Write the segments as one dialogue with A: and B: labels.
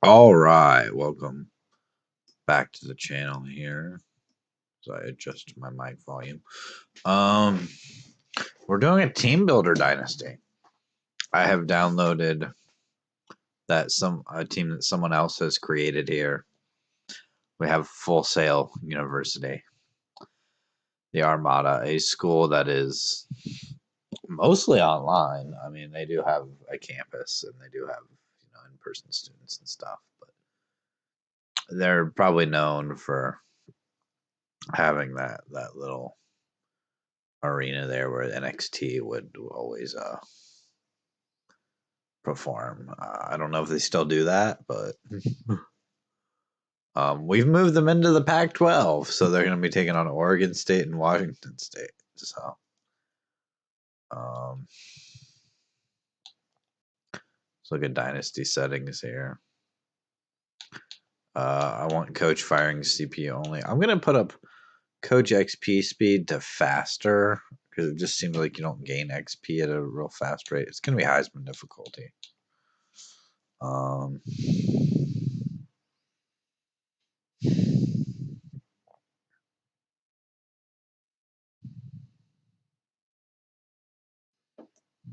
A: All right, welcome back to the channel here. So I adjust my mic volume. Um, we're doing a team builder dynasty. I have downloaded a team that someone else has created here. We have Full Sail University, the Armada, a school that is mostly online. I mean, they do have a campus and they do have in-person students and stuff, but they're probably known for having that little arena there where NXT would always perform. I don't know if they still do that, but we've moved them into the Pac-12, so they're going to be taking on Oregon State and Washington State. So, um, let's look at dynasty settings here. I want coach firing CPU only. I'm going to put up coach XP speed to faster because it just seems like you don't gain XP at a real fast rate. It's going to be Heisman difficulty.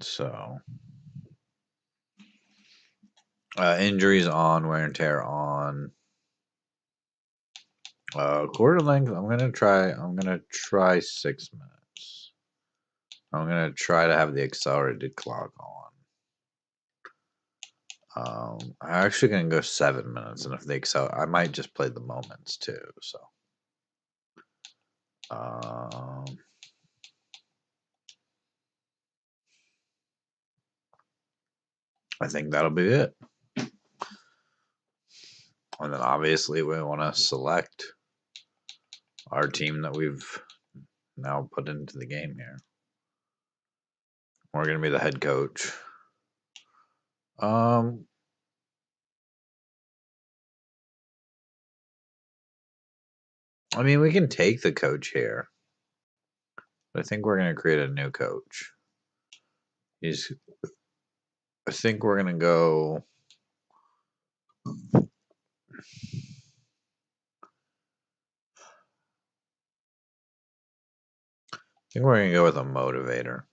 A: So, injuries on, wear and tear on. Quarter length. I'm gonna try 6 minutes. I'm gonna try to have the accelerated clock on. I'm actually gonna go 7 minutes, and if they I might just play the moments too. So, I think that'll be it. And then obviously we want to select our team that we've now put into the game here. We're gonna be the head coach. I mean, we can take the coach here. But I think we're going to create a new coach. I think we're going to go. I think we're going to go with a motivator.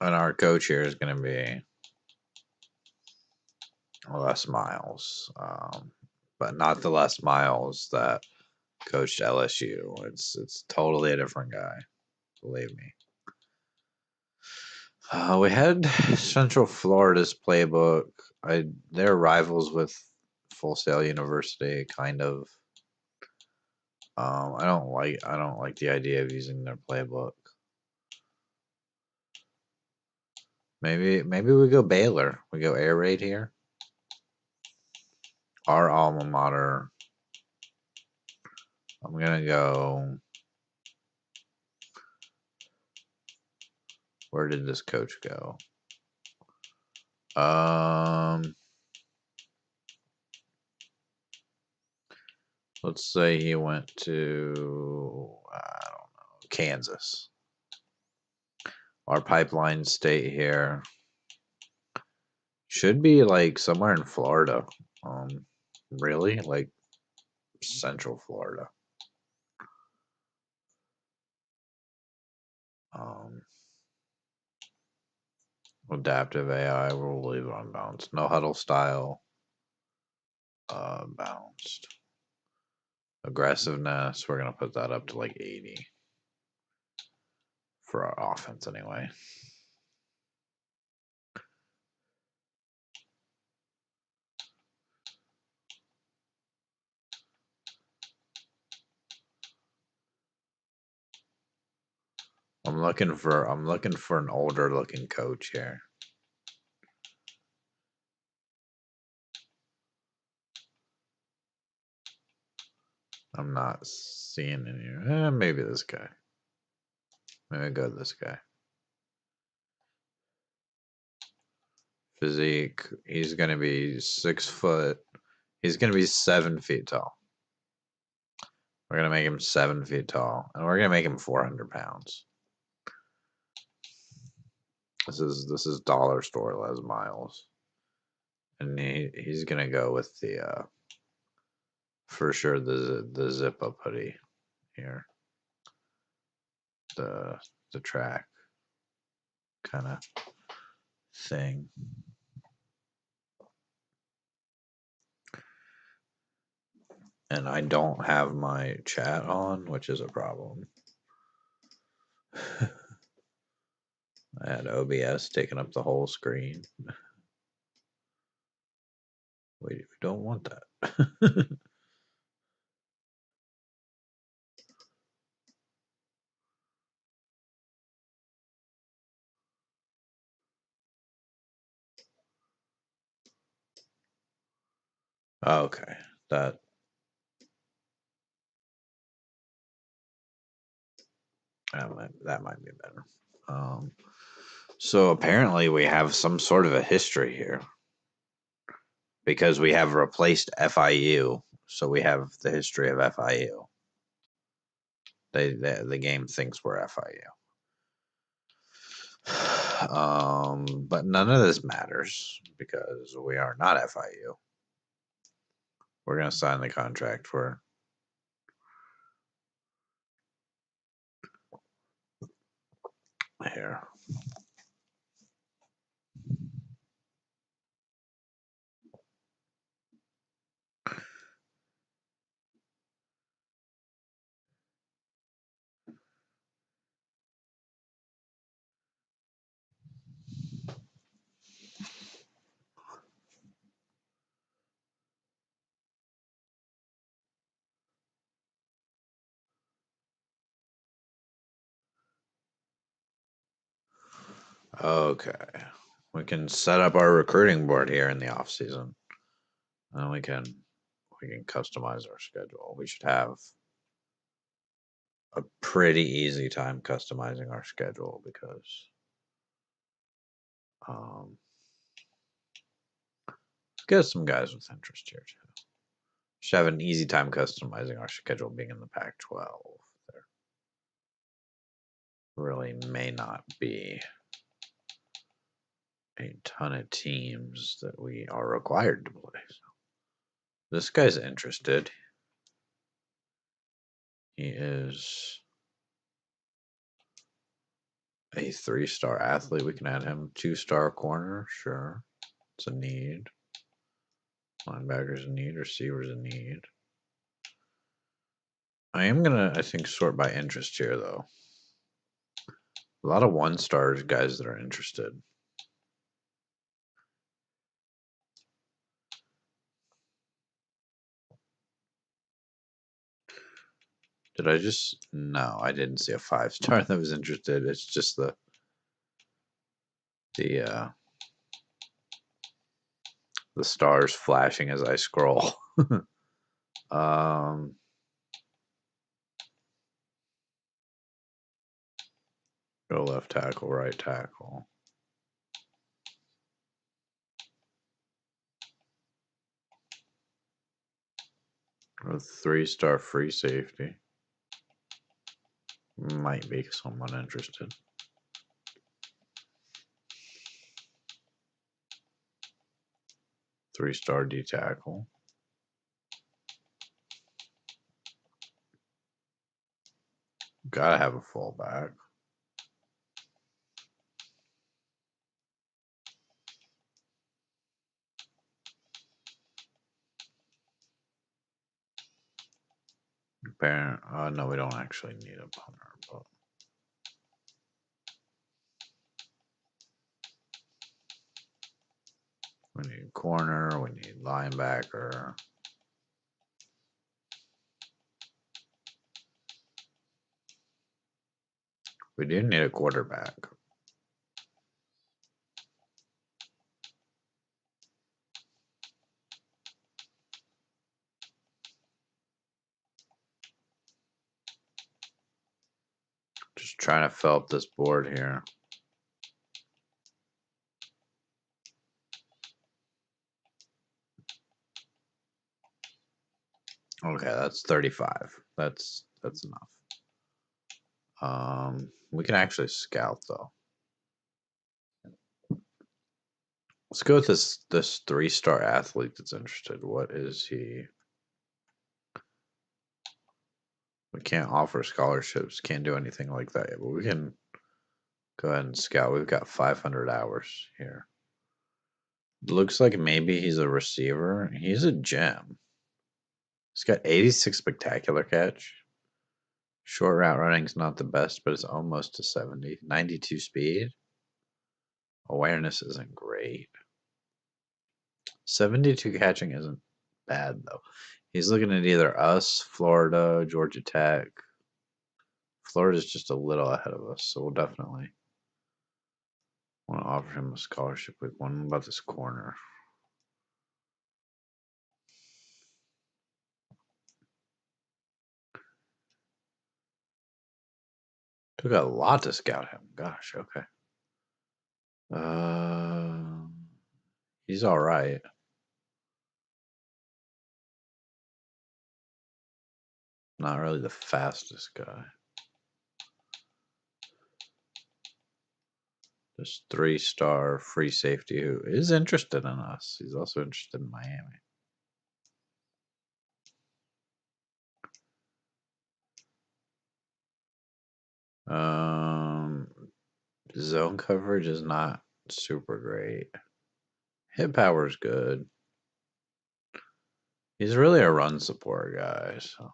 A: And our coach here is going to be Les Miles. But not the Les Miles that coached LSU. It's totally a different guy. Believe me. We had Central Florida's playbook. They're rivals with Full Sail University, kind of. I don't like the idea of using their playbook. Maybe we go Baylor. We go air raid here. Our alma mater. I'm gonna go. Where did this coach go? Let's say he went to I don't know, Kansas. Our pipeline state here should be like somewhere in Florida. Really, like Central Florida. Adaptive AI, we'll leave it unbalanced. No huddle style. Balanced. Aggressiveness, we're going to put that up to like 80 for our offense anyway. I'm looking for an older looking coach here. I'm not seeing any. Maybe this guy. Maybe go to this guy. Physique. He's gonna be 6 foot. He's gonna be 7 feet tall. We're gonna make him 7 feet tall, and we're gonna make him 400 pounds. This is dollar store Les Miles, and he's gonna go with the for sure the zip up hoodie here, the track kind of thing. And I don't have my chat on, which is a problem. I had OBS taking up the whole screen. We don't want that. Okay, that that might be better. So apparently we have some sort of a history here because we have replaced FIU. So we have the history of FIU. The game thinks we're FIU. But none of this matters because we are not FIU. We're gonna sign the contract for here. Okay. We can set up our recruiting board here in the off season. And we can customize our schedule. We should have a pretty easy time customizing our schedule because get some guys with interest here too. Should have an easy time customizing our schedule being in the Pac-12. There really may not be a ton of teams that we are required to play. So this guy's interested. He is a 3-star athlete. We can add him. 2-star corner, sure. It's a need. Linebacker's a need. Receiver's a need. I am gonna, I think, sort by interest here though. A lot of 1-stars guys that are interested. Did I just? No, I didn't see a 5-star that was interested. It's just the stars flashing as I scroll. Go left tackle, right tackle. A 3-star free safety. Might be someone interested. Three-star D tackle. Gotta have a fullback. No, we don't actually need a punter, but we need corner, we need linebacker. We do need a quarterback. trying to fill up this board here. Okay, that's 35. That's enough. We can actually scout though. Let's go with this 3-star athlete that's interested. What is he? We can't offer scholarships, can't do anything like that yet, but we can go ahead and scout. We've got 500 hours here. Looks like maybe he's a receiver. He's a gem. He's got 86 spectacular catch. Short route running's not the best, but it's almost to 70. 92 speed. Awareness isn't great. 72 catching isn't bad, though. He's looking at either us, Florida, Georgia Tech. Florida's just a little ahead of us, so we'll definitely want to offer him a scholarship. Week one. What about this corner? Took a lot to scout him. Gosh, okay. He's all right. Not really the fastest guy. This 3-star free safety who is interested in us. He's also interested in Miami. Zone coverage is not super great. Hit power is good. He's really a run support guy. So.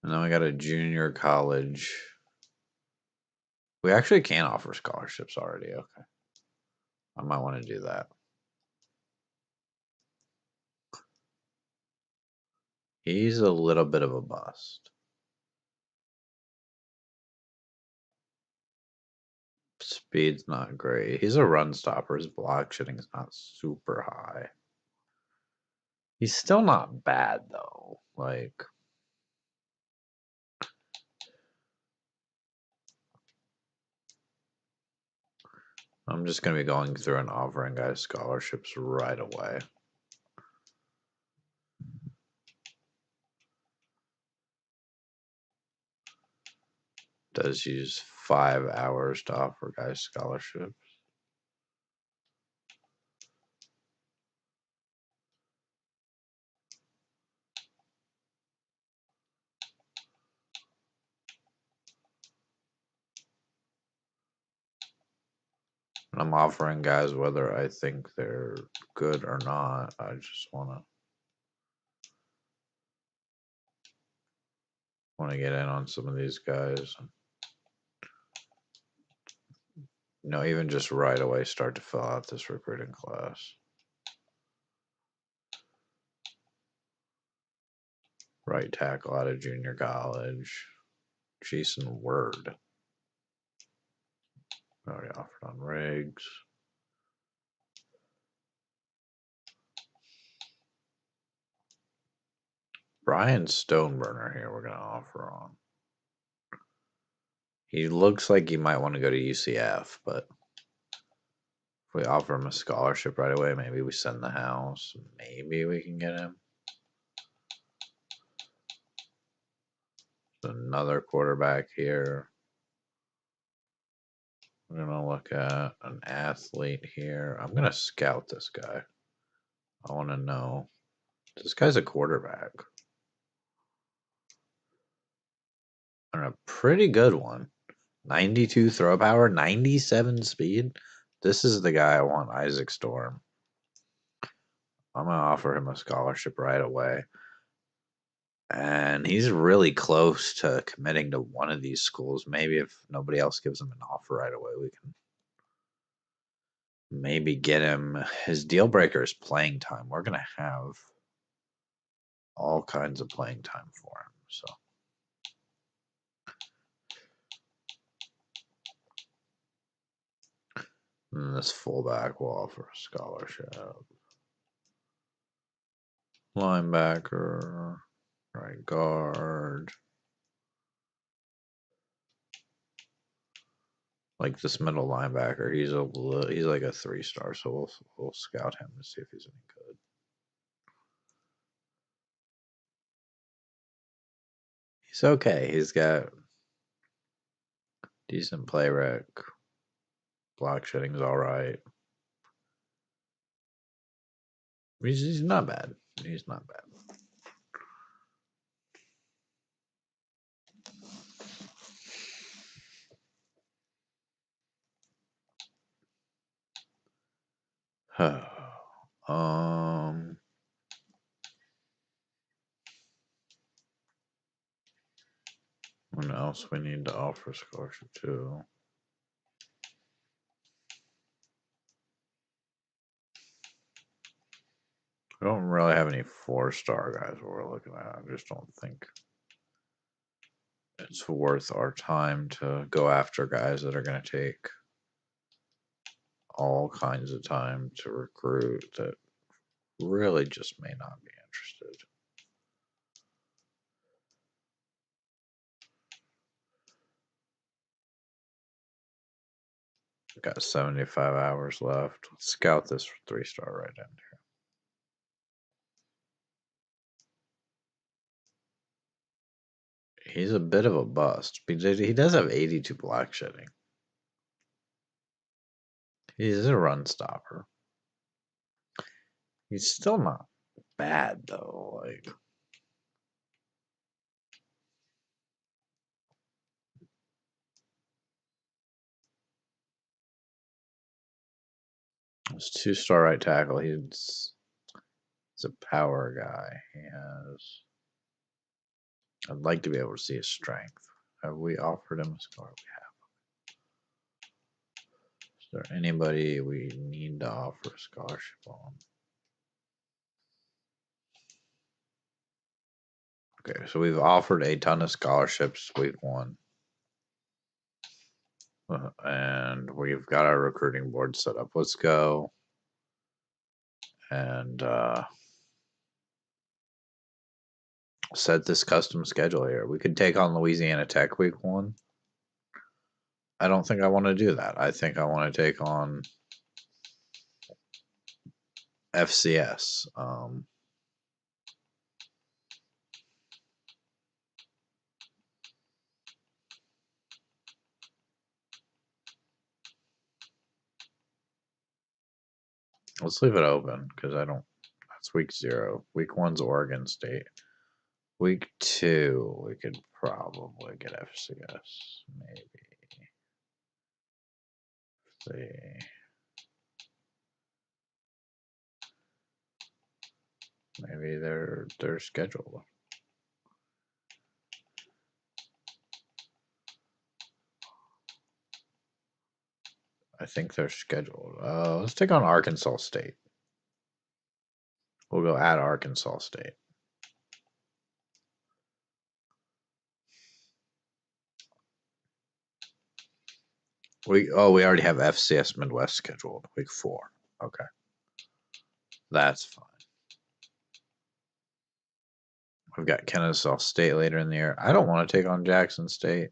A: And then we got a junior college. We actually can offer scholarships already. Okay. I might want to do that. He's a little bit of a bust. Speed's not great. He's a run stopper. His block shitting is not super high. He's still not bad though. Like I'm just gonna be going through and offering guys scholarships right away. Does use 5 hours to offer guys scholarships. And I'm offering guys whether I think they're good or not. I just wanna get in on some of these guys. Even just right away start to fill out this recruiting class. Right tackle out of junior college. Jason Word. Already offered on Riggs. Brian Stoneburner here we're going to offer on. He looks like he might want to go to UCF, but if we offer him a scholarship right away, maybe we send the house. Maybe we can get him. Another quarterback here. We're going to look at an athlete here. I'm going to scout this guy. I want to know. This guy's a quarterback. And a pretty good one. 92 throw power, 97 speed. This is the guy I want, Isaac Storm. I'm going to offer him a scholarship right away. And he's really close to committing to one of these schools. Maybe if nobody else gives him an offer right away, we can maybe get him. His deal breaker is playing time. We're going to have all kinds of playing time for him. So. And this fullback will offer a scholarship. Linebacker, right guard. Like this middle linebacker, he's like a 3-star, so we'll scout him to see if he's any good. He's okay. He's got decent play rec. Block shedding's all right. He's not bad. He's not bad. What else we need to offer scholarship to? We don't really have any 4-star guys we're looking at. I just don't think it's worth our time to go after guys that are going to take all kinds of time to recruit that really just may not be interested. Got 75 hours left. Let's scout this 3-star right in here. He's a bit of a bust because he does have 82 block shedding. He's a run stopper. He's still not bad though. Like, he's 2-star right tackle. He's a power guy. He has. I'd like to be able to see his strength. Have we offered him a score? We have. Is there anybody we need to offer a scholarship on? Okay, so we've offered a ton of scholarships week 1. And we've got our recruiting board set up. Let's go and set this custom schedule here. We could take on Louisiana Tech week 1. I don't think I want to do that. I think I want to take on FCS. Let's leave it open because I don't. That's week 0. Week 1's Oregon State. Week 2, we could probably get FCS. Maybe. See. Maybe they're scheduled. I think they're scheduled. Let's take on Arkansas State. We'll go at Arkansas State. We already have FCS Midwest scheduled, week 4. Okay. That's fine. We've got Kennesaw State later in the year. I don't want to take on Jackson State.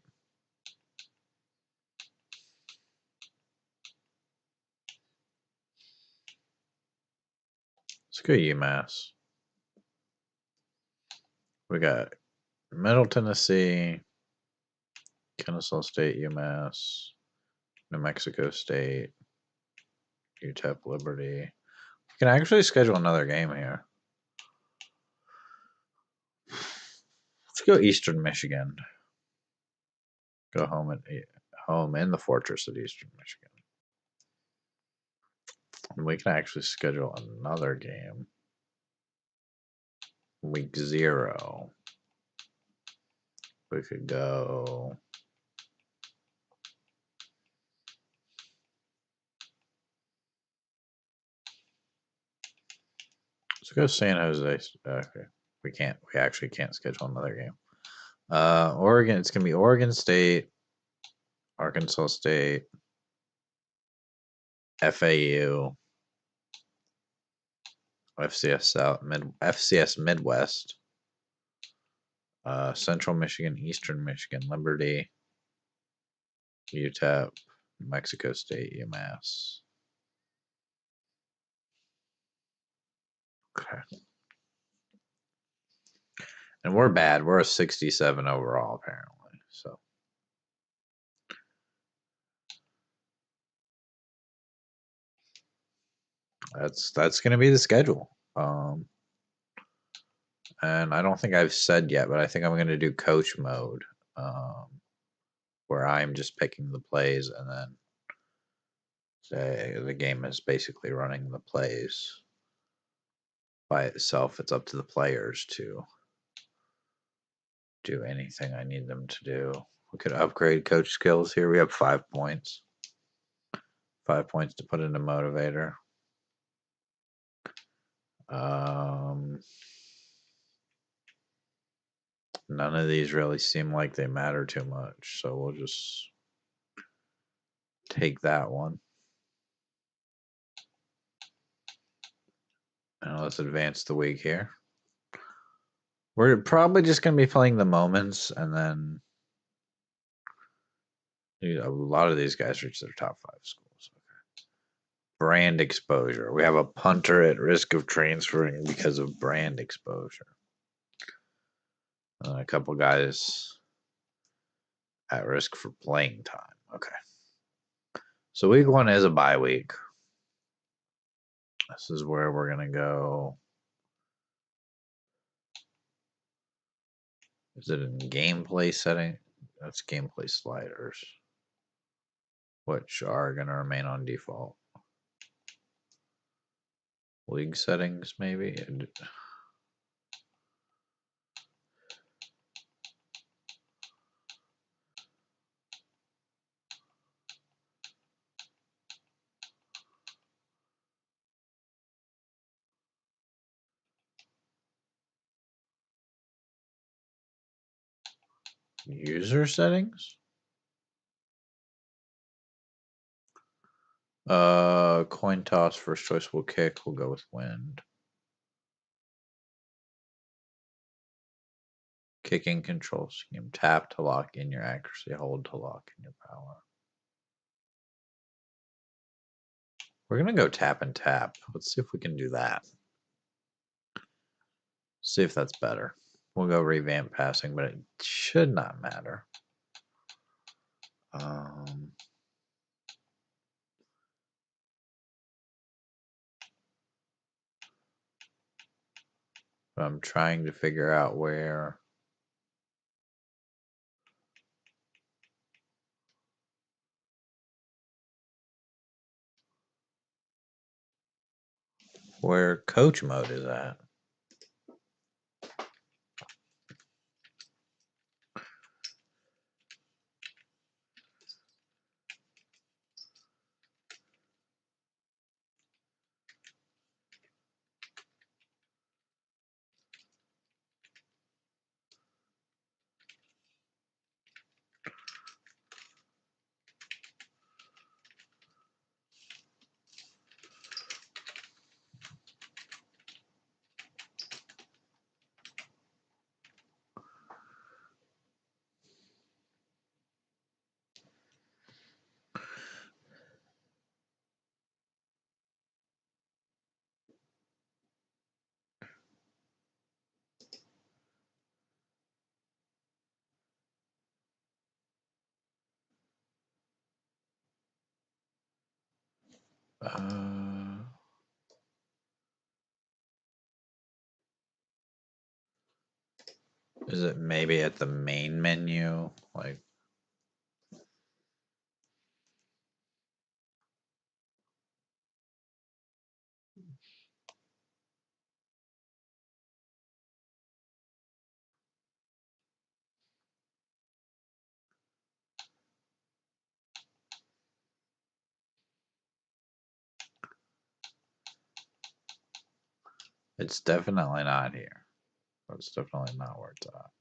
A: Let's go UMass. We got Middle Tennessee, Kennesaw State, UMass, New Mexico State, UTEP Liberty. We can actually schedule another game here. Let's go Eastern Michigan. Go home in the fortress of Eastern Michigan. And we can actually schedule another game. Week 0. We could go. Let's go San Jose. Okay. We actually can't schedule another game. Oregon. It's going to be Oregon State, Arkansas State, FAU, FCS South, FCS Midwest, Central Michigan, Eastern Michigan, Liberty, UTEP, Mexico State, UMass. Okay. And we're bad. We're a 67 overall, apparently. So that's going to be the schedule. And I don't think I've said yet, but I think I'm going to do coach mode, where I'm just picking the plays, and then say the game is basically running the plays by itself. It's up to the players to do anything I need them to do. We could upgrade coach skills here. We have 5 points. 5 points to put into motivator. None of these really seem like they matter too much, so we'll just take that one. And let's advance the week here. We're probably just going to be playing the moments, and then a lot of these guys reach their top 5 schools. Okay. Brand exposure. We have a punter at risk of transferring because of brand exposure. And a couple guys at risk for playing time. Okay. So week 1 is a bye week. This is where we're going to go. Is it in gameplay setting? That's gameplay sliders, which are going to remain on default. League settings, maybe? User settings? Coin toss, first choice will kick. We'll go with wind. Kicking control scheme. Tap to lock in your accuracy. Hold to lock in your power. We're going to go tap and tap. Let's see if we can do that. See if that's better. We'll go revamp passing, but it should not matter. I'm trying to figure out where coach mode is at. Is it maybe at the main menu? Like, it's definitely not here. It's definitely not where it's at.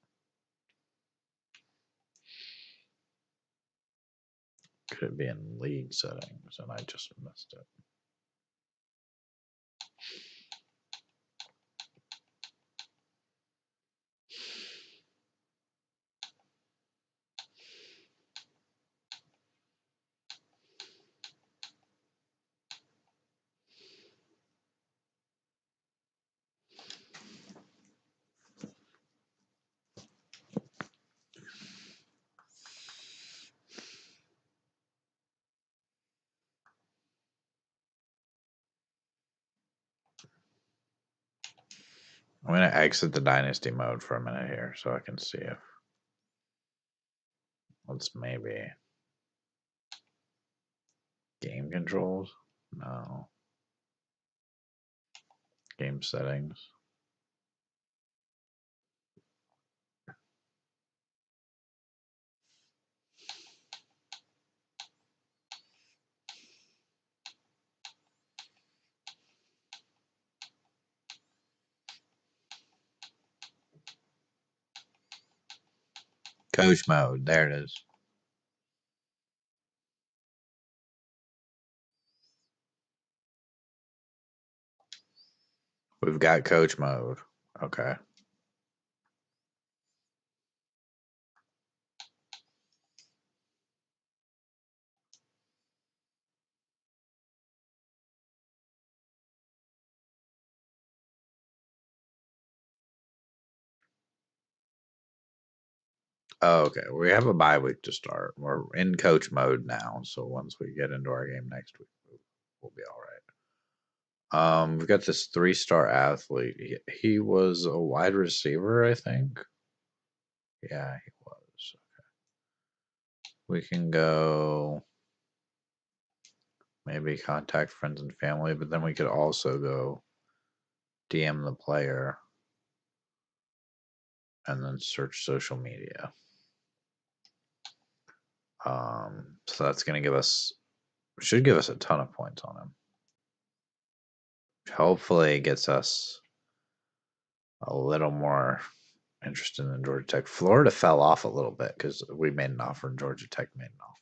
A: Could it be in league settings and I just missed it? I'm going to exit the dynasty mode for a minute here so I can see if. Let's maybe. Game controls? No. Game settings. Coach mode. There it is. We've got coach mode. Okay. Oh, okay. We have a bye week to start. We're in coach mode now, so once we get into our game next week, we'll be all right. We've got this 3-star athlete. He was a wide receiver, I think. Yeah, he was. Okay. We can go maybe contact friends and family, but then we could also go DM the player and then search social media. So that's going to should give us a ton of points on him. Hopefully it gets us a little more interested in Georgia Tech. Florida fell off a little bit because we made an offer and Georgia Tech made an offer.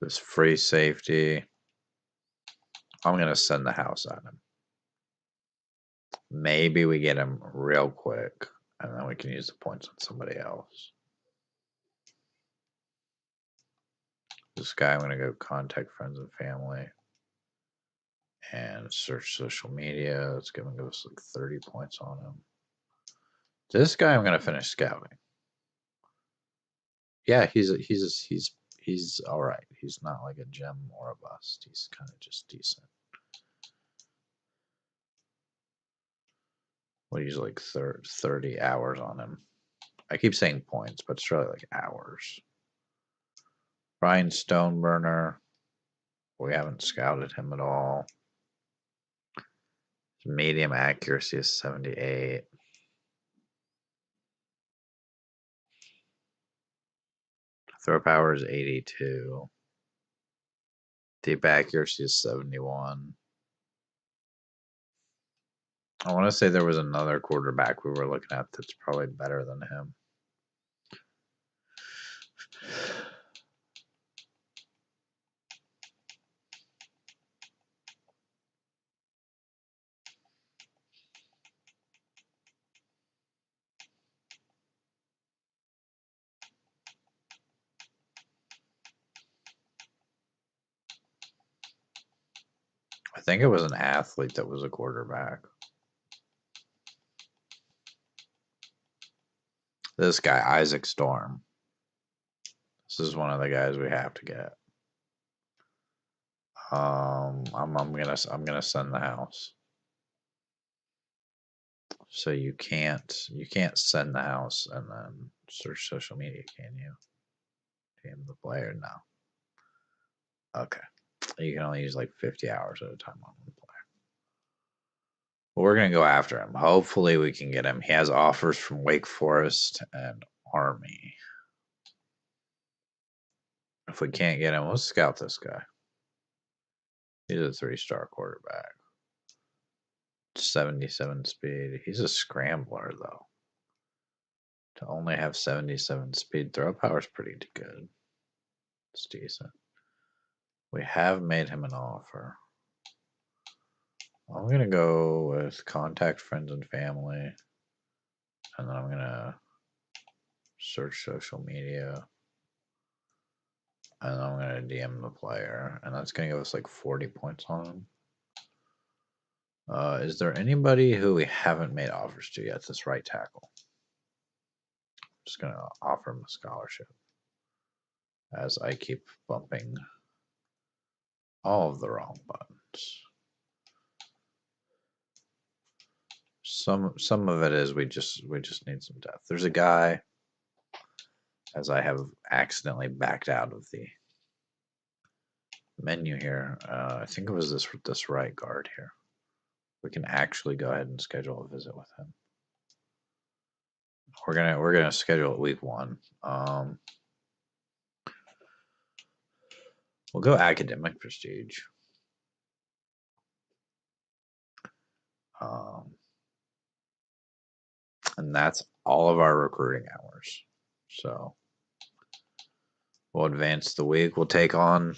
A: This free safety. I'm going to send the house at him. Maybe we get him real quick and then we can use the points on somebody else. This guy, I'm going to go contact friends and family and search social media. It's going to give us like 30 points on him. This guy, I'm going to finish scouting. Yeah, he's all right. He's not like a gem or a bust. He's kind of just decent. We'll use like 30 hours on him. I keep saying points, but it's really like hours. Ryan Stoneburner. We haven't scouted him at all. His medium accuracy is 78. Throw power is 82. Deep accuracy is 71. I want to say there was another quarterback we were looking at that's probably better than him. I think it was an athlete that was a quarterback. This guy, Isaac Storm. This is one of the guys we have to get. I'm gonna send the house. So you can't send the house and then search social media, can you? DM the player? No. Okay. You can only use like 50 hours at a time on one player. But we're gonna go after him. Hopefully we can get him. He has offers from Wake Forest and Army. If we can't get him, let's scout this guy. He's a 3-star quarterback. 77 speed. He's a scrambler though. To only have 77 speed, throw power is pretty good. It's decent. We have made him an offer. I'm gonna go with contact friends and family, and then I'm gonna search social media, and then I'm gonna DM the player, and that's gonna give us like 40 points on him. Is there anybody who we haven't made offers to yet? This right tackle. Just gonna offer him a scholarship as I keep bumping all of the wrong buttons. Some of it is we just need some depth. There's a guy, as I have accidentally backed out of the menu here. I think it was this right guard here. We can actually go ahead and schedule a visit with him. We're gonna schedule it week 1. We'll go academic prestige. And that's all of our recruiting hours. So we'll advance the week. We'll take on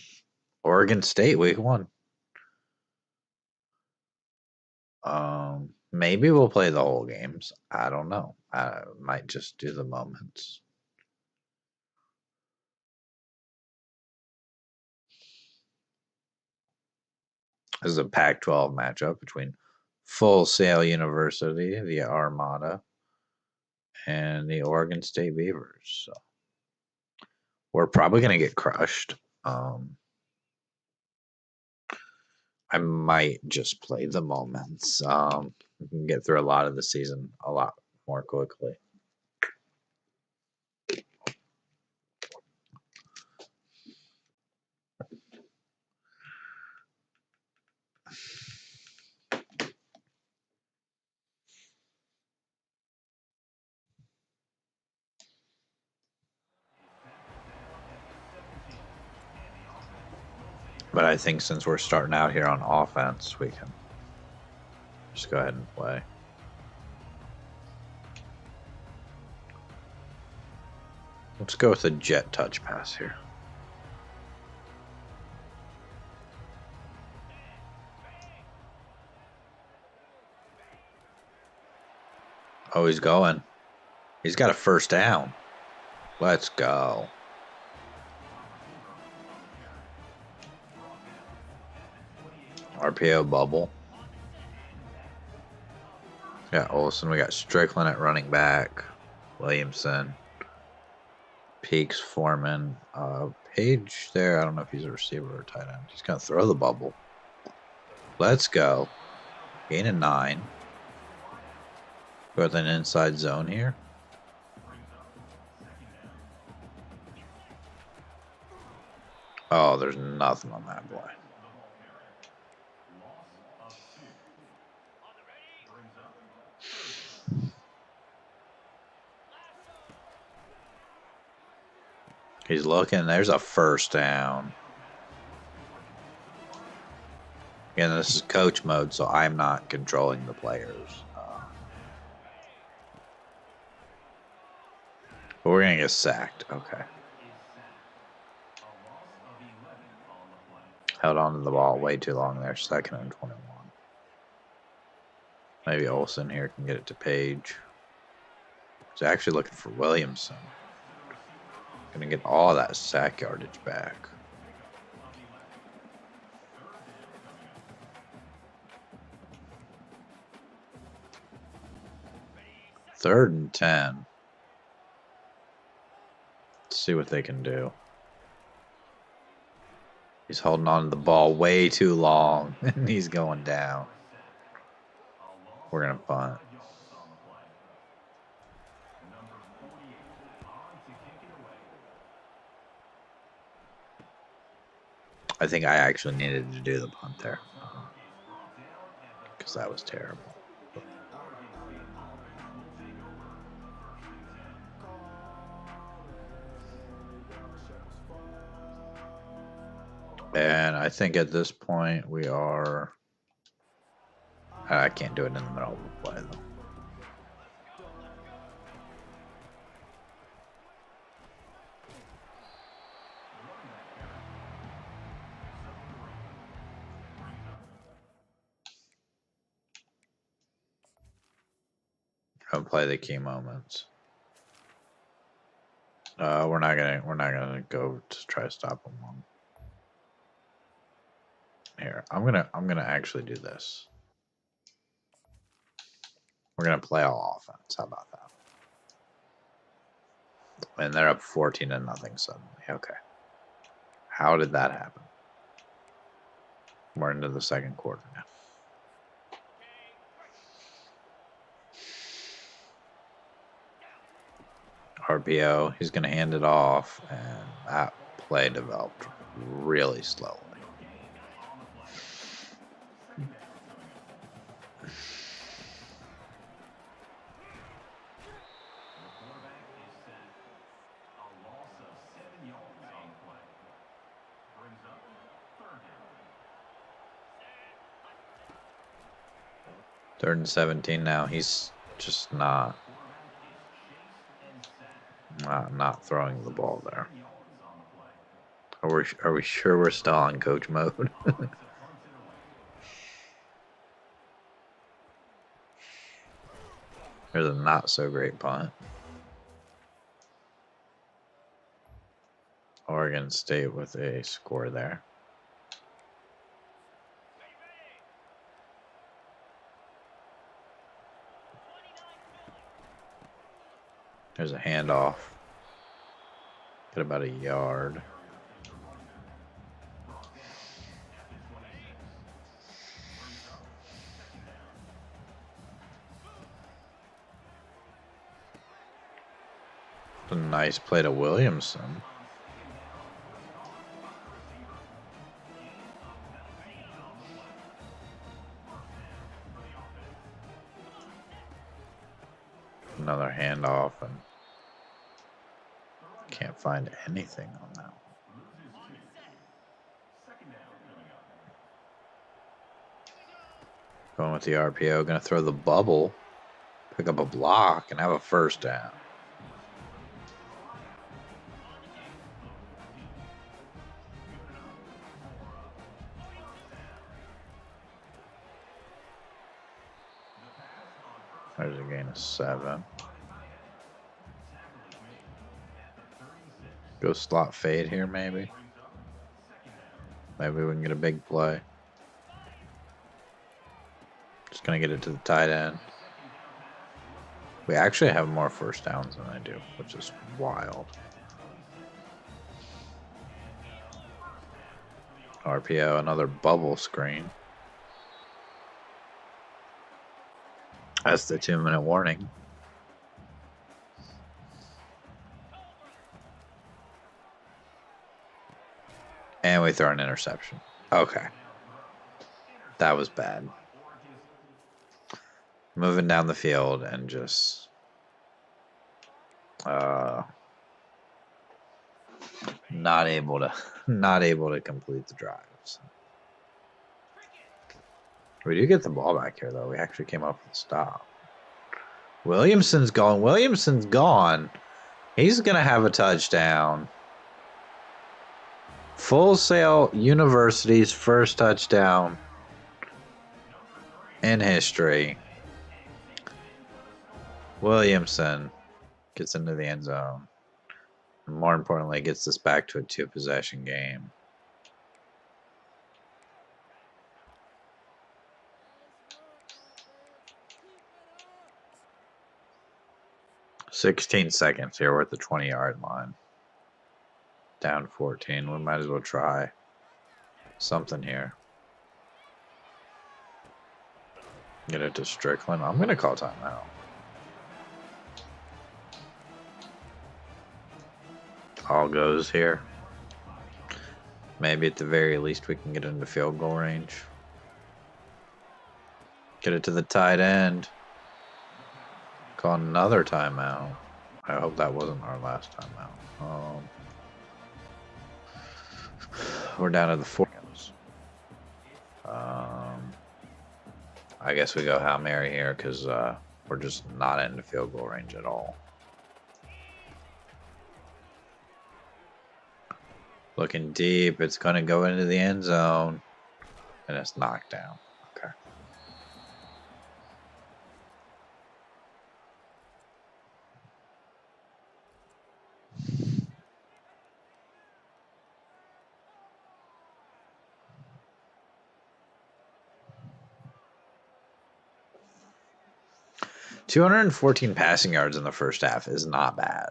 A: Oregon State week 1. Maybe we'll play the whole games. I don't know. I might just do the moments. This is a Pac-12 matchup between Full Sail University, the Armada, and the Oregon State Beavers. So we're probably going to get crushed. I might just play the moments. We can get through a lot of the season a lot more quickly. But I think since we're starting out here on offense, we can just go ahead and play. Let's go with a jet touch pass here. Oh, he's going. He's got a first down. Let's go. RPO bubble. Got Olsen. We got Strickland at running back. Williamson. Peaks, Foreman. Page there. I don't know if he's a receiver or a tight end. He's going to throw the bubble. Let's go. Gain of 9. Go with an inside zone here. Oh, there's nothing on that play. He's looking. There's a first down. Again, this is coach mode, so I'm not controlling the players. But we're going to get sacked. Okay. Held on to the ball way too long there. 2nd and 21. Maybe Olsen here can get it to Page. He's actually looking for Williamson. Going to get all that sack yardage back. Third and 10. Let's see what they can do. He's holding on to the ball way too long, and he's going down. We're going to punt. I think I actually needed to do the punt there because that was terrible. And I think at this point we are... I can't do it in the middle of the play, though. I'll play the key moments. We're not gonna go to try to stop them long. Here, I'm gonna actually do this. We're gonna play all offense. How about that? And they're up 14-0 suddenly. Okay. How did that happen? We're into the second quarter now. RPO, he's going to hand it off, and that play developed really slowly. Third and 17 now. He's just not throwing the ball there. Are we sure we're still on coach mode? There's a not so great punt. Oregon State with a score there. There's a handoff. Get about a yard. A nice play to Williamson. Another handoff, and can't find anything on that one. Going with the RPO, going to throw the bubble, pick up a block, and have a first down. There's a gain of 7. Go slot fade here, maybe. Maybe we can get a big play. Just going to get it to the tight end. We actually have more first downs than I do, which is wild. RPO, another bubble screen. That's the 2-minute warning. And we throw an interception. Okay. That was bad. Moving down the field and just not able to complete the drives. We do get the ball back here, though. We actually came up with a stop. Williamson's gone. He's going to have a touchdown. Full Sail University's first touchdown in history. Williamson gets into the end zone. And more importantly, gets this back to a 2-possession game. "16 seconds here. We're at the 20-yard line. Down 14. We might as well try something here. Get it to Strickland. I'm going to call timeout. All goes here. Maybe at the very least we can get into field goal range. Get it to the tight end. Call another timeout. I hope that wasn't our last timeout. We're down to the 4. I guess we go Hail Mary here because we're just not into field goal range at all. Looking deep. It's going to go into the end zone. And it's knocked down. Okay. "214 passing yards in the first half is not bad.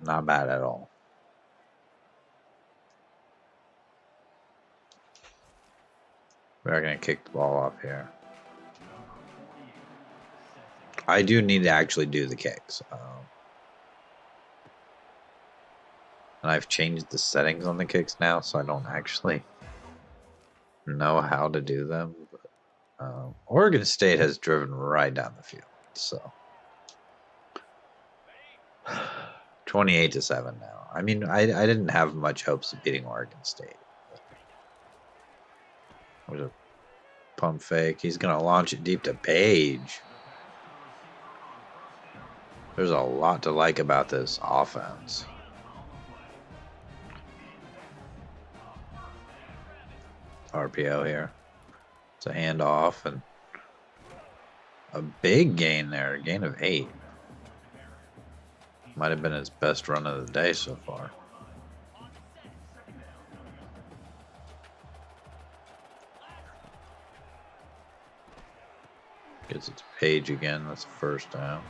A: Not bad at all. We're going to kick the ball up here. I do need to actually do the kicks. And I've changed the settings on the kicks now, so I don't actually know how to do them. But, Oregon State has driven right down the field, so 28-7 now. I mean, I didn't have much hopes of beating Oregon State. There's a pump fake. He's gonna launch it deep to Page. There's a lot to like about this offense. RPO here. It's a handoff and a big gain there, a gain of 8. Might have been his best run of the day so far. Gets it to Page again. That's a first down.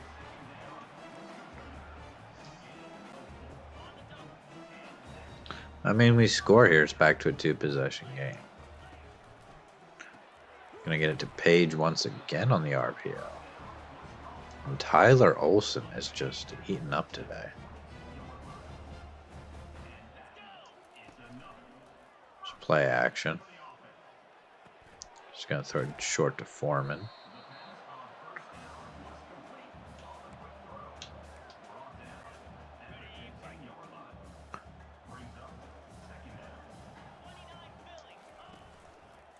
A: I mean, we score here. It's back to a 2-possession game. Gonna get it to Page once again on the RPO. And Tyler Olsen is just eating up today. Just play action. Just gonna throw it short to Foreman.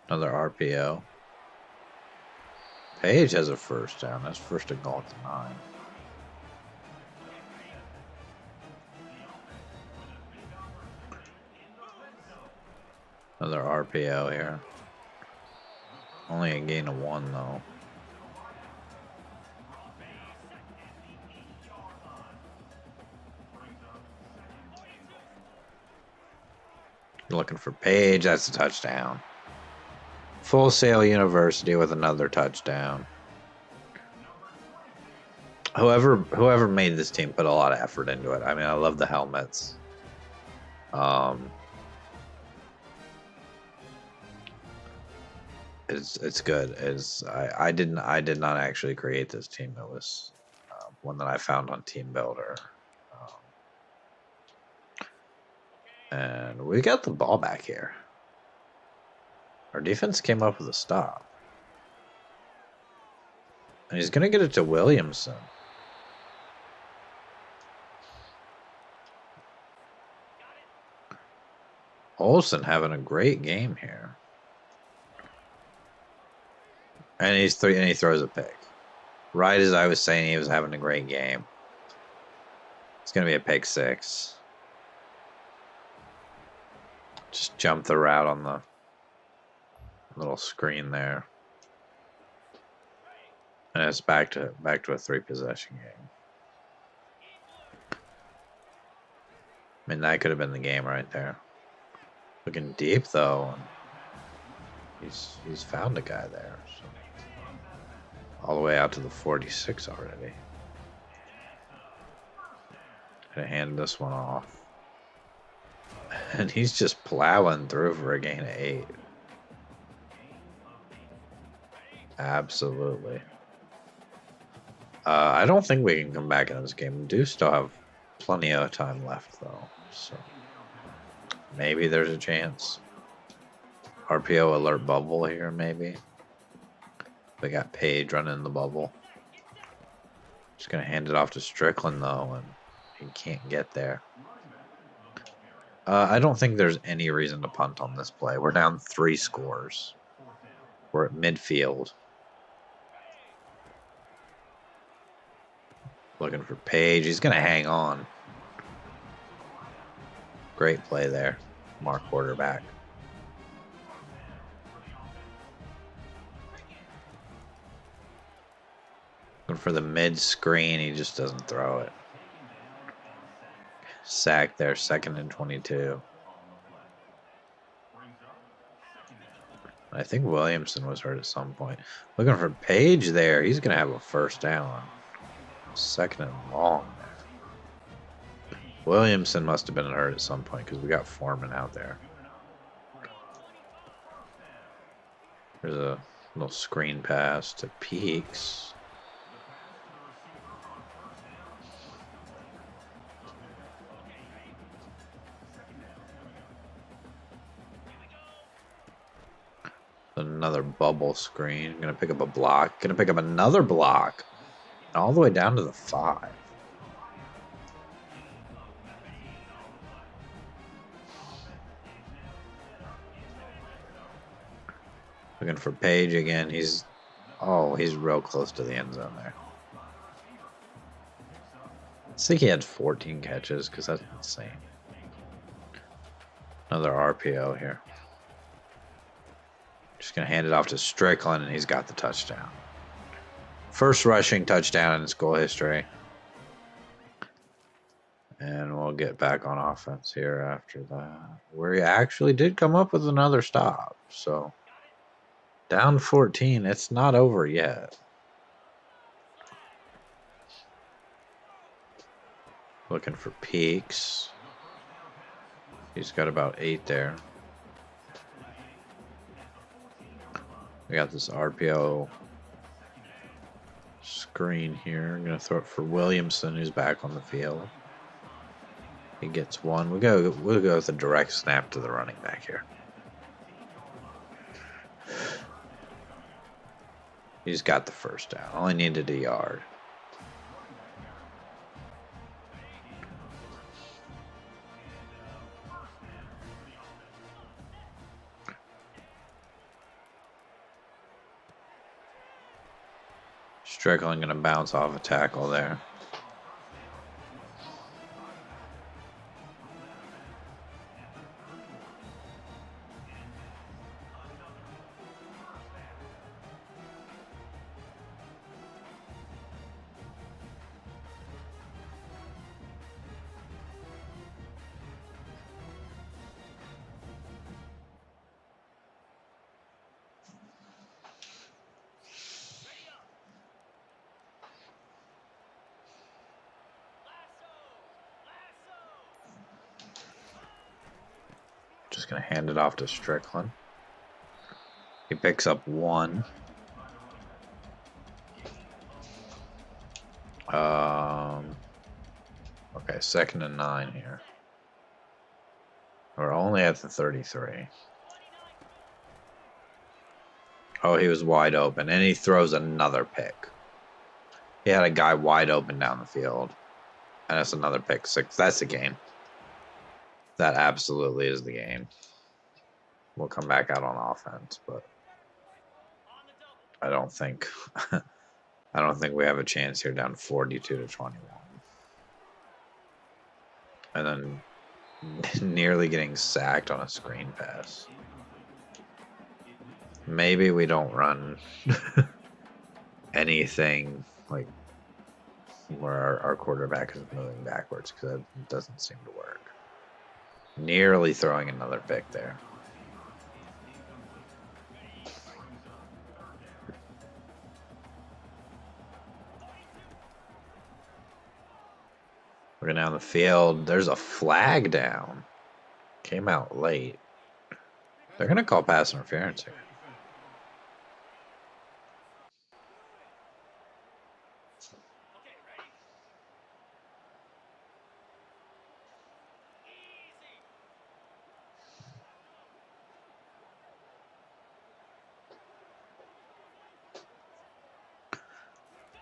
A: Another RPO. Page has a first down. That's first and goal at the 9. Another RPO here. Only a gain of 1 though. You're looking for Page. That's a touchdown. Full Sail University with another touchdown. Whoever made this team put a lot of effort into it. I mean, I love the helmets. It's good. I did not actually create this team. It was one that I found on Team Builder. And we got the ball back here. Our defense came up with a stop. And he's going to get it to Williamson. Olsen having a great game here. And he throws a pick. Right as I was saying he was having a great game. It's going to be a pick 6. Just jump the route on the little screen there. And it's back to a 3-possession game. I mean, that could have been the game right there. Looking deep though. He's found a guy there. So. All the way out to the 46 already. Gonna hand this one off. And he's just plowing through for a gain of 8. Absolutely. I don't think we can come back in this game. We do still have plenty of time left, though. So maybe there's a chance. RPO alert bubble here, maybe. We got Page running the bubble. Just going to hand it off to Strickland, though, and he can't get there. I don't think there's any reason to punt on this play. We're down 3 scores. We're at midfield. Looking for Page. He's going to hang on. Great play there. Mark quarterback. Looking for the mid screen. He just doesn't throw it. Sack there. 2nd and 22. I think Williamson was hurt at some point. Looking for Page there. He's going to have a first down. 2nd and long. Williamson must have been hurt at some point because we got Foreman out there. There's a little screen pass to Peaks. Another bubble screen. Gonna pick up a block. Gonna pick up another block. All the way down to the 5. Looking for Page again. He's real close to the end zone there. I think he had 14 catches because that's insane. Another RPO here. Just going to hand it off to Strickland, and he's got the touchdown. First rushing touchdown in school history. And we'll get back on offense here after that. Where he actually did come up with another stop. So, down 14. It's not over yet. Looking for Peaks. He's got about 8 there. We got this RPO screen here. I'm going to throw it for Williamson, who's back on the field. He gets one. We'll go with a direct snap to the running back here. He's got the first down. Only needed a yard. Strickland going to bounce off a tackle there. Just going to hand it off to Strickland. He picks up 1. Okay, 2nd and 9 here. We're only at the 33. Oh, he was wide open, and he throws another pick. He had a guy wide open down the field, and it's another pick 6. That's the game. That absolutely is the game. We'll come back out on offense, but I don't think we have a chance here down 42-21. And then nearly getting sacked on a screen pass. Maybe we don't run anything like where our quarterback is moving backwards because it doesn't seem to work. Nearly throwing another pick there. Looking down the field, there's a flag down. Came out late. They're going to call pass interference here.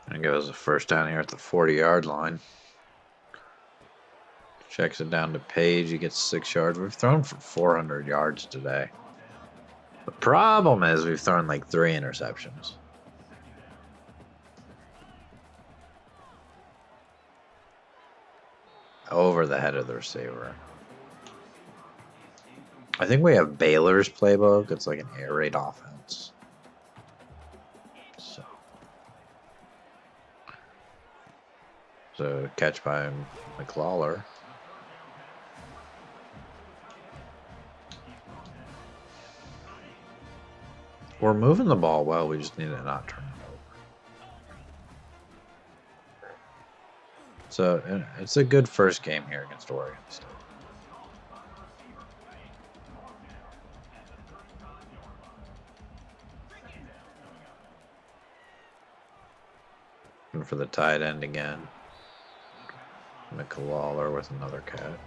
A: And goes the first down here at the 40-yard line. Checks it down to Page. He gets 6 yards. We've thrown for 400 yards today. The problem is we've thrown like 3 interceptions. Over the head of the receiver. I think we have Baylor's playbook. It's like an air raid offense. So catch by McLawler. We're moving the ball well. We just need to not turn it over. it's a good first game here against Oregon State. And for the tight end again. McLawler with another catch.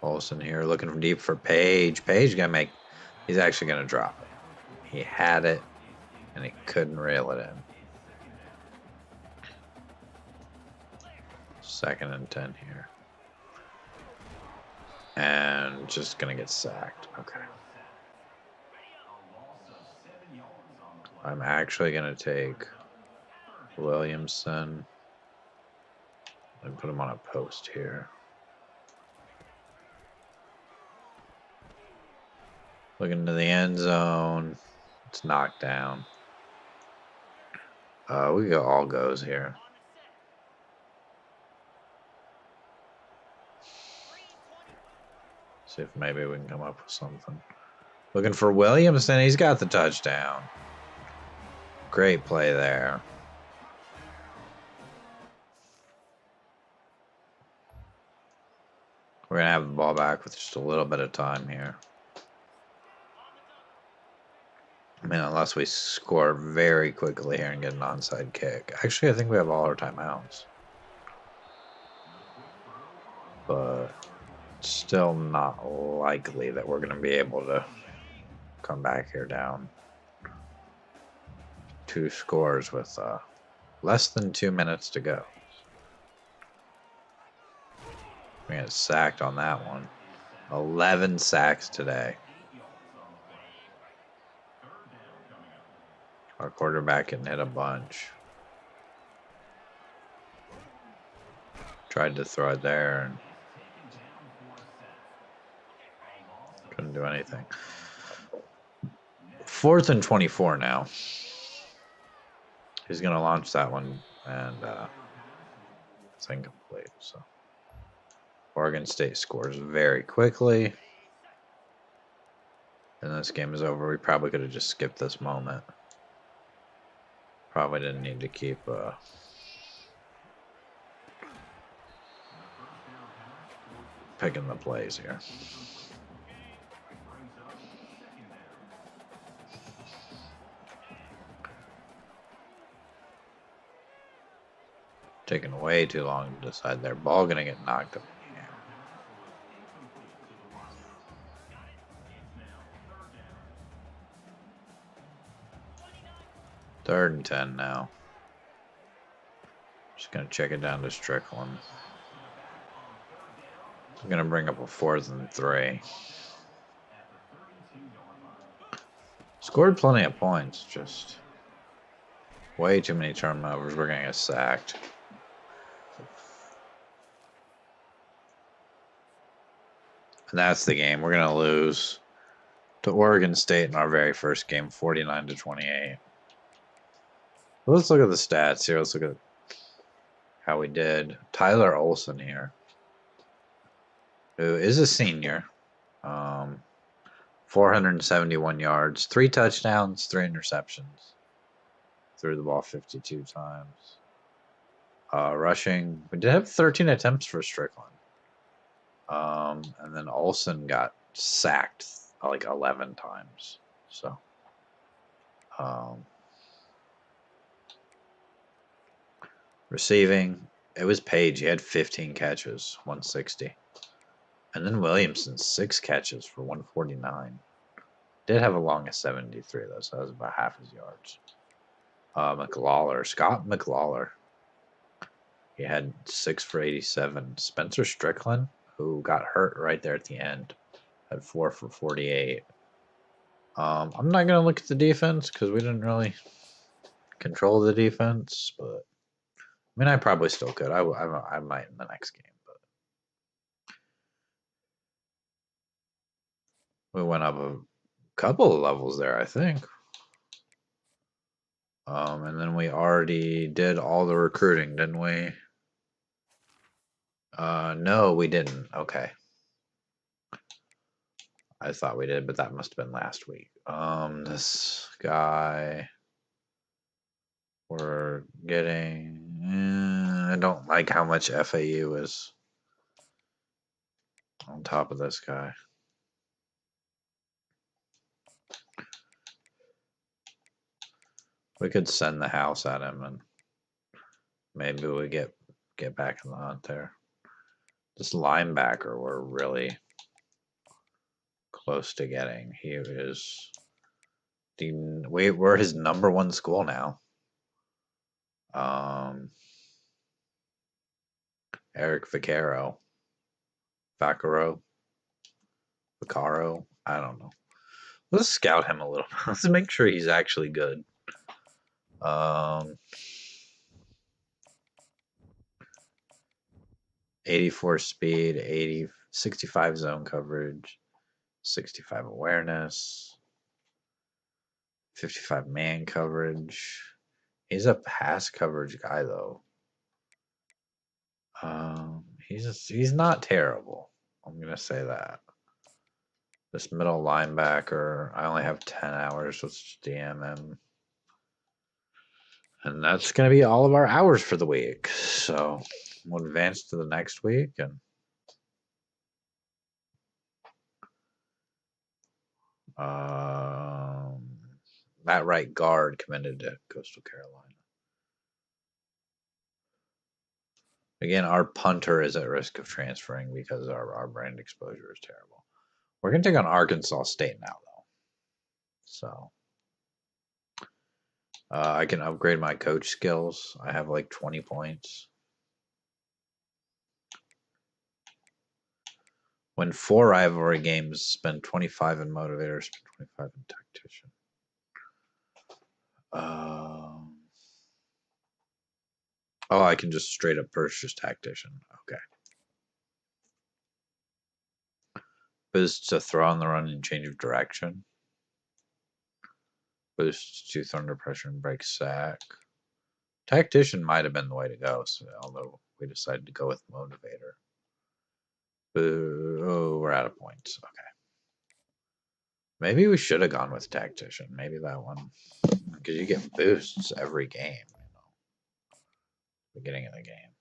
A: Olsen here looking from deep for Page. Page gonna make. He's actually gonna drop it. He had it, and he couldn't reel it in. 2nd and 10 here. And just gonna get sacked. Okay. I'm actually gonna take Williamson and put him on a post here. Looking to the end zone. It's knocked down. We got all goes here. See if maybe we can come up with something. Looking for Williamson. He's got the touchdown. Great play there. We're going to have the ball back with just a little bit of time here. I mean, unless we score very quickly here and get an onside kick. Actually, I think we have all our timeouts. But still not likely that we're going to be able to come back here down 2 scores with less than 2 minutes to go. We got sacked on that one. 11 sacks today. Our quarterback can hit a bunch. Tried to throw it there and couldn't do anything. 4th and 24 now. He's going to launch that one, and it's incomplete. So Oregon State scores very quickly. And this game is over. We probably could have just skipped this moment. Probably didn't need to keep picking the plays here. Taking way too long to decide their ball going to get knocked up. 3rd and 10 now. Just going to check it down to Strickland. I'm going to bring up a 4th and 3. Scored plenty of points, just way too many turnovers. We're going to get sacked. And that's the game. We're going to lose to Oregon State in our very first game, 49-28. Let's look at the stats here. Let's look at how we did. Tyler Olsen here, who is a senior. 471 yards, 3 touchdowns, 3 interceptions. Threw the ball 52 times. Rushing, we did have 13 attempts for Strickland. And then Olsen got sacked like 11 times. So, receiving, it was Page. He had 15 catches, 160. And then Williamson, 6 catches for 149. Did have a long of 73, though, so that was about half his yards. Scott McLawler. He had 6 for 87. Spencer Strickland, who got hurt right there at the end, had 4 for 48. I'm not going to look at the defense because we didn't really control the defense, but I mean, I probably still could. I might in the next game, but we went up a couple of levels there, I think. And then we already did all the recruiting, didn't we? No, we didn't. Okay. I thought we did, but that must have been last week. This guy we're getting. I don't like how much FAU is on top of this guy. We could send the house at him, and maybe we get back in the hunt there. This linebacker we're really close to getting. He is we're his #1 school now. Eric Vaccaro. I don't know. Let's scout him a little. Let's make sure he's actually good. 84 speed, 65 zone coverage, 65 awareness, 55 man coverage. He's a pass coverage guy though. He's not terrible. I'm gonna say that. This middle linebacker, I only have 10 hours. Let's just DM him. And that's going to be all of our hours for the week. So we'll advance to the next week. And that right guard committed to Coastal Carolina. Again, our punter is at risk of transferring because our brand exposure is terrible. We're going to take on Arkansas State now, though. So I can upgrade my coach skills. I have like 20 points. Win 4 rivalry games, spend 25 in motivator, spend 25 in tactician. Oh, I can just straight up purchase tactician. Okay. Boost to throw on the run and change of direction. Boost to thunder pressure and break sack. Tactician might have been the way to go, so, although we decided to go with motivator. Oh, we're out of points. Okay. Maybe we should have gone with tactician. Maybe that one. Because you get boosts every game, you know. Beginning of the game.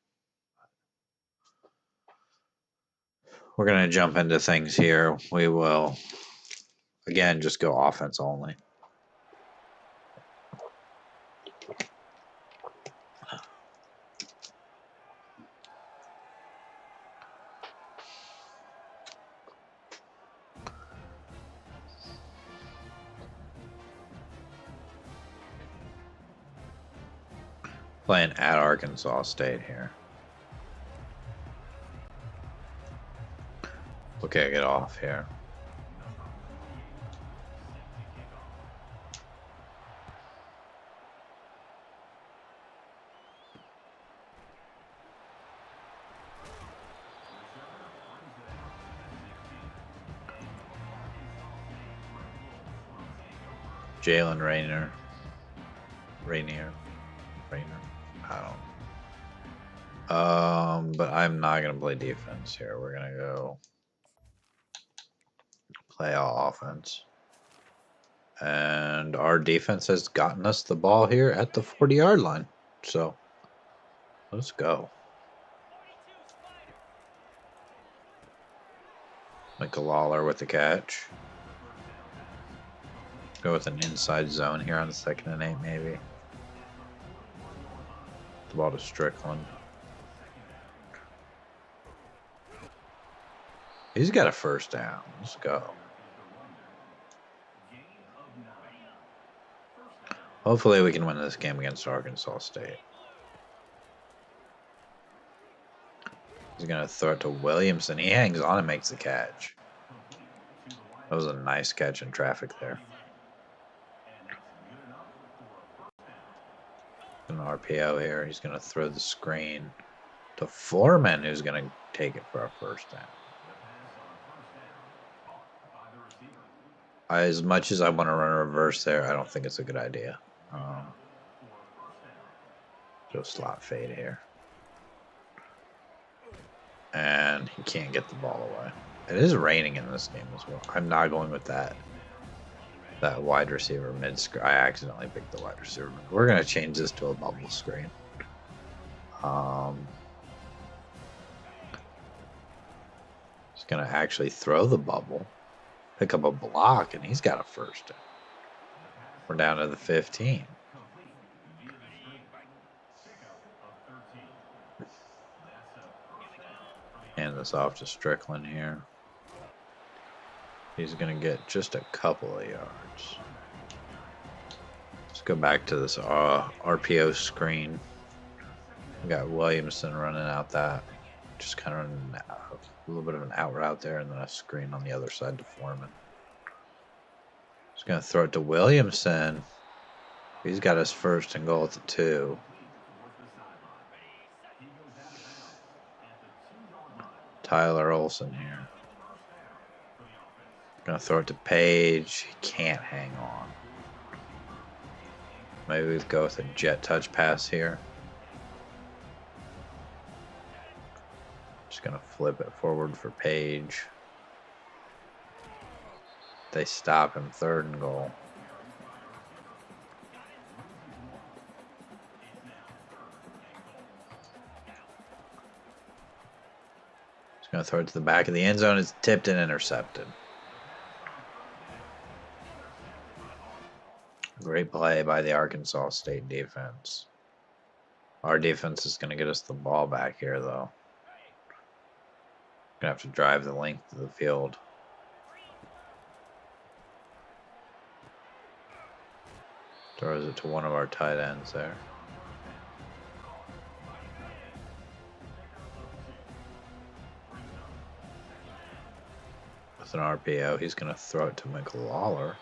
A: We're going to jump into things here. We will, again, just go offense only. Playing at Arkansas State here. Okay, get off here. Jalen Rainier. I don't. But I'm not gonna play defense here. We're gonna go play all offense. And our defense has gotten us the ball here at the 40-yard line. So let's go. Michael Lawler with the catch. Go with an inside zone here on the 2nd and 8, maybe. The ball to Strickland. He's got a first down. Let's go. Hopefully we can win this game against Arkansas State. He's going to throw it to Williamson. He hangs on and makes the catch. That was a nice catch in traffic there. An RPO here. He's going to throw the screen to Foreman, who's going to take it for a first down. As much as I want to run a reverse there, I don't think it's a good idea. Go slot fade here. And he can't get the ball away. It is raining in this game as well. I'm not going with that wide receiver mid screen. I accidentally picked the wide receiver. We're gonna change this to a bubble screen. He's gonna actually throw the bubble, pick up a block, and he's got a first. We're down to the 15. Hand this off to Strickland here. He's going to get just a couple of yards. Let's go back to this RPO screen. We got Williamson running out that. Just kind of running a little bit of an out route there, and then a screen on the other side to Foreman. Just going to throw it to Williamson. He's got his first and goal at the 2. Tyler Olsen here. Gonna throw it to Page. He can't hang on. Maybe we go with a jet touch pass here. Just gonna flip it forward for Page. They stop him, 3rd and goal. Just gonna throw it to the back of the end zone. It's tipped and intercepted. Great play by the Arkansas State defense. Our defense is going to get us the ball back here, though. Going to have to drive the length of the field. Throws it to one of our tight ends there. With an RPO, he's going to throw it to McLawler.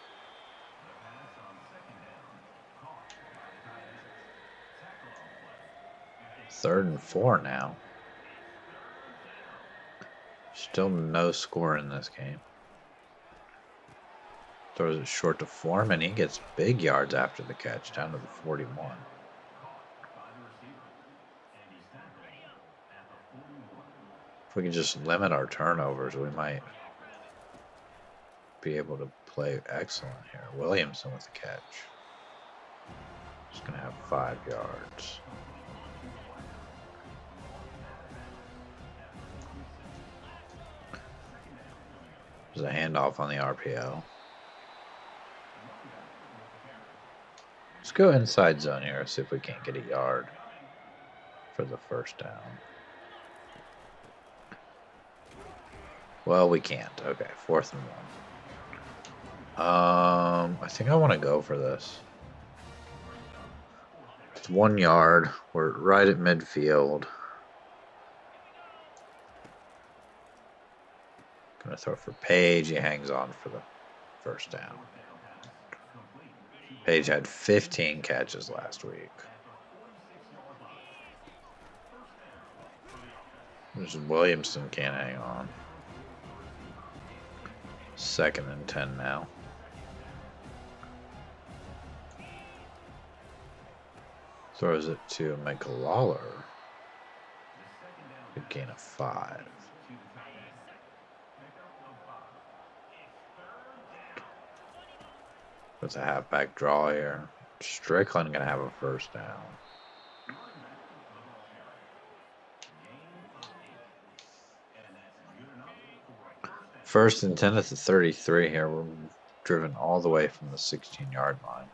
A: Third and 4 now. Still no score in this game. Throws it short to Foreman. He gets big yards after the catch, down to the 41. If we can just limit our turnovers, we might be able to play excellent here. Williamson with the catch. Just going to have 5 yards. There's a handoff on the RPO. Let's go inside zone here, see if we can't get a yard for the first down. Well, we can't. Okay, 4th and 1. I think I want to go for this. It's 1 yard. We're right at midfield. Gonna throw for Page. He hangs on for the first down. Page had 15 catches last week. There's Williamson can't hang on. 2nd and 10 now. Throws it to McLawler. Good gain of 5. With a halfback draw here. Strickland gonna have a first down. First and 10 at the 33 here. We're driven all the way from the 16-yard line.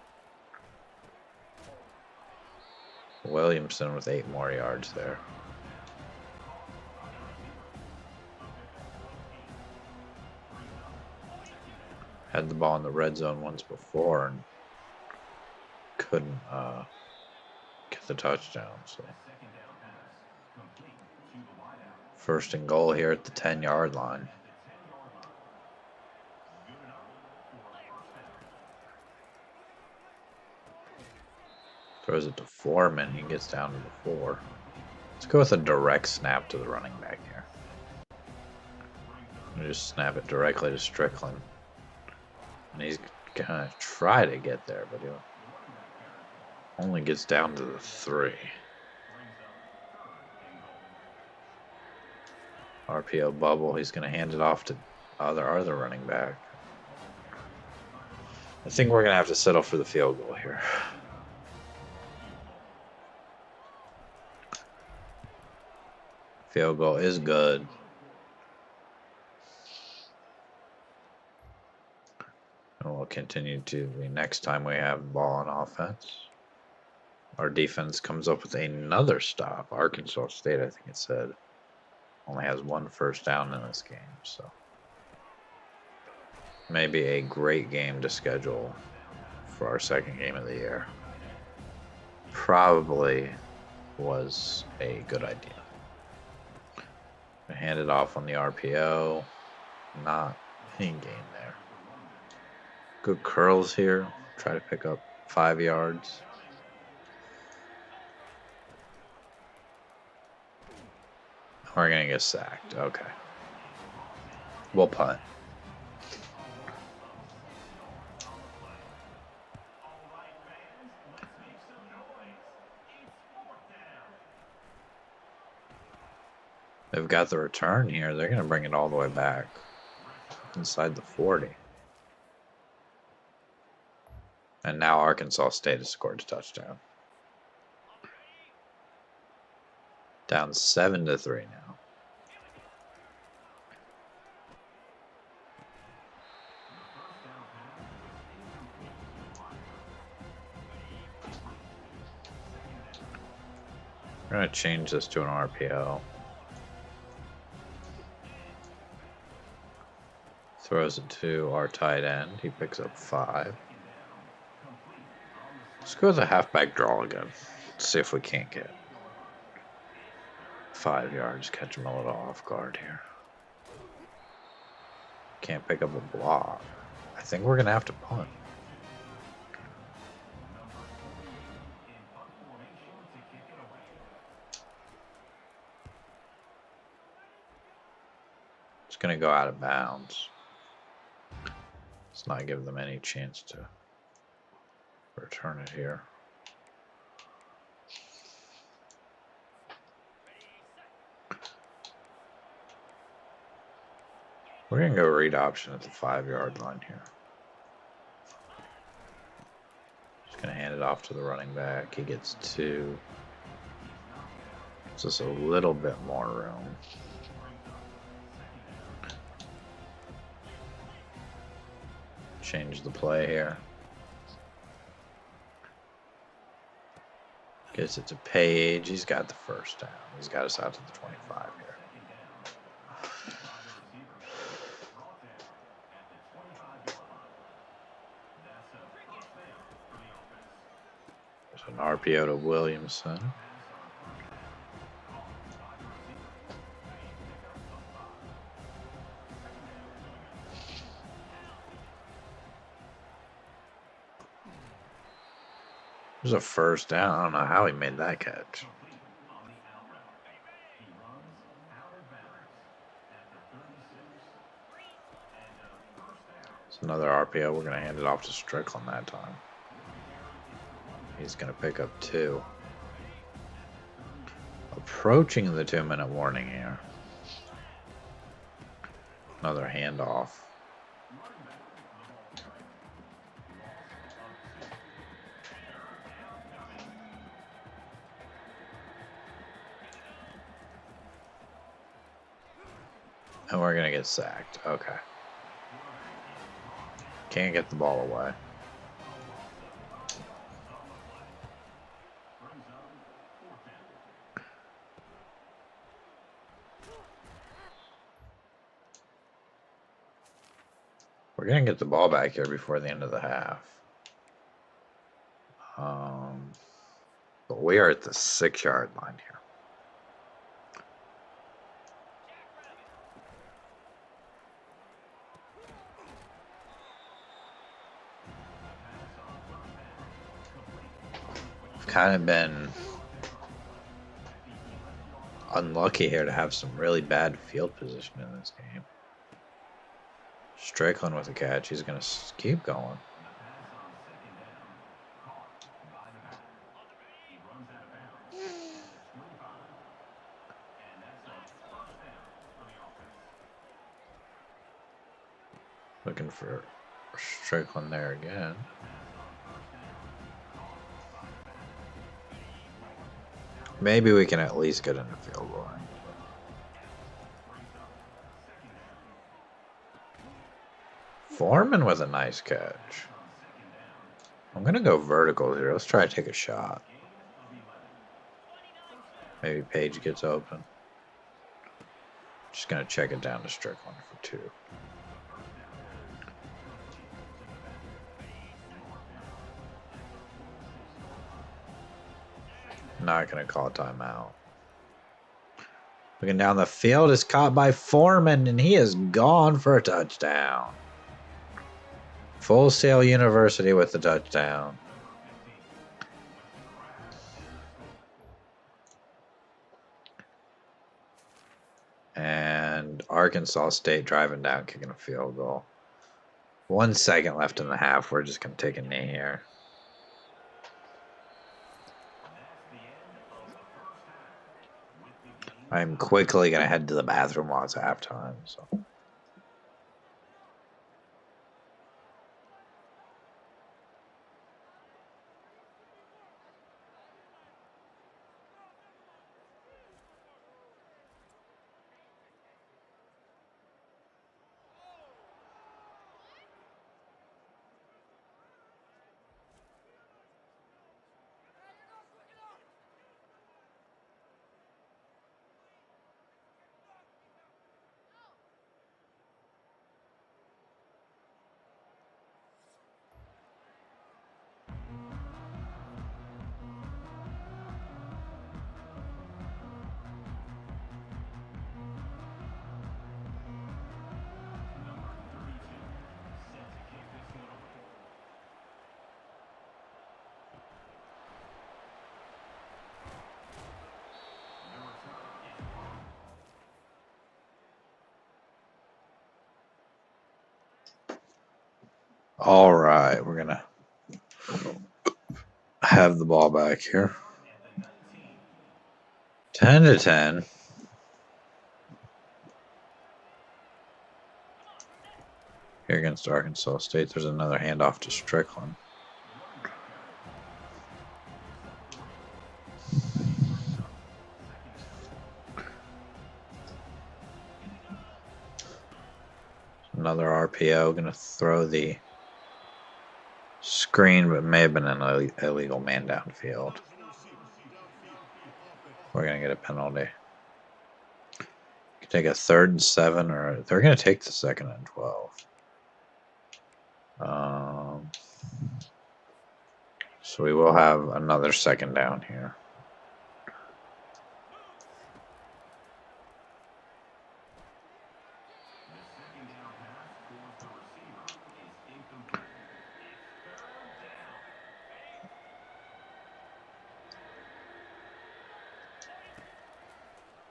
A: Williamson with 8 more yards there. Had the ball in the red zone once before and couldn't get the touchdown. So 1st and goal here at the 10-yard line. Throws it to Foreman. He gets down to the 4. Let's go with a direct snap to the running back here. And just snap it directly to Strickland. And he's gonna try to get there, but he only gets down to the 3. RPO bubble. He's going to hand it off to other running back. I think we're going to have to settle for the field goal here. Field goal is good. And we'll continue to the next time we have ball on offense. Our defense comes up with another stop. Arkansas State, I think it said, only has 1 first down in this game. So maybe a great game to schedule for our second game of the year. Probably was a good idea. Hand it off on the RPO. Not in game there. Good curls here. Try to pick up 5 yards. We're going to get sacked. Okay. We'll punt. They've got the return here. They're going to bring it all the way back inside the 40. And now Arkansas State has scored a touchdown. Down 7-3 now. We're going to change this to an RPO. Throws it to our tight end. He picks up 5. Let's go with a halfback draw again. Let's see if we can't get 5 yards. Catch him a little off guard here. Can't pick up a block. I think we're going to have to punt. It's going to go out of bounds. Let's not give them any chance to return it here. We're going to go read option at the 5-yard line here. Just going to hand it off to the running back. He gets 2. Just a little bit more room. Change the play here. Gets it to Page. He's got the first down. He's got us out to the 25 here. There's an RPO to Williamson. There's a first down. I don't know how he made that catch. It's another RPO. We're going to hand it off to Strickland that time. He's going to pick up 2. Approaching the 2-minute warning here. Another handoff. And we're going to get sacked. Okay. Can't get the ball away. We're going to get the ball back here before the end of the half. But we are at the 6-yard line here. Kind of been unlucky here to have some really bad field position in this game. Strickland with a catch. He's going to keep going. Looking for Strickland there again. Maybe we can at least get in the field goal line. Foreman with a nice catch. I'm going to go vertical here. Let's try to take a shot. Maybe Page gets open. Just going to check it down to Strickland for 2. Not going to call a timeout. Looking down the field is caught by Foreman, and he is gone for a touchdown. Full Sail University with the touchdown. And Arkansas State driving down, kicking a field goal. 1 second left in the half. We're just going to take a knee here. I'm quickly going to head to the bathroom while it's halftime. So. All right, we're going to have the ball back here. 10-10. Here against Arkansas State, there's another handoff to Strickland. Another RPO, going to throw the screen, but may have been an illegal man downfield. We're going to get a penalty. Take a 3rd and 7, or they're going to take the 2nd and 12. So we will have another 2nd down here.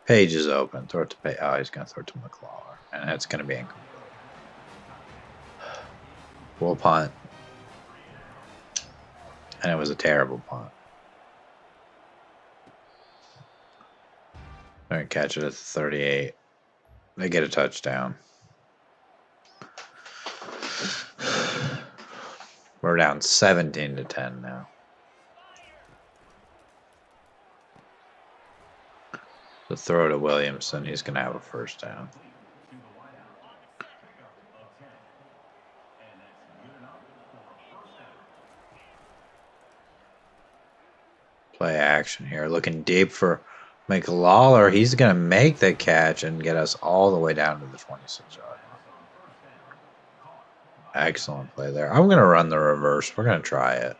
A: Page is open. Throw it to Page. Oh, he's going to throw it to McLaurin. And it's going to be incomplete. We'll punt. And it was a terrible punt. They're going to catch it at the 38. They get a touchdown. We're down 17-10 now. The throw to Williamson. He's going to have a 1st down. Play action here. Looking deep for McLaurin. He's going to make the catch and get us all the way down to the 26-yard line. Excellent play there. I'm going to run the reverse. We're going to try it.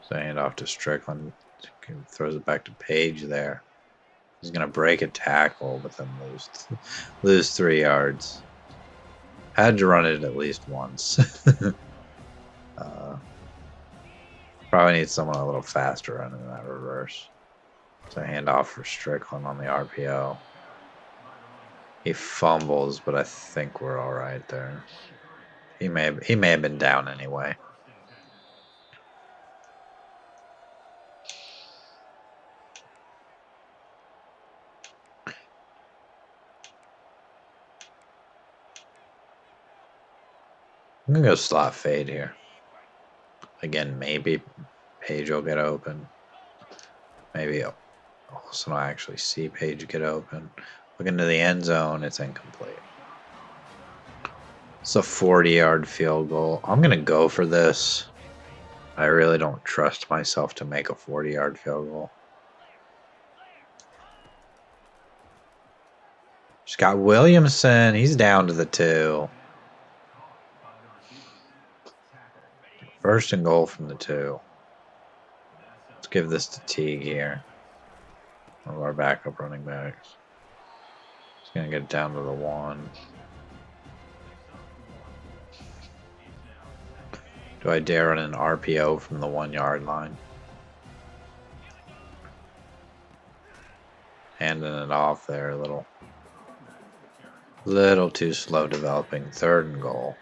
A: So hand off to Strickland. Throws it back to Page there. He's going to break a tackle, but then lose 3 yards. Had to run it at least once. Probably need someone a little faster running that reverse. So hand off for Strickland on the RPO. He fumbles, but I think we're all right there. He may have been down anyway. I'm going to go slot fade here. Again, maybe Page will get open. Maybe also I actually see Page get open. Look into the end zone. It's incomplete. It's a 40-yard field goal. I'm going to go for this. I really don't trust myself to make a 40-yard field goal. Just got Williamson. He's down to the 2. First and goal from the 2. Let's give this to Teague here. One of our backup running backs. He's going to get it down to the 1. Do I dare run an RPO from the 1-yard line? Handing it off there a little too slow developing. 3rd and goal.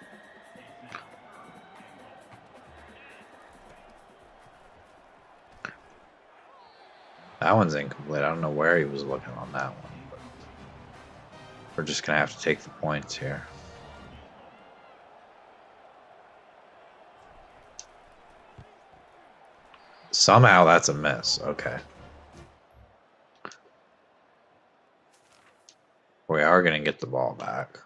A: That one's incomplete. I don't know where he was looking on that one. But we're just going to have to take the points here. Somehow that's a miss. Okay. We are going to get the ball back.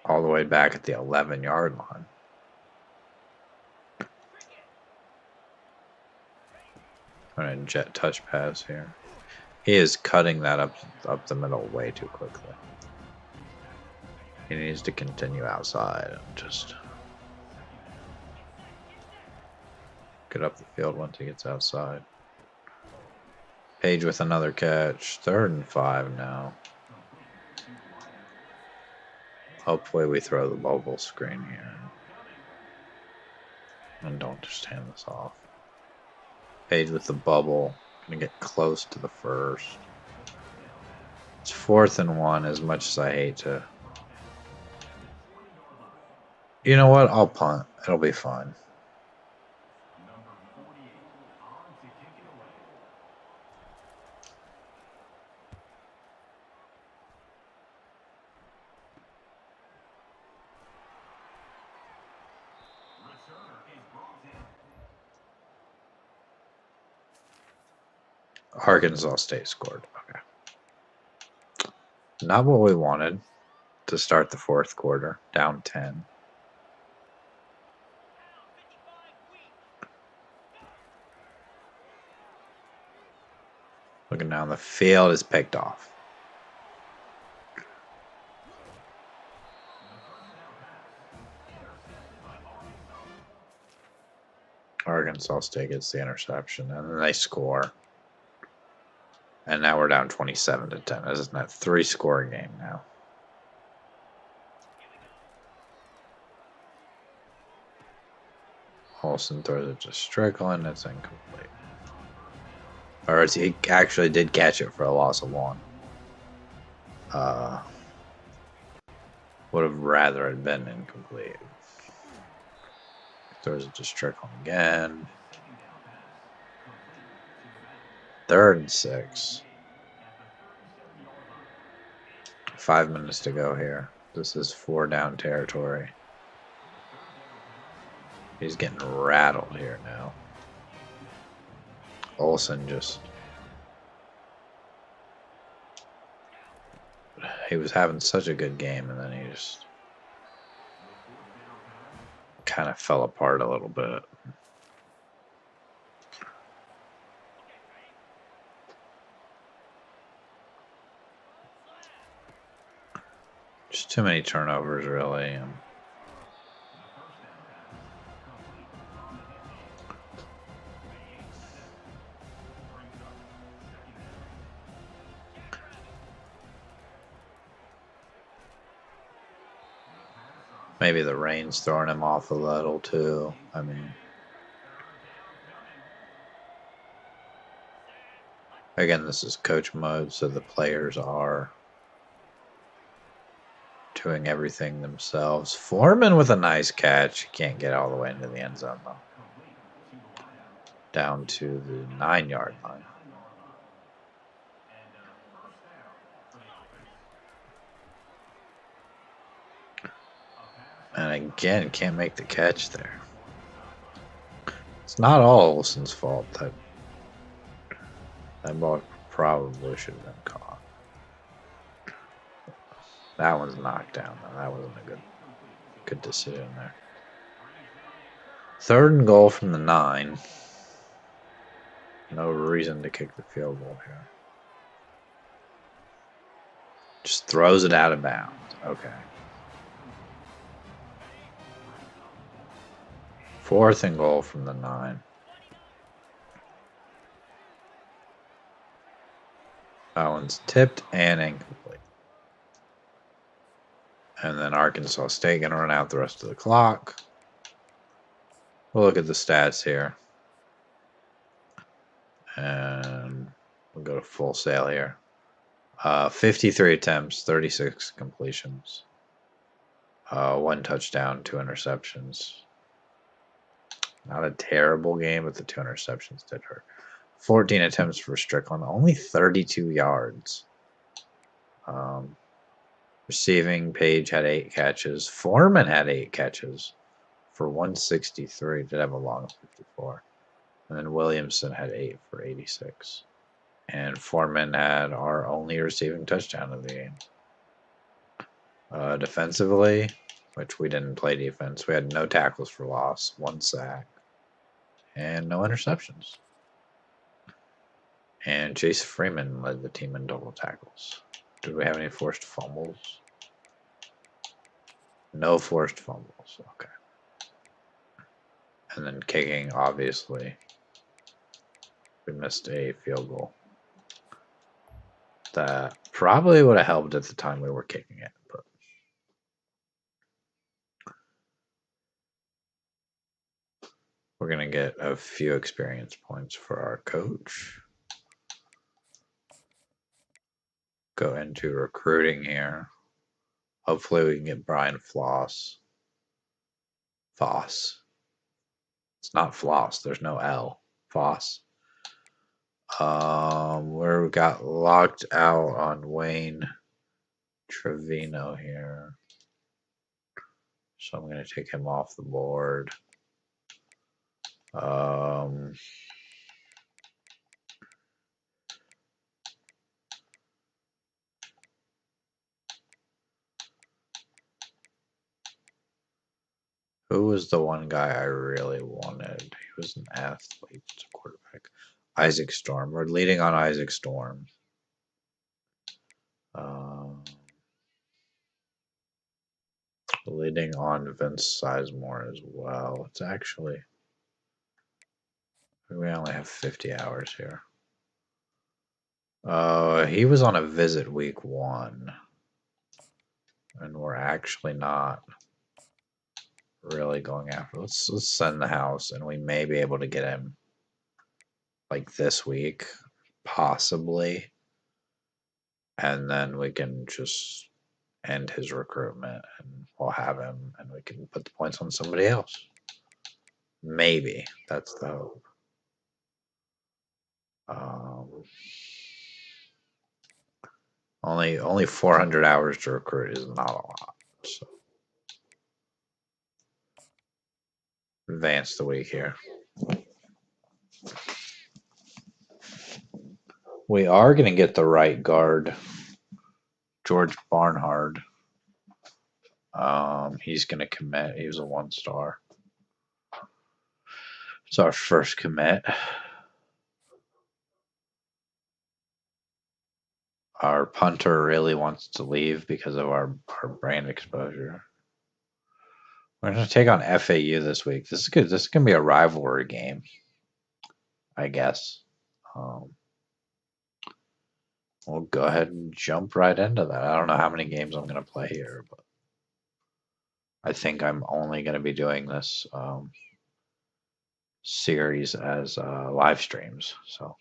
A: All the way back at the 11-yard line. I'm going to jet touch pass here. He is cutting that up the middle way too quickly. He needs to continue outside and just get up the field once he gets outside. Page with another catch. 3rd and 5 now. Hopefully we throw the bubble screen here. And don't just hand this off. Page with the bubble. Gonna get close to the 1st. It's 4th and 1 as much as I hate to. You know what? I'll punt. It'll be fine. Arkansas State scored. Okay. Not what we wanted to start the 4th quarter. Down 10. Looking down the field is picked off. Arkansas State gets the interception, and then they score. And now we're down 27-10. This is not a 3-score game now. Olsen throws it to Strickland. It's incomplete. Or he actually did catch it for a loss of 1. Would have rather it been incomplete. Throws it to Strickland again. 3rd and 6. 5 minutes to go here. This is 4-down territory. He's getting rattled here now. Olsen just... He was having such a good game, and then he just kind of fell apart a little bit. Just too many turnovers, really. Maybe the rain's throwing him off a little, too. I mean, again, this is coach mode, so the players are doing everything themselves. Foreman with a nice catch. He can't get all the way into the end zone, though. Down to the 9-yard line. And again, can't make the catch there. It's not all Olsen's fault. That ball probably should have been caught. That one's knocked down, though. That wasn't a good decision there. 3rd and goal from the 9. No reason to kick the field goal here. Just throws it out of bounds. Okay. 4th and goal from the 9. That one's tipped and incomplete. And then Arkansas State going to run out the rest of the clock. We'll look at the stats here. And we'll go to full sail here. 53 attempts, 36 completions. 1 touchdown, 2 interceptions. Not a terrible game, but the 2 interceptions did hurt. 14 attempts for Strickland, only 32 yards. Receiving, Page had 8 catches. Foreman had 8 catches for 163. Did have a long 54. And then Williamson had 8 for 86. And Foreman had our only receiving touchdown of the game. Defensively, which we didn't play defense, we had no tackles for loss, 1 sack, and no interceptions. And Chase Freeman led the team in total tackles. Did we have any forced fumbles? No forced fumbles. Okay. And then kicking, obviously. We missed a field goal. That probably would have helped at the time we were kicking it, but we're going to get a few experience points for our coach. Go into recruiting here. Hopefully we can get Brian Foss. It's not Floss. There's no L. Foss. Where we got locked out on Wayne Trevino here. So I'm going to take him off the board. Who was the one guy I really wanted? He was an athlete, a quarterback. Isaac Storm. We're leading on Isaac Storm. Leading on Vince Sizemore as well. It's actually... We only have 50 hours here. He was on a visit week 1. And we're actually not really going after. Let's send the house, and we may be able to get him like this week, possibly. And then we can just end his recruitment, and we'll have him, and we can put the points on somebody else. Maybe. That's the hope. Only 400 hours to recruit is not a lot. So advance the week here. We are going to get the right guard, George Barnhard. He's going to commit. He was a 1-star. It's our first commit. Our punter really wants to leave because of our brand exposure. We're going to take on FAU this week. This is good. This is going to be a rivalry game, I guess. We'll go ahead and jump right into that. I don't know how many games I'm going to play here, but I think I'm only going to be doing this series as live streams. So.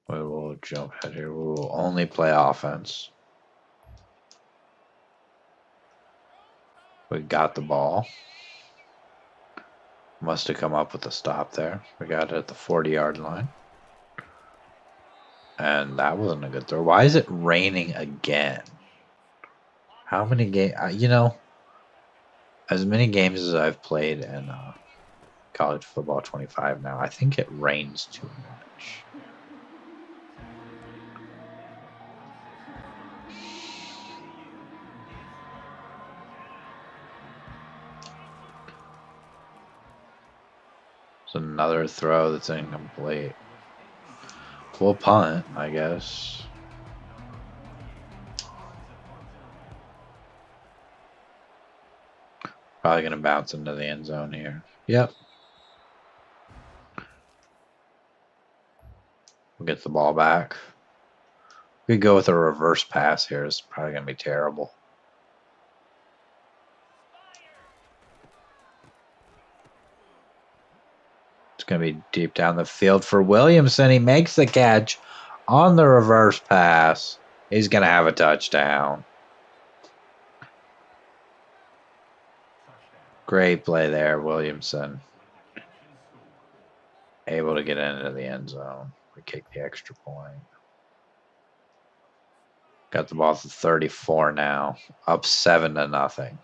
A: We will jump ahead here. We will only play offense. We got the ball. Must have come up with a stop there. We got it at the 40-yard line. And that wasn't a good throw. Why is it raining again? How many games? You know, as many games as I've played in college football 25 now, I think it rains too much. It's another throw that's incomplete. We'll punt, I guess. Probably going to bounce into the end zone here. Yep. We'll get the ball back. We could go with a reverse pass here. It's probably going to be terrible. It's going to be deep down the field for Williamson. He makes the catch on the reverse pass. He's going to have a touchdown. Great play there, Williamson. Able to get into the end zone. We kick the extra point. Got the ball to 34 now. Up 7-0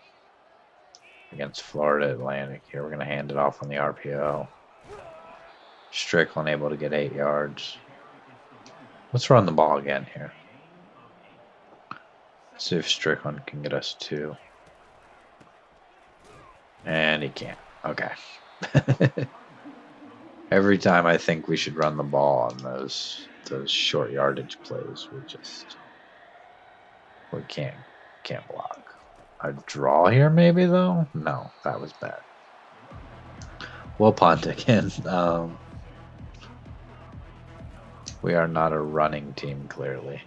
A: against Florida Atlantic. Here we're going to hand it off on the RPO. Strickland able to get 8 yards. Let's run the ball again here. See if Strickland can get us 2. And he can't. Okay. Every time I think we should run the ball on those short yardage plays, we can't block. A draw here maybe though? No, that was bad. We'll punt again. We are not a running team, clearly.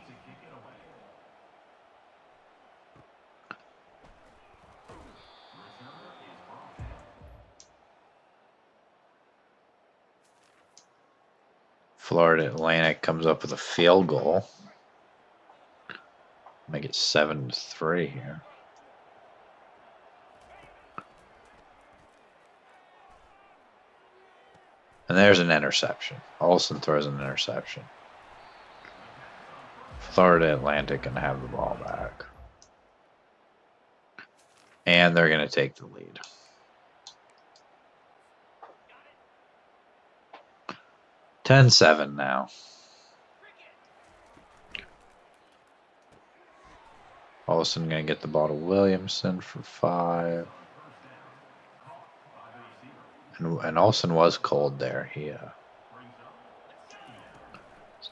A: Florida Atlantic comes up with a field goal. Make it 7-3 here. And there's an interception. Olsen throws an interception. Florida Atlantic can have the ball back. And they're going to take the lead. $10-7 now. Olsen going to get the ball to Williamson for 5. And Olsen was cold there. He is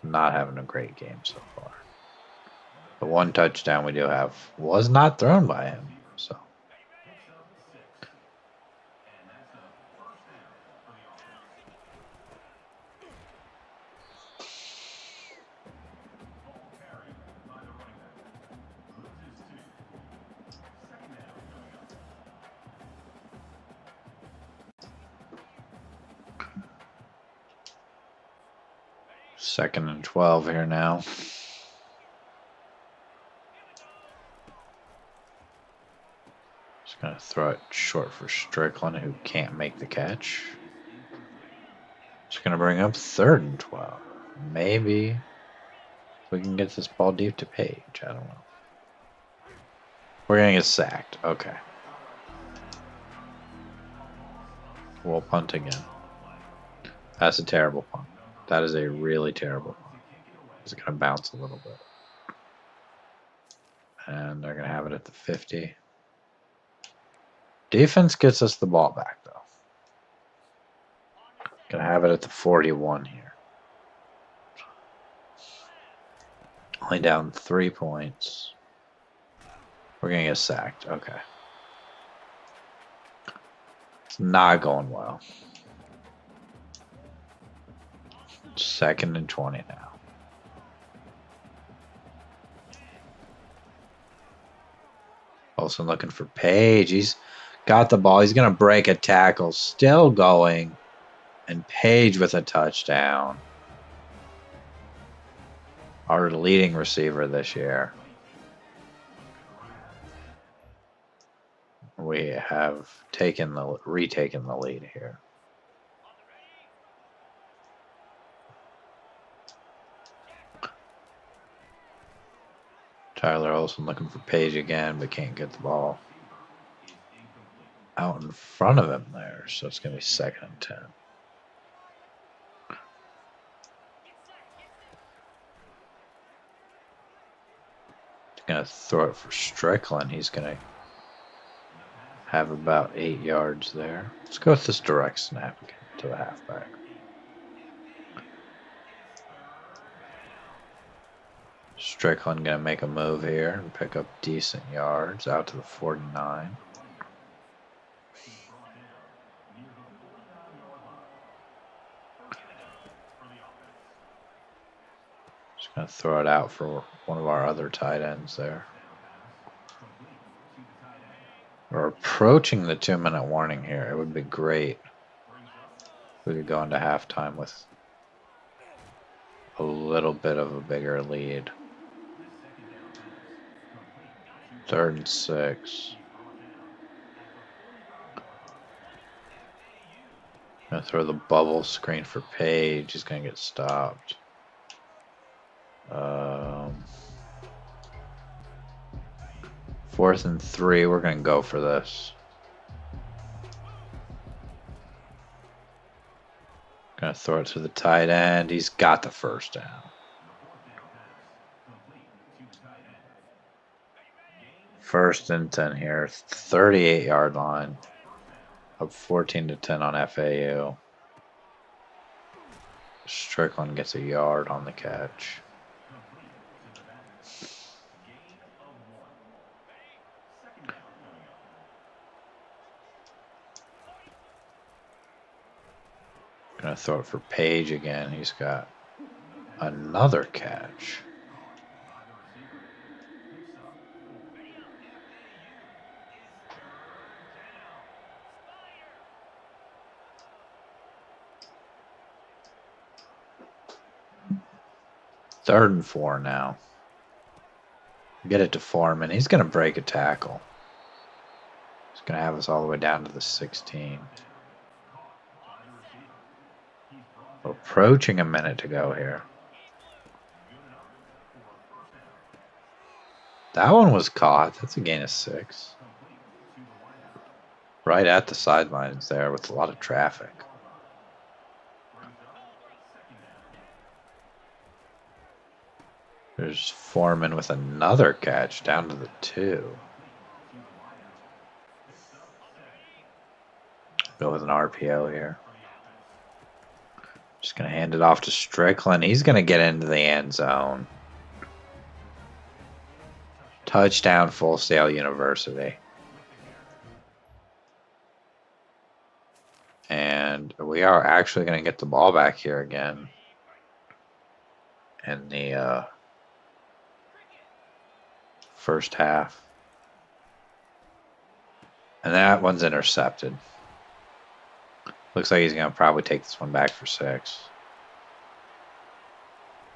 A: not having a great game so far. The one touchdown we do have was not thrown by him. So. Second and 12 here now. Just going to throw it short for Strickland, who can't make the catch. Just going to bring up 3rd and 12. Maybe we can get this ball deep to Page. I don't know. We're going to get sacked. Okay. We'll punt again. That's a terrible punt. That is a really terrible punt. It's going to bounce a little bit. And they're going to have it at the 50. Defense gets us the ball back, though. Going to have it at the 41 here. Only down 3 points. We're going to get sacked. Okay. It's not going well. 2nd and 20 now. Olsen looking for Page. He's got the ball. He's going to break a tackle. Still going. And Page with a touchdown. Our leading receiver this year. We have retaken the lead here. Tyler Olsen looking for Page again, but can't get the ball out in front of him there. So it's going to be 2nd and 10. Going to throw it for Strickland. He's going to have about 8 yards there. Let's go with this direct snap again to the halfback. Strickland going to make a move here and pick up decent yards out to the 49. Just going to throw it out for one of our other tight ends there. We're approaching the 2-minute warning here. It would be great if we could go into halftime with a little bit of a bigger lead. 3rd and 6. Gonna throw the bubble screen for Page. He's gonna get stopped. 4th and 3. We're gonna go for this. Gonna throw it to the tight end. He's got the first down. 1st and 10 here. 38-yard line. Up 14-10 on FAU. Strickland gets a yard on the catch. Gonna throw it for Page again. He's got another catch. Third and 4 now. Get it to Foreman. He's going to break a tackle. He's going to have us all the way down to the 16. We're approaching a minute to go here. That one was caught. That's a gain of 6. Right at the sidelines there with a lot of traffic. There's Foreman with another catch down to the 2. Go with an RPO here. Just going to hand it off to Strickland. He's going to get into the end zone. Touchdown, Full Sail University. And we are actually going to get the ball back here again. In the first half. And that one's intercepted. Looks like he's going to probably take this one back for 6.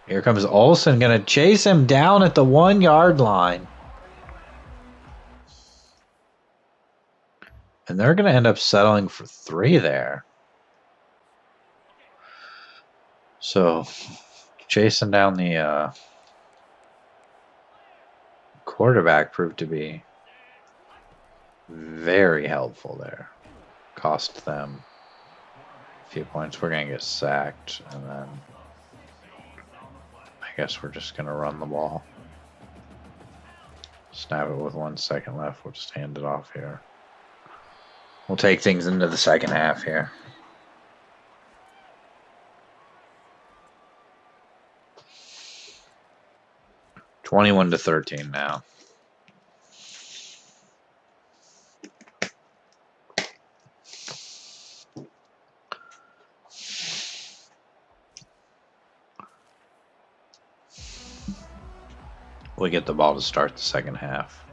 A: Here comes Olsen, going to chase him down at the 1-yard line. And they're going to end up settling for 3 there. So, chasing down the quarterback proved to be very helpful there. Cost them a few points. We're going to get sacked, and then I guess we're just going to run the ball. Snap it with 1 second left. We'll just hand it off here. We'll take things into the second half here. (21-13) now. We get the ball to start the second half.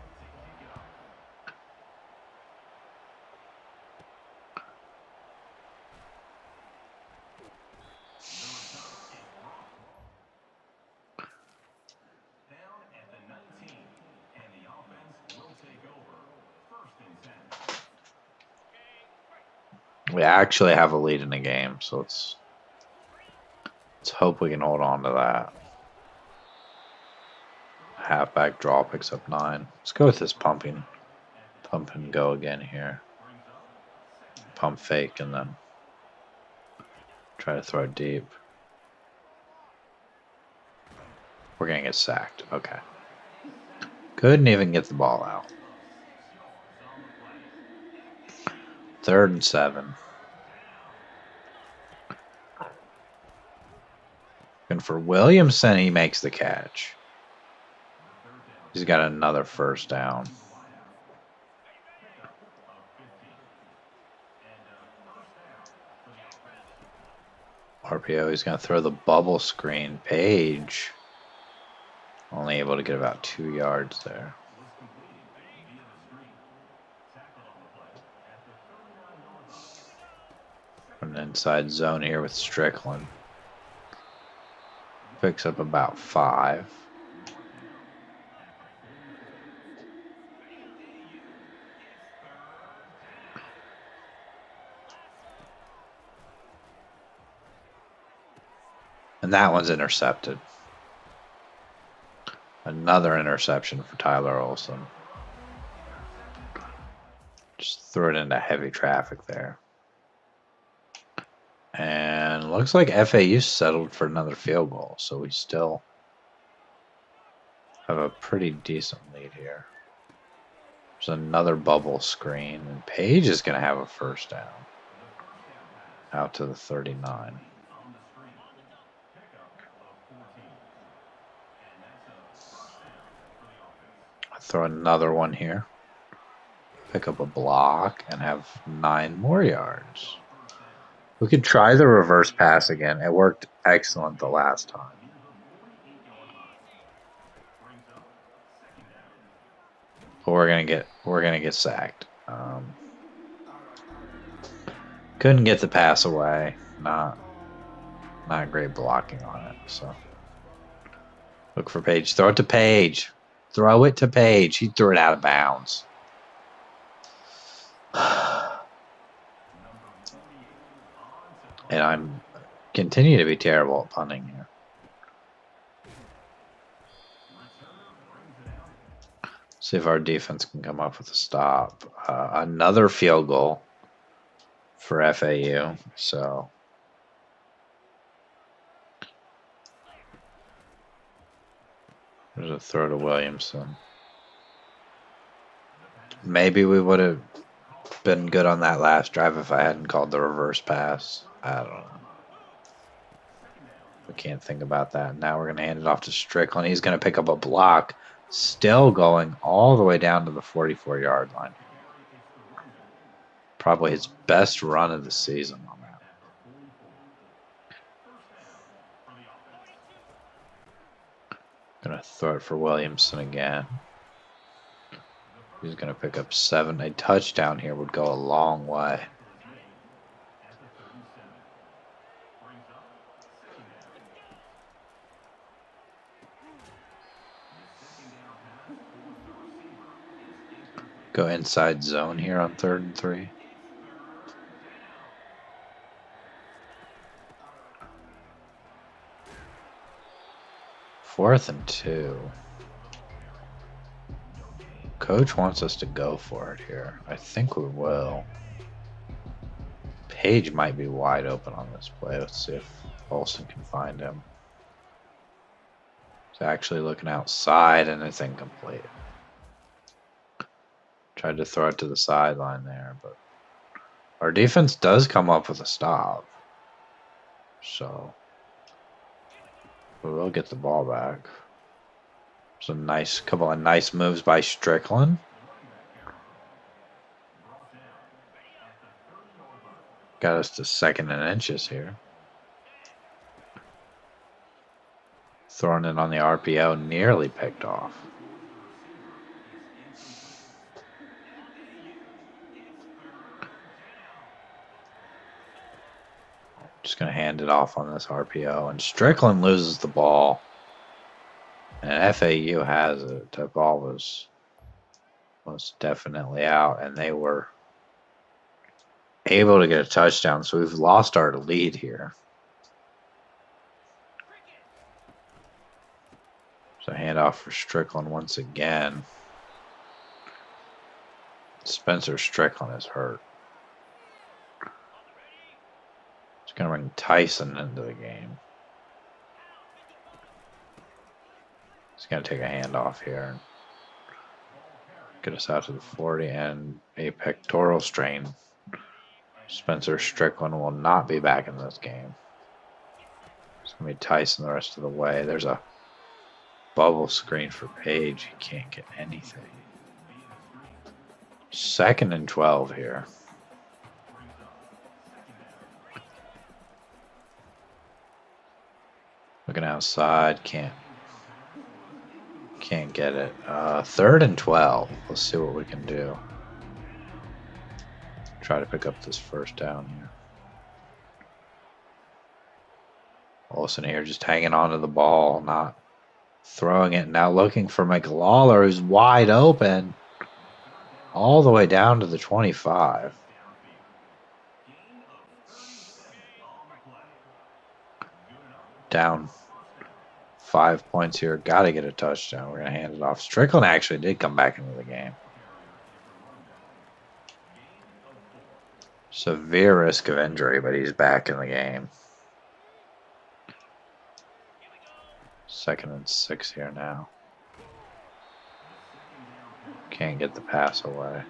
A: We actually have a lead in the game, so let's hope we can hold on to that. Halfback draw picks up 9. Let's go with this pumping. Pump and go again here. Pump fake and then try to throw it deep. We're going to get sacked. Okay. Couldn't even get the ball out. 3rd and 7. And for Williamson, he makes the catch. He's got another first down. RPO, he's going to throw the bubble screen. Page only able to get about 2 yards there. An inside zone here with Strickland. Picks up about 5. And that one's intercepted. Another interception for Tyler Olsen. Just threw it into heavy traffic there. And looks like FAU settled for another field goal, so we still have a pretty decent lead here. There's another bubble screen, and Page is going to have a first down. Out to the 39. Throw another one here. Pick up a block and have 9 more yards. We could try the reverse pass again. It worked excellent the last time. But we're gonna get sacked. Couldn't get the pass away. Not great blocking on it. So look for Page. Throw it to Page. Throw it to Page. He threw it out of bounds. And I'm continue to be terrible at punting here. See if our defense can come up with a stop. Another field goal for FAU. So there's a throw to Williamson. Maybe we would have been good on that last drive if I hadn't called the reverse pass. I don't know. We can't think about that. Now we're going to hand it off to Strickland. He's going to pick up a block. Still going all the way down to the 44-yard line. Probably his best run of the season on that. Going to throw it for Williamson again. He's going to pick up 7. A touchdown here would go a long way. Go inside zone here on 3rd and 3. Fourth and 2. Coach wants us to go for it here. I think we will. Page might be wide open on this play. Let's see if Olsen can find him. He's actually looking outside and it's incomplete. Tried to throw it to the sideline there, but our defense does come up with a stop. So we will get the ball back. Some couple of nice moves by Strickland. Got us to 2nd and inches here. Throwing it on the RPO, nearly picked off. Just going to hand it off on this RPO. And Strickland loses the ball. And FAU has it. That ball was most definitely out. And they were able to get a touchdown. So we've lost our lead here. So handoff for Strickland once again. Spencer Strickland is hurt. It's going to bring Tyson into the game. He's going to take a handoff here and get us out to the 40 and a pectoral strain. Spencer Strickland will not be back in this game. It's going to be Tyson the rest of the way. There's a bubble screen for Page. He can't get anything. 2nd and 12 here. Looking outside, can't get it. 3rd and 12. Let's see what we can do. Try to pick up this first down here. Olsen here just hanging on to the ball, not throwing it. Now looking for Michael Lawler, who's wide open. All the way down to the 25. Down 5 points here. Got to get a touchdown. We're going to hand it off. Strickland actually did come back into the game. Severe risk of injury, but he's back in the game. 2nd and 6 here now. Can't get the pass away.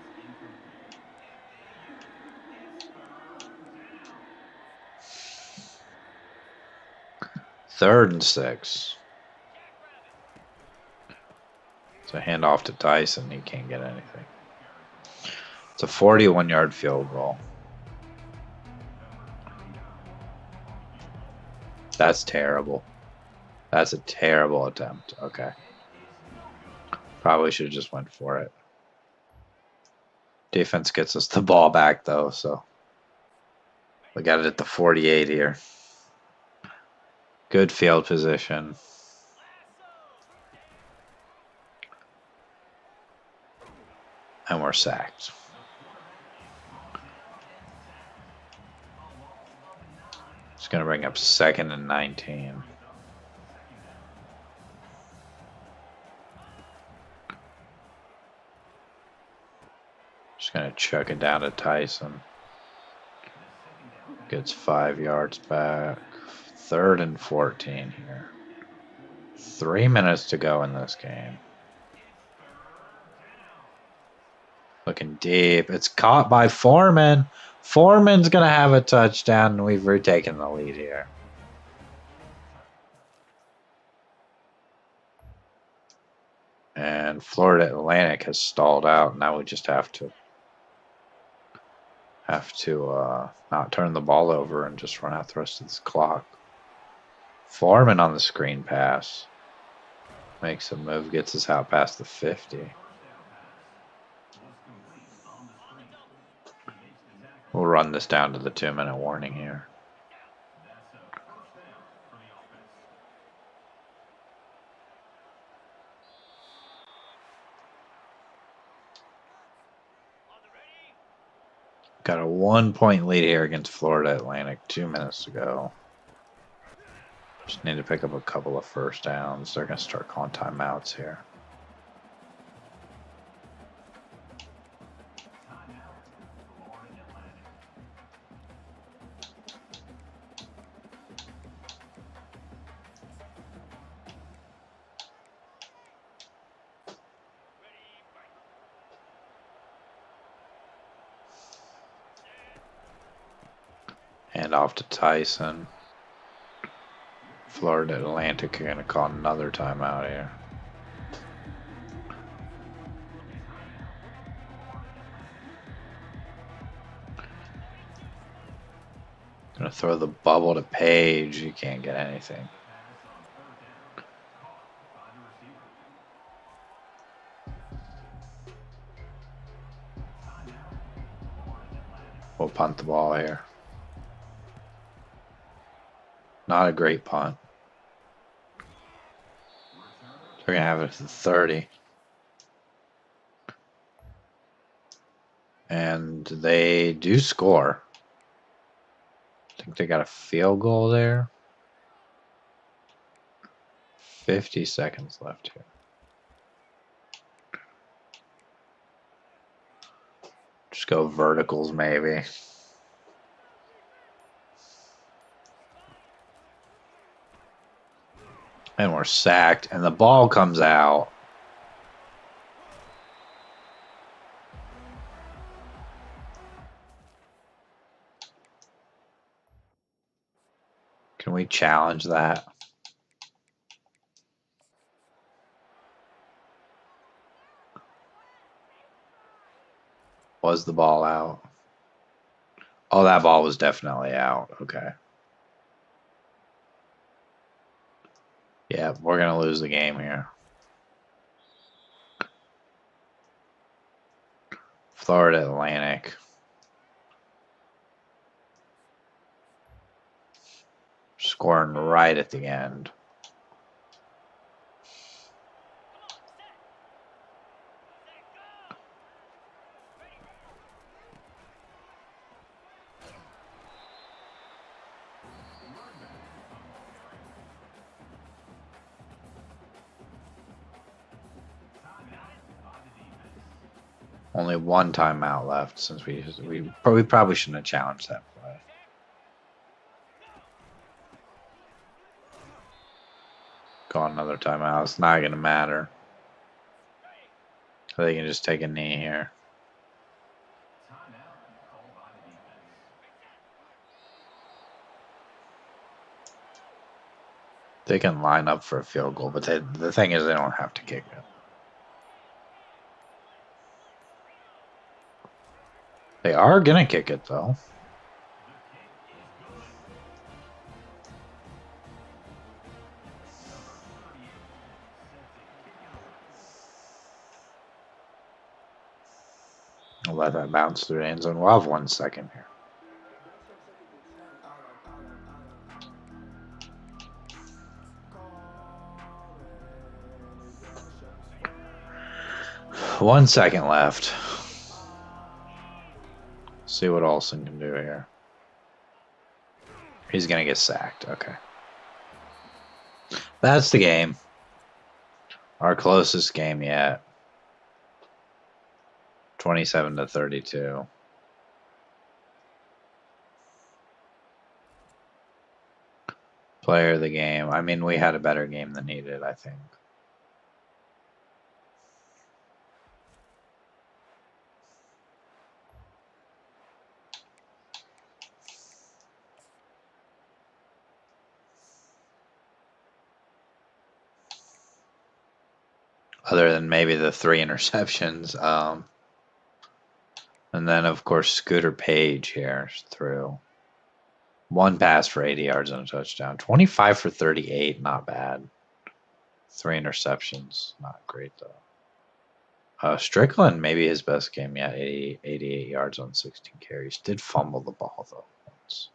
A: Third and 6. It's a handoff to Tyson. He can't get anything. It's a 41-yard field goal. That's terrible. That's a terrible attempt. Okay. Probably should have just went for it. Defense gets us the ball back, though, so we got it at the 48 here. Good field position. And we're sacked. It's going to bring up 2nd and 19. Just going to chuck it down to Tyson. Gets 5 yards back. 3rd and 14 here. 3 minutes to go in this game. Looking deep. It's caught by Foreman. Foreman's going to have a touchdown, and we've retaken the lead here. And Florida Atlantic has stalled out. Now we just have to not turn the ball over and just run out the rest of this clock. Foreman on the screen pass. Makes a move, gets us out past the 50. We'll run this down to the 2-minute warning here. Got a 1-point lead here against Florida Atlantic. 2 minutes to go. Just need to pick up a couple of first downs. They're going to start calling timeouts here. Hand off to Tyson. Florida Atlantic are going to call another timeout here. Going to throw the bubble to Page. You can't get anything. We'll punt the ball here. Not a great punt. We're going to have it at the 30. And they do score. I think they got a field goal there. 50 seconds left here. Just go verticals, maybe. And we're sacked, and the ball comes out. Can we challenge that? Was the ball out? Oh, that ball was definitely out. Okay. Yeah, we're going to lose the game here. Florida Atlantic. Scoring right at the end. Only one timeout left since we probably shouldn't have challenged that play. Go on another timeout. It's not going to matter. They can just take a knee here. They can line up for a field goal, but the thing is they don't have to kick it. They are going to kick it, though. I'll let that bounce through the end zone. We'll have 1 second here. One second left. See what Olsen can do here. He's going to get sacked. Okay. That's the game. Our closest game yet. 27-32. Player of the game. I mean, we had a better game than he did, I think. Other than maybe the 3 interceptions. And then, of course, Scooter Page here through. 1 pass for 80 yards and a touchdown. 25 for 38, not bad. 3 interceptions, not great, though. Strickland, maybe his best game yet. 88 yards on 16 carries. Did fumble the ball, though, once.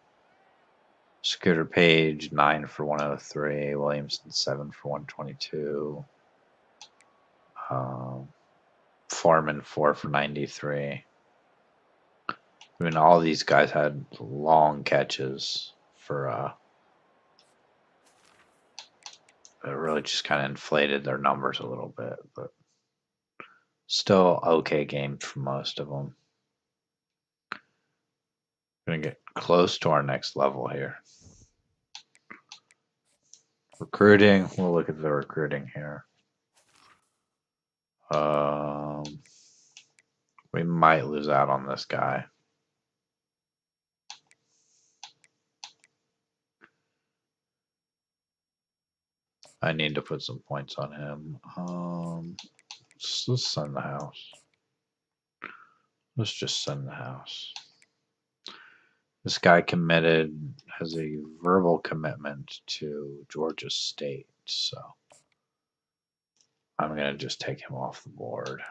A: Scooter Page, 9 for 103. Williamson, 7 for 122. Foreman, 4 for 93. I mean, all these guys had long catches for it really just kind of inflated their numbers a little bit, but still okay game for most of them. Gonna get close to our next level here. Recruiting, we'll look at the recruiting here. We might lose out on this guy. I need to put some points on him. Let's send the house. Let's just send the house. This guy has a verbal commitment to Georgia State, so I'm going to just take him off the board.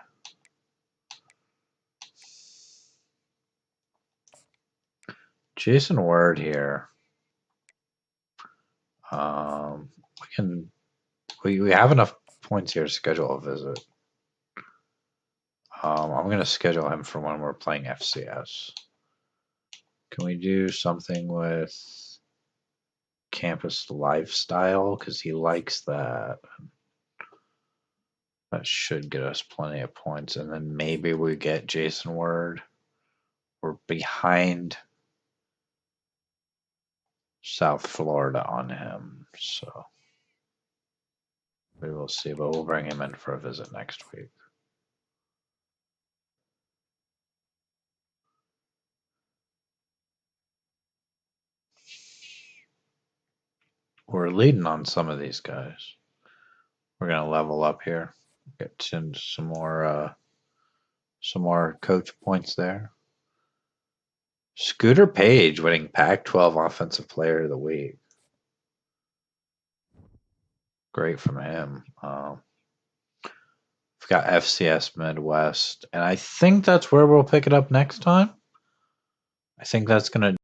A: Jason Word here. We have enough points here to schedule a visit. I'm going to schedule him for when we're playing FCS. Can we do something with campus lifestyle because he likes that. That should get us plenty of points. And then maybe we get Jason Word. We're behind South Florida on him. So we will see. But we'll bring him in for a visit next week. We're leading on some of these guys. We're going to level up here. Get into some more coach points there. Scooter Page winning Pac-12 Offensive Player of the Week. Great from him. We've got FCS Midwest, and I think that's where we'll pick it up next time. I think that's going to.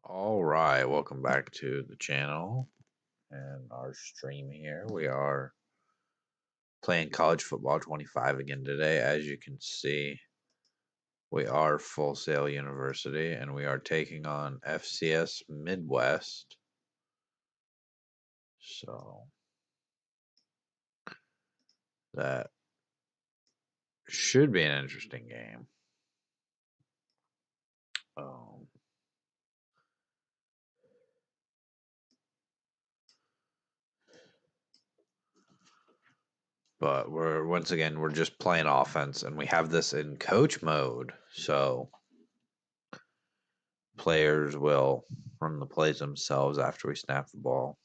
A: All right, welcome back to the channel and our stream here. We are playing College Football 25 again today. As you can see, we are Full Sail University, and we are taking on FCS Midwest. So that should be an interesting game. Um, but we're just playing offense, and we have this in coach mode. So players will run the plays themselves after we snap the ball.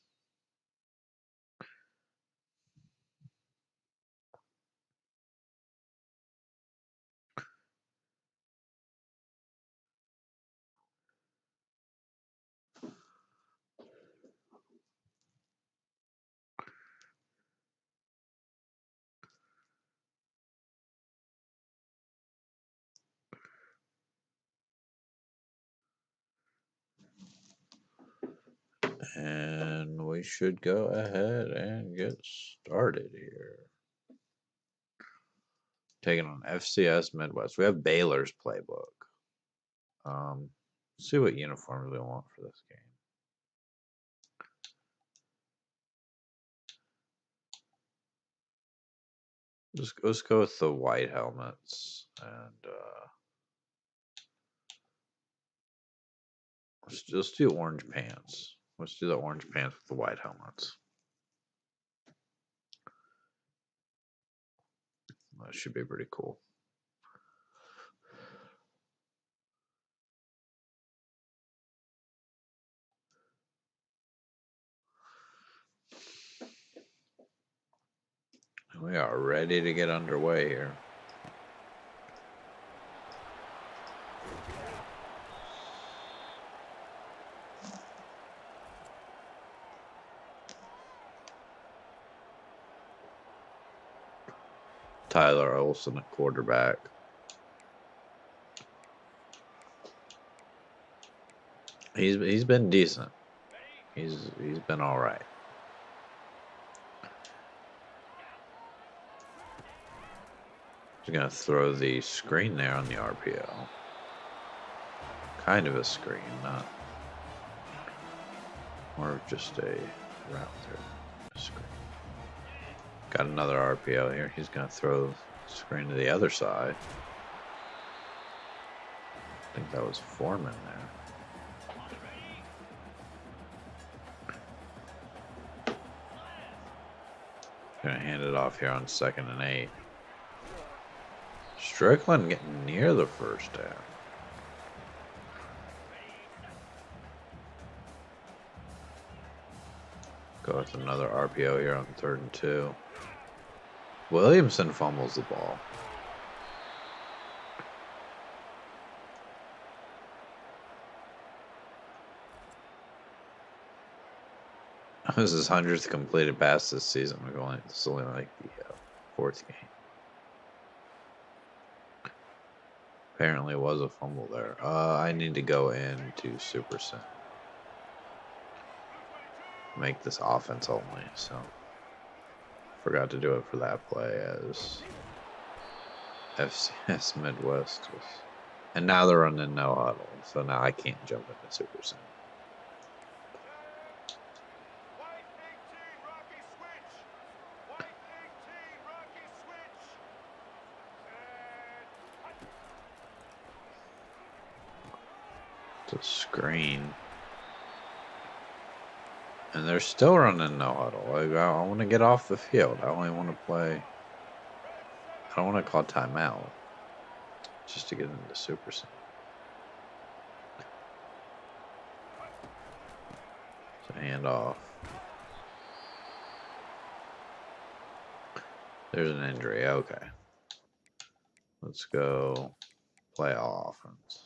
A: And we should go ahead and get started here. Taking on FCS Midwest. We have Baylor's playbook. Let's see what uniforms we want for this game. Let's go with the white helmets and Let's do orange pants. Let's do the orange pants with the white helmets. That should be pretty cool. We are ready to get underway here. Tyler Olsen, a quarterback. He's been decent. He's been all right. He's gonna throw the screen there on the RPO. Kind of a screen, not more just a route through a screen. Got another RPO here. He's gonna throw the screen to the other side. I think that was Foreman there. Gonna hand it off here on 2nd and 8. Strickland getting near the first down. Go with another RPO here on 3rd and 2. Williamson fumbles the ball. This is his 100th completed pass this season. This is only like the 4th game. Apparently it was a fumble there. I need to go into Super Sim. Make this offense only, so forgot to do it for that play as FCS Midwest was. And now they're running no huddle, so now I can't jump into Super Sim. It's a screen. And they're still running no huddle. I want to get off the field. I only want to play. I don't want to call timeout. Just to get into Super Sim. So hand off. There's an injury. Okay. Let's go play offense.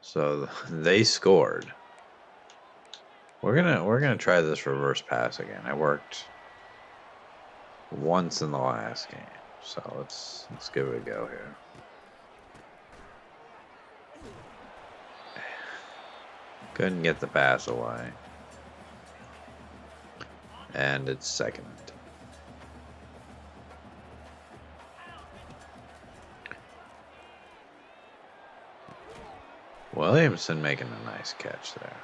A: So they scored. We're gonna try this reverse pass again. It worked once in the last game, so let's give it a go here. Couldn't get the pass away, and it's 2nd. Williamson making a nice catch there.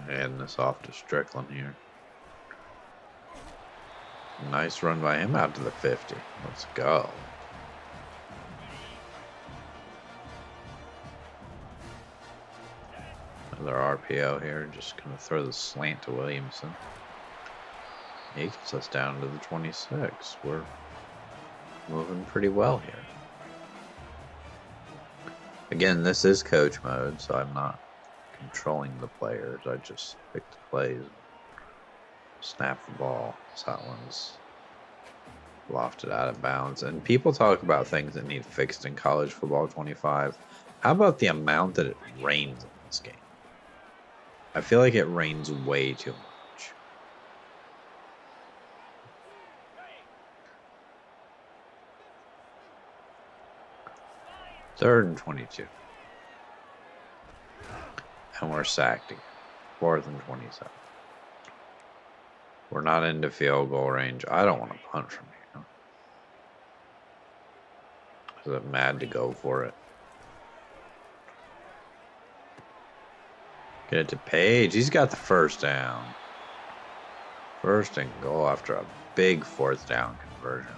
A: Handing this off to Strickland here. Nice run by him out to the 50. Let's go. Another RPO here. Just going to throw the slant to Williamson. He gets us down to the 26. We're moving pretty well here. Again, this is coach mode, so I'm not controlling the players. I just pick the plays, snap the ball. So that one's lofted out of bounds. And people talk about things that need fixed in college football 25. How about the amount that it rains in this game? I feel like it rains way too much. Third and 22. And we're sacked again. 4th and 27. We're not into field goal range. I don't want to punt from here. Is it mad to go for it? Get it to Page. He's got the first down. First and goal after a big fourth down conversion.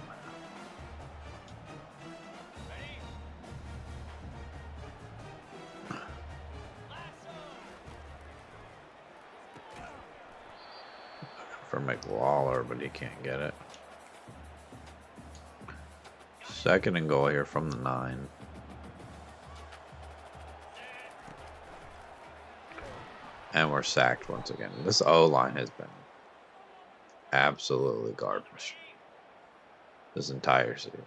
A: For McLawler, but he can't get it. Second and goal here from the 9. And we're sacked once again. This O-line has been absolutely garbage this entire season.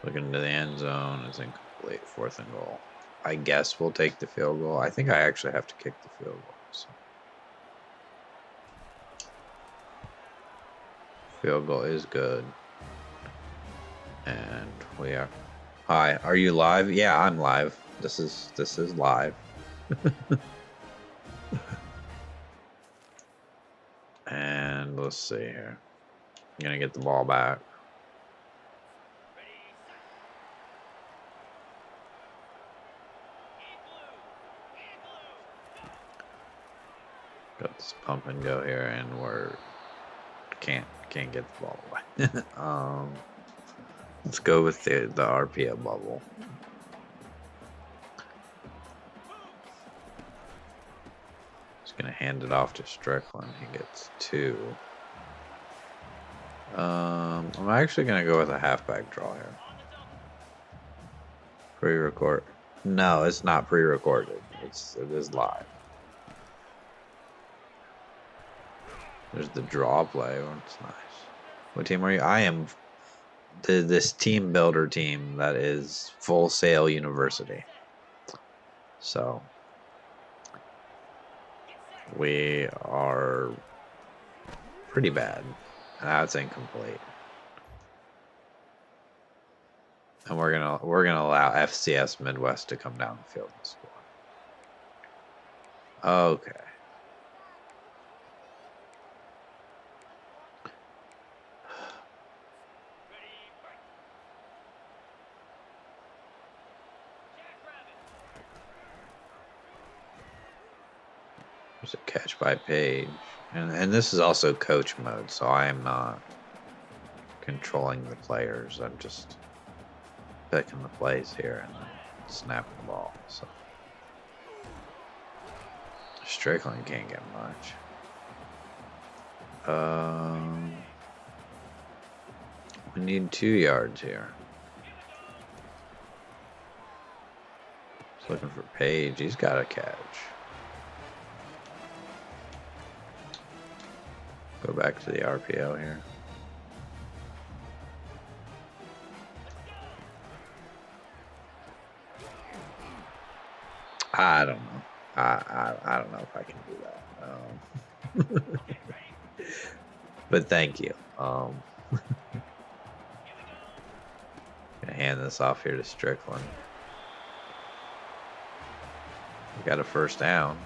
A: Looking into the end zone is incomplete. Fourth and goal. I guess we'll take the field goal. I think I actually have to kick the field goal. So. Field goal is good. And we are. Hi, are you live? Yeah, I'm live. This is live. And let's see here. I'm gonna get the ball back. Got this pump and go here, and we're can't get the ball away. Let's go with the RPO bubble. Just gonna hand it off to Strickland. He gets 2. I'm actually gonna go with a halfback draw here. Pre-record. No, it's not pre-recorded. It is live. There's the draw play. Oh, it's nice. What team are you? I am this team builder team that is Full Sail University. So we are pretty bad. That's incomplete. And we're gonna allow FCS Midwest to come down the field and score. Okay. There's a catch by Page. And this is also coach mode, so I am not controlling the players. I'm just picking the plays here and then snapping the ball. So Strickland can't get much. We need 2 yards here. Just looking for Page. He's got a catch. Go back to the RPO here. I don't know. I don't know if I can do that. But thank you. Gonna hand this off here to Strickland. We got a first down.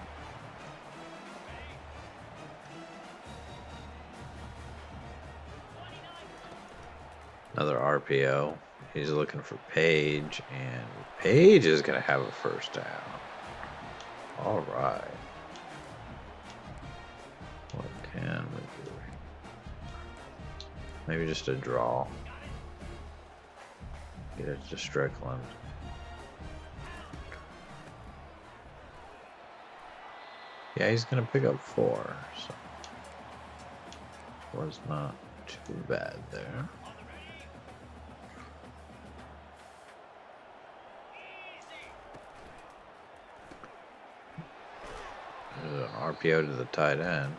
A: Another RPO. He's looking for Page, and Page is going to have a first down. All right. What can we do? Maybe just a draw. Get it to Strickland. Yeah, he's going to pick up 4. So was not too bad there. An RPO to the tight end.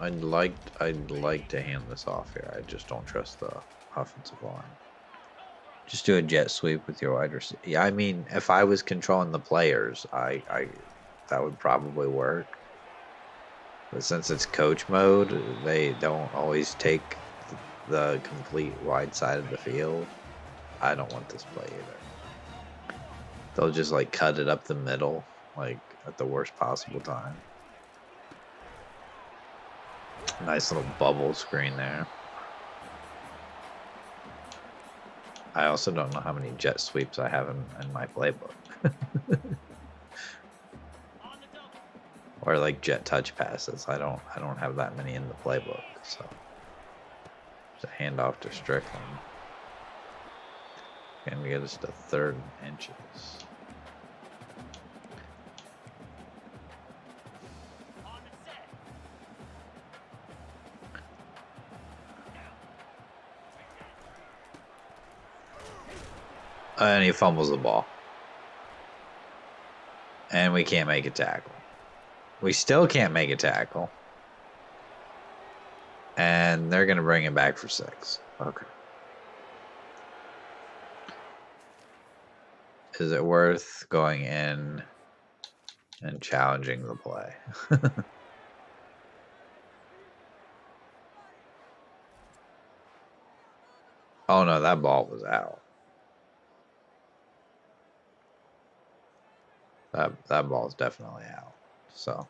A: I'd like to hand this off here. I just don't trust the offensive line. Just do a jet sweep with your wide receiver. Yeah, I mean, if I was controlling the players, that would probably work. But since it's coach mode, they don't always take the complete wide side of the field. I don't want this play either. They'll just like cut it up the middle, like at the worst possible time. Nice little bubble screen there. I also don't know how many jet sweeps I have in my playbook. Or like jet touch passes. I don't have that many in the playbook, so it's a handoff to Strickland. Can we get us to 3rd and inches? And he fumbles the ball. And we can't make a tackle. We still can't make a tackle. And they're going to bring him back for 6. Okay. Is it worth going in and challenging the play? Oh no, that ball was out. That ball is definitely out. So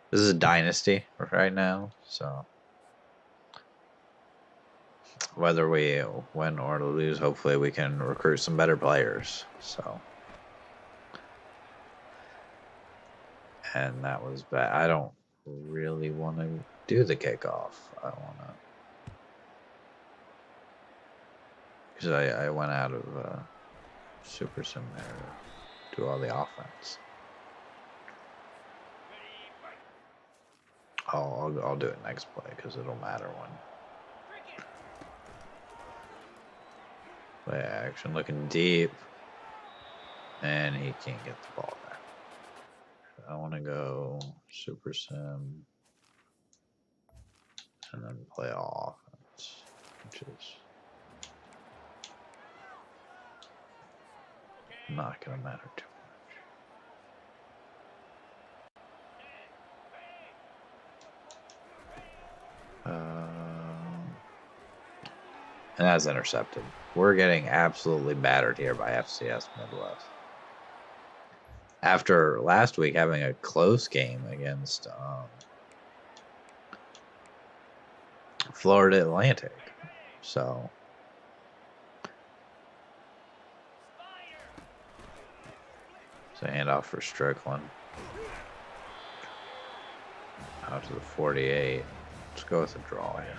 A: this is a dynasty right now, so whether we win or lose, hopefully we can recruit some better players. So, and that was bad. I don't really want to do the kickoff. I want to, because I went out of Super Sim there to do all the offense. I'll do it next play because it'll matter when. Play action, looking deep, and he can't get the ball back. I want to go Super Sim and then play all offense, which is not going to matter too much. And that's intercepted. We're getting absolutely battered here by FCS Midwest. After last week having a close game against Florida Atlantic. So handoff for Strickland. Out to the 48. Let's go with a draw here.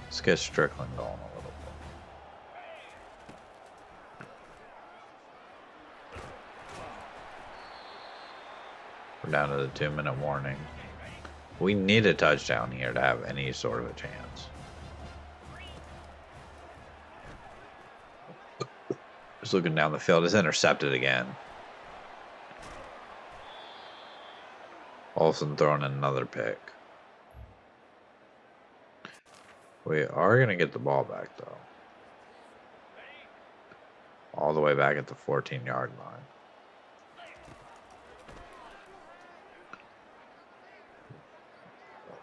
A: Let's get Strickland going a little bit. We're down to the 2-minute warning. We need a touchdown here to have any sort of a chance. Just looking down the field. It's intercepted again. Olsen throwing another pick. We are going to get the ball back, though. All the way back at the 14-yard line.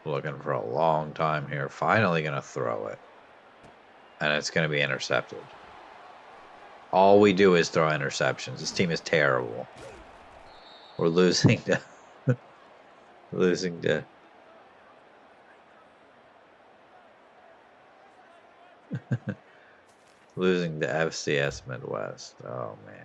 A: Looking for a long time here. Finally going to throw it. And it's going to be intercepted. All we do is throw interceptions. This team is terrible. We're losing to... losing to... losing to FCS Midwest. Oh, man.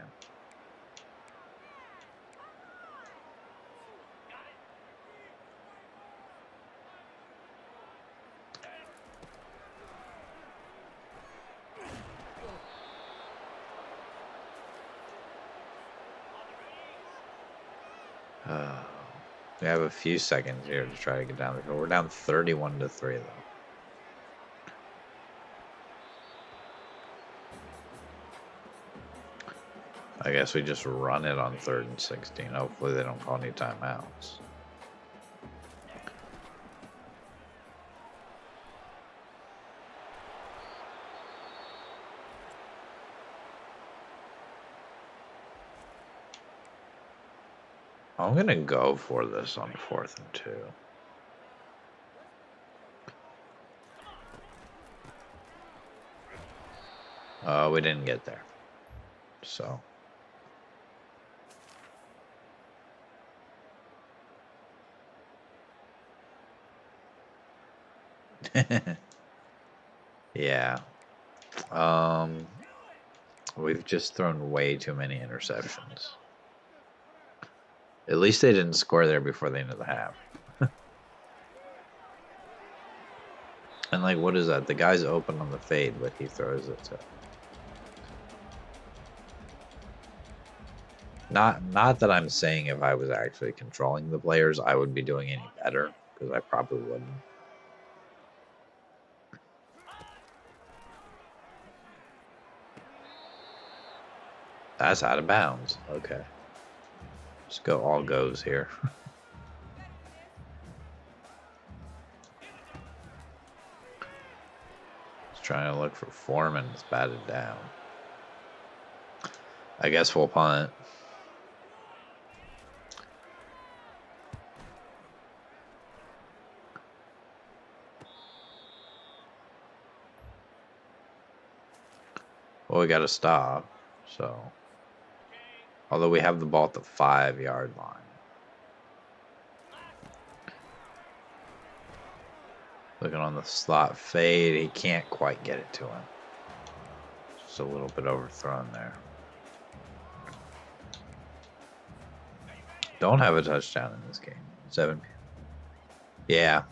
A: We have a few seconds here to try to get down the field. We're down 31-3, though. I guess we just run it on 3rd and 16. Hopefully they don't call any timeouts. I'm going to go for this on 4th and 2. We didn't get there. So. Yeah. We've just thrown way too many interceptions. At least they didn't score there before the end of the half. And like, what is that? The guy's open on the fade, but he throws it to. Not that I'm saying if I was actually controlling the players, I would be doing any better, because I probably wouldn't. That's out of bounds. Okay. Let's go all goes here. Just trying to look for Foreman. It's batted down. I guess we'll punt. Well, we got to stop. So, although we have the ball at the 5-yard line. Looking on the slot fade, he can't quite get it to him. Just a little bit overthrown there. Don't have a touchdown in this game. 7. Yeah.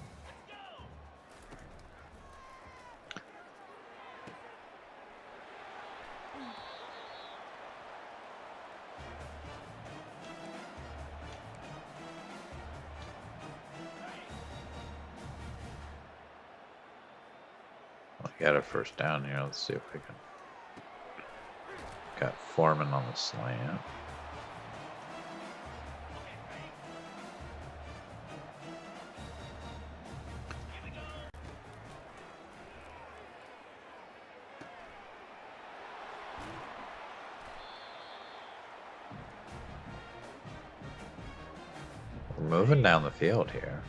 A: We got a first down here. Let's see if we can. Got Foreman on the slant. We're moving down the field here.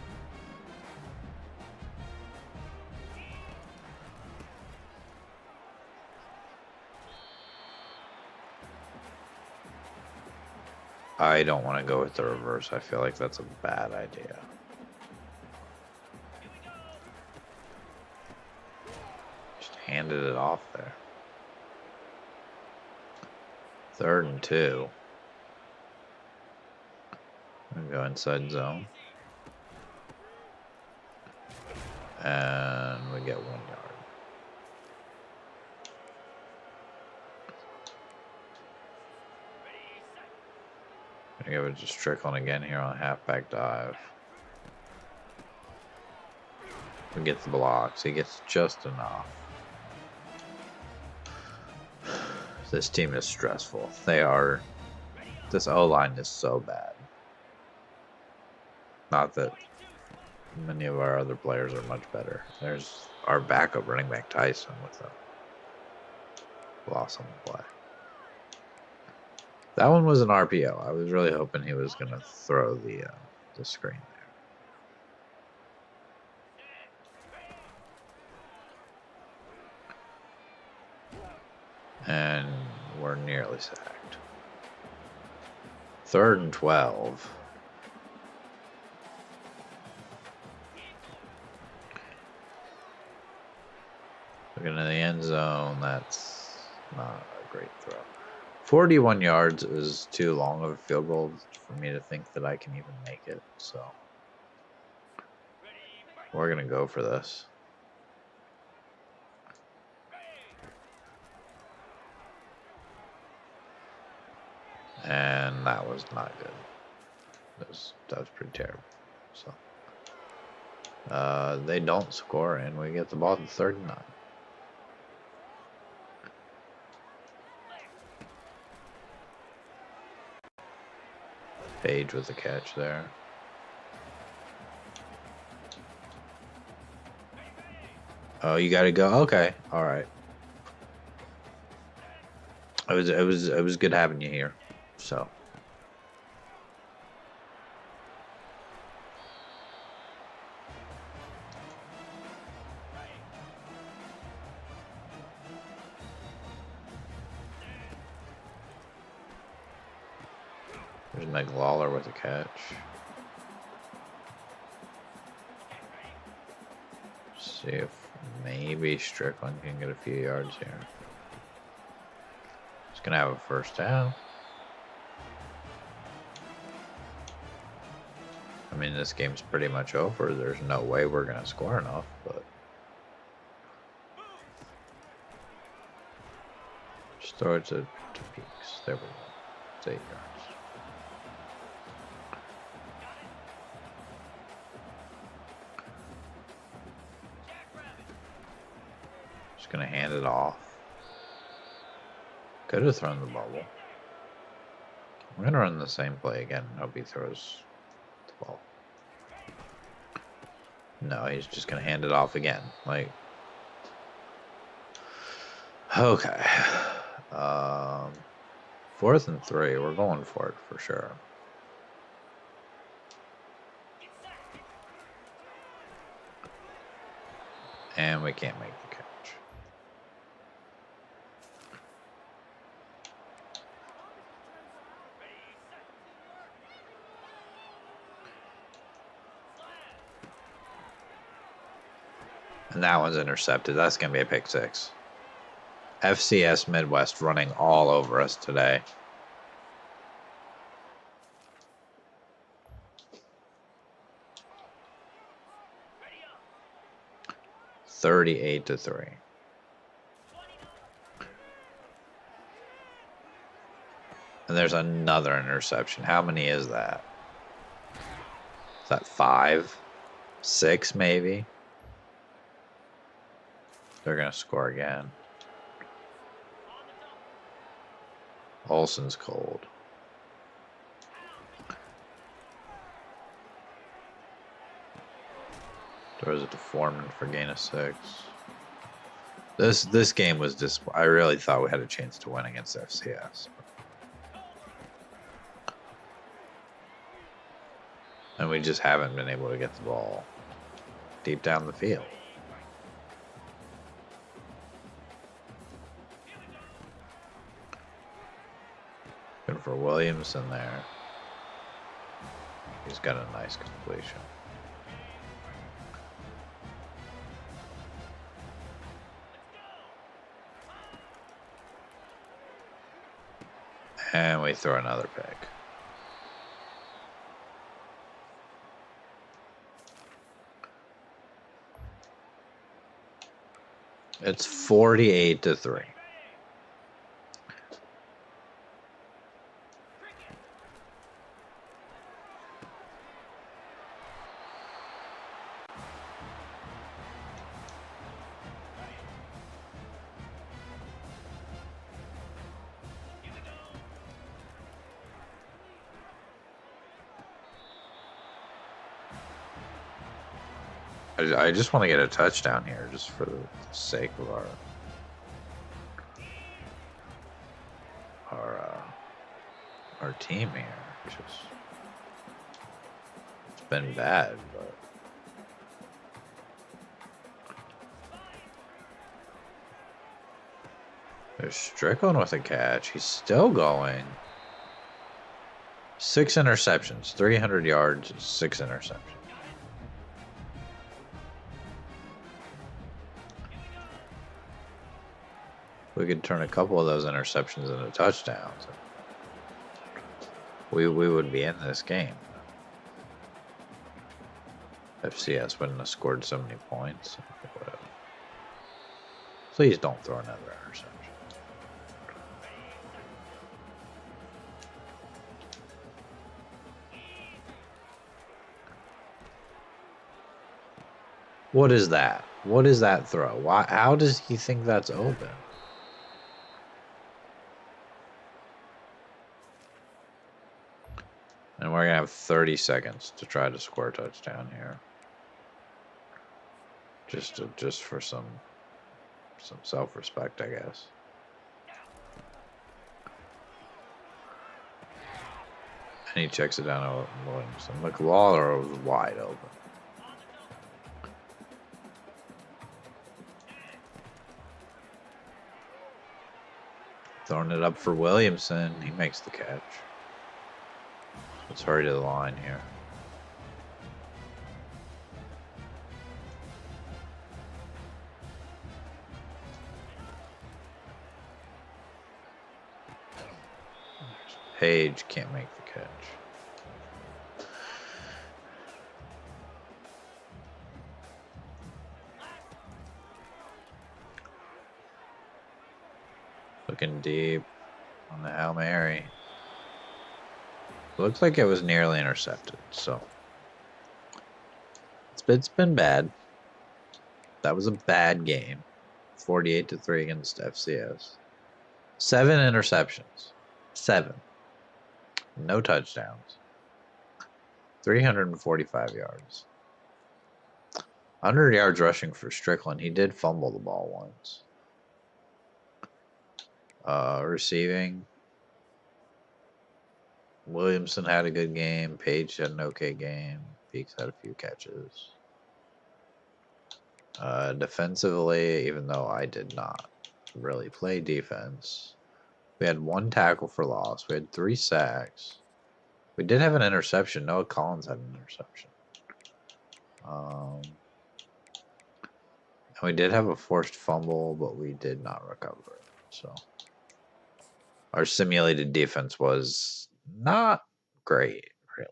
A: I don't want to go with the reverse. I feel like that's a bad idea. Just handed it off there. 3rd and 2. I'm going to go inside zone. And we get 1 yard. I think I would just trickling again here on a halfback dive. We get the blocks. He gets just enough. This team is stressful. They are. This O-line is so bad. Not that many of our other players are much better. There's our backup running back Tyson with a loss on the play. That one was an RPO. I was really hoping he was going to throw the screen there. And we're nearly sacked. 3rd and 12. Looking in the end zone, that's not a great throw. 41 yards is too long of a field goal for me to think that I can even make it, so we're going to go for this. And that was not good. That was pretty terrible. So they don't score, and we get the ball to 3rd and 9. Page with the catch there. Oh, you got to go. Okay, all right. It was good having you here. So. There's McLawler with a catch. See if maybe Strickland can get a few yards here. He's gonna have a first down. I mean, this game's pretty much over. There's no way we're gonna score enough, but just throw it to Peaks. There we go. It's 8 yards. Just gonna hand it off. Could have thrown the bubble. I'm gonna run the same play again. Hope he throws the ball. No, he's just gonna hand it off again. Like, okay. 4th and 3. We're going for it for sure. And we can't make the catch. And that one's intercepted. That's going to be a pick 6. FCS Midwest running all over us today. $38-3. And there's another interception. How many is that? Is that 5? 6 maybe? They're going to score again. Olsen's cold. Throws it to Foreman for gain of 6. This game was just. I really thought we had a chance to win against FCS. And we just haven't been able to get the ball deep down the field. Good for Williamson there. He's got a nice completion. And we throw another pick. It's 48-3. I just want to get a touchdown here, just for the sake of our team here. It's been bad, but there's Strickland with a catch. He's still going. 6 interceptions, 300 yards, 6 interceptions. We could turn a couple of those interceptions into touchdowns. We would be in this game. FCS wouldn't have scored so many points. Whatever. Please don't throw another interception. What is that? What is that throw? Why? How does he think that's open? And we're gonna have 30 seconds to try to score a touchdown here. Just for some self-respect, I guess. And he checks it down to Williamson. Look, Waller was wide open. Throwing it up for Williamson. He makes the catch. Let's hurry to the line here. Page can't make the catch. Looking deep on the Hail Mary. Looks like it was nearly intercepted, so it's been bad. That was a bad game. 48-3 against FCS. 7 interceptions. 7. No touchdowns. 345 yards. 100 yards rushing for Strickland. He did fumble the ball once. Receiving. Williamson had a good game. Page had an okay game. Peaks had a few catches. Defensively, even though I did not really play defense, we had 1 tackle for loss. We had 3 sacks. We did have an interception. Noah Collins had an interception. And we did have a forced fumble, but we did not recover it. So our simulated defense was not great, really.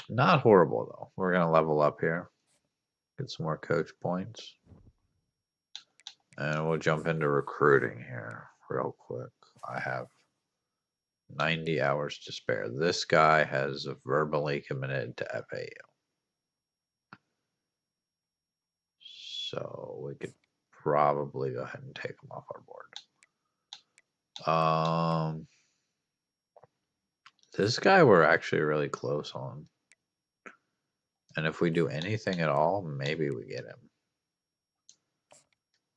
A: Not horrible, though. We're going to level up here. Get some more coach points. And we'll jump into recruiting here real quick. I have 90 hours to spare. This guy has verbally committed to FAU. So we could probably go ahead and take him off our board. This guy we're actually really close on. And if we do anything at all, maybe we get him.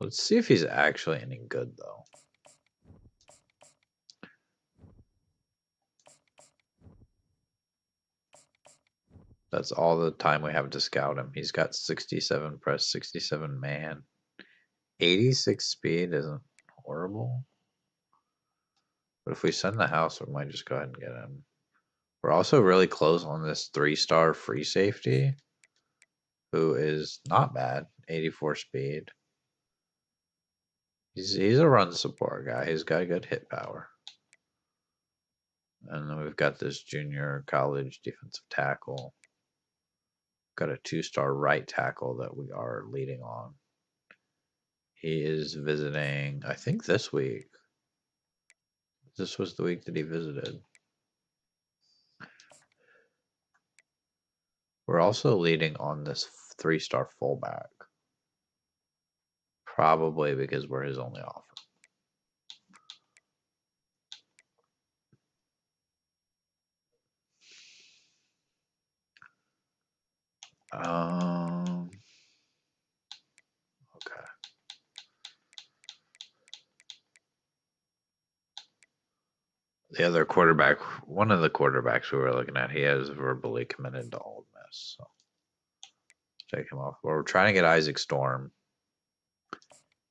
A: Let's see if he's actually any good, though. That's all the time we have to scout him. He's got 67 press, 67 man. 86 speed isn't horrible. But if we send the house, we might just go ahead and get him. We're also really close on this 3-star free safety, who is not bad. 84 speed. He's a run support guy. He's got good hit power. And then we've got this junior college defensive tackle. Got a 2-star right tackle that we are leading on. He is visiting, I think, this week. This was the week that he visited. We're also leading on this 3-star fullback. Probably because we're his only offer. Okay. The other quarterback, one of the quarterbacks we were looking at, he has verbally committed to Ole Miss. So take him off. We're trying to get Isaac Storm.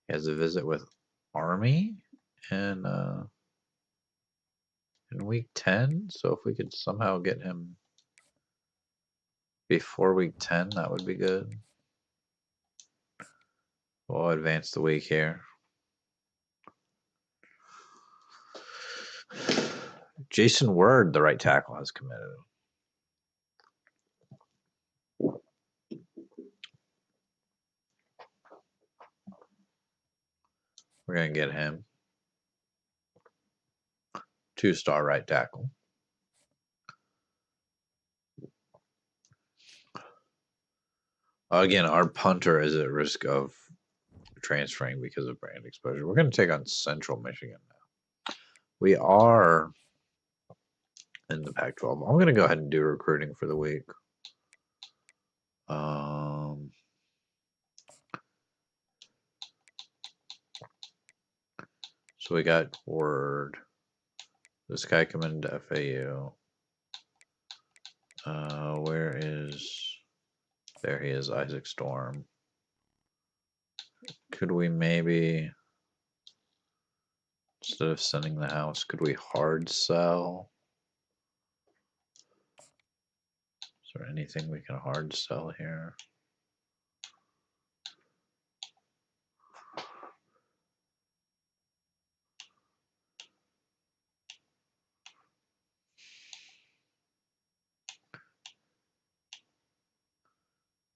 A: He has a visit with Army in week 10. So if we could somehow get him before week 10, that would be good. We'll advance the week here. Jason Word, the right tackle, has committed. We're going to get him. 2-star right tackle. Again, our punter is at risk of transferring because of brand exposure. We're going to take on Central Michigan now. We are in the Pac-12. I'm going to go ahead and do recruiting for the week. So we got Word. This guy coming to FAU. Where is... There he is, Isaac Storm. Could we maybe... Instead of sending the house, could we hard sell? Is there anything we can hard sell here?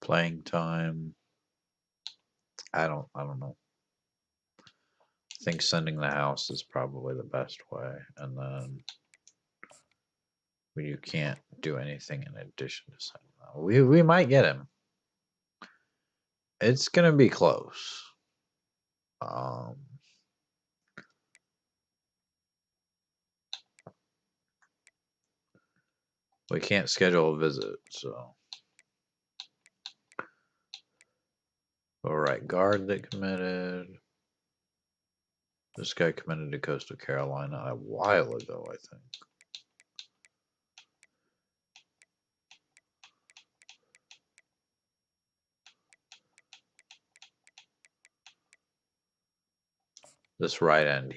A: Playing time. I don't know. I think sending the house is probably the best way, and then you can't do anything in addition to sending that. We might get him. It's gonna be close. We can't schedule a visit, so. All right, guard that committed. This guy committed to Coastal Carolina a while ago, I think. This right end,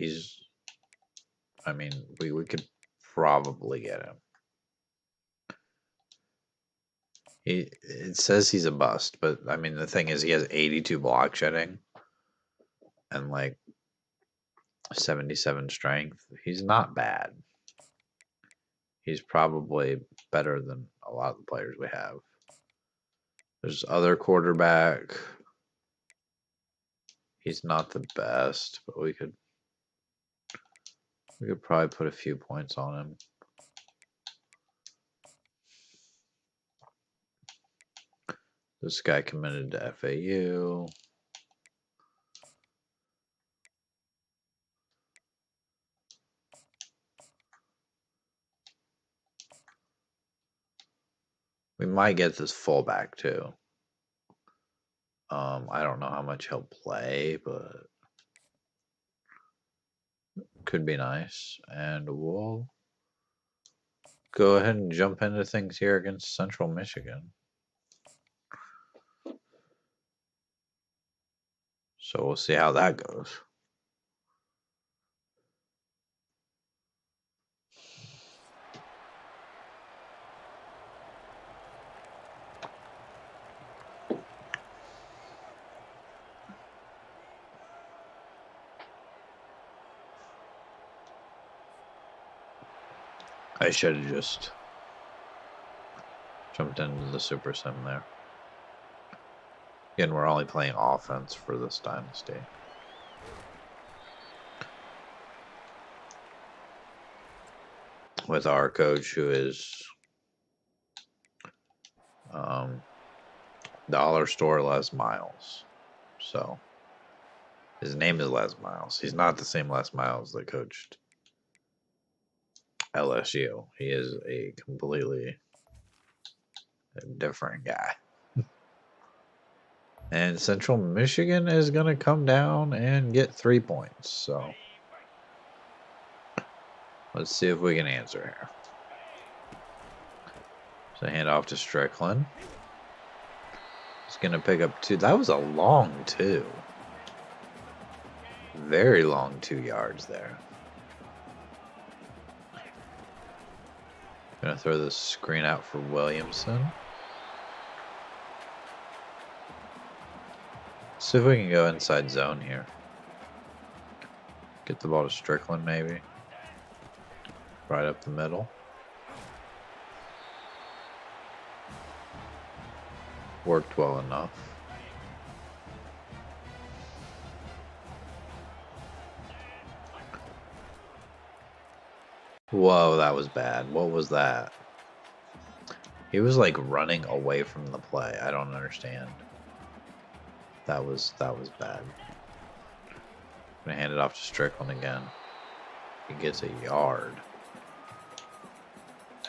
A: I mean, we could probably get him. It says he's a bust, but I mean, the thing is, he has 82 block shedding and like 77 strength. He's not bad. He's probably better than a lot of the players we have. There's other quarterback. He's not the best, but we could probably put a few points on him. This guy committed to FAU. We might get this fullback too. I don't know how much he'll play, but could be nice. And we'll go ahead and jump into things here against Central Michigan. So we'll see how that goes. I should have just jumped into the Super Sim there. Again, we're only playing offense for this dynasty. With our coach, who is Dollar Store Les Miles. So his name is Les Miles. He's not the same Les Miles that coached LSU. He is a completely different guy. And Central Michigan is going to come down and get 3 points. So let's see if we can answer here. So hand off to Strickland. He's going to pick up 2. That was a long 2. Very long 2 yards there. Going to throw the screen out for Williamson. See if we can go inside zone here. Get the ball to Strickland maybe. Right up the middle. Worked well enough. Whoa, that was bad. What was that? He was like running away from the play. I don't understand. That was bad. Gonna hand it off to Strickland again. He gets a yard.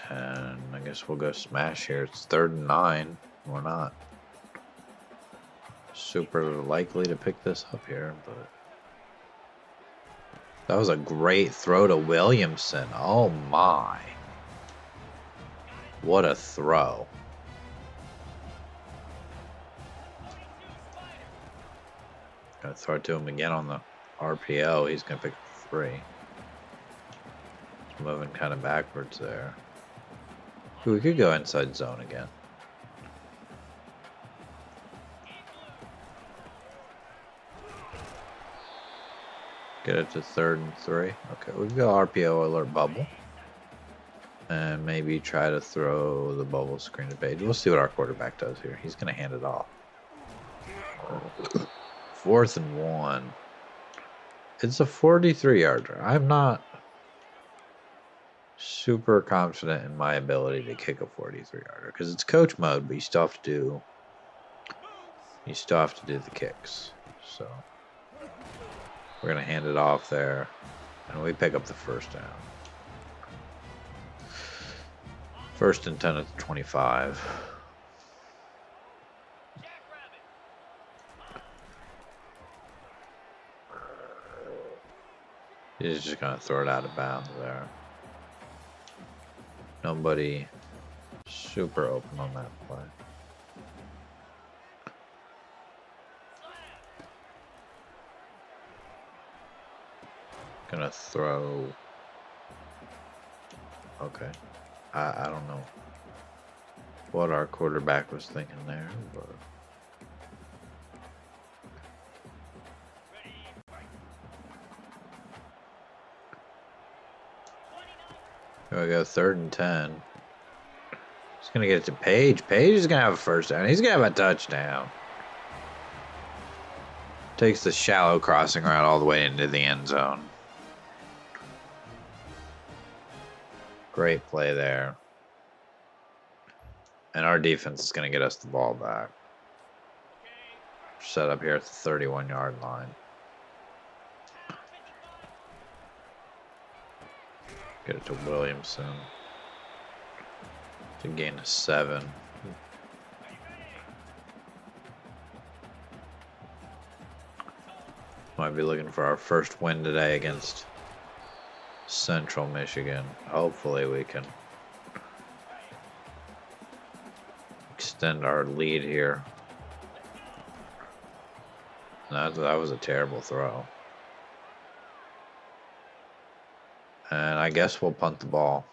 A: And I guess we'll go smash here. It's 3rd and 9. We're not super likely to pick this up here, but that was a great throw to Williamson. Oh my. What a throw. Gonna throw it to him again on the RPO. He's gonna pick 3. He's moving kind of backwards there. We could go inside zone again. Get it to 3rd and 3. Okay, we've got RPO alert bubble. And maybe try to throw the bubble screen to Page. We'll see what our quarterback does here. He's going to hand it off. 4th and 1. It's a 43-yarder. I'm not super confident in my ability to kick a 43-yarder because it's coach mode, but you still have to do the kicks. So we're going to hand it off there, and we pick up the first down. 1st and 10 at the 25. He's just going to throw it out of bounds there. Nobody super open on that play. Gonna throw. Okay. I don't know what our quarterback was thinking there, but here we go, 3rd and 10. He's gonna get it to Page. Page is gonna have a first down. He's gonna have a touchdown. Takes the shallow crossing route all the way into the end zone. Great play there. And our defense is going to get us the ball back. Set up here at the 31-yard line. Get it to Williamson. To gain a 7. Might be looking for our first win today against Central Michigan. Hopefully we can extend our lead here. That was a terrible throw. And I guess we'll punt the ball.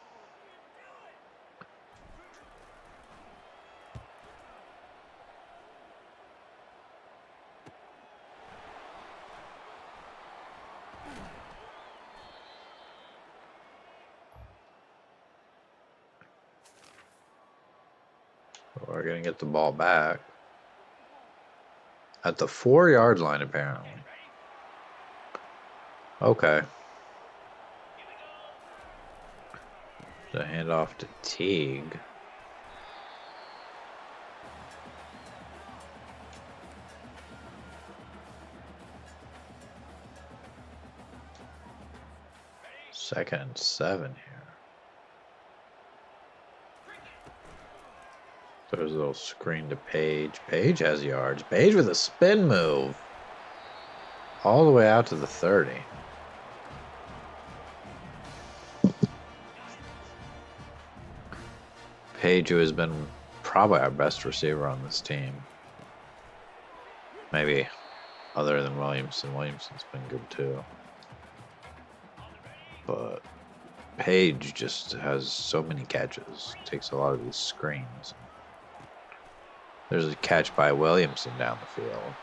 A: We're going to get the ball back at the 4-yard line, apparently. Okay. The handoff to Teague. Second and 7 here. There's a little screen to Page. Page has yards. Page with a spin move. All the way out to the 30. Page, who has been probably our best receiver on this team. Maybe other than Williamson. Williamson's been good too. But Page just has so many catches. Takes a lot of these screens. There's a catch by Williamson down the field.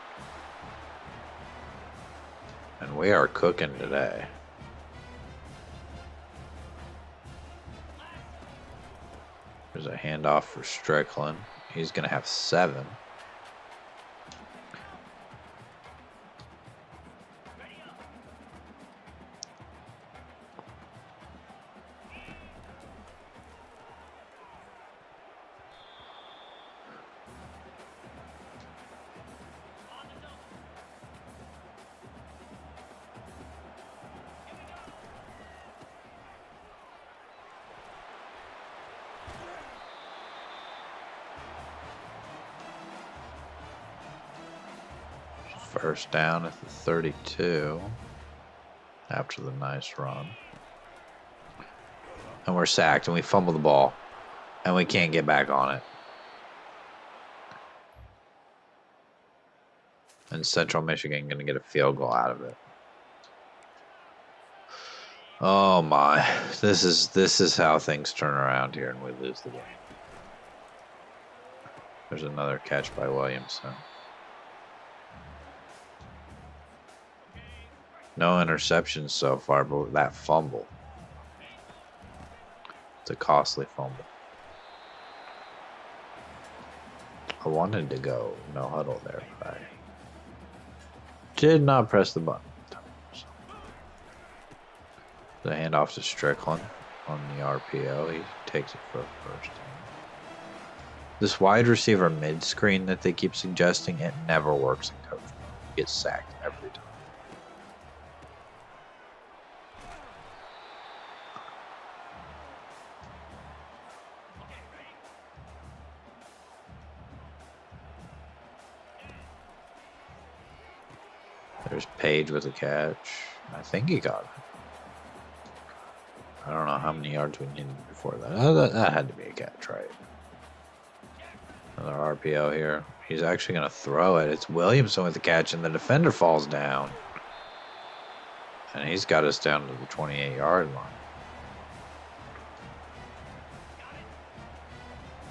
A: And we are cooking today. There's a handoff for Strickland. He's going to have 7. First down at the 32 after the nice run. And we're sacked and we fumble the ball and we can't get back on it. And Central Michigan going to get a field goal out of it. Oh my. This is how things turn around here and we lose the game. There's another catch by Williamson. No interceptions so far, but that fumble. It's a costly fumble. I wanted to go no huddle there, but I did not press the button. So. The handoff to Strickland on the RPO. He takes it for a first down. This wide receiver mid screen that they keep suggesting, it never works in coach mode. He gets sacked every time. There's Page with a catch. I think he got it. I don't know how many yards we needed before that. That had to be a catch, right? Another RPO here. He's actually going to throw it. It's Williamson with the catch, and the defender falls down. And he's got us down to the 28-yard line.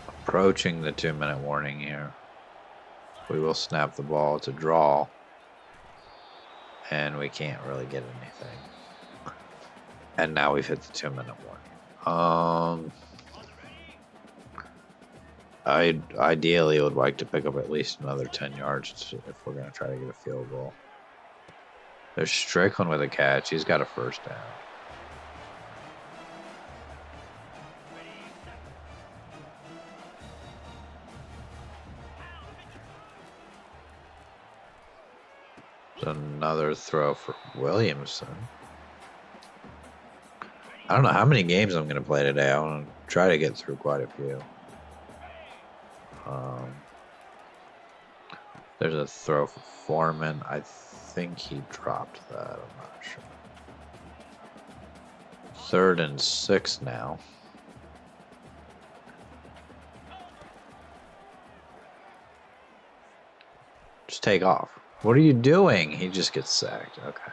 A: Approaching the 2-minute warning here. We will snap the ball. It's a draw. And we can't really get anything. And now we've hit the 2-minute warning. I ideally would like to pick up at least another 10 yards if we're going to try to get a field goal. There's Strickland with a catch. He's got a first down. There's another throw for Williamson. I don't know how many games I'm going to play today. I want to try to get through quite a few. There's a throw for Foreman. I think he dropped that. I'm not sure. 3rd and 6 now. Just take off. What are you doing? He just gets sacked. Okay.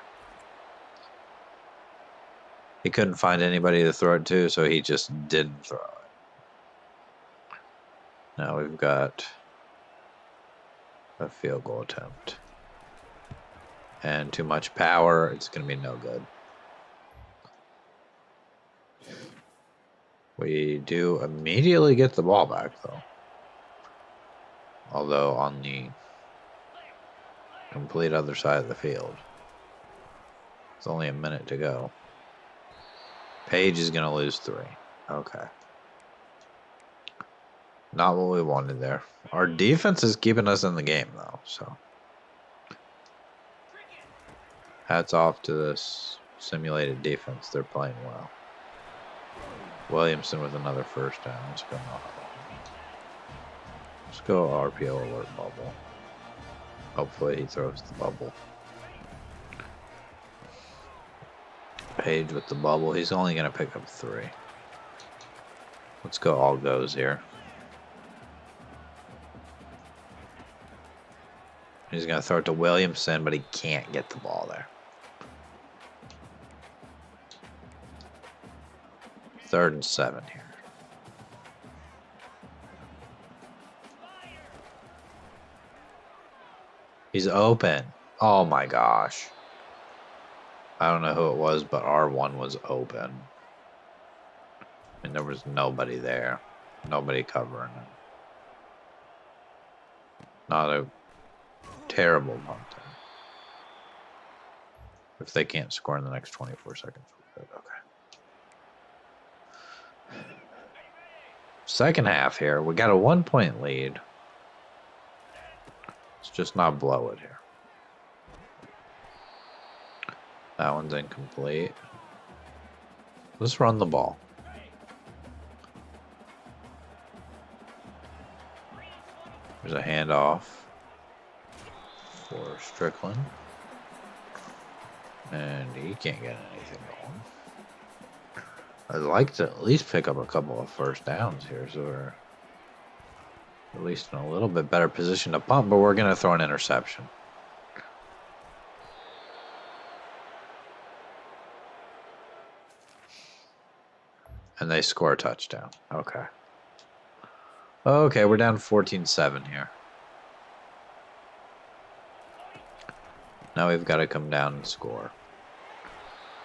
A: He couldn't find anybody to throw it to, so he just didn't throw it. Now we've got a field goal attempt. And too much power. It's going to be no good. We do immediately get the ball back, though. Although on the complete other side of the field. It's only a minute to go. Page is going to lose 3. Okay. Not what we wanted there. Our defense is keeping us in the game, though, so. Hats off to this simulated defense. They're playing well. Williamson with another first down. Let's go now. Let's go RPO alert bubble. Hopefully he throws the bubble. Page with the bubble. He's only going to pick up 3. Let's go all goes here. He's going to throw it to Williamson, but he can't get the ball there. 3rd and 7 here. He's open. Oh my gosh. I don't know who it was, but R1 was open. And there was nobody there. Nobody covering him. Not a terrible punt there. If they can't score in the next 24 seconds, we're good. Okay. Second half here. We got a 1-point lead. Let's just not blow it here. That one's incomplete. Let's run the ball. There's a handoff for Strickland. And he can't get anything going. I'd like to at least pick up a couple of first downs here, so we're at least in a little bit better position to punt, but we're going to throw an interception. And they score a touchdown. Okay. Okay, we're down 14-7 here. Now we've got to come down and score.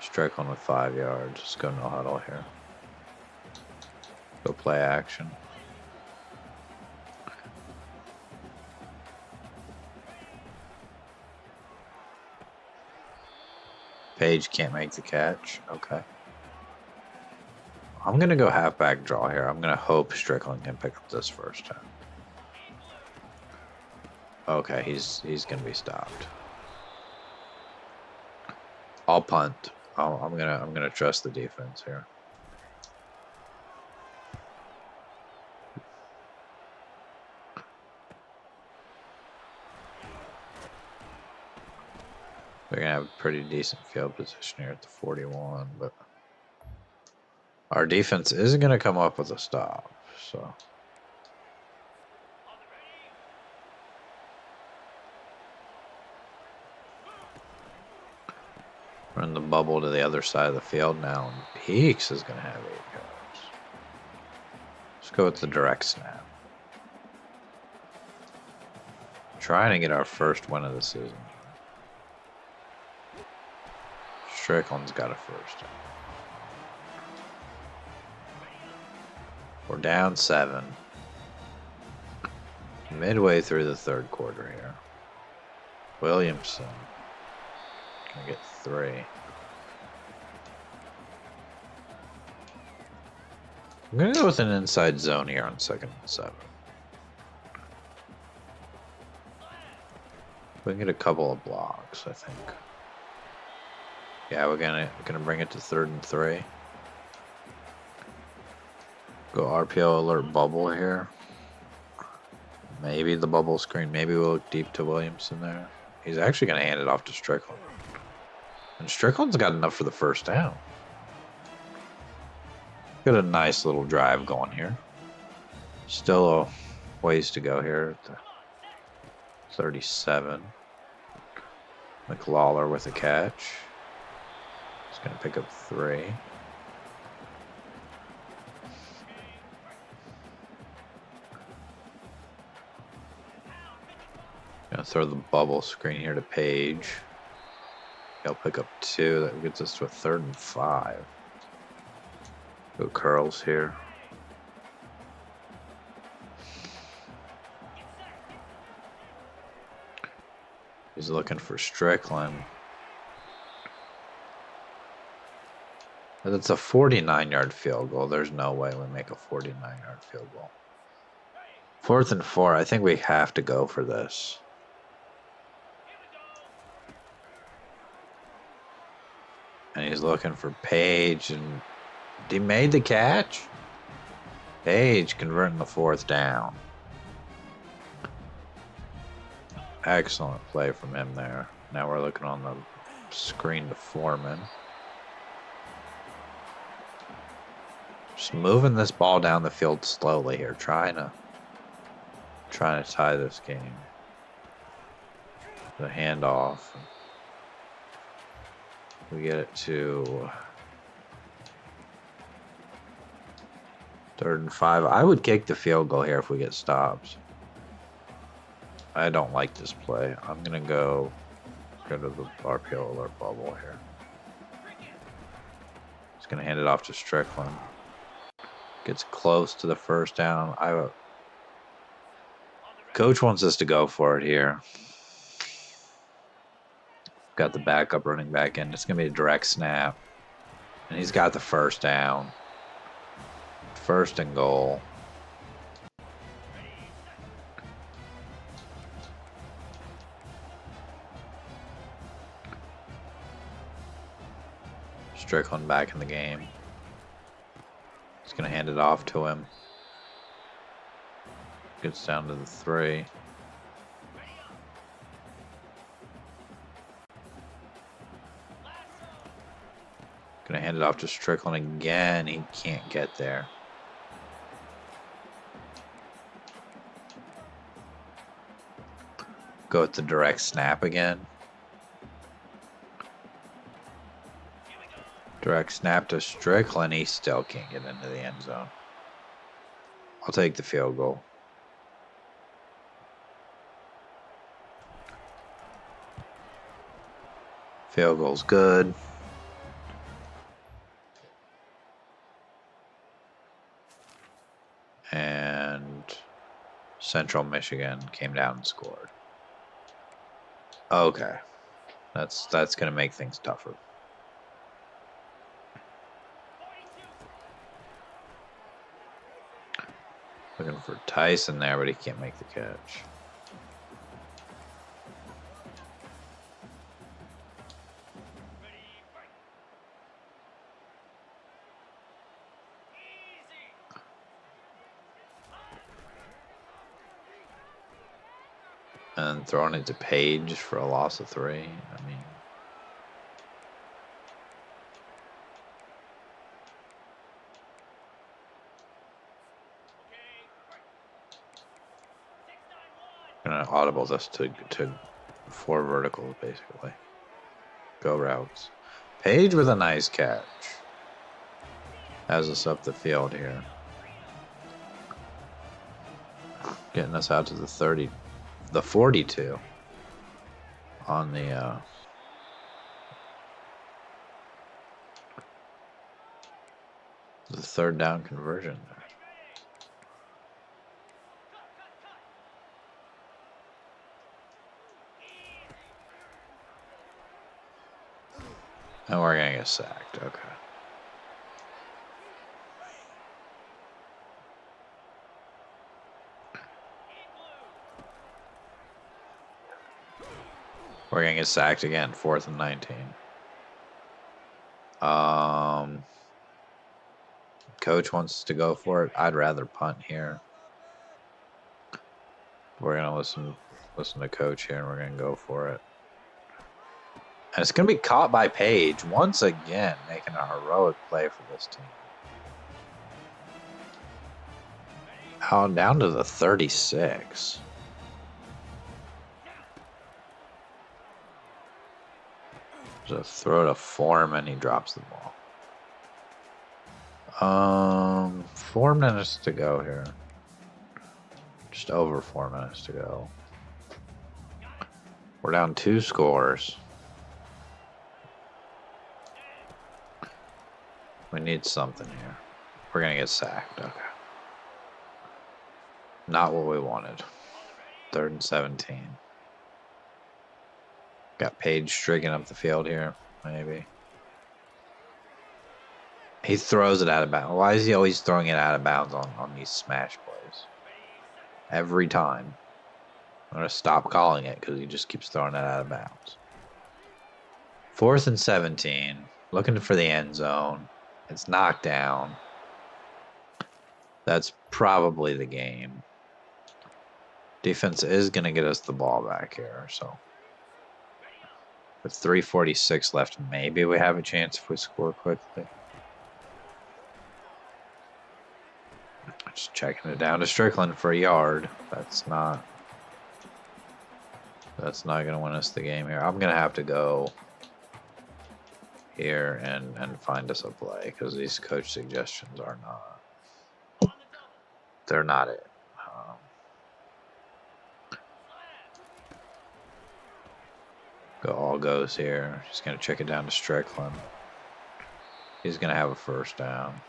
A: Strike one with 5 yards. Let's go no huddle here. Go play action. Page can't make the catch. Okay. I'm going to go halfback draw here. I'm going to hope Strickland can pick up this first time. Okay, he's going to be stopped. I'll punt. I'm gonna trust the defense here. We're gonna have a pretty decent field position here at the 41, but our defense isn't gonna come up with a stop, so. Run the bubble to the other side of the field now, and Peaks is gonna have 8 yards. Let's go with the direct snap. Trying to get our first win of the season. Strickland's got a first. We're down 7. Midway through the third quarter here. Williamson gonna get 3. I'm gonna go with an inside zone here on 2nd and 7. We can get a couple of blocks, I think. Yeah, we're gonna bring it to 3rd and 3. Go RPO alert bubble here. Maybe the bubble screen. Maybe we'll look deep to Williamson there. He's actually gonna hand it off to Strickland. And Strickland's got enough for the first down. Got a nice little drive going here. Still a ways to go here at the 37. McLawler with a catch. He's going to pick up 3. Gonna throw the bubble screen here to Page. He'll pick up 2. That gets us to a 3rd and 5. Go curls here. He's looking for Strickland. That's a 49-yard field goal. There's no way we make a 49-yard field goal. 4th and 4. I think we have to go for this. And he's looking for Page, and he made the catch. Page converting the 4th down. Excellent play from him there. Now we're looking on the screen to Foreman. Just moving this ball down the field slowly here, trying to tie this game. The handoff. We get it to 3rd and 5. I would kick the field goal here if we get stops. I don't like this play. I'm gonna go to the RPO alert bubble here. He's gonna hand it off to Strickland. Gets close to the first down. Coach wants us to go for it here. Got the backup running back in. It's gonna be a direct snap, and he's got the first down. 1st and goal. Strickland back in the game. He's going to hand it off to him. Gets down to the 3. Going to hand it off to Strickland again. He can't get there. Go with the direct snap again. Direct snap to Strickland. He still can't get into the end zone. I'll take the field goal. Field goal's good. Central Michigan came down and scored. Okay. That's going to make things tougher. Looking for Tyson there, but he can't make the catch. And throwing it to Page for a loss of 3. I mean, gonna audible this to 4 verticals basically. Go routes. Page with a nice catch. Has us up the field here. Getting us out to the 30. The 42 on the third down conversion there. And we're gonna get sacked. Okay. We're gonna get sacked again. 4th and 19. Coach wants to go for it. I'd rather punt here. We're gonna listen to Coach here, and we're gonna go for it. And it's gonna be caught by Page once again, making a heroic play for this team. Oh, down to the 36. There's a throw to Foreman, he drops the ball. 4 minutes to go here. Just over 4 minutes to go. We're down 2 scores. We need something here. We're gonna get sacked. Okay. Not what we wanted. 3rd and 17. Got Page streaking up the field here, maybe. He throws it out of bounds. Why is he always throwing it out of bounds on these smash plays? Every time. I'm going to stop calling it because he just keeps throwing it out of bounds. 4th and 17. Looking for the end zone. It's knocked down. That's probably the game. Defense is going to get us the ball back here, so. With 3:46 left, maybe we have a chance if we score quickly. Just checking it down to Strickland for a yard. That's not going to win us the game here. I'm going to have to go here and find us a play because these coach suggestions are not. They're not it. All goes here. He's going to check it down to Strickland. He's going to have a 1st down.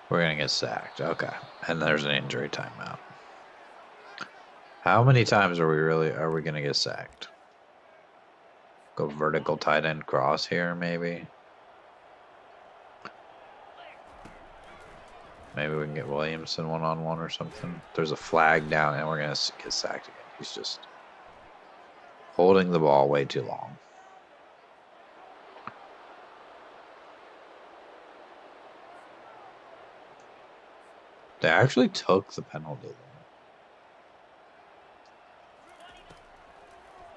A: We're going to get sacked. Okay. And there's an injury timeout. How many times are we going to get sacked? Go vertical tight end cross here, maybe. Maybe we can get Williamson one-on-one or something. There's a flag down, and we're going to get sacked again. He's just holding the ball way too long. They actually took the penalty there,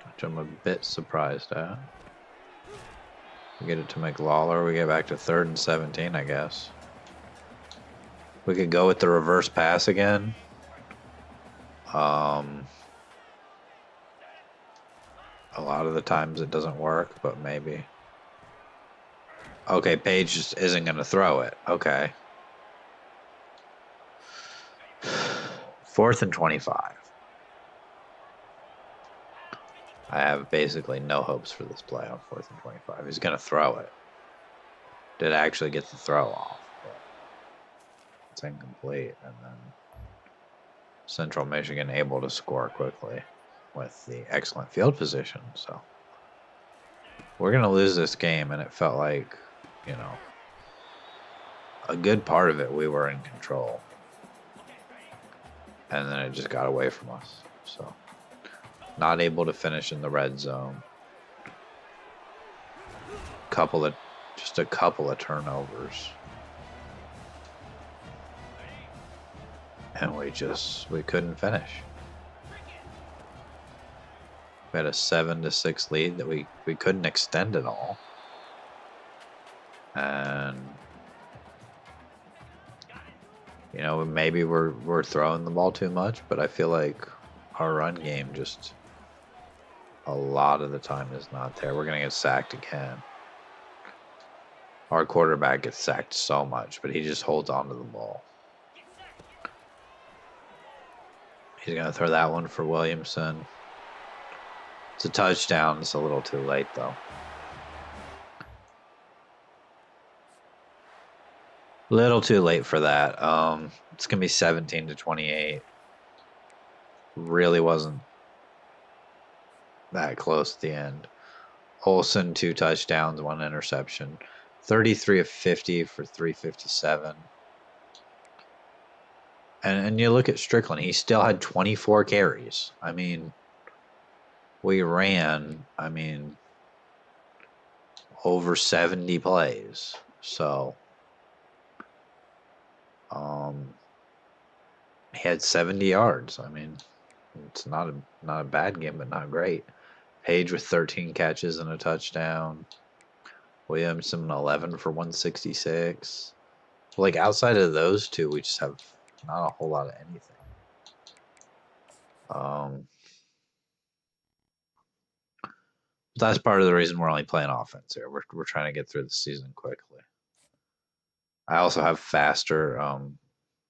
A: which I'm a bit surprised at. We get it to McLawler. We get back to 3rd and 17, I guess. We could go with the reverse pass again. A lot of the times it doesn't work, but maybe. Okay, Page just isn't going to throw it. Okay. 4th and 25. I have basically no hopes for this play on 4th and 25. He's going to throw it. Did actually get the throw off, but it's incomplete. And then Central Michigan able to score quickly with the excellent field position. So we're going to lose this game, and it felt like, you know, a good part of it we were in control. And then it just got away from us. So not able to finish in the red zone. Just a couple of turnovers. And we couldn't finish. We had a 7-6 lead that we couldn't extend at all. And you know, maybe we're throwing the ball too much, but I feel like our run game just a lot of the time is not there. We're gonna get sacked again. Our quarterback gets sacked so much, but he just holds on to the ball. He's going to throw that one for Williamson. It's a touchdown. It's a little too late, though. Little too late for that. It's going to be 17-28. Really wasn't that close at the end. Olsen, 2 touchdowns, 1 interception. 33 of 50 for 357. And you look at Strickland, he still had 24 carries. I mean, we ran, over 70 plays. So, he had 70 yards. I mean, it's not a bad game, but not great. Page with 13 catches and a touchdown. Williamson 11 for 166. Like outside of those two, we just have not a whole lot of anything. That's part of the reason we're only playing offense here. We're trying to get through the season quickly. I also have faster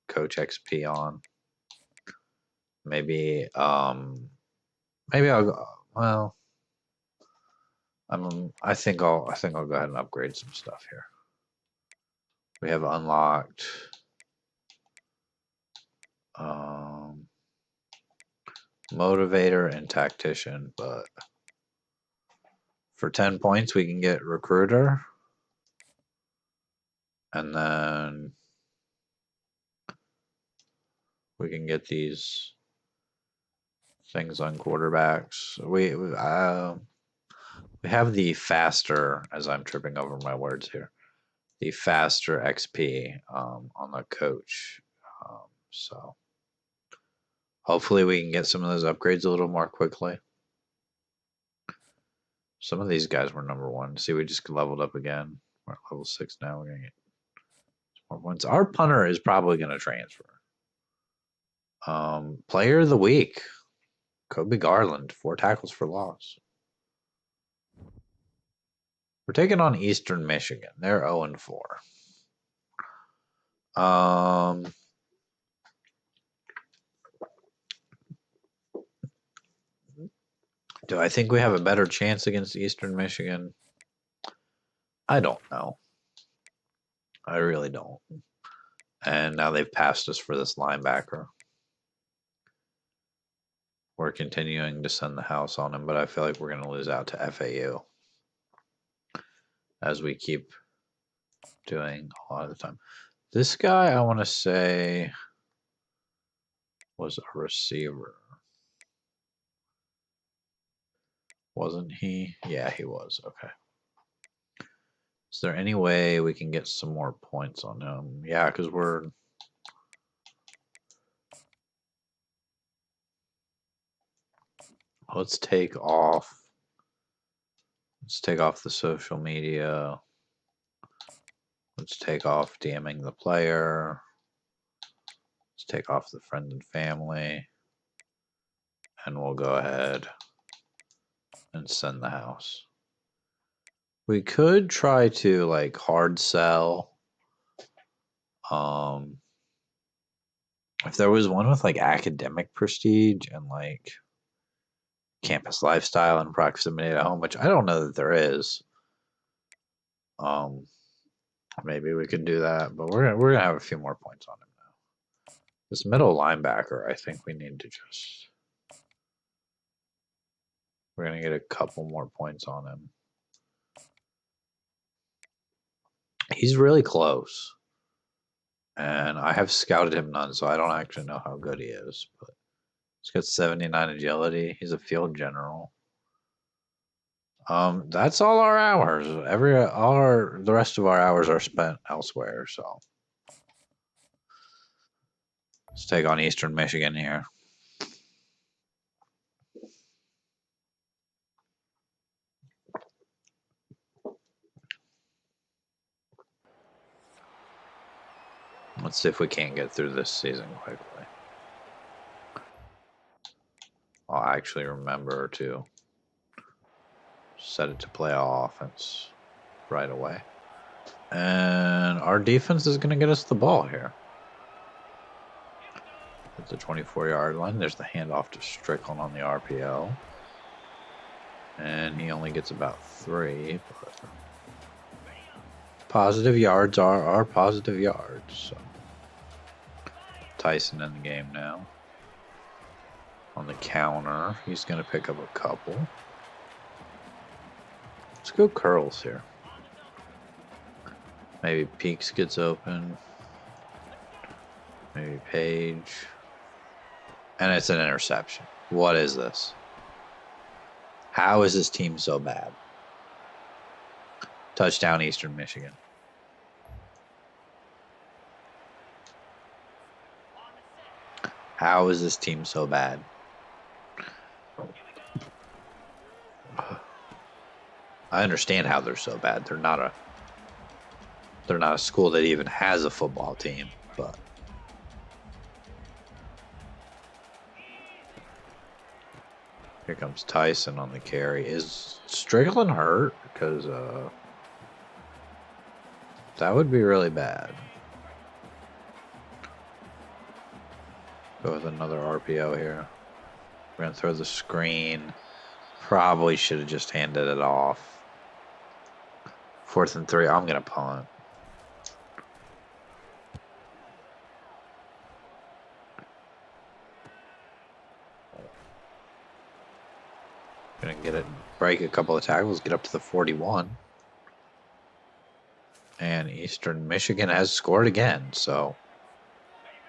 A: Coach XP on. Maybe I'll go. Well, I think I'll go ahead and upgrade some stuff here. We have unlocked Motivator and Tactician, but for 10 points we can get Recruiter, and then we can get these things on quarterbacks. We have the faster, as I'm tripping over my words here, the faster XP on the coach. So hopefully we can get some of those upgrades a little more quickly. Some of these guys were number 1. See, we just leveled up again. We're at level 6 now. We're going to get more points. Our punter is probably going to transfer. Player of the week, Kobe Garland, 4 tackles for loss. We're taking on Eastern Michigan. They're 0-4. Do I think we have a better chance against Eastern Michigan? I don't know. I really don't. And now they've passed us for this linebacker. We're continuing to send the house on him, but I feel like we're going to lose out to FAU. As we keep doing a lot of the time. This guy, I want to say, was a receiver. Wasn't he? Yeah, he was. Okay. Is there any way we can get some more points on him? Yeah, because we're... Let's take off the social media. Let's take off DMing the player. Let's take off the friends and family. And we'll go ahead and send the house. We could try to like hard sell. If there was one with like academic prestige and like campus lifestyle and proximity to home, which I don't know that there is. Maybe we could do that, but we're gonna have a few more points on him now. This middle linebacker, I think we need to just. We're gonna get a couple more points on him. He's really close, and I have scouted him none, so I don't actually know how good he is. But he's got 79 agility. He's a field general. That's all our hours. The rest of our hours are spent elsewhere. So let's take on Eastern Michigan here. Let's see if we can't get through this season quickly. I'll actually remember to set it to play offense right away. And our defense is going to get us the ball here. At the 24-yard line, there's the handoff to Strickland on the RPO. And he only gets about 3. But positive yards are positive yards. So Tyson in the game now. On the counter, he's going to pick up a couple. Let's go curls here. Maybe Peaks gets open. Maybe Page. And it's an interception. What is this? How is this team so bad? Touchdown, Eastern Michigan. How is this team so bad? I understand how they're so bad. They're not a school that even has a football team, but here comes Tyson on the carry. Is Strickland hurt? Because that would be really bad. Go with another RPO here. We're going to throw the screen. Probably should have just handed it off. 4th and 3. I'm going to punt. Going to get it, break a couple of tackles, get up to the 41. And Eastern Michigan has scored again, so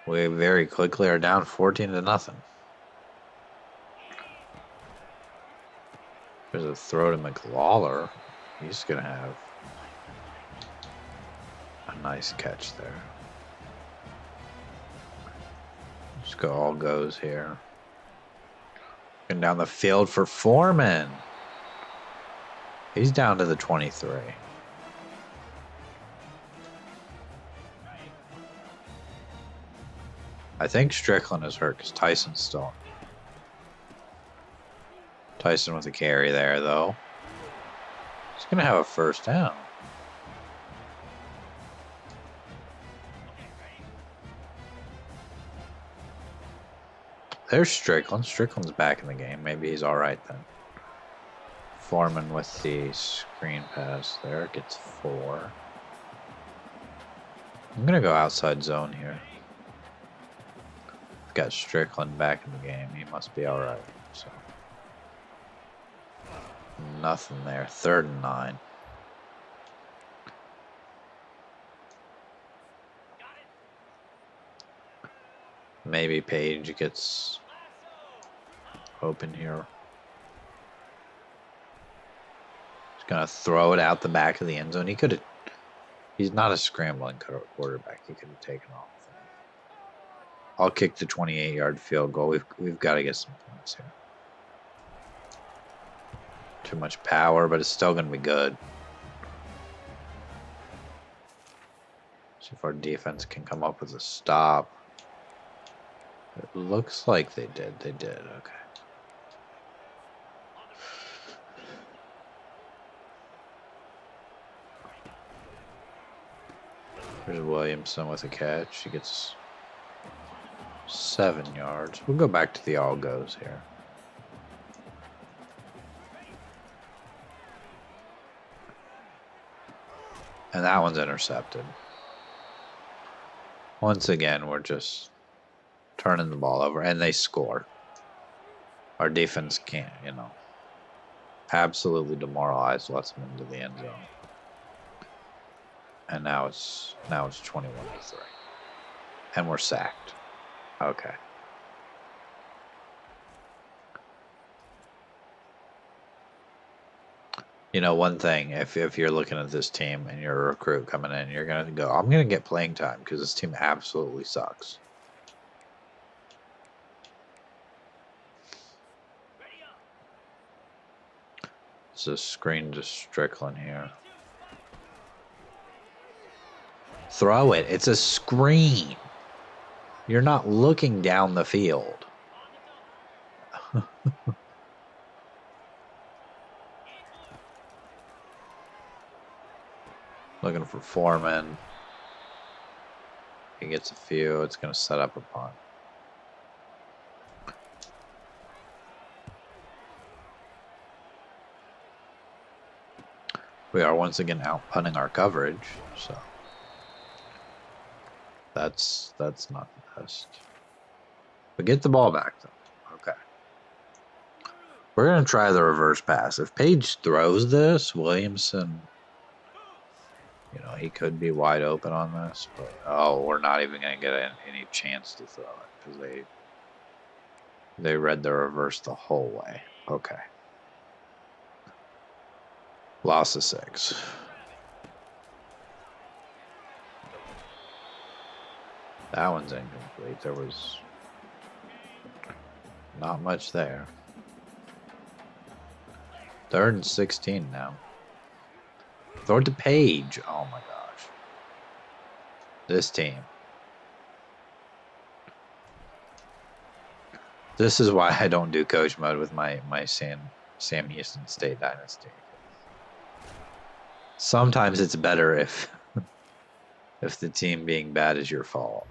A: we very quickly are down 14-0. There's a throw to McLawler. He's going to have a nice catch there. Just go all goes here. And down the field for Foreman. He's down to the 23. I think Strickland is hurt because Tyson's still. Tyson with a carry there, though. He's going to have a first down. There's Strickland. Strickland's back in the game. Maybe he's all right then. Foreman with the screen pass there. Gets 4. I'm going to go outside zone here. Got Strickland back in the game. He must be all right. So nothing there. 3rd and 9. Maybe Page gets open here. He's going to throw it out the back of the end zone. He's not a scrambling quarterback. He could have taken off. I'll kick the 28-yard field goal. We've got to get some points here. Too much power, but it's still going to be good. See if our defense can come up with a stop. It looks like they did. They did. Okay. There's Williamson with a catch. He gets 7 yards. We'll go back to the all goes here. And that one's intercepted. Once again, we're just turning the ball over, and they score. Our defense can't, absolutely demoralized, lets them into the end zone. And now it's 21-3. And we're sacked. Okay. One thing, if you're looking at this team and you're a recruit coming in, you're going to go, I'm going to get playing time because this team absolutely sucks. It's a screen to Strickland here. Throw it. It's a screen. You're not looking down the field. Looking for Foreman. He gets a few. It's going to set up a punt. We are once again out punting our coverage, so that's not the best. But get the ball back though. Okay. We're gonna try the reverse pass. If Page throws this, Williamson, he could be wide open on this, but we're not even gonna get any chance to throw it because they read the reverse the whole way. Okay. Loss of 6. That one's incomplete. There was not much there. 3rd and 16 now. Throw it to Page. Oh my gosh. This team. This is why I don't do coach mode with my Sam Houston State dynasty. Sometimes it's better if the team being bad is your fault.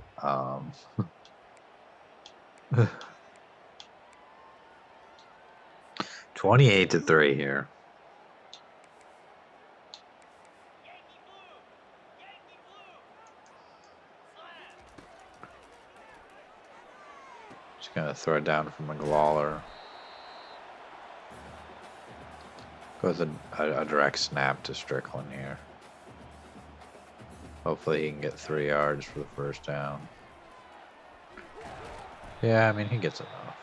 A: 28-3 here. Just gonna throw it down from McLawler. Go with a direct snap to Strickland here. Hopefully he can get 3 yards for the first down. Yeah, I mean, he gets enough.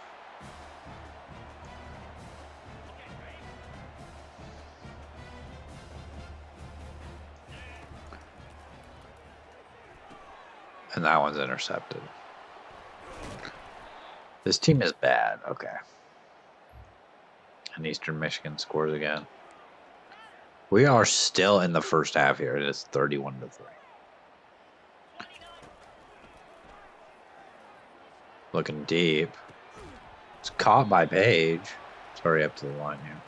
A: And that one's intercepted. This team is bad. Okay. And Eastern Michigan scores again. We are still in the first half here. It is 31-3. Looking deep. It's caught by Page. Let's hurry up to the line here.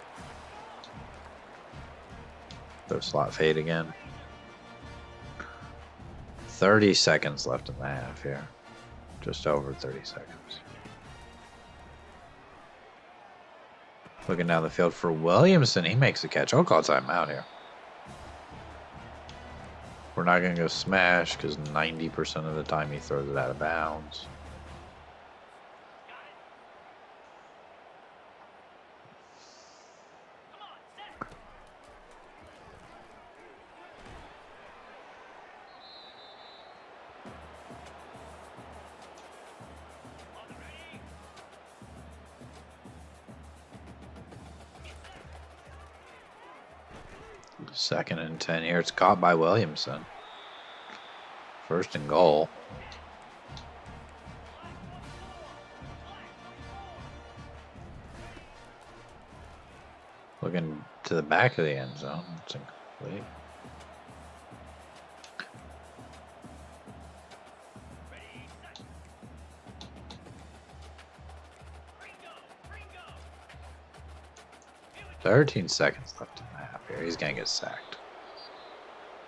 A: Throw slot fade again. 30 seconds left in the half here. Just over 30 seconds. Looking down the field for Williamson. He makes the catch. I'll call timeout here. We're not going to go smash because 90% of the time he throws it out of bounds. Second and 10 here. It's caught by Williamson. 1st and goal. Looking to the back of the end zone. It's incomplete. "13 seconds left in the half here. He's going to get sacked.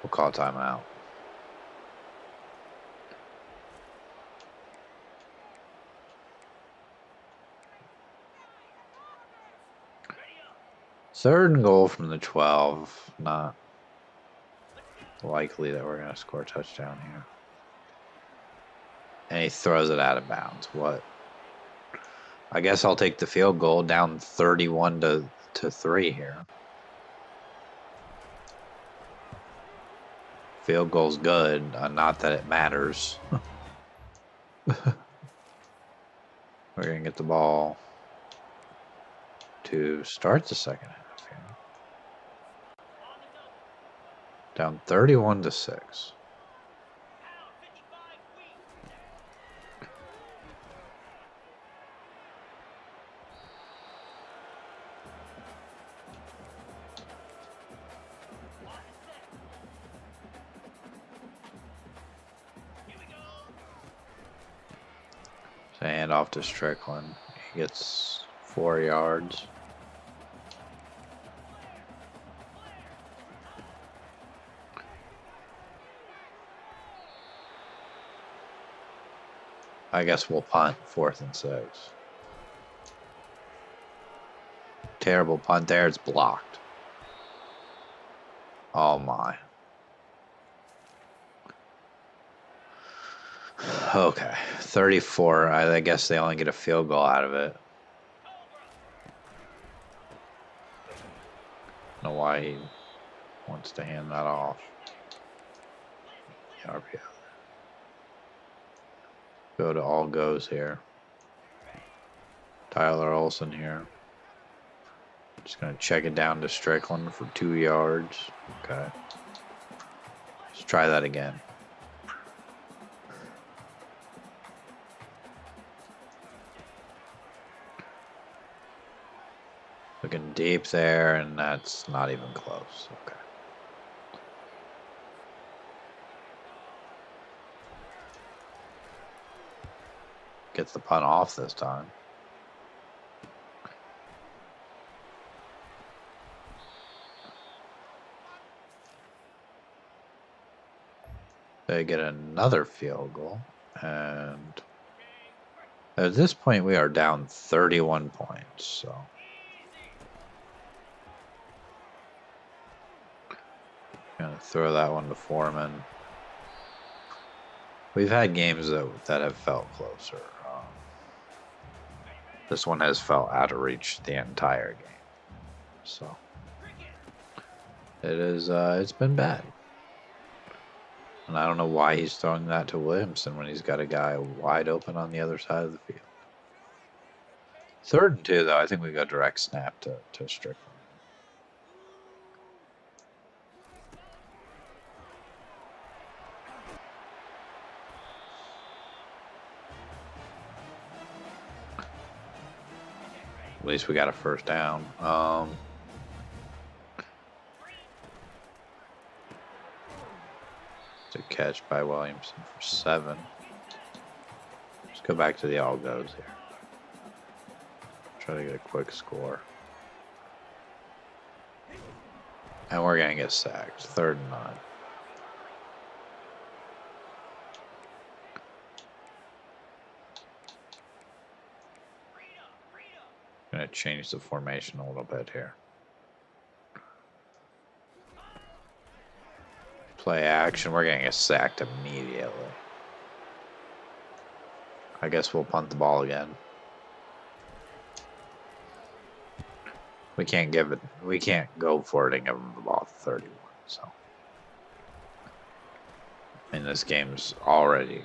A: We'll call timeout. Third and goal from the 12. Not likely that we're going to score a touchdown here. And he throws it out of bounds. What? I guess I'll take the field goal, down 31 to 3 here. Field goal's good. Not that it matters. We're going to get the ball to start the second half here. Down 31 to 6. Hand off to Strickland. He gets 4 yards. I guess we'll punt 4th and 6. Terrible punt there. It's blocked. Oh my. Okay, 34. I guess they only get a field goal out of it. I don't know why he wants to hand that off. RPO. Go to all goes here. Tyler Olsen here. Just going to check it down to Strickland for 2 yards. Okay. Let's try that again. Looking deep there, and that's not even close. Okay. Gets the punt off this time. They get another field goal, and at this point we are down 31 points, so gonna throw that one to Foreman. We've had games that have felt closer. This one has felt out of reach the entire game, so it is. It's been bad. And I don't know why he's throwing that to Williamson when he's got a guy wide open on the other side of the field. 3rd and 2, though. I think we go direct snap to Strickland. At least we got a first down. To catch by Williamson for 7. Let's go back to the all goes here. Try to get a quick score. And we're going to get sacked. 3rd and 9. Going to change the formation a little bit here. Play action. We're going to get sacked immediately. I guess we'll punt the ball again. We can't give it. We can't go for it and give them the ball at 31. So, I mean, this game's already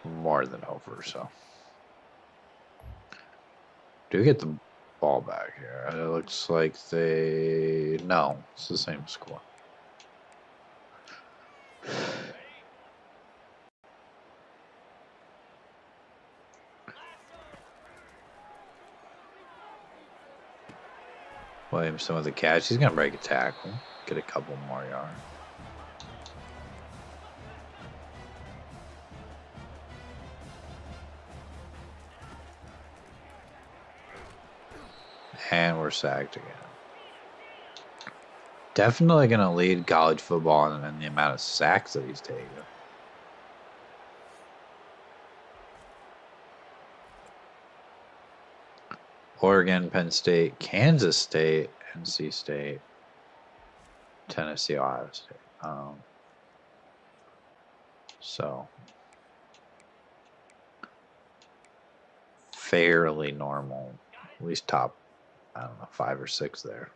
A: more than over. So, do we get the ball back here? It looks like they. No, it's the same score. Williamson with the catch. He's going to break a tackle. Get a couple more yards. And we're sacked again. Definitely going to lead college football in the amount of sacks that he's taken. Oregon, Penn State, Kansas State, NC State, Tennessee, Ohio State. So fairly normal, at least top, I don't know, 5 or 6 there.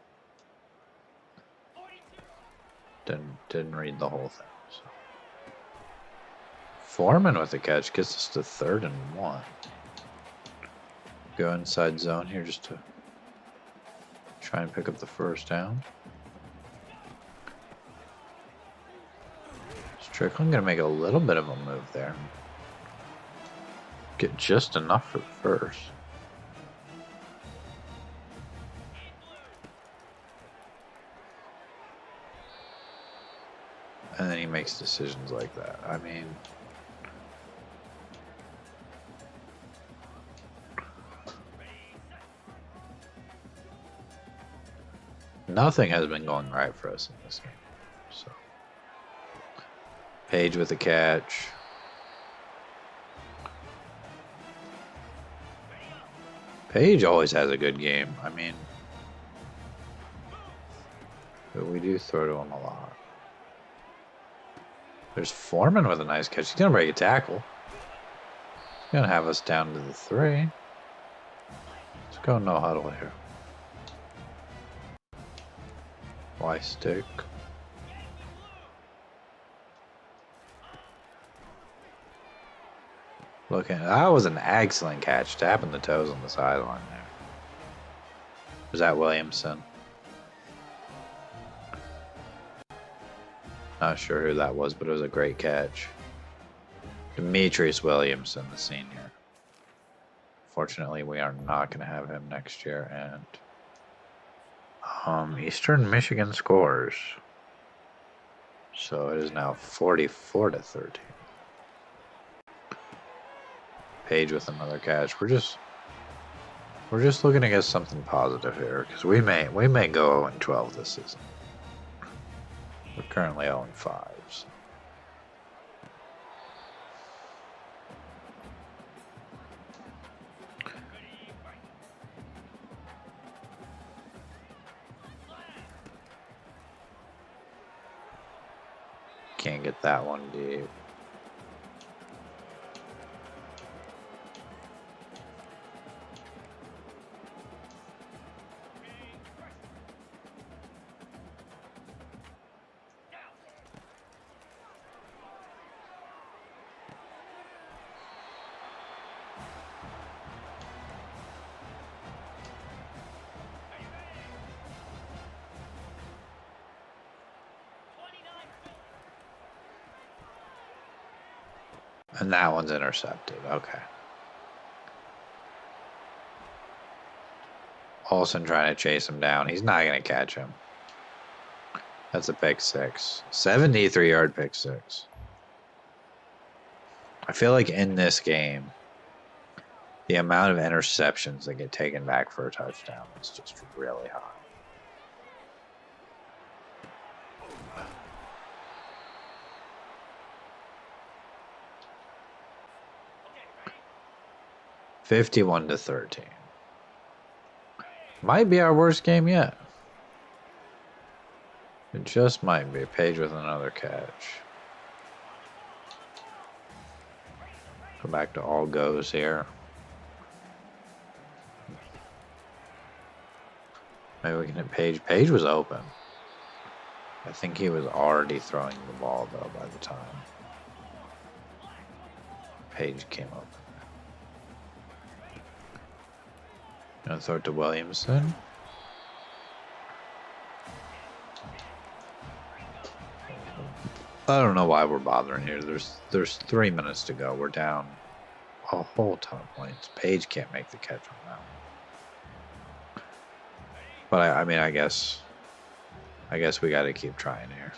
A: Didn't read the whole thing. So. Foreman with a catch gets us to 3rd and 1. Go inside zone here just to try and pick up the first down. Strickland gonna make a little bit of a move there. Get just enough for the first. And then he makes decisions like that. I mean, nothing has been going right for us in this game. So, Page with a catch. Page always has a good game. I mean, but we do throw to him a lot. There's Foreman with a nice catch. He's going to break a tackle. He's going to have us down to the 3. Let's go no huddle here. Y stick. Looking, that was an excellent catch. Tapping the toes on the sideline there. Was that Williamson? Not sure who that was, but it was a great catch. Demetrius Williamson, the senior. Fortunately, we are not going to have him next year. And Eastern Michigan scores. So it is now 44-13. Page with another catch. We're just looking to get something positive here because we may go 0-12 this season. We're currently 0-5. So. Can't get that one deep. And that one's intercepted. Okay. Olsen trying to chase him down. He's not going to catch him. That's a pick 6. 73-yard pick 6. I feel like in this game, the amount of interceptions that get taken back for a touchdown is just really high. (51-13). Might be our worst game yet. It just might be. Page with another catch. Go back to all goes here. Maybe we can hit Page. Page was open. I think he was already throwing the ball, though, by the time Page came open. Gonna throw it to Williamson. I don't know why we're bothering here. There's 3 minutes to go. We're down a whole ton of points. Page can't make the catch on that one. But I mean, I guess we got to keep trying here.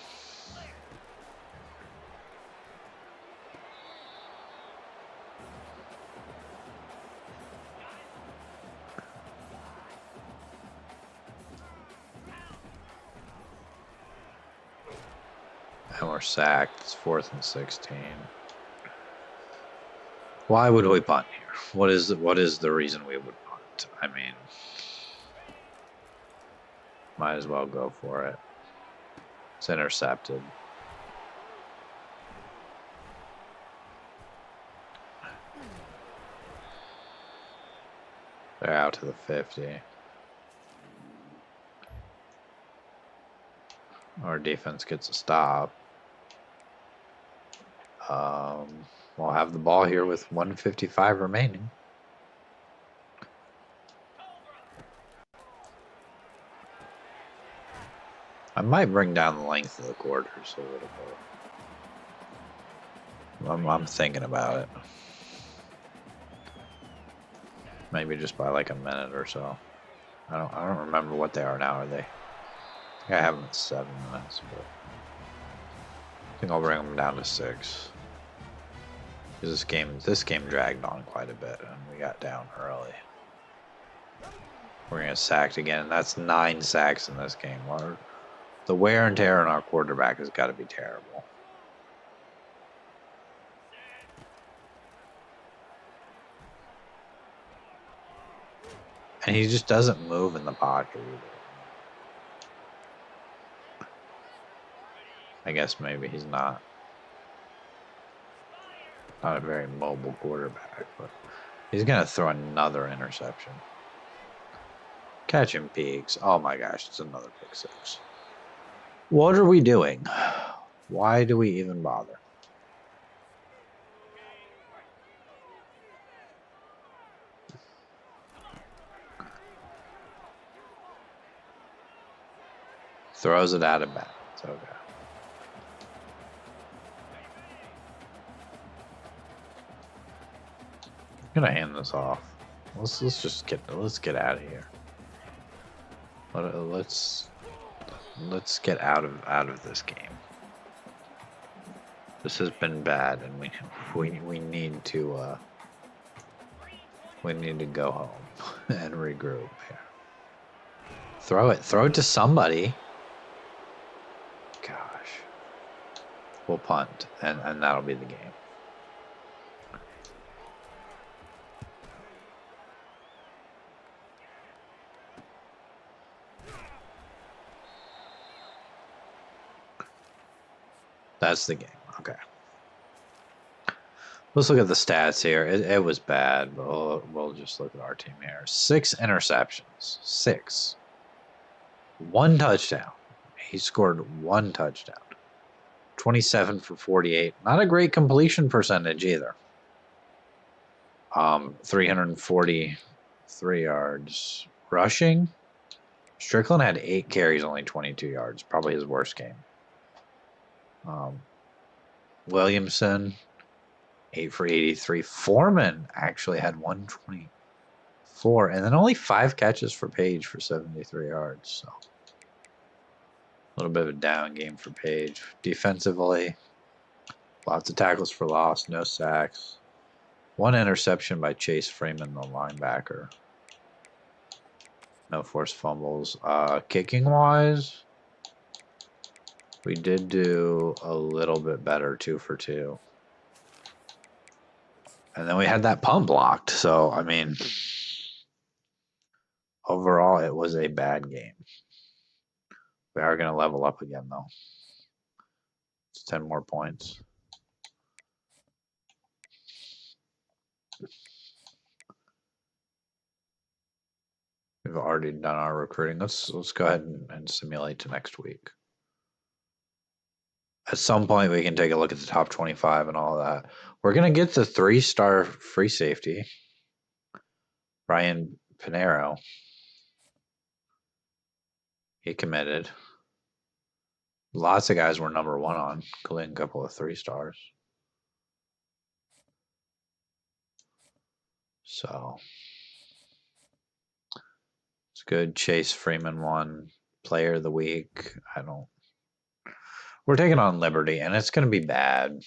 A: And we're sacked. It's 4th and 16. Why would we punt here? What is the reason we would punt? I mean, might as well go for it. It's intercepted. They're out to the 50. Our defense gets a stop. We'll have the ball here with 1:55 remaining. I might bring down the length of the quarters a little bit. I'm thinking about it. Maybe just by like a minute or so. I don't remember what they are now. Are they? I think I have them at 7 minutes, but I think I'll bring them down to 6. Because this game dragged on quite a bit, and we got down early. We're gonna get sacked again, and that's 9 sacks in this game. The wear and tear on our quarterback has got to be terrible. And he just doesn't move in the pocket either. I guess maybe he's not a very mobile quarterback, but he's going to throw another interception. Catching peaks. Oh my gosh, it's another pick 6. What are we doing? Why do we even bother? Throws it out of bounds. Okay. I'm gonna hand this off. Let's get out of here. Let's get out of this game. This has been bad, and we need to go home and regroup here. Throw it to somebody. Gosh, we'll punt, and that'll be the game. That's the game. Okay. Let's look at the stats here. It was bad, but we'll just look at our team here. 6 interceptions. 6. 1 touchdown. He scored 1 touchdown. 27 for 48. Not a great completion percentage either. 343 yards rushing. Strickland had 8 carries, only 22 yards. Probably his worst game. Williamson, 8 for 83. Foreman actually had 124, and then only 5 catches for Page for 73 yards. So a little bit of a down game for Page. Defensively, lots of tackles for loss, no sacks. 1 interception by Chase Freeman, the linebacker. No forced fumbles. Kicking wise, we did do a little bit better, 2 for 2. And then we had that punt blocked. So, I mean, overall, it was a bad game. We are going to level up again, though. It's 10 more points. We've already done our recruiting. Let's go ahead and simulate to next week. At some point, we can take a look at the top 25 and all that. We're going to get the 3-star free safety, Ryan Pinero. He committed. Lots of guys were number 1 on, including a couple of 3-stars. So it's good. Chase Freeman won Player of the Week. We're taking on Liberty, and it's going to be bad.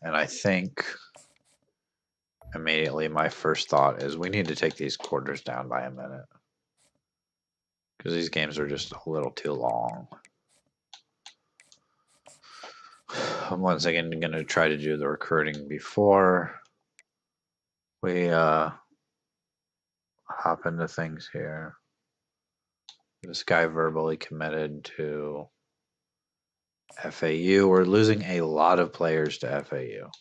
A: And I think immediately my first thought is we need to take these quarters down by a minute. Because these games are just a little too long. I'm once again going to try to do the recruiting before we hop into things here. This guy verbally committed to FAU. We're losing a lot of players to FAU.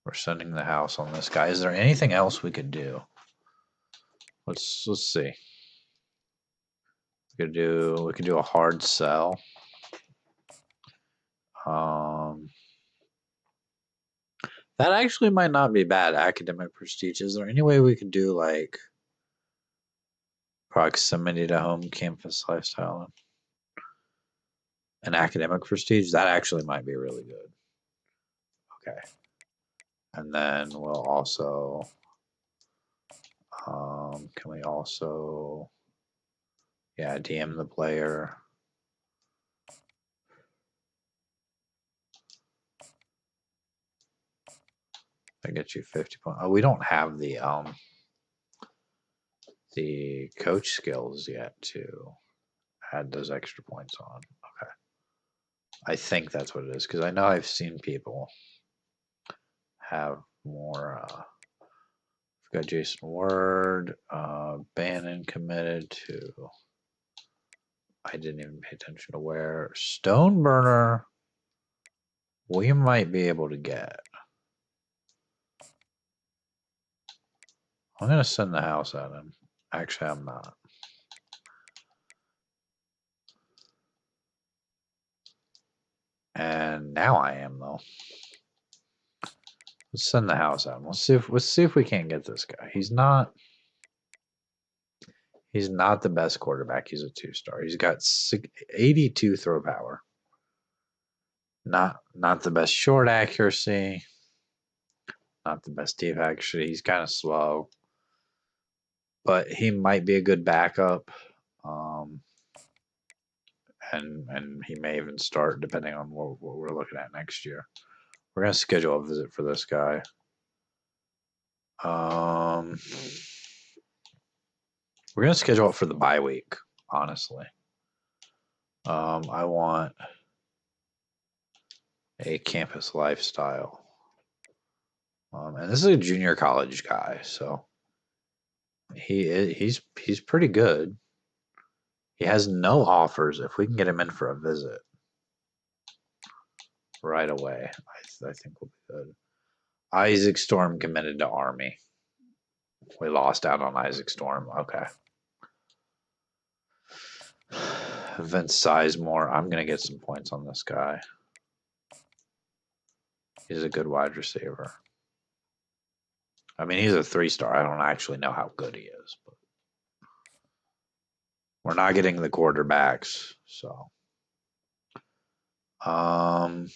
A: We're sending the house on this guy. Is there anything else we could do? Let's see. We could do a hard sell. That actually might not be bad. Academic prestige. Is there any way we could do like proximity to home campus lifestyle and academic prestige? That actually might be really good. Okay. And then we'll also, can we also, yeah, DM the player. I get you 50 points. Oh, we don't have the coach skills yet to add those extra points on. Okay. I think that's what it is, because I know I've seen people have more. We've got Jason Word, Bannon committed to. I didn't even pay attention to where. Stoneburner, we might be able to get. I'm going to send the house at him. Actually, I'm not. And now I am, though. Let's send the house at him. Let's see if we can't get this guy. He's not the best quarterback. He's a 2-star. He's got 82 throw power. Not the best short accuracy. Not the best deep accuracy. He's kind of slow. But he might be a good backup. And he may even start depending on what we're looking at next year. We're going to schedule a visit for this guy. We're going to schedule it for the bye week, honestly. I want a campus lifestyle. And this is a junior college guy, so he's pretty good. He has no offers. If we can get him in for a visit right away, I think we'll be good. Isaac Storm committed to Army. We lost out on Isaac Storm. Okay. Vince Sizemore. I'm going to get some points on this guy. He's a good wide receiver. I mean, he's a 3-star. I don't actually know how good he is, but we're not getting the quarterbacks, so. Let's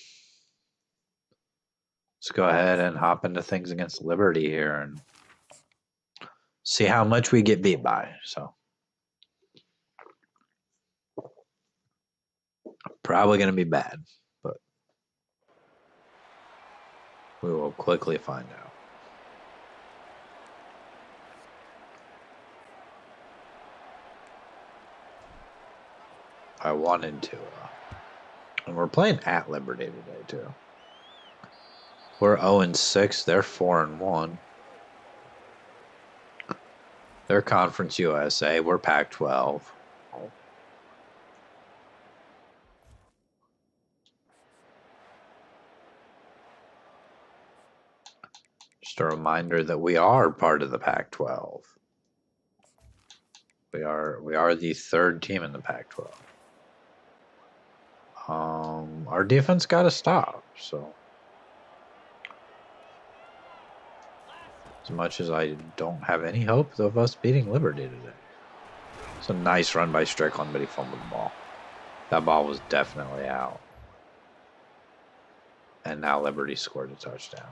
A: go ahead and hop into things against Liberty here and see how much we get beat by. So, probably going to be bad, but we will quickly find out. I wanted to. And we're playing at Liberty today, too. We're 0-6. They're 4-1. They're Conference USA. We're Pac-12. Just a reminder that we are part of the Pac-12. We are the 3rd team in the Pac-12. Our defense got to stop, so. As much as I don't have any hope of us beating Liberty today. It's a nice run by Strickland, but he fumbled the ball. That ball was definitely out. And now Liberty scored a touchdown.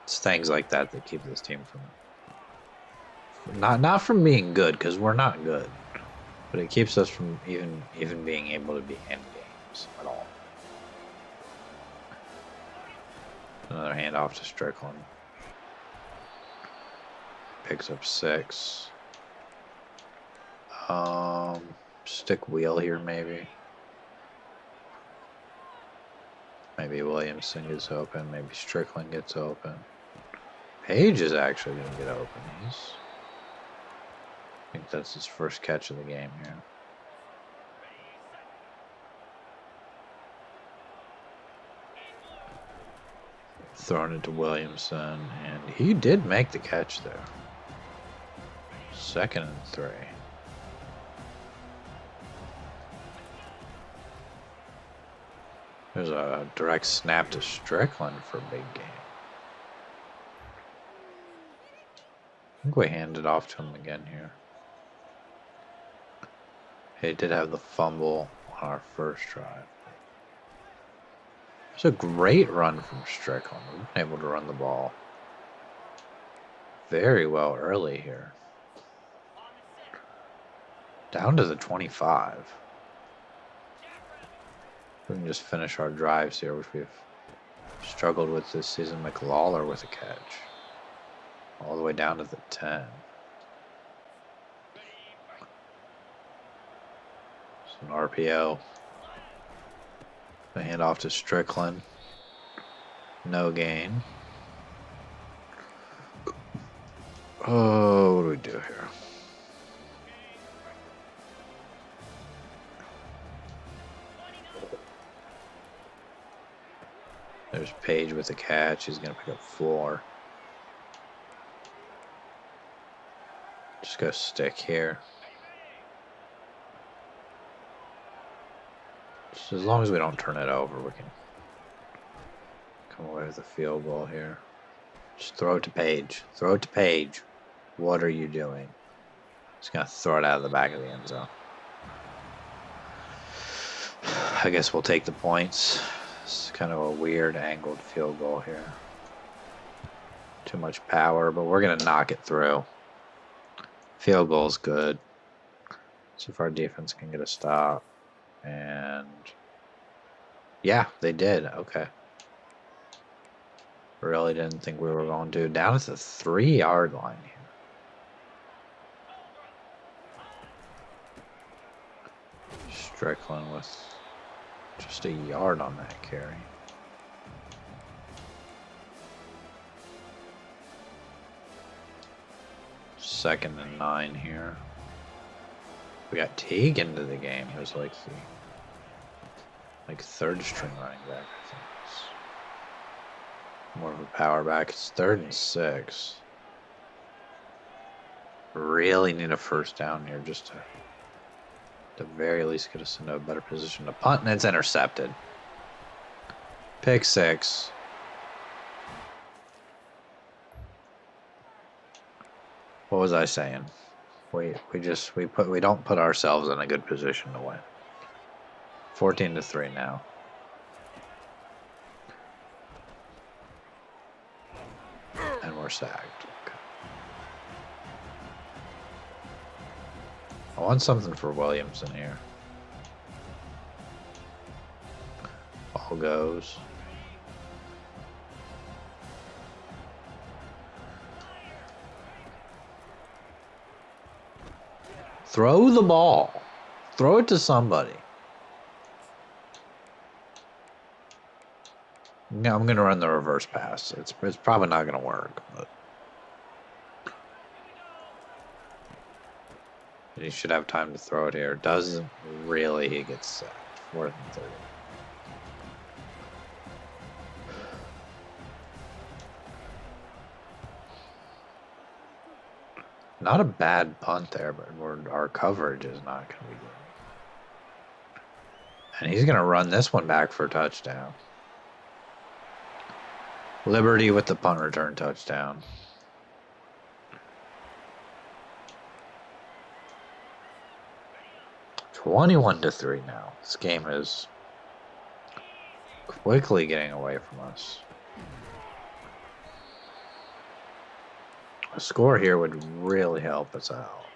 A: It's things like that that keep this team from not from being good, because we're not good, but it keeps us from even being able to be in games at all. Another handoff to Strickland. Picks up 6. Stick wheel here, maybe. Maybe Williamson gets open. Maybe Strickland gets open. Page is actually going to get open. I think that's his first catch of the game here. Throwing it to Williamson, and he did make the catch there. 2nd and 3. There's a direct snap to Strickland for a big game. I think we hand it off to him again here. He did have the fumble on our first drive. It's a great run from Strickland. We've been able to run the ball very well early here. Down to the 25. We can just finish our drives here, which we've struggled with this season. McLawler with a catch. All the way down to the 10. It's an RPO. The handoff to Strickland. No gain. Oh, what do we do here? There's Page with a catch. He's going to pick up 4. Just go stick here. Just as long as we don't turn it over, we can come away with a field goal here. Just throw it to Page. Throw it to Page. What are you doing? Just going to throw it out of the back of the end zone. I guess we'll take the points. It's kind of a weird angled field goal here. Too much power, but we're going to knock it through. Field goal's good. See if our defense can get a stop. And yeah, they did. Okay. Really didn't think we were going to. Down at the 3-yard line here. Strickland with just a yard on that carry. Second and 9 here. We got Teague into the game. He was like the third string running back, I think. It's more of a power back. It's 3rd and 6. Really need a first down here just to at the very least get us into a better position to punt, and it's intercepted. Pick 6. What was I saying? We don't put ourselves in a good position to win. 14-3 now. And we're sacked. Okay. I want something for Williamson here. Ball goes. Throw the ball. Throw it to somebody. No, I'm going to run the reverse pass. It's probably not going to work. But he should have time to throw it here. Doesn't really. He gets sacked. 4th and 30. Not a bad punt there, but our coverage is not going to be good. And he's going to run this one back for a touchdown. Liberty with the punt return touchdown. (21-3) now. This game is quickly getting away from us. A score here would really help us out.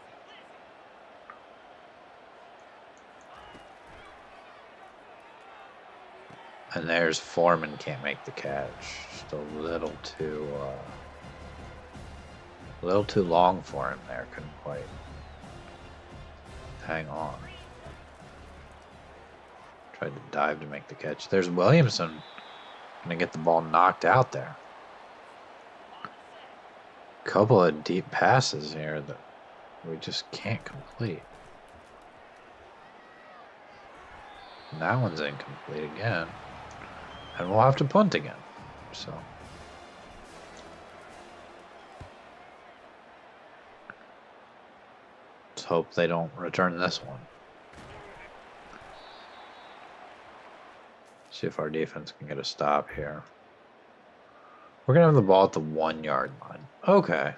A: And there's Foreman, can't make the catch. Just a little too long for him there. Couldn't quite hang on. Tried to dive to make the catch. There's Williamson. Gonna get the ball knocked out there. Couple of deep passes here that we just can't complete. And that one's incomplete again. And we'll have to punt again. So hope they don't return this one. See if our defense can get a stop here. We're going to have the ball at the 1 yard line. Okay.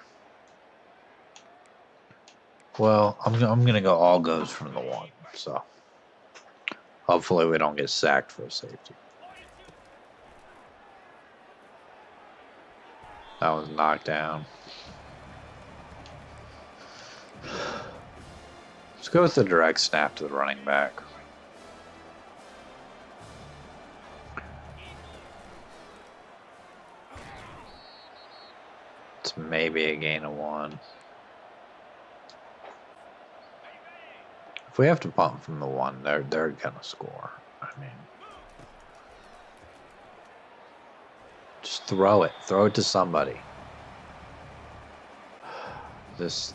A: Well, I'm going to go all goes from the 1. So hopefully we don't get sacked for a safety. That was knocked down. Let's go with the direct snap to the running back. It's maybe a gain of 1. If we have to punt from the 1, they're gonna score. I mean, just throw it. Throw it to somebody. This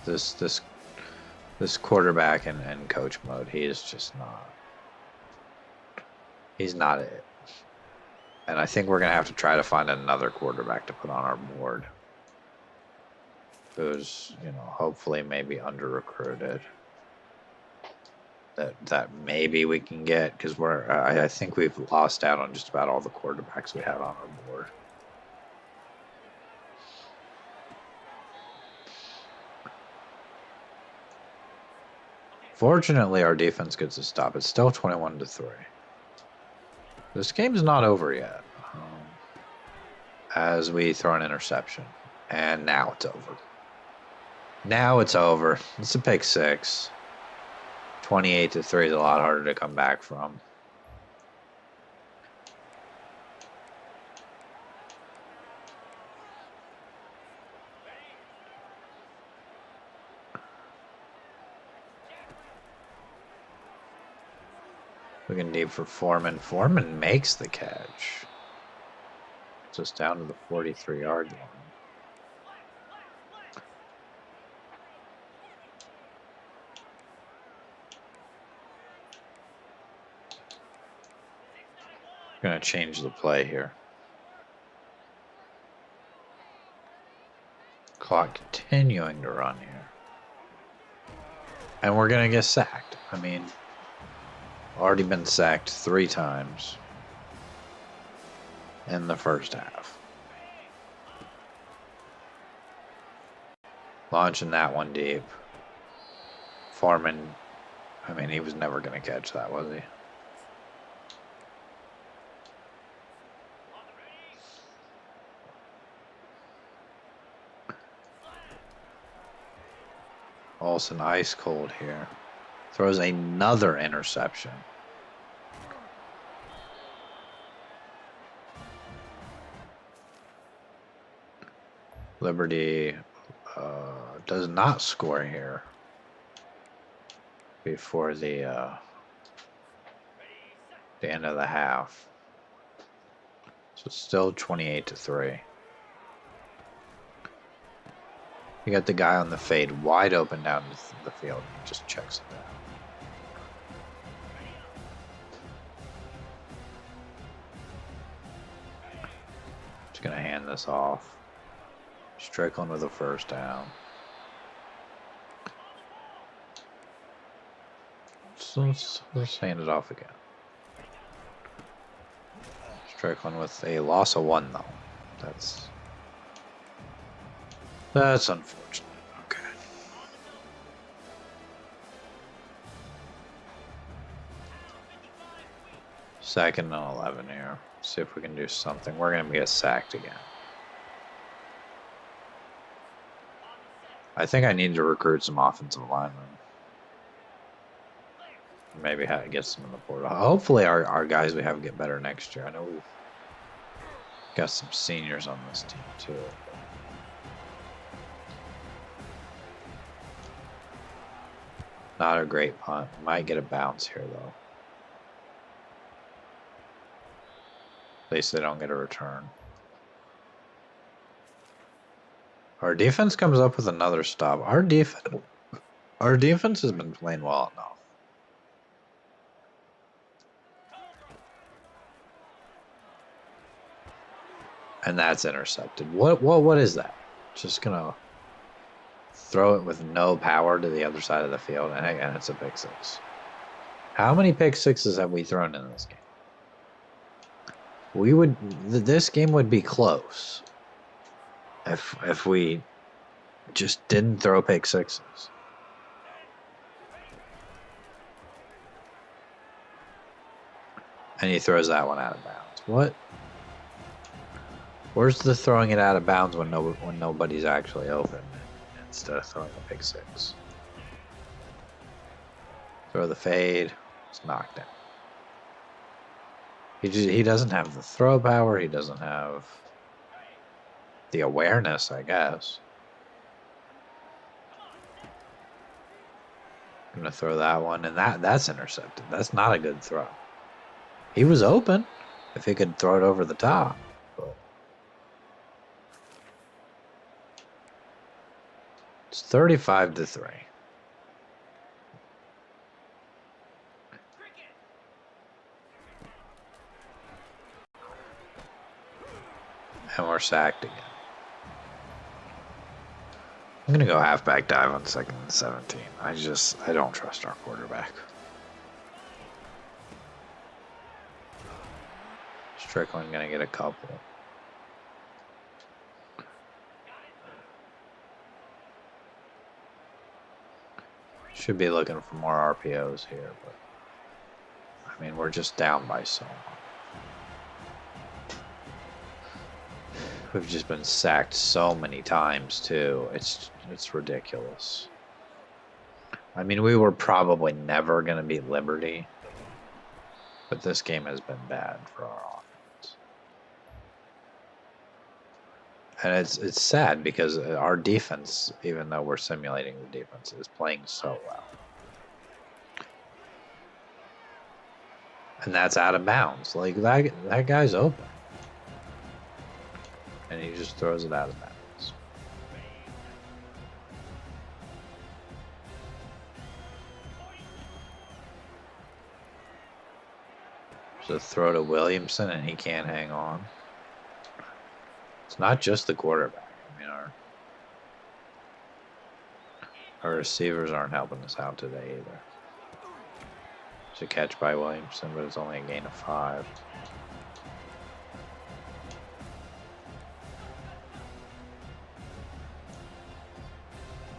A: quarterback in coach mode, he is just not. He's not it. And I think we're gonna have to try to find another quarterback to put on our board. Who's, hopefully maybe under recruited. That maybe we can get, because I think we've lost out on just about all the quarterbacks we have on our board. Fortunately, our defense gets a stop. It's still 21-3. This game's not over yet. As we throw an interception, and now it's over. Now it's over. It's a pick 6. 28-3 is a lot harder to come back from. Looking deep for Foreman. Foreman makes the catch. It's just down to the 43-yard line. Going to change the play here. Clock continuing to run here. And we're going to get sacked. I mean, already been sacked 3 times in the first half. Launching that one deep. Foreman, I mean, he was never going to catch that, was he? Olsen ice cold here. Throws another interception. Liberty does not score here before the end of the half. So it's still 28-3. You got the guy on the fade wide open down the field. He just checks it out. Just going to hand this off. Strickland with a first down. So let's hand it off again. Strickland with a loss of 1, though. That's unfortunate. Okay. Second and 11 here. See if we can do something. We're going to get sacked again. I think I need to recruit some offensive linemen. Maybe get some in the portal. Hopefully our guys we have get better next year. I know we've got some seniors on this team too. Not a great punt. Might get a bounce here, though. At least they don't get a return. Our defense comes up with another stop. Our defense has been playing well enough. And that's intercepted. What is that? Just gonna throw it with no power to the other side of the field, and it's a pick six. How many pick sixes have we thrown in this game? This game would be close if we just didn't throw pick sixes. And he throws that one out of bounds. What? Where's the throwing it out of bounds when nobody's actually open instead of throwing a pick six? Throw the fade. It's knocked down. He doesn't have the throw power. He doesn't have the awareness, I guess. I'm gonna throw that one, and that's intercepted. That's not a good throw. He was open if he could throw it over the top. But it's 35-3. And we're sacked again. I'm going to go halfback dive on 2nd and 17. I don't trust our quarterback. Strickland going to get a couple. Should be looking for more RPOs here, but I mean, we're just down by so much. We've just been sacked so many times too. It's ridiculous. I mean, we were probably never going to beat Liberty, but this game has been bad for our offense. And it's sad because our defense, even though we're simulating the defense, is playing so well. And that's out of bounds. Like, that guy's open. And he just throws it out of bounds. So throw to Williamson and he can't hang on. It's not just the quarterback. I mean, our receivers aren't helping us out today either. It's a catch by Williamson, but it's only a gain of 5.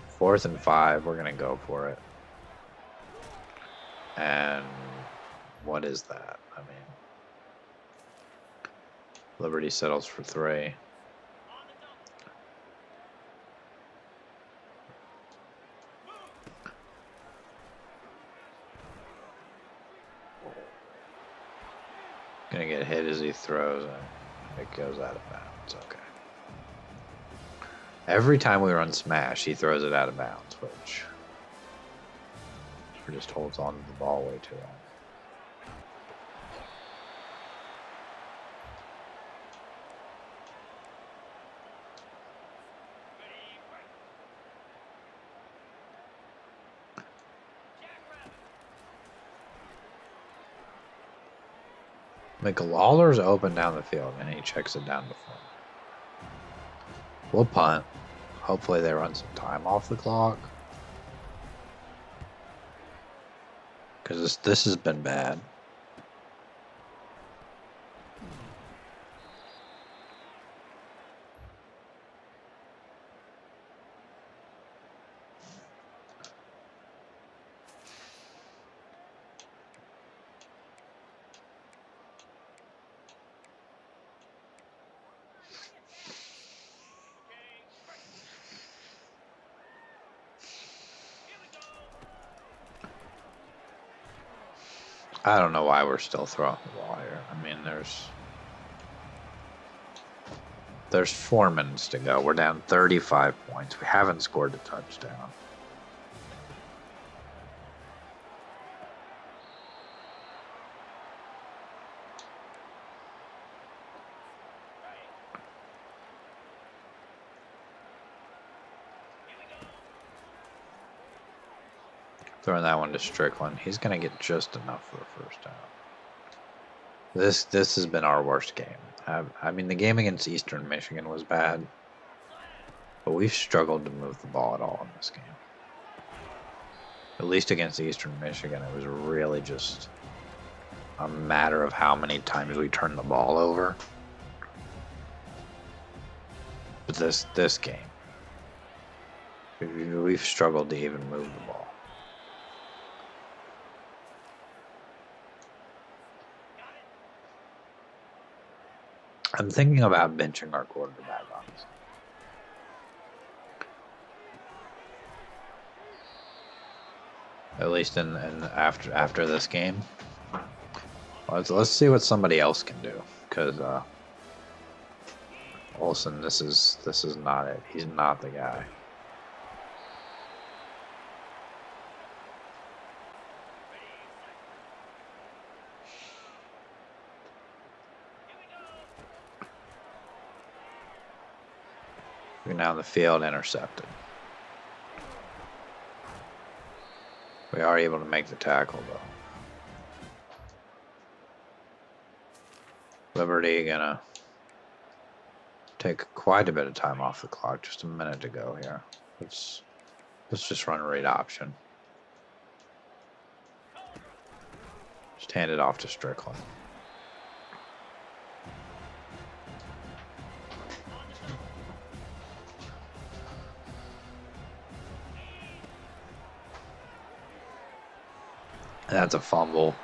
A: Fourth and 5, we're going to go for it. And what is that? I mean, Liberty settles for 3. Gonna get hit as he throws, and it goes out of bounds. Okay. Every time we run smash, he throws it out of bounds, which just holds on to the ball way too long. McLawler's open down the field, and he checks it down before. We'll punt. Hopefully they run some time off the clock. Because this has been bad. I don't know why we're still throwing the ball here. I mean, there's 4 minutes to go. We're down 35 points. We haven't scored a touchdown. Throwing that one to Strickland. He's going to get just enough for a first down. This has been our worst game. I mean, the game against Eastern Michigan was bad. But we've struggled to move the ball at all in this game. At least against Eastern Michigan, it was really just a matter of how many times we turned the ball over. But this game, we've struggled to even move the ball. I'm thinking about benching our quarterback, honestly. At least in after this game. Let's see what somebody else can do, because Olsen, this is not it. He's not the guy. We're now in the field, intercepted. We are able to make the tackle though. Liberty gonna take quite a bit of time off the clock. Just a minute to go here. Let's just run a read option. Just hand it off to Strickland. That's a fumble.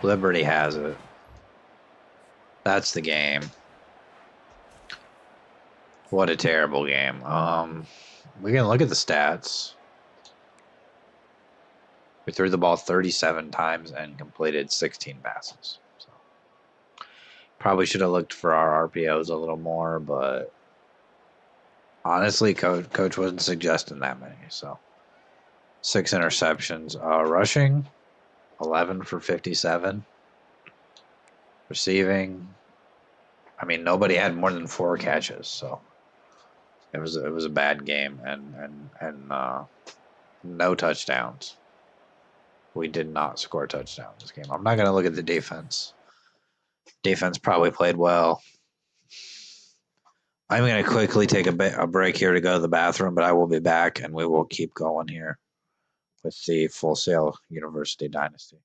A: Liberty has it. That's the game. What a terrible game. We can look at the stats. We threw the ball 37 times and completed 16 passes. So probably should have looked for our RPOs a little more, but honestly, coach wasn't suggesting that many. So 6 interceptions. Rushing, 11 for 57. Receiving, I mean, nobody had more than 4 catches, so it was a bad game, and no touchdowns. We did not score a touchdown this game. I'm not going to look at the defense. Defense probably played well. I'm going to quickly take a break here to go to the bathroom, but I will be back, and we will keep going here with the Full Sail University Dynasty.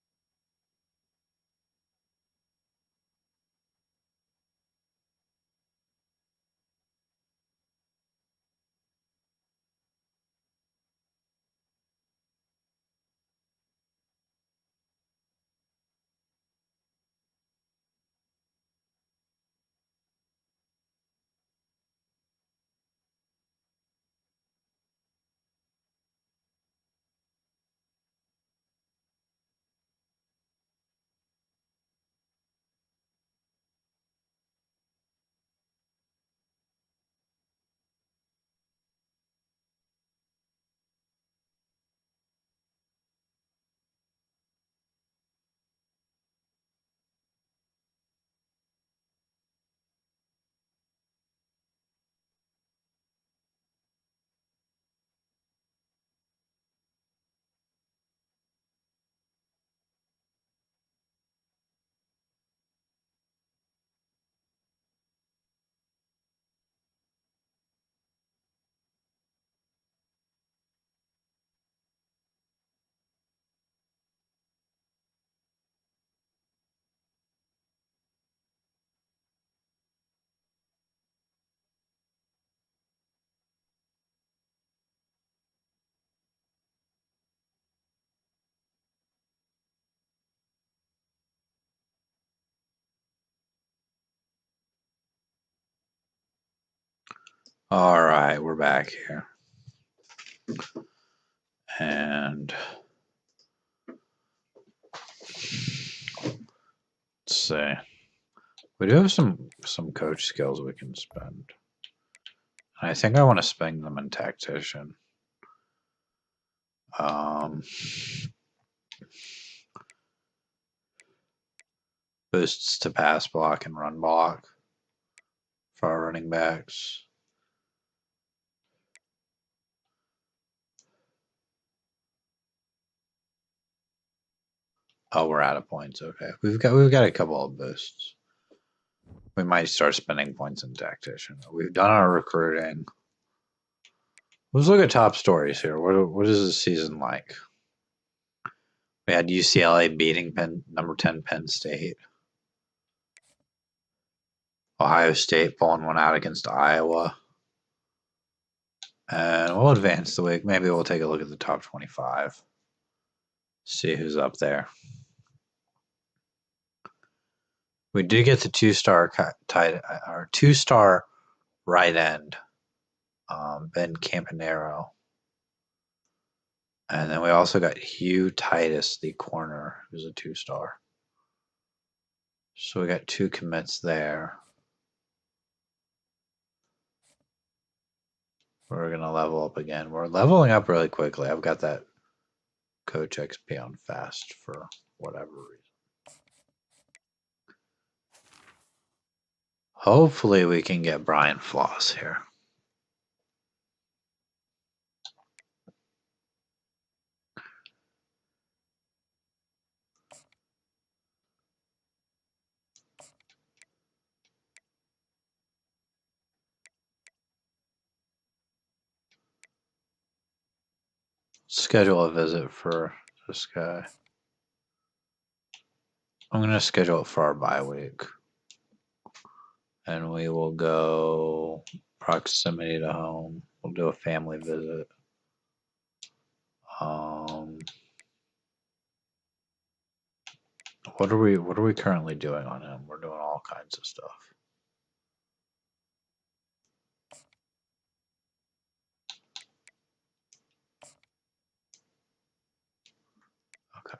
A: All right, we're back here. And let's see. We do have some coach skills we can spend. I think I want to spend them in tactician. Boosts to pass block and run block for our running backs. Oh, we're out of points. Okay, we've got a couple of boosts. We might start spending points in tactician. We've done our recruiting. Let's look at top stories here. What is the season like? We had UCLA beating number 10 Penn State. Ohio State pulling one out against Iowa. And we'll advance the week. Maybe we'll take a look at the top 25. See who's up there. We did get the two-star right end, Ben Campanero. And then we also got Hugh Titus, the corner, who's a 2-star. So we got 2 commits there. We're going to level up again. We're leveling up really quickly. I've got that Coach XP on fast for whatever reason. Hopefully we can get Brian Floss here. Schedule a visit for this guy. I'm going to schedule it for our bye week. And we will go proximity to home. We'll do a family visit. What are we currently doing on him? We're doing all kinds of stuff. Okay.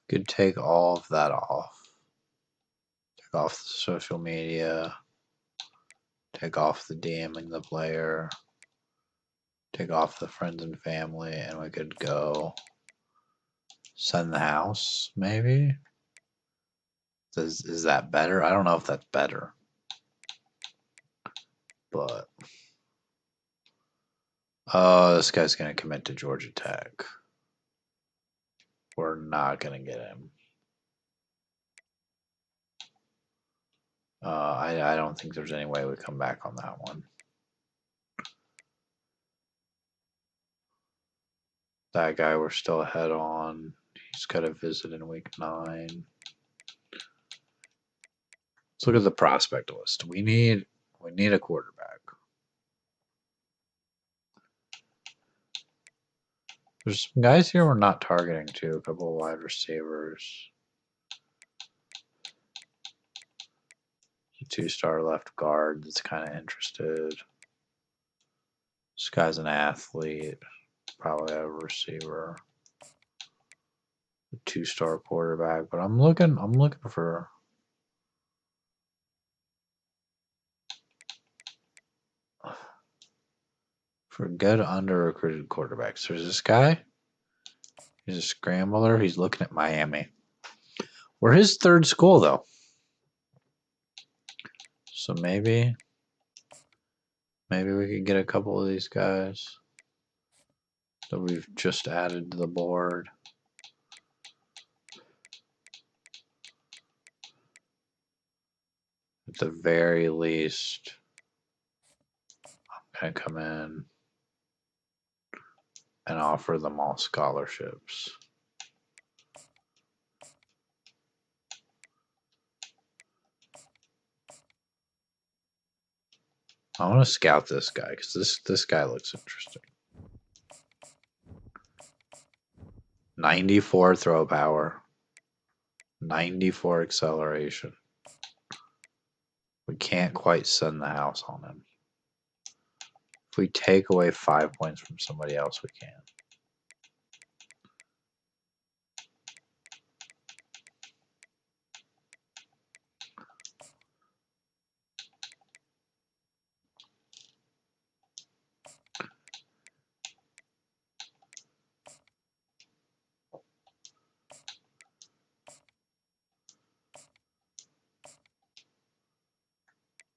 A: Could take all of that off. Take off the social media. Take off the DMing the player. Take off the friends and family, and we could go send the house, maybe? Is that better? I don't know if that's better. But oh, this guy's going to commit to Georgia Tech. We're not going to get him. I don't think there's any way we come back on that one. That guy we're still ahead on. He's got a visit in week 9. Let's look at the prospect list. We need a quarterback. There's some guys here we're not targeting too. A couple of wide receivers. A 2-star left guard that's kind of interested. This guy's an athlete. Probably a receiver. A 2-star quarterback. But I'm looking for good under-recruited quarterbacks. There's this guy. He's a scrambler. He's looking at Miami. We're his 3rd school, though. So maybe we could get a couple of these guys that we've just added to the board. At the very least, I'm going to come in and offer them all scholarships. I want to scout this guy because this guy looks interesting. 94 throw power, 94 acceleration. We can't quite send the house on him. If we take away 5 points from somebody else, we can.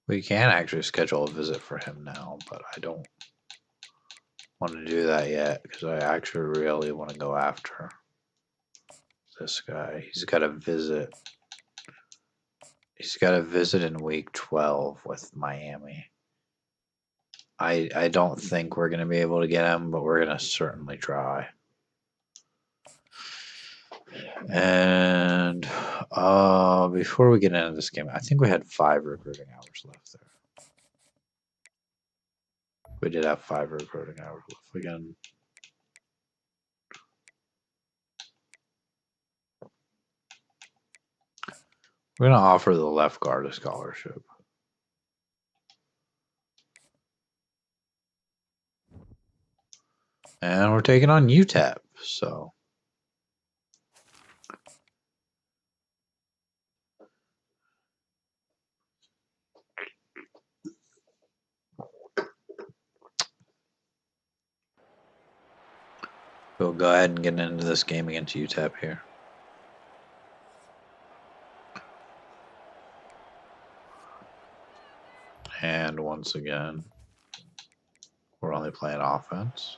A: We can actually schedule a visit for him now, but I don't want to do that yet because I actually really want to go after this guy? He's got a visit. He's got a visit in week 12 with Miami. I don't think we're going to be able to get him, but we're going to certainly try. And before we get into this game, I think we had 5 recruiting hours left there. We did have 5 recruiting hours left again. We're going to offer the left guard a scholarship. And we're taking on UTEP, so. We'll go ahead and get into this game against UTEP here. And once again, we're only playing offense.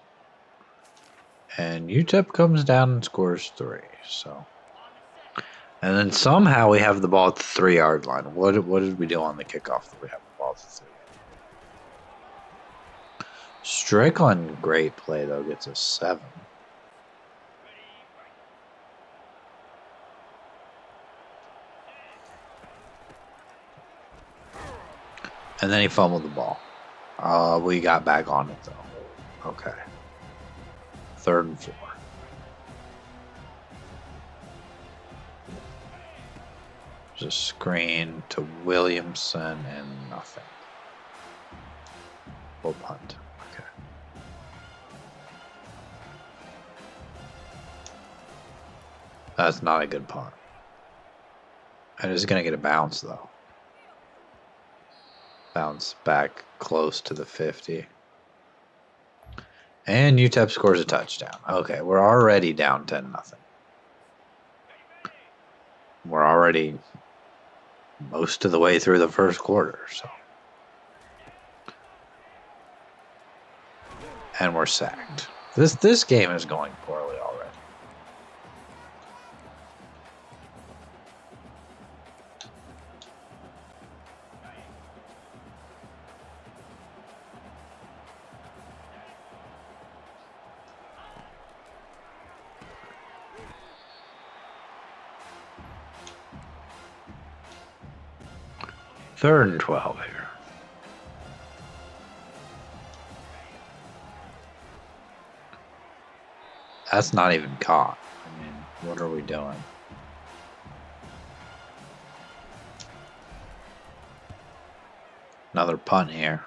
A: And UTEP comes down and scores 3. So, and then somehow we have the ball at the 3-yard line. What did we do on the kickoff that we have the ball at the 3? Strickland, great play though, gets a 7. And then he fumbled the ball. We got back on it though. Okay. 3rd and 4. There's a screen to Williamson and nothing. We'll punt. Okay. That's not a good punt. And it's going to get a bounce though. Bounce back close to the 50. And UTEP scores a touchdown. Okay, we're already down 10-0. We're already most of the way through the first quarter, so. And we're sacked. This game is going poorly already. Third and 12 here. That's not even caught. I mean, what are we doing? Another punt here.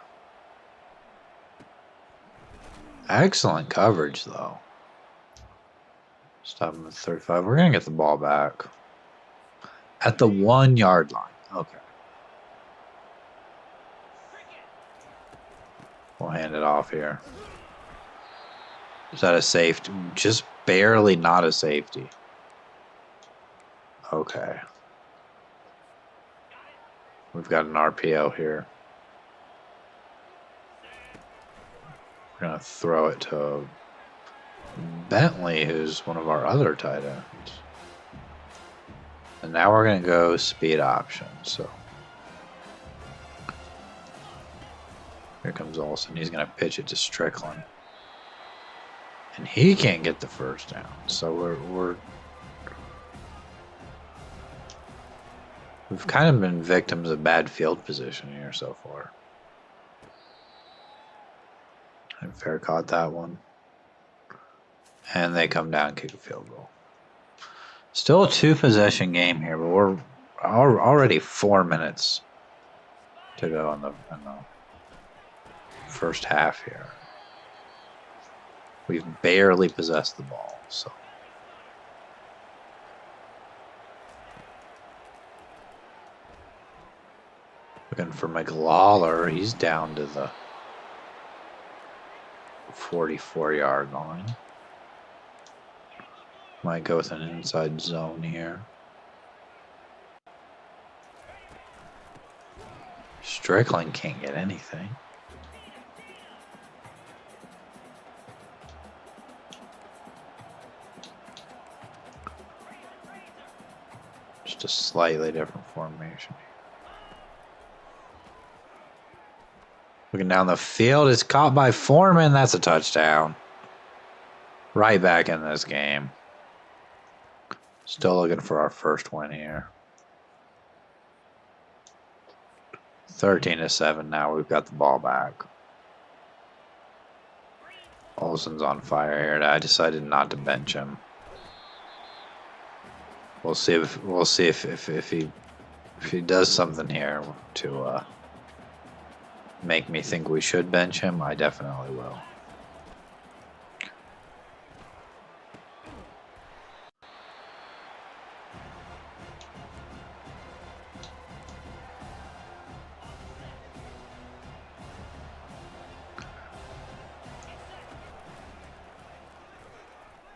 A: Excellent coverage, though. Stop him at 35. We're going to get the ball back. At the 1-yard line. Okay. We'll hand it off here. Is that a safety? Just barely not a safety. Okay. We've got an RPO here. We're going to throw it to Bentley, who's one of our other tight ends. And now we're going to go speed option. So here comes Olsen. He's going to pitch it to Strickland. And he can't get the first down. So we've kind of been victims of bad field position here so far. And Fair caught that one. And they come down and kick a field goal. Still a 2-possession game here, but we're already 4 minutes to go in the first half here. We've barely possessed the ball, so. Looking for McLawler. He's down to the 44-yard line. Might go with an inside zone here. Strickland can't get anything. Just a slightly different formation. Looking down the field, it's caught by Foreman. That's a touchdown. Right back in this game. Still looking for our first win here. 13-7 now. We've got the ball back. Olsen's on fire here. I decided not to bench him. We'll see if he does something here to make me think we should bench him. I definitely will.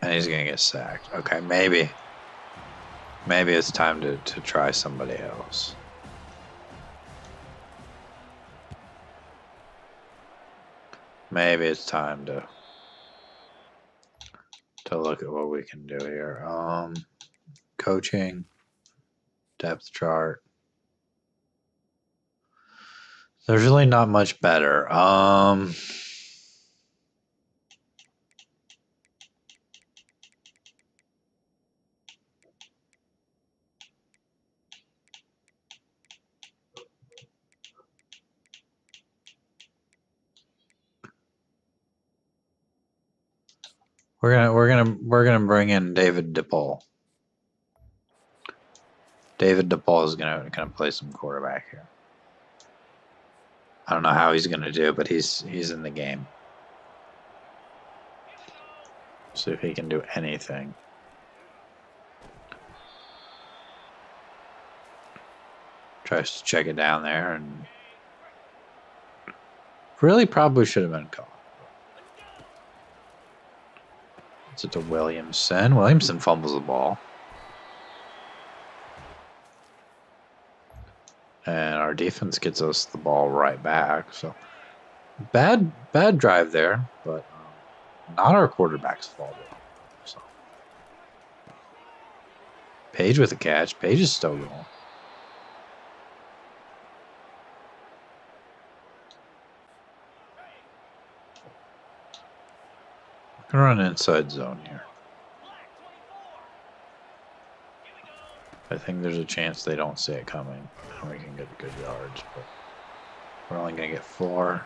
A: And he's gonna get sacked. Okay, maybe it's time to try somebody else. Maybe it's time to look at what we can do here. Coaching, depth chart. There's really not much better. We're gonna bring in David DePaul. David DePaul is gonna play some quarterback here. I don't know how he's gonna do, but he's in the game. See if he can do anything. Tries to check it down there, and really probably should have been called. It's to Williamson. Williamson fumbles the ball. And our defense gets us the ball right back. So bad drive there, but not our quarterback's fault. So Page with a catch. Page is still going. Gonna run inside zone here. I think there's a chance they don't see it coming, and we can get good yards, but we're only gonna get 4.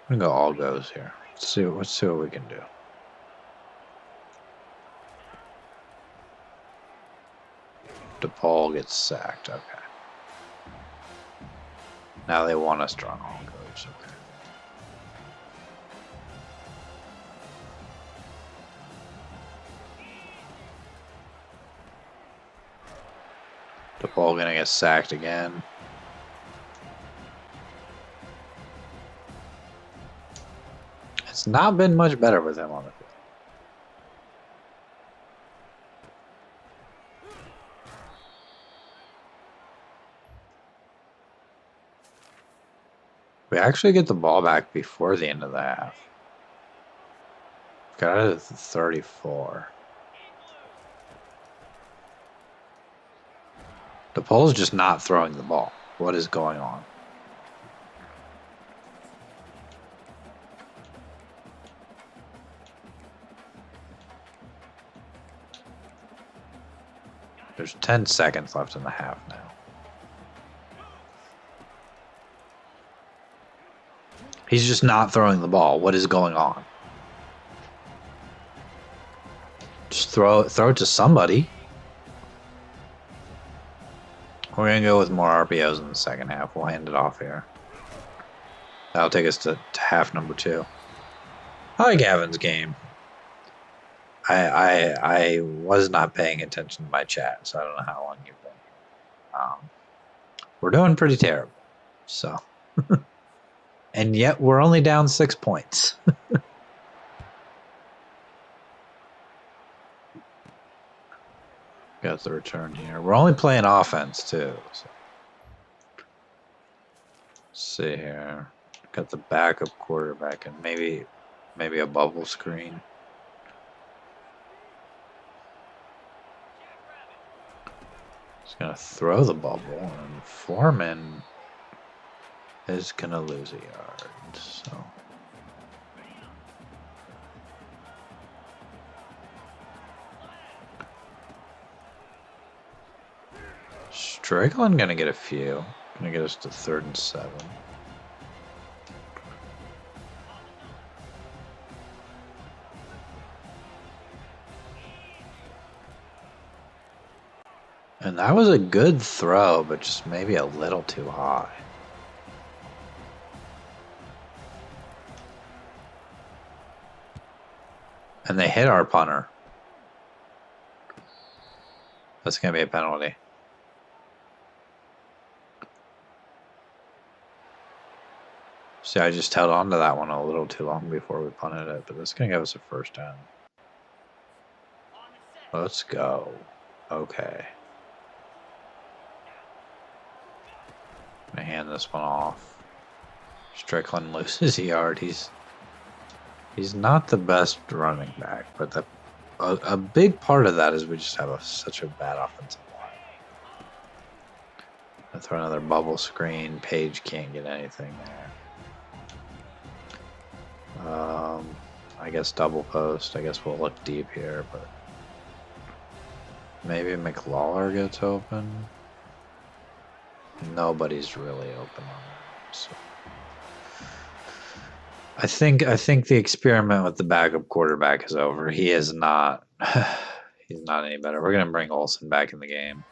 A: I'm gonna go all goes here. Let's see what we can do. DePaul gets sacked. Okay. Now they want us to run all goes. Okay. DePaul gonna get sacked again. It's not been much better with him on the field. We actually get the ball back before the end of the half. Got it at 34. DePaul's just not throwing the ball. What is going on? There's 10 seconds left in the half now. He's just not throwing the ball. What is going on? Just throw it to somebody. We're going to go with more RPOs in the second half. We'll hand it off here. That'll take us to half number 2. I like Gavin's game. I was not paying attention to my chat, so I don't know how long you've been. We're doing pretty terrible. So, and yet we're only down 6 points. Got the return here. We're only playing offense too. So. Let's see here. Got the backup quarterback and maybe a bubble screen. gonna throw the bubble, and Foreman is gonna lose a yard. So Strickland gonna get a few. Gonna get us to 3rd and 7. And that was a good throw, but just maybe a little too high. And they hit our punter. That's going to be a penalty. See, I just held on to that one a little too long before we punted it, but that's going to give us a 1st down. Let's go. Okay. I'm going to hand this one off. Strickland loses a yard. He's not the best running back, but a big part of that is we just have such a bad offensive line. I throw another bubble screen. Page can't get anything there. I guess double post. I guess we'll look deep here, but maybe McLawler gets open. Nobody's really open on that. So I think the experiment with the backup quarterback is over. He is not. He's not any better. We're gonna bring Olsen back in the game.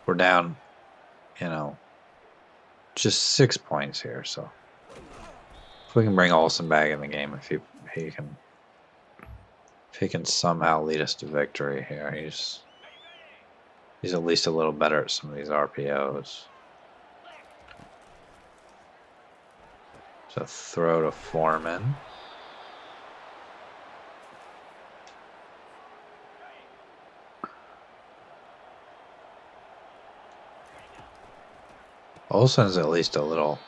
A: We're down, just 6 points here. So if we can bring Olsen back in the game, if he can somehow lead us to victory here, he's at least a little better at some of these RPOs. So throw to Foreman. Olsen's at least a little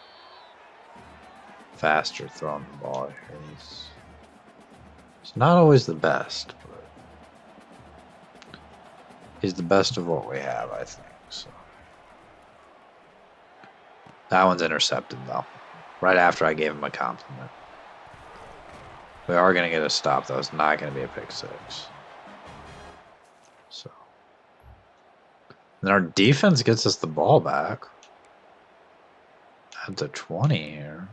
A: faster throwing the ball here. He's not always the best, but he's the best of what we have, I think. So that one's intercepted though. Right after I gave him a compliment. We are going to get a stop, though. It's not going to be a pick 6. So then our defense gets us the ball back. At the 20 here.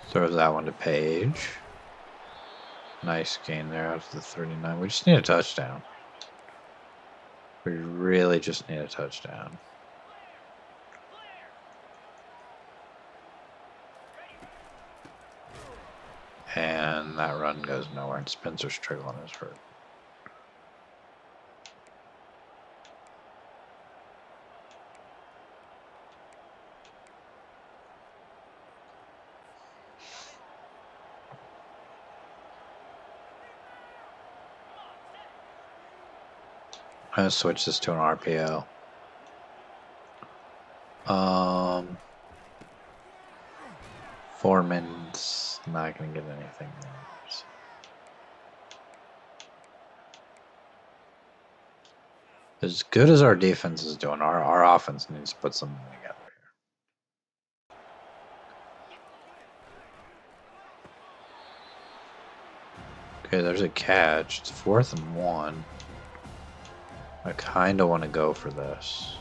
A: Throws that one to Page. Nice gain there out to the 39. We just need a touchdown. We really just need a touchdown. And that run goes nowhere, and Spencer Strickland is hurt. I'm going to switch this to an RPO. Foreman's not going to get anything there. So. As good as our defense is doing, our offense needs to put something together here. Okay, there's a catch. It's 4th and 1. I kind of want to go for this.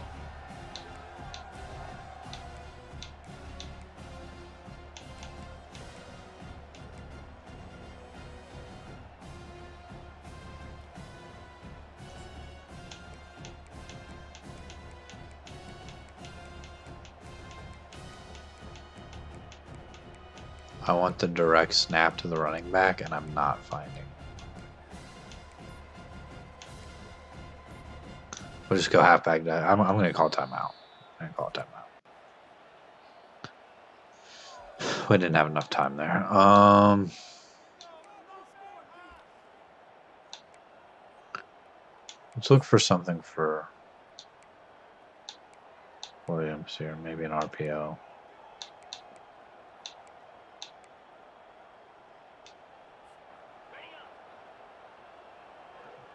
A: I want the direct snap to the running back, and I'm not finding. We'll just go halfback. I'm going to call timeout. We didn't have enough time there. Let's look for something for Williams here, maybe an RPO.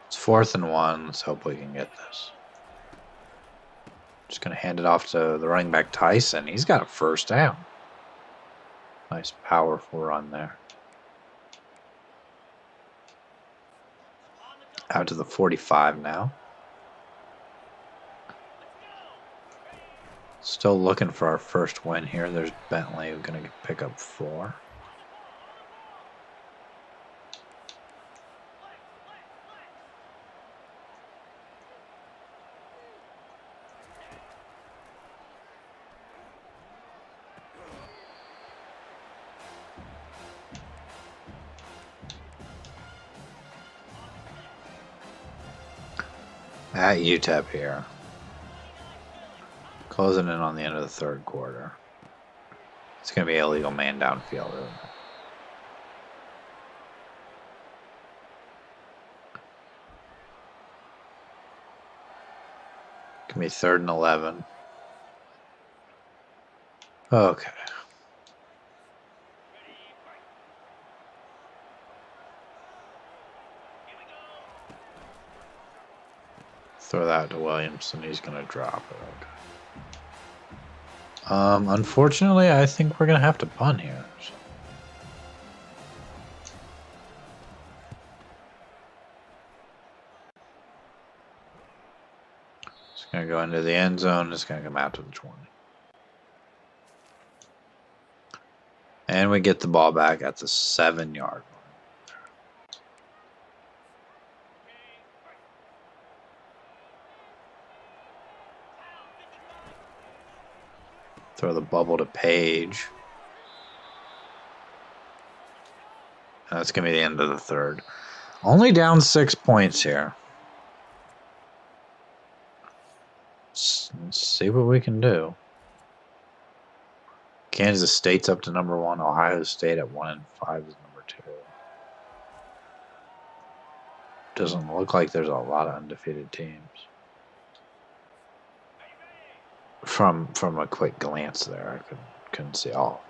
A: It's 4th and 1. Let's hope we can get this. Just going to hand it off to the running back Tyson. He's got a first down. Nice, powerful run there. Out to the 45 now. Still looking for our first win here. There's Bentley who's going to pick up 4. At UTEP here. Closing in on the end of the 3rd quarter. It's going to be a illegal man downfield. Isn't it? Can be 3rd and 11. Okay. Throw that to Williamson. He's going to drop it. Okay. Unfortunately, I think we're going to have to punt here. So. It's going to go into the end zone. It's going to come out to the 20. And we get the ball back at the 7-yard line. Throw the bubble to Page. And that's going to be the end of the 3rd. Only down 6 points here. Let's see what we can do. Kansas State's up to number 1. Ohio State at 1 and 5 is number 2. Doesn't look like there's a lot of undefeated teams. From a quick glance there, I couldn't see all.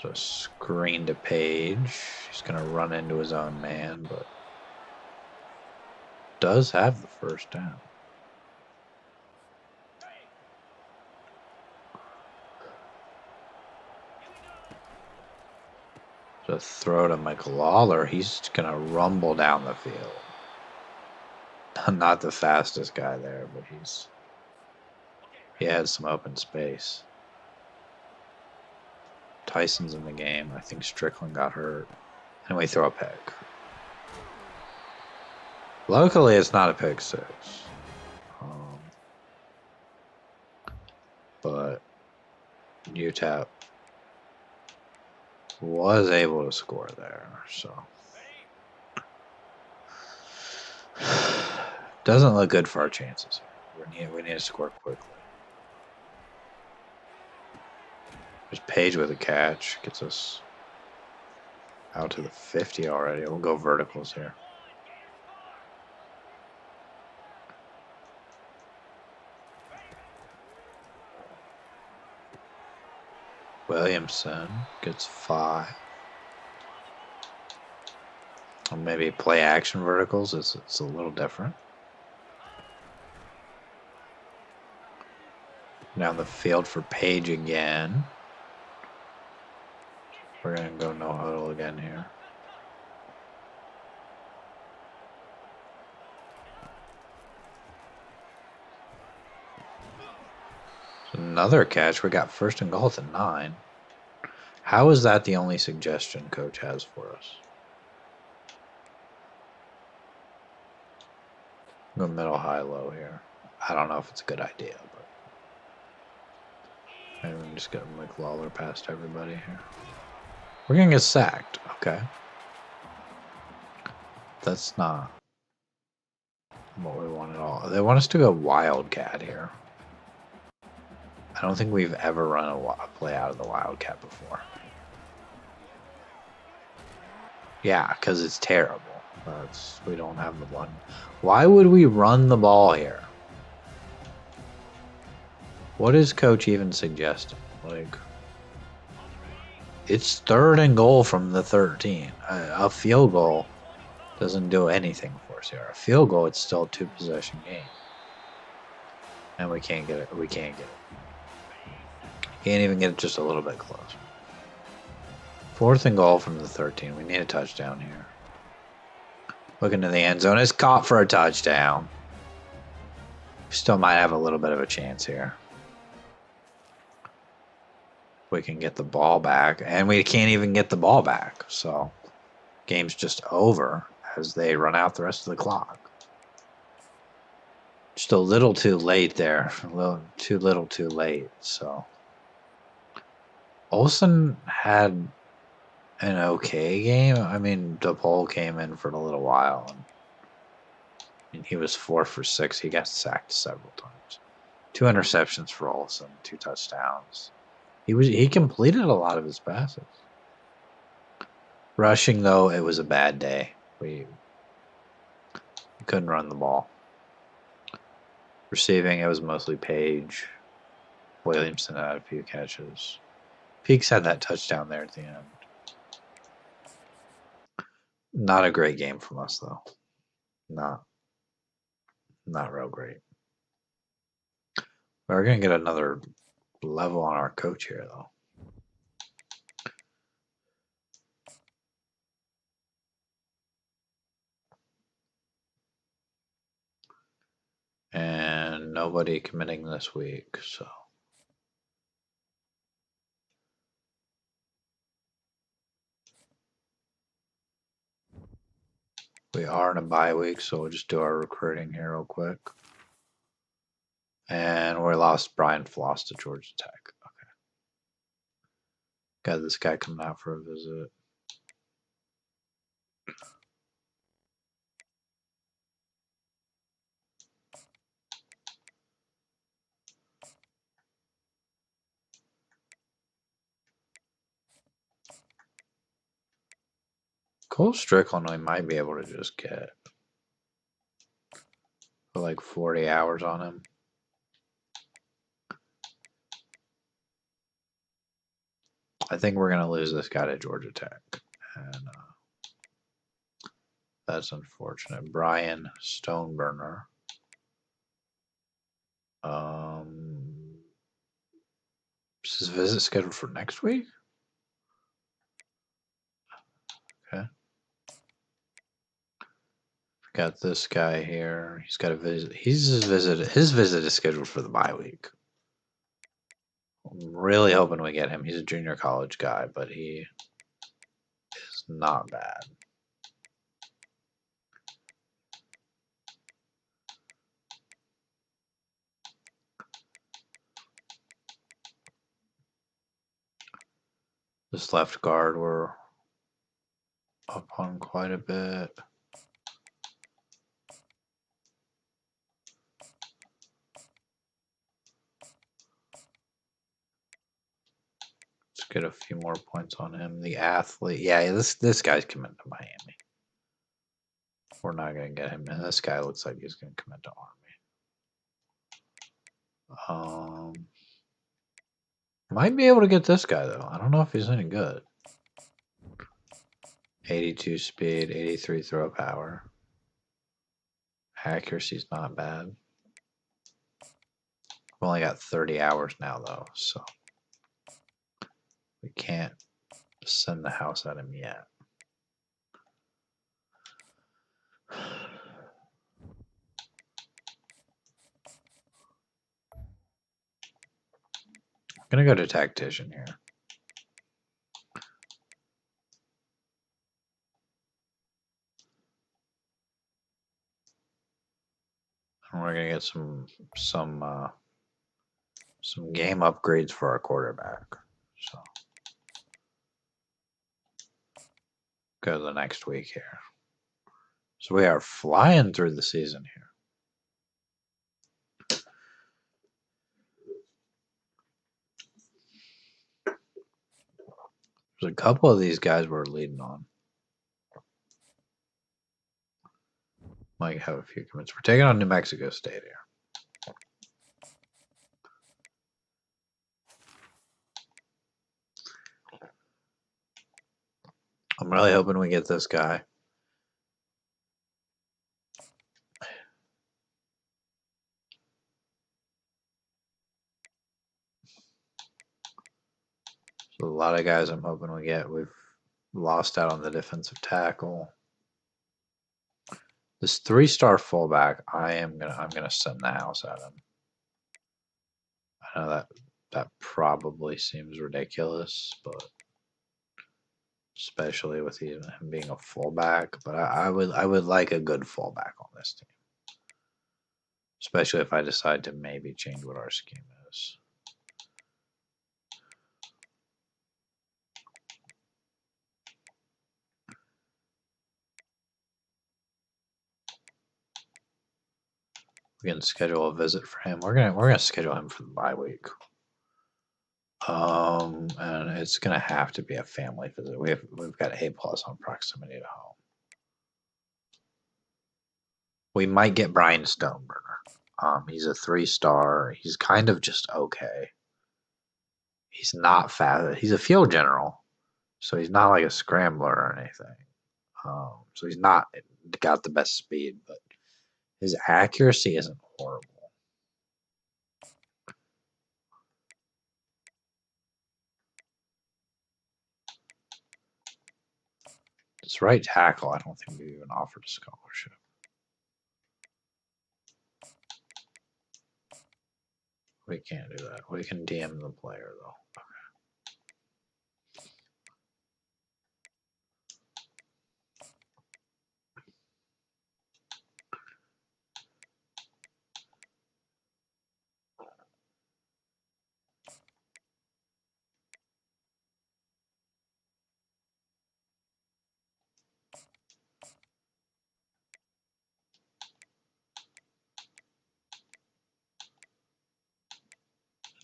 A: So screen to Page. He's going to run into his own man, but does have the first down. So throw to Michael Lawler. He's going to rumble down the field. Not the fastest guy there, but he has some open space. Tyson's in the game. I think Strickland got hurt. And we throw a pick. Locally, it's not a pick 6. But UTEP was able to score there, so doesn't look good for our chances here. We need to score quickly. There's Page with a catch. Gets us out to the 50 already. We'll go verticals here. Williamson gets 5. Or maybe play action verticals. It's a little different. Down the field for Page again. We're going to go no huddle again here. Another catch. We got 1st and goal at the 9. How is that the only suggestion coach has for us? Go middle, high, low here. I don't know if it's a good idea, but maybe we can just get Mike Lawler past everybody here. We're going to get sacked. Okay. That's not what we want at all. They want us to go Wildcat here. I don't think we've ever run a play out of the Wildcat before. Yeah, because it's terrible. We don't have the one. Why would we run the ball here? What is coach even suggesting? Like, it's 3rd and goal from the 13. A field goal doesn't do anything for us here. A field goal, it's still a 2-possession game. And we can't get it. We can't get it. Can't even get it just a little bit closer. 4th and goal from the 13. We need a touchdown here. Looking to the end zone. It's caught for a touchdown. Still might have a little bit of a chance here. We can get the ball back. And we can't even get the ball back. So, game's just over as they run out the rest of the clock. Just a little too late there. A little too late. So, Olsen had an okay game. I mean, DePaul came in for a little while. And he was 4 for 6. He got sacked several times. 2 interceptions for Olsen, 2 touchdowns. He completed a lot of his passes. Rushing, though, it was a bad day. We couldn't run the ball. Receiving, it was mostly Page. Williamson had a few catches. Peaks had that touchdown there at the end. Not a great game from us, though. Not real great. We're going to get another level on our coach here, though. And nobody committing this week, so. We are in a bye week, so we'll just do our recruiting here real quick. And we lost Brian Floss to Georgia Tech. Okay. Got this guy coming out for a visit. Cole Strickland we might be able to just get for like 40 hours on him. I think we're going to lose this guy to Georgia Tech. And that's unfortunate. Brian Stoneburner. Is his visit scheduled for next week? Okay. Got this guy here. He's got a visit. His visit is scheduled for the bye week. I'm really hoping we get him. He's a junior college guy, but he is not bad. This left guard we're up on quite a bit. Let's get a few more points on him. The athlete. Yeah, this guy's coming to Miami. We're not going to get him. And this guy looks like he's going to come into Army. Might be able to get this guy, though. I don't know if he's any good. 82 speed, 83 throw power. Accuracy's not bad. We've only got 30 hours now, though, so we can't send the house at him yet. I'm going to go to Tactician here. And we're going to get some game upgrades for our quarterback. So go to the next week here. So we are flying through the season here. There's a couple of these guys we're leading on. Might have a few commits. We're taking on New Mexico State here. I'm really hoping we get this guy. So a lot of guys I'm hoping we get. We've lost out on the defensive tackle. This 3-star fullback, I'm gonna send the house at him. I know that probably seems ridiculous, but especially with him being a fullback. But I would like a good fullback on this team, especially if I decide to maybe change what our scheme is. We can schedule a visit for him. We're gonna schedule him for the bye week. And it's gonna have to be a family visit. We've got A+ on proximity to home. We might get Brian Stoneburner. He's a 3-star. He's kind of just okay. He's not fast. He's a field general, so he's not like a scrambler or anything. So he's not got the best speed, but his accuracy isn't horrible. This right tackle, I don't think we even offered a scholarship. We can't do that. We can DM the player, though.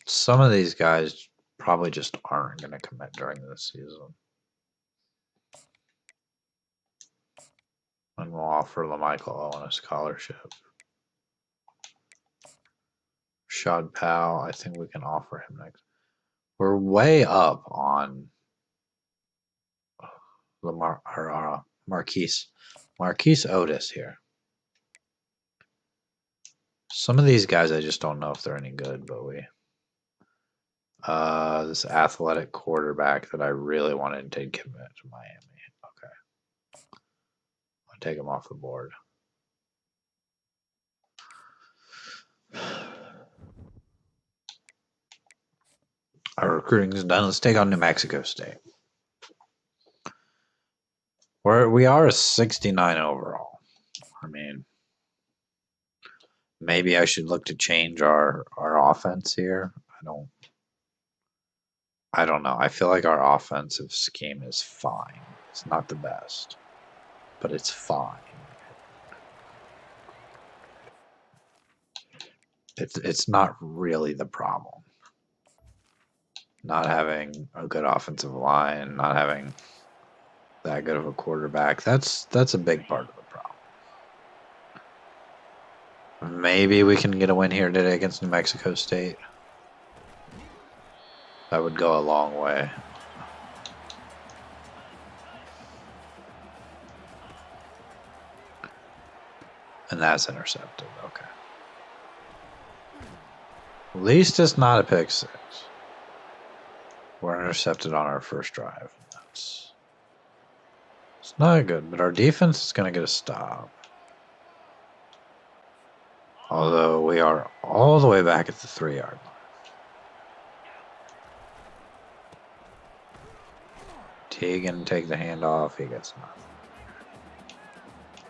A: Some of these guys probably just aren't going to commit during this season. And we'll offer LaMichael Owen a scholarship. Shad Powell, I think we can offer him next. We're way up on Marquise Otis here. Some of these guys I just don't know if they're any good, but this athletic quarterback that I really wanted to commit to Miami. Okay. I'll take him off the board. Our recruiting is done. Let's take on New Mexico State. We are a 69 overall. I mean, maybe I should look to change our offense here. I don't know. I feel like our offensive scheme is fine. It's not the best, but it's fine. It's not really the problem. Not having a good offensive line, not having that good of a quarterback, that's a big part of the problem. Maybe we can get a win here today against New Mexico State. That would go a long way. And that's intercepted. Okay. At least it's not a pick six. We're intercepted on our first drive. It's not good, but our defense is going to get a stop. Although we are all the way back at the 3-yard line. Teagan take the handoff. He gets nothing.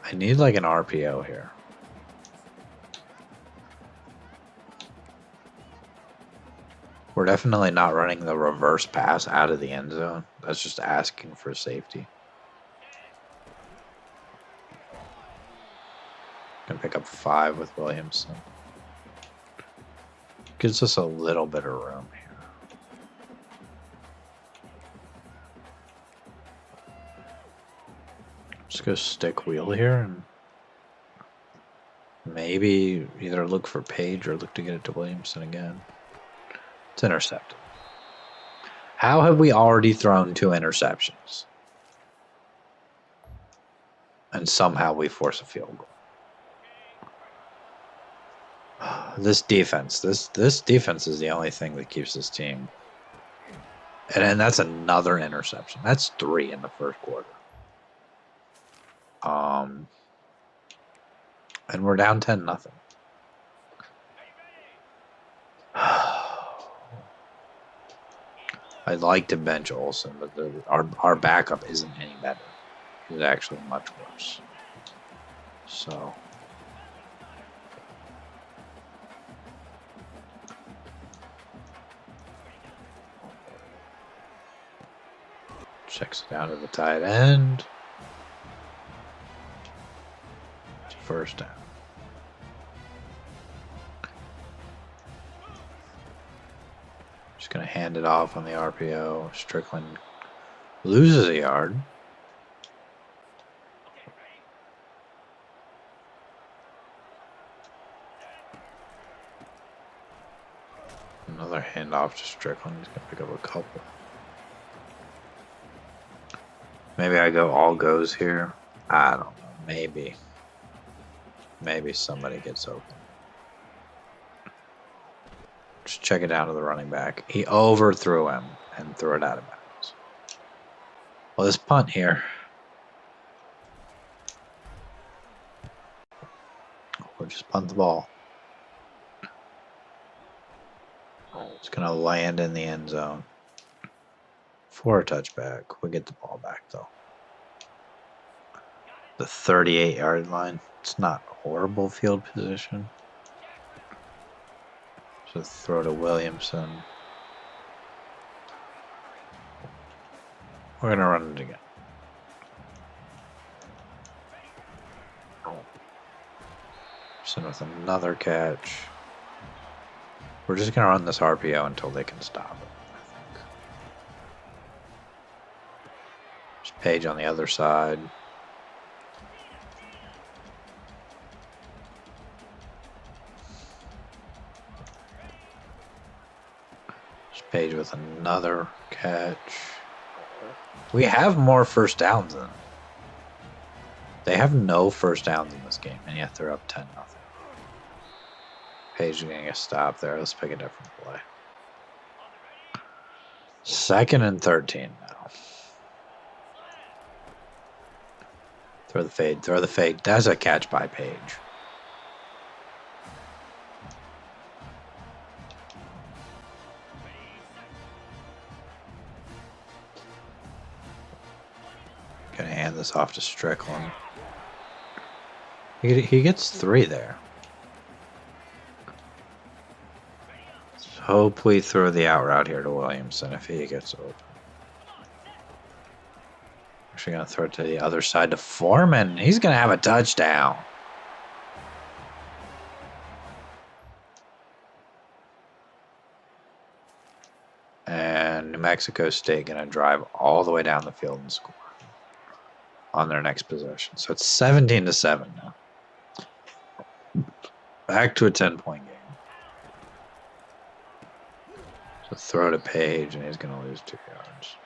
A: I need like an RPO here. We're definitely not running the reverse pass out of the end zone. That's just asking for safety. Can pick up 5 with Williamson. Gives us a little bit of room here. Just go stick wheel here and maybe either look for Page or look to get it to Williamson again. It's intercepted. How have we already thrown 2 interceptions? And somehow we force a field goal. This defense is the only thing that keeps this team. And that's another interception. That's 3 in the first quarter. And we're down 10-0. I'd like to bench Olsen, but our backup isn't any better. He's actually much worse. So checks it down to the tight end. It's first down. Just going to hand it off on the RPO. Strickland loses a yard. Another handoff to Strickland. He's going to pick up a couple. Maybe I go all goes here. I don't know. Maybe. Maybe somebody gets open. Just check it out to the running back. He overthrew him and threw it out of bounds. Well, this punt here. We'll just punt the ball. It's going to land in the end zone. For a touchback. We get the ball back, though. The 38-yard line. It's not horrible field position. So throw to Williamson. We're going to run it again. Williamson with another catch. We're just going to run this RPO until they can stop it, I think. There's Page on the other side. There's Page with another catch. We have more first downs than them. They have no first downs in this game, and yet they're up 10-0. Page is going to get stopped there. Let's pick a different play. 2nd and 13 now. Throw the fade. Throw the fade. That's a catch by Page. Going to hand this off to Strickland. He gets 3 there. Hope we throw the out route here to Williamson if he gets open. Actually going to throw it to the other side to Foreman. He's going to have a touchdown. And New Mexico State going to drive all the way down the field and score on their next possession. So it's 17-7 now. Back to a 10-point game. So throw to Page, and he's going to lose 2 yards.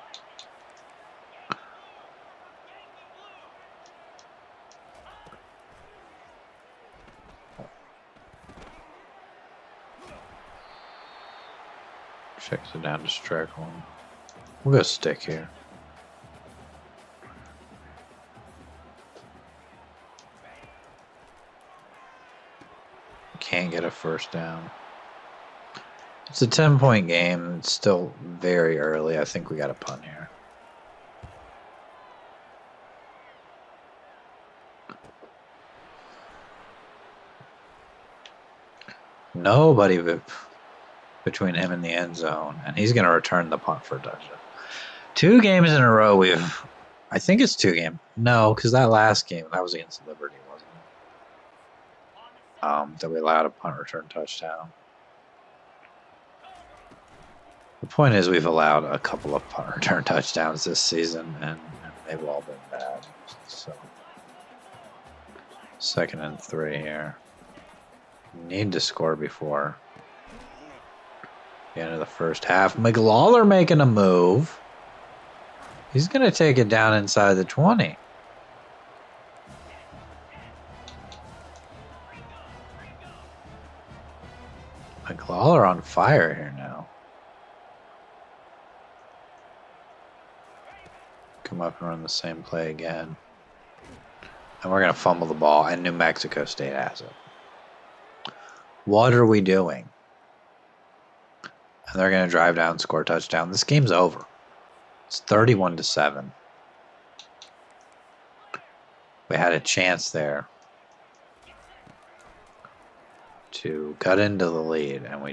A: Checks it down to Strickland. We'll go stick here. Can't get a first down. It's a 10-point game. It's still very early. I think we got a punt here. Nobody between him and the end zone, and he's going to return the punt for a touchdown. 2 games in a row I think it's 2 games. No, because that last game, that was against Liberty, wasn't it? That we allowed a punt return touchdown. The point is we've allowed a couple of punt return touchdowns this season, and they've all been bad. So 2nd and 3 here. Need to score before the end of the first half. McLawler making a move. He's going to take it down inside the 20. All are on fire here now. Come up and run the same play again. And we're going to fumble the ball, and New Mexico State has it. What are we doing? And they're going to drive down, score a touchdown. This game's over. It's 31-7. We had a chance there to cut into the lead, and we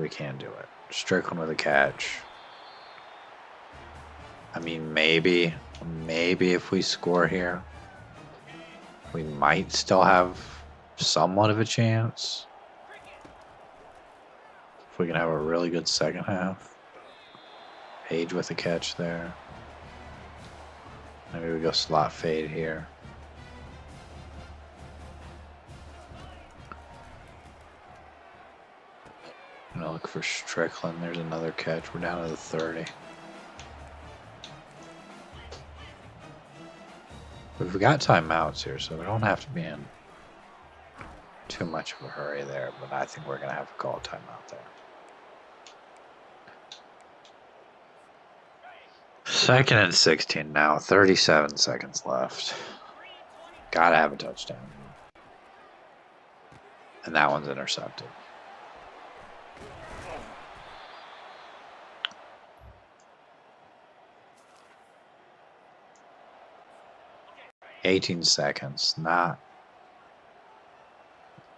A: can't do it. Strickland with a catch. I mean, maybe if we score here, we might still have somewhat of a chance. If we can have a really good second half. Page with a catch there. Maybe we go slot fade here. I'm gonna look for Strickland. There's another catch. We're down to the 30. We've got timeouts here, so we don't have to be in too much of a hurry there, but I think we're going to have to call a timeout there. Second and 16 now, 37 seconds left. Gotta have a touchdown. And that one's intercepted. $18 seconds. Not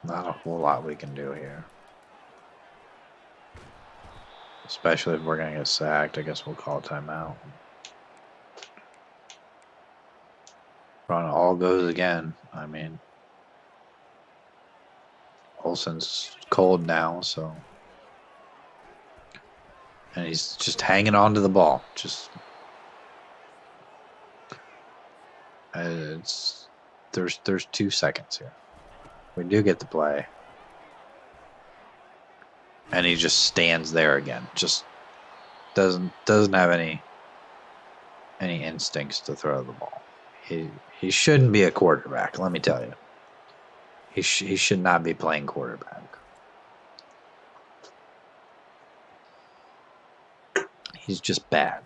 A: a whole lot we can do here. Especially if we're going to get sacked. I guess we'll call a timeout. Run all goes again. I mean, Olsen's cold now, so. And he's just hanging on to the ball. There's 2 seconds here. We do get the play. And he just stands there again. Just doesn't have any instincts to throw the ball. He shouldn't be a quarterback, let me tell you. He should not be playing quarterback. He's just bad.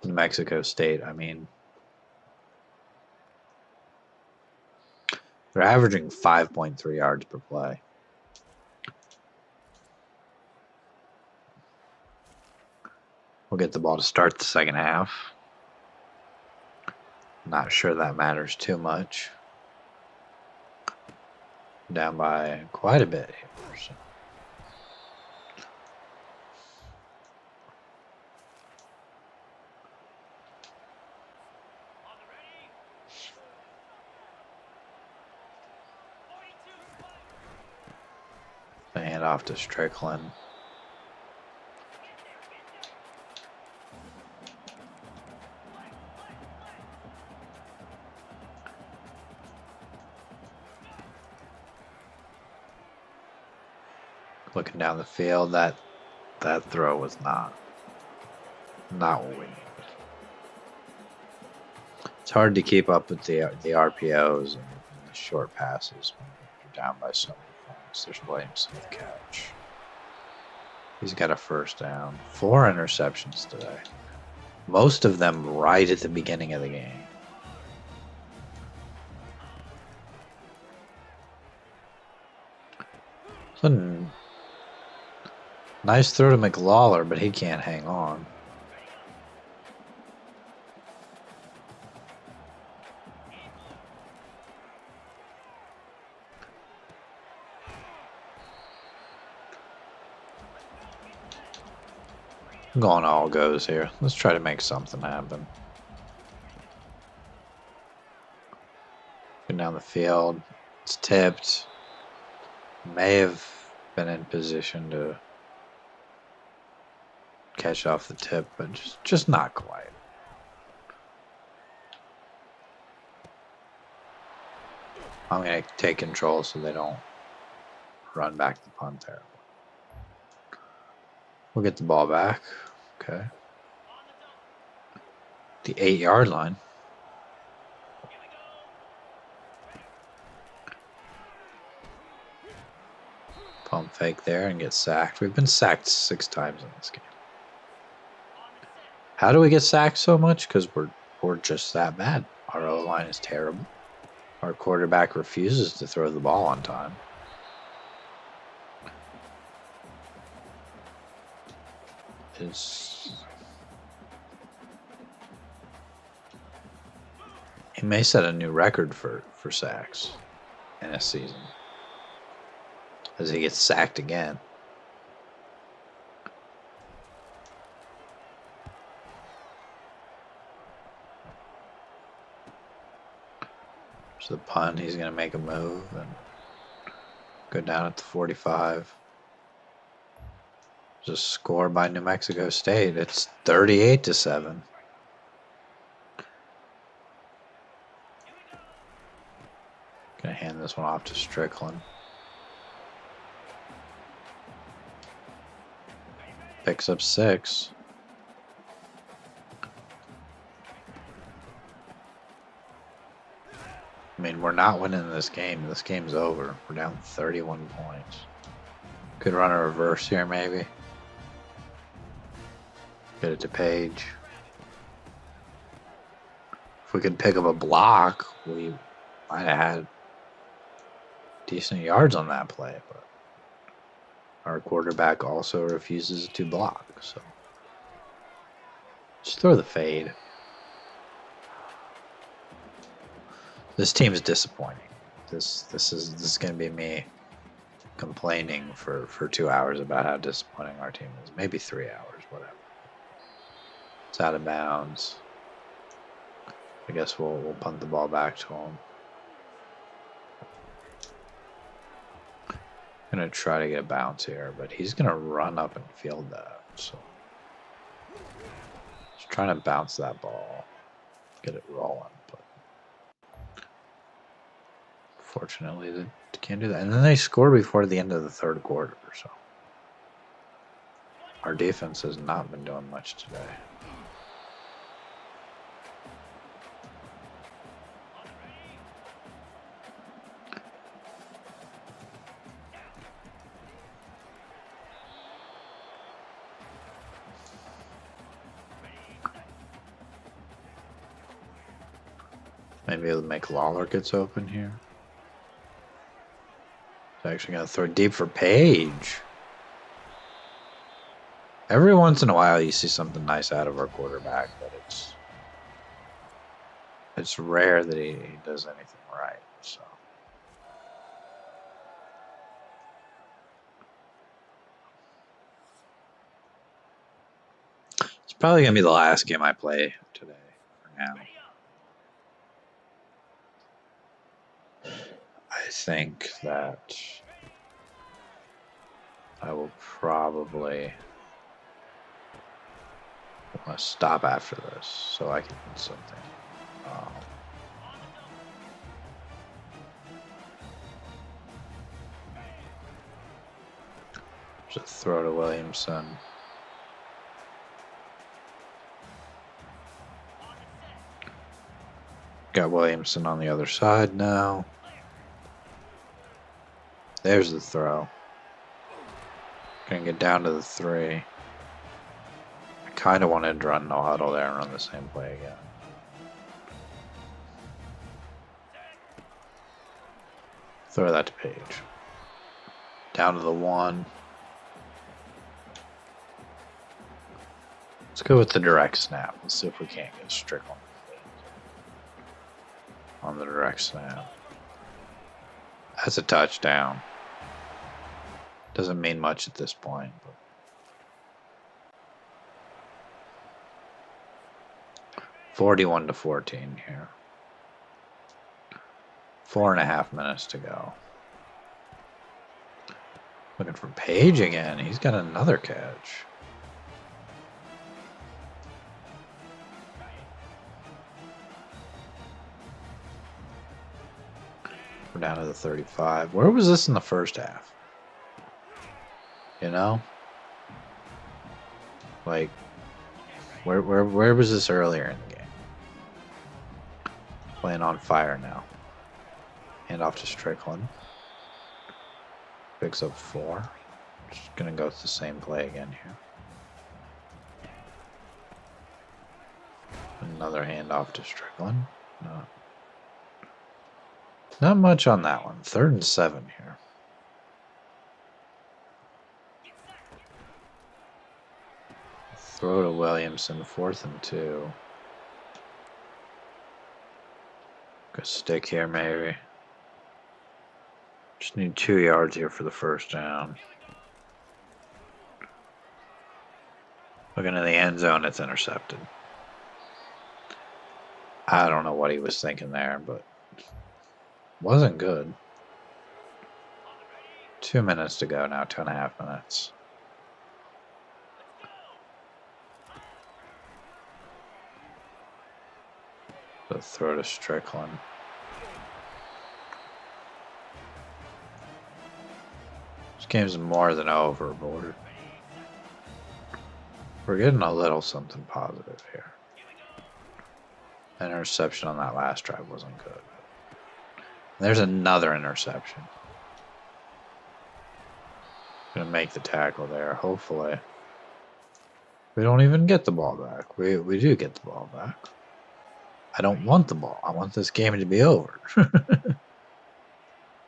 A: New Mexico State, I mean, they're averaging 5.3 yards per play. We'll get the ball to start the second half. Not sure that matters too much. Down by quite a bit here. So. The handoff to Strickland. Looking down the field, that throw was not what we needed. It's hard to keep up with the RPOs and the short passes when you're down by so many points. There's Williamson with the catch. He's got a first down. 4 interceptions today. Most of them right at the beginning of the game. So nice throw to McLawler, but he can't hang on. I'm going all goes here. Let's try to make something happen. Going down the field. It's tipped. May have been in position to catch off the tip, but just not quite. I'm going to take control so they don't run back the punt there. We'll get the ball back. Okay. The 8-yard line. Pump fake there and get sacked. We've been sacked 6 times in this game. How do we get sacked so much? Because we're just that bad. Our O-line is terrible. Our quarterback refuses to throw the ball on time. He may set a new record for sacks in a season as he gets sacked again. So the punt, he's going to make a move and go down at the 45. Just score by New Mexico State. It's 38-7. Gonna hand this one off to Strickland. Picks up 6. I mean, we're not winning this game. This game's over. We're down 31 points. Could run a reverse here, maybe. Get it to Page. If we could pick up a block, we might have had decent yards on that play, but our quarterback also refuses to block, so just throw the fade. This team is disappointing. This is going to be me complaining for 2 hours about how disappointing our team is. Maybe 3 hours, whatever. It's out of bounds. I guess we'll punt the ball back to him. Gonna try to get a bounce here, but he's gonna run up and field that. So just trying to bounce that ball, get it rolling, but fortunately they can't do that. And then they score before the end of the 3rd quarter. So our defense has not been doing much today. Maybe it'll make Lawler gets open here. It's actually going to throw deep for Page. Every once in a while you see something nice out of our quarterback, but it's rare that he does anything right. So it's probably going to be the last game I play today for now. I think that I will probably want to stop after this so I can do something. Just throw to Williamson. Got Williamson on the other side now. There's the throw. Gonna get down to the 3. I kind of wanted to run no huddle there and run the same play again. Throw that to Page. Down to the 1. Let's go with the direct snap. Let's see if we can't get Strickland on the direct snap. That's a touchdown. Doesn't mean much at this point, but 41-14 here. 4.5 minutes to go. Looking for Page again. He's got another catch. We're down to the 35. Where was this in the first half? You know? Like, where was this earlier in the game? Playing on fire now. Hand off to Strickland. Picks up 4. Just gonna go with the same play again here. Another handoff to Strickland. No. Not much on that one. 3rd and 7 here. Throw to Williamson. 4th and 2. Good stick here, maybe. Just need 2 yards here for the first down. Looking in the end zone, it's intercepted. I don't know what he was thinking there, but wasn't good. 2 minutes to go now, 2.5 minutes. The throw to Strickland. This game's more than over, but we're getting a little something positive here. An interception on that last drive wasn't good. There's another interception. Gonna make the tackle there, hopefully. We don't even get the ball back. We do get the ball back. I don't want the ball. I want this game to be over.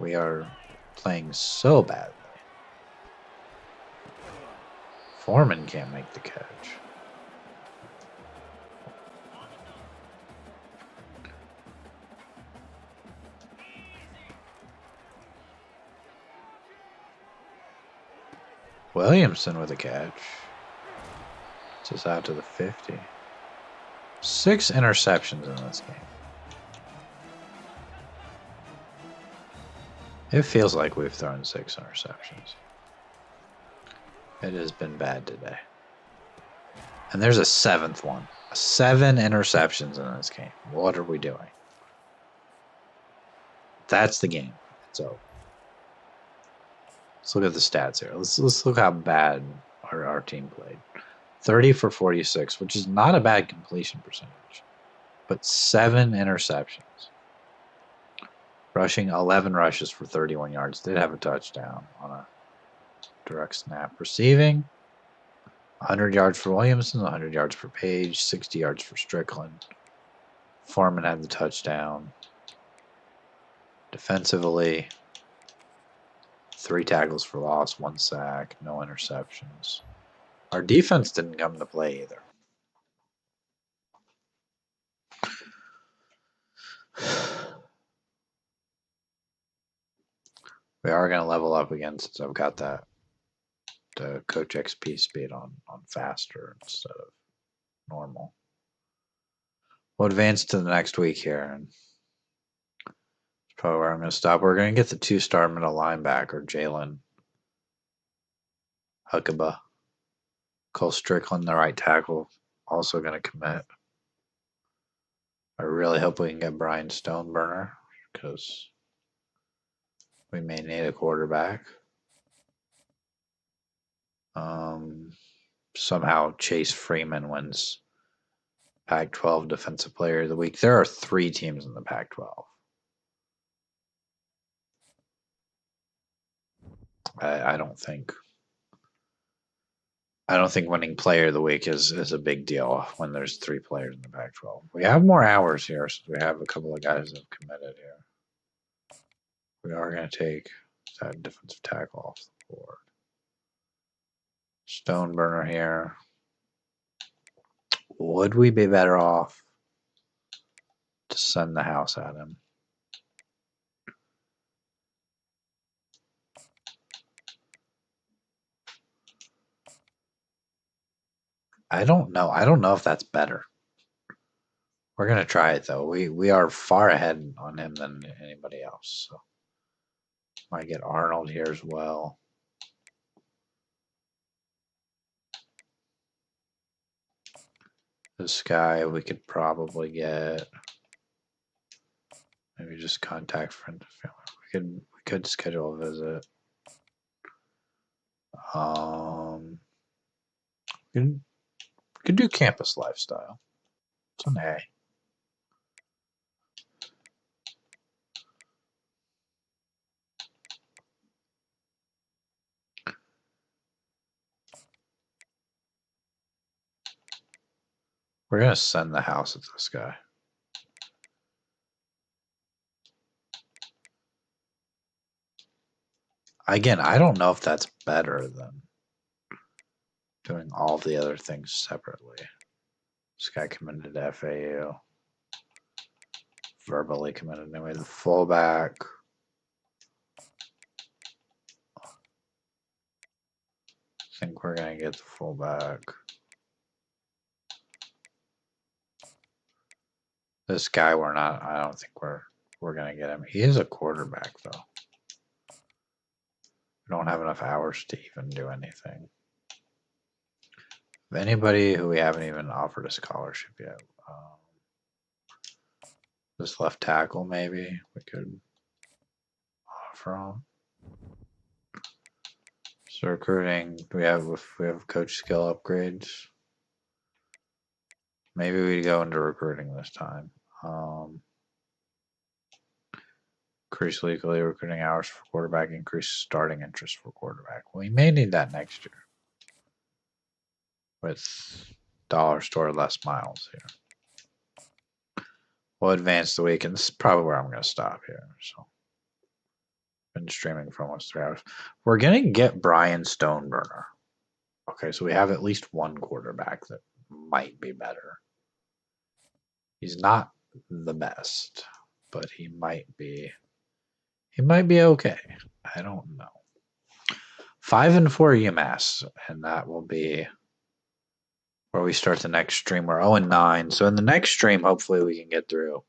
A: We are playing so badly. Foreman can't make the catch. Williamson with a catch. Just out to the 50. 6 interceptions in this game. It feels like we've thrown 6 interceptions. It has been bad today. And there's a 7th one. 7 interceptions in this game. What are we doing? That's the game. It's over. Let's look at the stats here. Let's look how bad our team played. 30 for 46, which is not a bad completion percentage, but 7 interceptions. Rushing 11 rushes for 31 yards. Did have a touchdown on a direct snap. Receiving 100 yards for Williamson, 100 yards for Page, 60 yards for Strickland. Foreman had the touchdown. Defensively, 3 tackles for loss, 1 sack, no interceptions. Our defense didn't come to play either. We are going to level up again since I've got that Coach XP speed on faster instead of normal. We'll advance to the next week here. And that's probably where I'm going to stop. We're going to get the 2-star middle linebacker, Jalen Huckabee. Cole Strickland, the right tackle, also going to commit. I really hope we can get Brian Stoneburner because we may need a quarterback. Somehow Chase Freeman wins Pac-12 Defensive Player of the Week. There are 3 teams in the Pac-12. I don't think winning Player of the Week is a big deal when there's 3 players in the Pac-12. We have more hours here, so we have a couple of guys that have committed here. We are going to take that defensive tackle off the board. Stoneburner here. Would we be better off to send the house at him? I don't know. I don't know if that's better. We're going to try it, though. We are far ahead on him than anybody else. So might get Arnold here as well. This guy we could probably get. Maybe just contact friends and family. We could schedule a visit. We could do campus lifestyle. It's an A. We're gonna send the house at this guy. Again, I don't know if that's better than doing all the other things separately. This guy committed to FAU. Verbally committed anyway. The fullback. I think we're gonna get the fullback. This guy, we're not. I don't think we're gonna get him. He is a quarterback though. We don't have enough hours to even do anything. Anybody who we haven't even offered a scholarship yet. This left tackle, maybe we could offer him. So recruiting, we have coach skill upgrades. Maybe we go into recruiting this time. Increase legally recruiting hours for quarterback. Increase starting interest for quarterback. We may need that next year with dollar store less miles here. We'll advance the week, and this is probably where I'm going to stop here. So, been streaming for almost 3 hours. We're going to get Brian Stoneburner. Okay, so we have at least one quarterback that might be better. He's not the best, but he might be. He might be okay. I don't know. 5-4 UMass, and that will be where we start the next stream. We're 0-9. So in the next stream, hopefully we can get through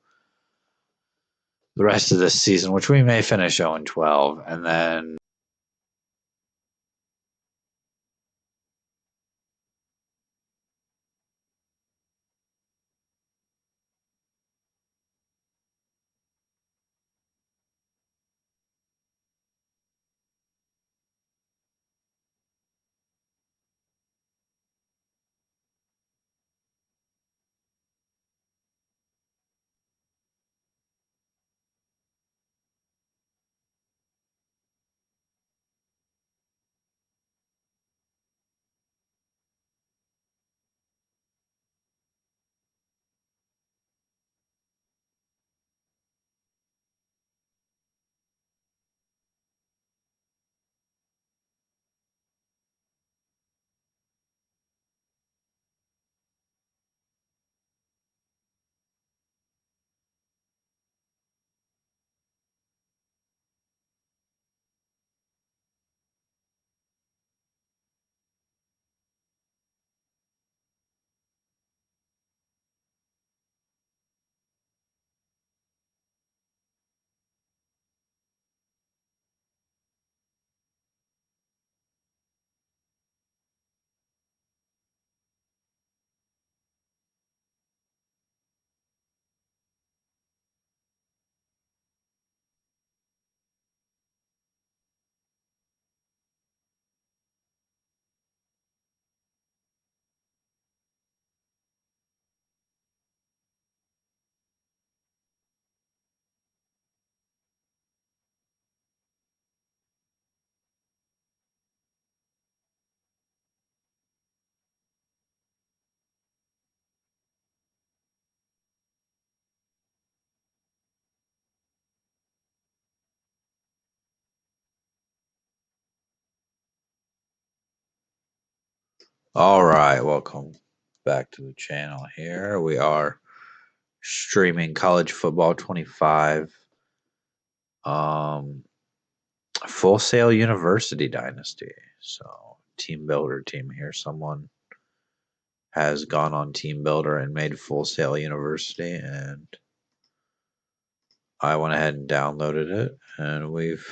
A: the rest of this season, which we may finish 0-12, and then all right, welcome back to the channel here. We are streaming College Football 25 Full Sail University Dynasty. So team builder team here. Someone has gone on Team Builder and made Full Sail University, and I went ahead and downloaded it, and we've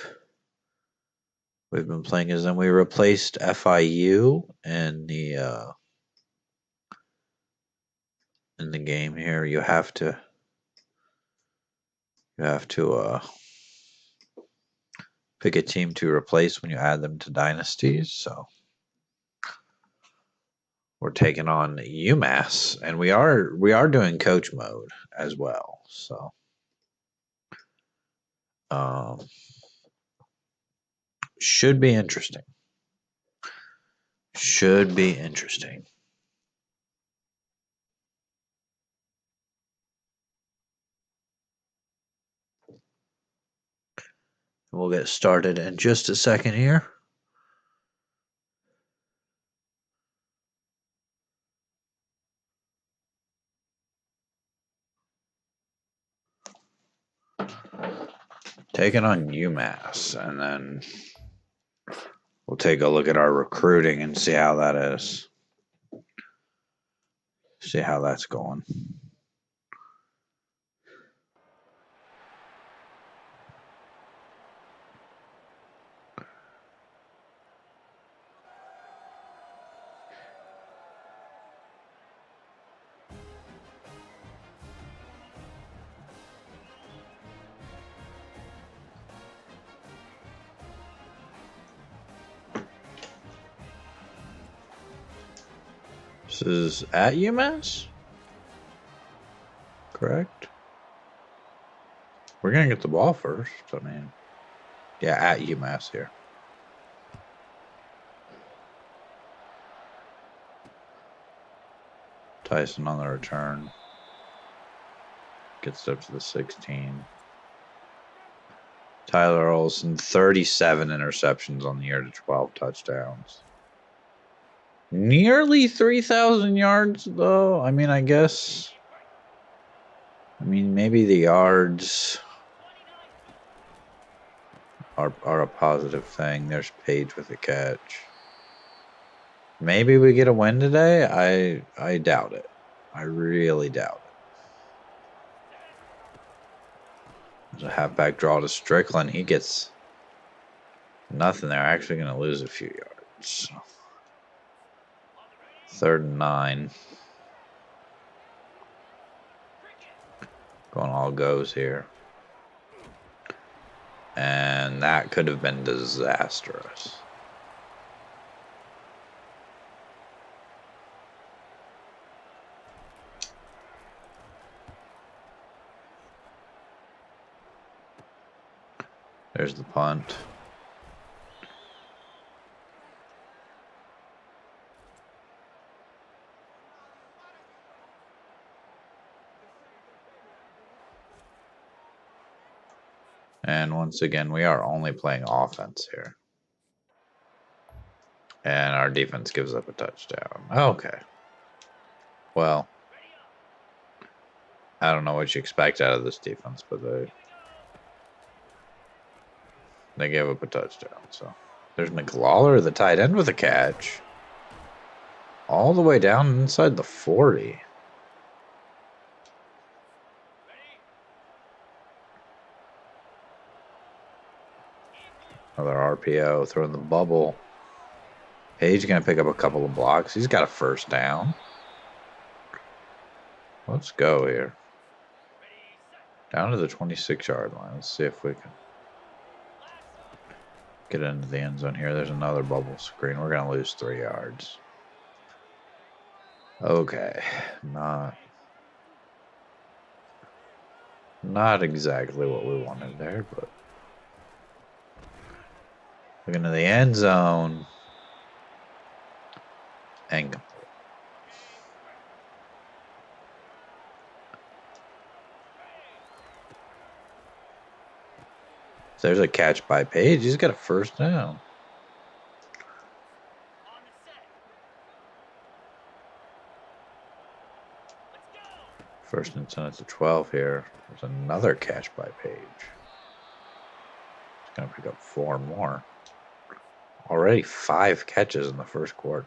A: been playing as them. We replaced FIU in the game here. You have to pick a team to replace when you add them to dynasties. So we're taking on UMass, and we are doing coach mode as well. So should be interesting. Should be interesting. We'll get started in just a second here. Taking on UMass, and then we'll take a look at our recruiting and see how that is. See how that's going. This is at UMass? Correct? We're going to get the ball first. I mean, yeah, at UMass here. Tyson on the return. Gets up to the 16. Tyler Olson, 37 interceptions on the year to 12 touchdowns. Nearly 3,000 yards, though. I mean, I guess. I mean, maybe the yards are a positive thing. There's Page with a catch. Maybe we get a win today. I doubt it. I really doubt it. There's a halfback draw to Strickland. He gets nothing there. Actually going to lose a few yards. 3rd and 9. Going all goes here. And that could have been disastrous. There's the punt. And once again, we are only playing offense here. And our defense gives up a touchdown. Okay. Well, I don't know what you expect out of this defense, but they gave up a touchdown. So there's McLawler, the tight end, with a catch. All the way down inside the 40. Another RPO, throwing the bubble. Page going to pick up a couple of blocks. He's got a first down. Let's go here. Down to the 26-yard line. Let's see if we can get into the end zone here. There's another bubble screen. We're going to lose 3 yards. Okay. Not exactly what we wanted there, but looking to the end zone. And complete. There's a catch by Page. He's got a first down. First and 10 at the 12 here. There's another catch by Page. He's going to pick up 4 more. Already 5 catches in the first quarter.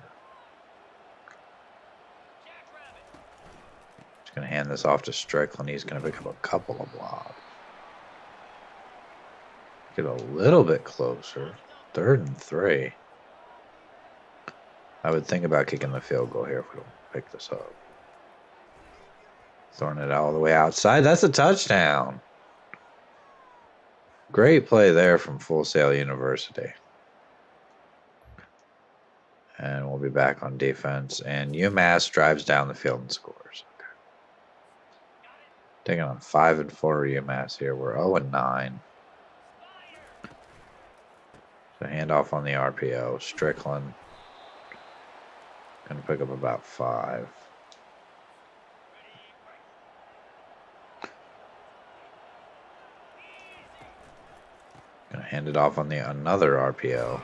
A: He's going to hand this off to Strickland. He's going to pick up a couple of blocks. Get a little bit closer. 3rd and 3. I would think about kicking the field goal here if we don't pick this up. Throwing it all the way outside. That's a touchdown. Great play there from Full Sail University. And we'll be back on defense. And UMass drives down the field and scores. Okay. Taking on 5 and 4 UMass here. We're 0 and 9. So handoff on the RPO. Strickland. Going to pick up about 5. Going to Hand it off on the another RPO.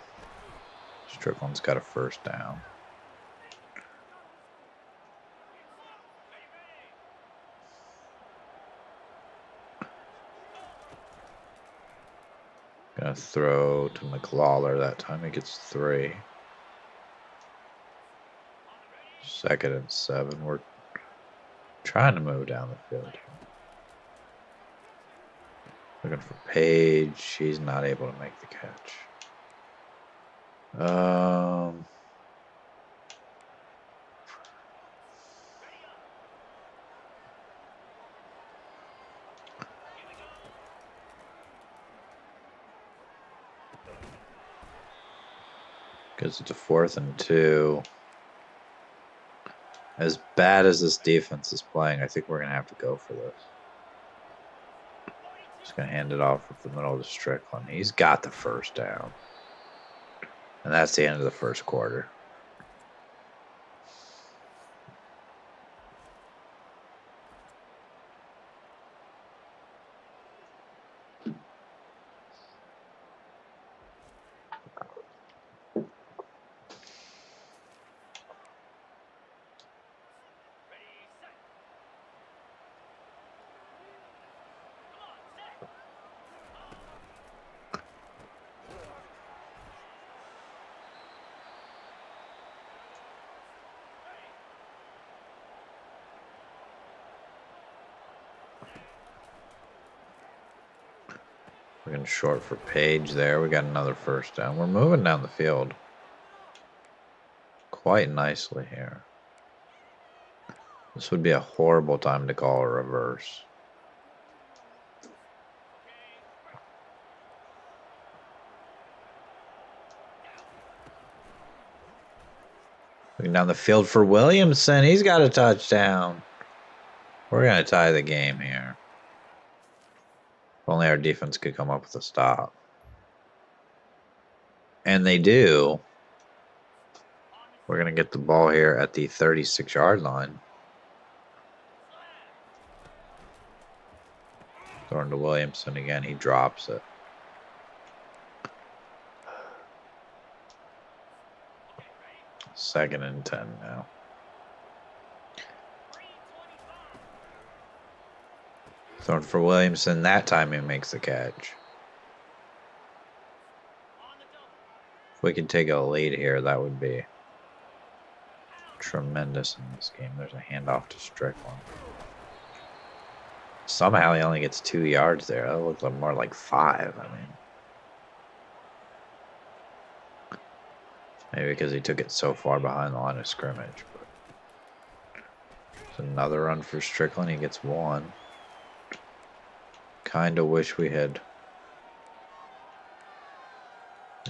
A: Strickland's got a first down. Gonna throw to McLawler that time. He gets 3. 2nd and 7. We're trying to move down the field here. Looking for Page. He's not able to make the catch. Because it's a 4th and 2. As bad as this defense is playing, I think we're going to have to go for this. Just going to hand it off with the middle of the Strickland. He's got the first down. And that's the end of the first quarter. We're going short for Page there. We got another first down. We're moving down the field quite nicely here. This would be a horrible time to call a reverse. Looking down the field for Williamson. He's got a touchdown. We're going to tie the game here. If only our defense could come up with a stop. And they do. We're going to get the ball here at the 36-yard line. Throwing to Williamson again. He drops it. Second and 10 now. Thrown for Williamson. That time he makes the catch. If we could take a lead here, that would be tremendous in this game. There's a handoff to Strickland. Somehow he only gets 2 yards there. That looked like more like 5. I mean, maybe because he took it so far behind the line of scrimmage. But it's another run for Strickland. He gets 1. Kind of wish we had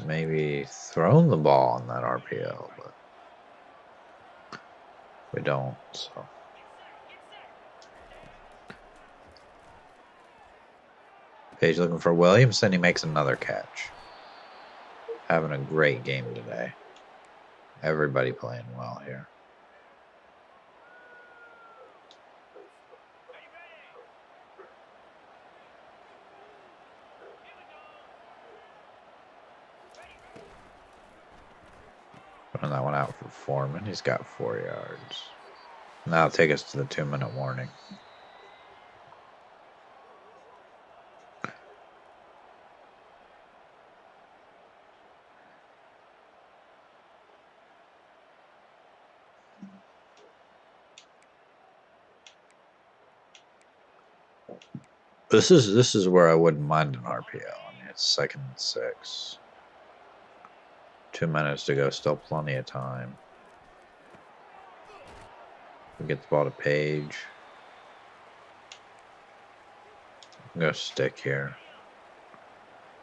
A: maybe thrown the ball on that RPO, but we don't. So. Page looking for Williamson. He makes another catch. Having a great game today. Everybody playing well here. Putting that one out for Foreman. He's got 4 yards. And that'll take us to the 2-minute warning. This is where I wouldn't mind an RPO. I mean, it's 2nd and 6. 2 minutes to go. Still plenty of time. We get the ball to Page. I'm going to stick here.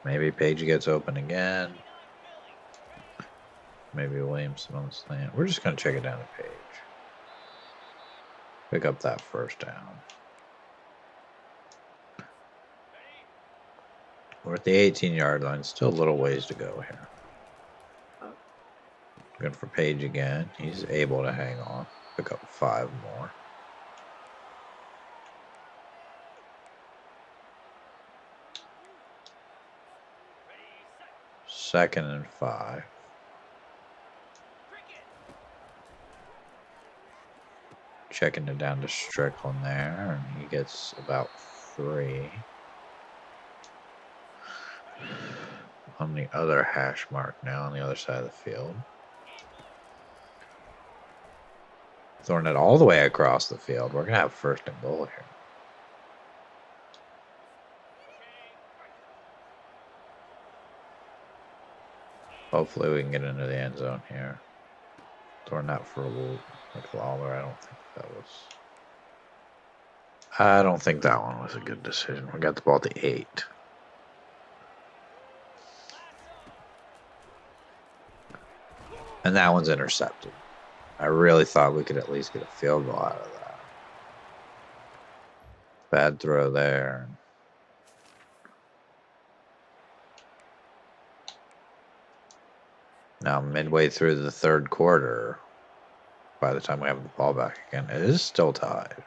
A: Maybe Page gets open again. Maybe Williamson on the slant. We're just going to check it down to Page. Pick up that first down. We're at the 18-yard line. Still a little ways to go here. Looking for Page again. He's able to hang on. Pick up 5 more. 2nd and 5. Checking it down to Strickland there, and he gets about 3. On the other hash mark now, on the other side of the field. Throwing it all the way across the field. We're going to have 1st and goal here. Hopefully we can get into the end zone here. Throwing that for Lawler. I don't think that one was a good decision. We got the ball at the 8. And that one's intercepted. I really thought we could at least get a field goal out of that. Bad throw there. Now, midway through the 3rd quarter, by the time we have the ball back again, it is still tied.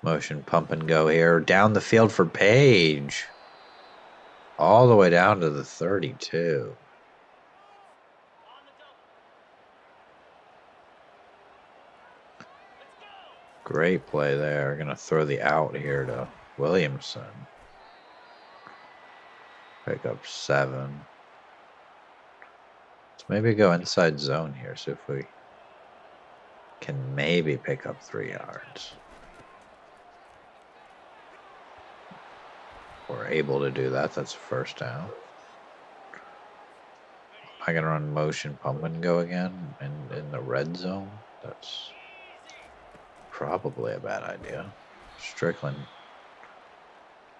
A: Motion pump and go here. Down the field for Page. All the way down to the 32. Great play there. Going to throw the out here to Williamson. Pick up 7. Let's maybe go inside zone here. See if we can maybe pick up 3 yards. We're able to do that. That's a 1st down. I can run motion pump and go again in the red zone. That's probably a bad idea. Strickland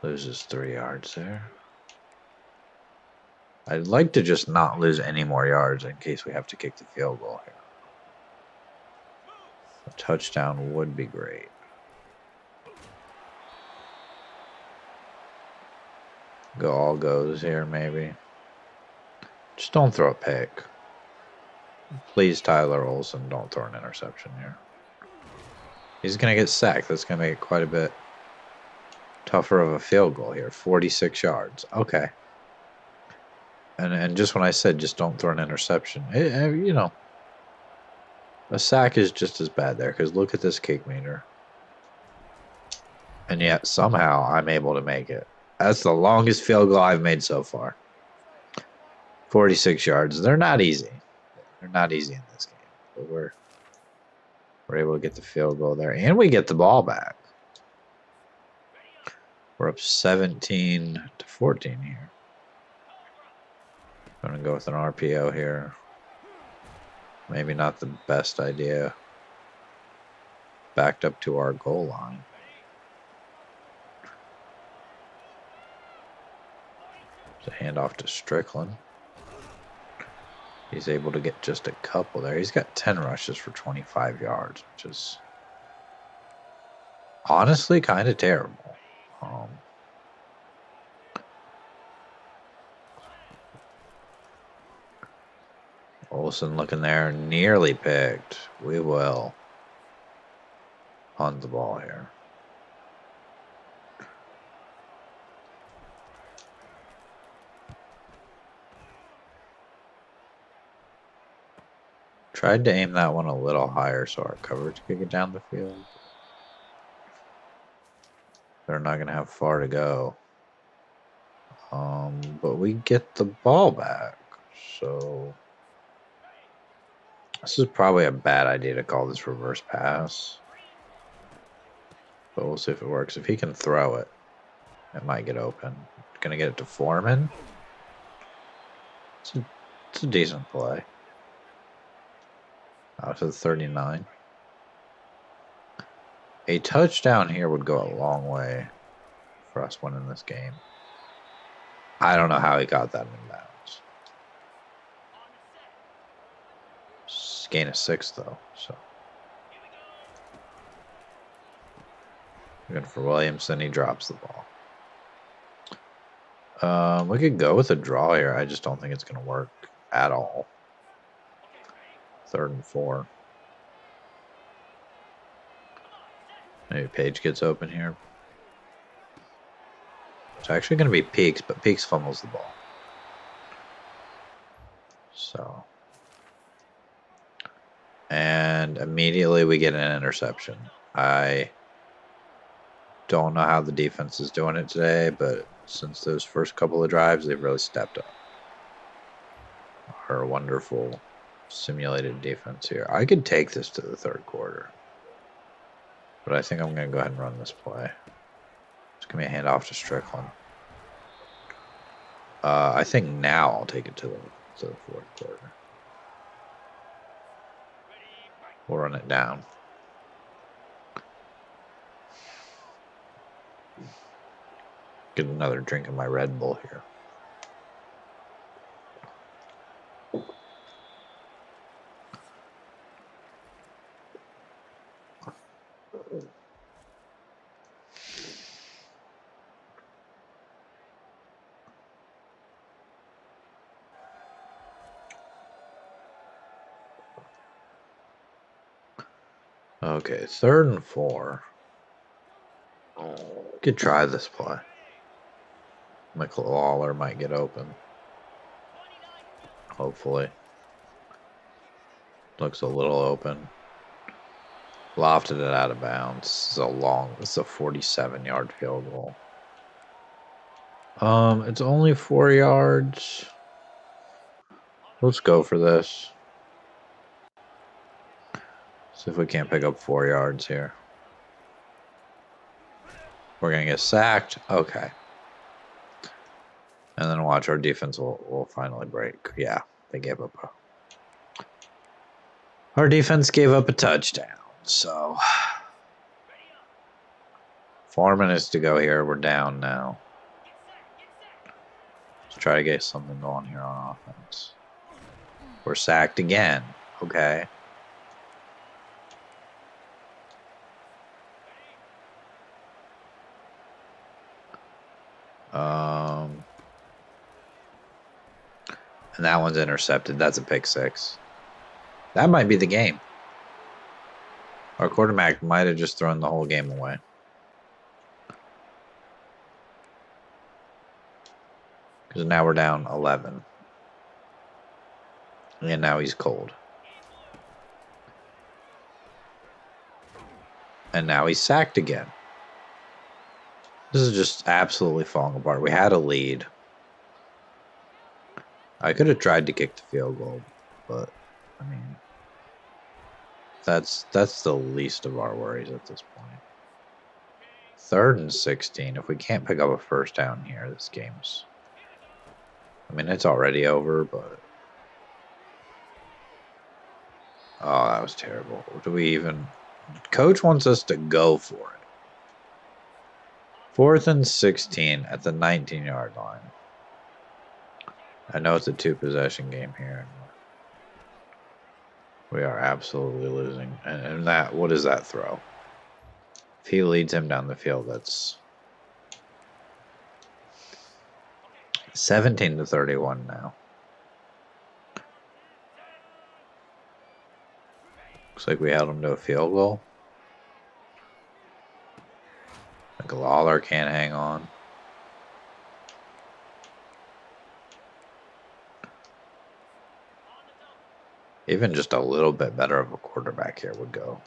A: loses 3 yards there. I'd like to just not lose any more yards in case we have to kick the field goal here. A touchdown would be great. Go all goes here, maybe. Just don't throw a pick. Please, Tyler Olsen, don't throw an interception here. He's going to get sacked. That's going to make it quite a bit tougher of a field goal here. 46 yards. Okay. And just when I said just don't throw an interception, you know, a sack is just as bad there because look at this kick meter. And yet somehow I'm able to make it. That's the longest field goal I've made so far. 46 yards. They're not easy. They're not easy in this game. But we're able to get the field goal there. And we get the ball back. We're up 17-14 here. Going to go with an RPO here. Maybe not the best idea. Backed up to our goal line. It's a handoff to Strickland. He's able to get just a couple there. He's got 10 rushes for 25 yards, which is honestly kind of terrible. Olsen looking there, nearly picked. We will hunt the ball here. Tried to aim that one a little higher so our coverage could get down the field. They're not going to have far to go. But we get the ball back. So this is probably a bad idea to call this reverse pass. But we'll see if it works. If he can throw it, it might get open. Going to get it to Foreman. It's a decent play. Out to the 39. A touchdown here would go a long way for us winning this game. I don't know how he got that in bounds. Gain of 6 though, so. Good for Williamson. He drops the ball. We could go with a draw here. I just don't think it's going to work at all. 3rd and 4. Maybe Page gets open here. It's actually going to be Peaks, but Peaks fumbles the ball. So. And immediately we get an interception. I don't know how the defense is doing it today, but since those first couple of drives, they've really stepped up. Our wonderful simulated defense here. I could take this to the third quarter, but I think I'm going to go ahead and run this play. It's going to be a handoff to Strickland. I think now I'll take it to the fourth quarter. We'll run it down. Get another drink of my Red Bull here. Okay, 3rd and 4. Could try this play. McLawler might get open. Hopefully. Looks a little open. Lofted it out of bounds. It's a 47-yard field goal. It's only 4 yards. Let's go for this. See if we can't pick up 4 yards here. We're going to get sacked. Okay. And then watch, our defense will finally break. Yeah, they gave up our defense gave up a touchdown. So 4 minutes to go here. We're down now. Let's try to get something going here on offense. We're sacked again. Okay. And that one's intercepted. That's a pick 6. That might be the game. Our quarterback might have just thrown the whole game away. Because now we're down 11. And now he's cold. And now he's sacked again. This is just absolutely falling apart. We had a lead. I could have tried to kick the field goal, but I mean, that's the least of our worries at this point. 3rd and 16. If we can't pick up a first down here, this game's, I mean, it's already over, but oh, that was terrible. Do we even? Coach wants us to go for it. 4th and 16 at the 19-yard line. I know it's a 2-possession game here. We are absolutely losing. And that, what is that throw? If he leads him down the field, that's 17-31 now. Looks like we held him to a field goal. Lawler can't hang on. Even just a little bit better of a quarterback here would go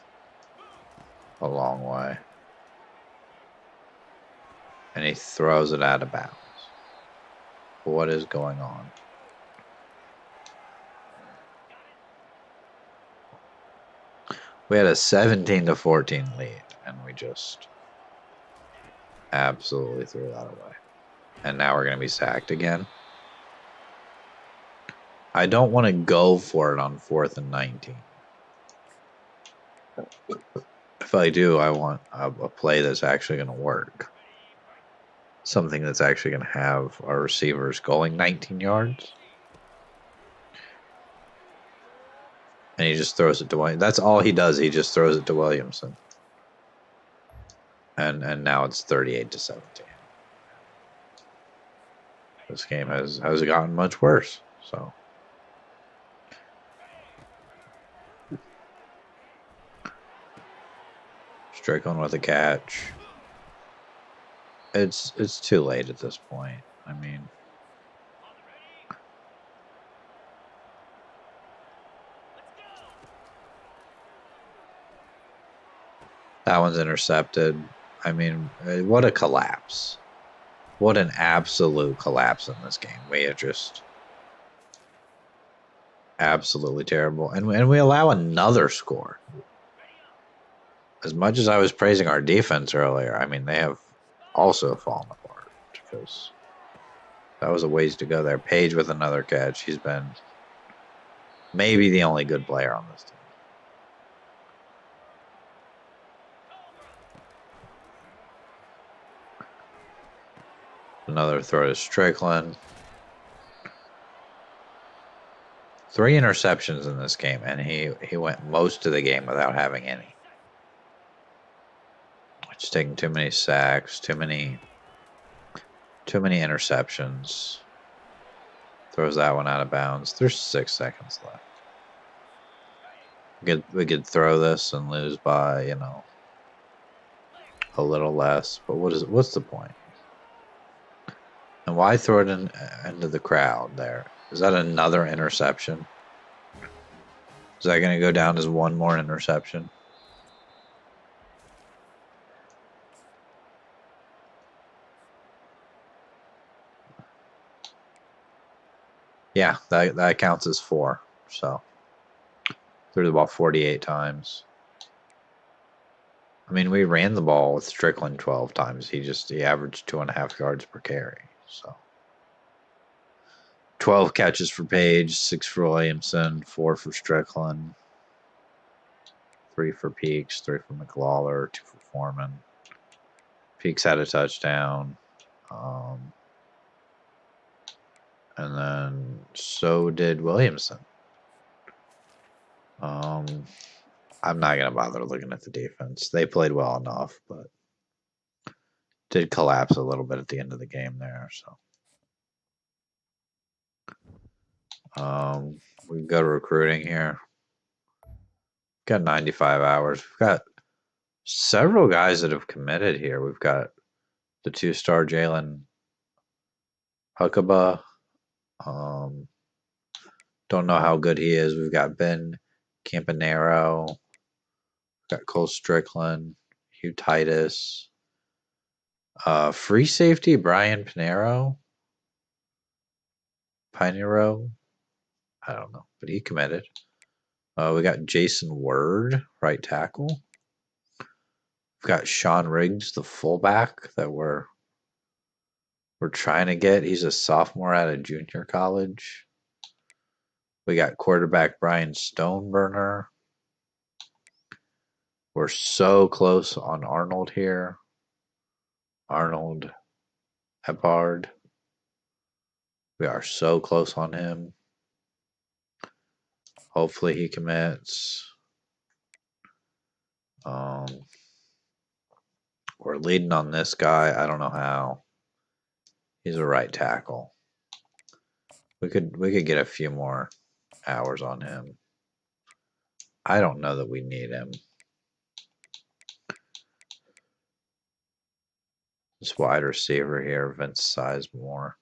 A: a long way. And he throws it out of bounds. What is going on? We had a 17-14 lead, and we just absolutely threw that away. And now we're going to be sacked again. I don't want to go for it on 4th and 19. If I do, I want a play that's actually going to work. Something that's actually going to have our receivers going 19 yards. And he just throws it to Williamson. That's all he does. He just throws it to Williamson. And now it's 38-17. This game has gotten much worse. So Strickland with a catch. It's too late at this point. I mean, that one's intercepted. I mean, what a collapse. What an absolute collapse in this game. We are just absolutely terrible. And we allow another score. As much as I was praising our defense earlier, I mean, they have also fallen apart because that was a ways to go there. Page with another catch. He's been maybe the only good player on this team. Another throw to Strickland. 3 interceptions in this game, and he went most of the game without having any. Just taking too many sacks, too many interceptions. Throws that one out of bounds. There's 6 seconds left. We could throw this and lose by, you know, a little less. But what's the point? And why throw it into the crowd there? Is that another interception? Is that going to go down as one more interception? Yeah, that counts as 4. So threw the ball 48 times. I mean, we ran the ball with Strickland 12 times. He averaged 2.5 yards per carry. So 12 catches for Page, 6 for Williamson, 4 for Strickland, 3 for Peaks, 3 for McLawler, 2 for Foreman. Peaks had a touchdown. And then so did Williamson. I'm not going to bother looking at the defense. They played well enough, but did collapse a little bit at the end of the game there. So we can go to recruiting here. Got 95 hours. We've got several guys that have committed here. We've got the 2-star Jalen Huckabee. Don't know how good he is. We've got Ben Campanero. We've got Cole Strickland, Hugh Titus. Free safety Brian Pinero. I don't know, but he committed. We got Jason Word, right tackle. We've got Sean Riggs, the fullback that we're trying to get. He's a sophomore out of junior college. We got quarterback Brian Stoneburner. We're so close on Arnold here. Arnold Epard. We are so close on him. Hopefully he commits. We're leading on this guy. I don't know how. He's a right tackle. We could get a few more hours on him. I don't know that we need him. This wide receiver here, Vince Sizemore.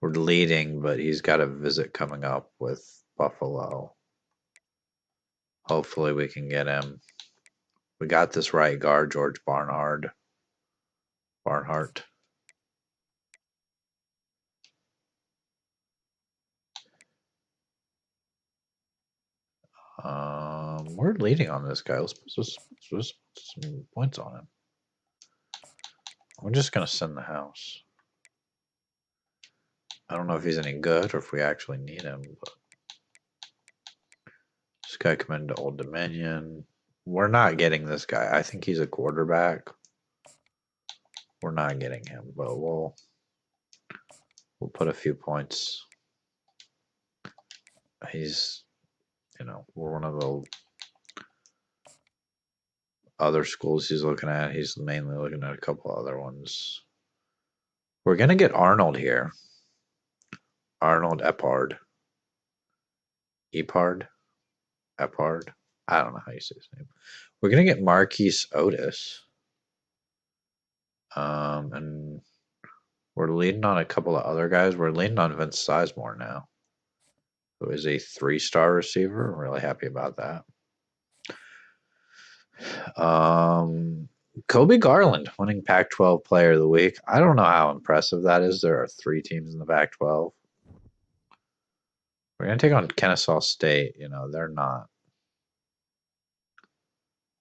A: We're leading, but he's got a visit coming up with Buffalo. Hopefully we can get him. We got this right guard, George Barnhart. We're leading on this guy. Let's put some points on him. I'm just going to send the house. I don't know if he's any good or if we actually need him, but this guy coming to Old Dominion. We're not getting this guy. I think he's a quarterback. We're not getting him, but we'll put a few points. He's, we're one of the other schools he's looking at. He's mainly looking at a couple other ones. We're going to get Arnold here. Arnold Epard. Epard? I don't know how you say his name. We're going to get Marquise Otis. And we're leading on a couple of other guys. We're leading on Vince Sizemore now, who is a 3-star receiver. I'm really happy about that. Kobe Garland winning Pac-12 Player of the Week. I don't know how impressive that is. There are 3 teams in the Pac-12. We're going to take on Kennesaw State. You know, they're not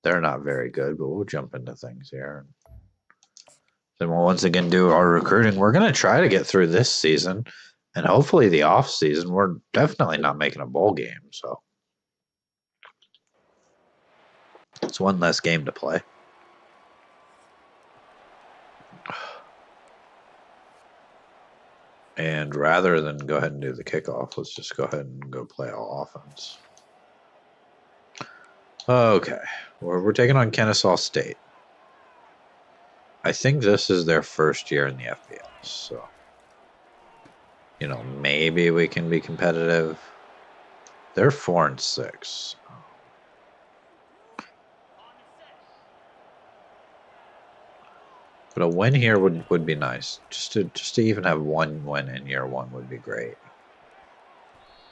A: very good, but we'll jump into things here. Then we'll once again do our recruiting. We're going to try to get through this season, and hopefully the off season. We're definitely not making a bowl game, so it's one less game to play. And rather than go ahead and do the kickoff, let's just go ahead and go play all offense. Okay, we're taking on Kennesaw State. I think this is their first year in the FBS, so you know, maybe we can be competitive. They're 4-6. But a win here would be nice. Just to even have one win in year 1 would be great.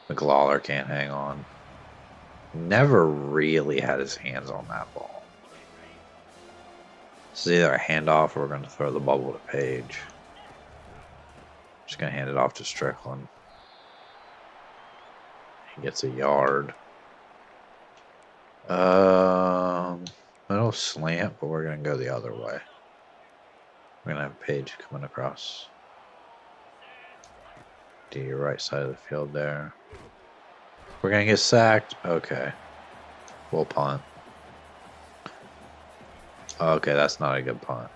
A: McLawler can't hang on. Never really had his hands on that ball. This is either a handoff or we're going to throw the bubble to Page. Just going to hand it off to Strickland. He gets a yard. Little slant, but we're going to go the other way. We're going to have Page coming across the right side of the field there. We're going to get sacked. Okay. We'll punt. Okay, that's not a good punt.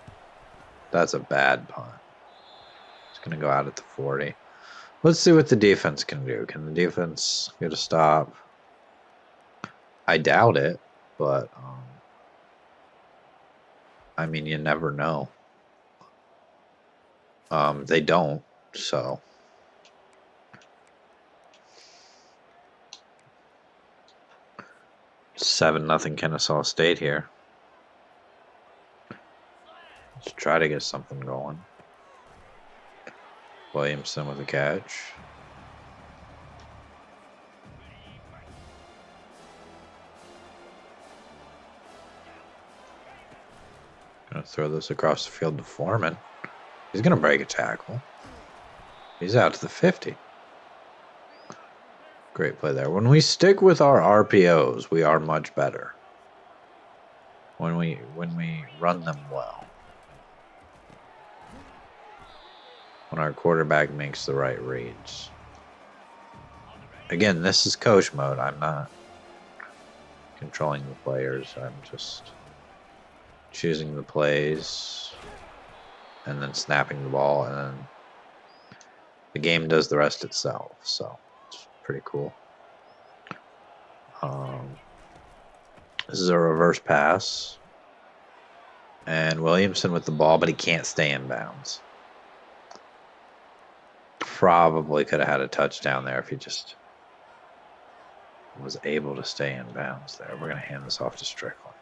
A: That's a bad punt. It's going to go out at the 40. Let's see what the defense can do. Can the defense get a stop? I doubt it, but I mean, you never know. They don't, so. It's 7-0 Kennesaw State here. Let's try to get something going. Williamson with a catch. Gonna throw this across the field to Foreman. He's gonna break a tackle. He's out to the 50. Great play there. When we stick with our RPOs, we are much better. When we run them well. When our quarterback makes the right reads. Again, this is coach mode. I'm not controlling the players. I'm just choosing the plays and then snapping the ball, and then the game does the rest itself. So it's pretty cool. This is a reverse pass. And Williamson with the ball, but he can't stay in bounds. Probably could have had a touchdown there if he just was able to stay in bounds there. We're going to hand this off to Strickland.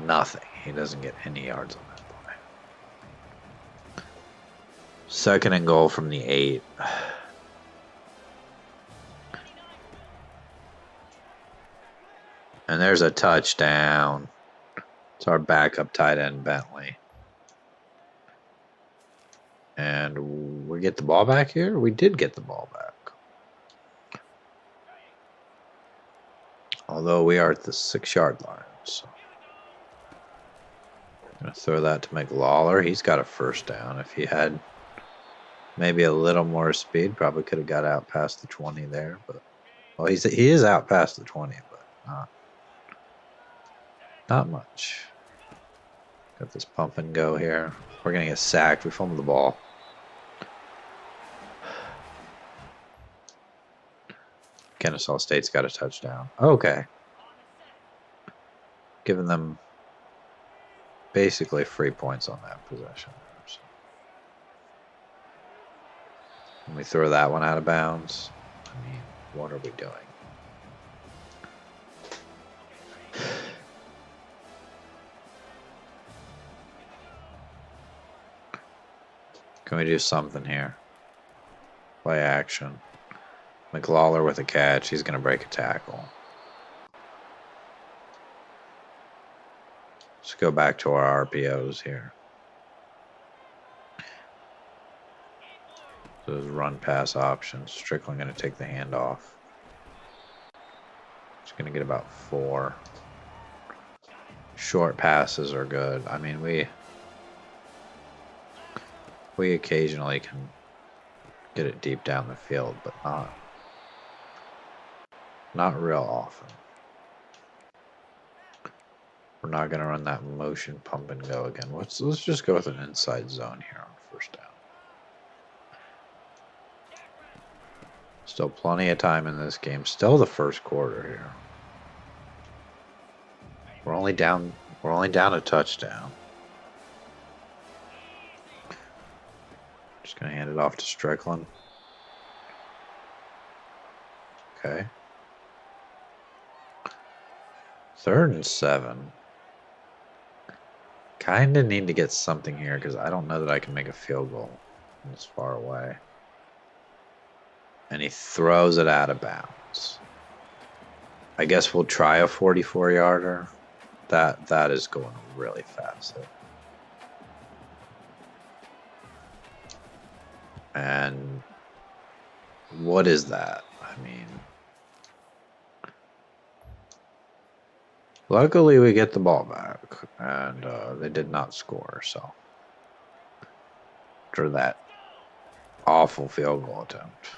A: Nothing. He doesn't get any yards on that play. 2nd and goal from the 8. And there's a touchdown. It's our backup tight end, Bentley. And we get the ball back here? We did get the ball back. Although we are at the 6-yard line. So I'm going to throw that to McLawler. He's got a first down. If he had maybe a little more speed, probably could have got out past the 20 there. But well, he is out past the 20, but not much. Got this pump and go here. We're going to get sacked. We fumbled the ball. Kennesaw State's got a touchdown. Okay. Giving them basically free points on that possession. So. When we throw that one out of bounds, I mean, what are we doing? Can we do something here? Play action. McLawler with a catch. He's going to break a tackle. Let's go back to our RPOs here. Those run pass options. Strickland going to take the handoff. He's going to get about 4. Short passes are good. I mean, we occasionally can get it deep down the field, but not real often. We're not going to run that motion pump and go again. Let's just go with an inside zone here on first down. Still plenty of time in this game. Still the first quarter here. We're only down a touchdown. Just going to hand it off to Strickland. Okay. 3rd and 7. Kind of need to get something here because I don't know that I can make a field goal from this far away. And he throws it out of bounds. I guess we'll try a 44-yarder. That is going really fast. And what is that? I mean, luckily we get the ball back, and they did not score. So after that awful field goal attempt,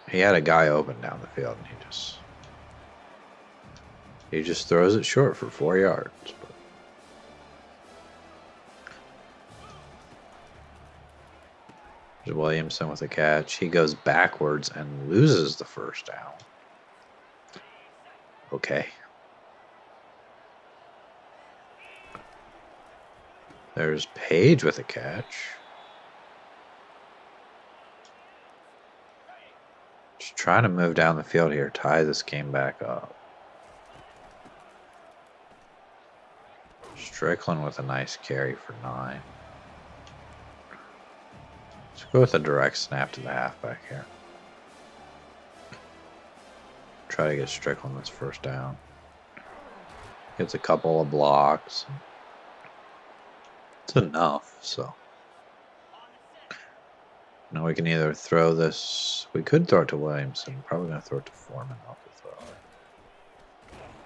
A: he had a guy open down the field, and he just throws it short for 4 yards. There's Williamson with a catch. He goes backwards and loses the first down. Okay. There's Page with a catch. Just trying to move down the field here, tie this game back up. Strickland with a nice carry for 9. Let's go with a direct snap to the halfback here. Try to get Strickland this first down. Gets a couple of blocks. It's enough, so. Now we can either throw this. We could throw it to Williamson. Probably going to throw it to Foreman off the throw.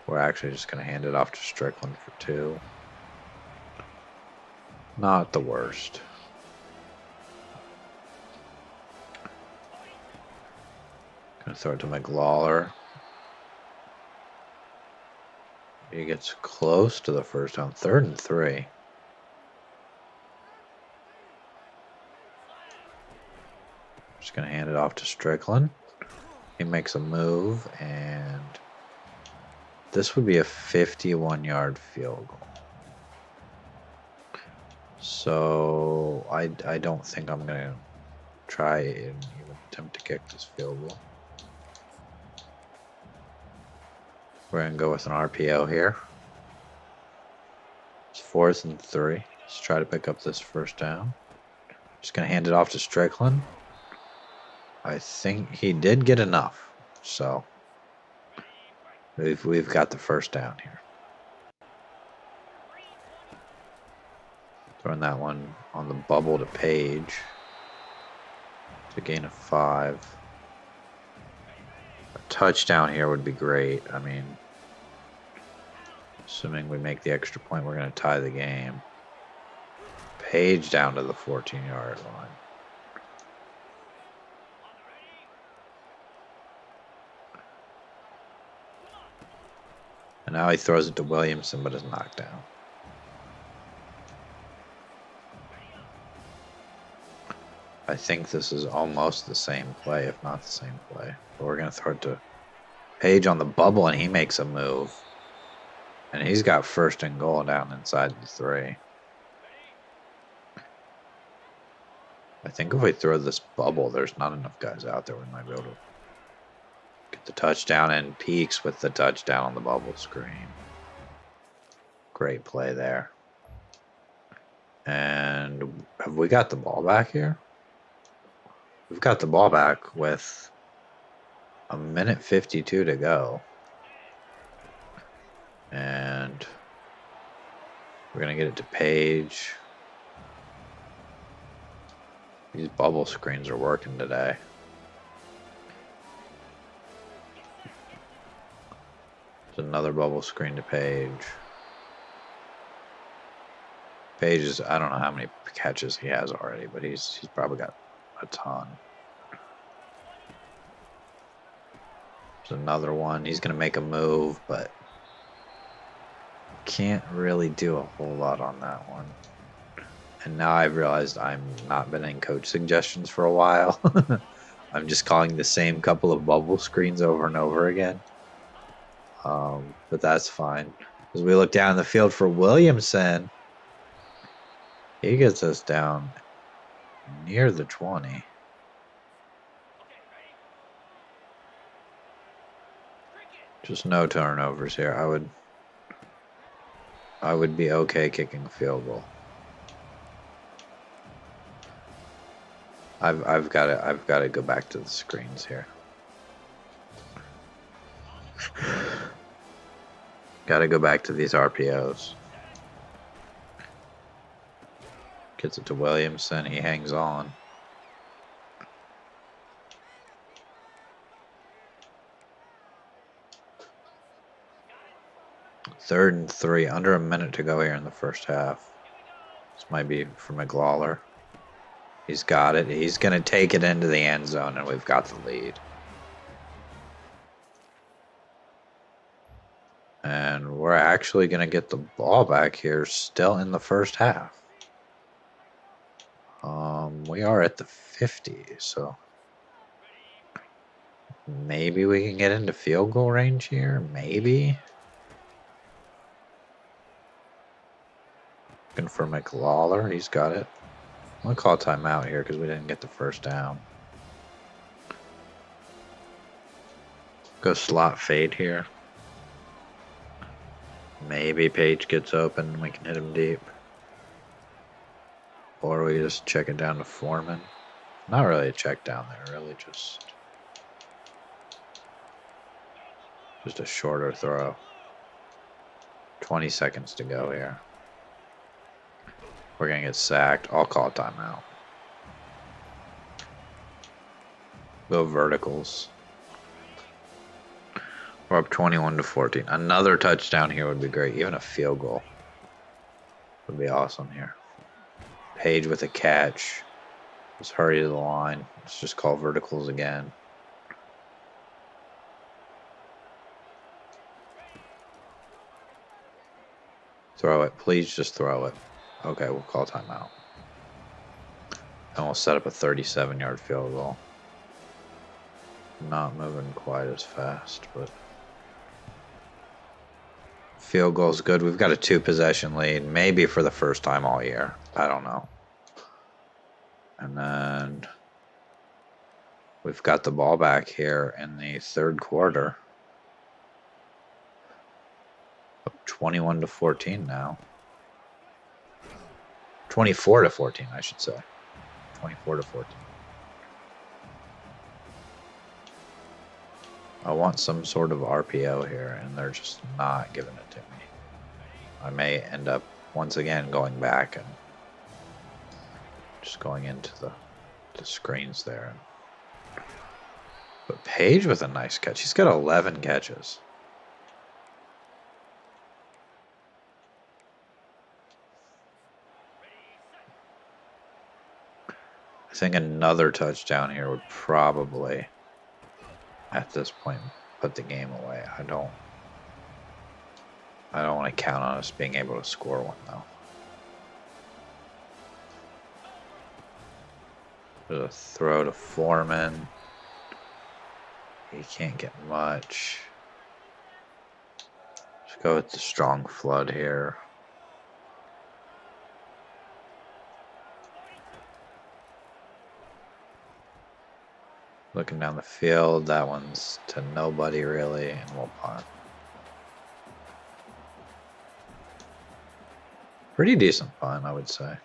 A: We're actually just going to hand it off to Strickland for 2. Not the worst. Going to throw it to McLawler. He gets close to the first down. 3rd and 3. Just going to hand it off to Strickland. He makes a move, and this would be a 51-yard field goal. So I don't think I'm going to try and even attempt to kick this field goal. We're going to go with an RPO here. It's 4th and 3. Let's try to pick up this first down. Just going to hand it off to Strickland. I think he did get enough. So we've got the first down here. Throwing that one on the bubble to Page. To gain of 5. A touchdown here would be great. I mean, assuming we make the extra point, we're going to tie the game. Page down to the 14-yard line. And now he throws it to Williamson, but is knocked down. I think this is almost the same play, if not the same play. But we're going to throw it to Page on the bubble, and he makes a move. And he's got 1st and goal down inside the 3. I think if we throw this bubble, there's not enough guys out there. We might be able to get the touchdown, and Peaks with the touchdown on the bubble screen. Great play there. And have we got the ball back here? We've got the ball back with a minute 52 to go. And we're going to get it to Page. These bubble screens are working today. There's another bubble screen to Page. Page is, I don't know how many catches he has already, but he's probably got a ton. There's another one. He's going to make a move, but can't really do a whole lot on that one. And now I've realized I'm not been in coach suggestions for a while. I'm just calling the same couple of bubble screens over and over again. But that's fine. As we look down the field for Williamson, he gets us down near the 20. Just no turnovers here. I would be okay kicking a field goal. I've got to go back to the screens here. Got to go back to these RPOs. Gets it to Williamson. He hangs on. Third and 3. Under a minute to go here in the first half. This might be for McLawler. He's got it. He's going to take it into the end zone, and we've got the lead. And we're actually going to get the ball back here still in the first half. We are at the 50, so maybe we can get into field goal range here. Maybe. Looking for McLawler. He's got it. I'm going to call timeout here because we didn't get the first down. Go slot fade here. Maybe Page gets open and we can hit him deep. Or we just check it down to Foreman. Not really a check down there, really just a shorter throw. 20 seconds to go here. We're going to get sacked. I'll call timeout. Go verticals. We're up 21-14. Another touchdown here would be great. Even a field goal would be awesome here. Page with a catch. Let's hurry to the line. Let's just call verticals again. Throw it. Please just throw it. Okay, we'll call timeout. And we'll set up a 37-yard field goal. Not moving quite as fast, but field goal's good. We've got a 2-possession lead, maybe for the first time all year. I don't know. And then we've got the ball back here in the third quarter. Up 21-14 now. 24-14, I should say. 24-14. I want some sort of RPO here, and they're just not giving it to me. I may end up, once again, going back and just going into the screens there. But Page with a nice catch. He's got 11 catches. I think another touchdown here would probably, at this point, put the game away. I don't want to count on us being able to score one, though. There's a throw to Foreman. He can't get much. Let's go with the strong flood here. Looking down the field, that one's to nobody really, and we'll punt. Pretty decent punt, I would say.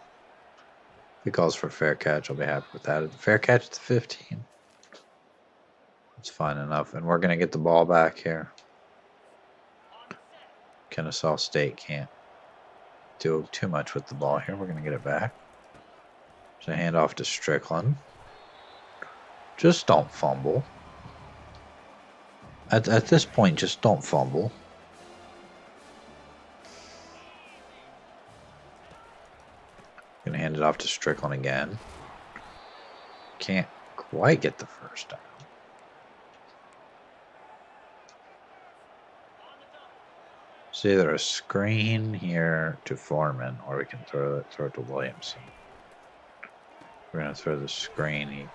A: If he calls for a fair catch, I'll be happy with that. Fair catch at the 15. That's fine enough. And we're going to get the ball back here. Kennesaw State can't do too much with the ball here. We're going to get it back. So hand off to Strickland. Just don't fumble. At this point, just don't fumble. Gonna hand it off to Strickland again. Can't quite get the first down. It's either a screen here to Foreman, or we can throw it to Williamson. We're gonna throw the screen. He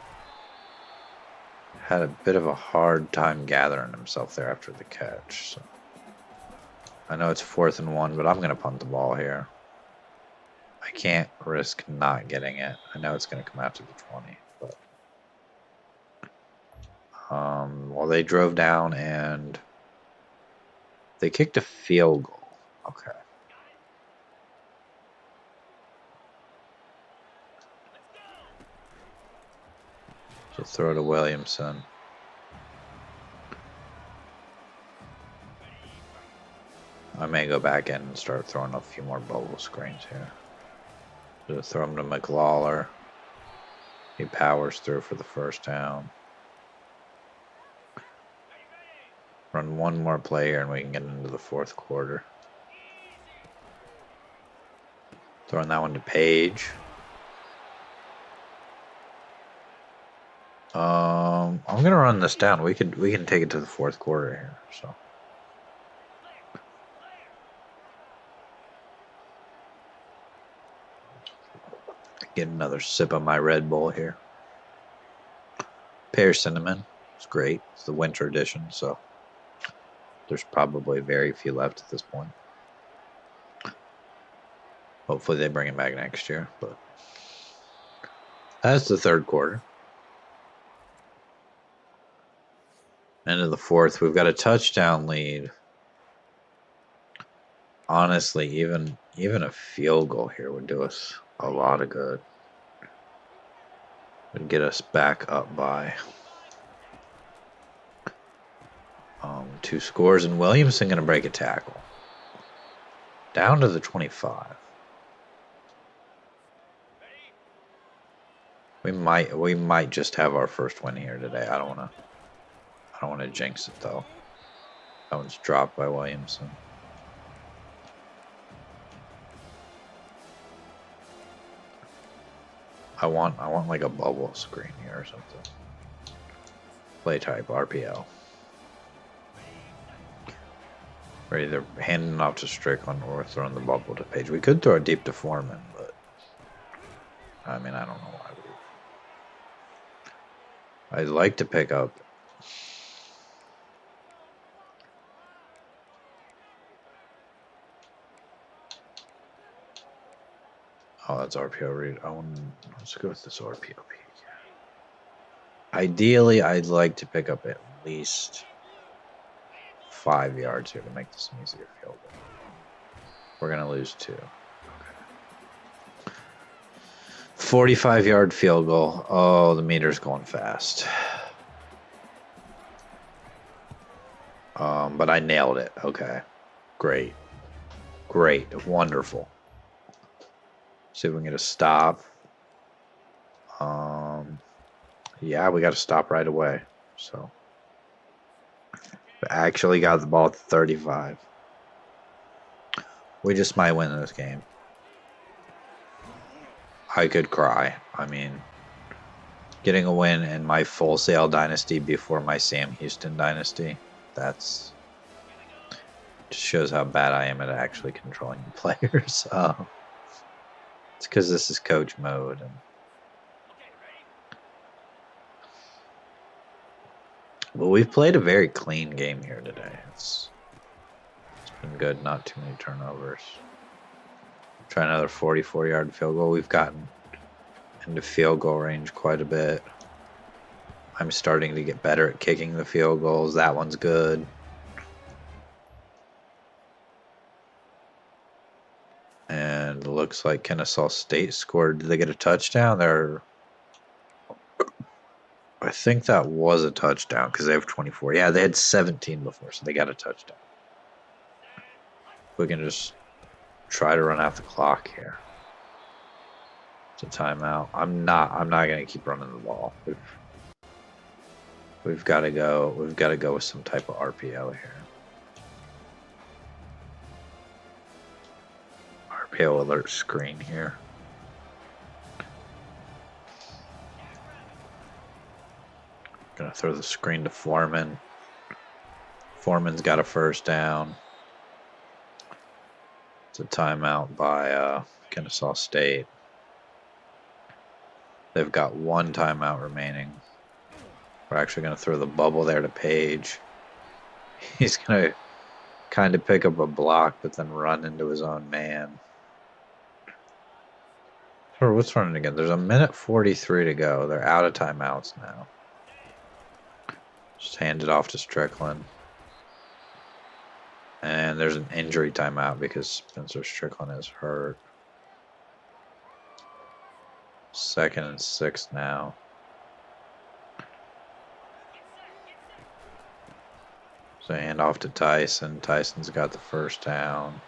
A: had a bit of a hard time gathering himself there after the catch. So I know it's 4th and 1, but I'm gonna punt the ball here. I can't risk not getting it. I know it's gonna come out to the 20, but well, they drove down and they kicked a field goal. Okay. So throw to Williamson. I may go back in and start throwing a few more bubble screens here. Just throw him to McLawler. He powers through for the first down. Run one more play here and we can get into the 4th quarter. Throwing that one to Page. I'm gonna run this down. We can take it to the 4th quarter here. So. Get another sip of my Red Bull here. Pear cinnamon. It's great. It's the winter edition, so there's probably very few left at this point. Hopefully they bring it back next year, but that's the 3rd quarter. End of the 4th. We've got a touchdown lead. Honestly, even a field goal here would do us a lot of good. Would get us back up by 2 scores, and Williamson going to break a tackle. Down to the 25. We might just have our first win here today. I don't want to jinx it though. That one's dropped by Williamson. I want like a bubble screen here or something. Play type RPO. We're either handing off to Strickland or throwing the bubble to Page. We could throw it deep to Foreman, but I mean, I don't know why we. I'd like to pick up. Oh, that's RPO read. Let's go with this RPO peak. Ideally, I'd like to pick up at least 5 yards here to make this an easier field goal. We're going to lose 2. Okay. 45-yard field goal. Oh, the meter's going fast. But I nailed it. Okay. Great. Wonderful. See if we can get a stop. Yeah, we got to stop right away. So, we actually got the ball at 35. We just might win this game. I could cry. I mean, getting a win in my Full Sail dynasty before my Sam Houston dynasty, that's just shows how bad I am at actually controlling the players. It's because this is coach mode. But we've played a very clean game here today. It's been good, not too many turnovers. Try another 44-yard field goal. We've gotten into field goal range quite a bit. I'm starting to get better at kicking the field goals. That one's good. And look looks like Kennesaw State scored. Did they get a touchdown? I think that was a touchdown because they have 24. Yeah, they had 17 before, so they got a touchdown. We can just try to run out the clock here. It's a timeout. I'm not gonna keep running the ball. We've got to go. We've got to go with some type of RPO here. RPO alert screen here. Gonna throw the screen to Foreman. Foreman's got a first down. It's a timeout by Kennesaw State. They've got one timeout remaining. We're actually going to throw the bubble there to Page. He's going to kind of pick up a block, but then run into his own man. Or what's running again? There's a minute 43 to go. They're out of timeouts now. Just hand it off to Strickland. And there's an injury timeout because Spencer Strickland is hurt. 2nd and 6 now. So hand off to Tyson. Tyson's got the first down.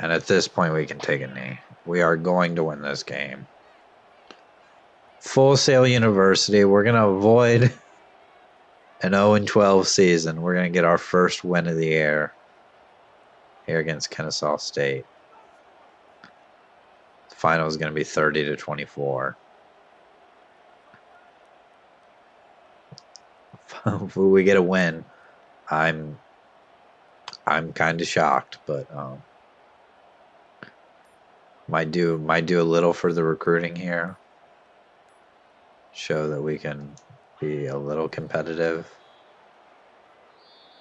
A: And at this point, we can take a knee. We are going to win this game. Full Sail University. We're going to avoid an 0-12 season. We're going to get our first win of the year here against Kennesaw State. The final is going to be 30-24. If we get a win, I'm kind of shocked, but might do a little for the recruiting here. Show that we can be a little competitive,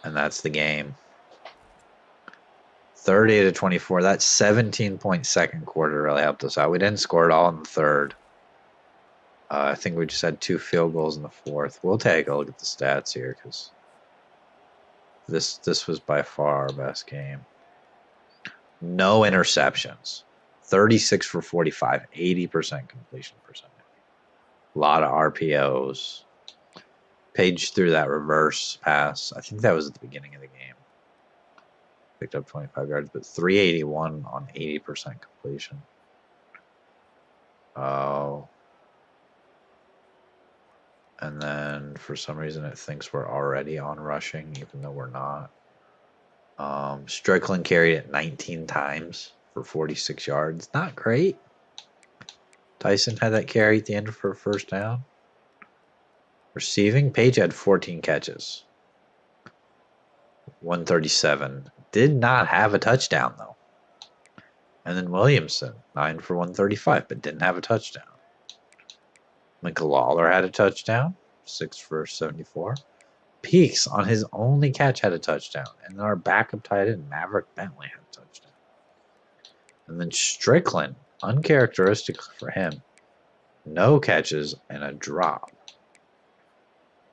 A: and that's the game. 30-24. That 17-point second quarter really helped us out. We didn't score it all in the third. I think we just had 2 field goals in the fourth. We'll take a look at the stats here because this was by far our best game. No interceptions. 36 for 45, 80% completion percentage. A lot of RPOs. Page threw that reverse pass. I think that was at the beginning of the game. Picked up 25 yards, but 381 on 80% completion. Oh. And then for some reason it thinks we're already on rushing, even though we're not. Strickland carried it 19 times for 46 yards. Not great. Tyson had that carry at the end for a first down. Receiving, Page had 14 catches. 137. Did not have a touchdown, though. And then Williamson, 9 for 135, but didn't have a touchdown. McLawler had a touchdown, 6 for 74. Peaks, on his only catch, had a touchdown. And then our backup tight end, Maverick Bentley, had a touchdown. And then Strickland, uncharacteristic for him, no catches and a drop.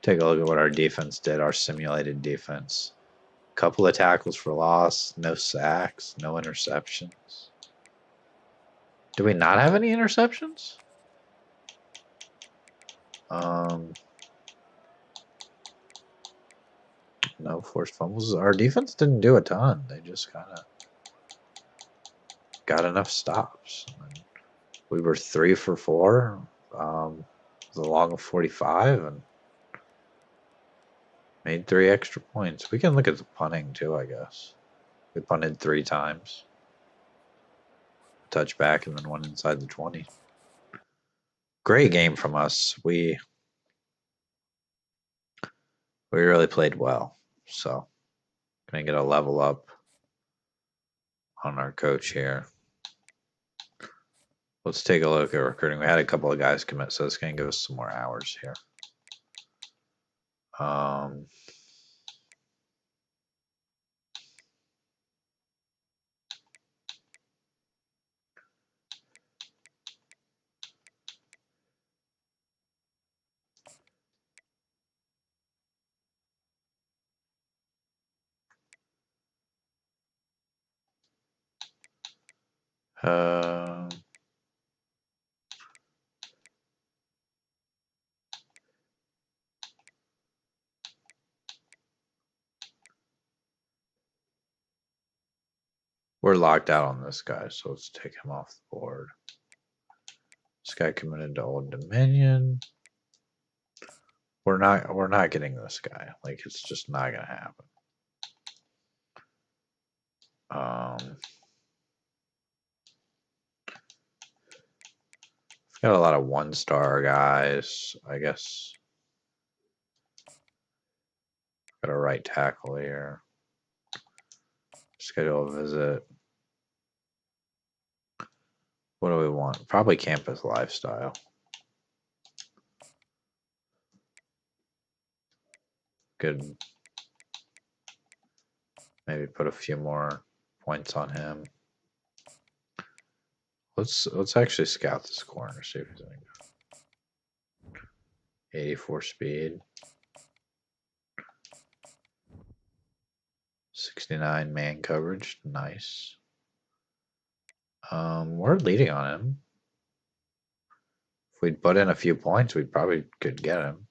A: Take a look at what our defense did, our simulated defense. Couple of tackles for loss, no sacks, no interceptions. Do we not have any interceptions? No forced fumbles. Our defense didn't do a ton. They just kind of got enough stops. We were 3 for 4. With a long of 45 and made 3 extra points. We can look at the punting too, I guess. We punted 3 times. Touchback and then 1 inside the 20. Great game from us. We really played well. So, gonna get a level up on our coach here. Let's take a look at recruiting. We had a couple of guys commit, so it's gonna give us some more hours here. We're locked out on this guy, so let's take him off the board. This guy committed to Old Dominion. We're not getting this guy. Like, it's just not gonna happen. Got a lot of 1-star guys, I guess. Got a right tackle here. Schedule a visit. What do we want? Probably campus lifestyle. Good. Maybe put a few more points on him. Let's actually scout this corner, see if he's any good. 84 speed. 69 man coverage. Nice. We're leading on him. If we'd put in a few points, we probably could get him.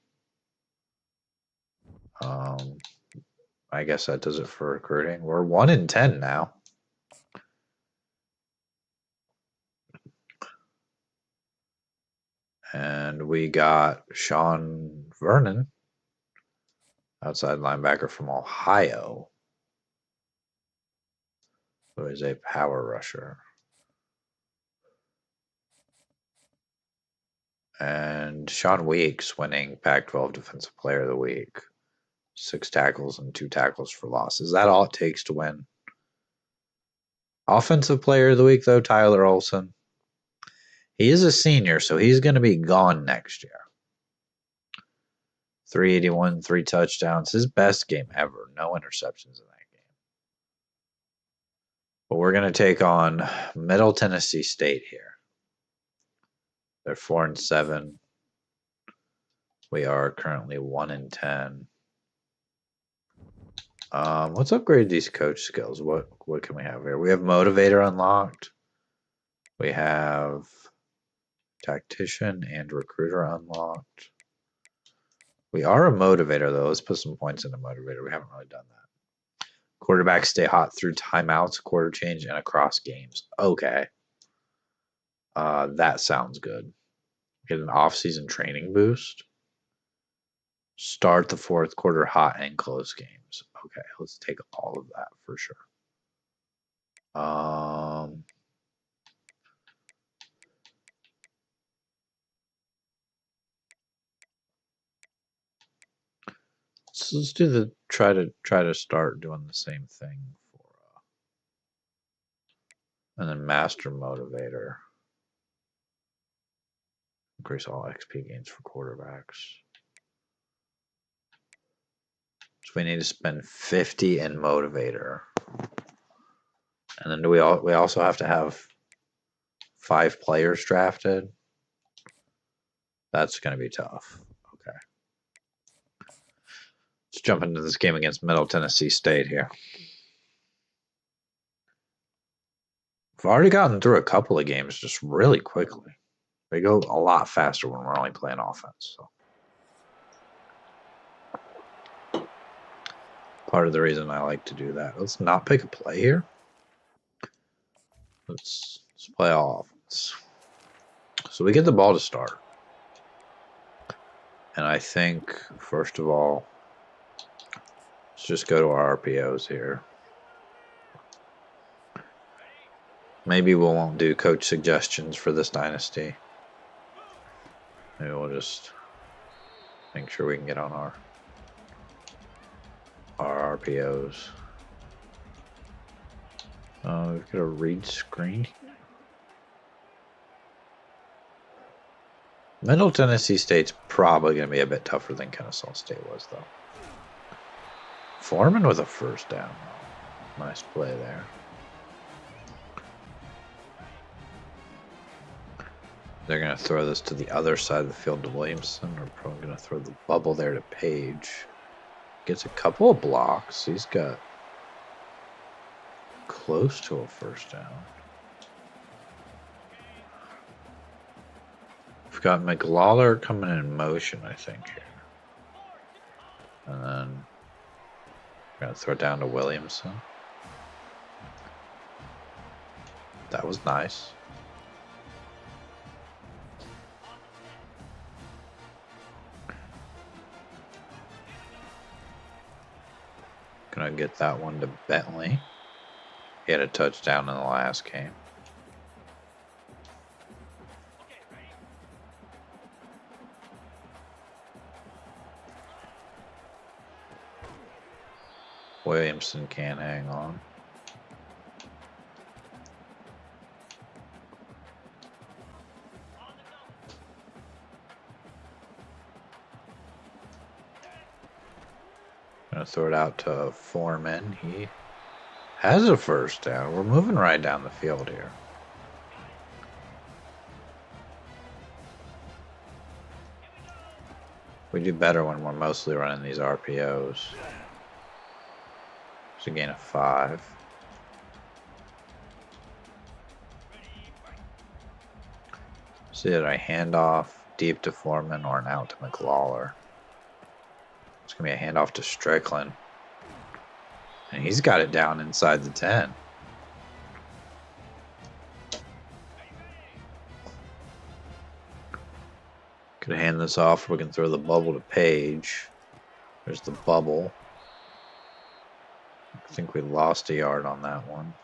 A: I guess that does it for recruiting. We're 1 in 10 now. And we got Sean Vernon, outside linebacker from Ohio, who is a power rusher. And Sean Weeks winning Pac-12 Defensive Player of the Week. 6 tackles and 2 tackles for loss. Is that all it takes to win? Offensive Player of the Week, though, Tyler Olsen. He is a senior, so he's going to be gone next year. 381, 3 touchdowns. His best game ever. No interceptions in that game. But we're going to take on Middle Tennessee State here. They're 4 and 7. We are currently 1 in 10. Let's upgrade these coach skills. What can we have here? We have Motivator unlocked. We have Tactician and Recruiter unlocked. We are a Motivator, though. Let's put some points into Motivator. We haven't really done that. Quarterbacks stay hot through timeouts, quarter change, and across games. Okay. That sounds good. Get an off-season training boost. Start the 4th quarter hot and close games. Okay, let's take all of that for sure. So let's do the try to start doing the same thing for and then Master Motivator. Increase all XP gains for quarterbacks. So we need to spend 50 in Motivator. And then we also have to have 5 players drafted. That's going to be tough. Okay. Let's jump into this game against Middle Tennessee State here. We've already gotten through a couple of games just really quickly. They go a lot faster when we're only playing offense. So. Part of the reason I like to do that. Let's not pick a play here. Let's play all offense. So we get the ball to start. And I think, first of all, let's just go to our RPOs here. Maybe we won't do coach suggestions for this dynasty. Maybe we'll just make sure we can get on our RPOs. We've got a read screen here. Middle Tennessee State's probably going to be a bit tougher than Kennesaw State was, though. Foreman with a first down. Nice play there. They're going to throw this to the other side of the field to Williamson. We're probably going to throw the bubble there to Page. Gets a couple of blocks. He's got close to a first down. We've got McLawler coming in motion, I think, here. And then we're going to throw it down to Williamson. That was nice. Gonna get that one to Bentley. He had a touchdown in the last game. Williamson can't hang on. Gonna throw it out to Foreman. He has a first down. We're moving right down the field here. We do better when we're mostly running these RPOs. It's a gain of 5. See that I hand off deep to Foreman or an out to McLawler. It's going to be a handoff to Strickland. And he's got it down inside the 10. Could hand this off. We can throw the bubble to Page. There's the bubble. I think we lost a yard on that one.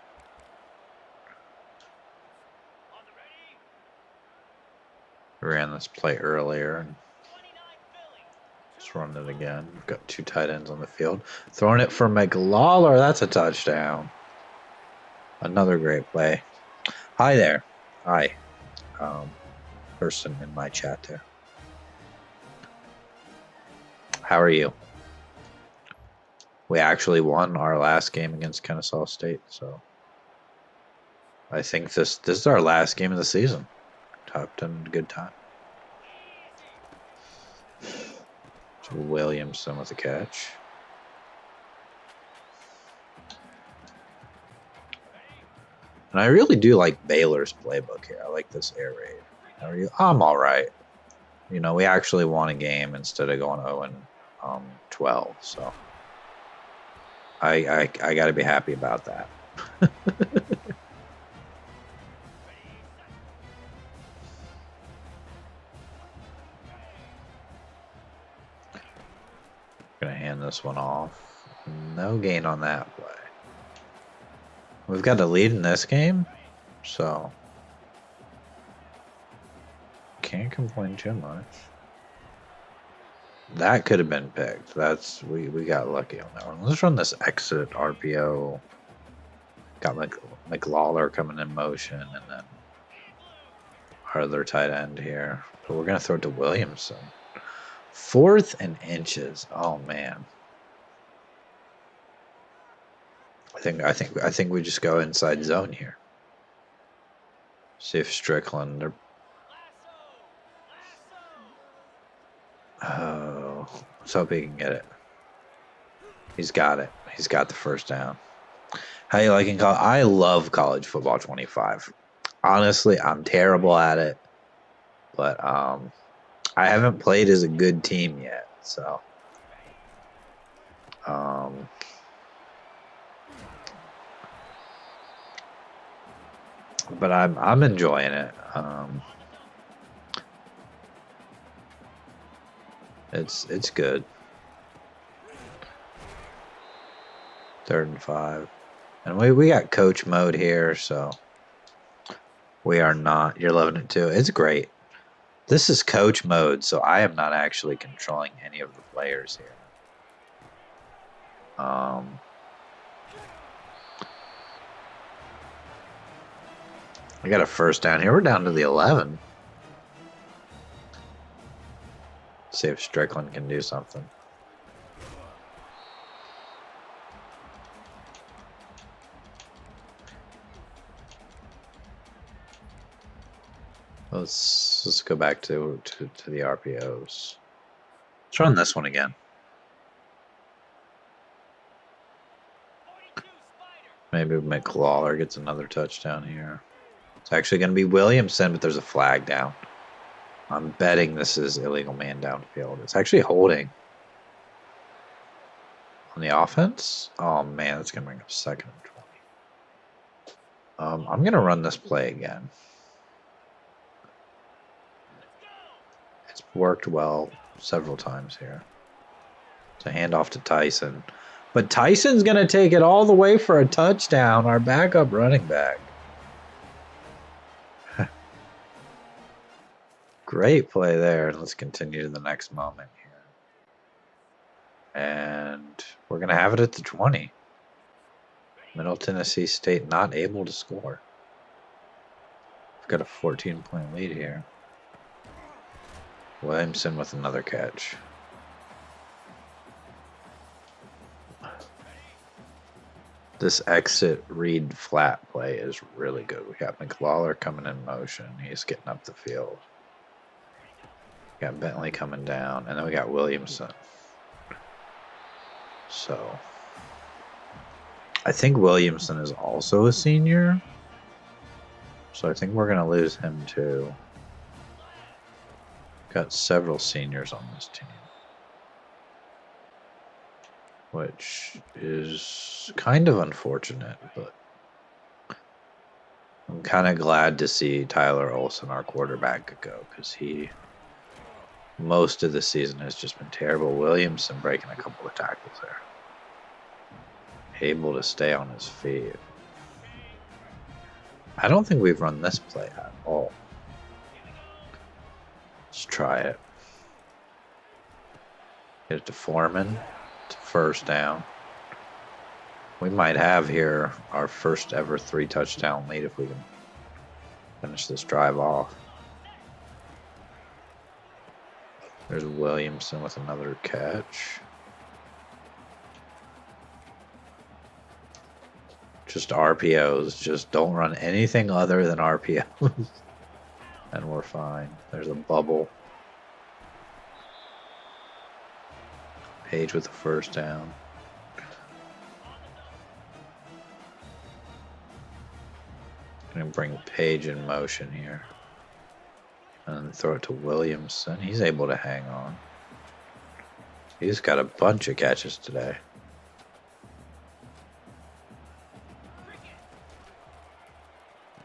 A: We ran this play earlier. Let's run it again. We've got 2 tight ends on the field. Throwing it for McLawler. That's a touchdown. Another great play. Hi there. Hi. Person in my chat there. How are you? We actually won our last game against Kennesaw State, so I think this is our last game of the season. Top 10, good time. To Williamson with a catch. And I really do like Baylor's playbook here. I like this air raid. How are you? I'm all right. You know, we actually won a game instead of going 0-12, so I got to be happy about that. Gonna hand this one off. No gain on that play. We've got the lead in this game, so can't complain too much. That could have been picked. That's we got lucky on that one. Let's run this exit RPO. Got McLawler coming in motion, and then our other tight end here. But we're gonna throw it to Williamson. 4th and inches. Oh man. I think we just go inside zone here. See if Strickland. Oh, let's hope he can get it. He's got it. He's got the first down. How you liking college? I love college football 25. Honestly, I'm terrible at it, but I haven't played as a good team yet, so but I'm enjoying it. It's good. 3rd and 5. And we got coach mode here, so we are not. You're loving it too. It's great. This is coach mode, so I am not actually controlling any of the players here. I got a first down here. We're down to the 11. See if Strickland can do something. Let's go back to the RPOs. Let's run this one again. Maybe McLawler gets another touchdown here. It's actually going to be Williamson, but there's a flag down. I'm betting this is illegal man downfield. It's actually holding. On the offense? Oh man, that's gonna bring up 2nd and 20. I'm gonna run this play again. It's worked well several times here. It's a handoff to Tyson. But Tyson's gonna take it all the way for a touchdown, our backup running back. Great play there. Let's continue to the next moment here. And we're gonna have it at the 20. Middle Tennessee State not able to score. We've got a 14-point lead here. Williamson with another catch. This exit read flat play is really good. We got McLawler coming in motion. He's getting up the field. We got Bentley coming down. And then we got Williamson. So I think Williamson is also a senior. So I think we're going to lose him too. Got several seniors on this team, which is kind of unfortunate, but I'm kind of glad to see Tyler Olson, our quarterback, go, because he most of the season has just been terrible. Williamson breaking a couple of tackles there. Able to stay on his feet. I don't think we've run this play at all. Let's try it. Get it to Foreman. It's first down. We might have here our first ever 3-touchdown lead if we can finish this drive off. There's Williamson with another catch. Just RPOs. Just don't run anything other than RPOs. And we're fine. There's a bubble. Page with the first down. Gonna bring Page in motion here. And throw it to Williamson. He's able to hang on. He's got a bunch of catches today.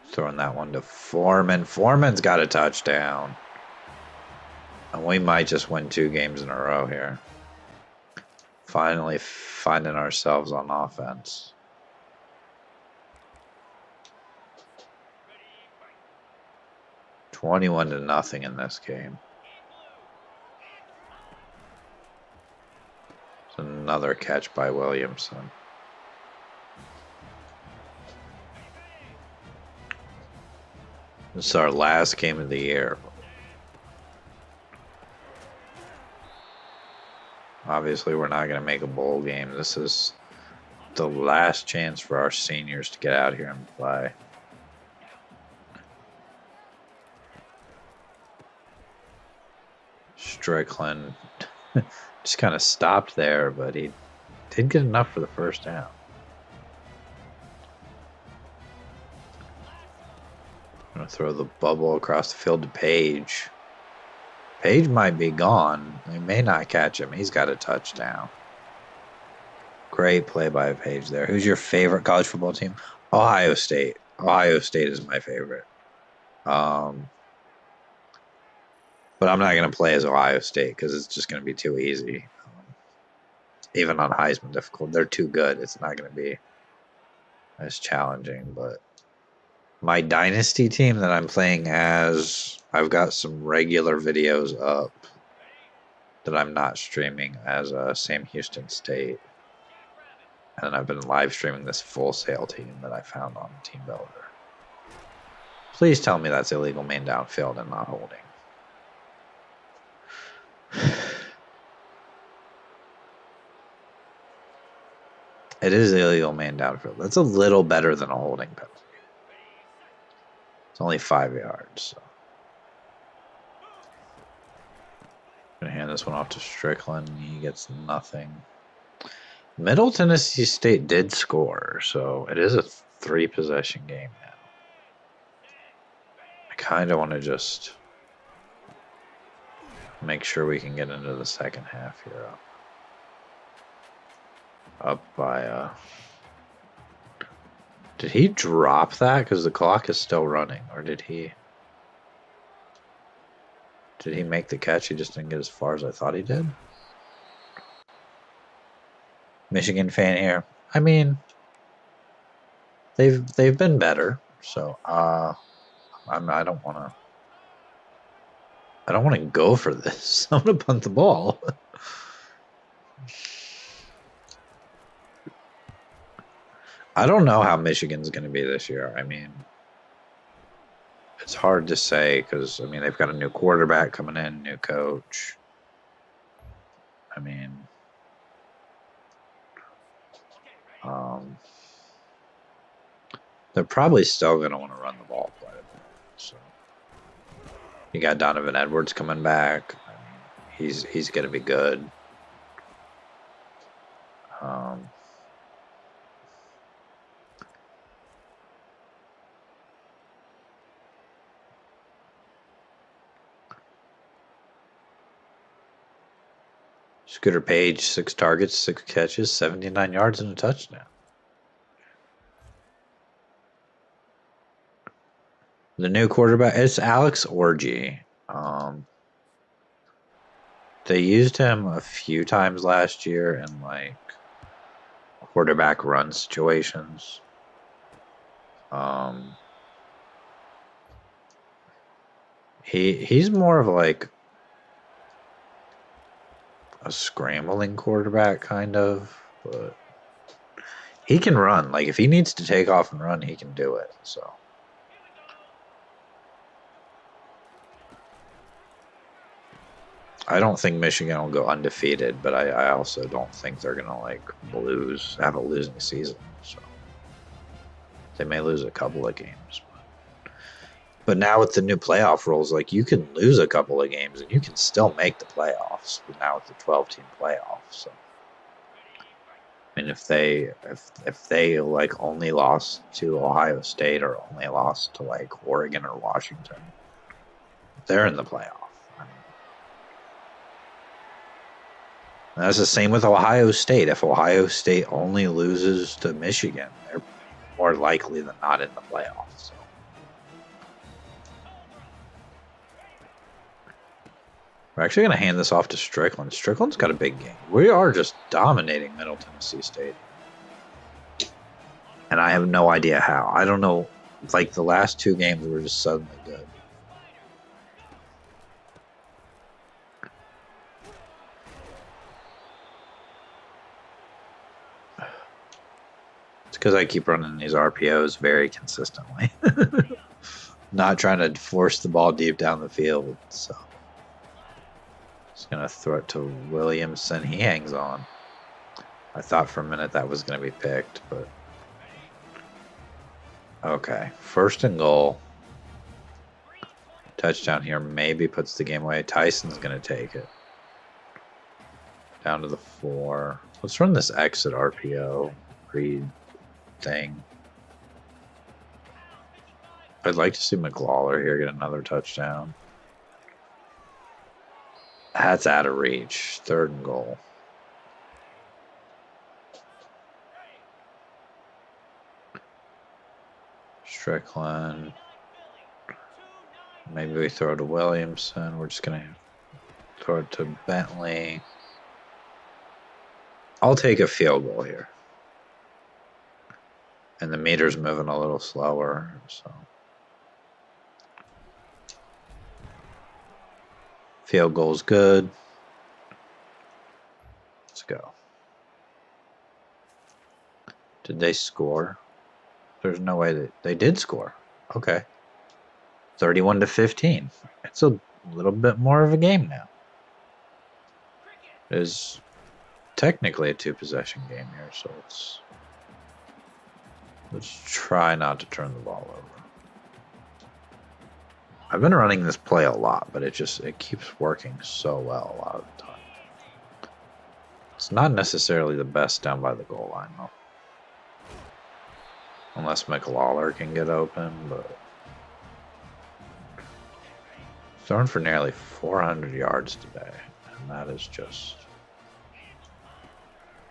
A: Throwing that one to Foreman. Foreman's got a touchdown. And we might just win 2 games in a row here. Finally finding ourselves on offense. $21-0 in this game. It's another catch by Williamson. This is our last game of the year. Obviously, we're not going to make a bowl game. This is the last chance for our seniors to get out here and play. Strickland just kind of stopped there, but he did get enough for the first down. I'm going to throw the bubble across the field to Page. Page might be gone. They may not catch him. He's got a touchdown. Great play by Page there. Who's your favorite college football team? Ohio State. Ohio State is my favorite. But I'm not going to play as Ohio State because it's just going to be too easy. Even on Heisman difficult, they're too good. It's not going to be as challenging. But my dynasty team that I'm playing as, I've got some regular videos up that I'm not streaming as Sam Houston State. And I've been live streaming this Full Sail team that I found on Team Builder. Please tell me that's illegal man downfield and not holding. It is illegal man downfield. That's a little better than a holding penalty. It's only 5 yards. So. I'm going to hand this one off to Strickland. He gets nothing. Middle Tennessee State did score, so it is a 3-possession game now. I kind of want to just Make sure we can get into the second half here. Up by Did he drop that? Because the clock is still running. Or did he make the catch? He just didn't get as far as I thought he did. Michigan fan here. I mean, they've been better. So I don't want to go for this. I'm gonna punt the ball. I don't know how Michigan's going to be this year. I mean, it's hard to say because, I mean, they've got a new quarterback coming in, new coach. I mean, they're probably still going to want to run the ball quite a bit. So you got Donovan Edwards coming back. I mean, he's going to be good. Scooter Page, 6 targets, 6 catches, 79 yards, and a touchdown. The new quarterback, it's Alex Orji. They used him a few times last year in like quarterback run situations. He's more of like a scrambling quarterback kind of, but he can run. Like if he needs to take off and run, he can do it. So I don't think Michigan will go undefeated, but I also don't think they're gonna like have a losing season. So they may lose a couple of games. But now with the new playoff rules, like you can lose a couple of games and you can still make the playoffs. But now with the 12-team playoffs, so I mean, if they like only lost to Ohio State or only lost to like Oregon or Washington, they're in the playoff. I mean, that's the same with Ohio State. If Ohio State only loses to Michigan, they're more likely than not in the playoffs. So. We're actually going to hand this off to Strickland. Strickland's got a big game. We are just dominating Middle Tennessee State. And I have no idea how. I don't know. Like the last 2 games were just suddenly good. It's because I keep running these RPOs very consistently. Not trying to force the ball deep down the field. So. Just going to throw it to Williamson. He hangs on. I thought for a minute that was going to be picked, but... Okay, 1st and goal. Touchdown here maybe puts the game away. Tyson's going to take it. Down to the 4. Let's run this exit RPO read thing. I'd like to see McLawler here get another touchdown. That's out of reach. 3rd and goal. Strickland. Maybe we throw it to Williamson. We're just going to throw it to Bentley. I'll take a field goal here. And the meter's moving a little slower, so. Field goal's good. Let's go. Did they score? There's no way that they did score. Okay. 31-15. It's a little bit more of a game now. It is technically a 2-possession game here, so let's try not to turn the ball over. I've been running this play a lot, but it keeps working so well a lot of the time. It's not necessarily the best down by the goal line, though. Unless McLawler can get open, but Thrown for nearly 400 yards today, and that is just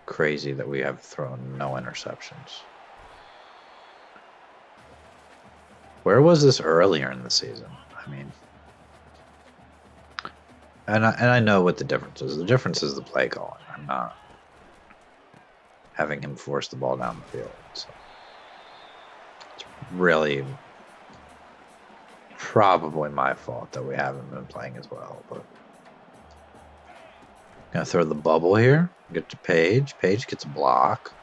A: crazy that we have thrown no interceptions. Where was this earlier in the season? I mean, and I know what the difference is. The difference is the play calling. I'm not having him force the ball down the field. So it's really probably my fault that we haven't been playing as well. But gonna throw the bubble here. Get to Page. Page gets a block,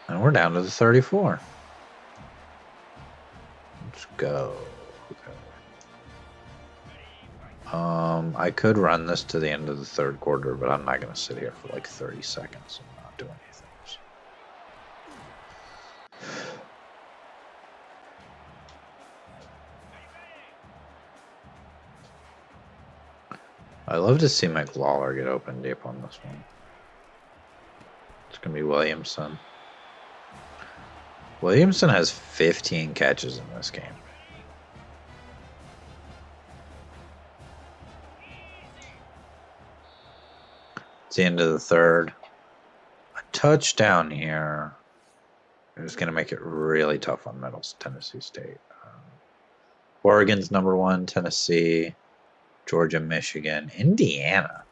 A: and we're down to the 34. Let's go. Okay. I could run this to the end of the third quarter, but I'm not going to sit here for like 30 seconds and not do anything. So. I love to see McLawler get open deep on this one. It's going to be Williamson. Williamson has 15 catches in this game. It's the end of the third. A touchdown here is going to make it really tough on Middle Tennessee State. Oregon's number 1, Tennessee, Georgia, Michigan, Indiana.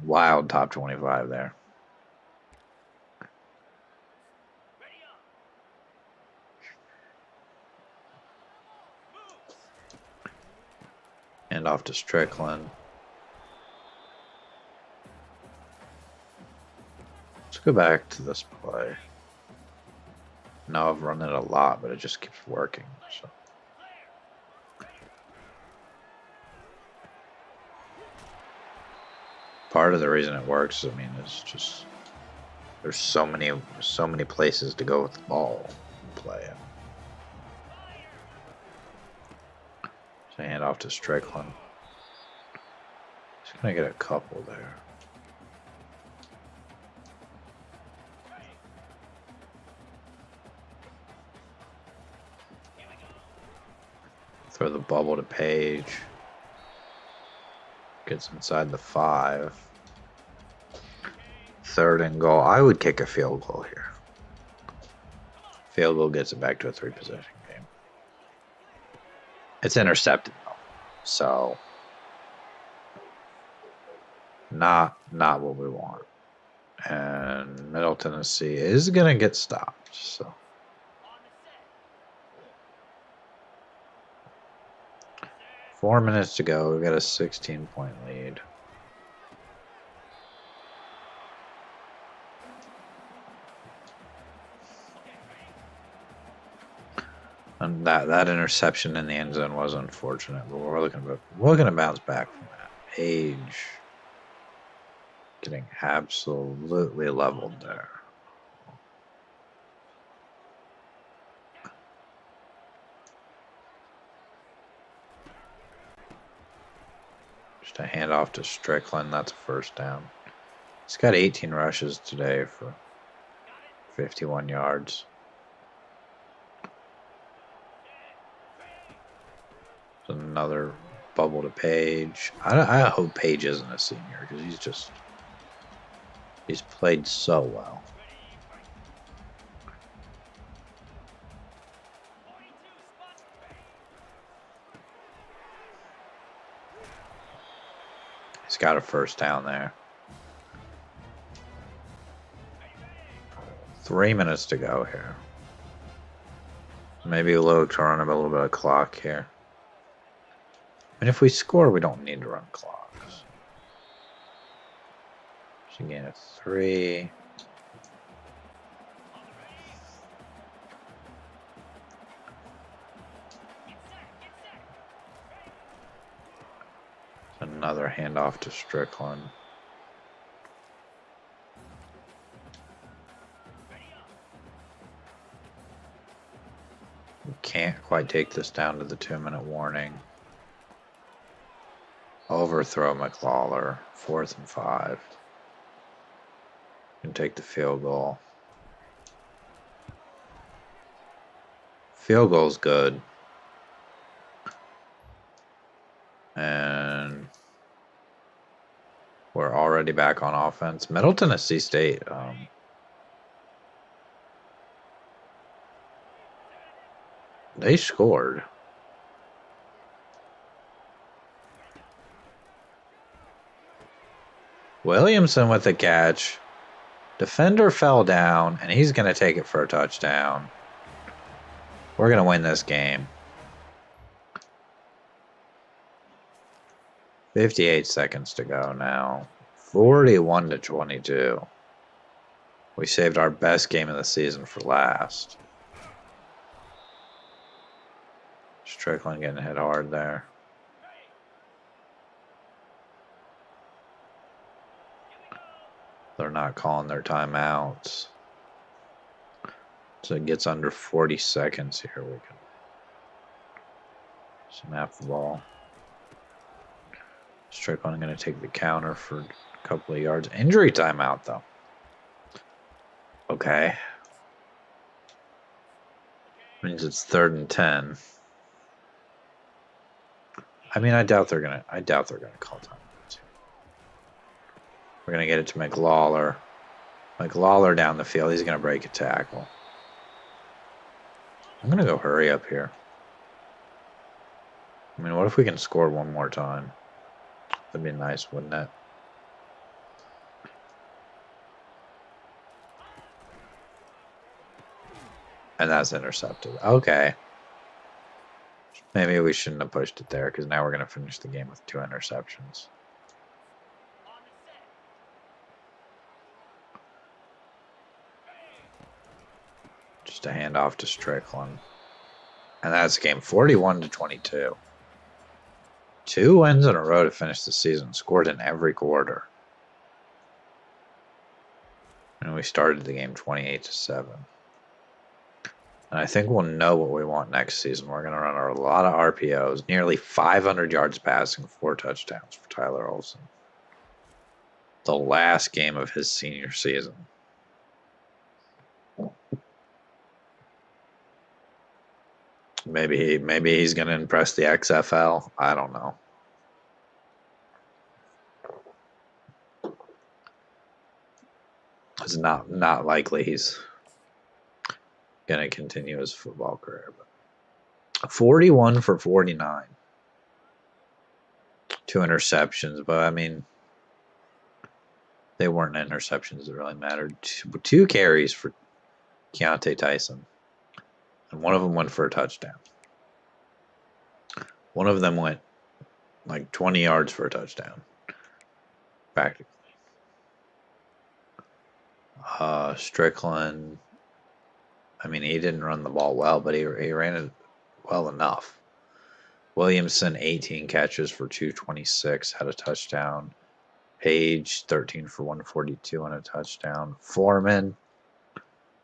A: Wild top 25 there. And off to Strickland. Let's go back to this play. Now I've run it a lot, but it just keeps working. So. Part of the reason it works, I mean, is just there's so many places to go with the ball play. So hand off to Strickland. He's gonna get a couple there. Throw the bubble to Page. Gets inside the 5. 3rd and goal. I would kick a field goal here. Field goal gets it back to a 3-possession game. It's intercepted though, so not what we want. And Middle Tennessee is gonna get stopped. So. 4 minutes to go. We've got a 16-point lead. And that interception in the end zone was unfortunate, but we're looking to bounce back from that. Page getting absolutely leveled there. Just a handoff to Strickland. That's a first down. He's got 18 rushes today for 51 yards. Another bubble to Page. I hope Page isn't a senior because he's played so well. He's got a first down there. 3 minutes to go here. Maybe look to run a little bit of clock here. And if we score, we don't need to run clocks. So again, a 3. Another handoff to Strickland. We can't quite take this down to the 2-minute warning. Overthrow McLawler. 4th and 5. Can take the field goal. Field goal's good. And we're already back on offense. Middle Tennessee State. They scored. Williamson with the catch. Defender fell down, and he's going to take it for a touchdown. We're going to win this game. 58 seconds to go now. 41-22. We saved our best game of the season for last. Strickland getting hit hard there. They're not calling their timeouts. So it gets under 40 seconds here. We can snap the ball. Strickland going to take the counter for a couple of yards. Injury timeout, though. Okay. Means it's 3rd and 10. I mean, I doubt they're gonna call timeouts. We're gonna get it to McLawler. McLawler down the field. He's gonna break a tackle. I'm gonna go hurry up here. I mean, what if we can score one more time? That'd be nice, wouldn't it? And that's intercepted. Okay. Maybe we shouldn't have pushed it there because now we're going to finish the game with 2 interceptions. Just a handoff to Strickland. And that's game 41-22. 2 wins in a row to finish the season. Scored in every quarter. And we started the game 28-7. And I think we'll know what we want next season. We're going to run a lot of RPOs, nearly 500 yards passing, 4 touchdowns for Tyler Olsen. The last game of his senior season. Maybe he's going to impress the XFL. I don't know. It's not likely he's going to continue his football career. But 41 for 49. 2 interceptions, but I mean, they weren't interceptions that really mattered. 2 carries for Keontae Tyson. And one of them went for a touchdown. One of them went like 20 yards for a touchdown. Practically. Strickland, I mean, he didn't run the ball well, but he ran it well enough. Williamson, 18 catches for 226, had a touchdown. Page, 13 for 142 and a touchdown. Foreman,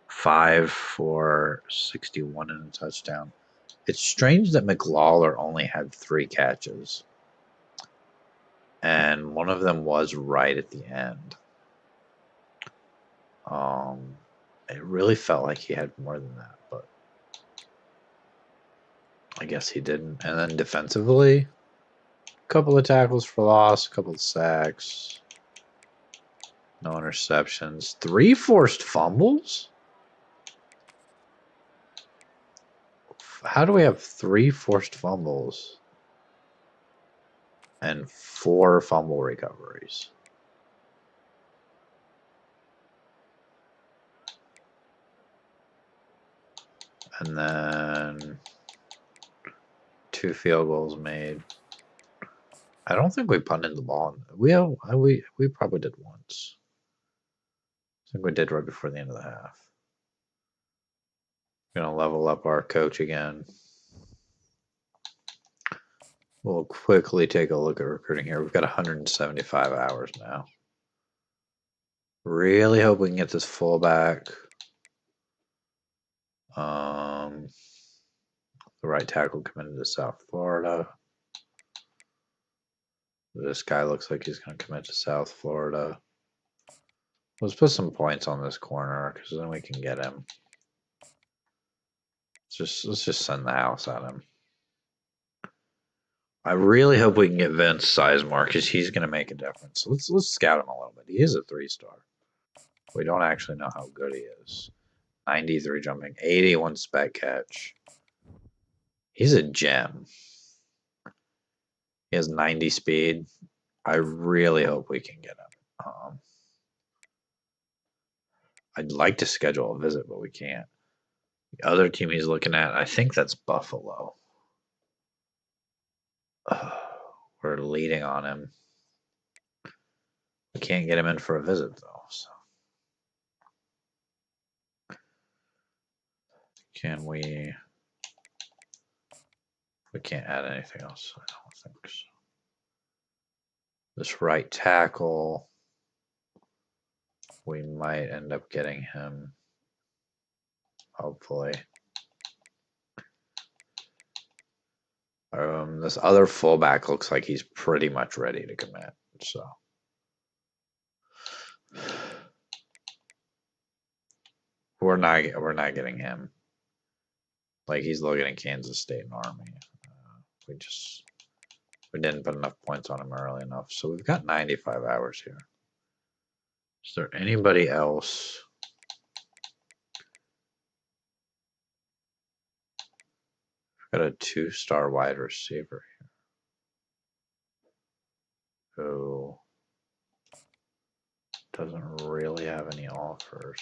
A: 5 for 61 and a touchdown. It's strange that McLawler only had 3 catches. And one of them was right at the end. It really felt like he had more than that, but I guess he didn't. And then defensively, a couple of tackles for loss, a couple of sacks, no interceptions, 3 forced fumbles. How do we have 3 forced fumbles and 4 fumble recoveries? And then 2 field goals made. I don't think we punted the ball. We probably did once. I think we did right before the end of the half. Gonna level up our coach again. We'll quickly take a look at recruiting here. We've got 175 hours now. Really hope we can get this fullback. The right tackle committed to South Florida. This guy looks like he's going to commit to South Florida. Let's put some points on this corner because then we can get him. Let's just send the house at him. I really hope we can get Vince Sizemore because he's going to make a difference. Let's scout him a little bit. He is a 3-star. We don't actually know how good he is. 93 jumping, 81 spec catch. He's a gem. He has 90 speed. I really hope we can get him. I'd like to schedule a visit, but we can't. The other team he's looking at, I think that's Buffalo. We're leading on him. We can't get him in for a visit, though. So. Can we... We can't add anything else. I don't think so. This right tackle, we might end up getting him, hopefully. This other fullback looks like he's pretty much ready to commit, so. We're not getting him. Like, he's looking at Kansas State and Army. We didn't put enough points on him early enough. So we've got 95 hours here. Is there anybody else? We've got a 2-star wide receiver here who doesn't really have any offers.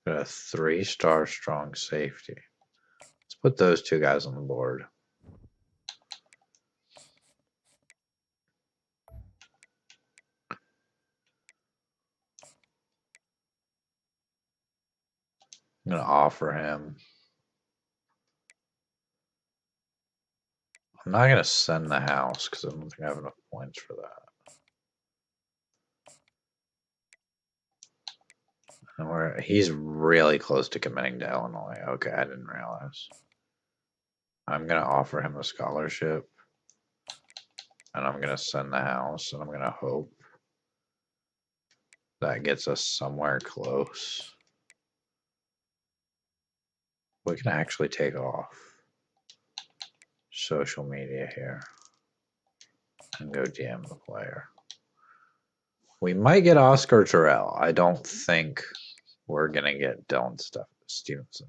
A: Got a 3-star strong safety. Let's put those two guys on the board. I'm going to offer him. I'm not going to send the house because I don't think I have enough points for that. And he's really close to committing to Illinois. Okay, I didn't realize. I'm going to offer him a scholarship. And I'm going to send the house. And I'm going to hope that gets us somewhere close. We can actually take off social media here and go DM the player. We might get Oscar Terrell. I don't think we're going to get Dylan Stevenson.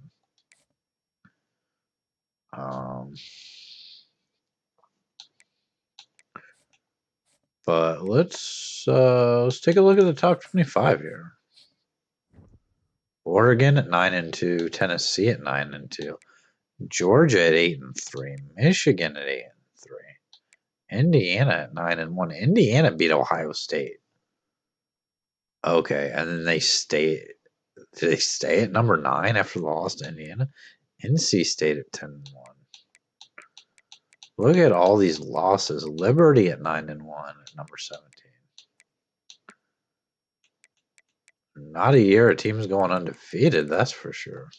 A: But let's take a look at the top 25 here. Oregon at 9-2, Tennessee at 9-2, Georgia at 8-3, Michigan at 8-3, Indiana at 9-1. Indiana beat Ohio State. Okay, and then they stay. Did they stay at number 9 after the loss to Indiana? NC State at 10-1. Look at all these losses. Liberty at 9-1 at number 17. Not a year a team's going undefeated, that's for sure.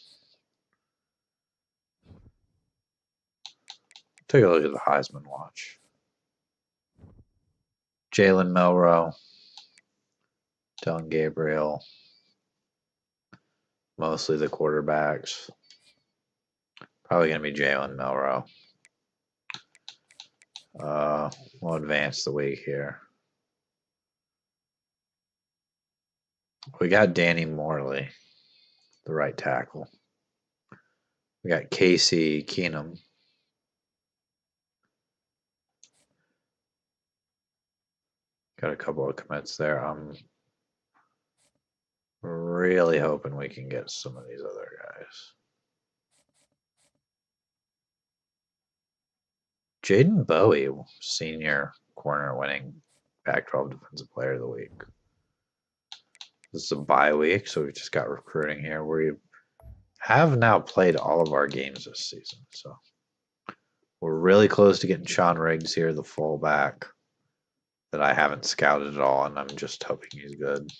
A: Take a look at the Heisman watch. Jalen Milroe, Dylan Gabriel, mostly the quarterbacks. Probably going to be Jalen Milroe. We'll advance the week here. We got Danny Morley, the right tackle. We got Casey Keenum. Got a couple of commits there. I'm really hoping we can get some of these other guys. Jaden Bowie, senior corner, winning Pac-12 Defensive Player of the Week. This is a bye week, so we've just got recruiting here. We have now played all of our games this season, so we're really close to getting Sean Riggs here, the fullback that I haven't scouted at all, and I'm just hoping he's good.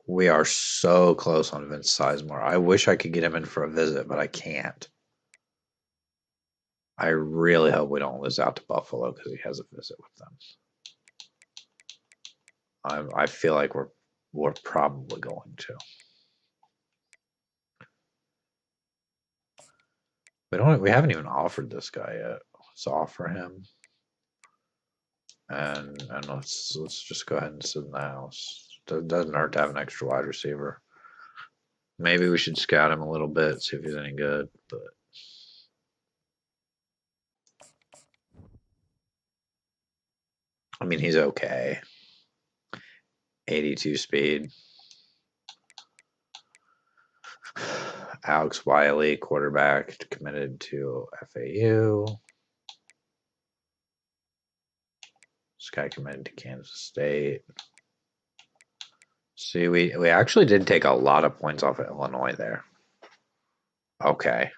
A: We are so close on Vince Sizemore. I wish I could get him in for a visit, but I can't. I really hope we don't lose out to Buffalo because he has a visit with them. I feel like we're probably going to. We haven't even offered this guy yet. Let's offer him. And let's just go ahead and sit in the house. Doesn't hurt to have an extra wide receiver. Maybe we should scout him a little bit, see if he's any good, but I mean he's okay. 82 speed. Alex Wiley, quarterback, committed to FAU. This guy committed to Kansas State. See, we actually did take a lot of points off of Illinois there. Okay.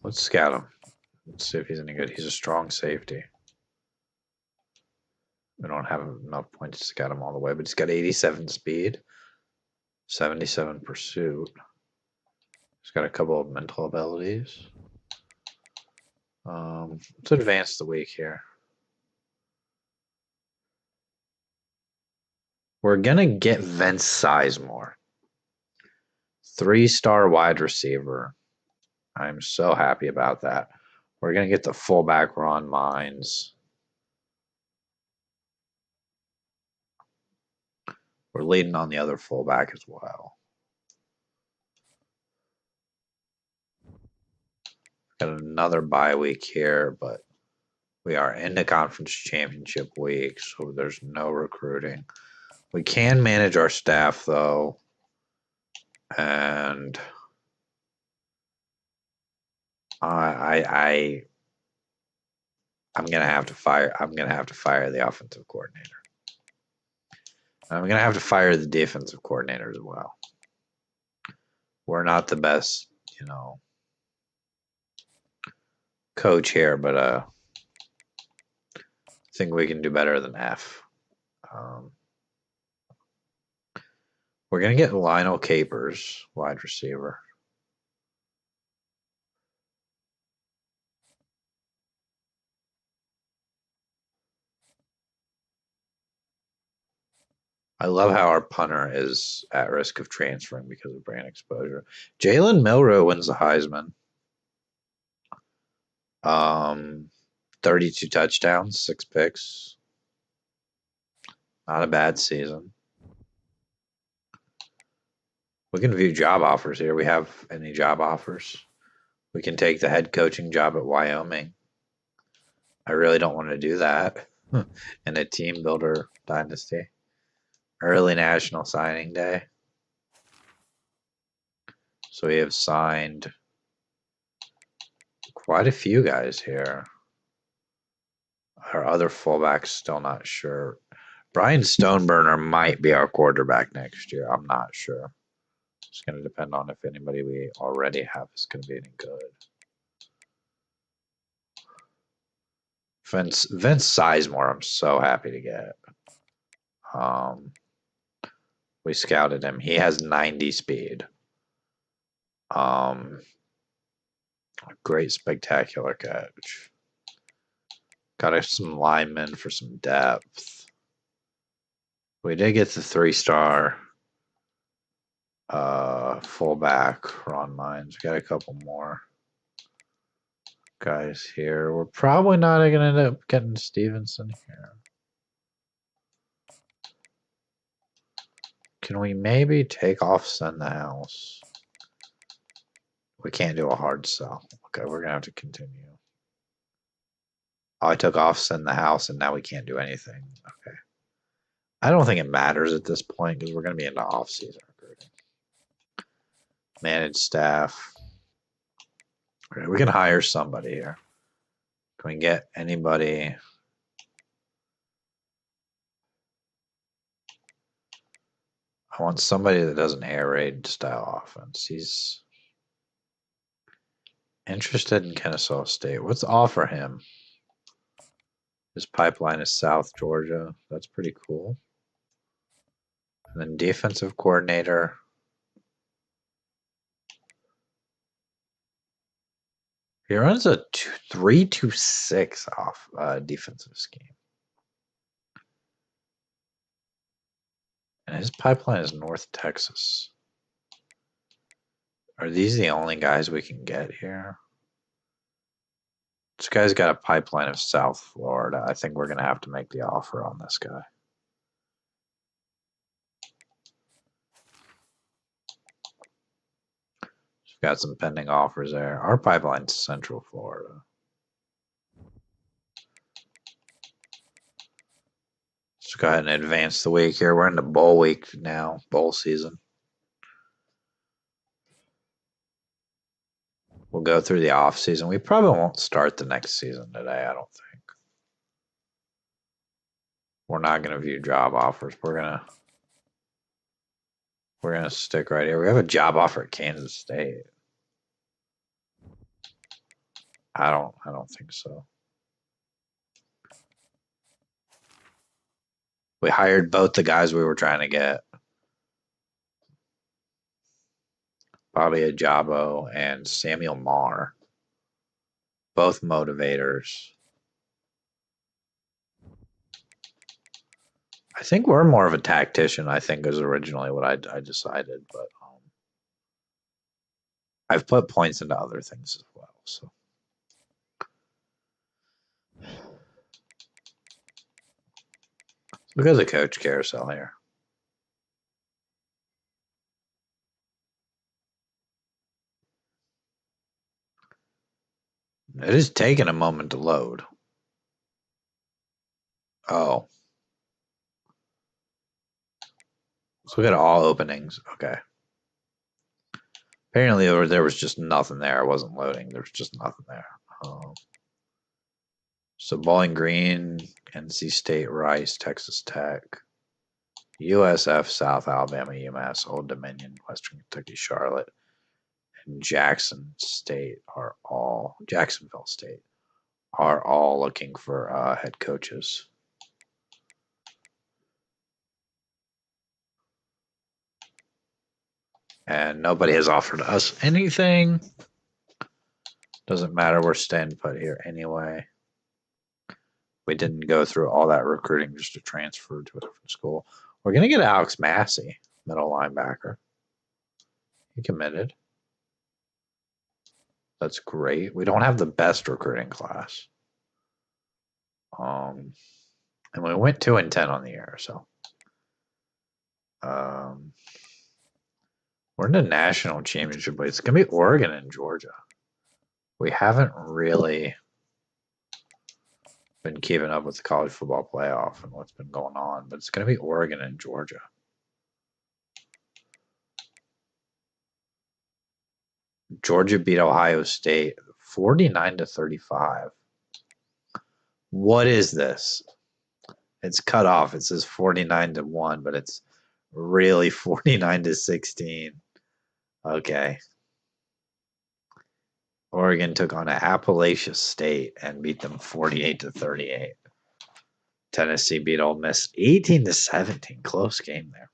A: Let's scout him. Let's see if he's any good. He's a strong safety. We don't have enough points to scout him all the way, but he's got 87 speed, 77 pursuit. He's got a couple of mental abilities. Let's advance the week here. We're going to get Vince Sizemore. 3-star wide receiver. I'm so happy about that. We're going to get the fullback Ron Mines. We're leading on the other fullback as well. Got another bye week here, but we are in the conference championship week, so there's no recruiting. We can manage our staff though, and I'm gonna have to fire. I'm gonna have to fire the offensive coordinator. I'm gonna have to fire the defensive coordinator as well. We're not the best, coach here, but I think we can do better than F. We're gonna get Lionel Capers, wide receiver. I love how our punter is at risk of transferring because of brand exposure. Jalen Milroe wins the Heisman. 32 touchdowns, 6 picks. Not a bad season. We can view job offers here. We have any job offers? We can take the head coaching job at Wyoming. I really don't want to do that in a team builder dynasty. Early National Signing Day. So we have signed quite a few guys here. Our other fullback's still not sure. Brian Stoneburner might be our quarterback next year. I'm not sure. It's going to depend on if anybody we already have is going to be any good. Vince Sizemore, I'm so happy to get. We scouted him. He has 90 speed. Great spectacular catch. Got us some linemen for some depth. We did get the 3-star fullback Ron Mines. We got a couple more guys here. We're probably not going to end up getting Stevenson here. Can we maybe take off Send the House? We can't do a hard sell. Okay, we're going to have to continue. Oh, I took off Send the House, and now we can't do anything. Okay. I don't think it matters at this point because we're going to be into off-season recruiting. Manage staff. Okay, we can hire somebody here. Can we get anybody? I want somebody that does an air raid style offense. He's interested in Kennesaw State. Let's offer him. His pipeline is South Georgia. That's pretty cool. And then defensive coordinator. He runs a 3-2-6 off defensive scheme. And his pipeline is North Texas. Are these the only guys we can get here? This guy's got a pipeline of South Florida. I think we're going to have to make the offer on this guy. We've got some pending offers there. Our pipeline's Central Florida. Let's go ahead and advance the week here. We're in the bowl week now, bowl season. We'll go through the off season. We probably won't start the next season today, I don't think. We're not going to view job offers. We're gonna stick right here. We have a job offer at Kansas State. I don't think so. We hired both the guys we were trying to get. Bobby Ajabo and Samuel Marr. Both motivators. I think we're more of a tactician, I think, is originally what I decided. But I've put points into other things as well. So look at the coach carousel here. It is taking a moment to load. Oh. Let's look at all openings. Okay. Apparently there was just nothing there. It wasn't loading. There was just nothing there. So Bowling Green, NC State, Rice, Texas Tech, USF, South Alabama, UMass, Old Dominion, Western Kentucky, Charlotte, and Jacksonville State are all looking for head coaches. And nobody has offered us anything. Doesn't matter. We're staying put here anyway. We didn't go through all that recruiting just to transfer to a different school. We're going to get Alex Massey, middle linebacker. He committed. That's great. We don't have the best recruiting class. And we went 2-10 on the year, so. We're in the national championship, but it's going to be Oregon and Georgia. We haven't really been keeping up with the college football playoff and what's been going on, but it's going to be Oregon and Georgia. Georgia beat Ohio State 49-35. What is this? It's cut off. It says 49-1, but it's really 49-16. Okay. Oregon took on Appalachia State and beat them 48-38. Tennessee beat Ole Miss 18-17. Close game there.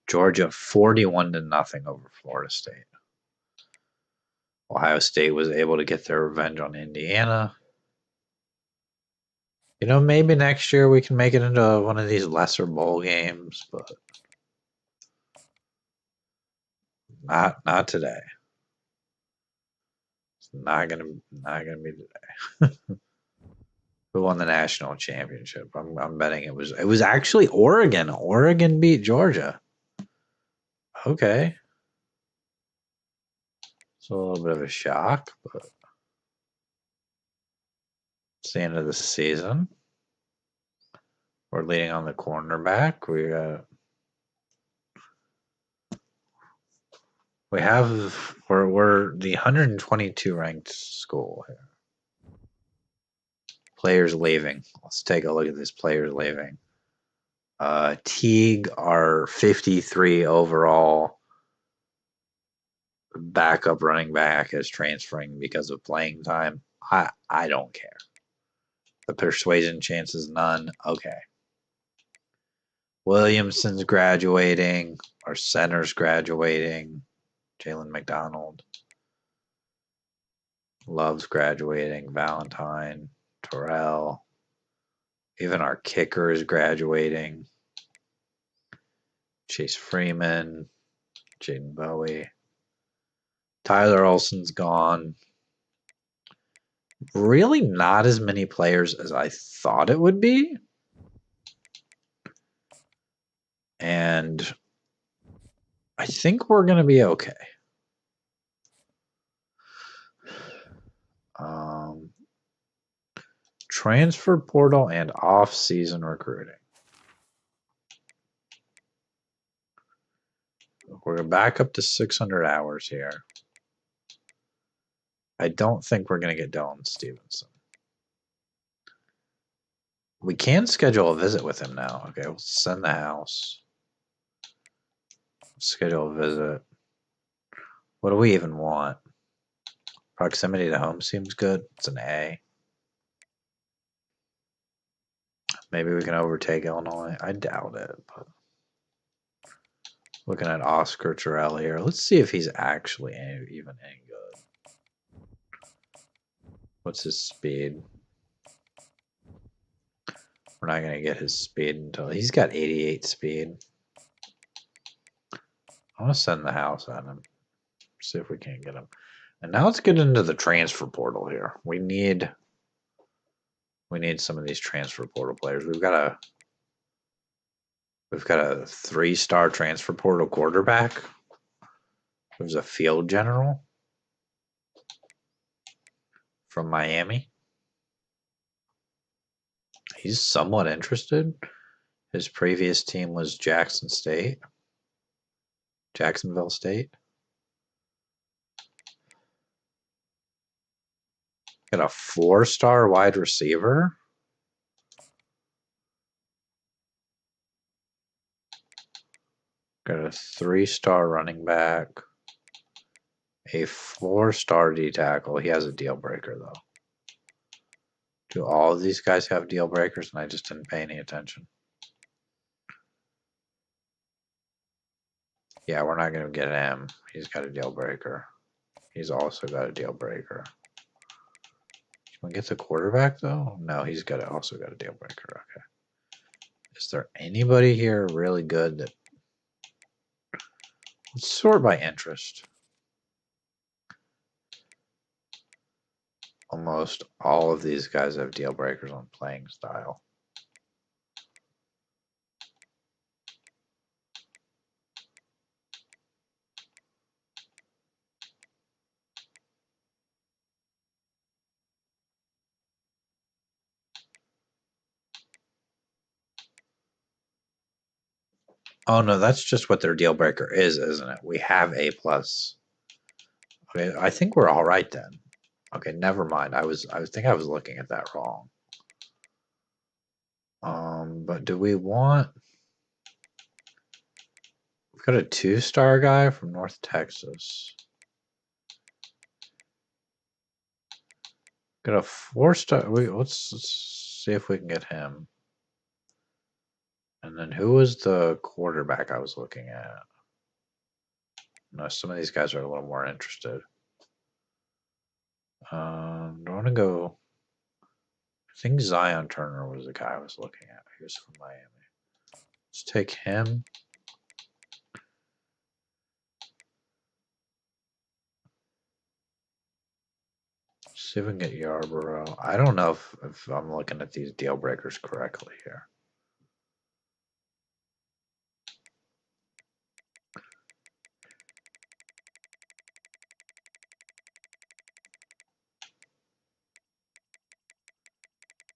A: Georgia 41-0 over Florida State. Ohio State was able to get their revenge on Indiana. You know, maybe next year we can make it into one of these lesser bowl games, but not today. It's not gonna be today. Who won the national championship? I'm betting it was actually Oregon. Oregon beat Georgia. Okay. It's a little bit of a shock, but it's the end of the season. We're leading on the cornerback. We're the 122 ranked school here. Players leaving. Let's take a look at this players leaving. Teague, our 53 overall backup running back, is transferring because of playing time. I don't care. The persuasion chance is none. Okay. Williamson's graduating. Our center's graduating. Jalen McDonald. Love's graduating. Valentine, Terrell. Even our kicker is graduating. Chase Freeman, Jaden Bowie. Tyler Olson's gone. Really not as many players as I thought it would be. And I think we're going to be okay. Transfer portal and off-season recruiting. We're back up to 600 hours here. I don't think we're going to get Dylan Stevenson. We can schedule a visit with him now. Okay, we'll send the house. Schedule a visit. What do we even want? Proximity to home seems good. It's an A. Maybe we can overtake Illinois. I doubt it, but looking at Oscar Terrell here. Let's see if he's actually even any good. What's his speed? We're not going to get his speed until he's got 88 speed. I want to send the house at him. See if we can't get him. And now let's get into the transfer portal here. We need some of these transfer portal players. We've got a 3-star transfer portal quarterback. There's a field general from Miami. He's somewhat interested. His previous team was Jacksonville State. Got a 4-star wide receiver. Got a 3-star running back. A 4-star D tackle. He has a deal breaker though. Do all of these guys have deal breakers and I just didn't pay any attention? Yeah, we're not going to get him. He's got a deal breaker. He's also got a deal breaker. Can we get the quarterback though? No, he's also got a deal breaker. Okay. Is there anybody here really good that... Let's sort by interest. Almost all of these guys have deal breakers on playing style. Oh no, that's just what their deal breaker is, isn't it? We have A+. Okay, I think we're all right then. Okay, never mind. I think I was looking at that wrong. But do we want... We've got a 2-star guy from North Texas. Got a 4-star... Let's see if we can get him. And then who was the quarterback I was looking at? No, some of these guys are a little more interested. Do I want to go... I think Zion Turner was the guy I was looking at. He was from Miami. Let's take him. See if we can get Yarborough. I don't know if I'm looking at these deal breakers correctly here.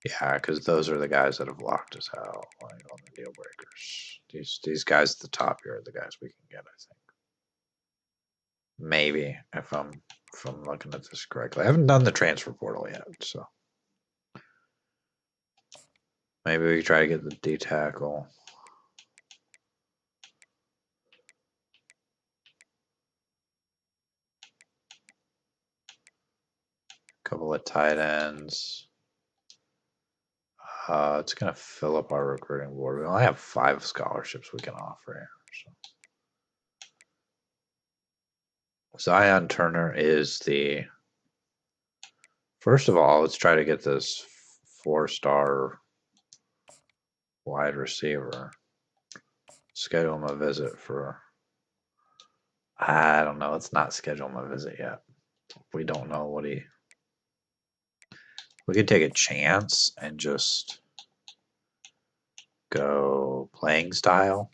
A: Yeah, because those are the guys that have locked us out, like on the deal breakers. These guys at the top here are the guys we can get, I think. Maybe if I'm looking at this correctly. I haven't done the transfer portal yet, so maybe we try to get the D tackle. Couple of tight ends. It's gonna fill up our recruiting board. We only have 5 scholarships we can offer here. So. Zion Turner is the First of all, let's try to get this 4-star wide receiver. Schedule him a visit for... I don't know. Let's not schedule him a visit yet. We don't know what he... We could take a chance and just go playing style.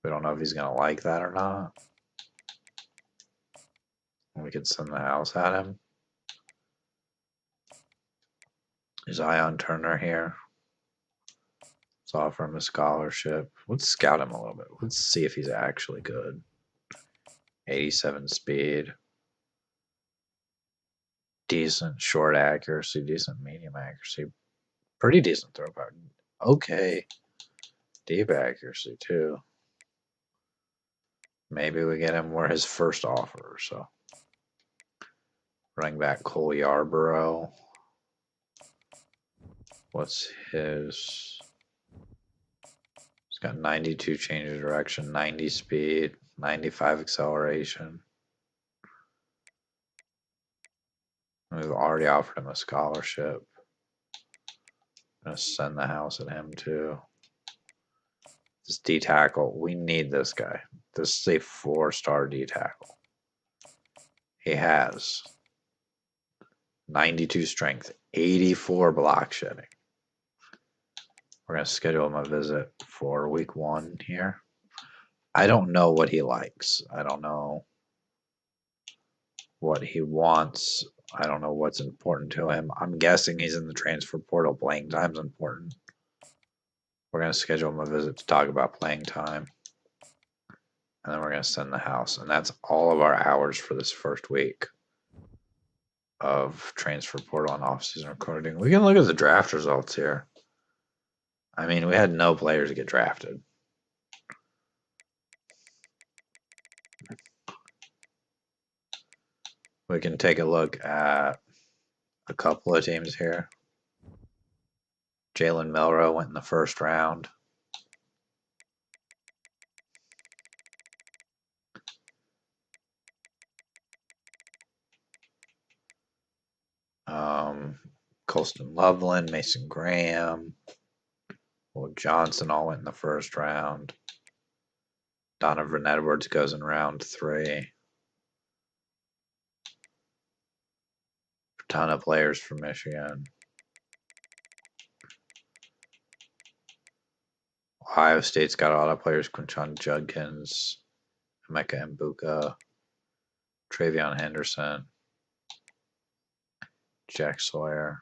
A: We don't know if he's going to like that or not. We could send the house at him. Is Ion Turner here? Let's offer him a scholarship. Let's scout him a little bit. Let's see if he's actually good. 87 speed. Decent short accuracy. Decent medium accuracy. Pretty decent throw power. Okay. Deep accuracy, too. Maybe we get him where his first offer, so. Running back Cole Yarborough. What's his... He's got 92 change of direction, 90 speed, 95 acceleration. We've already offered him a scholarship. I'm going to send the house at him, too. This D tackle, we need this guy. This is a 4-star D tackle. He has 92 strength, 84 block shedding. We're going to schedule him a visit for week 1 here. I don't know what he likes. I don't know what he wants. I don't know what's important to him. I'm guessing he's in the transfer portal. Playing time's important. We're going to schedule him a visit to talk about playing time. And then we're going to send the house. And that's all of our hours for this first week of transfer portal and off-season recording. We can look at the draft results here. I mean, we had no players get drafted. We can take a look at a couple of teams here. Jalen Milroe went in the first round. Colston Loveland, Mason Graham, Will Johnson all went in the first round. Donovan Edwards goes in round 3. A ton of players from Michigan. Ohio State's got a lot of players. Quinshon Judkins, Emeka Mbuka, Travion Henderson, Jack Sawyer,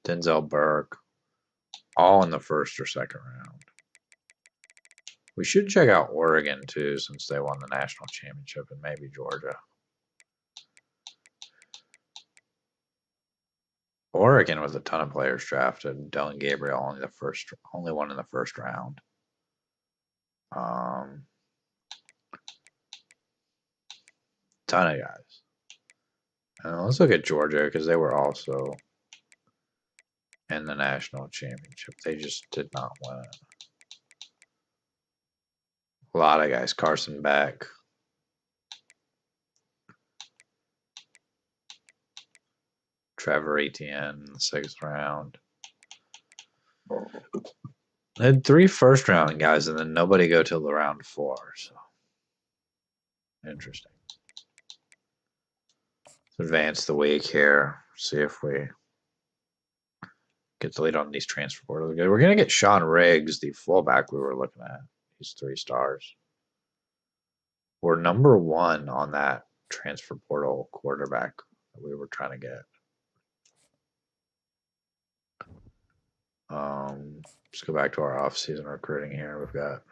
A: Denzel Burke, all in the first or second round. We should check out Oregon, too, since they won the national championship, and maybe Georgia. Oregon with a ton of players drafted. Dylan Gabriel only one in the first round. Ton of guys. Let's look at Georgia because they were also in the national championship. They just did not win it. A lot of guys. Carson Beck. Trevor Etienne in the 6th round. They had 3 first-round guys, and then nobody go till the round 4. So interesting. Let's advance the week here. See if we get the lead on these transfer portals. We're going to get Sean Riggs, the fullback we were looking at. He's 3 stars. We're number 1 on that transfer portal quarterback that we were trying to get. Let's go back to our off-season recruiting here. We've got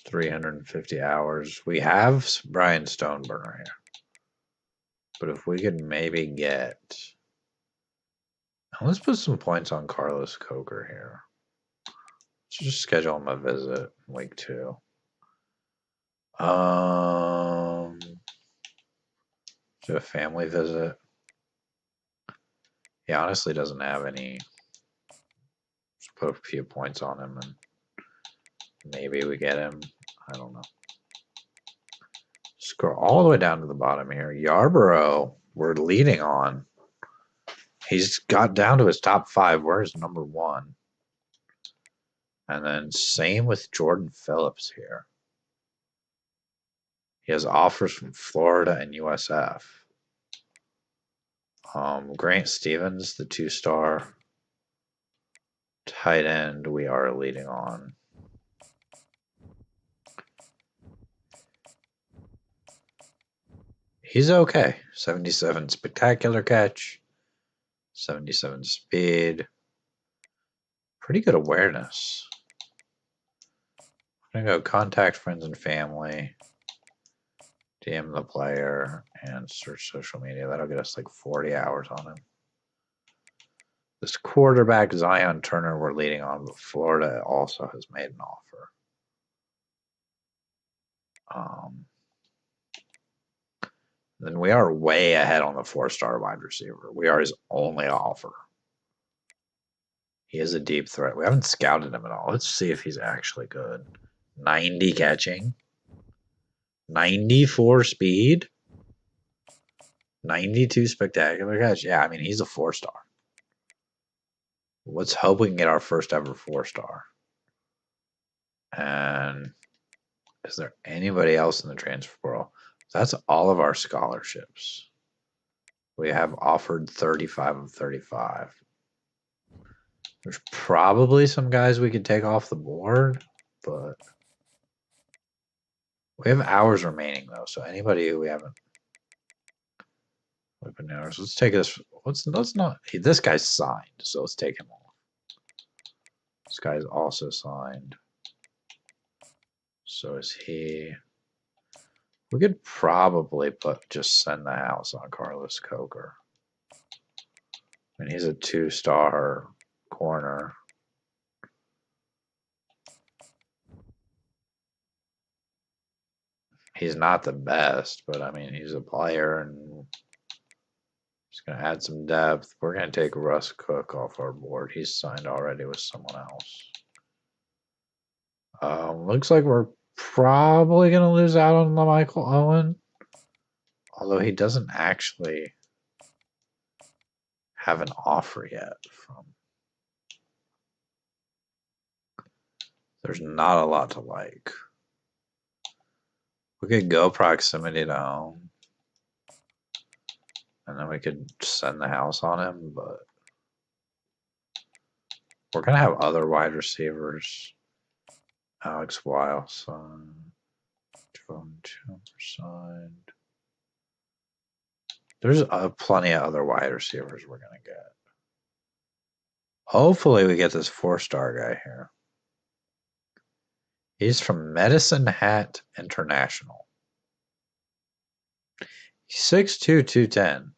A: 350 hours. We have Brian Stoneburner here. But if we could maybe get... Let's put some points on Carlos Coker here. Let's just schedule him a visit in week 2. Do a family visit. He honestly doesn't have any... Just put a few points on him and maybe we get him. I don't know. Scroll all the way down to the bottom here. Yarborough, we're leading on. He's got down to his top 5. Where's number 1? And then same with Jordan Phillips here. He has offers from Florida and USF. Grant Stevens, the 2-star tight end, we are leading on. He's okay. 77 spectacular catch, 77 speed, pretty good awareness. I'm gonna go contact friends and family, DM the player, and search social media. That'll get us like 40 hours on him. This quarterback, Zion Turner, we're leading on, but Florida also has made an offer. Then we are way ahead on the 4-star wide receiver. We are his only offer. He is a deep threat. We haven't scouted him at all. Let's see if he's actually good. 90 catching. 94 speed. 92 spectacular catch. Yeah, I mean, he's a 4-star. Let's hope we can get our first ever 4-star. And is there anybody else in the transfer portal? That's all of our scholarships. We have offered 35 of 35. There's probably some guys we could take off the board, but we have hours remaining though. So anybody who we haven't opened hours, let's take this. Let's not. This guy's signed, so let's take him off. This guy's also signed. So is he. We could probably just send the house on Carlos Coker. I mean, he's a 2-star corner. He's not the best, but I mean, he's a player and he's going to add some depth. We're going to take Russ Cook off our board. He's signed already with someone else. Looks like we're probably going to lose out on Michael Owen, although he doesn't actually have an offer yet from. There's not a lot to like. We could go proximity to home, and then we could send the house on him, but we're going to have other wide receivers. Alex Wilson, signed. There's plenty of other wide receivers we're going to get. Hopefully we get this 4-star guy here. He's from Medicine Hat International. He's 6'2", 210.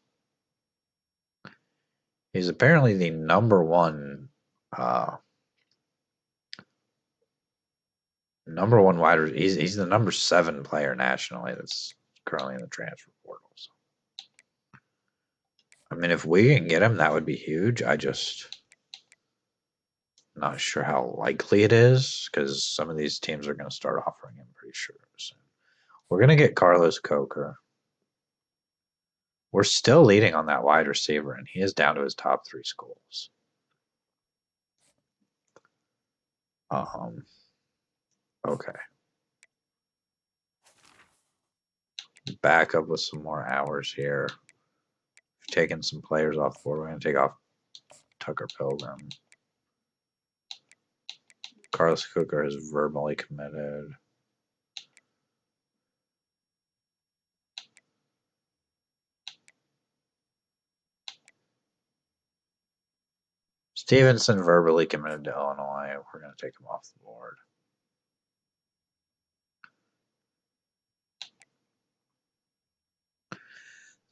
A: He's apparently the number one wide receiver. He's the number 7 player nationally that's currently in the transfer portal. So. I mean, if we can get him, that would be huge. I just not sure how likely it is because some of these teams are going to start offering him pretty sure soon. We're going to get Carlos Coker. We're still leading on that wide receiver, and he is down to his top 3 schools. Okay. Back up with some more hours here. We've taken some players off the board. We're going to take off Tucker Pilgrim. Carlos Coker is verbally committed. Stevenson verbally committed to Illinois. We're going to take him off the board.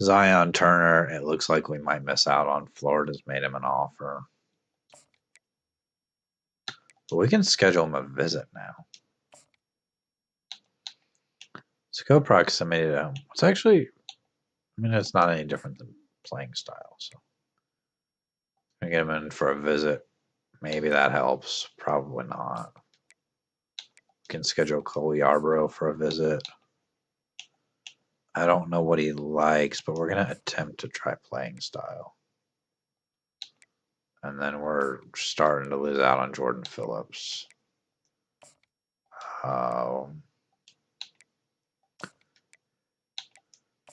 A: Zion Turner, it looks like we might miss out on. Florida's made him an offer. But we can schedule him a visit now. Let's go proximity to him. It's actually, I mean, it's not any different than playing style. So I'm going to get him in for a visit. Maybe that helps. Probably not. We can schedule Cole Yarborough for a visit. I don't know what he likes, but we're going to attempt to try playing style. And then we're starting to lose out on Jordan Phillips.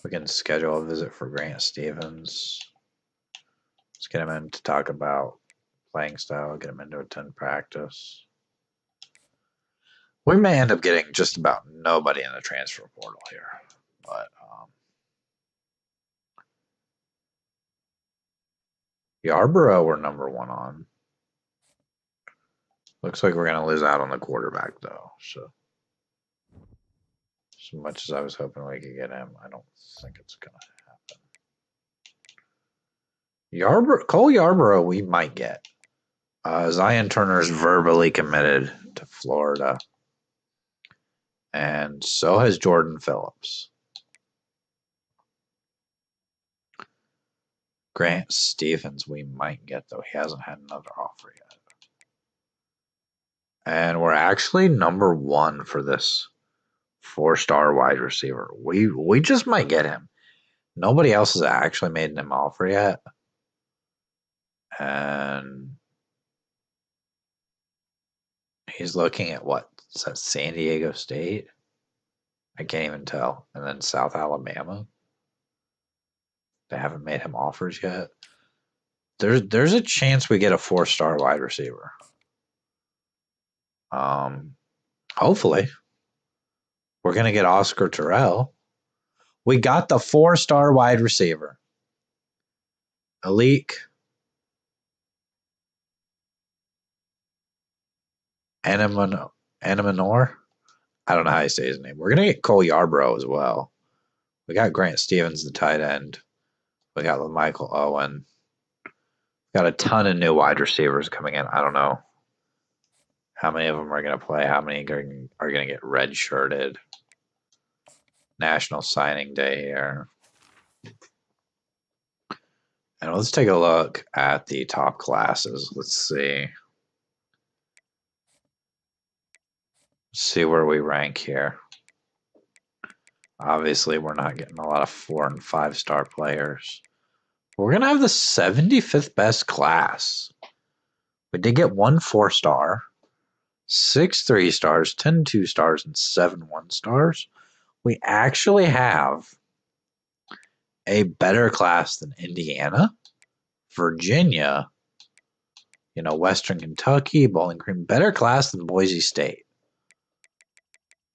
A: We can schedule a visit for Grant Stevens. Let's get him in to talk about playing style, get him in to attend practice. We may end up getting just about nobody in the transfer portal here, but Yarborough we're number 1 on. Looks like we're going to lose out on the quarterback, though. So, as much as I was hoping we could get him, I don't think it's going to happen. Cole Yarborough we might get. Zion Turner's verbally committed to Florida. And so has Jordan Phillips. Grant Stevens we might get, though. He hasn't had another offer yet. And we're actually number 1 for this 4-star wide receiver. We just might get him. Nobody else has actually made him offer yet. And he's looking at what? Is that San Diego State? I can't even tell. And then South Alabama. They haven't made him offers yet. There's a chance we get a 4-star wide receiver. Hopefully. We're going to get Oscar Terrell. We got the 4-star wide receiver. Alik Anamanor. I don't know how you say his name. We're going to get Cole Yarborough as well. We got Grant Stevens, the tight end. We got Michael Owen. Got a ton of new wide receivers coming in. I don't know how many of them are going to play. How many are going to get red-shirted. National Signing Day here. And let's take a look at the top classes. Let's see. See where we rank here. Obviously, we're not getting a lot of 4- and 5-star players. We're going to have the 75th best class. We did get 1 4-star, 6 3-stars, 10 2-stars, and 7 1-stars. We actually have a better class than Indiana, Virginia, Western Kentucky, Bowling Green. Better class than Boise State.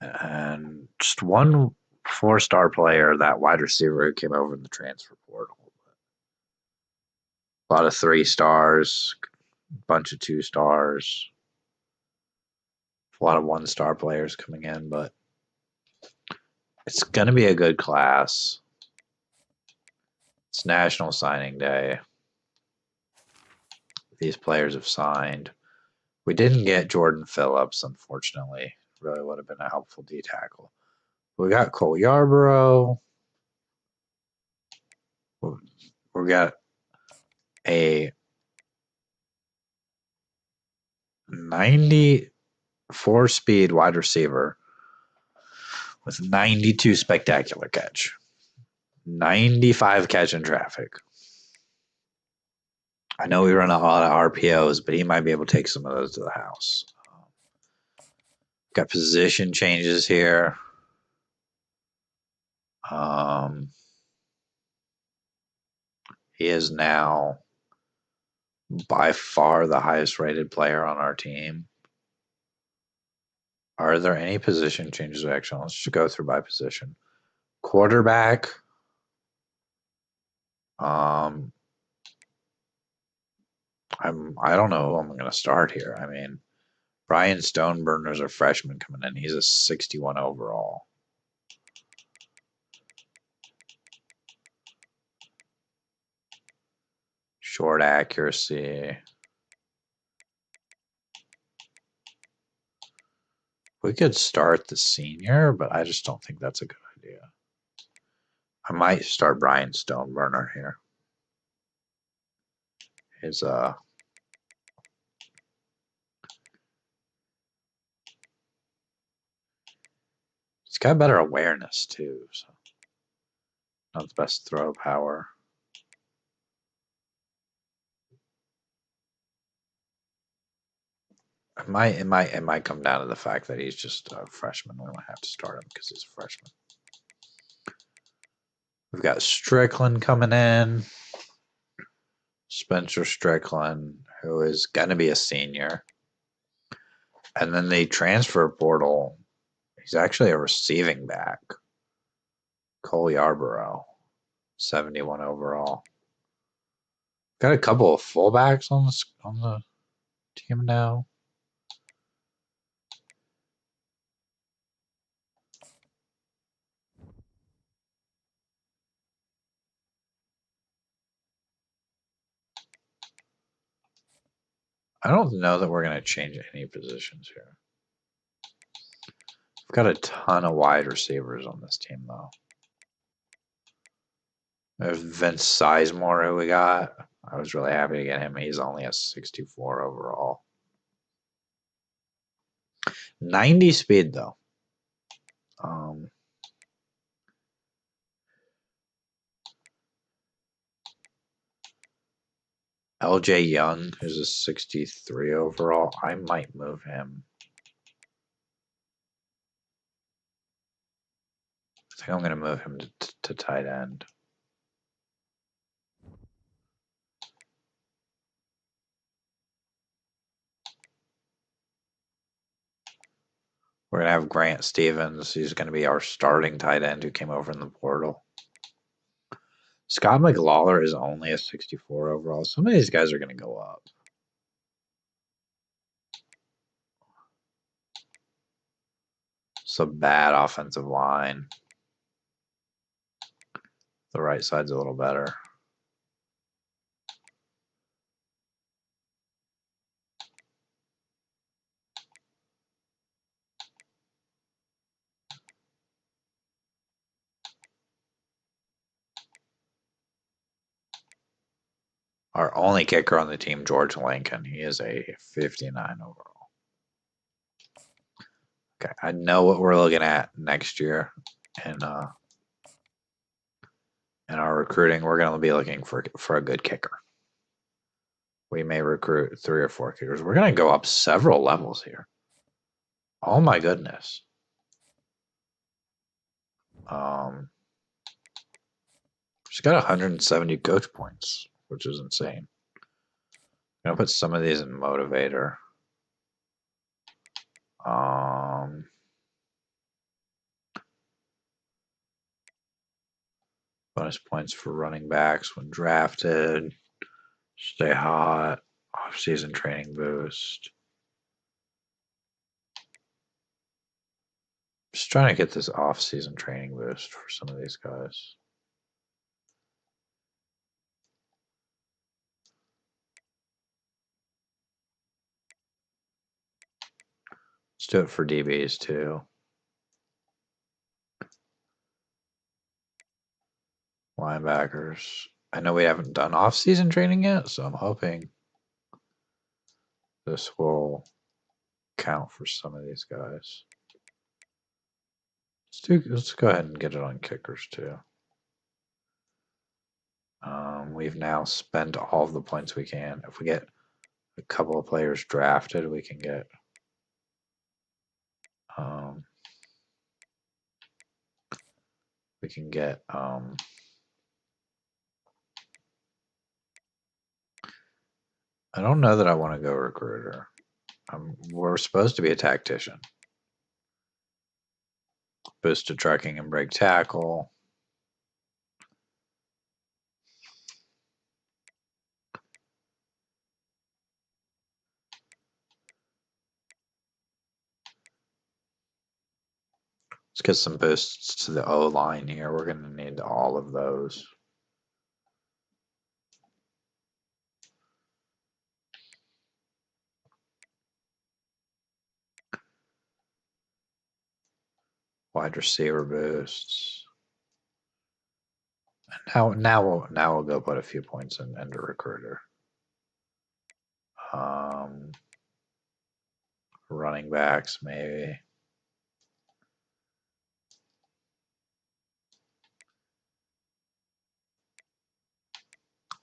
A: And just 1 4-star player, that wide receiver who came over in the transfer portal. A lot of 3 stars, a bunch of 2 stars, a lot of 1-star players coming in, but it's going to be a good class. It's National Signing Day. These players have signed. We didn't get Jordan Phillips, unfortunately. Really would have been a helpful D tackle. We got Cole Yarborough. We got a 94-speed wide receiver with 92 spectacular catch. 95 catch in traffic. I know we run a lot of RPOs, but he might be able to take some of those to the house. Got position changes here. He is now by far the highest rated player on our team. Are there any position changes? Actually, let's just go through by position. Quarterback. I don't know who I'm going to start here. I mean, Brian Stoneburner's a freshman coming in. He's a 61 overall. Short accuracy. We could start the senior, but I just don't think that's a good idea. I might start Brian Stoneburner here. He's got better awareness too. So Not the best throw power. It might come down to the fact that he's just a freshman. We don't have to start him because he's a freshman. We've got Strickland coming in. Spencer Strickland, who is going to be a senior. And then the transfer portal, he's actually a receiving back. Cole Yarborough, 71 overall. Got a couple of fullbacks on the team now. I don't know that we're going to change any positions here. We've got a ton of wide receivers on this team, though. There's Vince Sizemore, who we got. I was really happy to get him. He's only a 64 overall. 90 speed, though. LJ Young is a 63 overall. I might move him. I think I'm going to move him to tight end. We're going to have Grant Stevens. He's going to be our starting tight end who came over in the portal. Scott McLawler is only a 64 overall. Some of these guys are going to go up. It's a bad offensive line. The right side's a little better. Our only kicker on the team, George Lincoln. He is a 59 overall. Okay, I know what we're looking at next year, and in our recruiting, we're going to be looking for a good kicker. We may recruit 3 or 4 kickers. We're going to go up several levels here. Oh my goodness. She's got 170 coach points, which is insane. I'm going to put some of these in motivator. Bonus points for running backs when drafted. Stay hot. Off-season training boost. Just trying to get this off-season training boost for some of these guys. Let's do it for DBs too. Linebackers. I know we haven't done off-season training yet, so I'm hoping this will count for some of these guys. Let's go ahead and get it on kickers too. We've now spent all of the points we can. If we get a couple of players drafted, we can get I don't know that I want to go recruiter. We're supposed to be a tactician. Boosted tracking and break tackle. Let's get some boosts to the O-line here. We're going to need all of those. Wide receiver boosts. Now we'll go put a few points into recruiter. Running backs maybe.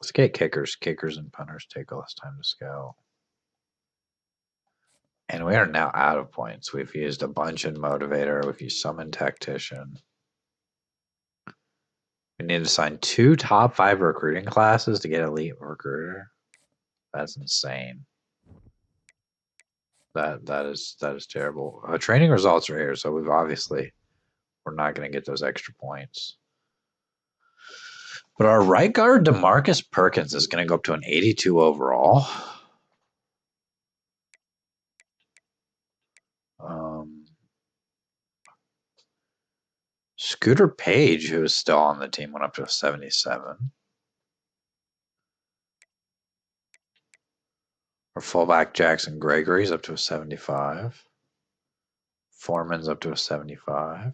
A: Let's get kickers. Kickers and punters take less time to scout. And we are now out of points. We've used a bunch in Motivator. We've used some in Tactician. We need to sign 2 top 5 recruiting classes to get Elite Recruiter. That's insane. That is terrible. Training results are here, so we're not going to get those extra points. But our right guard, DeMarcus Perkins, is going to go up to an 82 overall. Scooter Page, who is still on the team, went up to a 77. Our fullback, Jackson Gregory's up to a 75. Foreman's up to a 75.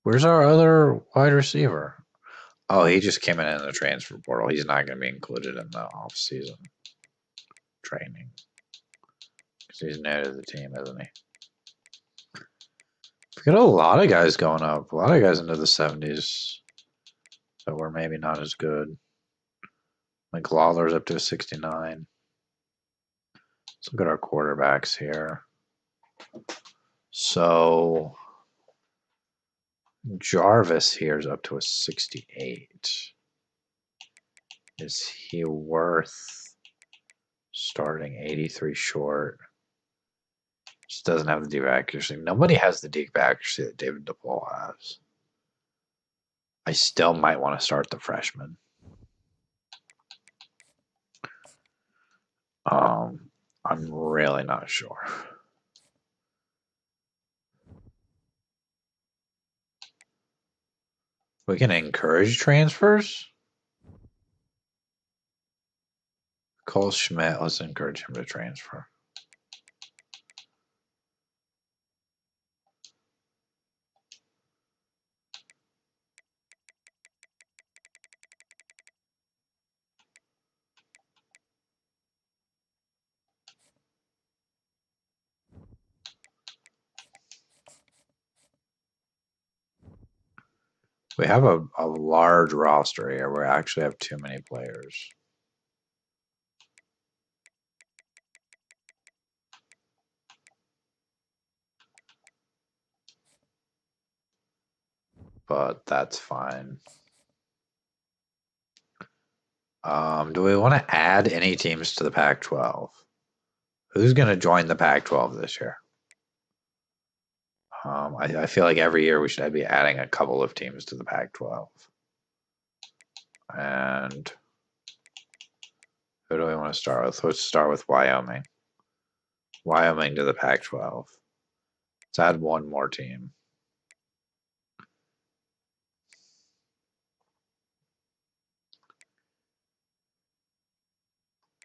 A: Where's our other wide receiver? Oh, he just came in the transfer portal. He's not going to be included in the off-season training. Because he's new to the team, isn't he? We got a lot of guys going up. A lot of guys into the 70s that were maybe not as good. Like Lawler's up to a 69. Let's look at our quarterbacks here. So Jarvis here is up to a 68. Is he worth starting 83 short? Just doesn't have the deep accuracy. Nobody has the deep accuracy that David DePaul has. I still might want to start the freshman. I'm really not sure. We can encourage transfers. Cole Schmidt, let's encourage him to transfer. We have a large roster here. We actually have too many players. But that's fine. Do we want to add any teams to the Pac-12? Who's going to join the Pac-12 this year? I feel like every year we should be adding a couple of teams to the Pac-12. And who do we want to start with? Let's start with Wyoming. Wyoming to the Pac-12. Let's add one more team.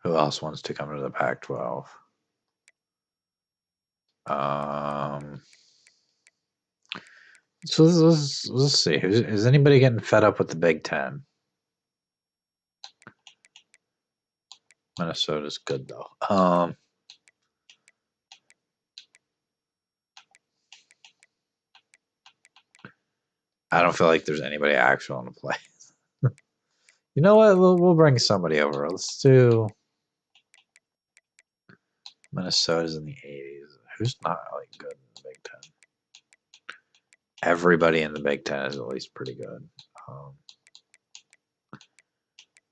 A: Who else wants to come to the Pac-12? So let's see. Is anybody getting fed up with the Big Ten? Minnesota's good though. I don't feel like there's anybody actually on the play. You know what? We'll bring somebody over. Let's do Minnesota's in the 80s. Who's not like good in the Big Ten? Everybody in the Big Ten is at least pretty good.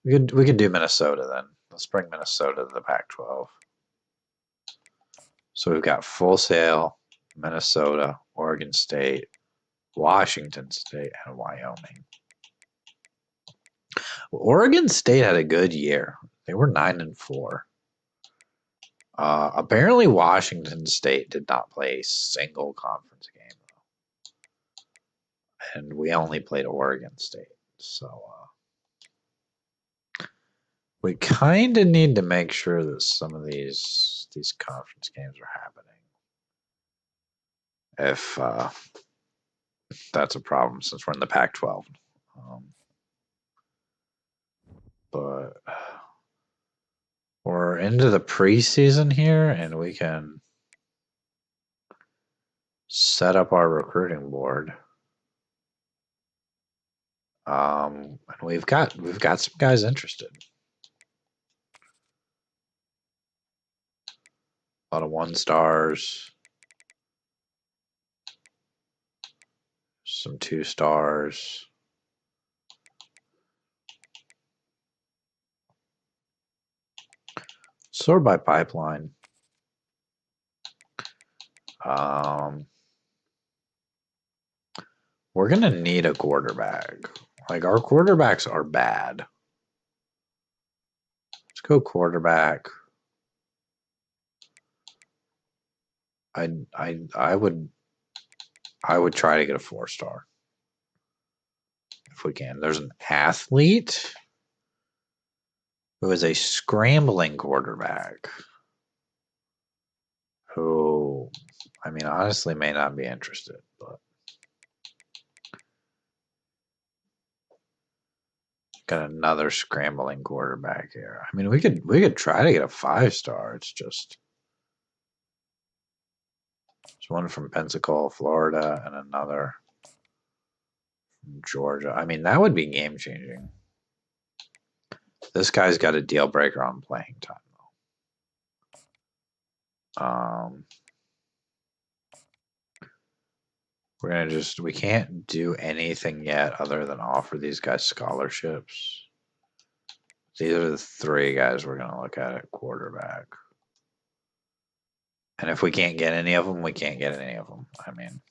A: We could do Minnesota then. Let's bring Minnesota to the Pac-12. So we've got Full Sail, Minnesota, Oregon State, Washington State, and Wyoming. Oregon State had a good year. They were 9-4. Apparently, Washington State did not play a single conference game, though. And we only played Oregon State. So we kind of need to make sure that some of these conference games are happening. If that's a problem, since we're in the Pac-12. But we're into the preseason here, and we can set up our recruiting board. And we've got some guys interested. A lot of 1-stars, some 2-stars. Sort by pipeline. We're gonna need a quarterback. Like, our quarterbacks are bad. Let's go quarterback. I would try to get a 4-star if we can. There's an athlete who is a scrambling quarterback who, I mean, honestly may not be interested, but got another scrambling quarterback here. I mean, we could try to get a 5-star. It's just there's one from Pensacola, Florida, and another from Georgia. I mean, that would be game changing. This guy's got a deal breaker on playing time though. We're gonna we can't do anything yet other than offer these guys scholarships. These are the 3 guys we're gonna look at quarterback. And if we can't get any of them, we can't get any of them. I mean,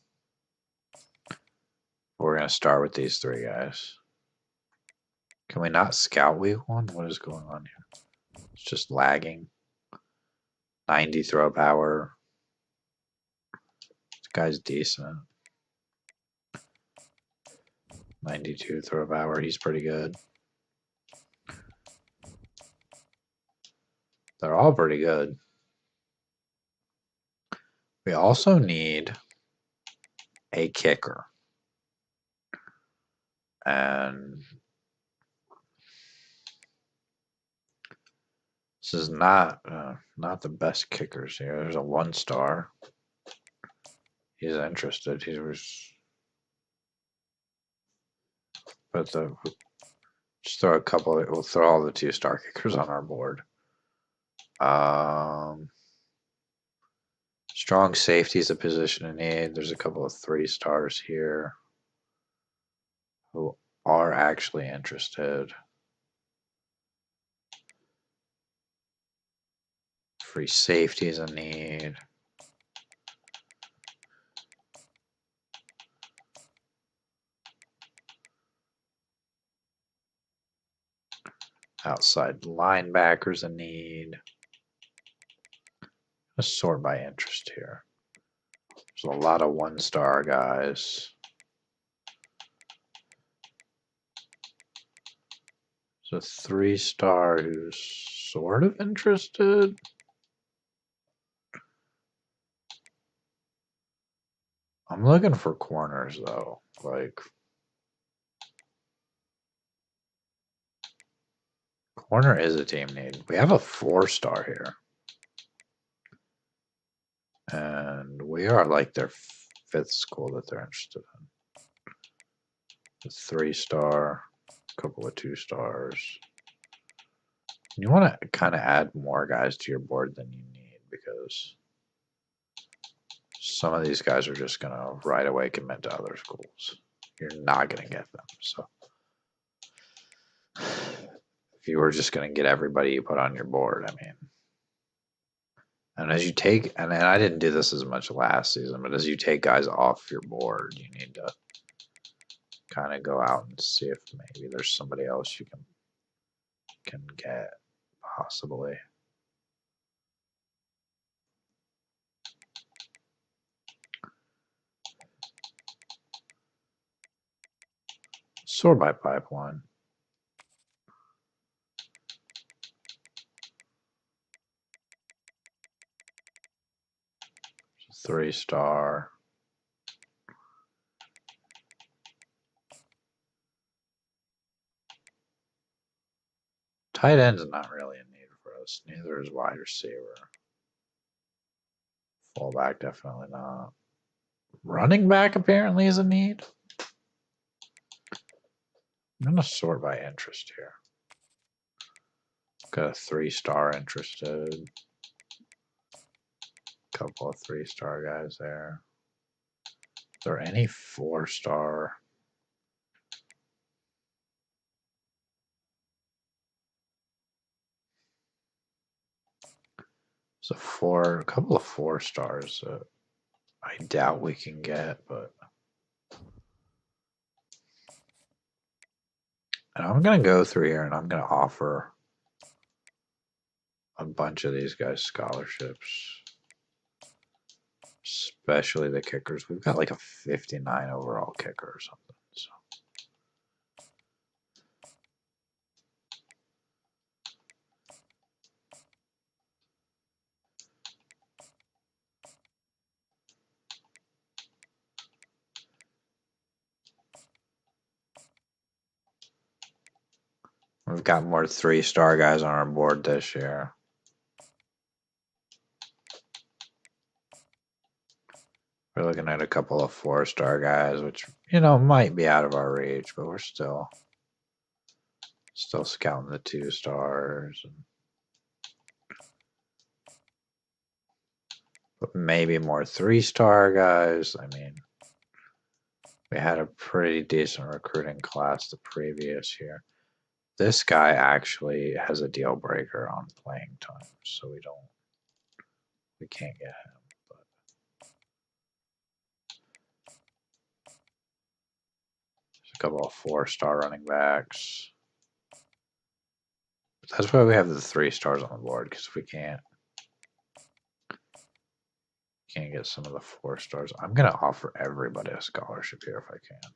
A: we're gonna start with these 3 guys. Can we not scout week 1? What is going on here? It's just lagging. 90 throw power. This guy's decent. 92 throw power. He's pretty good. They're all pretty good. We also need a kicker. And this is not the best kickers here. There's a 1-star. He's interested. He was, but just throw a couple. We'll throw all the 2-star kickers on our board. Strong safety is a position in need. There's a couple of 3-stars here who are actually interested. Free safety is a need. Outside linebackers a need. Let's sort by interest here. There's a lot of 1-star guys. There's a 3-star who's sort of interested. I'm looking for corners though. Like, corner is a team need. We have a 4-star here. And we are like their 5th school that they're interested in. A 3-star, a couple of 2-stars. You want to kind of add more guys to your board than you need because some of these guys are just going to right away commit to other schools. You're not going to get them. So if you were just going to get everybody you put on your board, I mean, and as you take, and I didn't do this as much last season, but as you take guys off your board, you need to kind of go out and see if maybe there's somebody else you can get, possibly. Sort by pipeline. 3-star. Tight end's not really a need for us. Neither is wide receiver. Fullback, definitely not. Running back apparently is a need. I'm going to sort by interest here. Got a 3-star interested. Couple of 3-star guys there. Is there any 4-star? So a couple of 4-stars that I doubt we can get, but. And I'm going to go through here and I'm going to offer a bunch of these guys scholarships. Especially the kickers. We've got like a 59 overall kicker or something. So. We've got more 3-star guys on our board this year. We're looking at a couple of 4-star guys, which, you know, might be out of our reach, but we're still scouting the 2-stars. But maybe more 3-star guys. I mean, we had a pretty decent recruiting class the previous year. This guy actually has a deal breaker on playing time, so we can't get him. But there's a couple of 4-star running backs. That's why we have the 3-stars on the board, because if we can't get some of the 4-stars, I'm gonna offer everybody a scholarship here if I can.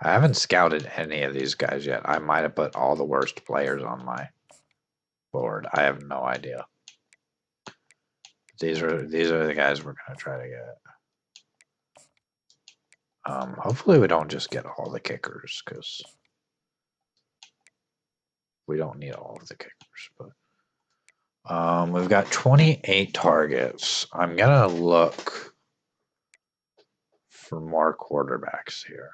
A: I haven't scouted any of these guys yet. I might have put all the worst players on my board. I have no idea. These are the guys we're gonna try to get. Hopefully we don't just get all the kickers, because we don't need all of the kickers. But we've got 28 targets. I'm gonna look for more quarterbacks here.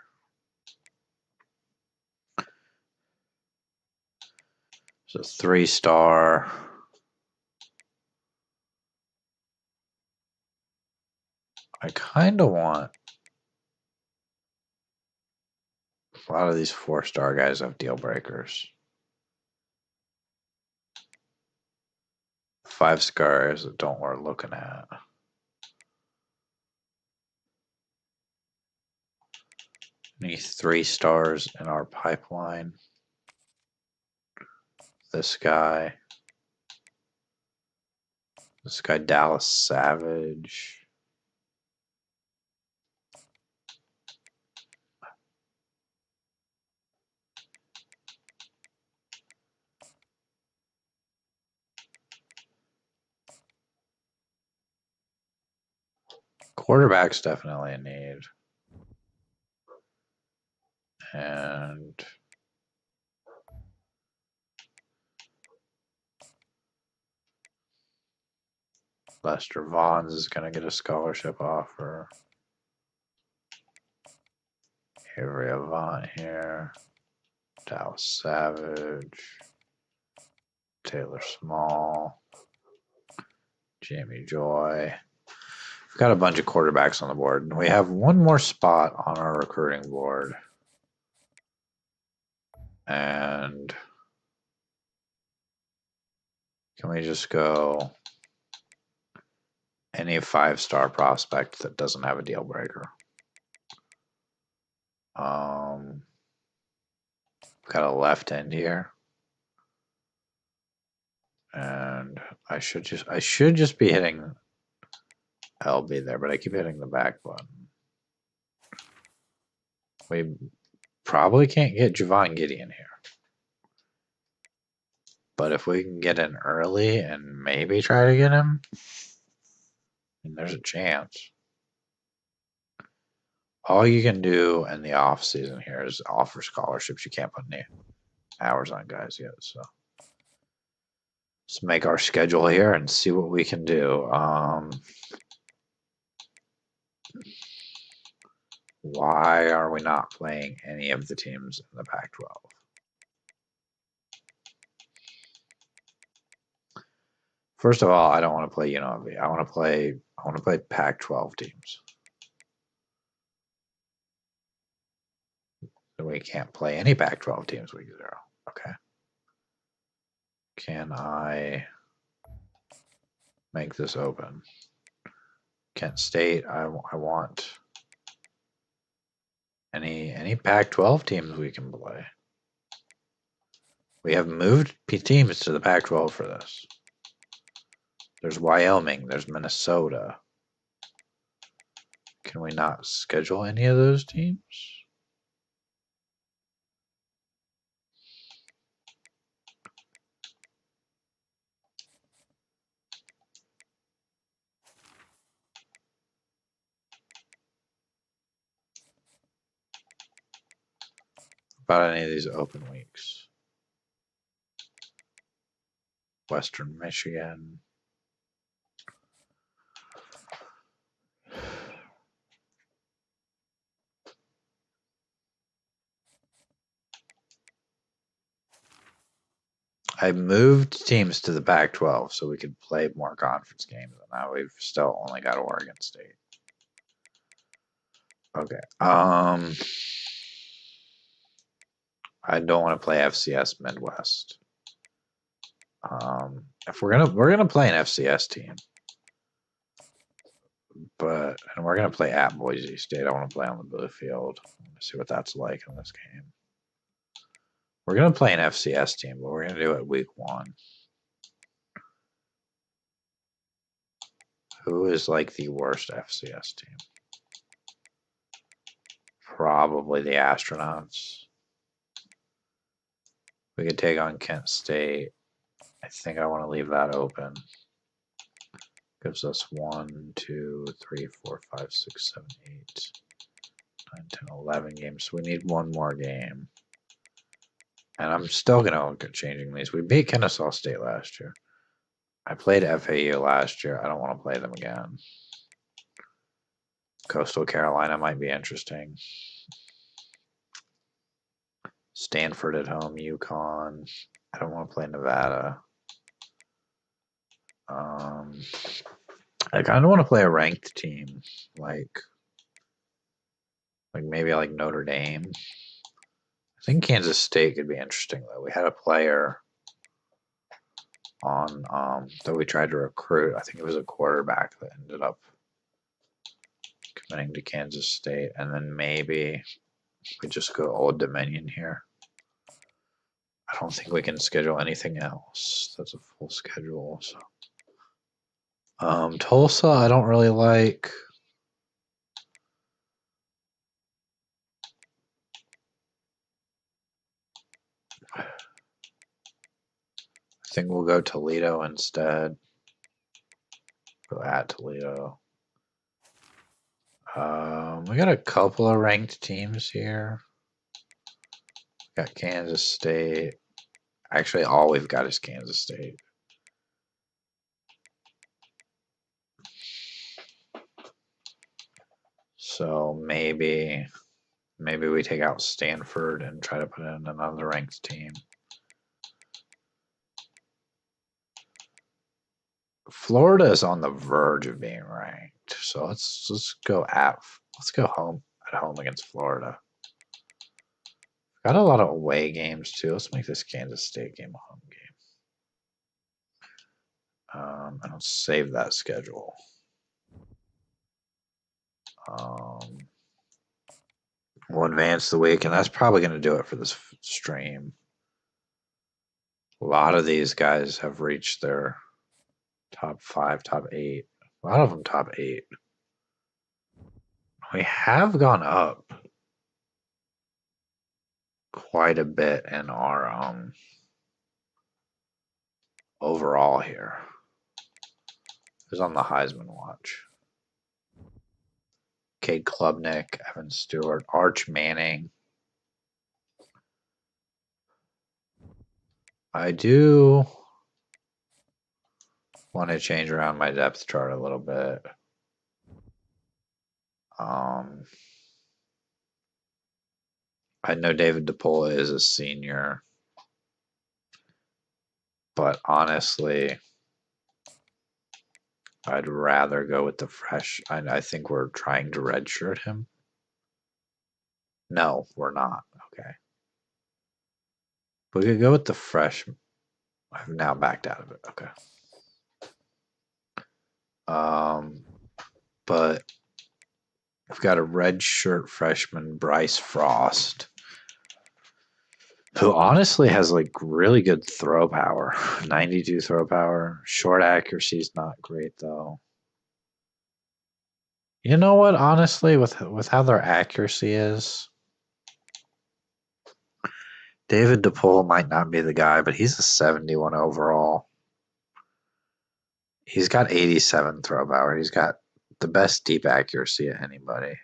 A: So 3-star. I kind of want a lot of these 4-star guys have deal breakers. 5-stars that don't worth looking at. Any 3-stars in our pipeline. This guy, Dallas Savage. Quarterback's definitely a need. And Lester Vaughns is going to get a scholarship offer. Avery Avant here. Dallas Savage. Taylor Small. Jamie Joy. We've got a bunch of quarterbacks on the board. We have one more spot on our recruiting board. And can we just go any 5-star prospect that doesn't have a deal breaker? We've got a left end here. And I should just be hitting LB there, but I keep hitting the back button. We probably can't get Javon Gideon here. But if we can get in early and maybe try to get him, then there's a chance. All you can do in the off season here is offer scholarships. You can't put hours on guys yet, so let's make our schedule here and see what we can do. Why are we not playing any of the teams in the Pac-12? First of all, I don't want to play UNLV. I want to play Pac-12 teams. So we can't play any Pac-12 teams week 0. Okay. Can I make this open? Kent State. I want any Pac-12 teams we can play. We have moved teams to the Pac-12 for this. There's Wyoming. There's Minnesota. Can we not schedule any of those teams? About any of these open weeks? Western Michigan. I moved teams to the Pac-12 so we could play more conference games, and now we've still only got Oregon State. Okay. I don't want to play FCS Midwest. If we're gonna play an FCS team, and we're gonna play at Boise State. I want to play on the blue field. See what that's like in this game. We're gonna play an FCS team, but we're gonna do it week 1. Who is like the worst FCS team? Probably the Astronauts. We could take on Kent State. I think I want to leave that open. Gives us 1, 2, 3, 4, 5, 6, 7, 8, 9, 10, 11 games. So we need one more game. And I'm still going to look at changing these. We beat Kennesaw State last year. I played FAU last year. I don't want to play them again. Coastal Carolina might be interesting. Stanford at home, UConn. I don't want to play Nevada. I kind of want to play a ranked team, like maybe like Notre Dame. I think Kansas State could be interesting though. We had a player on that we tried to recruit. I think it was a quarterback that ended up committing to Kansas State, and then maybe we just go Old Dominion here. I don't think we can schedule anything else. That's a full schedule. So, Tulsa, I don't really like. I think we'll go Toledo instead. Go at Toledo. We got a couple of ranked teams here. Got Kansas State. Actually, all we've got is Kansas State. So maybe we take out Stanford and try to put in another ranked team. Florida is on the verge of being ranked, so let's go home against Florida. Got a lot of away games too. Let's make this Kansas State game a home game. And I'll save that schedule. We'll advance the week, and that's probably going to do it for this stream. A lot of these guys have reached their top 5, top 8. A lot of them top 8. We have gone up quite a bit in our overall here. Who's on the Heisman watch? Cade Klubnik, Evan Stewart, Arch Manning. I do want to change around my depth chart a little bit. I know David DePola is a senior, but honestly, I'd rather go with the fresh. I think we're trying to redshirt him. No, we're not. Okay. We could go with the fresh. I've now backed out of it. Okay. But we've got a red shirt freshman, Bryce Frost, who honestly has like really good throw power. 92 throw power. Short accuracy is not great though. You know what? Honestly, with how their accuracy is, David DePaul might not be the guy, but he's a 71 overall. He's got 87 throw power. He's got the best deep accuracy of anybody.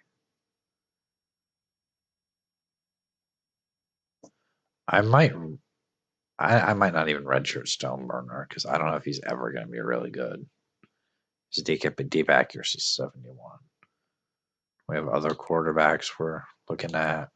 A: I might not even redshirt Stoneburner because I don't know if he's ever going to be really good. His deep accuracy is 71. We have other quarterbacks we're looking at.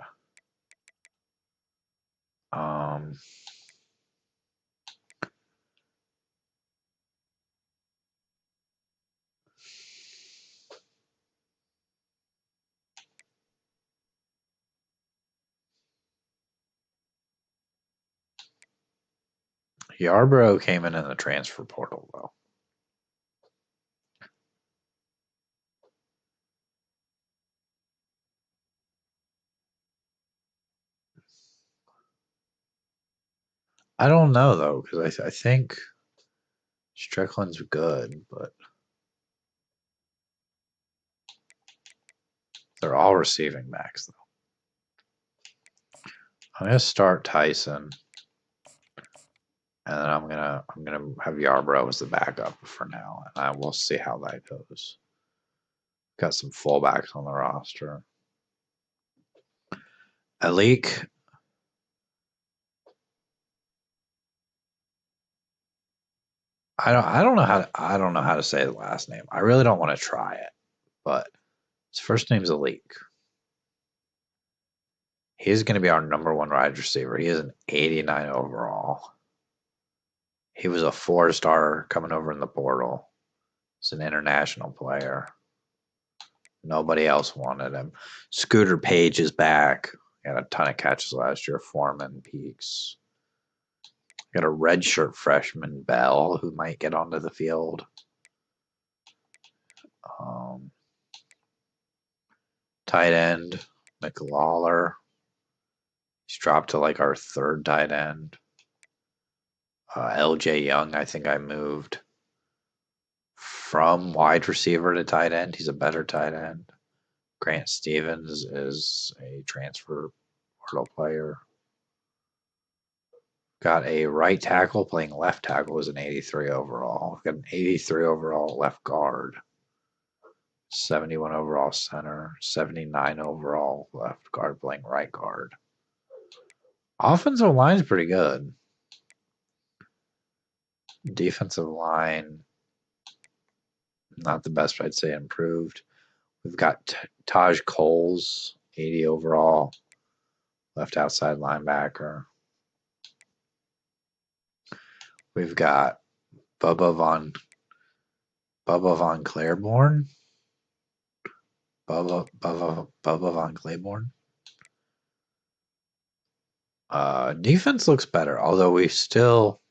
A: Yarbrough came in the transfer portal, though. I don't know, though, because I think Strickland's good, but they're all receiving backs, though. I'm gonna start Tyson, and then I'm gonna have Yarbrough as the backup for now, and I will see how that goes. Got some fullbacks on the roster. Alik. I don't know how to say the last name. I really don't want to try it, but his first name's Alik. He's going to be our number one wide receiver. He is an 89 overall. He was a 4-star coming over in the portal. He's an international player. Nobody else wanted him. Scooter Page is back. Got a ton of catches last year. Foreman, Peaks. Got a redshirt freshman, Bell, who might get onto the field. Tight end, McLawler. He's dropped to like our third tight end. LJ Young, I think I moved from wide receiver to tight end. He's a better tight end. Grant Stevens is a transfer portal player. Got a right tackle playing left tackle, is an 83 overall. Got an 83 overall left guard. 71 overall center. 79 overall left guard playing right guard. Offensive line's pretty good. Defensive line, not the best, but I'd say improved. We've got Taj Coles, 80 overall, left outside linebacker. We've got Bubba von Claiborne. Bubba von Claiborne. Defense looks better, although we still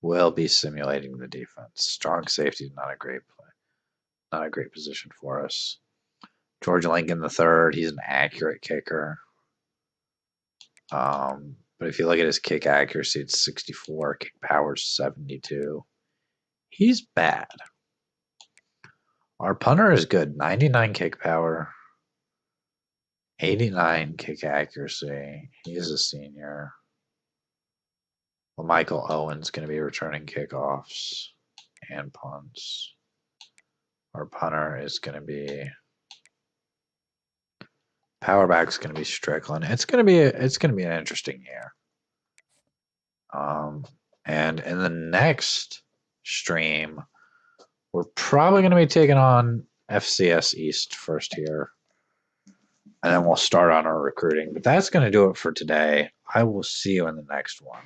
A: will be simulating the defense. Strong safety is not a great play, not a great position for us. George Lincoln III, he's an accurate kicker. But if you look at his kick accuracy, it's 64. Kick power is 72. He's bad. Our punter is good. 99 kick power. 89 kick accuracy. He's a senior. Well, Michael Owen's going to be returning kickoffs and punts. Our punter is going to be... Power back's going to be Strickland. It's going to be an interesting year. And in the next stream, we're probably going to be taking on FCS East first here. And then we'll start on our recruiting. But that's going to do it for today. I will see you in the next one.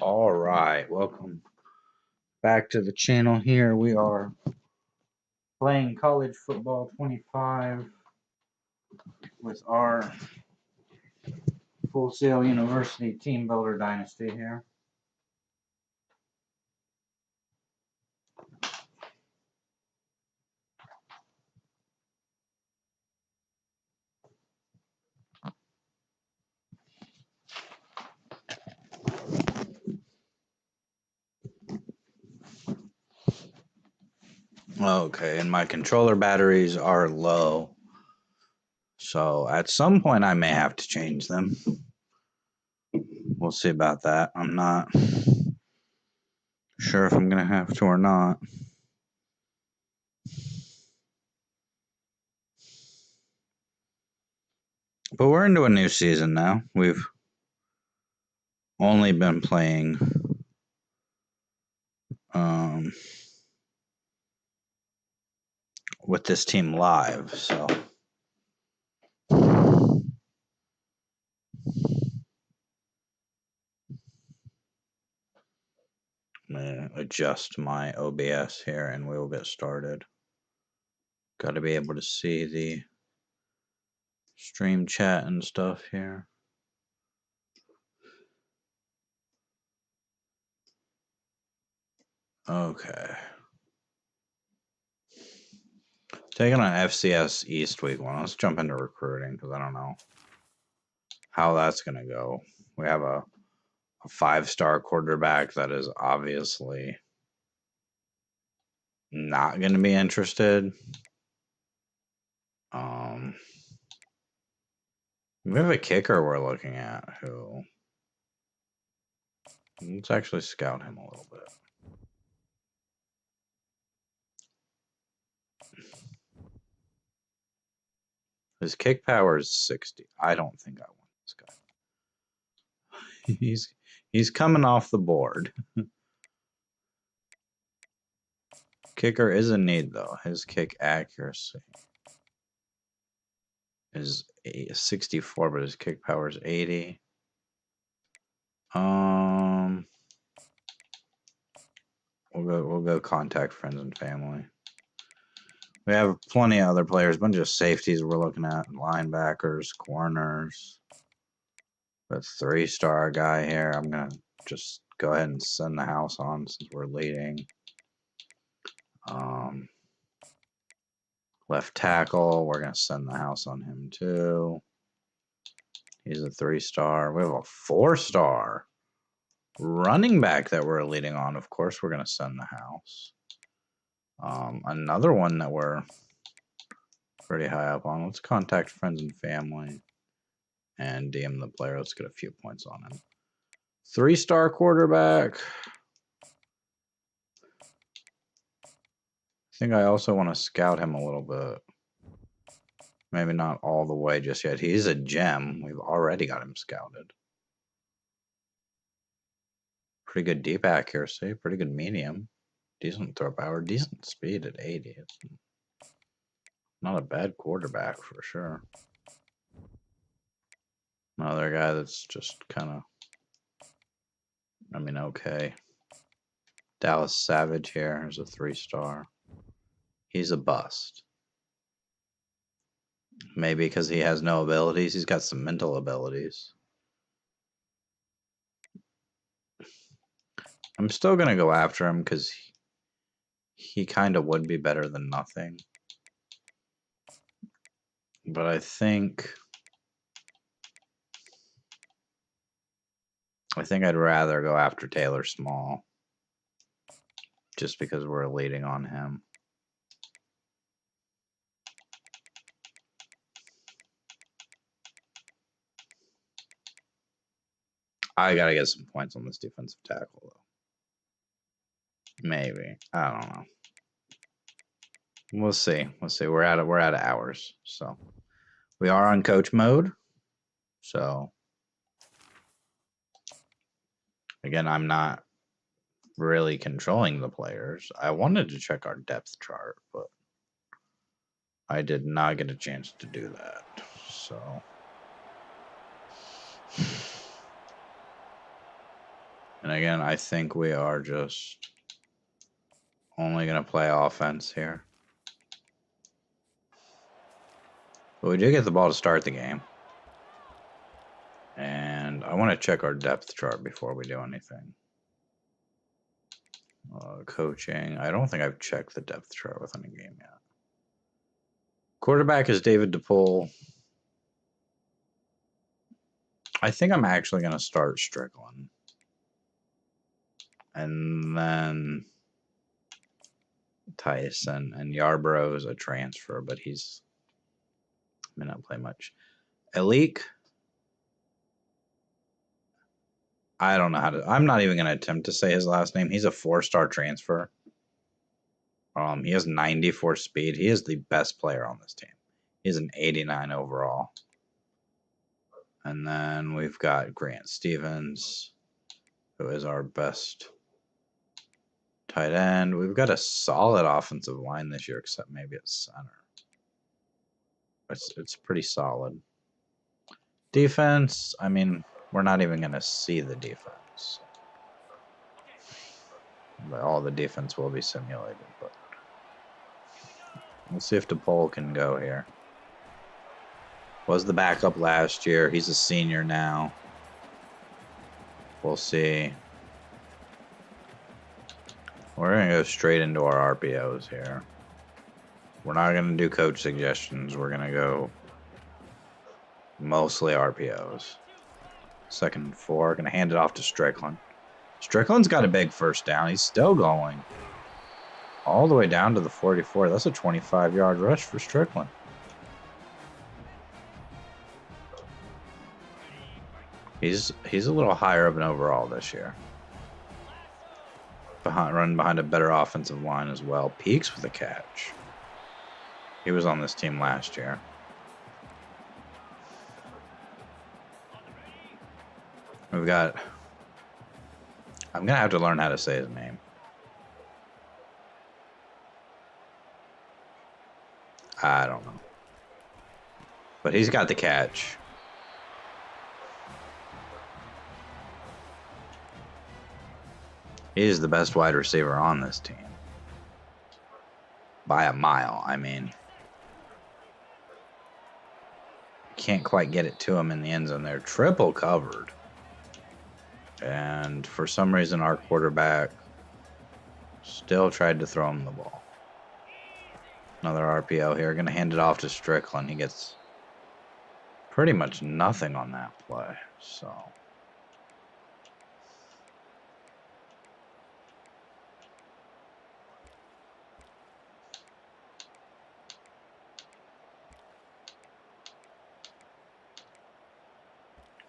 A: All right, welcome back to the channel here. We are playing College Football 25 with our Full Sail University Team Builder Dynasty here. Okay, and my controller batteries are low. So at some point I may have to change them. We'll see about that. I'm not sure if I'm going to have to or not. But we're into a new season now. We've only been playing with this team live, so I'm going to adjust my OBS here and we will get started. Got to be able to see the stream chat and stuff here. Okay. Taking on FCS East week 1. Let's jump into recruiting because I don't know how that's going to go. We have a 5-star quarterback that is obviously not going to be interested. We have a kicker we're looking at who... Let's actually scout him a little bit. His kick power is 60. I don't think I want this guy. He's coming off the board. Kicker is in need though. His kick accuracy is 64, but his kick power is 80. We'll go contact friends and family. We have plenty of other players, a bunch of safeties we're looking at, linebackers, corners. The 3-star guy here, I'm gonna just go ahead and send the house on since we're leading. Left tackle, we're gonna send the house on him too. He's a 3-star. We have a 4-star running back that we're leading on. Of course, we're gonna send the house. Another one that we're pretty high up on. Let's contact friends and family and DM the player. Let's get a few points on him. 3-star quarterback. I think I also want to scout him a little bit. Maybe not all the way just yet. He's a gem. We've already got him scouted. Pretty good deep accuracy. Pretty good medium. Decent throw power. Decent speed at 80. It's not a bad quarterback for sure. Another guy that's just kind of, okay. Dallas Savage here is a 3-star. He's a bust. Maybe because he has no abilities. He's got some mental abilities. I'm still going to go after him because he kind of would be better than nothing. But I think I'd rather go after Taylor Small. Just because we're leading on him. I gotta get some points on this defensive tackle, though. Maybe. I don't know. We'll see. We're out of hours, so we are on coach mode. So again, I'm not really controlling the players. I wanted to check our depth chart, but I did not get a chance to do that. So and again, I think we are just only going to play offense here. But we did get the ball to start the game. And I want to check our depth chart before we do anything. Coaching. I don't think I've checked the depth chart within a game yet. Quarterback is David DePaul. I think I'm actually going to start Strickland. And then Tyson. And Yarbrough is a transfer, but he's may not play much. Elik. I don't know how to. I'm not even going to attempt to say his last name. He's a 4-star transfer. He has 94 speed. He is the best player on this team. He's an 89 overall. And then we've got Grant Stevens, who is our best tight end. We've got a solid offensive line this year, except maybe at center. It's pretty solid. Defense, we're not even going to see the defense. But all the defense will be simulated. But we'll see if DePaul can go here. Was the backup last year. He's a senior now. We'll see. We're going to go straight into our RPOs here. We're not going to do coach suggestions. We're going to go mostly RPOs. 2nd and 4. Going to hand it off to Strickland. Strickland's got a big first down. He's still going. All the way down to the 44. That's a 25-yard rush for Strickland. He's a little higher of an overall this year. Running behind a better offensive line as well. Peaks with a catch. He was on this team last year. We've got... I'm going to have to learn how to say his name. I don't know. But he's got the catch. He is the best wide receiver on this team. By a mile, I mean. Can't quite get it to him in the end zone. They're triple covered. And for some reason, our quarterback still tried to throw him the ball. Another RPO here. Going to hand it off to Strickland. He gets pretty much nothing on that play. So...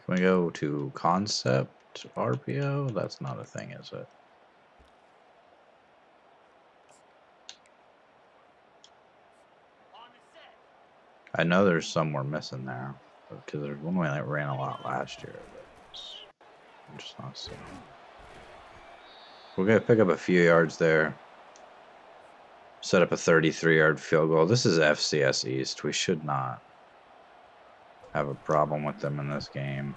A: Can we go to concept RPO? That's not a thing, is it? I know there's some we're missing there, because there's one way that ran a lot last year. I'm just not seeing. We're going to pick up a few yards there. Set up a 33-yard field goal. This is FCS East. We should not have a problem with them in this game.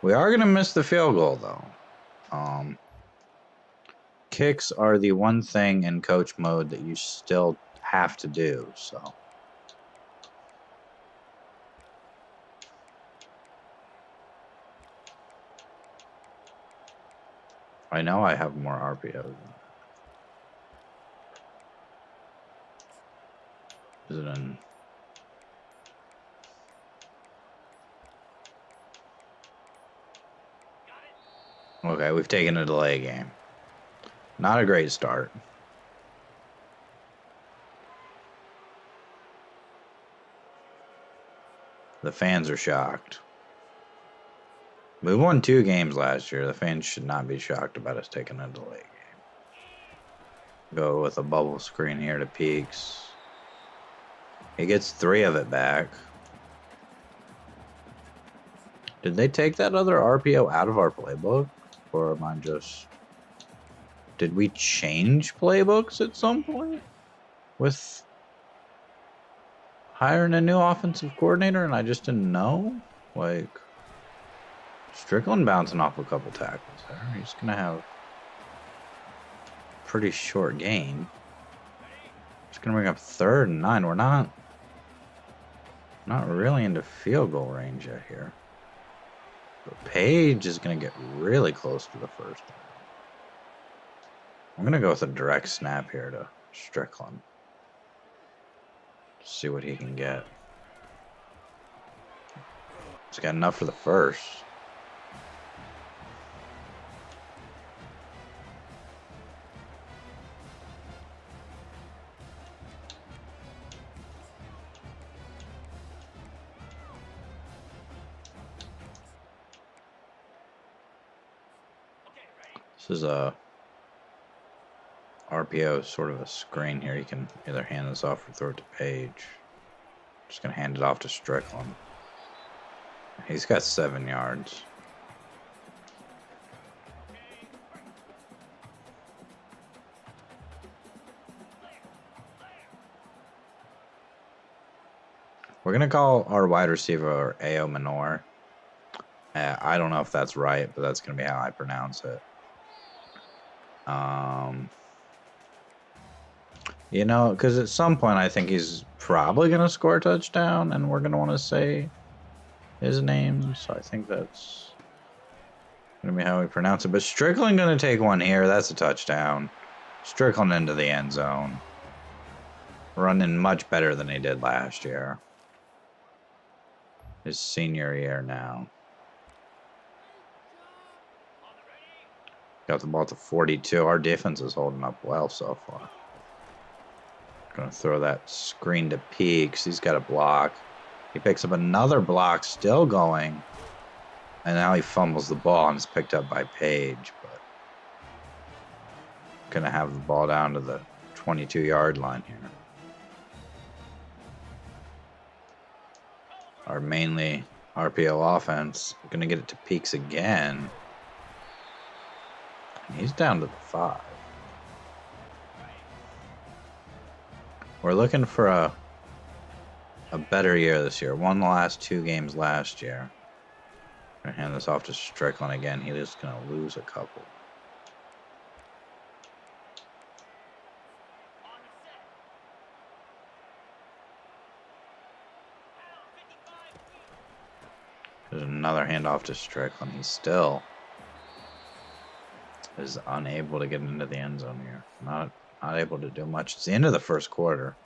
A: We are going to miss the field goal, though. Kicks are the one thing in coach mode that you still have to do, so... I know I have more RPOs. Is it in... Okay, we've taken a delay game. Not a great start. The fans are shocked. We won 2 games last year. The fans should not be shocked about us taking a delay game. Go with a bubble screen here to Peaks. He gets 3 of it back. Did they take that other RPO out of our playbook? Or am I just... Did we change playbooks at some point? With hiring a new offensive coordinator and I just didn't know? Like, Strickland bouncing off a couple tackles there. He's going to have a pretty short gain. Just going to bring up 3rd and 9. We're not really into field goal range yet here. But Page is going to get really close to the first. I'm going to go with a direct snap here to Strickland. See what he can get. He's got enough for the first. This is a RPO, sort of a screen here. You can either hand this off or throw it to Page. Just going to hand it off to Strickland. He's got 7 yards. We're going to call our wide receiver A.O. Minor. I don't know if that's right, but that's going to be how I pronounce it. You know, because at some point I think he's probably going to score a touchdown, and we're going to want to say his name. So I think that's going to be how we pronounce it. But Strickland going to take one here. That's a touchdown. Strickland into the end zone. Running much better than he did last year. His senior year now. Got the ball to 42. Our defense is holding up well so far. Going to throw that screen to Peaks. He's got a block. He picks up another block, still going. And now he fumbles the ball and is picked up by Page. But going to have the ball down to the 22-yard line here. our mainly RPO offense. We're going to get it to Peaks again. And he's down to the 5. We're looking for a better year this year. Won the last 2 games last year. I'm going to hand this off to Strickland again. He is going to lose a couple. There's another handoff to Strickland. He still is unable to get into the end zone here. Not able to do much. It's the end of the first quarter.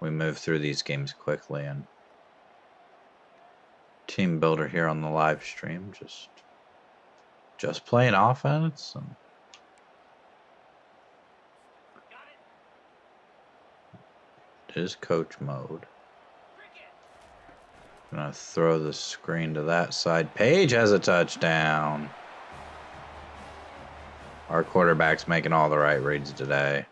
A: We move through these games quickly, and team builder here on the live stream, just playing offense. And it is coach mode. Gonna throw the screen to that side. Page has a touchdown. Our quarterback's making all the right reads today.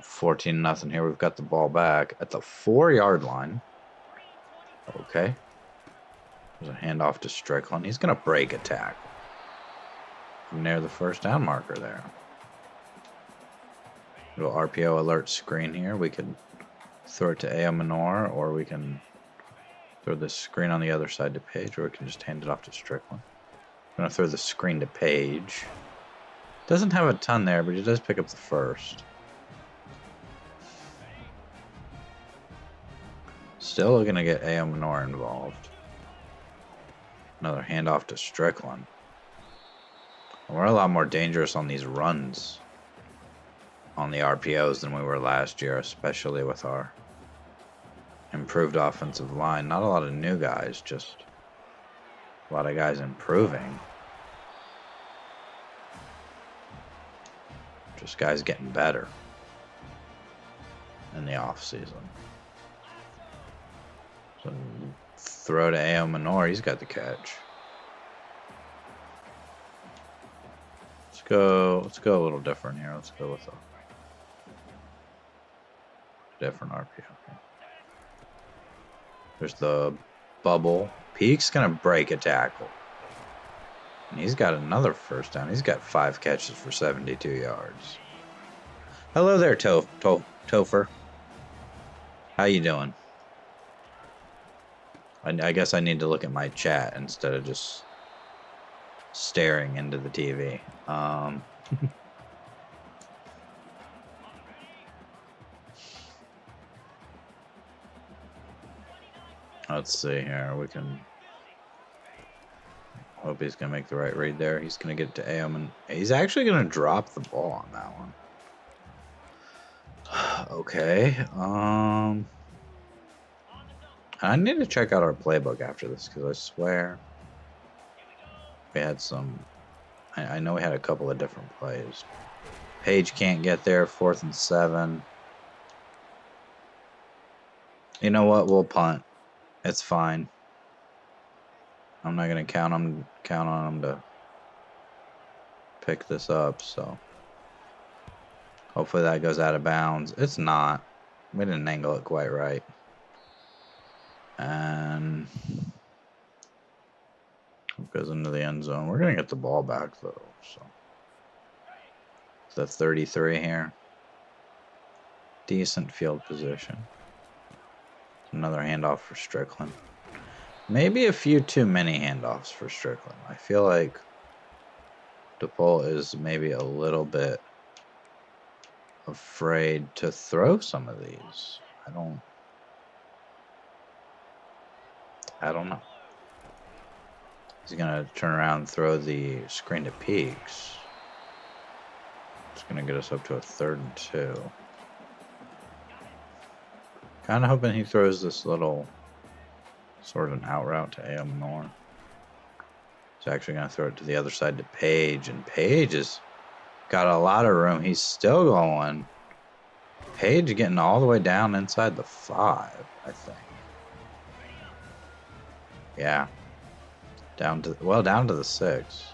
A: $14-0 here. We've got the ball back at the 4-yard line. Okay. There's a handoff to Strickland. He's going to break a tackle. Near the first down marker there. Little RPO alert screen here. We can throw it to A.O. Minor, or we can throw the screen on the other side to Page, or we can just hand it off to Strickland. I'm going to throw the screen to Page. Doesn't have a ton there, but he does pick up the first. Still looking to get A.O. Minor involved. Another handoff to Strickland. We're a lot more dangerous on these runs on the RPOs than we were last year, especially with our improved offensive line. Not a lot of new guys, just a lot of guys improving. Just guys getting better in the offseason. So throw to A.O. Minor, he's got the catch. Let's go a little different here. Let's go with a different RPO. There's the bubble. Peak's gonna break a tackle. And he's got another first down. He's got 5 catches for 72 yards. Hello there, Topher. How you doing? I guess I need to look at my chat instead of just staring into the TV. Let's see here. We can hope he's gonna make the right read there. He's gonna get to AM, and he's actually gonna drop the ball on that one. Okay. I need to check out our playbook after this, because I swear we had some. I know we had a couple of different plays. Page can't get there. 4th and 7. You know what? We'll punt. It's fine. I'm not gonna count on him to pick this up. So hopefully that goes out of bounds. It's not. We didn't angle it quite right. And it goes into the end zone. We're gonna get the ball back though. So the 33 here. Decent field position. Another handoff for Strickland. Maybe a few too many handoffs for Strickland. I feel like DePaul is maybe a little bit afraid to throw some of these. I don't know. He's going to turn around and throw the screen to Peaks. It's going to get us up to a 3rd and 2. Kind of hoping he throws this little sort of an out route to A.O. Minor. He's actually going to throw it to the other side to Page, and Page has got a lot of room. He's still going. Page getting all the way down inside the 5, I think. Yeah. Down to the 6.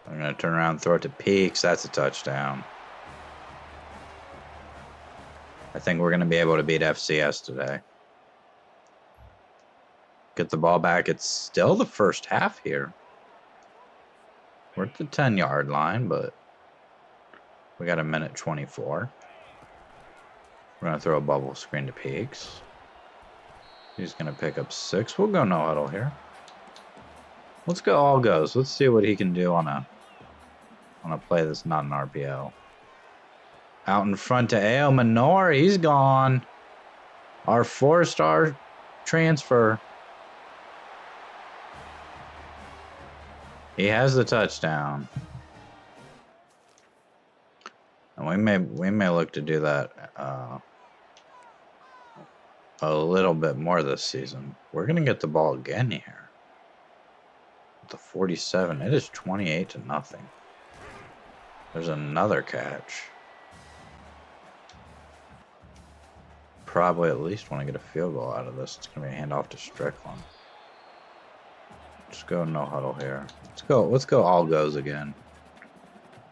A: I'm going to turn around and throw it to Peaks. That's a touchdown. I think we're going to be able to beat FCS today. Get the ball back. It's still the first half here. We're at the 10-yard line, but we got a minute 24. We're going to throw a bubble screen to Peaks. He's going to pick up 6. We'll go no huddle here. Let's go all goes. Let's see what he can do on a play that's not an RPO. Out in front to A.O. Minor. He's gone. Our 4-star transfer. He has the touchdown. And we may look to do that a little bit more this season. We're going to get the ball again here. The 47. It is 28-0. There's another catch. Probably at least want to get a field goal out of this. It's going to be a handoff to Strickland. Just go no huddle here. Let's go all goes again.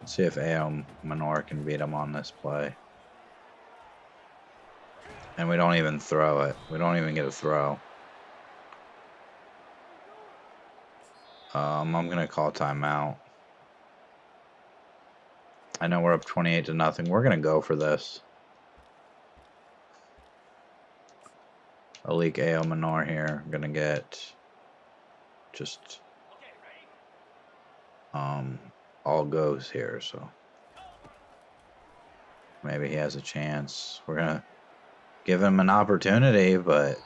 A: Let's see if A.O. Minor can beat him on this play. And we don't even throw it. We don't even get a throw. I'm going to call timeout. I know we're up 28-0. We're going to go for this. Alik A.O. Minor here. I'm going to get just all goes here. So maybe he has a chance. We're going to give him an opportunity, but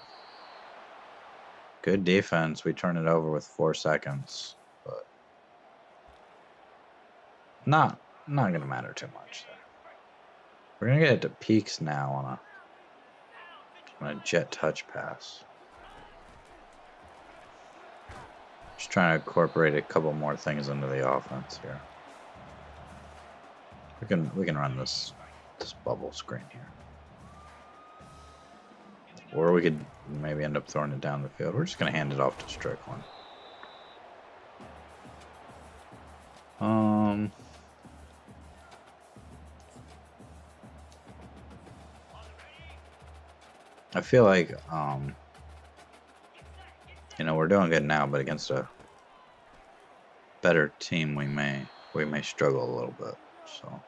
A: good defense. We turn it over with 4 seconds, but not going to matter too much there. We're going to get it to Peaks now on a jet touch pass. Just trying to incorporate a couple more things into the offense here. We can run this bubble screen here. Or we could maybe end up throwing it down the field. We're just going to hand it off to Strickland. I feel like, we're doing good now, but against a better team, we may struggle a little bit. So,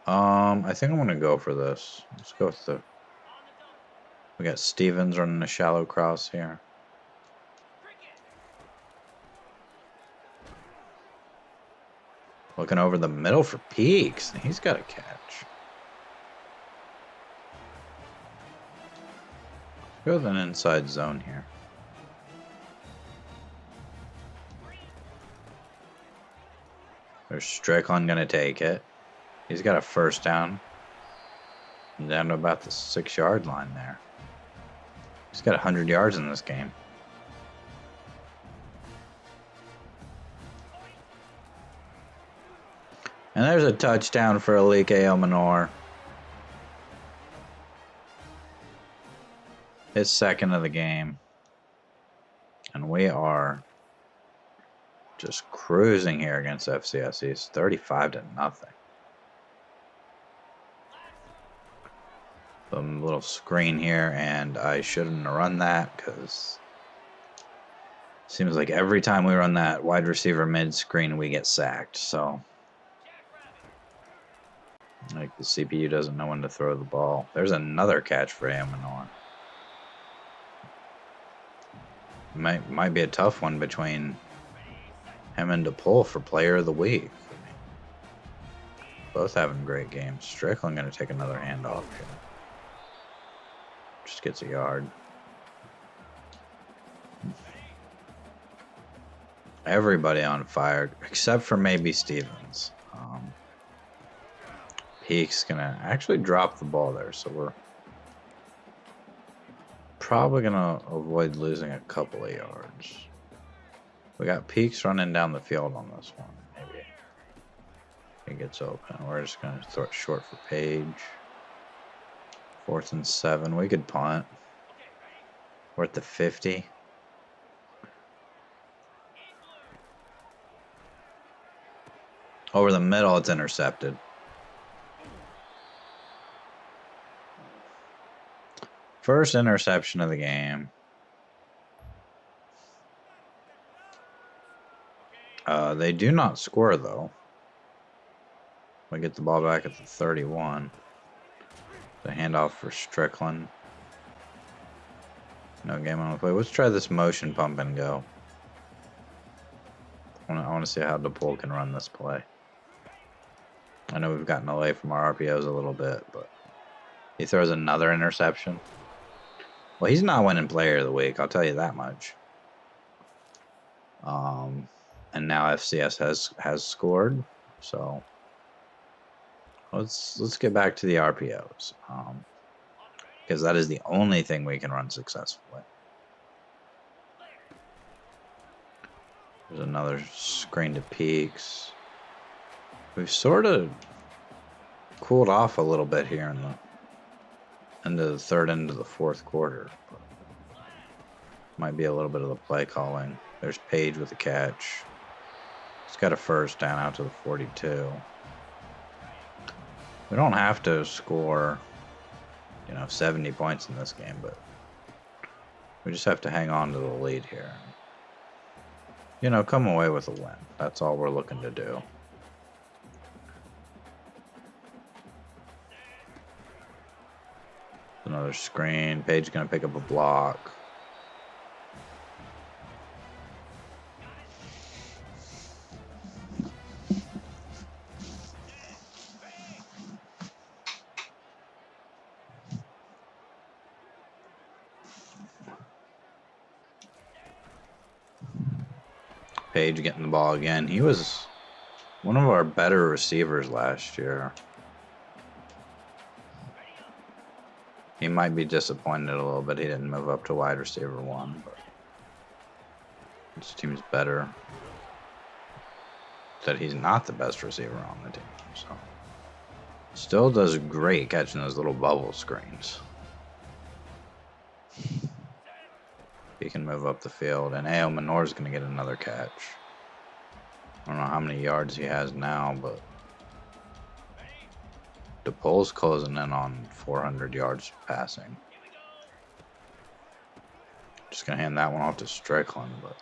A: I think I'm going to go for this. Let's go with we got Stevens running a shallow cross here. Looking over the middle for Peaks. He's got a catch. Go with an inside zone here. There's Strickland going to take it. He's got a first down. Down to about the 6-yard line there. He's got 100 yards in this game. And there's a touchdown for Alik A.O. Minor. His second of the game. And we are just cruising here against FCS. He's 35-0. A little screen here, and I shouldn't run that because it seems like every time we run that wide receiver mid screen, we get sacked. So, like, the CPU doesn't know when to throw the ball. There's another catch for A.O. Minor. Might be a tough one between him and DePull for player of the week. Both having great games. Strickland going to take another handoff here. Just gets a yard. Everybody on fire, except for maybe Stevens. Peak's going to actually drop the ball there, so we're probably going to avoid losing a couple of yards. We got Peaks running down the field on this one. Maybe it gets open. We're just going to throw it short for Page. 4th and 7. We could punt. We're at the 50. Over the middle, it's intercepted. First interception of the game. They do not score, though. We get the ball back at the 31. The handoff for Strickland. No game on the play. Let's try this motion pump and go. I want to see how DePaul can run this play. I know we've gotten away from our RPOs a little bit, but he throws another interception. Well, he's not winning player of the week, I'll tell you that much. And now FCS has scored, so let's get back to the RPOs, because that is the only thing we can run successfully. There's another screen to Peaks. We've sort of cooled off a little bit here in the end of the third, into the fourth quarter. But might be a little bit of the play calling. There's Page with a catch. He's got a first down out to the 42. We don't have to score, 70 points in this game, but we just have to hang on to the lead here. Come away with a win. That's all we're looking to do. Another screen. Page going to pick up a block. Page getting the ball again. He was one of our better receivers last year. He might be disappointed a little bit he didn't move up to wide receiver 1, but this team's better. That he's not the best receiver on the team, so still does great catching those little bubble screens. He can move up the field, and A.O. Menor's going to get another catch. I don't know how many yards he has now, but DePaul's closing in on 400 yards passing. Just going to hand that one off to Strickland, but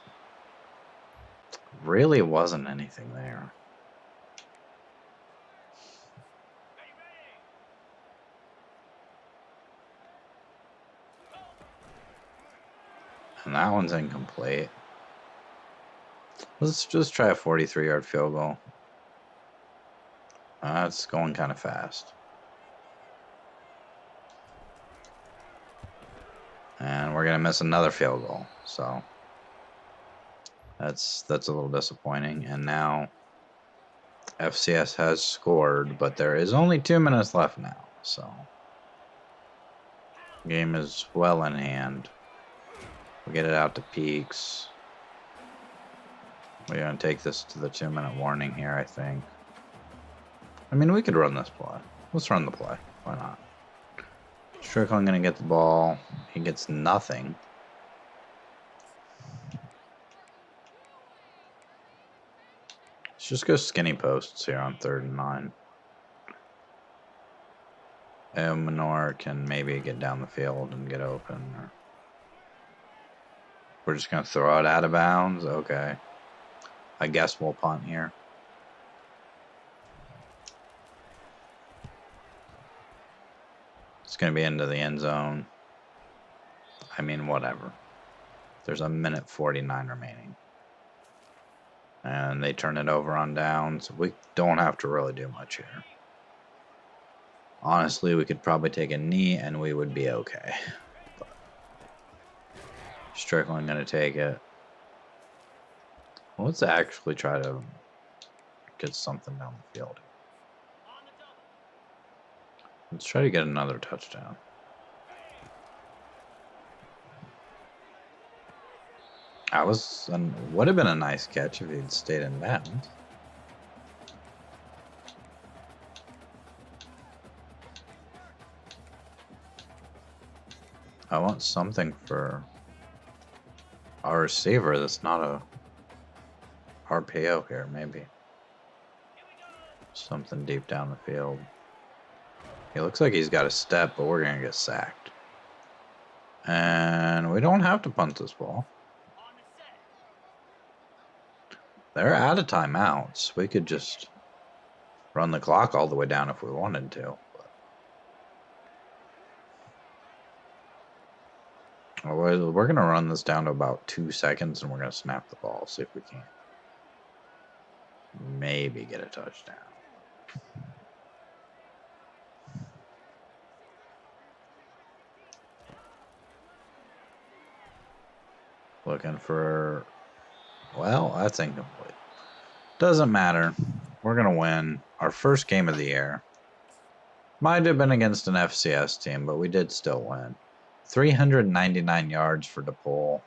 A: really wasn't anything there. And that one's incomplete. Let's just try a 43-yard field goal. That's going kind of fast. And we're going to miss another field goal. So that's a little disappointing. And now FCS has scored, but there is only 2 minutes left now. So game is well in hand. We'll get it out to Peaks. We're going to take this to the 2-minute warning here, I think. I mean, we could run this play. Let's run the play. Why not? Strickland going to get the ball. He gets nothing. Let's just go skinny posts here on 3rd and 9. And Menor can maybe get down the field and get open. Or we're just going to throw it out of bounds? Okay. I guess we'll punt here. It's going to be into the end zone. I mean, whatever. There's a minute 49 remaining. And they turn it over on downs. We don't have to really do much here. Honestly, we could probably take a knee and we would be okay. But Strickland going to take it. Well, let's actually try to get something down the field. Let's try to get another touchdown. Would have been a nice catch if he'd stayed in bounds. I want something for our receiver that's not a RPO here, maybe. Something deep down the field. He looks like he's got a step, but we're going to get sacked. And we don't have to punt this ball. They're out of timeouts. We could just run the clock all the way down if we wanted to. But we're going to run this down to about 2 seconds, and we're going to snap the ball, see if we can maybe get a touchdown. Looking for... Well, that's incomplete. Doesn't matter. We're going to win our first game of the year. Might have been against an FCS team, but we did still win. 399 yards for DePaul.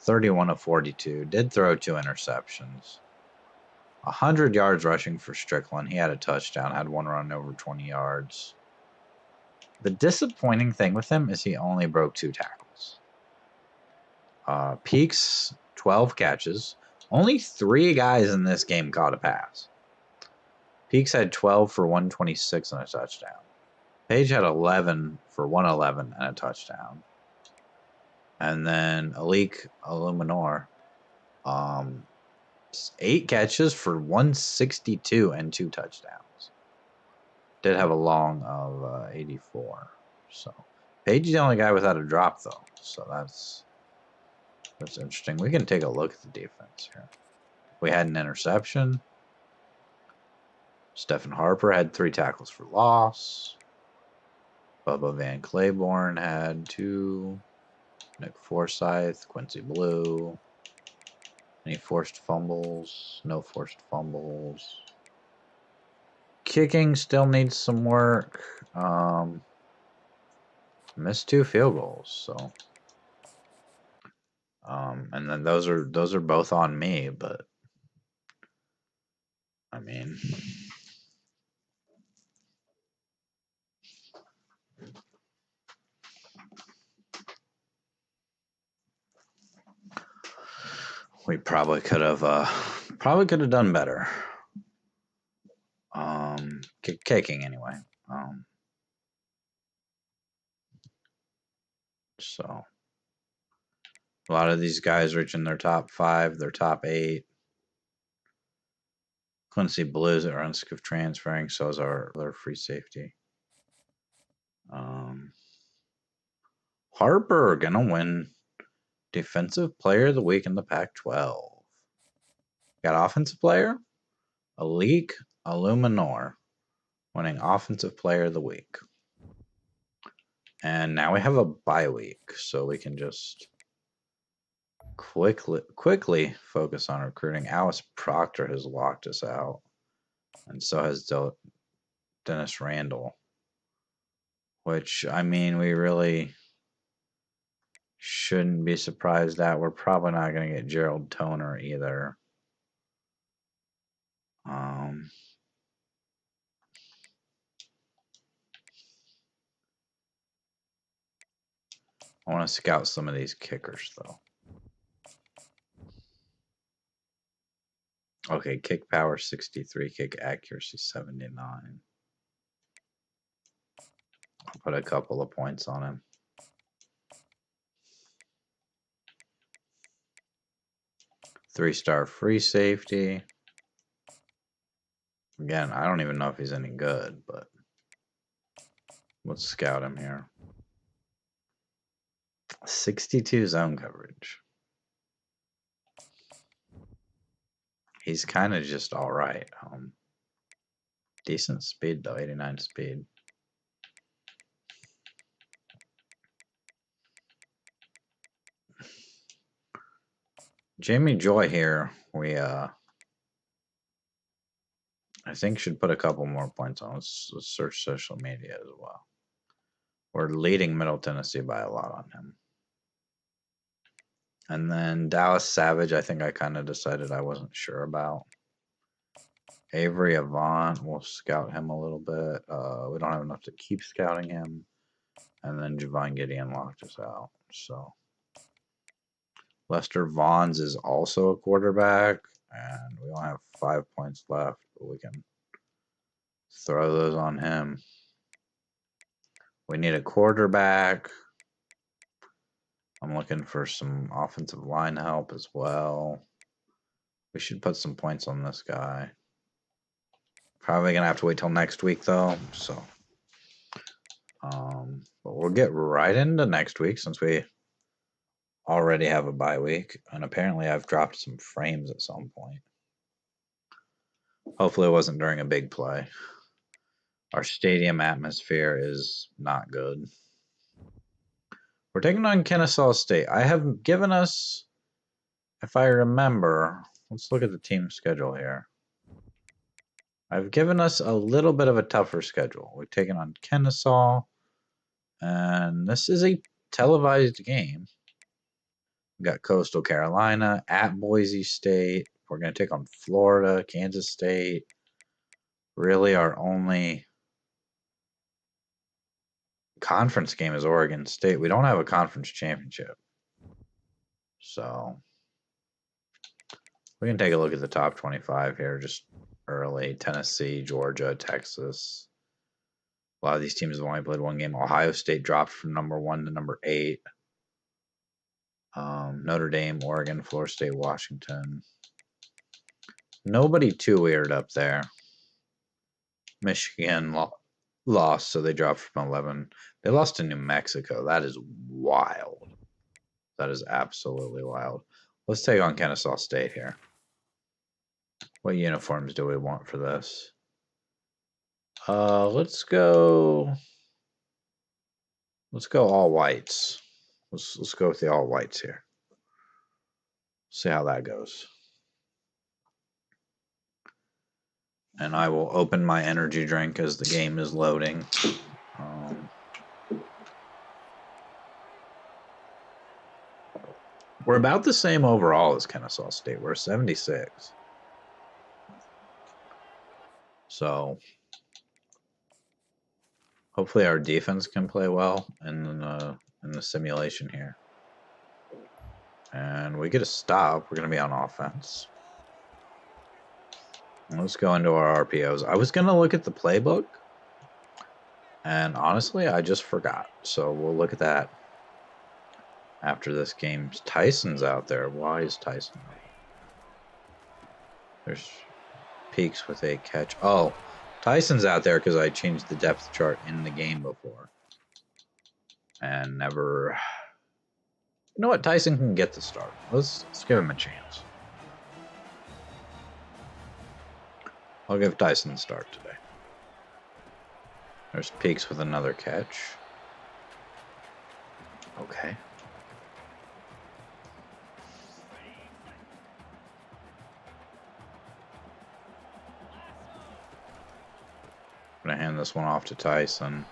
A: 31 of 42. Did throw 2 interceptions. 100 yards rushing for Strickland. He had a touchdown, had one run over 20 yards. The disappointing thing with him is he only broke 2 tackles. Peaks, 12 catches. Only 3 guys in this game caught a pass. Peaks had 12 for 126 and a touchdown. Page had 11 for 111 and a touchdown. And then Alik Illuminor, 8 catches for 162 and 2 touchdowns. Did have a long of 84. So Page is the only guy without a drop though. So that's interesting. We can take a look at the defense here. We had an interception. Stephen Harper had 3 tackles for loss. Bubba Van Claiborne had 2. Nick Forsyth, Quincy Blue. Any forced fumbles? No forced fumbles. Kicking still needs some work. Missed 2 field goals, so. And then those are both on me, but I mean, we probably could have done better. Kicking anyway. So a lot of these guys reaching their top 5, their top 8. Quincy Blues at risk of transferring, so is our free safety. Harper gonna win Defensive Player of the Week in the Pac-12. Got Offensive Player, Alik Illuminor winning Offensive Player of the Week. And now we have a bye week, so we can just quickly focus on recruiting. Alice Proctor has locked us out, and so has Dennis Randall. Which, I mean, we really shouldn't be surprised at. We're probably not going to get Gerald Toner either. I want to scout some of these kickers, though. Okay, kick power 63, kick accuracy 79. I'll put a couple of points on him. Three-star free safety. Again, I don't even know if he's any good, but let's scout him here. 62 zone coverage. He's kind of just all right. Decent speed, though, 89 speed. Jamie Joy here, we I think should put a couple more points on. Let's search social media as well. We're leading Middle Tennessee by a lot on him. And then Dallas Savage, I think I kind of decided I wasn't sure about. Avery Avant, we'll scout him a little bit. We don't have enough to keep scouting him. And then Javon Gideon locked us out. So Lester Vaughns is also a quarterback. And we only have 5 points left, but we can throw those on him. We need a quarterback. I'm looking for some offensive line help as well. We should put some points on this guy. Probably gonna have to wait till next week though, so but we'll get right into next week since we already have a bye week, and apparently I've dropped some frames at some point. Hopefully it wasn't during a big play. Our stadium atmosphere is not good. We're taking on Kennesaw State. I have given us, if I remember, let's look at the team schedule here. I've given us a little bit of a tougher schedule. We've taken on Kennesaw, and this is a televised game. We've got Coastal Carolina at Boise State. We're going to take on Florida, Kansas State. Really, our only conference game is Oregon State. We don't have a conference championship. So we can take a look at the top 25 here just early. Tennessee, Georgia, Texas. A lot of these teams have only played one game. Ohio State dropped from number 1 to number 8. Notre Dame, Oregon, Florida State, Washington. Nobody too weird up there. Michigan lost, so they dropped from 11. They lost to New Mexico. That is wild. That is absolutely wild. Let's take on Kennesaw State here. What uniforms do we want for this? Let's go all whites. Let's go with the all whites here. See how that goes. And I will open my energy drink as the game is loading. We're about the same overall as Kennesaw State. We're 76. So hopefully our defense can play well in the simulation here. And we get a stop. We're going to be on offense. Let's go into our RPOs. I was going to look at the playbook, and honestly, I just forgot. So we'll look at that after this game. Tyson's out there. Why is Tyson? There's Peaks with a catch. Oh, Tyson's out there because I changed the depth chart in the game before. And never... You know what? Tyson can get the start. Let's give him a chance. I'll give Tyson the start today. There's Peaks with another catch. Okay. I'm gonna hand this one off to Tyson.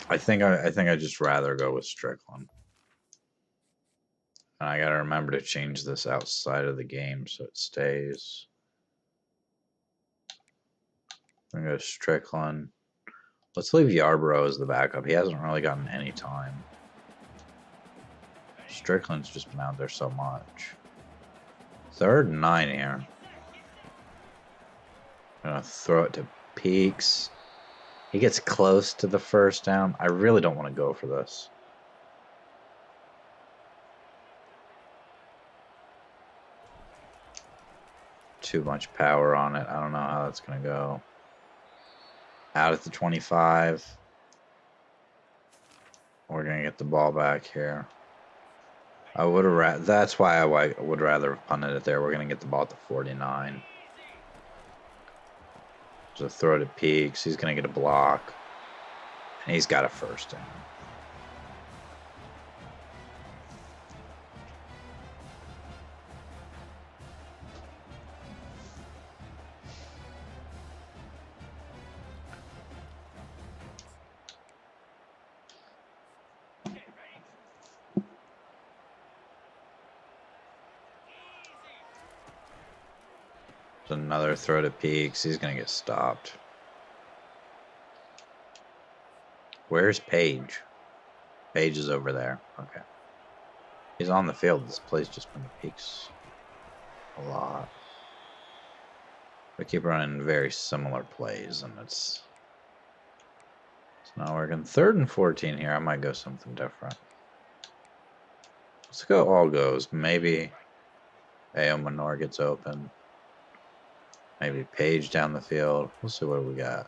A: I think I just rather go with Strickland. And I gotta remember to change this outside of the game so it stays. I'm gonna go Strickland. Let's leave Yarbrough as the backup. He hasn't really gotten any time. Strickland's just been out there so much. 3rd and 9 here. I'm gonna throw it to Peaks. He gets close to the first down. I really don't want to go for this. Too much power on it. I don't know how that's going to go. Out at the 25. We're going to get the ball back here. I would have. That's why I would rather have punted it there. We're going to get the ball at the 49. So throw to Peaks. He's going to get a block. And he's got a first down. Another throw to Peaks. He's going to get stopped. Where's Page? Page is over there. Okay. He's on the field. This play's just been to Peaks a lot. We keep running very similar plays, and it's not working. 3rd and 14 here. I might go something different. Let's go all goes. Maybe A.O. Menor gets open. Maybe Page down the field. We'll see what we got.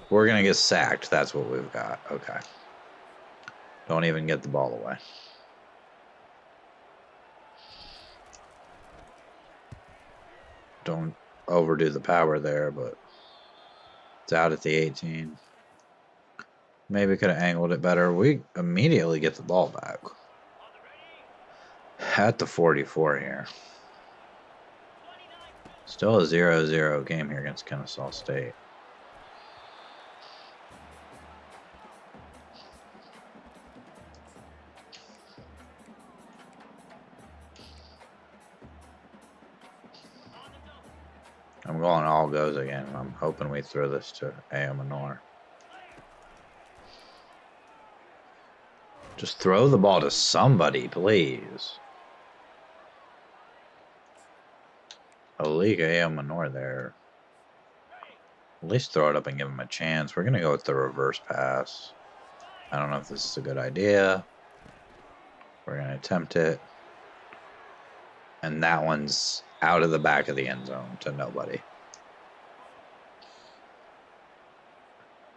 A: We're going to get sacked. That's what we've got. Okay. Don't even get the ball away. Don't overdo the power there, but it's out at the 18. Maybe could have angled it better. We immediately get the ball back. At the 44 here. Still a 0-0 game here against Kennesaw State. I'm going all goes again. I'm hoping we throw this to A.O. Menor. Just throw the ball to somebody, please. League A.O. Menor there. At least throw it up and give him a chance. We're going to go with the reverse pass. I don't know if this is a good idea. We're going to attempt it. And that one's out of the back of the end zone to nobody.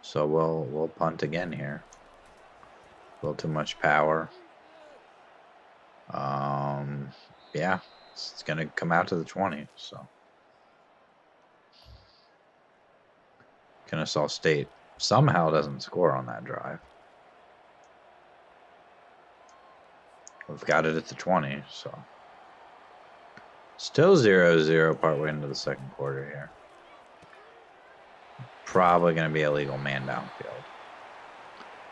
A: So we'll punt again here. A little too much power. Yeah, it's going to come out to the 20. So Kennesaw State somehow doesn't score on that drive. We've got it at the 20, so still 0-0 partway into the second quarter here. Probably going to be a legal man downfield,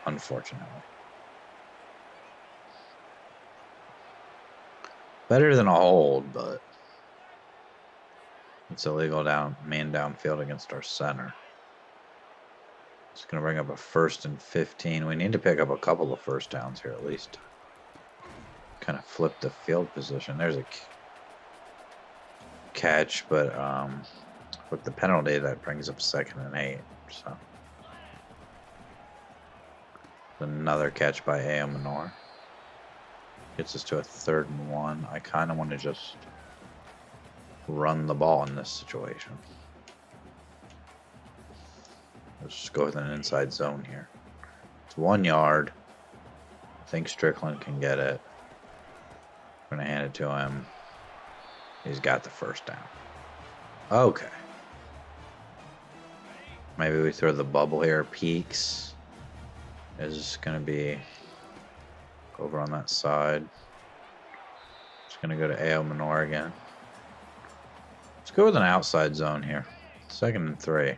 A: unfortunately. Better than a hold, but it's illegal man downfield against our center. It's going to bring up a 1st and 15. We need to pick up a couple of first downs here at least. Kind of flip the field position. There's a catch, but with the penalty, that brings up 2nd and 8. So another catch by A.O. Menor. Gets us to a 3rd and 1. I kind of want to just run the ball in this situation. Let's just go with an inside zone here. It's 1 yard. I think Strickland can get it. I'm going to hand it to him. He's got the first down. Okay. Maybe we throw the bubble here. Peaks is going to be over on that side. Just going to go to A.O. Menor again. Let's go with an outside zone here. 2nd and 3. I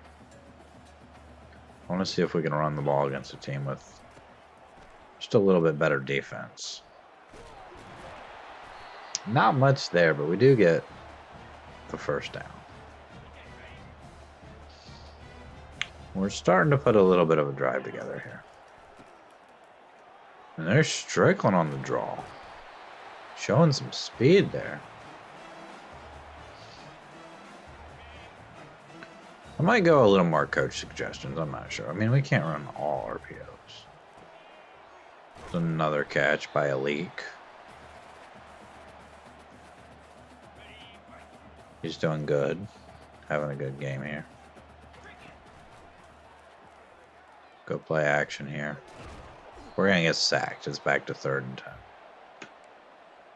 A: want to see if we can run the ball against a team with just a little bit better defense. Not much there, but we do get the first down. We're starting to put a little bit of a drive together here. And there's Strickland on the draw. Showing some speed there. I might go a little more coach suggestions. I'm not sure. I mean, we can't run all RPOs. There's another catch by a leak. He's doing good. Having a good game here. Go play action here. We're going to get sacked. It's back to 3rd and 10.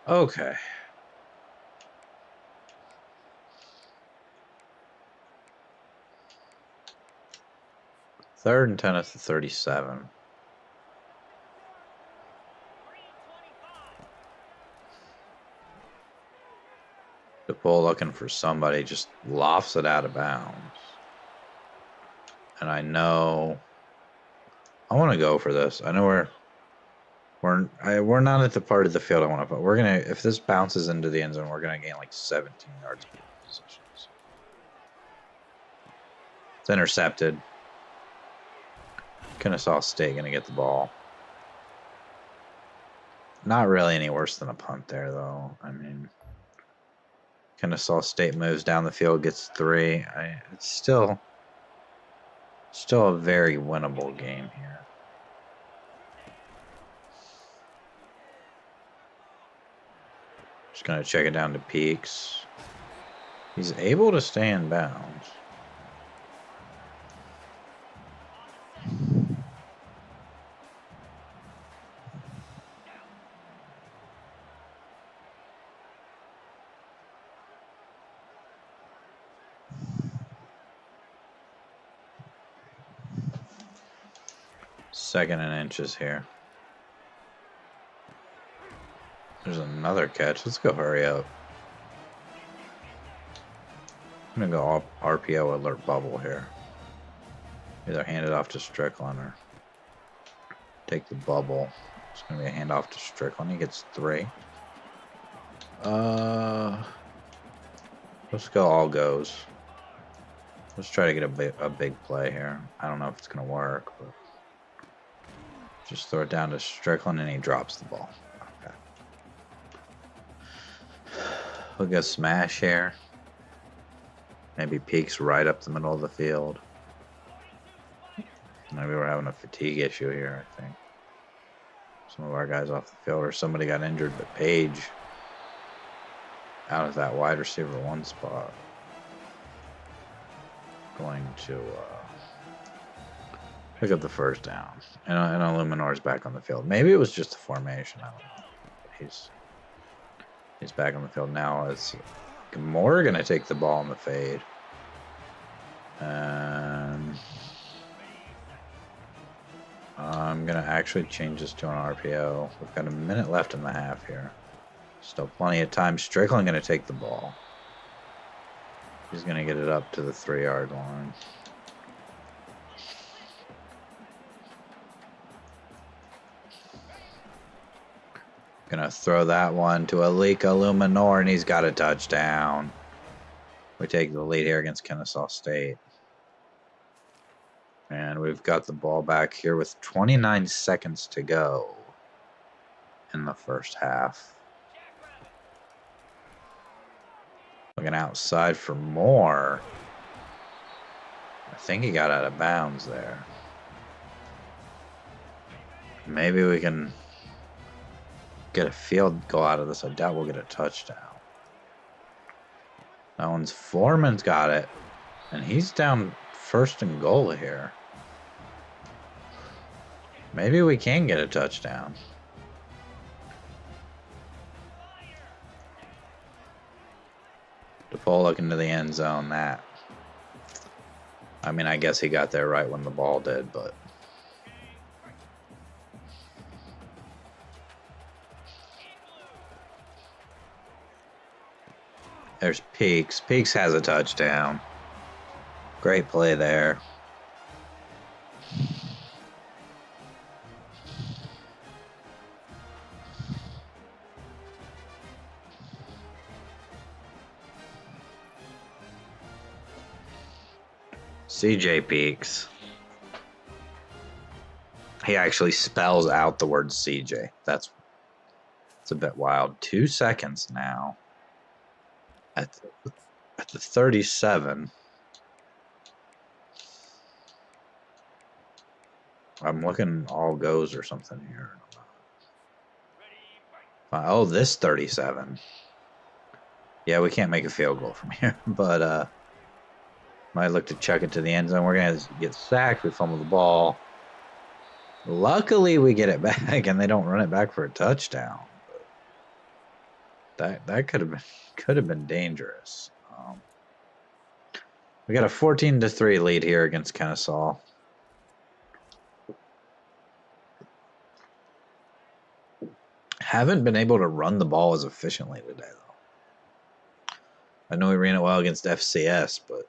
A: Okay. Third and 10 at the 37. DePaul looking for somebody, just lofts it out of bounds. And I know I want to go for this. I know we're not at the part of the field I want to put. We're gonna, if this bounces into the end zone, we're gonna gain like 17 yards of positions. It's intercepted. Kennesaw State gonna get the ball. Not really any worse than a punt there, though. I mean, Kennesaw State moves down the field, gets 3. It's still a very winnable game here. Just gonna check it down to Peaks. He's able to stay in bounds. Second and inches here. There's another catch. Let's go hurry up. I'm gonna go RPO alert bubble here. Either hand it off to Strickland or take the bubble. It's gonna be a handoff to Strickland. He gets 3. Let's go all goes. Let's try to get a big play here. I don't know if it's gonna work, but just throw it down to Strickland and he drops the ball. Okay. We'll go smash here. Maybe Peaks right up the middle of the field. Maybe we're having a fatigue issue here, I think. Some of our guys off the field, or somebody got injured, but Page out of that wide receiver 1 spot. Going to pick up the first down. And Illuminor's back on the field. Maybe it was just a formation. I don't know. He's back on the field now. It's Moore going to take the ball in the fade. And I'm going to actually change this to an RPO. We've got a minute left in the half here. Still plenty of time. Strickland going to take the ball. He's going to get it up to the 3-yard line. Gonna throw that one to Alika Illuminor, and he's got a touchdown. We take the lead here against Kennesaw State. And we've got the ball back here with 29 seconds to go in the first half. Looking outside for Moore. I think he got out of bounds there. Maybe we can get a field goal out of this. I doubt we'll get a touchdown. That one's Foreman's got it. And he's down first and goal here. Maybe we can get a touchdown. DePaul looking to the end zone. That. I mean, I guess he got there right when the ball did, but. There's Peaks. Peaks has a touchdown. Great play there. CJ Peaks. He actually spells out the word CJ. That's a bit wild. 2 seconds now. At the 37. I'm looking all goes or something here. Oh, this 37. Yeah, we can't make a field goal from here, but might look to chuck it to the end zone. We're gonna get sacked. We fumble the ball. Luckily, we get it back, and they don't run it back for a touchdown. That could have been dangerous. We got a 14-3 lead here against Kennesaw. Haven't been able to run the ball as efficiently today, though. I know we ran it well against FCS, but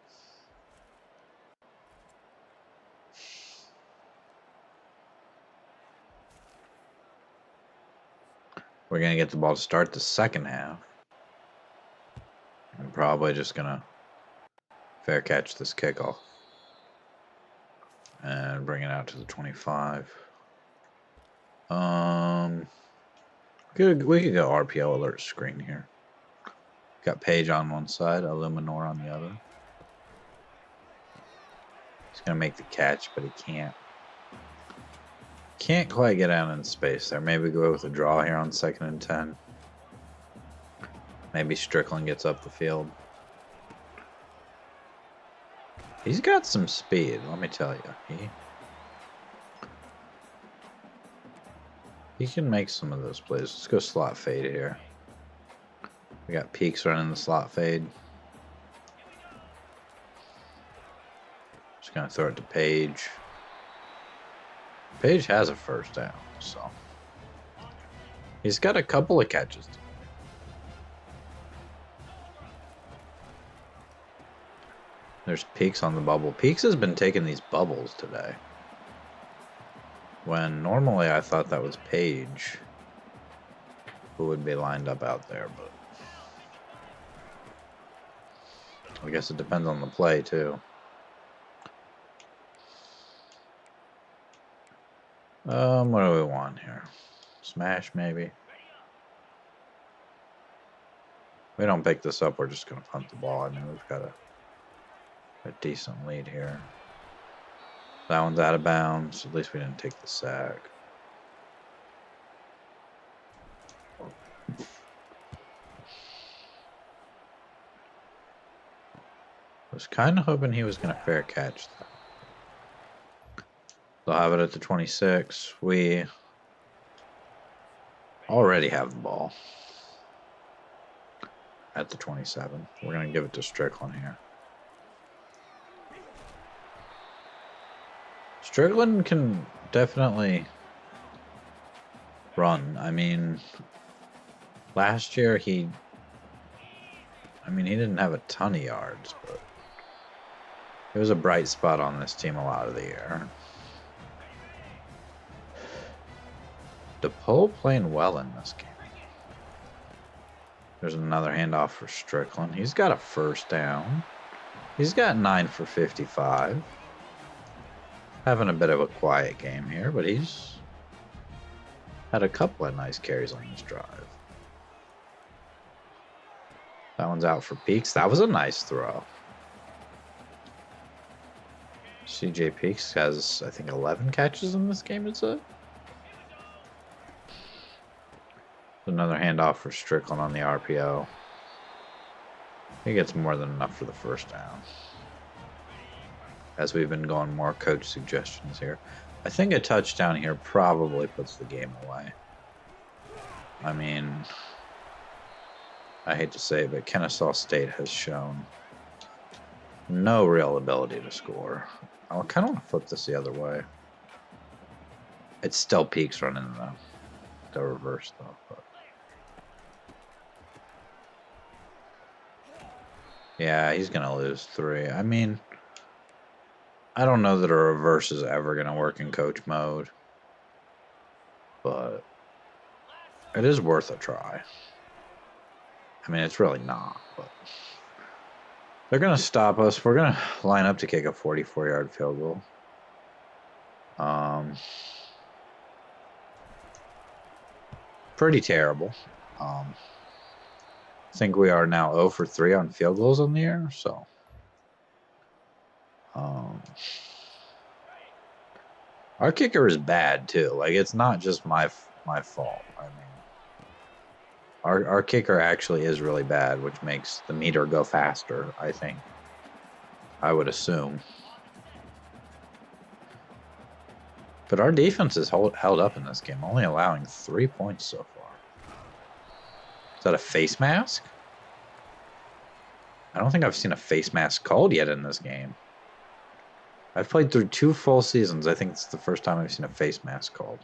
A: we're going to get the ball to start the second half. I'm probably just going to fair catch this kickoff and bring it out to the 25. We could go RPO alert screen here. Got Page on one side, Illuminor on the other. He's going to make the catch, but he can't. Can't quite get out in space there. Maybe go with a draw here on 2nd and 10. Maybe Strickland gets up the field. He's got some speed, let me tell you. He can make some of those plays. Let's go slot fade here. We got Peaks running the slot fade. Just gonna throw it to Page. Page has a first down, so he's got a couple of catches. There's Peaks on the bubble. Peaks has been taking these bubbles today. When normally I thought that was Page who would be lined up out there, but I guess it depends on the play too. What do we want here? Smash maybe? We don't pick this up, we're just gonna punt the ball. I mean, we've got a decent lead here. That one's out of bounds. At least we didn't take the sack. I was kind of hoping he was going to fair catch that. They'll have it at the 26. We already have the ball at the 27. We're going to give it to Strickland here. Strickland can definitely run. I mean, last year he didn't have a ton of yards, but it was a bright spot on this team a lot of the year. DePaul playing well in this game. There's another handoff for Strickland. He's got a first down. He's got 9 for 55. Having a bit of a quiet game here, but he's had a couple of nice carries on this drive. That one's out for Peaks. That was a nice throw. CJ Peaks has, I think, 11 catches in this game, is it? Another handoff for Strickland on the RPO. He gets more than enough for the first down. As we've been going more coach suggestions here. I think a touchdown here probably puts the game away. I mean, I hate to say it, but Kennesaw State has shown no real ability to score. I kind of want to flip this the other way. It's still Peaks running the reverse though. But yeah, he's going to lose 3. I mean, I don't know that a reverse is ever going to work in coach mode, but it is worth a try. I mean, it's really not, but they're going to stop us. We're going to line up to kick a 44-yard field goal. Pretty terrible. I think we are now 0 for 3 on field goals on the year, so our kicker is bad too. Like, it's not just my fault. I mean, our kicker actually is really bad, which makes the meter go faster, I think. I would assume. But our defense is held up in this game, only allowing 3 points so far. Is that a face mask? I don't think I've seen a face mask called yet in this game. I've played through 2 full seasons. I think it's the first time I've seen a face mask called.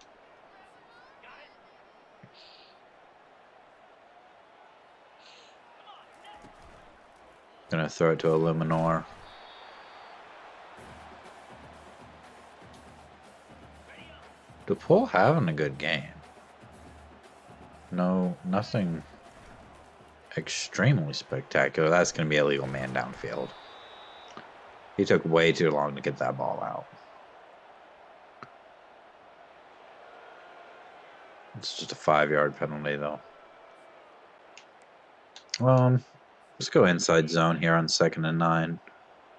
A: Gonna throw it to Illuminor. DePaul having a good game. No, nothing extremely spectacular. That's going to be a legal man downfield. He took way too long to get that ball out. It's just a 5-yard penalty, though. Let's go inside zone here on 2nd and 9.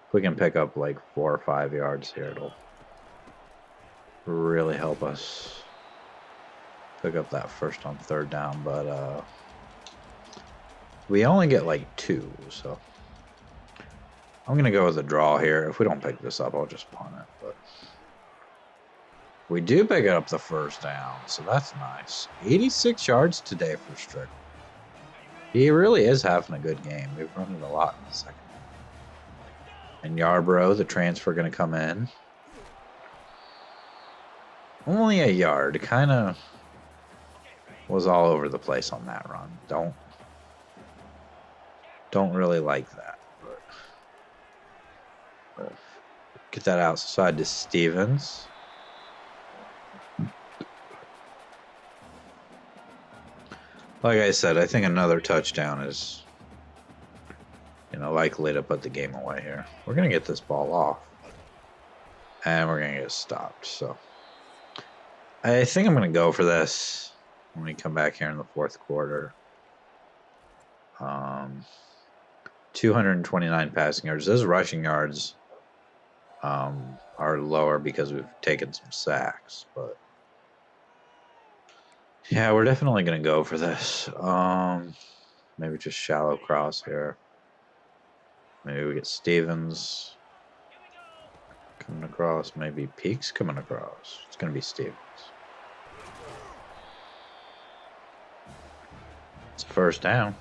A: If we can pick up like 4 or 5 yards here, it'll really help us pick up that first on 3rd down. But We only get like 2, so I'm going to go with a draw here. If we don't pick this up, I'll just punt it. But we do pick up the first down, so that's nice. 86 yards today for Strick. He really is having a good game. We've run it a lot in the second half. And Yarbrough, the transfer, going to come in. Only a yard. Kind of was all over the place on that run. Don't really like that. But get that outside to Stevens. Like I said, I think another touchdown is, likely to put the game away here. We're going to get this ball off. And we're going to get stopped. So I think I'm going to go for this when we come back here in the fourth quarter. 229 passing yards. Those rushing yards are lower because we've taken some sacks. But yeah, we're definitely going to go for this. Maybe just shallow cross here. Maybe we get Stevens coming across. Maybe Peaks coming across. It's going to be Stevens. It's first down.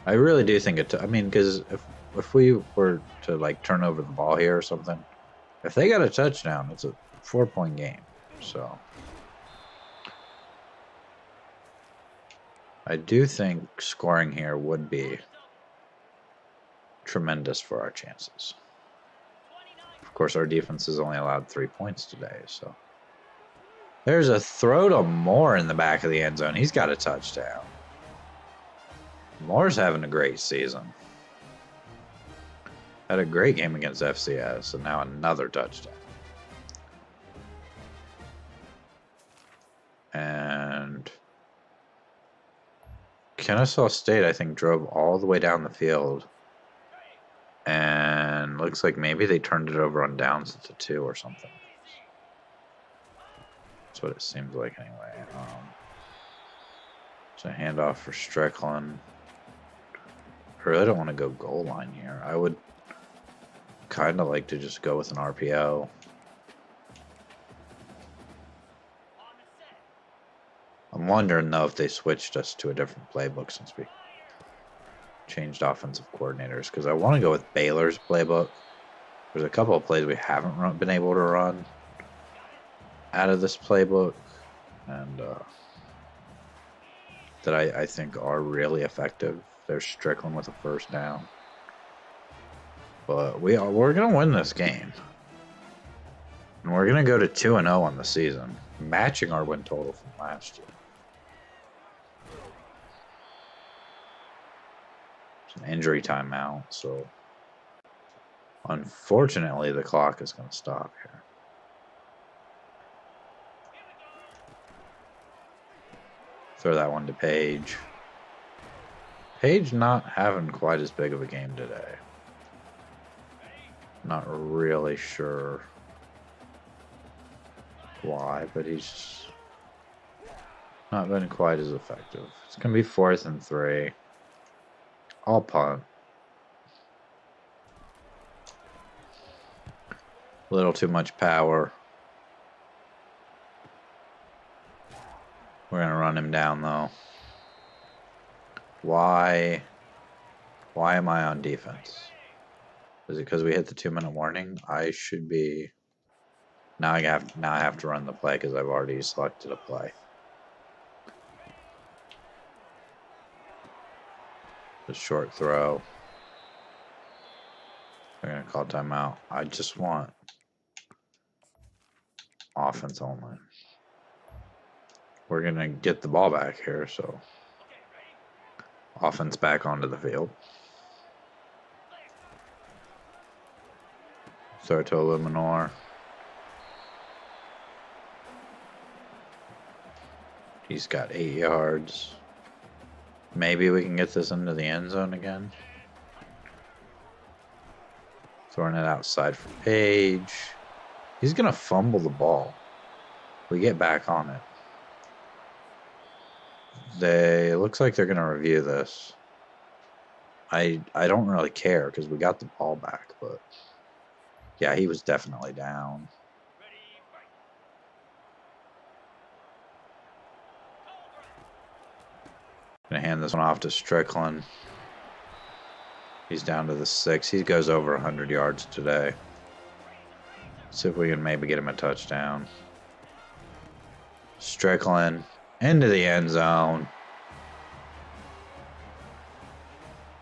A: I really do think because if we were to turn over the ball here or something, if they got a touchdown, it's a 4-point game. So I do think scoring here would be tremendous for our chances. Of course, our defense has only allowed 3 points today, so there's a throw to Moore in the back of the end zone. He's got a touchdown. Moore's having a great season. Had a great game against FCS, and now another touchdown. And Kennesaw State, I think, drove all the way down the field. And looks like maybe they turned it over on downs to 2 or something. That's what it seems like anyway. It's a handoff for Strickland. I really don't want to go goal line here. I would kind of like to just go with an RPO. I'm wondering, though, if they switched us to a different playbook since we changed offensive coordinators, because I want to go with Baylor's playbook. There's a couple of plays we haven't been able to run out of this playbook, and that I think are really effective. There's Strickland with a first down. But we're going to win this game. And we're going to go to 2-0 on the season, matching our win total from last year. It's an injury timeout, so unfortunately the clock is going to stop here. Throw that one to Page. Page not having quite as big of a game today. Not really sure why, but he's not been quite as effective. It's going to be 4th and 3. I'll punt. A little too much power. We're going to run him down, though. Why am I on defense? Is it because we hit the 2-minute warning? I should be... Now I have to run the play because I've already selected a play. The short throw. They're going to call timeout. I just want offense only. We're going to get the ball back here, so offense back onto the field. Throw to Illuminor. He's got 8 yards. Maybe we can get this into the end zone again. Throwing it outside for Page. He's going to fumble the ball. We get back on it. It looks like they're going to review this. I don't really care because we got the ball back, but yeah, he was definitely down. Gonna hand this one off to Strickland. He's down to the 6. He goes over 100 yards today. See if we can maybe get him a touchdown. Strickland into the end zone.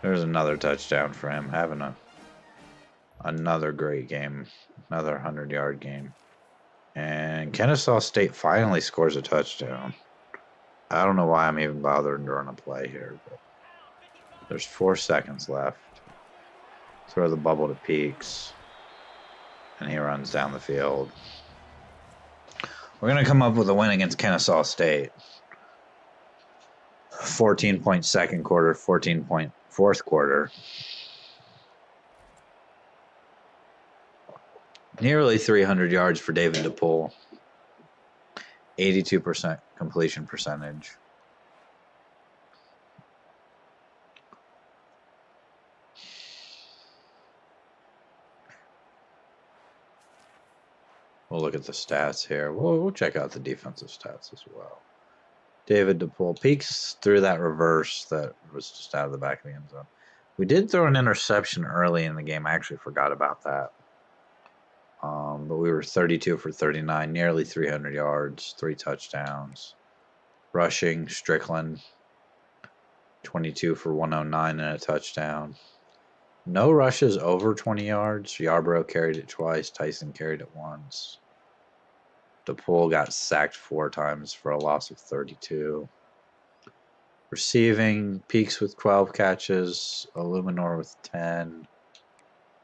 A: There's another touchdown for him. Having another great game. Another 100-yard game. And Kennesaw State finally scores a touchdown. I don't know why I'm even bothering to run a play here, but there's 4 seconds left. Throw the bubble to Peaks. And he runs down the field. We're going to come up with a win against Kennesaw State. 14-point second quarter, 14-point fourth quarter. Nearly 300 yards for David DePool. 82% completion percentage. We'll look at the stats here. We'll check out the defensive stats as well. David DePool peeks through that reverse that was just out of the back of the end zone. We did throw an interception early in the game. I actually forgot about that. But we were 32 for 39, nearly 300 yards, 3 touchdowns. Rushing, Strickland, 22 for 109 and a touchdown. No rushes over 20 yards. Yarbrough carried it twice. Tyson carried it once. DePool got sacked 4 times for a loss of 32. Receiving, Peaks with 12 catches. Illuminor with 10.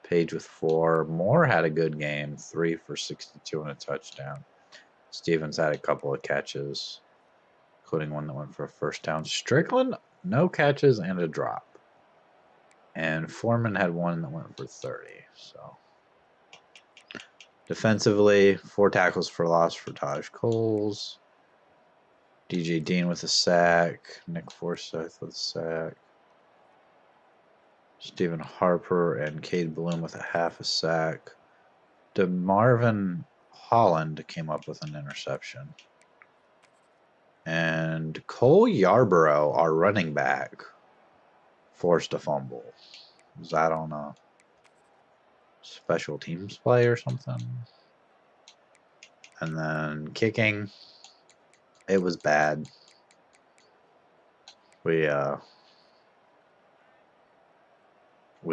A: Page with 4. Moore had a good game. 3 for 62 and a touchdown. Stevens had a couple of catches, including one that went for a first down. Strickland, no catches and a drop. And Foreman had one that went for 30. So defensively, 4 tackles for loss for Taj Coles. DJ Dean with a sack. Nick Forsyth with a sack. Stephen Harper and Cade Bloom with a half a sack. DeMarvin Holland came up with an interception. And Cole Yarborough, our running back, forced a fumble. Was that on a special teams play or something? And then kicking, it was bad. We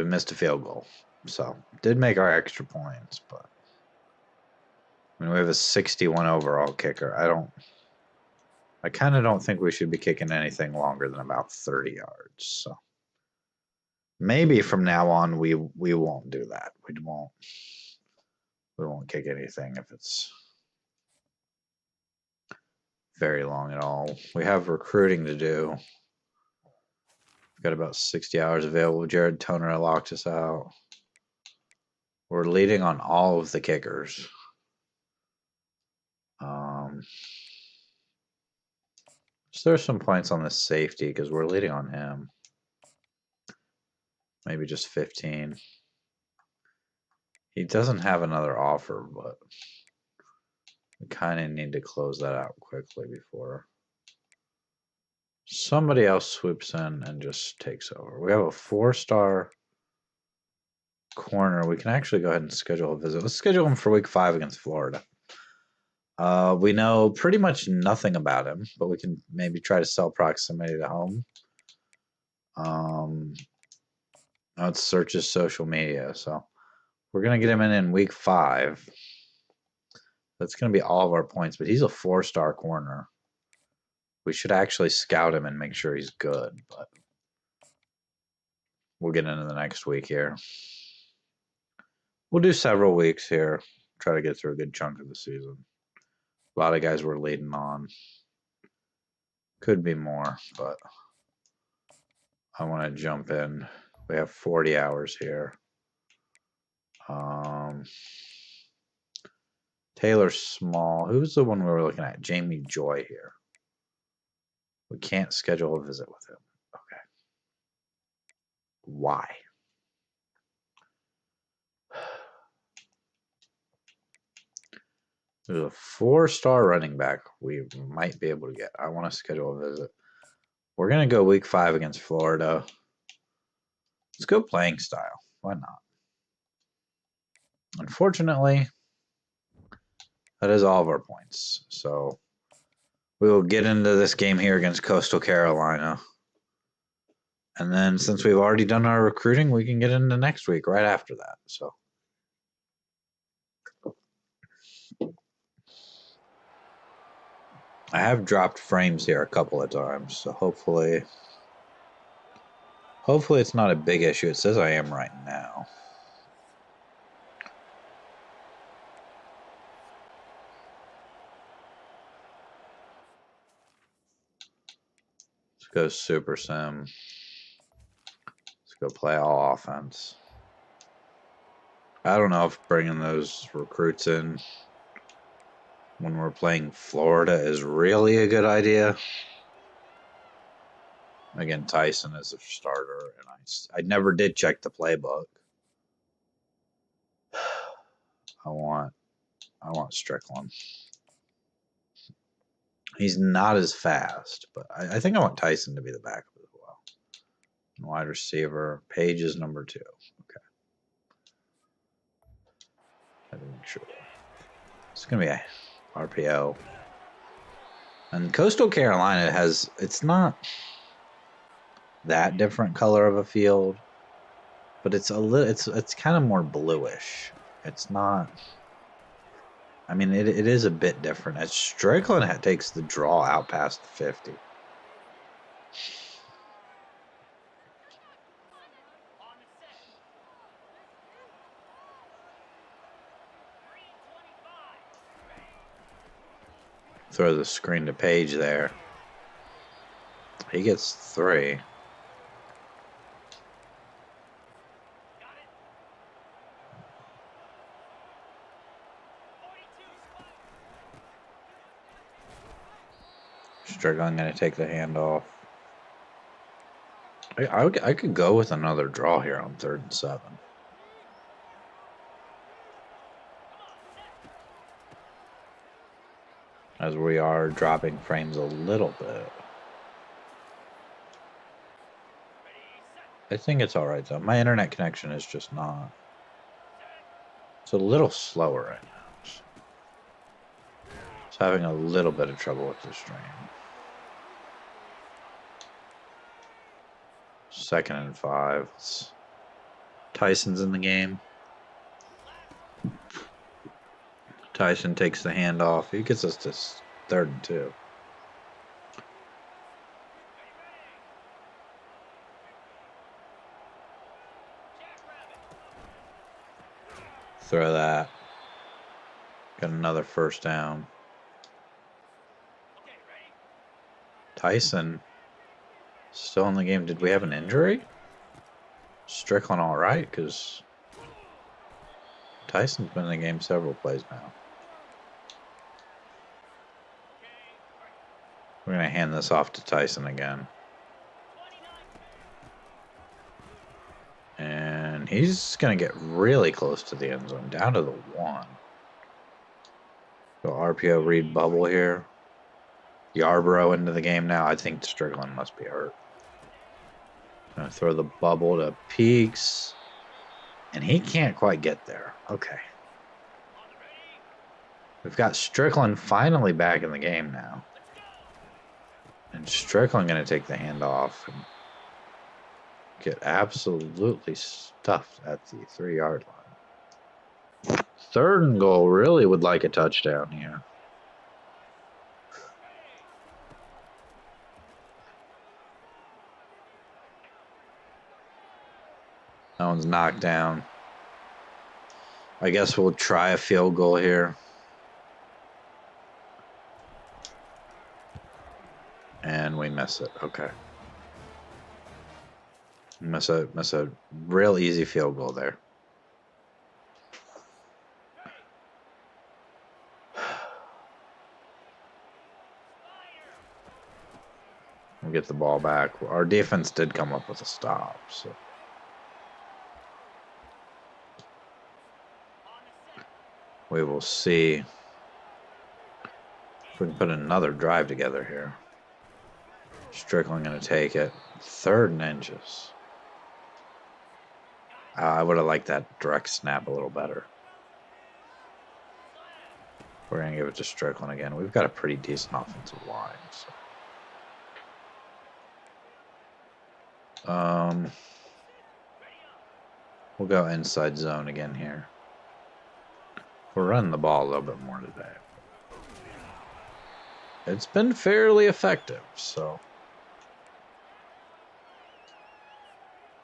A: missed a field goal. So, did make our extra points, but I mean, we have a 61 overall kicker. I kind of don't think we should be kicking anything longer than about 30 yards. So, maybe from now on we won't do that. We won't kick anything if it's very long at all. We have recruiting to do. We've got about 60 hours available. Jared Toner locked us out. We're leading on all of the kickers. So there's some points on this safety because we're leading on him. Maybe just 15. He doesn't have another offer, but we kind of need to close that out quickly before somebody else swoops in and just takes over. We have a 4-star corner. We can actually go ahead and schedule a visit. Let's schedule him for week 5 against Florida. We know pretty much nothing about him, but we can maybe try to sell proximity to home. Let's search his social media. So we're going to get him in week 5. That's going to be all of our points, but he's a 4-star corner. We should actually scout him and make sure he's good, but we'll get into the next week here. We'll do several weeks here. Try to get through a good chunk of the season. A lot of guys we're leading on. Could be more, but I want to jump in. We have 40 hours here. Taylor Small. Who's the one we were looking at? Jamie Joy here. We can't schedule a visit with him. Okay. Why? There's a 4-star running back we might be able to get. I want to schedule a visit. We're going to go week 5 against Florida. Let's go playing style. Why not? Unfortunately, that is all of our points. So we will get into this game here against Coastal Carolina. And then since we've already done our recruiting, we can get into next week right after that. So I have dropped frames here a couple of times, so hopefully it's not a big issue. It says I am right now. Let's go Super Sim. Let's go play all offense. I don't know if bringing those recruits in when we're playing Florida is really a good idea. Again, Tyson is a starter, and I never did check the playbook. I want Strickland. He's not as fast, but I think I want Tyson to be the backup as well. And wide receiver, Page is number 2. Okay. I have to make sure. It's going to be a RPO. And Coastal Carolina it's not that different color of a field, but it's kind of more bluish. It's not. I mean, it is a bit different. As Strickland takes the draw out past the 50. Throw the screen to Page there. He gets 3. Strickland going to take the handoff. I could go with another draw here on 3rd and 7. As we are dropping frames a little bit. I think it's alright though. My internet connection is just not. It's a little slower right now. It's having a little bit of trouble with the stream. 2nd and 5. Tyson's in the game. Tyson takes the handoff. He gets us to 3rd and 2. Throw that. Got another 1st down. Tyson still in the game. Did we have an injury? Strickland all right, because Tyson's been in the game several plays now. We're going to hand this off to Tyson again. And he's going to get really close to the end zone, down to the 1. So RPO read bubble here. Yarbrough into the game now. I think Strickland must be hurt. Going to throw the bubble to Peaks. And he can't quite get there. Okay. We've got Strickland finally back in the game now. And Strickland going to take the handoff and get absolutely stuffed at the 3-yard line. 3rd and goal. Really would like a touchdown here. That one's knocked down. I guess we'll try a field goal here. And we miss it. Okay. Miss a real easy field goal there. We'll get the ball back. Our defense did come up with a stop, so. We will see if we can put another drive together here. Strickland going to take it. 3rd and inches. I would have liked that direct snap a little better. We're going to give it to Strickland again. We've got a pretty decent offensive line. So. We'll go inside zone again here. We're running the ball a little bit more today. It's been fairly effective, so.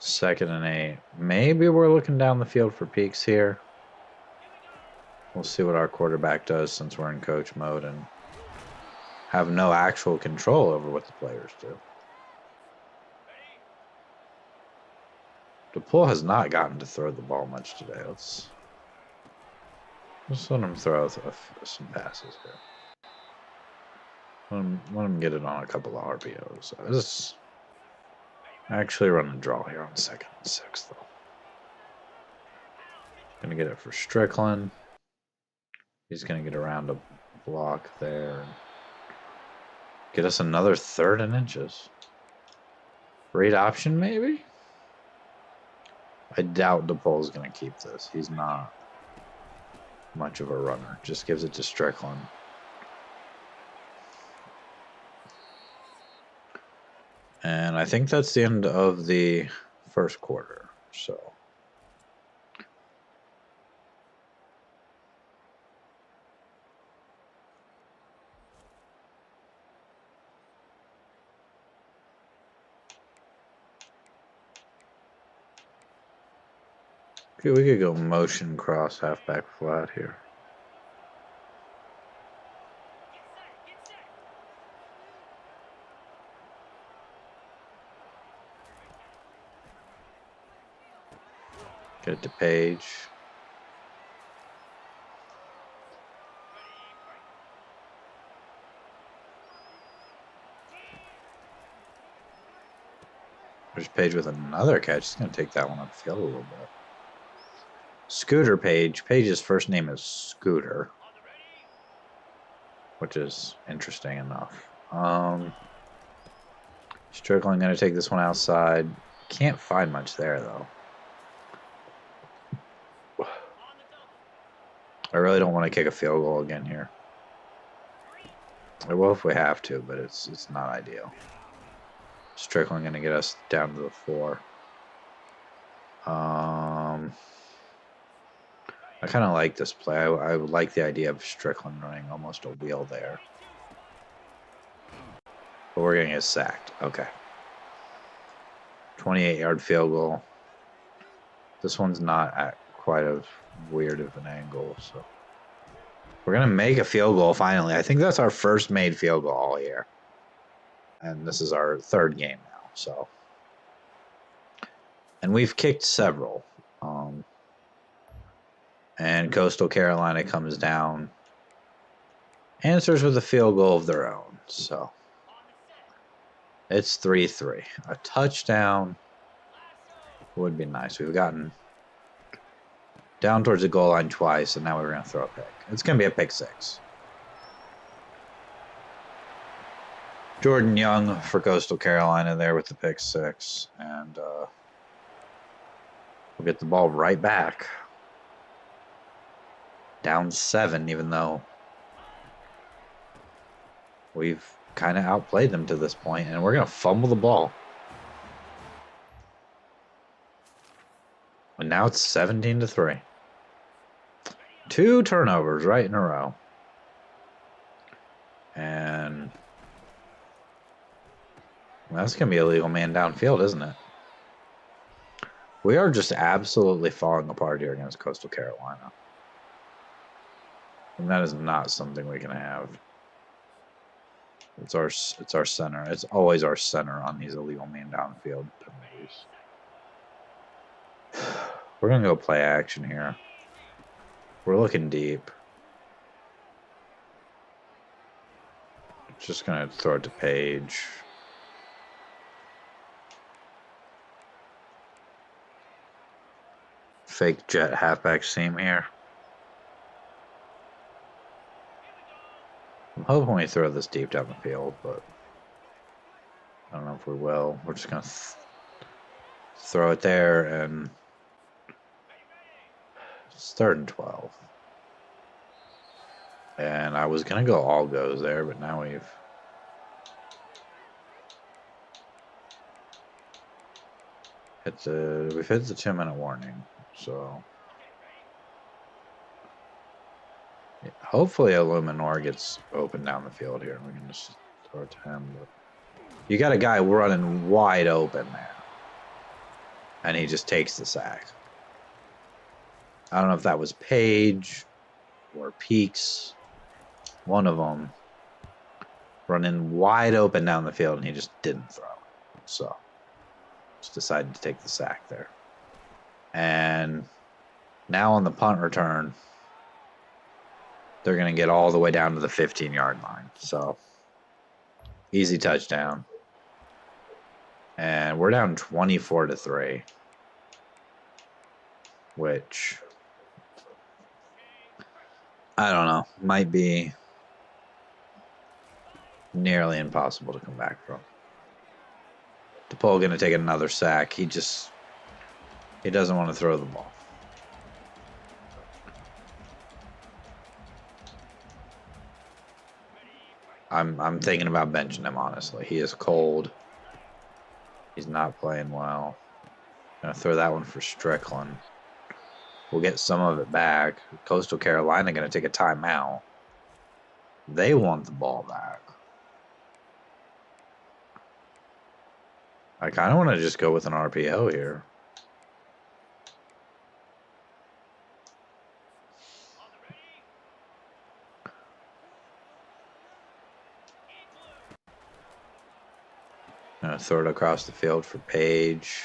A: 2nd and 8. Maybe we're looking down the field for peaks here. We'll see what our quarterback does since we're in coach mode and have no actual control over what the players do. DePaul has not gotten to throw the ball much today. Let's let him throw some passes here. Let him get it on a couple of RPOs. This actually run a draw here on 2nd and 6, though. Gonna get it for Strickland. He's gonna get around a block there. Get us another 3rd and inches. Read option, maybe? I doubt DePaul's gonna keep this. He's not much of a runner. Just gives it to Strickland. And I think that's the end of the 1st quarter. So. Okay, we could go motion cross halfback flat here. Get it to Page. There's Page with another catch. He's going to take that one upfield a little bit. Scooter Page. Page's first name is Scooter, which is interesting enough. Strickland going to take this one outside. Can't find much there, though. I really don't want to kick a field goal again here. I will if we have to, but it's not ideal. Strickland going to get us down to the 4. I kind of like this play. I would like the idea of Strickland running almost a wheel there. But we're going to get sacked. Okay. 28-yard field goal. This one's not at quite as weird of an angle, so. We're going to make a field goal finally. I think that's our first made field goal all year. And this is our 3rd game now, so. And we've kicked several. And Coastal Carolina comes down. Answers with a field goal of their own, so. It's 3-3. A touchdown would be nice. We've gotten down towards the goal line twice, and now we're going to throw a pick. It's going to be a pick 6. Jordan Young for Coastal Carolina there with the pick 6. And we'll get the ball right back. Down 7, even though we've kind of outplayed them to this point, and we're going to fumble the ball. And now it's 17-3. 2 turnovers right in a row. And that's going to be a legal man downfield, isn't it? We are just absolutely falling apart here against Coastal Carolina. And that is not something we can have. It's our center. It's always our center on these illegal man downfield penalties. We're going to go play action here. We're looking deep. Just going to throw it to Page. fake jet halfback seam here. I'm hoping we throw this deep down the field, but I don't know if we will. We're just going to throw it there, and it's 3rd and 12. And I was going to go all goes there, but now we've hit the 2-minute warning. So yeah, hopefully Illuminor gets open down the field here. We can just throw it to him. But you got a guy running wide open there, and he just takes the sack. I don't know if that was Page or Peaks. One of them running wide open down the field, and he just didn't throw. So just decided to take the sack there. And now on the punt return, they're going to get all the way down to the 15-yard line. So easy touchdown. And we're down 24-3, which I don't know, might be nearly impossible to come back from. DePaul going to take another sack. He doesn't want to throw the ball. I'm thinking about benching him, honestly. He is cold. He's not playing well. Gonna throw that one for Strickland. We'll get some of it back. Coastal Carolina gonna take a timeout. They want the ball back. I kind of want to just go with an RPO here. Gonna throw it across the field for Page.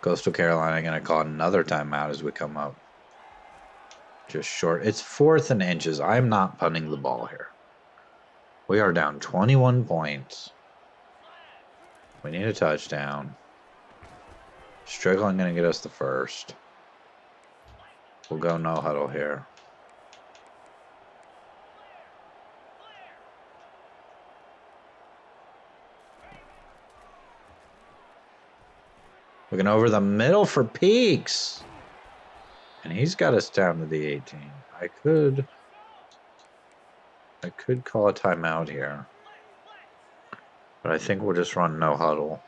A: Coastal Carolina gonna call another timeout as we come up. Just short. It's 4th and inches. I'm not punting the ball here. We are down 21 points. We need a touchdown. Strickland gonna get us the first. We'll go no huddle here. Looking over the middle for Peaks. And he's got us down to the 18. I could call a timeout here. But I think we'll just run no huddle.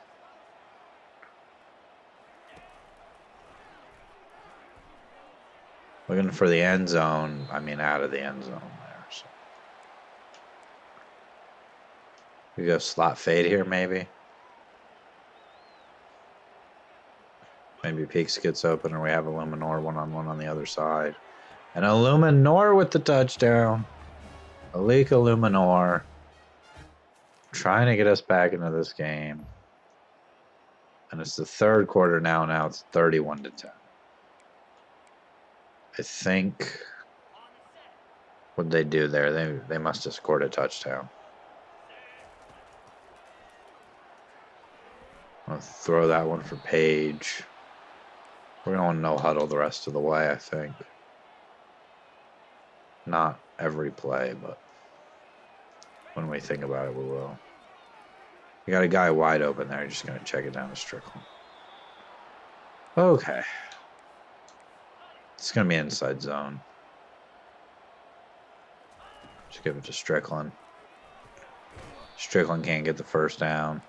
A: Looking for the end zone. I mean, out of the end zone there. So. We go slot fade here, maybe. Maybe Peaks gets open, or we have Illuminor one-on-one on the other side. And Illuminor with the touchdown. Alika Illuminor trying to get us back into this game. And it's the 3rd quarter now. Now it's 31-10. I think what they do there, they must have scored a touchdown. I'll throw that one for Page. We're going no huddle the rest of the way, I think. Not every play, but when we think about it, we will. You got a guy wide open there. You're just going to check it down to Strickland. Okay. It's going to be inside zone. Just give it to Strickland. Strickland can't get the first down.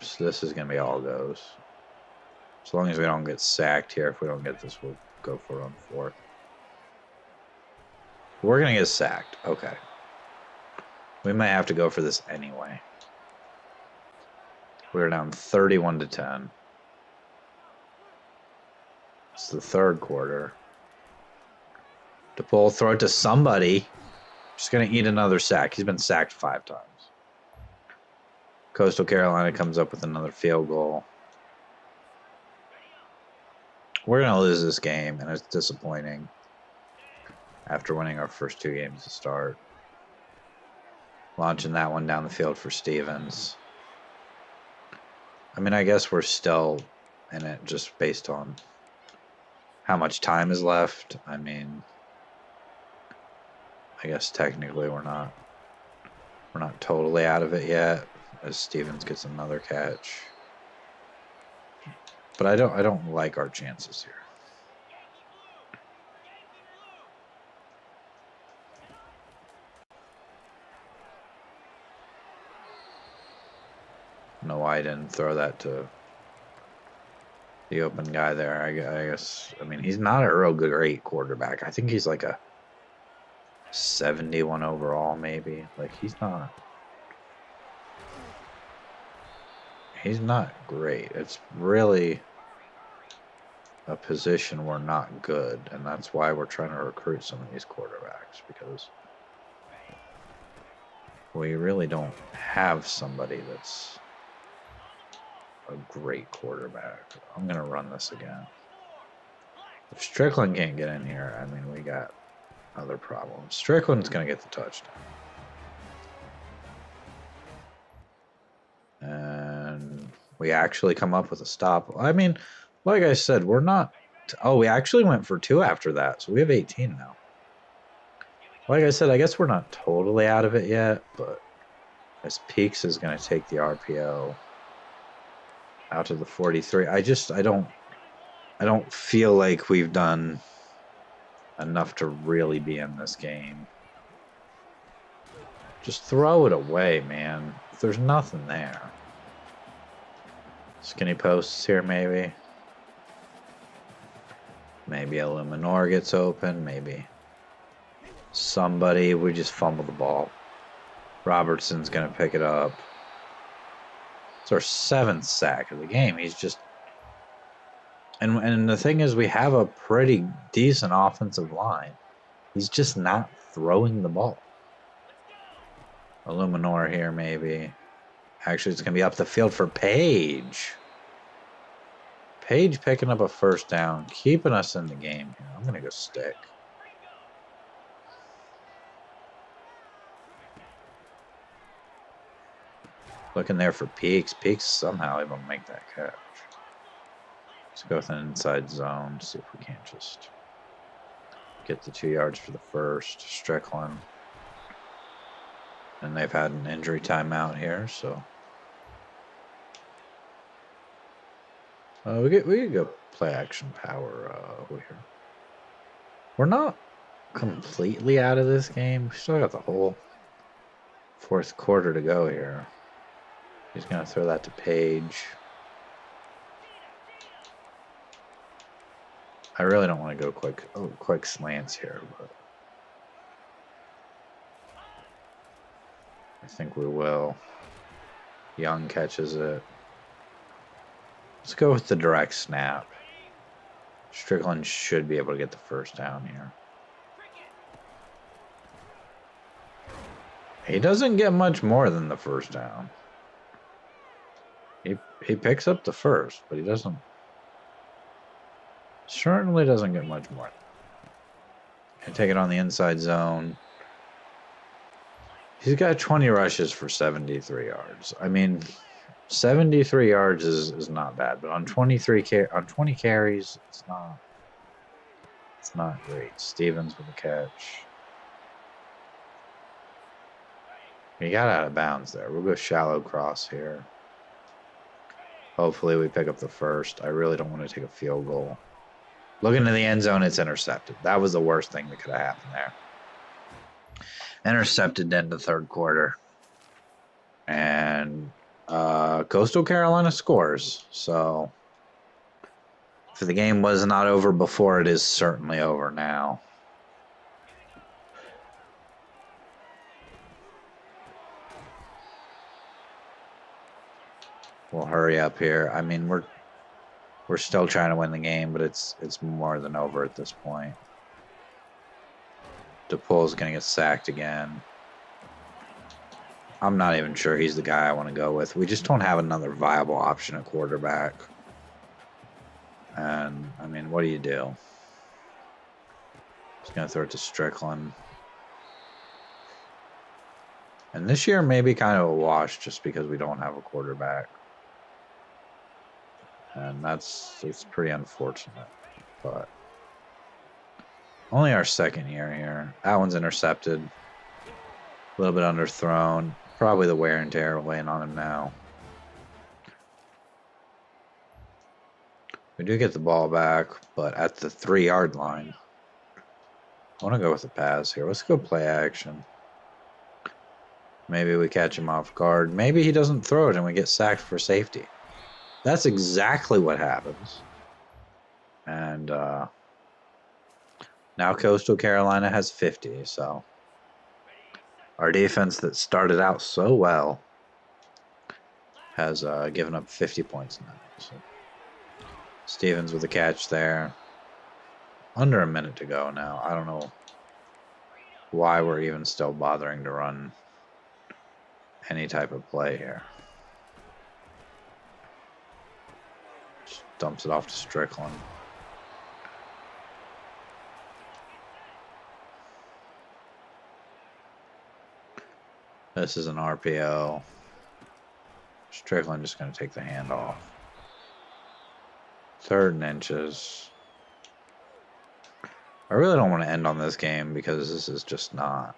A: So this is going to be all goes. As long as we don't get sacked here. If we don't get this, we'll go for it on 4th. We're going to get sacked. Okay. We might have to go for this anyway. We're down 31-10. It's the 3rd quarter. DePaul, throw it to somebody. Just going to eat another sack. He's been sacked 5 times. Coastal Carolina comes up with another field goal. We're going to lose this game, and it's disappointing after winning our first 2 games to start. Launching that one down the field for Stevens. I mean, I guess we're still in it just based on how much time is left. I mean, I guess technically we're not totally out of it yet, as Stevens gets another catch. But I don't like our chances here. No, I didn't throw that to the open guy there. I guess. I mean, he's not a real great quarterback. I think he's like a 71 overall, maybe. Like he's not great. It's really a position we're not good, and that's why we're trying to recruit some of these quarterbacks, because we really don't have somebody that's a great quarterback. I'm gonna run this again. If Strickland can't get in here, I mean, we got other problems. Strickland's gonna get the touchdown. And we actually come up with a stop. I mean, like I said, we're not... Oh, we actually went for 2 after that, so we have 18 now. Like I said, I guess we're not totally out of it yet, but as Peaks is going to take the RPO out to the 43, I don't feel like we've done enough to really be in this game. Just throw it away, man. There's nothing there. Skinny posts here, maybe. Maybe Illuminor gets open. Maybe somebody. We just fumble the ball. Robertson's going to pick it up. It's our 7th sack of the game. He's just... And the thing is, we have a pretty decent offensive line. He's just not throwing the ball. Illuminor here, maybe. Actually, it's going to be up the field for Page. Page picking up a first down, keeping us in the game here. I'm going to go stick. Looking there for Peaks. Peaks somehow able to make that catch. Let's go with an inside zone. See if we can't just get the 2 yards for the first. Strickland. And they've had an injury timeout here, so we could go play action power here. We're not completely out of this game. We still got the whole 4th quarter to go here. He's gonna throw that to Page. I really don't want to go quick slants here, but I think we will. Young catches it. Let's go with the direct snap. Strickland should be able to get the first down here. He doesn't get much more than the first down. He picks up the first, but he certainly doesn't get much more. And take it on the inside zone. He's got 20 rushes for 73 yards. I mean, 73 yards is not bad, but on 20 carries, it's not great. Stevens with a catch. He got out of bounds there. We'll go shallow cross here. Hopefully we pick up the first. I really don't want to take a field goal. Looking to the end zone, it's intercepted. That was the worst thing that could have happened there. Intercepted in the 3rd quarter. And Coastal Carolina scores. So if the game was not over before, it is certainly over now. We'll hurry up here. I mean, we're still trying to win the game, but it's more than over at this point. DePaul's going to get sacked again. I'm not even sure he's the guy I want to go with. We just don't have another viable option at quarterback. And, I mean, what do you do? He's going to throw it to Strickland. And this year may be kind of a wash just because we don't have a quarterback. And it's pretty unfortunate. But only our second year here. That one's intercepted. A little bit underthrown. Probably the wear and tear weighing on him now. We do get the ball back, but at the 3-yard line. I want to go with the pass here. Let's go play action. Maybe we catch him off guard. Maybe he doesn't throw it and we get sacked for safety. That's exactly what happens. And now Coastal Carolina has 50, so our defense that started out so well has given up 50 points now. So Stevens with a catch there. Under a minute to go now. I don't know why we're even still bothering to run any type of play here. Just dumps it off to Strickland. This is an RPO. Strickland just going to take the handoff. 3rd and inches. I really don't want to end on this game because this is just not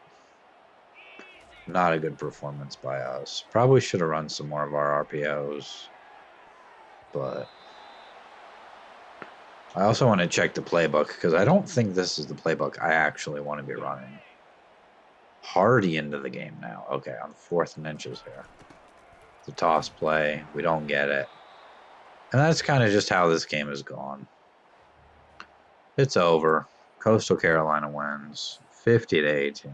A: a good performance by us. Probably should have run some more of our RPOs. But I also want to check the playbook because I don't think this is the playbook I actually want to be running. Hardy into the game now. Okay, on 4th and inches here. The toss play. We don't get it. And that's kind of just how this game has gone. It's over. Coastal Carolina wins 50-18.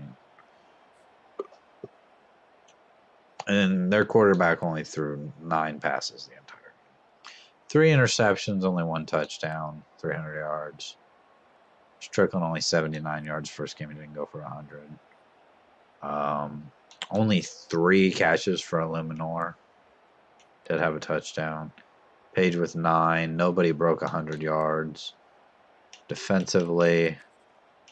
A: And their quarterback only threw 9 passes the entire game. 3 interceptions, only 1 touchdown, 300 yards. Strickland only 79 yards. First game he didn't go for 100. Only 3 catches for Illuminor. Did have a touchdown. Page with 9. Nobody broke 100 yards. Defensively,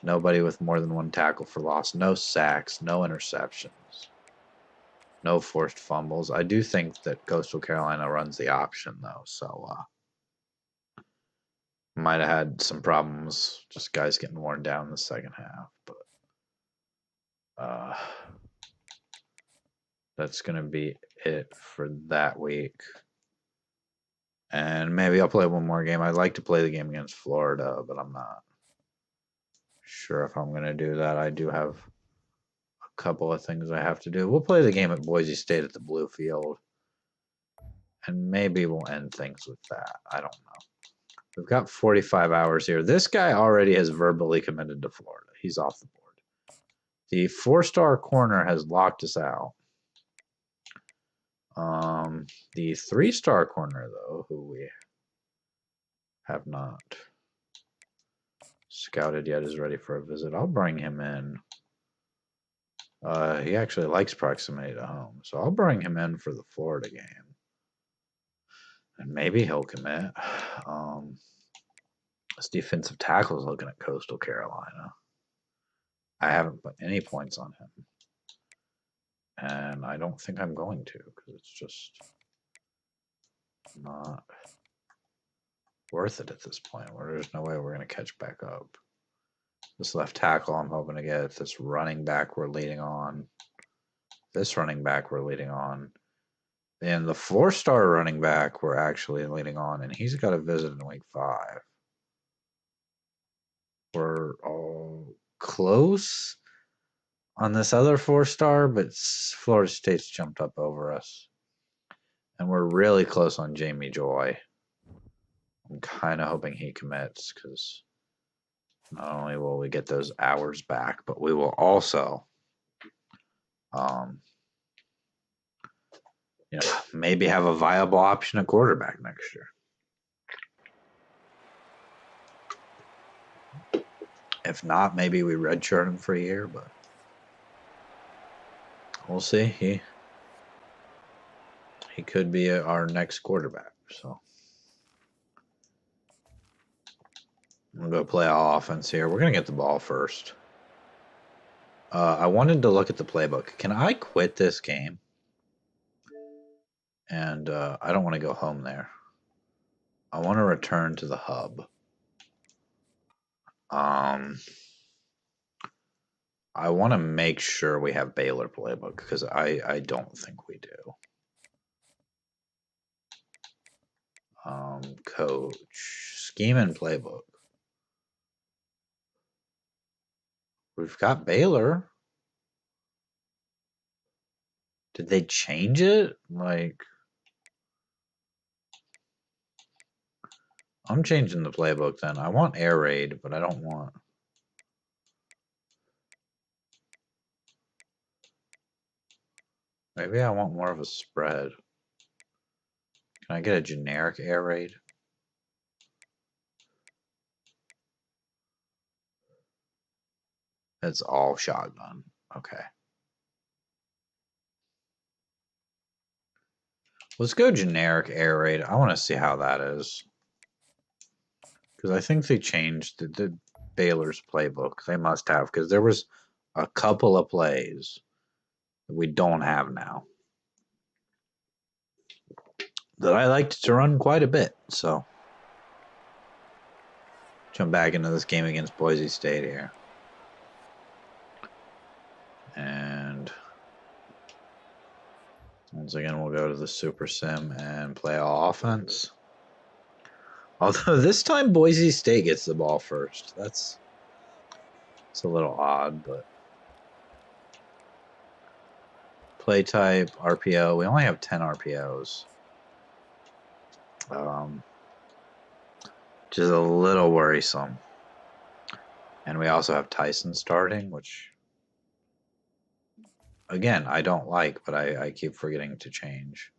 A: nobody with more than 1 tackle for loss. No sacks. No interceptions. No forced fumbles. I do think that Coastal Carolina runs the option, though. So, might have had some problems. Just guys getting worn down in the second half. But that's going to be it for that week. And maybe I'll play one more game. I'd like to play the game against Florida, but I'm not sure if I'm going to do that. I do have a couple of things I have to do. We'll play the game at Boise State at the Blue Field. And maybe we'll end things with that. I don't know. We've got 45 hours here. This guy already has verbally committed to Florida. He's off the board. The 4-star corner has locked us out. The 3-star corner, though, who we have not scouted yet, is ready for a visit. I'll bring him in. He actually likes proximity to home, so I'll bring him in for the Florida game. And maybe he'll commit. This defensive tackle is looking at Coastal Carolina. I haven't put any points on him. And I don't think I'm going to, because it's just not worth it at this point, where there's no way we're going to catch back up. This left tackle I'm hoping to get. This running back we're leading on. This running back we're leading on. And the 4-star running back we're actually leading on, and he's got a visit in week 5. We're all close on this other 4-star, but Florida State's jumped up over us. And we're really close on Jamie Joy. I'm kind of hoping he commits, because not only will we get those hours back, but we will also maybe have a viable option at quarterback next year. If not, maybe we redshirt him for a year, but we'll see. He could be our next quarterback. So I'm going to play offense here. We're going to get the ball first. I wanted to look at the playbook. Can I quit this game? And I don't want to go home there. I want to return to the hub. I want to make sure we have Baylor playbook because I don't think we do. Coach, scheme and playbook. We've got Baylor. Did they change it? Like, I'm changing the playbook then. I want air raid, but I don't want. Maybe I want more of a spread. Can I get a generic air raid? It's all shotgun. Okay. Let's go generic air raid. I want to see how that is. Because I think they changed the Baylor's playbook. They must have, because there was a couple of plays that we don't have now that I liked to run quite a bit. So, jump back into this game against Boise State here. And once again, we'll go to the Super Sim and play all offense. Although this time Boise State gets the ball first. It's a little odd, but play type, RPO. We only have 10 RPOs. Which is a little worrisome. And we also have Tyson starting, which again, I don't like, but I keep forgetting to change.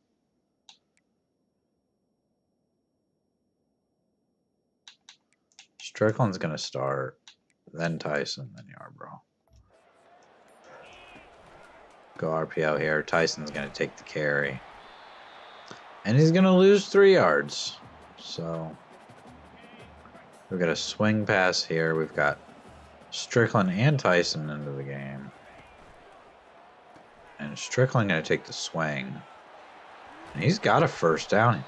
A: Strickland's going to start, then Tyson, then Yarbrough. Go RPO here. Tyson's going to take the carry. And he's going to lose 3 yards. So we've got a swing pass here. We've got Strickland and Tyson into the game. And Strickland going to take the swing. And he's got a first down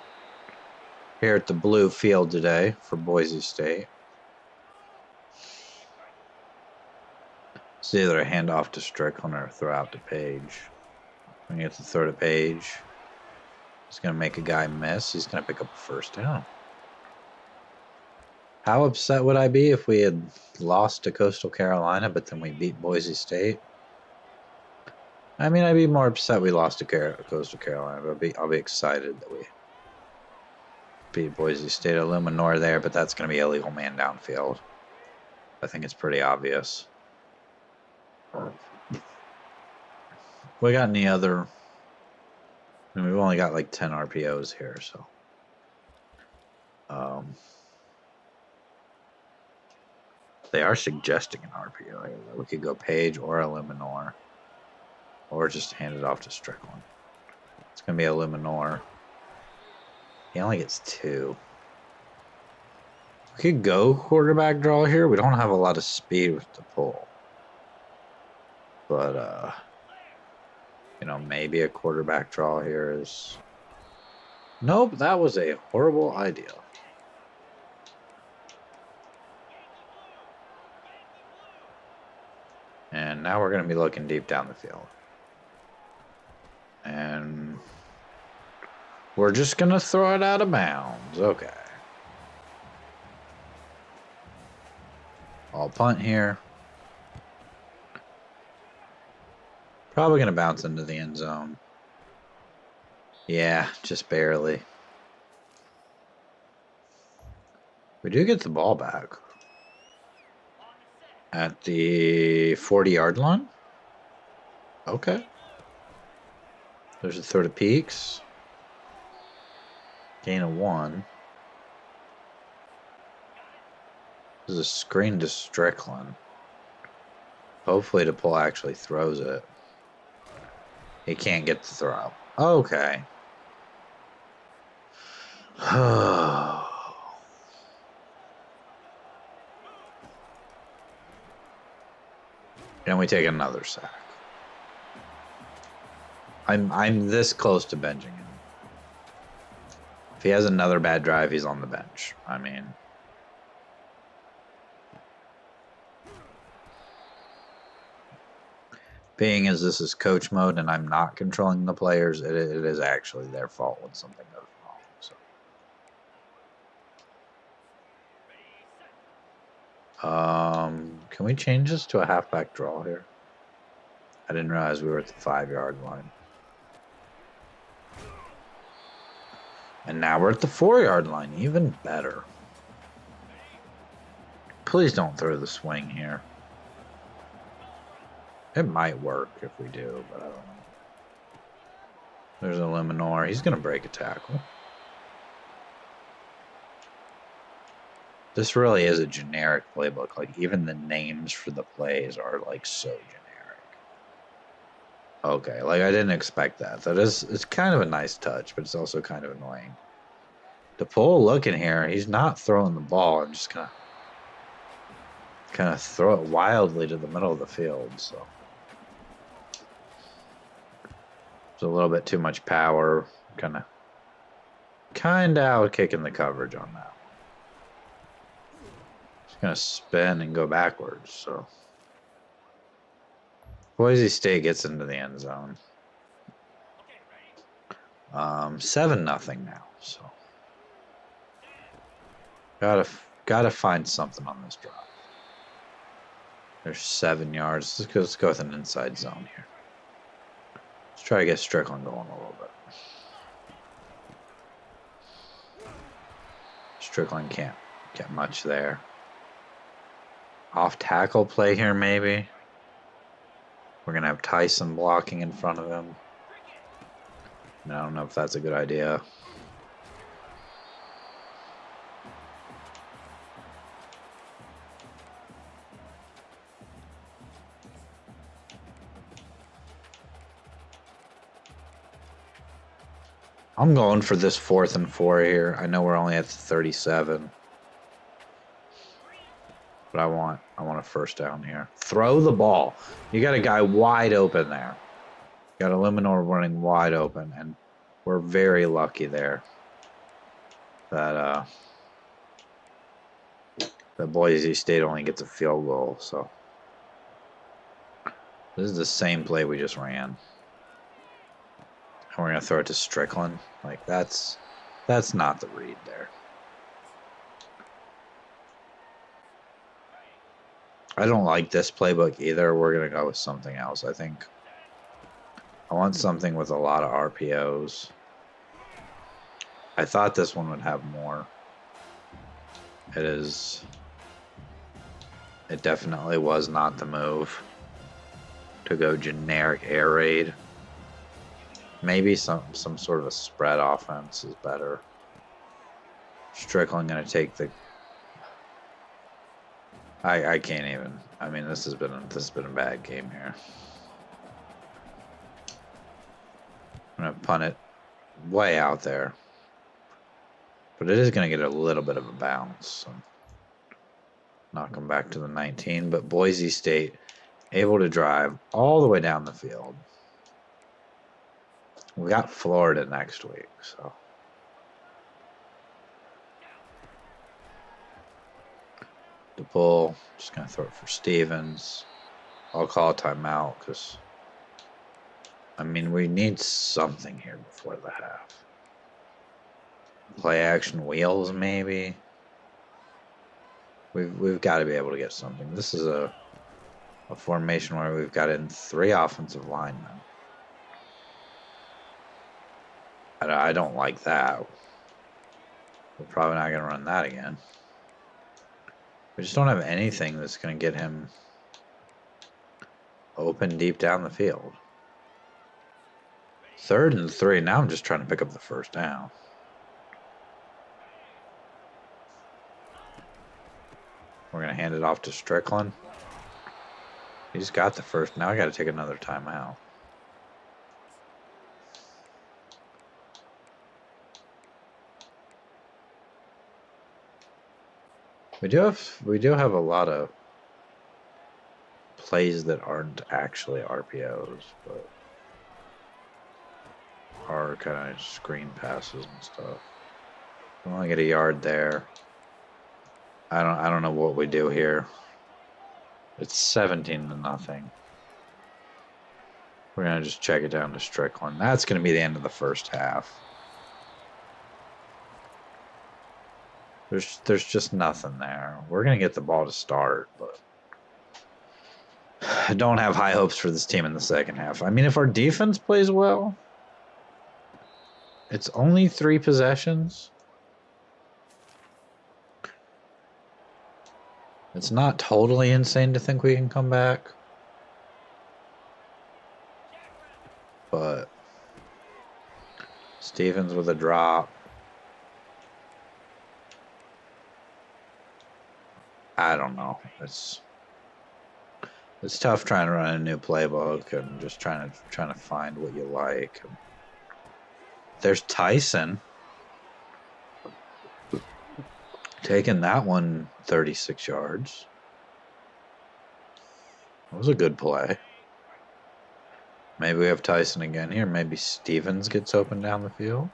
A: here at the blue field today for Boise State. It's either a handoff to Strickland or throw out to Page. When you get to throw to Page, he's going to make a guy miss. He's going to pick up a first down. How upset would I be if we had lost to Coastal Carolina, but then we beat Boise State? I mean, I'd be more upset we lost to Coastal Carolina, but I'll be excited that we beat Boise State. Illuminor there, but that's going to be a illegal man downfield. I think it's pretty obvious. We got any other? I mean, we've only got like 10 RPOs here, so. They are suggesting an RPO here. We could go Page or Illuminor, or just hand it off to Strickland. It's going to be Illuminor. He only gets 2. We could go quarterback draw here. We don't have a lot of speed with the pull. But, you know, maybe a quarterback draw here is... Nope, that was a horrible idea. And now we're going to be looking deep down the field. And we're just going to throw it out of bounds. Okay. I'll punt here. Probably going to bounce into the end zone. Yeah, just barely. We do get the ball back. At the 40-yard line? Okay. There's a throw to Peaks. Gain of 1. There's a screen to Strickland. Hopefully the pull actually throws it. He can't get the throw. Okay. And we take another sack. I'm this close to benching him. If he has another bad drive, he's on the bench. I mean, being as this is coach mode and I'm not controlling the players, it is actually their fault when something goes wrong. So, can we change this to a halfback draw here? I didn't realize we were at the 5-yard line. And now we're at the 4-yard line. Even better. Please don't throw the swing here. It might work if we do, but I don't know. There's a Luminor. He's going to break a tackle. This really is a generic playbook. Like, even the names for the plays are, like, so generic. Okay, like, I didn't expect that. It's kind of a nice touch, but it's also kind of annoying. The pull looking here, he's not throwing the ball. I'm just going to kind of throw it wildly to the middle of the field, so. It's a little bit too much power. Kind of out kicking the coverage on that one. Just gonna spin and go backwards. So Boise State gets into the end zone. 7-0 now. So gotta find something on this drive. There's 7 yards. Let's go with an inside zone here. Let's try to get Strickland going a little bit. Strickland can't get much there. Off tackle play here, maybe. We're going to have Tyson blocking in front of him. And I don't know if that's a good idea. I'm going for this 4th and 4 here. I know we're only at the 37. But I want a first down here. Throw the ball. You got a guy wide open there. You got a Luminor running wide open, and we're very lucky there that that Boise State only gets a field goal. So this is the same play we just ran. And we're gonna throw it to Strickland. Like that's not the read there. I don't like this playbook either. We're going to go with something else, I think. I want something with a lot of RPOs. I thought this one would have more. It definitely was not the move to go generic air raid. Maybe some sort of a spread offense is better. Strickland going to take the... I can't even. I mean, this has been a bad game here. I'm gonna punt it way out there, but it is gonna get a little bit of a bounce. So knock them back to the 19. But Boise State able to drive all the way down the field. We got Florida next week, so. The pull, just gonna throw it for Stevens. I'll call a timeout because, I mean, we need something here before the half. Play action wheels, maybe. We've got to be able to get something. This is a formation where we've got in 3 offensive linemen. I don't like that. We're probably not going to run that again. We just don't have anything that's going to get him open deep down the field. 3rd and 3. Now I'm just trying to pick up the first down. We're going to hand it off to Strickland. He's got the first. Now I got to take another timeout. We do have a lot of plays that aren't actually RPOs, but are kind of screen passes and stuff. We only get a yard there. I don't know what we do here. It's 17-0. We're gonna just check it down to Strickland. That's gonna be the end of the first half. There's just nothing there. We're gonna get the ball to start, but I don't have high hopes for this team in the second half. I mean, if our defense plays well, it's only 3 possessions. It's not totally insane to think we can come back. But Stevens with a drop. I don't know. It's tough trying to run a new playbook and just trying to find what you like. There's Tyson taking that one 36 yards. That was a good play. Maybe we have Tyson again here. Maybe Stevens gets open down the field.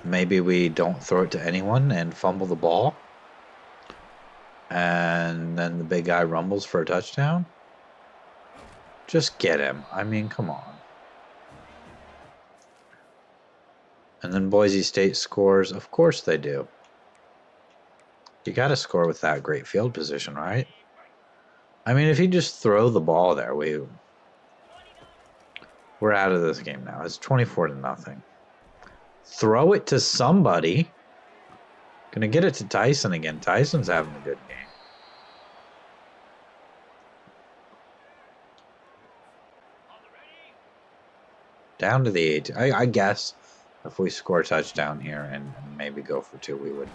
A: Maybe we don't throw it to anyone and fumble the ball. And then the big guy rumbles for a touchdown. Just get him. I mean, come on. And then Boise State scores. Of course they do. You got to score with that great field position, right? I mean, if you just throw the ball there, we're out of this game now. It's 24-0. Throw it to somebody. Gonna get it to Tyson again. Tyson's having a good game. Down to the 8. I guess if we score a touchdown here and maybe go for 2, we would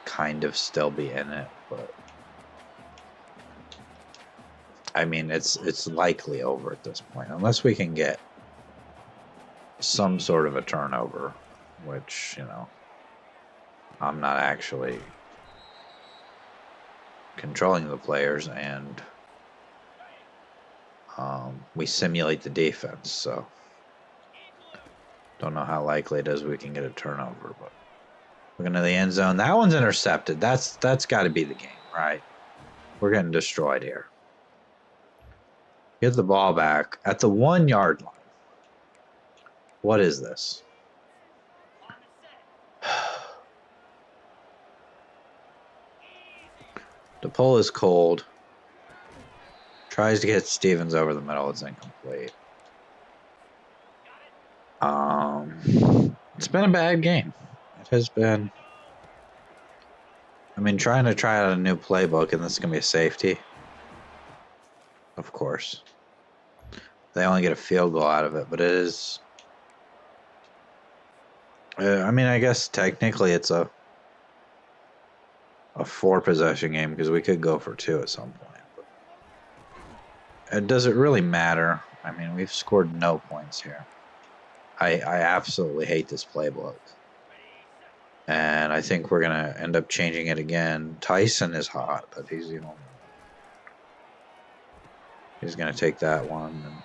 A: kind of still be in it. But I mean, it's likely over at this point, unless we can get some sort of a turnover, which, you know, I'm not actually controlling the players, and we simulate the defense, so don't know how likely it is we can get a turnover. But we're going to the end zone. That one's intercepted. That's got to be the game, right? We're getting destroyed here. Get the ball back at the 1-yard line. What is this? DePaul is cold. Tries to get Stevens over the middle. It's incomplete. It's been a bad game. It has been. I mean, trying out a new playbook, and this is going to be a safety. Of course. They only get a field goal out of it, but it is. I mean, I guess technically it's a 4-possession game because we could go for 2 at some point. But does it really matter? I mean, we've scored no points here. I absolutely hate this playbook. And I think we're going to end up changing it again. Tyson is hot, but he's, you know, he's going to take that one and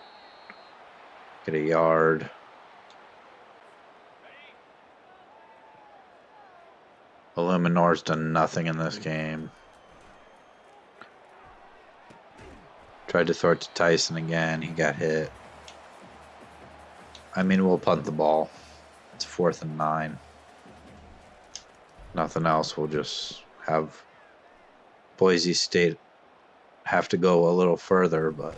A: get a yard. Illuminor's done nothing in this game. Tried to throw it to Tyson again. He got hit. I mean, we'll punt the ball. It's 4th and 9. Nothing else. We'll just have Boise State have to go a little further, but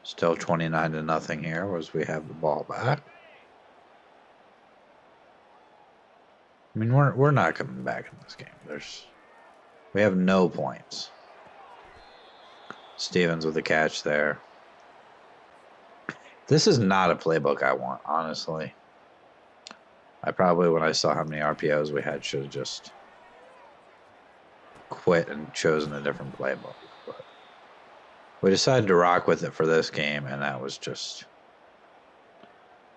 A: still 29-0 here as we have the ball back. I mean, we're not coming back in this game. We have no points. Stevens with a catch there. This is not a playbook I want, honestly. I probably, when I saw how many RPOs we had, should have just quit and chosen a different playbook. But we decided to rock with it for this game, and that was just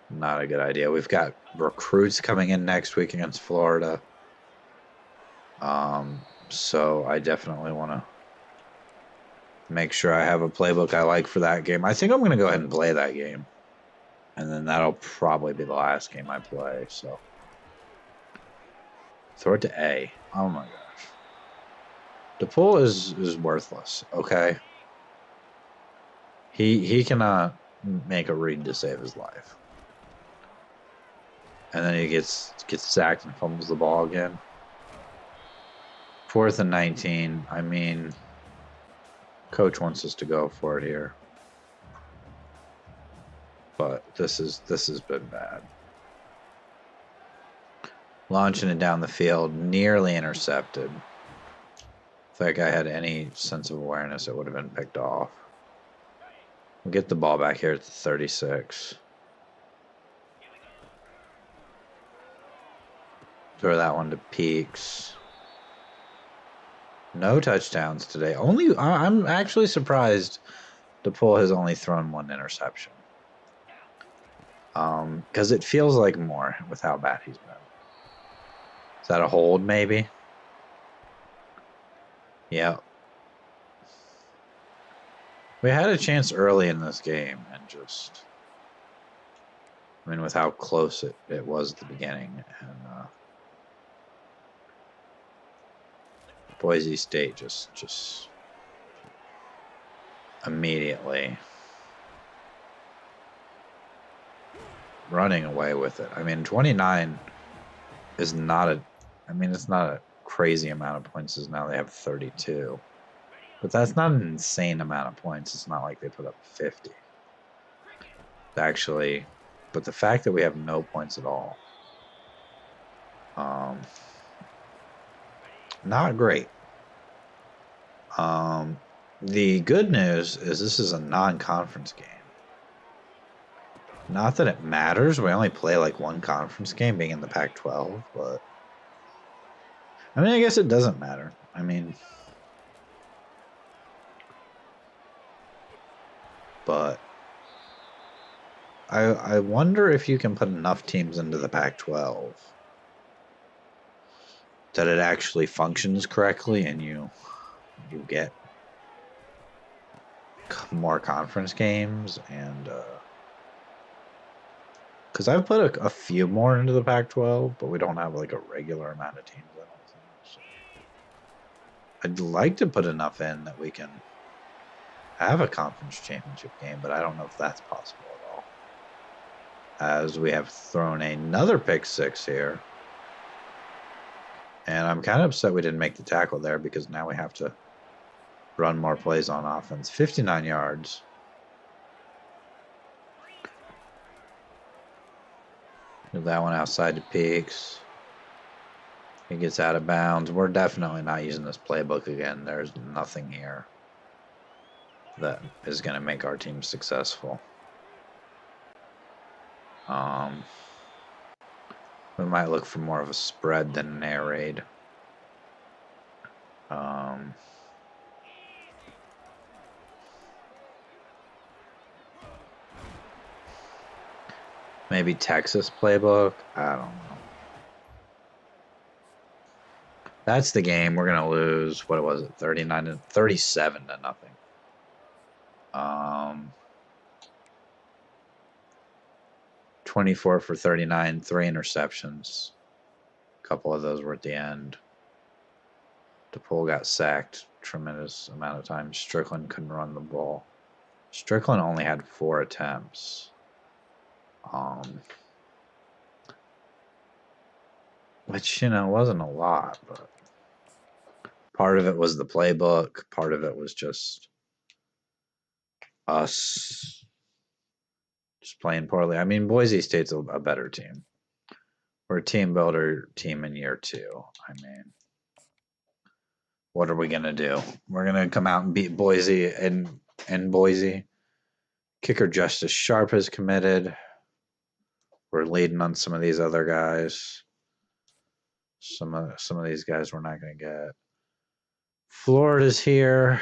A: not a good idea. We've got recruits coming in next week against Florida. So I definitely want to Make sure I have a playbook I like for that game. I think I'm going to go ahead and play that game. And then that'll probably be the last game I play, so. Throw it to A. Oh my gosh. The pull is worthless, okay? He cannot make a read to save his life. And then he gets sacked and fumbles the ball again. 4th and 19. I mean, coach wants us to go for it here. But this has been bad. Launching it down the field, nearly intercepted. If that guy had any sense of awareness, it would have been picked off. We'll get the ball back here at the 36. Throw that one to Peaks. No touchdowns today. I'm actually surprised DePaul has only thrown 1 interception. Because it feels like more with how bad he's been. Is that a hold, maybe? Yeah. We had a chance early in this game and just... I mean, with how close it was at the beginning. And Boise State just immediately running away with it. I mean, 29 is not a... I mean, it's not a crazy amount of points as now they have 32. But that's not an insane amount of points. It's not like they put up 50. Actually, but the fact that we have no points at all, not great. The good news is this is a non-conference game. Not that it matters. We only play like 1 conference game, being in the Pac-12, but I mean, I guess it doesn't matter. I mean, but I wonder if you can put enough teams into the Pac-12 that it actually functions correctly and you get more conference games. And because I've put a few more into the Pac-12, but we don't have like a regular amount of teams, I don't think. So I'd like to put enough in that we can have a conference championship game, but I don't know if that's possible at all. As we have thrown another pick 6 here. And I'm kind of upset we didn't make the tackle there, because now we have to run more plays on offense. 59 yards. Move that one outside to Peaks. He gets out of bounds. We're definitely not using this playbook again. There's nothing here that is going to make our team successful. We might look for more of a spread than an air raid. Maybe Texas playbook. I don't know. That's the game we're gonna lose. What was it? 37 to nothing. 24 for 39, 3 interceptions. A couple of those were at the end. DePaul got sacked tremendous amount of times. Strickland couldn't run the ball. Strickland only had 4 attempts. Which, wasn't a lot, but part of it was the playbook. Part of it was just us just playing poorly. I mean, Boise State's a better team. We're a team builder team in year 2. I mean, what are we going to do? We're going to come out and beat Boise and Boise. Kicker Justice Sharp has committed. We're leading on some of these other guys. Some of these guys we're not going to get. Florida's here.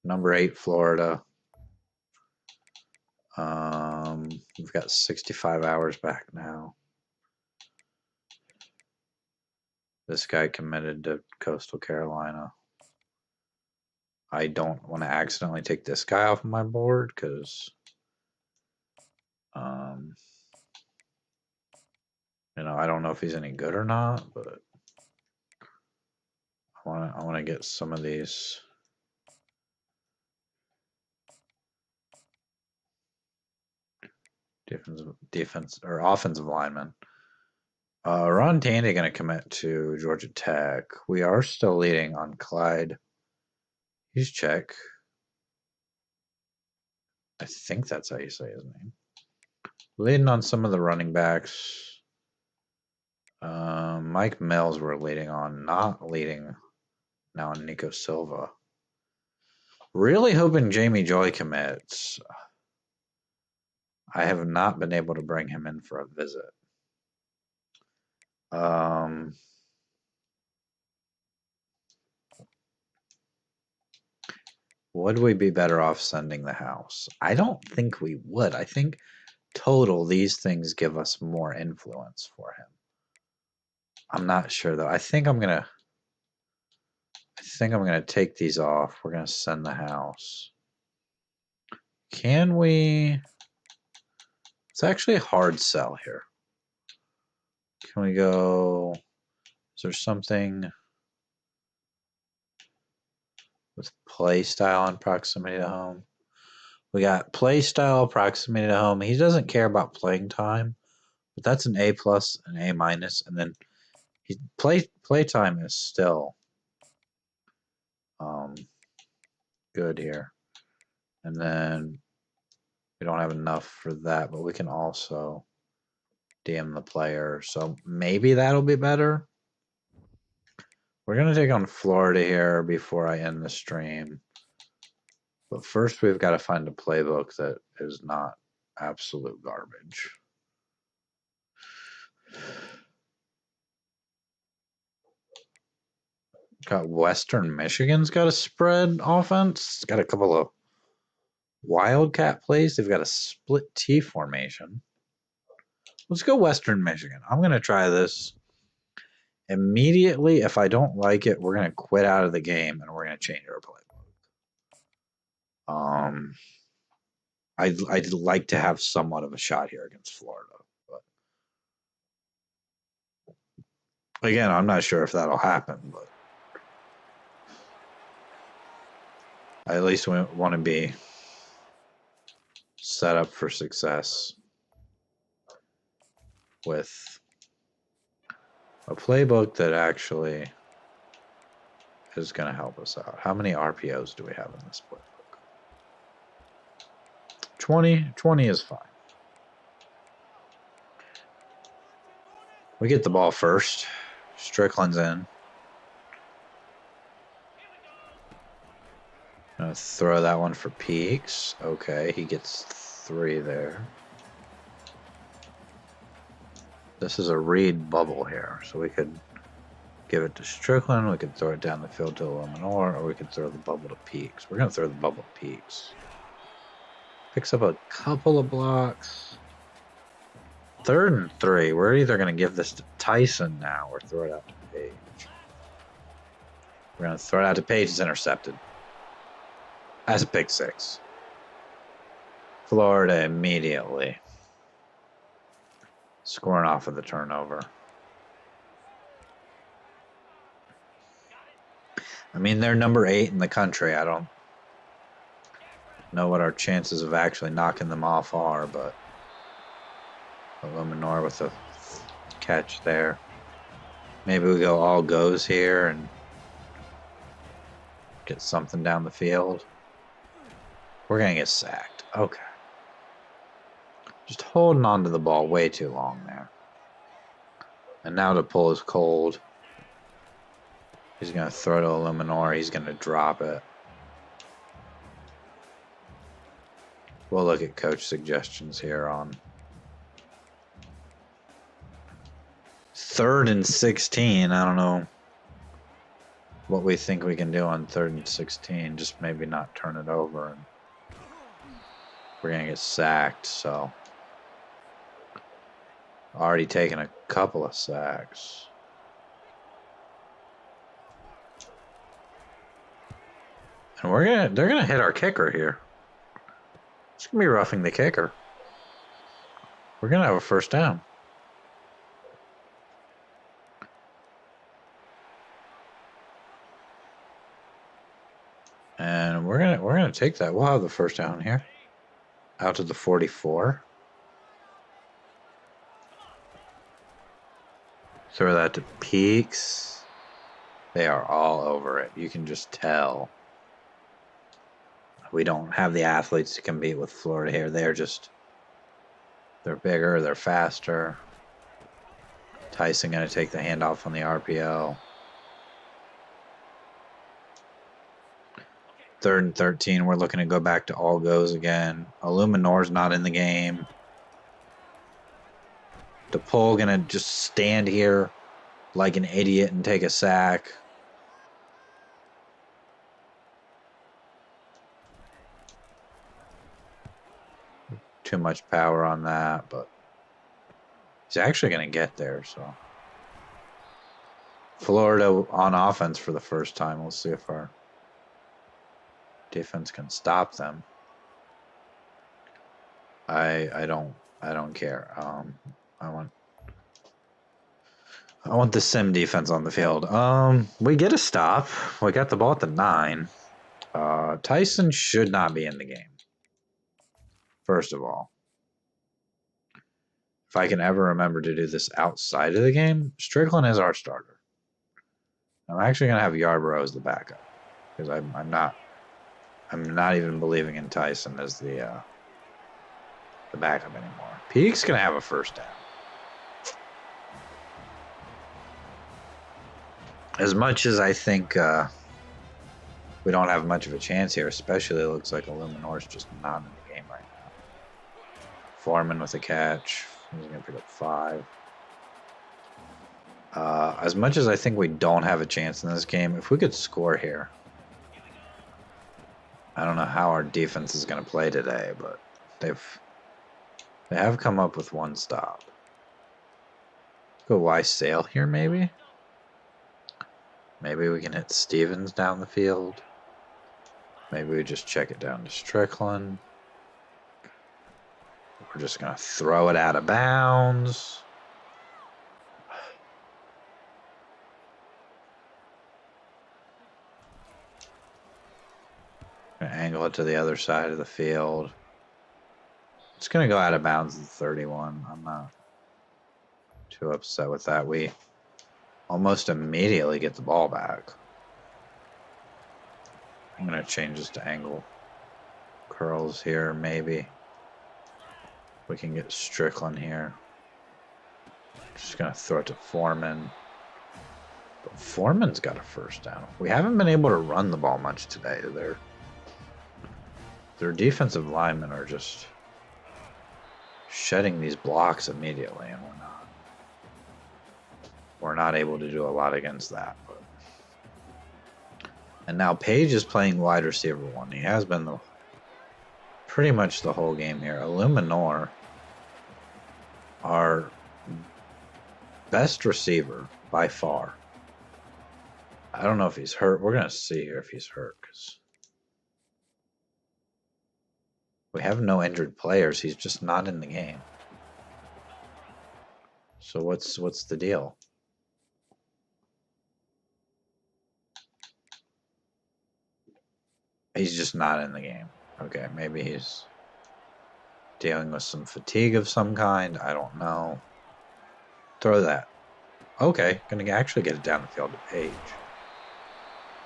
A: Number 8, Florida. We've got 65 hours back now. This guy committed to Coastal Carolina. I don't want to accidentally take this guy off of my board because, you know, I don't know if he's any good or not, but I want to get some of these. Defense or offensive linemen. Ron Tandy going to commit to Georgia Tech. We are still leading on Clyde. He's check. I think that's how you say his name. Leading on some of the running backs. Mike Mills we're leading on, not leading now on Nico Silva. Really hoping Jamie Joy commits. I have not been able to bring him in for a visit. Would we be better off sending the house? I don't think we would. I think total these things give us more influence for him. I'm not sure though. I think I'm gonna take these off. We're gonna send the house. Can we? It's actually a hard sell here. Can we go? Is there something with play style and proximity to home? We got play style, proximity to home. He doesn't care about playing time, but that's an A plus, an A minus, and then play time is still good here. And then we don't have enough for that, but we can also DM the player. So maybe that'll be better. We're going to take on Florida here before I end the stream. But first we've got to find a playbook that is not absolute garbage. Got Western Michigan's got a spread offense. It's got a couple of Wildcat plays. They've got a split T formation. Let's go Western Michigan. I'm going to try this. Immediately, if I don't like it, we're going to quit out of the game and we're going to change our playbook. I'd like to have somewhat of a shot here against Florida. But again, I'm not sure if that'll happen, but I at least want to be set up for success with a playbook that actually is going to help us out. How many RPOs do we have in this playbook? 20. 20 is fine. We get the ball first. Strickland's in. Gonna throw that one for Peaks. Okay, he gets 3 there. This is a read bubble here, so we could give it to Strickland. We could throw it down the field to Illuminor, or we could throw the bubble to Peaks. We're gonna throw the bubble to Peaks. Picks up a couple of blocks. 3rd and 3. We're either going to give this to Tyson now or throw it out to Page. We're going to throw it out to Page. It's intercepted. That's a pick 6. Florida immediately scoring off of the turnover. I mean, they're number 8 in the country. I don't know what our chances of actually knocking them off are, but Illuminor with a catch there. Maybe we go all goes here and get something down the field. We're going to get sacked. Okay. Just holding on to the ball way too long there. And now the pull is cold. He's going to throw to Illuminor. He's going to drop it. We'll look at coach suggestions here on 3rd and 16. I don't know what we think we can do on 3rd and 16. Just maybe not turn it over. And we're going to get sacked, so already taken a couple of sacks. And they're gonna hit our kicker here. It's gonna be roughing the kicker. We're gonna have a first down. And we're gonna take that. We'll have the first down here. Out to the 44. Throw that to Peaks. They are all over it. You can just tell. We don't have the athletes to compete with Florida here. They're bigger, they're faster. Tyson gonna take the handoff on the RPO. 3rd and 13. We're looking to go back to all goes again. Illuminor's not in the game. DePaul gonna just stand here like an idiot and take a sack. Too much power on that, but he's actually gonna get there, so. Florida on offense for the first time. We'll see if our defense can stop them. I don't care. I want the sim defense on the field. We get a stop. We got the ball at the 9. Tyson should not be in the game. First of all, if I can ever remember to do this outside of the game, Strickland is our starter. I'm actually gonna have Yarbrough as the backup because I'm not even believing in Tyson as the backup anymore. Peak's gonna have a first down. As much as I think we don't have much of a chance here, especially it looks like Illuminor's just not in the game right now. Foreman with a catch. He's gonna pick up 5. As much as I think we don't have a chance in this game, if we could score here, I don't know how our defense is going to play today, but they have come up with one stop. Go Y Sail here, maybe. Maybe we can hit Stevens down the field. Maybe we just check it down to Strickland. We're just going to throw it out of bounds. Angle it to the other side of the field. It's going to go out of bounds at 31. I'm not too upset with that. We almost immediately get the ball back. I'm going to change this to angle curls here, maybe. We can get Strickland here. Just going to throw it to Foreman. But Foreman's got a first down. We haven't been able to run the ball much today. Their defensive linemen are just shedding these blocks immediately, and we're not able to do a lot against that. But. And now Page is playing wide receiver 1. He has been pretty much the whole game here. Illuminor, our best receiver by far. I don't know if he's hurt. We're going to see here if he's hurt, because we have no injured players. He's just not in the game. So what's the deal? He's just not in the game. Okay, maybe he's dealing with some fatigue of some kind. I don't know. Throw that. Okay, gonna actually get it down the field to Page.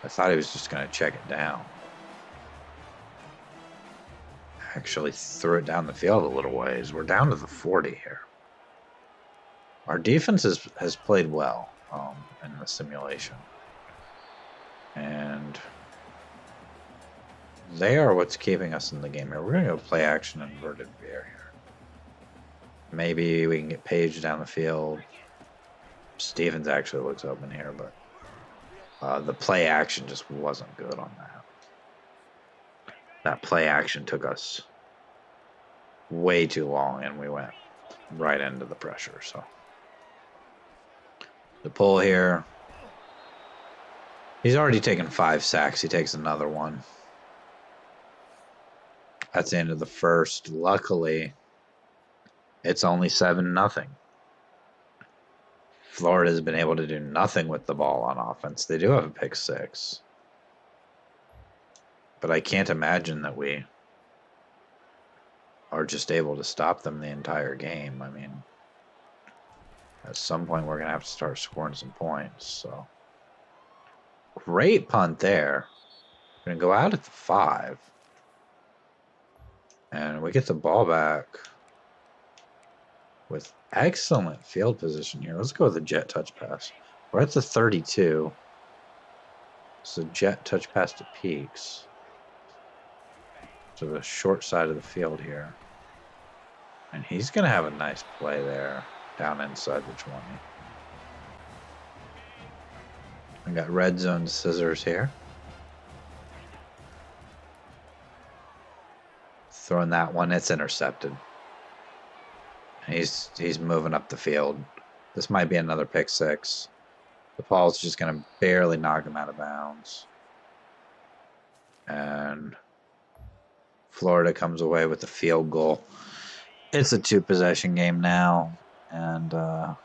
A: I thought he was just gonna check it down. Actually threw it down the field a little ways. We're down to the 40 here. Our defense has played well in the simulation. And they are what's keeping us in the game here. We're going to go play action inverted veer here. Maybe we can get Page down the field. Stevens actually looks open here, but the play action just wasn't good on that. That play action took us way too long, and we went right into the pressure. So the pull here. He's already taken 5 sacks. He takes another one. That's the end of the first. Luckily, it's only 7-0. Florida's been able to do nothing with the ball on offense. They do have a pick six. But I can't imagine that we are just able to stop them the entire game. I mean, at some point we're going to have to start scoring some points. So, great punt there. We're going to go out at the 5. And we get the ball back with excellent field position here. Let's go with the jet touch pass. We're at the 32. It's a jet touch pass to Peaks. To the short side of the field here. And he's going to have a nice play there down inside the 20. We got red zone scissors here. Throwing that one, it's intercepted. He's moving up the field. This might be another pick six. The ball's just going to barely knock him out of bounds. And Florida comes away with the field goal. It's a 2-possession game now, and I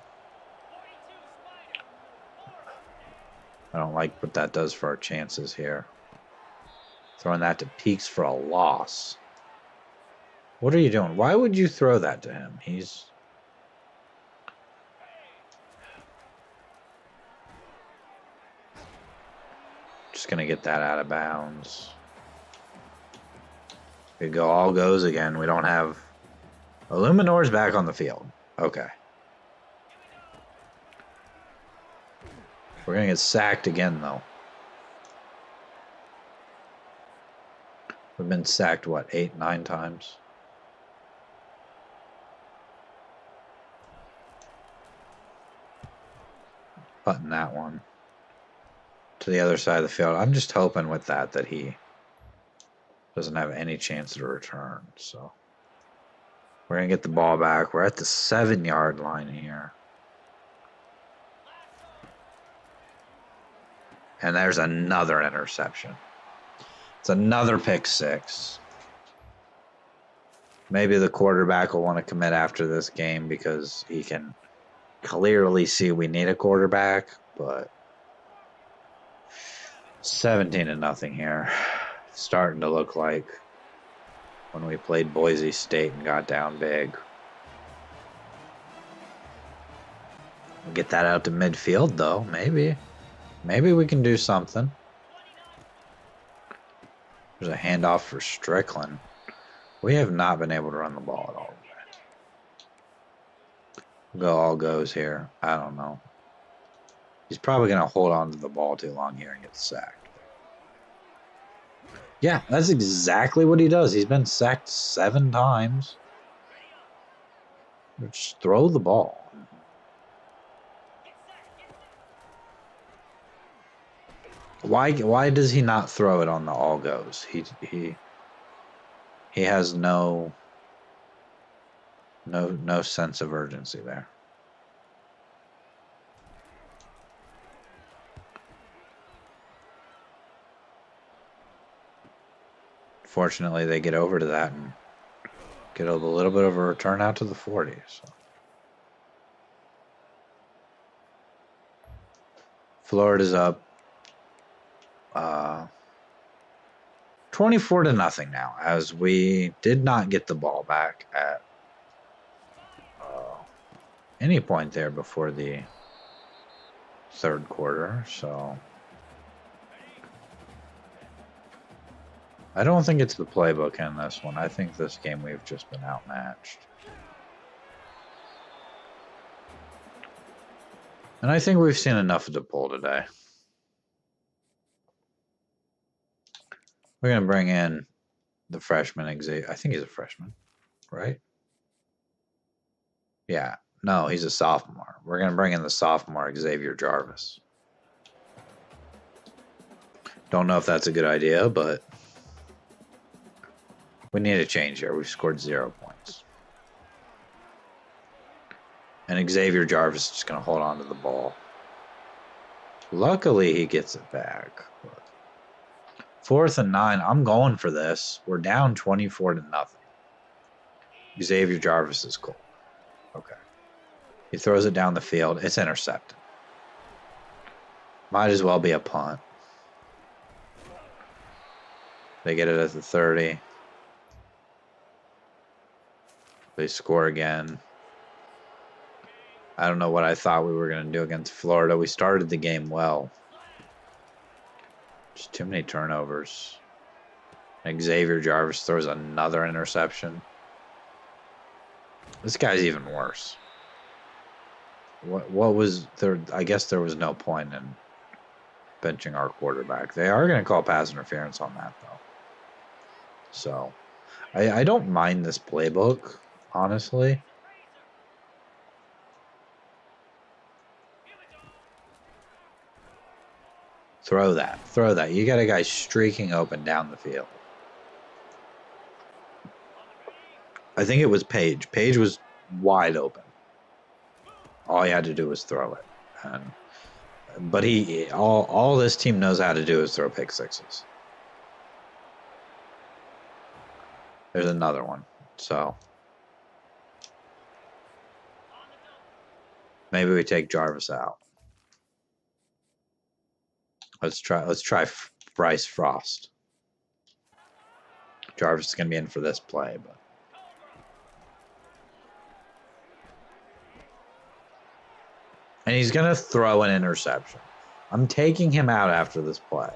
A: don't like what that does for our chances here. Throwing that to Peaks for a loss. What are you doing? Why would you throw that to him? He's just going to get that out of bounds. We go all goes again. We don't have... Illuminor's back on the field. Okay. We're going to get sacked again, though. We've been sacked, what, 8, 9 times? Button that one to the other side of the field. I'm just hoping with that he doesn't have any chance to return. So we're going to get the ball back. We're at the 7-yard line here. And there's another interception. It's another pick six. Maybe the quarterback will want to commit after this game because he can clearly see we need a quarterback, but 17-0 here. Starting to look like when we played Boise State and got down big. We'll get that out to midfield, though. Maybe we can do something. There's a handoff for Strickland. We have not been able to run the ball at all. Go all goes here. I don't know. He's probably going to hold on to the ball too long here and get sacked. Yeah, that's exactly what he does. He's been sacked 7 times. Just throw the ball. Why does he not throw it on the all goes? He has no sense of urgency there. Fortunately, they get over to that and get a little bit of a return out to the 40. So. Florida's up 24-0 now, as we did not get the ball back at any point there before the 3rd quarter. So I don't think it's the playbook in this one. I think this game we've just been outmatched. And I think we've seen enough of the pull today. We're going to bring in the freshman Xavier. I think he's a freshman, right? Yeah. No, he's a sophomore. We're going to bring in the sophomore Xavier Jarvis. Don't know if that's a good idea, but we need a change here. We've scored 0 points. And Xavier Jarvis is just going to hold on to the ball. Luckily, he gets it back. But 4th and 9. I'm going for this. We're down 24-0. Xavier Jarvis is cool. Okay. He throws it down the field. It's intercepted. Might as well be a punt. They get it at the 30. They score again. I don't know what I thought we were going to do against Florida. We started the game well. Just too many turnovers. Xavier Jarvis throws another interception. This guy's even worse. What was there? I guess there was no point in benching our quarterback. They are going to call pass interference on that, though. So, I don't mind this playbook, honestly. Throw that. You got a guy streaking open down the field. I think it was Page. Page was wide open. All he had to do was throw it. But all this team knows how to do is throw pick sixes. There's another one. So maybe we take Jarvis out. Let's try Bryce Frost. Jarvis is going to be in for this play, but and he's going to throw an interception. I'm taking him out after this play.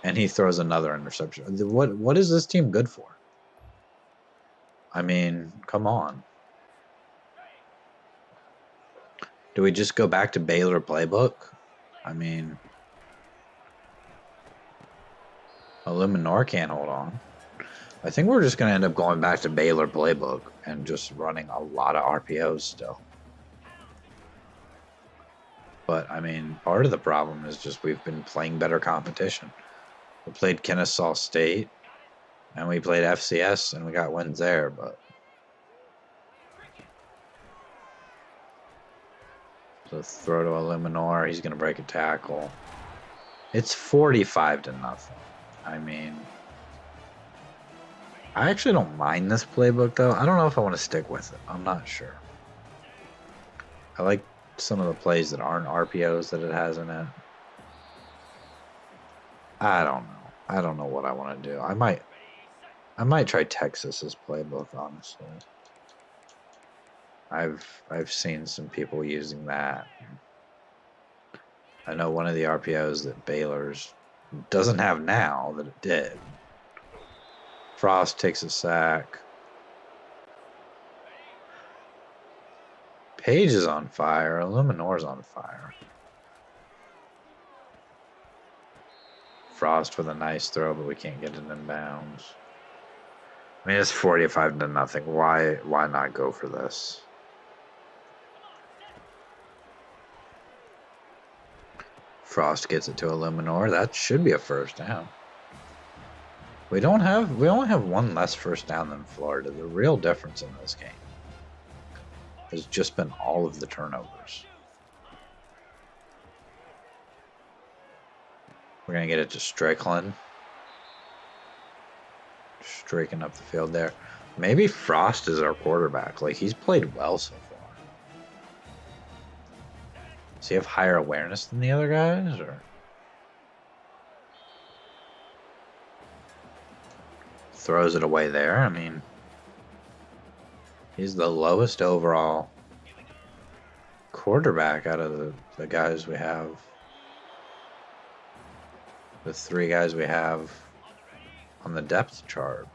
A: And he throws another interception. What is this team good for? I mean, come on. Do we just go back to Baylor playbook? I mean, Illuminor can't hold on. I think we're just going to end up going back to Baylor playbook and just running a lot of RPOs still. But, I mean, part of the problem is just we've been playing better competition. We played Kennesaw State, and we played FCS, and we got wins there, but... So throw to Illuminor. He's going to break a tackle. It's 45-0. I mean... I actually don't mind this playbook, though. I don't know if I want to stick with it. I'm not sure. I like some of the plays that aren't RPOs that it has in it. I don't know. I don't know what I want to do. I might try Texas's playbook, honestly. I've seen some people using that. I know one of the RPOs that Baylor's doesn't have now that it did. Frost takes a sack. Page is on fire. Illuminor's on fire. Frost with a nice throw, but we can't get it in bounds. I mean, it's 45-0. Why not go for this? Frost gets it to Illuminor. That should be a first down. We only have one less first down than Florida. The real difference in this game has just been all of the turnovers. We're going to get it to Strickland. Streaking up the field there. Maybe Frost is our quarterback. Like, he's played well so far. Does he have higher awareness than the other guys? Or throws it away there. I mean, he's the lowest overall quarterback out of the guys we have. The three guys we have on the depth chart.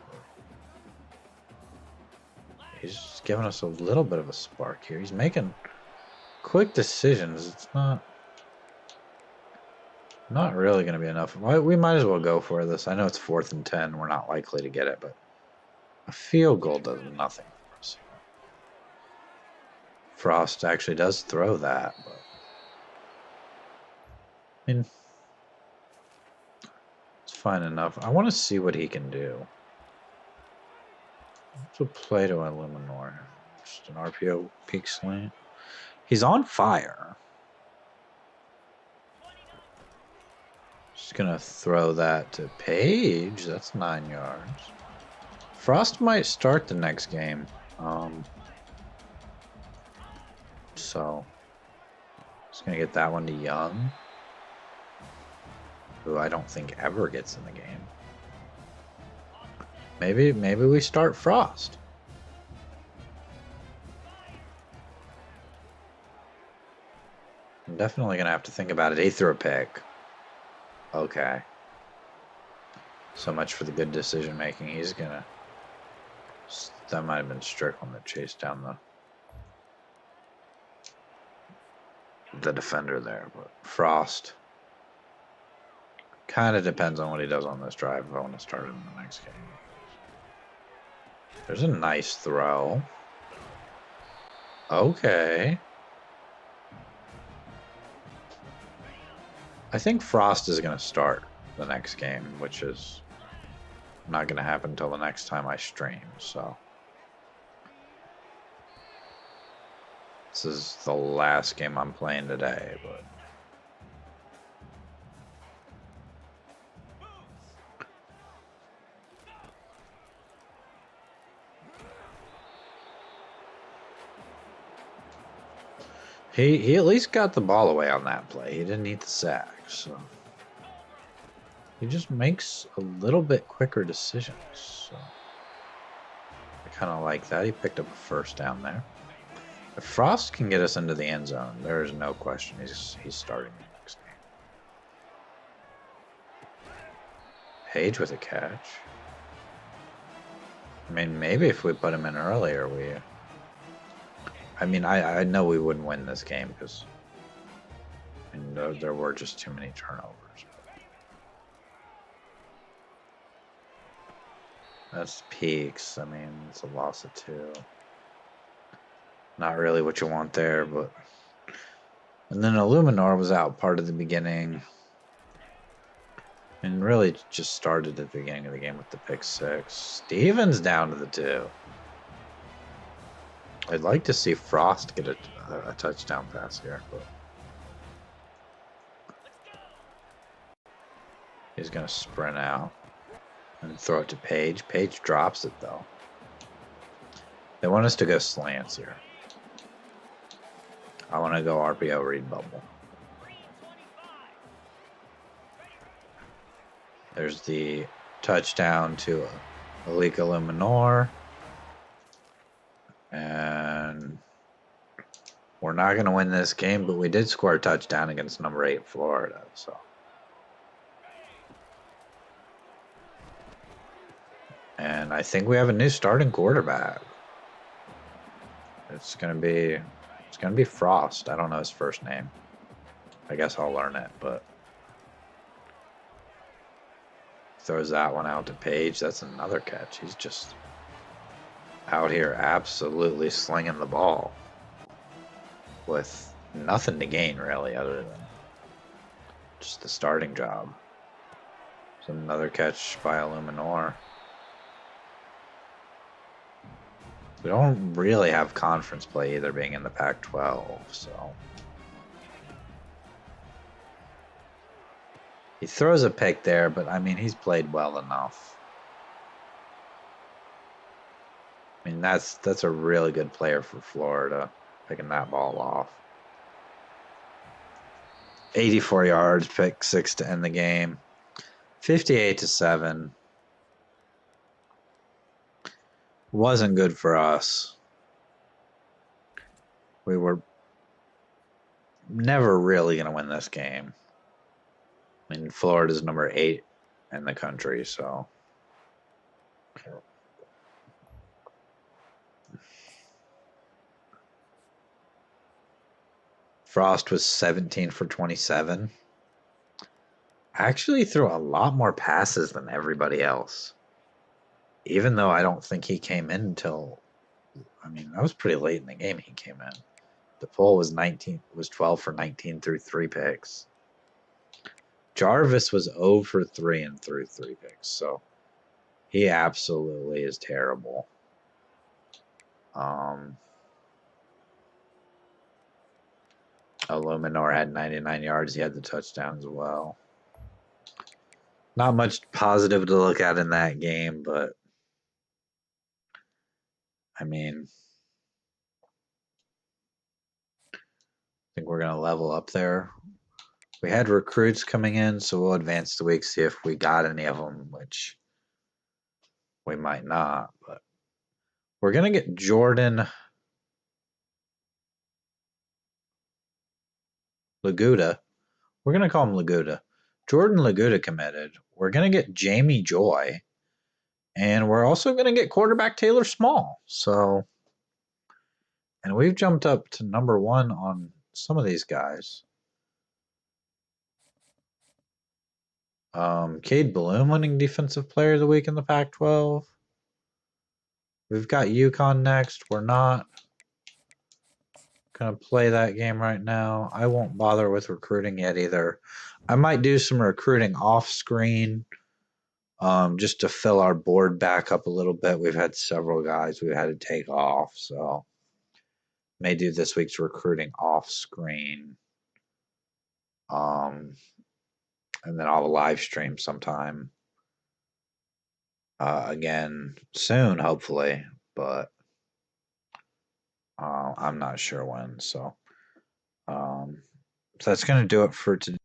A: He's just giving us a little bit of a spark here. He's making quick decisions. It's not really going to be enough. We might as well go for this. I know it's 4th and 10. We're not likely to get it, but a field goal does nothing for us. Frost actually does throw that, but I mean, it's fine enough. I want to see what he can do. So play to Illuminor. Just an RPO peak slant. He's on fire. Just gonna throw that to Page. That's 9 yards. Frost might start the next game. So just gonna get that one to Young, who I don't think ever gets in the game. Maybe we start Frost. I'm definitely gonna have to think about it. He threw a pick. Okay. So much for the good decision making. He's gonna. That might have been Strickland that chased down the defender there, but Frost. Kind of depends on what he does on this drive if I want to start him in the next game. There's a nice throw. Okay. I think Frost is going to start the next game, which is not going to happen until the next time I stream, so. This is the last game I'm playing today, but. He at least got the ball away on that play. He didn't need the sack, so. He just makes a little bit quicker decisions, so. I kind of like that. He picked up a first down there. If Frost can get us into the end zone, there is no question he's starting the next game. Page with a catch. I mean, maybe if we put him in earlier, I mean, I know we wouldn't win this game because I mean, there were just too many turnovers. That's peaks. I mean, it's a loss of 2. Not really what you want there, but. And then Illuminor was out part of the beginning. And really just started at the beginning of the game with the pick 6. Stevens down to the 2. I'd like to see Frost get a touchdown pass here, but. He's going to sprint out and throw it to Page. Page drops it, though. They want us to go slants here. I want to go RPO read bubble. There's the touchdown to Alika Luminor. And we're not going to win this game, but we did score a touchdown against number 8 Florida, so. And I think we have a new starting quarterback. It's gonna be Frost. I don't know his first name. I guess I'll learn it, but throws that one out to Page. That's another catch. He's just out here absolutely slinging the ball with nothing to gain really other than just the starting job. It's another catch by Illuminor. We don't really have conference play either, being in the Pac-12, so. He throws a pick there, but I mean, he's played well enough. I mean, that's a really good player for Florida, picking that ball off. 84 yards, pick 6 to end the game. 58-7. Wasn't good for us. We were never really going to win this game. I mean, Florida's number 8 in the country, so. Frost was 17 for 27. Actually threw a lot more passes than everybody else. Even though I don't think he came in until, I mean, that was pretty late in the game he came in. The poll was 12 for 19 through 3 picks. Jarvis was 0 for 3 and threw 3 picks, so he absolutely is terrible. Illuminor had 99 yards. He had the touchdown as well. Not much positive to look at in that game, but I mean, I think we're going to level up there. We had recruits coming in, so we'll advance the week, see if we got any of them, which we might not, but we're going to get Jordan Laguda. We're going to call him Laguda. Jordan Laguda committed. We're going to get Jamie Joy, and we're also going to get quarterback Taylor Small. So, and we've jumped up to number 1 on some of these guys. Cade Bloom winning Defensive Player of the Week in the Pac-12. We've got UConn next. We're not going to play that game right now. I won't bother with recruiting yet either. I might do some recruiting off screen just to fill our board back up a little bit. We've had several guys we've had to take off, so may do this week's recruiting off screen. And then I'll live stream sometime again soon, hopefully, but I'm not sure when. So that's going to do it for today.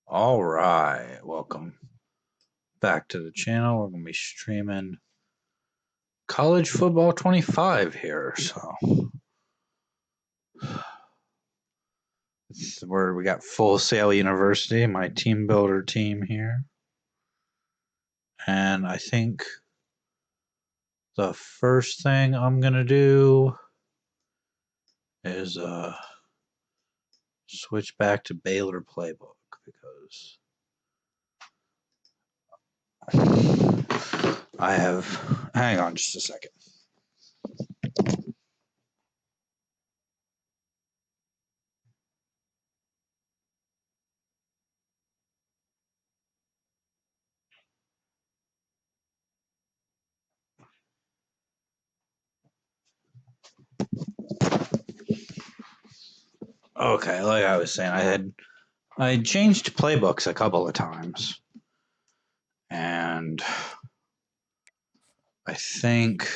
A: All right, welcome back to the channel. We're going to be streaming College Football 25 here. So this is where we got Full Sail University, my team builder team here. And I think the first thing I'm going to do is switch back to Baylor Playbook because I have, hang on just a second. Okay, like I was saying, I changed playbooks a couple of times, and I think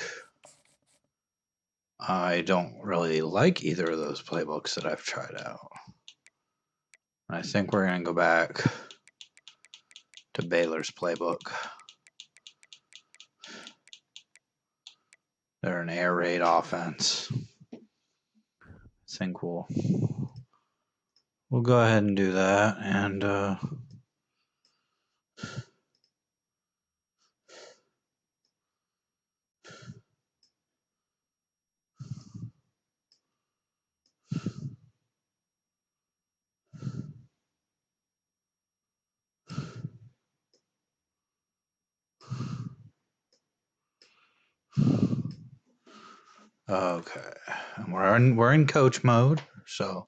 A: I don't really like either of those playbooks that I've tried out. I think we're going to go back to Baylor's playbook. They're an air raid offense. I think we'll go ahead and do that, and okay, and we're in coach mode, so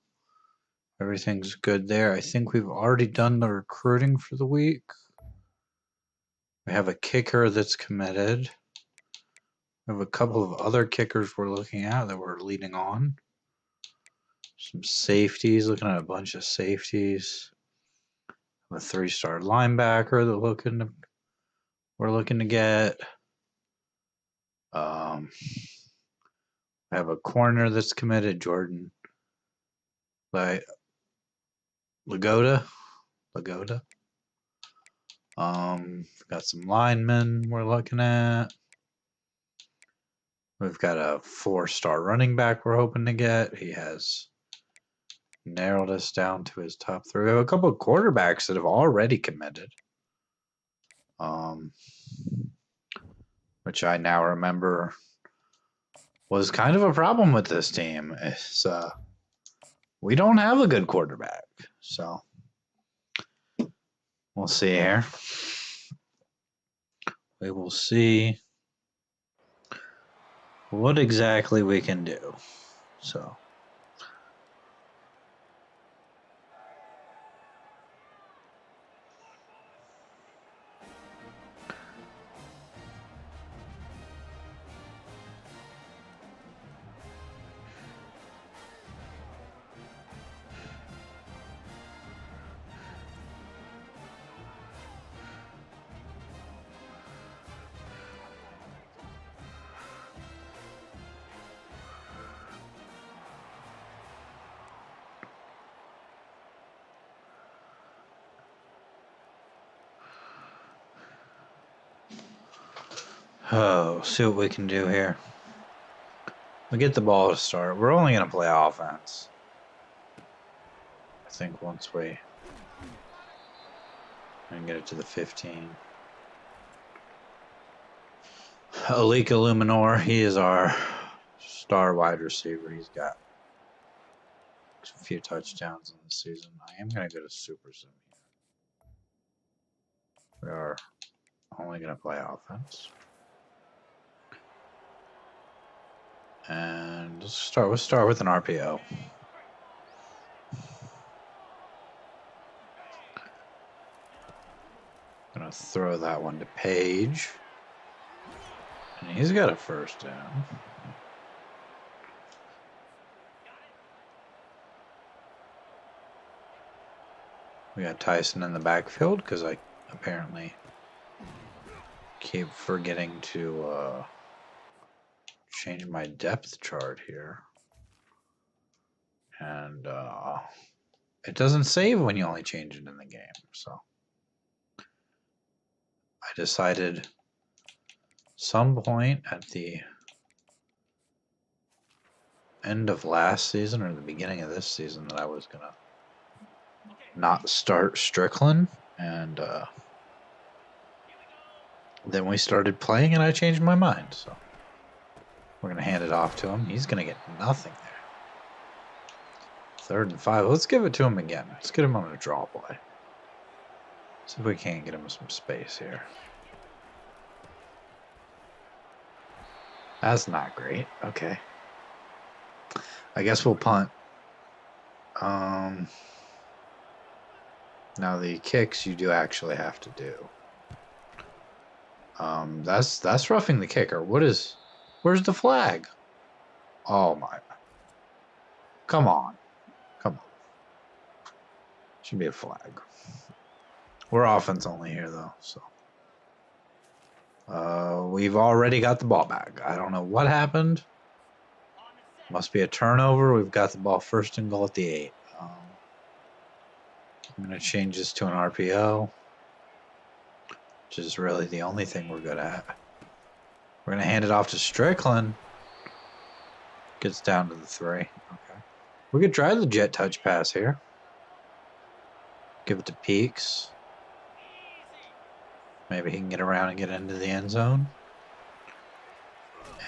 A: everything's good there. I think we've already done the recruiting for the week. We have a kicker that's committed. We have a couple of other kickers we're looking at that we're leading on. Some safeties, looking at a bunch of safeties. A 3-star linebacker that we're looking to get. I have a corner that's committed, Jordan. Lagoda. Got some linemen we're looking at. We've got a 4-star running back we're hoping to get. He has narrowed us down to his top 3. We have a couple of quarterbacks that have already committed. Which I now remember was kind of a problem with this team. Is we don't have a good quarterback. So we'll see here. We will see what exactly we can do. So see what we can do here. We get the ball to start. We're only going to play offense. I think once we can get it to the 15. Alika Luminor, he is our star wide receiver. He's got a few touchdowns in the season. I am going to go to Super Sim here. We are only going to play offense. And we'll start with an RPO. Gonna throw that one to Page. And he's got a first down. We got Tyson in the backfield because I apparently keep forgetting to change my depth chart here. And it doesn't save when you only change it in the game. So I decided some point at the end of last season or the beginning of this season that I was going to not start Strickland. And then we started playing and I changed my mind. So we're going to hand it off to him. He's going to get nothing there. 3rd and 5. Let's give it to him again. Let's get him on a draw play. See if we can't get him some space here. That's not great. Okay. I guess we'll punt. Now the kicks you do actually have to do. That's roughing the kicker. Where's the flag? Oh my. Come on. Should be a flag. We're offense only here, though, so. We've already got the ball back. I don't know what happened. Must be a turnover. We've got the ball first and goal at the 8. I'm going to change this to an RPO, which is really the only thing we're good at. We're going to hand it off to Strickland. Gets down to the 3. Okay. We could try the jet touch pass here. Give it to Peaks. Maybe he can get around and get into the end zone.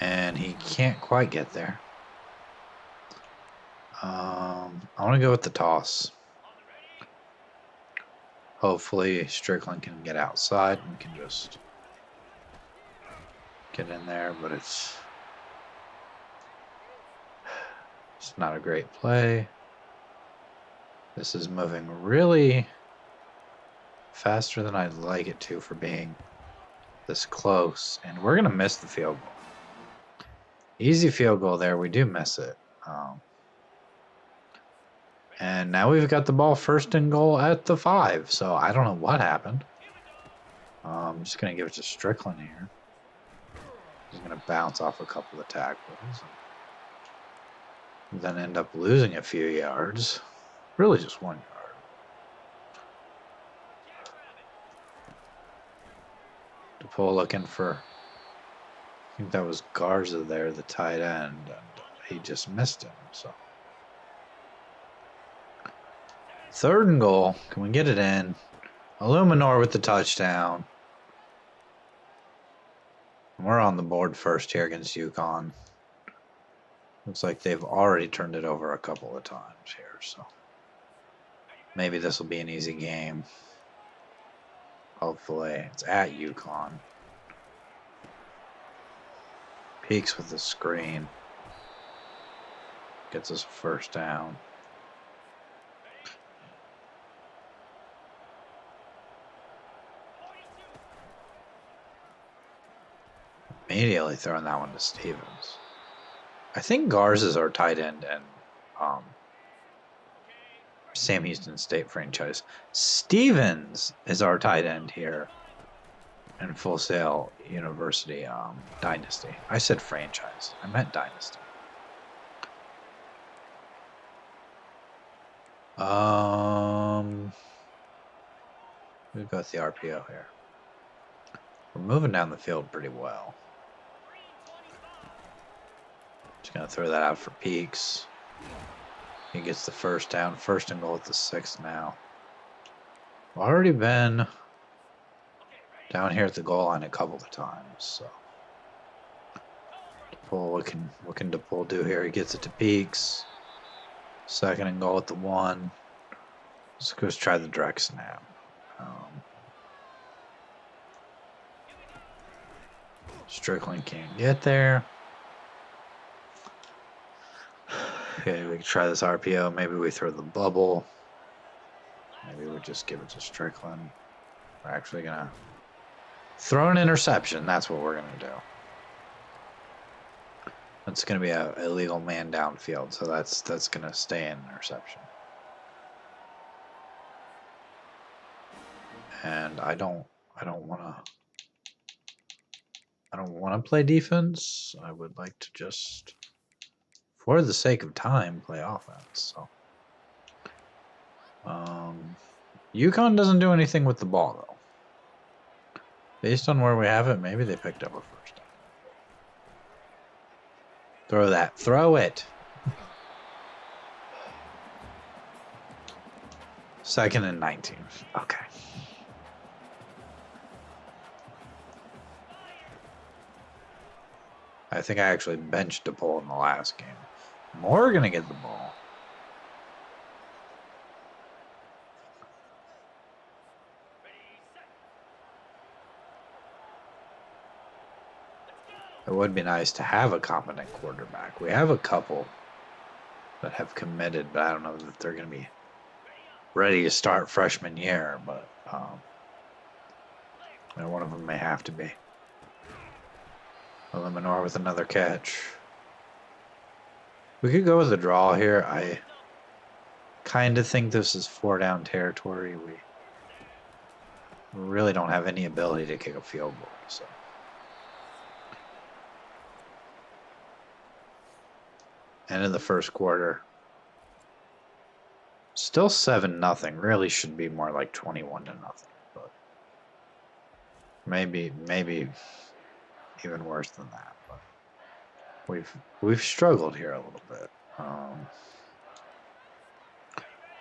A: And he can't quite get there. I want to go with the toss. Hopefully Strickland can get outside and can just get in there, but it's not a great play. This is moving really faster than I'd like it to for being this close, and we're going to miss the field goal. Easy field goal there. We do miss it. And now we've got the ball first and goal at the 5, so I don't know what happened. I'm just going to give it to Strickland here. He's going to bounce off a couple of tackles. And then end up losing a few yards. Really just 1 yard. DePaul looking for, I think that was Garza there, the tight end, and he just missed him, so. 3rd and goal. Can we get it in? Illuminor with the touchdown. We're on the board first here against UConn. Looks like they've already turned it over a couple of times here, so maybe this will be an easy game. Hopefully. It's at UConn. Peaks with the screen. Gets us a first down. Immediately throwing that one to Stevens. I think Garza is our tight end and Sam Houston State franchise. Stevens is our tight end here in Full Sail University Dynasty. I said franchise. I meant Dynasty. We've got the RPO here. We're moving down the field pretty well. Just going to throw that out for Peaks. He gets the first down. First and goal at the 6 now. We've already been down here at the goal line a couple of times. So, DePaul, what can DePaul do here? He gets it to Peaks. 2nd and goal at the 1. Let's try the direct snap. Strickland can't get there. Okay, we can try this RPO. Maybe we throw the bubble. Maybe we just give it to Strickland. We're actually going to throw an interception. That's what we're going to do. That's going to be an illegal man downfield, so that's going to stay an interception. And I don't want to play defense. I would like to just, for the sake of time, play offense. So, UConn doesn't do anything with the ball though. Based on where we have it, maybe they picked up a first down. Throw that. Throw it. 2nd and 19. Okay. I think I actually benched DePaul in the last game. We're going to get the ball. It would be nice to have a competent quarterback. We have a couple that have committed, but I don't know that they're going to be ready to start freshman year. But one of them may have to be. Illuminor with another catch. We could go with a draw here. I kind of think this is 4-down territory. We really don't have any ability to kick a field goal. So. And in the first quarter, still 7-0. Really should be more like 21-0. But maybe even worse than that. But we've struggled here a little bit.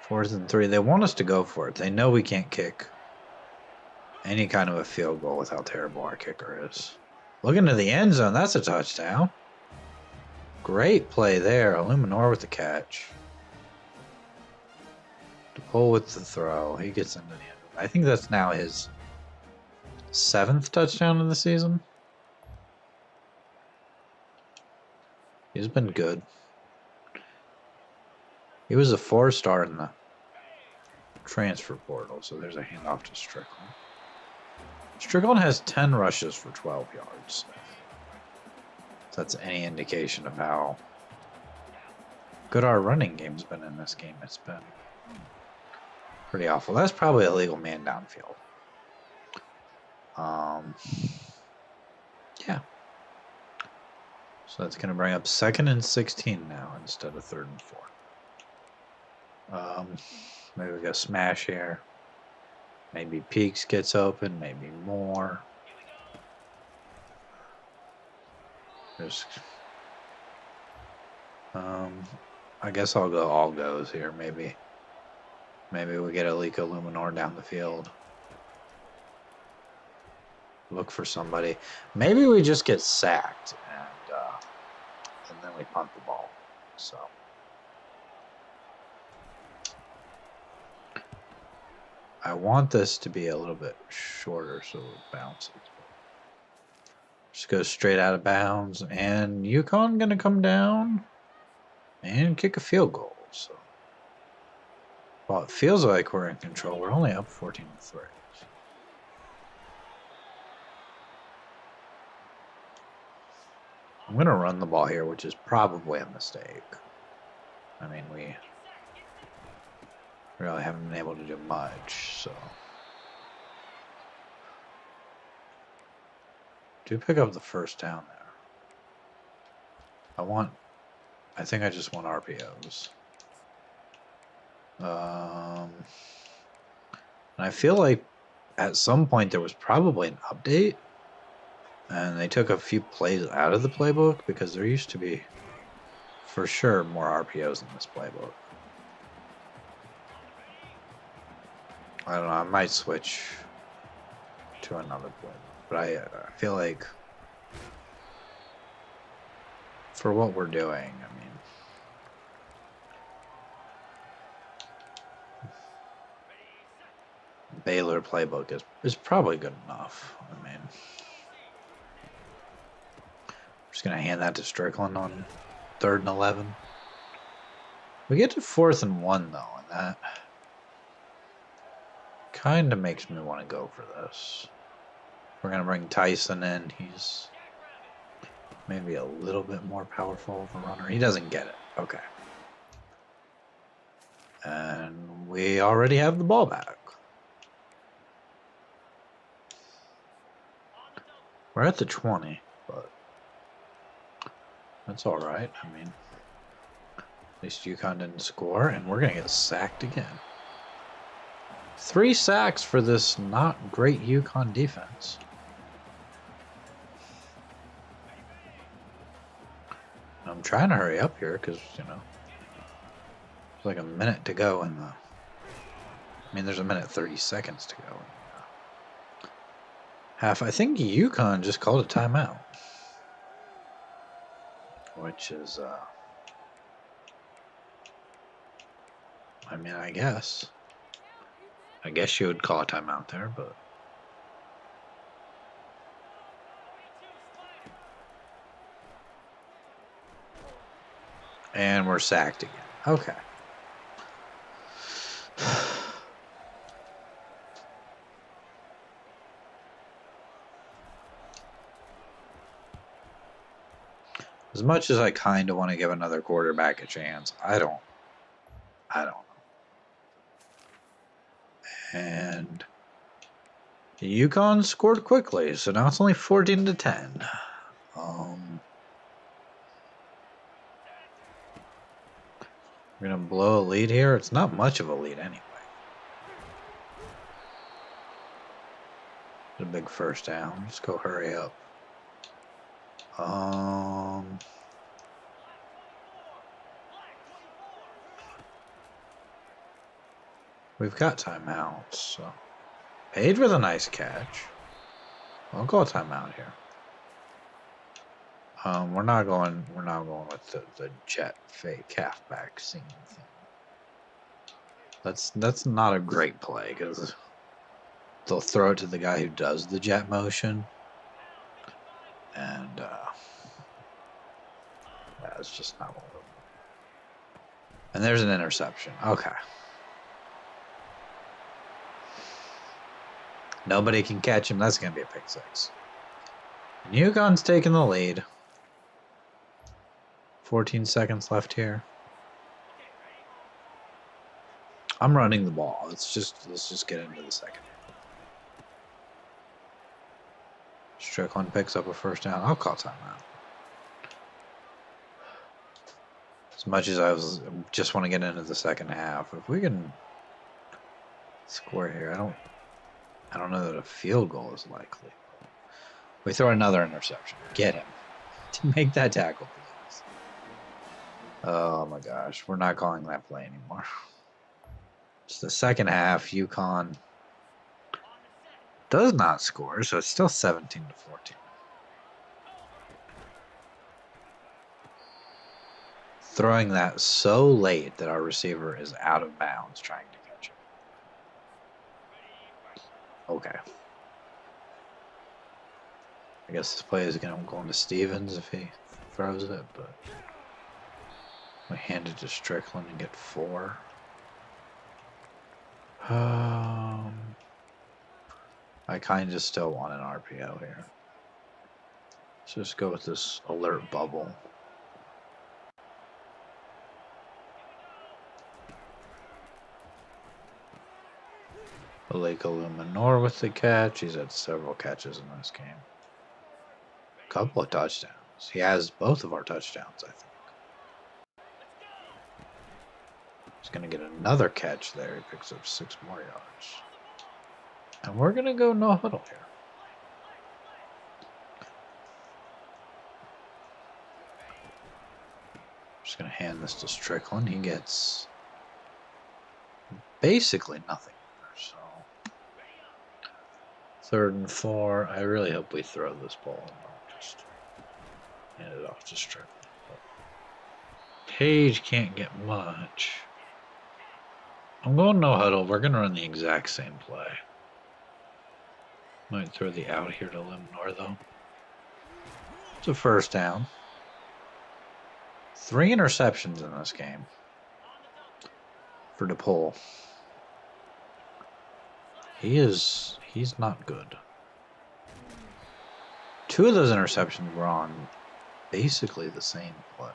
A: 4th and 3. They want us to go for it. They know we can't kick any kind of a field goal with how terrible our kicker is. Looking to the end zone. That's a touchdown. Great play there. Illuminor with the catch. DePaul with the throw. He gets into the end. I think that's now his 7th touchdown of the season. He's been good. He was a 4-star in the transfer portal, so there's a handoff to Strickland. Strickland has 10 rushes for 12 yards. If that's any indication of how good our running game's been in this game. It's been pretty awful. That's probably a legal man downfield. Yeah. So that's going to bring up 2nd and 16 now instead of 3rd and 4. Maybe we go smash here. Maybe Peaks gets open. Maybe more. There's. I guess I'll go all goes here. Maybe we get Alika Luminor down the field. Look for somebody. Maybe we just get sacked and then we punt the ball. So I want this to be a little bit shorter so it bounces. Just go straight out of bounds, and UConn gonna come down and kick a field goal. So, well, it feels like we're in control. We're only up 14-3. I'm gonna run the ball here, which is probably a mistake. I mean, we really haven't been able to do much, so. Do pick up the first down there. I think I just want RPOs. And I feel like at some point there was probably an update and they took a few plays out of the playbook because there used to be for sure more RPOs in this playbook. I don't know, I might switch to another playbook. But I feel like for what we're doing, I mean, Baylor playbook is probably good enough. I mean, I'm just going to hand that to Strickland on 3rd and 11. We get to 4th and 1, though, and that kind of makes me want to go for this. We're going to bring Tyson in. He's maybe a little bit more powerful of a runner. He doesn't get it. Okay. And we already have the ball back. We're at the 20, but that's all right. I mean, at least UConn didn't score, and we're going to get sacked again. 3 sacks for this not great UConn defense. I'm trying to hurry up here because, you know, there's like a minute to go in the... I mean, there's a minute 30 seconds to go in the half. I think UConn just called a timeout. Which is, I mean, I guess you would call a timeout there, but... And we're sacked again. Okay. As much as I kind of want to give another quarterback a chance, I don't know. And UConn scored quickly, so now it's only 14-10. We're gonna blow a lead here. It's not much of a lead anyway. It's a big first down. Let's go hurry up. We've got timeouts. So. Page with a nice catch. I'll call timeout here. We're not going with the jet fake halfback scene thing. That's not a great play because they'll throw it to the guy who does the jet motion, and that's just not what we're doing. And there's an interception. Okay. Nobody can catch him. That's gonna be a pick six. And UConn's taking the lead. 14 seconds left here. I'm running the ball. Let's just get into the second. Strickland picks up a first down. I'll call timeout. As much as I just want to get into the second half, if we can score here, I don't know that a field goal is likely. We throw another interception. Get him to make that tackle, please. Oh my gosh, we're not calling that play anymore. It's the second half. UConn does not score, so it's still 17-14. Throwing that so late that our receiver is out of bounds trying to catch it. Okay. I guess this play is going to Stevens if he throws it, but we hand it to Strickland and get 4. I kind of still want an RPO here. Let's just go with this alert bubble. Lake Illuminor with the catch. He's had several catches in this game. A couple of touchdowns. He has both of our touchdowns, I think. He's going to get another catch there. He picks up 6 more yards. And we're going to go no huddle here. Just going to hand this to Strickland. He gets basically nothing there. So 3rd and 4. I really hope we throw this ball and not just hand it off to Strickland. Page can't get much. I'm going no huddle. We're going to run the exact same play. Might throw the out here to Limnor, though. It's a first down. 3 interceptions in this game for DePaul. He's not good. 2 of those interceptions were on basically the same play.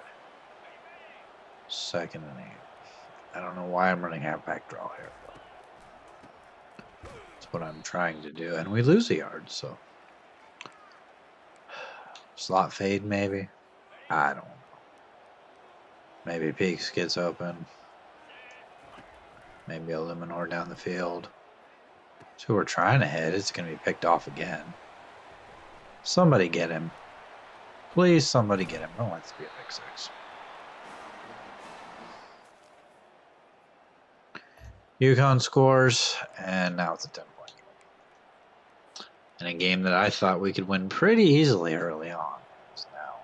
A: 2nd and 8. I don't know why I'm running halfback draw here. That's what I'm trying to do. And we lose a yard, so. Slot fade, maybe? I don't know. Maybe Peaks gets open. Maybe a Luminor down the field. So we're trying to hit. It's going to be picked off again. Somebody get him. Please, somebody get him. Don't let this be a pick 6. UConn scores, and now it's a 10-point game. In a game that I thought we could win pretty easily early on. It's now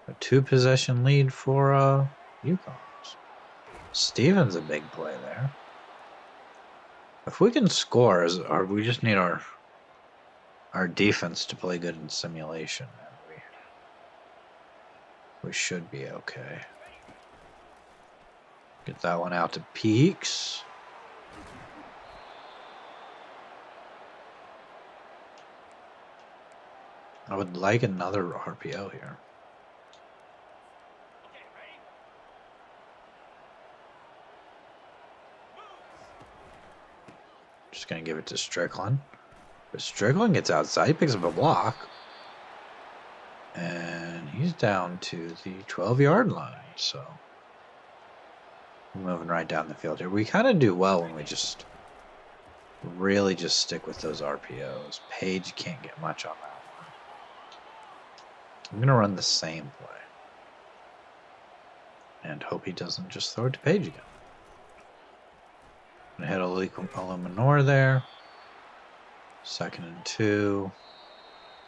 A: a 2-possession lead for UConn. Stevens a big play there. If we can score, we just need our defense to play good in simulation, and we should be okay. Get that one out to Peaks. I would like another RPO here. Just going to give it to Strickland. But Strickland gets outside. He picks up a block. And he's down to the 12-yard line. So we're moving right down the field here. We kind of do well when we just really just stick with those RPOs. Page can't get much on that one. I'm going to run the same play. And hope he doesn't just throw it to Page again. I'm going to hit Illuminor there. 2nd and 2.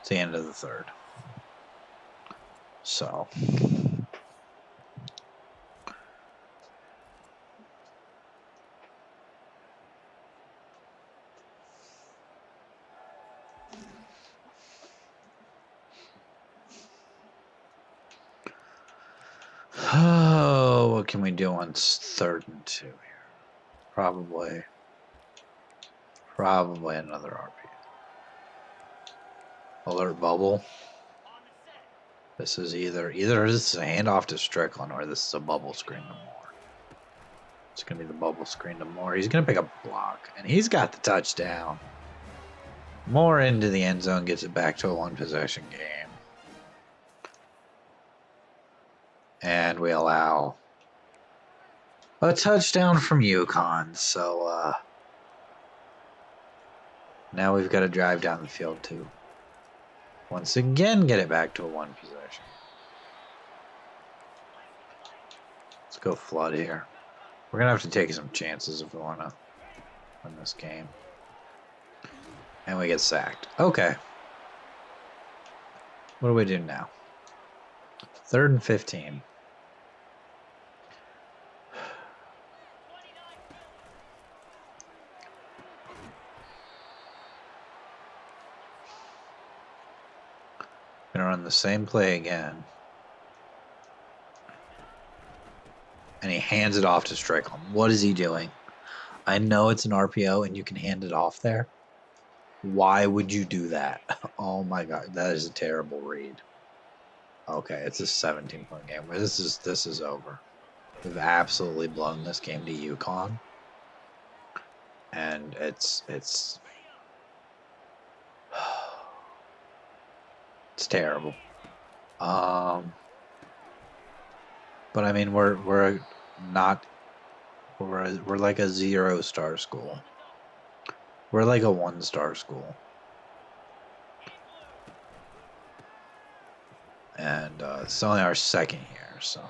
A: It's the end of the 3rd. So. Oh, what can we do on 3rd and 2 here? Probably another RP. Alert bubble. This is either this is a handoff to Strickland or this is a bubble screen to Moore. It's gonna be the bubble screen to Moore. He's gonna pick up a block, and he's got the touchdown. Moore into the end zone, gets it back to a 1-possession game, and we allow a touchdown from UConn. So now we've got to drive down the field to once again get it back to a 1 possession. Let's go flood here. We're gonna have to take some chances if we want to win this game. And we get sacked. Okay. What do we do now? 3rd and 15. Gonna run the same play again. And he hands it off to Strickland. What is he doing? I know it's an RPO and you can hand it off there. Why would you do that? Oh my god, that is a terrible read. Okay, it's a 17-point game. This is over. We've absolutely blown this game to UConn. And it's terrible. But I mean, we're like a 0-star school. We're like a 1-star school. And it's only our 2nd year, so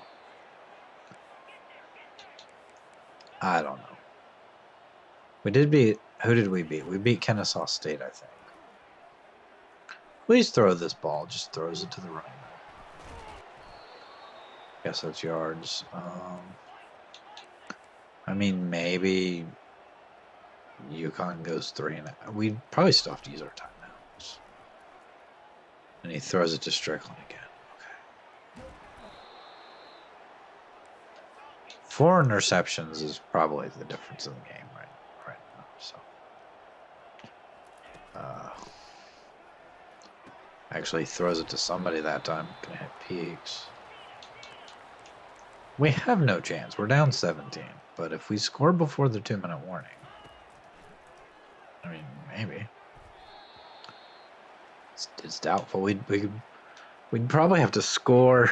A: I don't know. We did beat. Who did we beat? We beat Kennesaw State, I think. Please throw this ball. Just throws it to the running back. Guess that's yards. I mean, maybe UConn goes 3.5. We probably still have to use our timeouts. And he throws it to Strickland again. Okay. 4 interceptions is probably the difference in the game right now. So. Actually throws it to somebody that time. Gonna hit Peaks. We have no chance. We're down 17. But if we score before the 2-minute warning, I mean, maybe. It's doubtful. We'd probably have to score,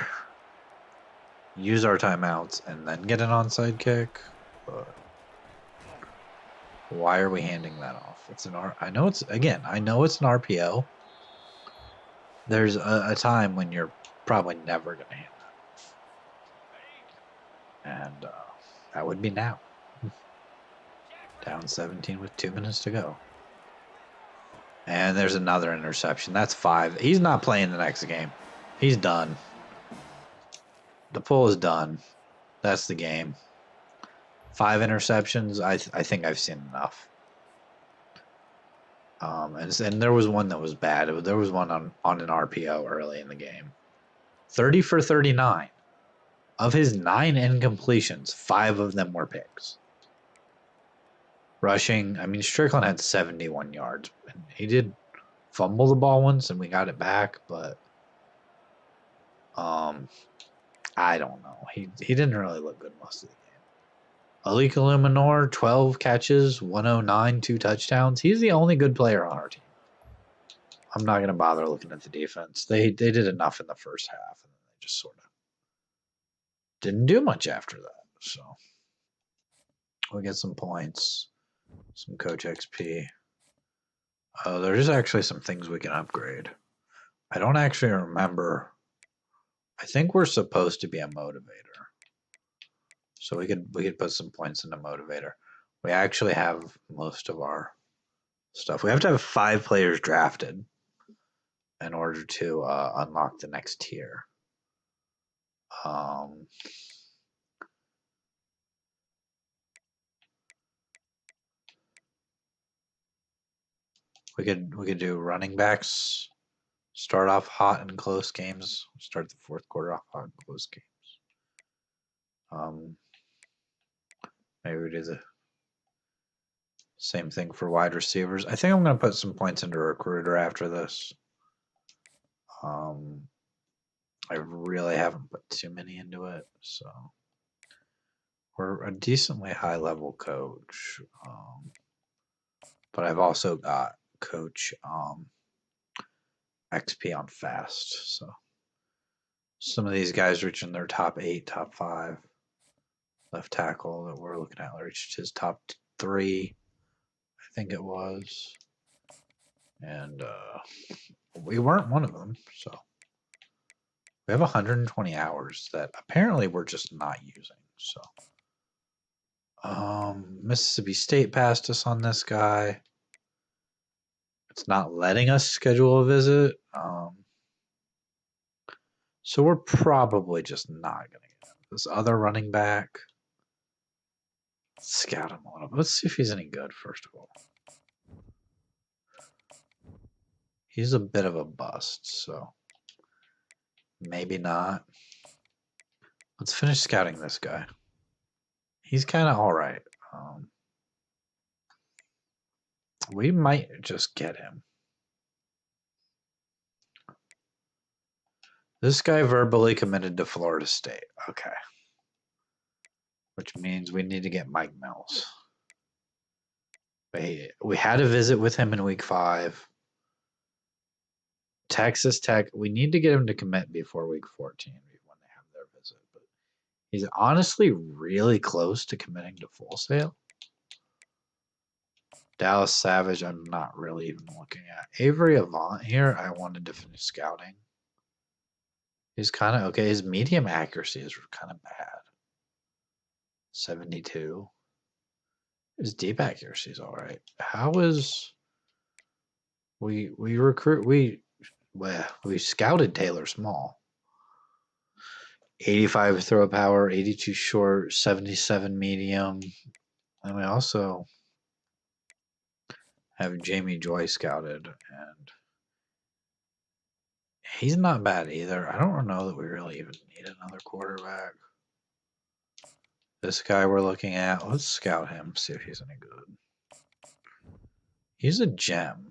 A: use our timeouts, and then get an onside kick. But why are we handing that off? It's I know it's an RPO. There's a time when you're probably never going to hand that off. And that would be now. Down 17 with 2 minutes to go. And there's another interception. That's 5. He's not playing the next game. He's done. The pull is done. That's the game. 5 interceptions. I think I've seen enough. And there was one that was bad. There was one on an RPO early in the game. 30 for 39. Of his 9 incompletions, 5 of them were picks. Rushing, I mean, Strickland had 71 yards. And he did fumble the ball once, and we got it back, but I don't know. He didn't really look good most of the Alik Illuminor, 12 catches, 109, 2 touchdowns. He's the only good player on our team. I'm not going to bother looking at the defense. They did enough in the first half, and they just sort of didn't do much after that. So we get some points, some coach XP. There's actually some things we can upgrade. I don't actually remember. I think we're supposed to be a motivator. So we could put some points in the motivator. We actually have most of our stuff. We have to have 5 players drafted in order to unlock the next tier. We could do running backs. Start off hot and close games. Start the fourth quarter off hot and close games. Maybe we do the same thing for wide receivers. I think I'm going to put some points into recruiter after this. I really haven't put too many into it, so we're a decently high level coach. But I've also got coach XP on fast, so some of these guys reaching their top 8, top 5. Left tackle that we're looking at reached his top 3, I think it was, and we weren't one of them. So we have 120 hours that apparently we're just not using. So Mississippi State passed us on this guy. It's not letting us schedule a visit. So we're probably just not going to get him. This other running back, let's scout him a little bit. Let's see if he's any good, first of all. He's a bit of a bust, so maybe not. Let's finish scouting this guy. He's kind of all right. We might just get him. This guy verbally committed to Florida State. Okay. Which means we need to get Mike Mills. We had a visit with him in week 5. Texas Tech, we need to get him to commit before week 14 when they have their visit. But he's honestly really close to committing to Full Sail. Dallas Savage, I'm not really even looking at. Avery Avant here, I wanted to finish scouting. He's kind of okay. His medium accuracy is kind of bad. 72. His deep accuracy is all right. How is we scouted Taylor Small. 85 throw power, 82 short, 77 medium. And we also have Jamie Joy scouted, and he's not bad either. I don't know that we really even need another quarterback. This guy we're looking at, let's scout him, see if he's any good. He's a gem.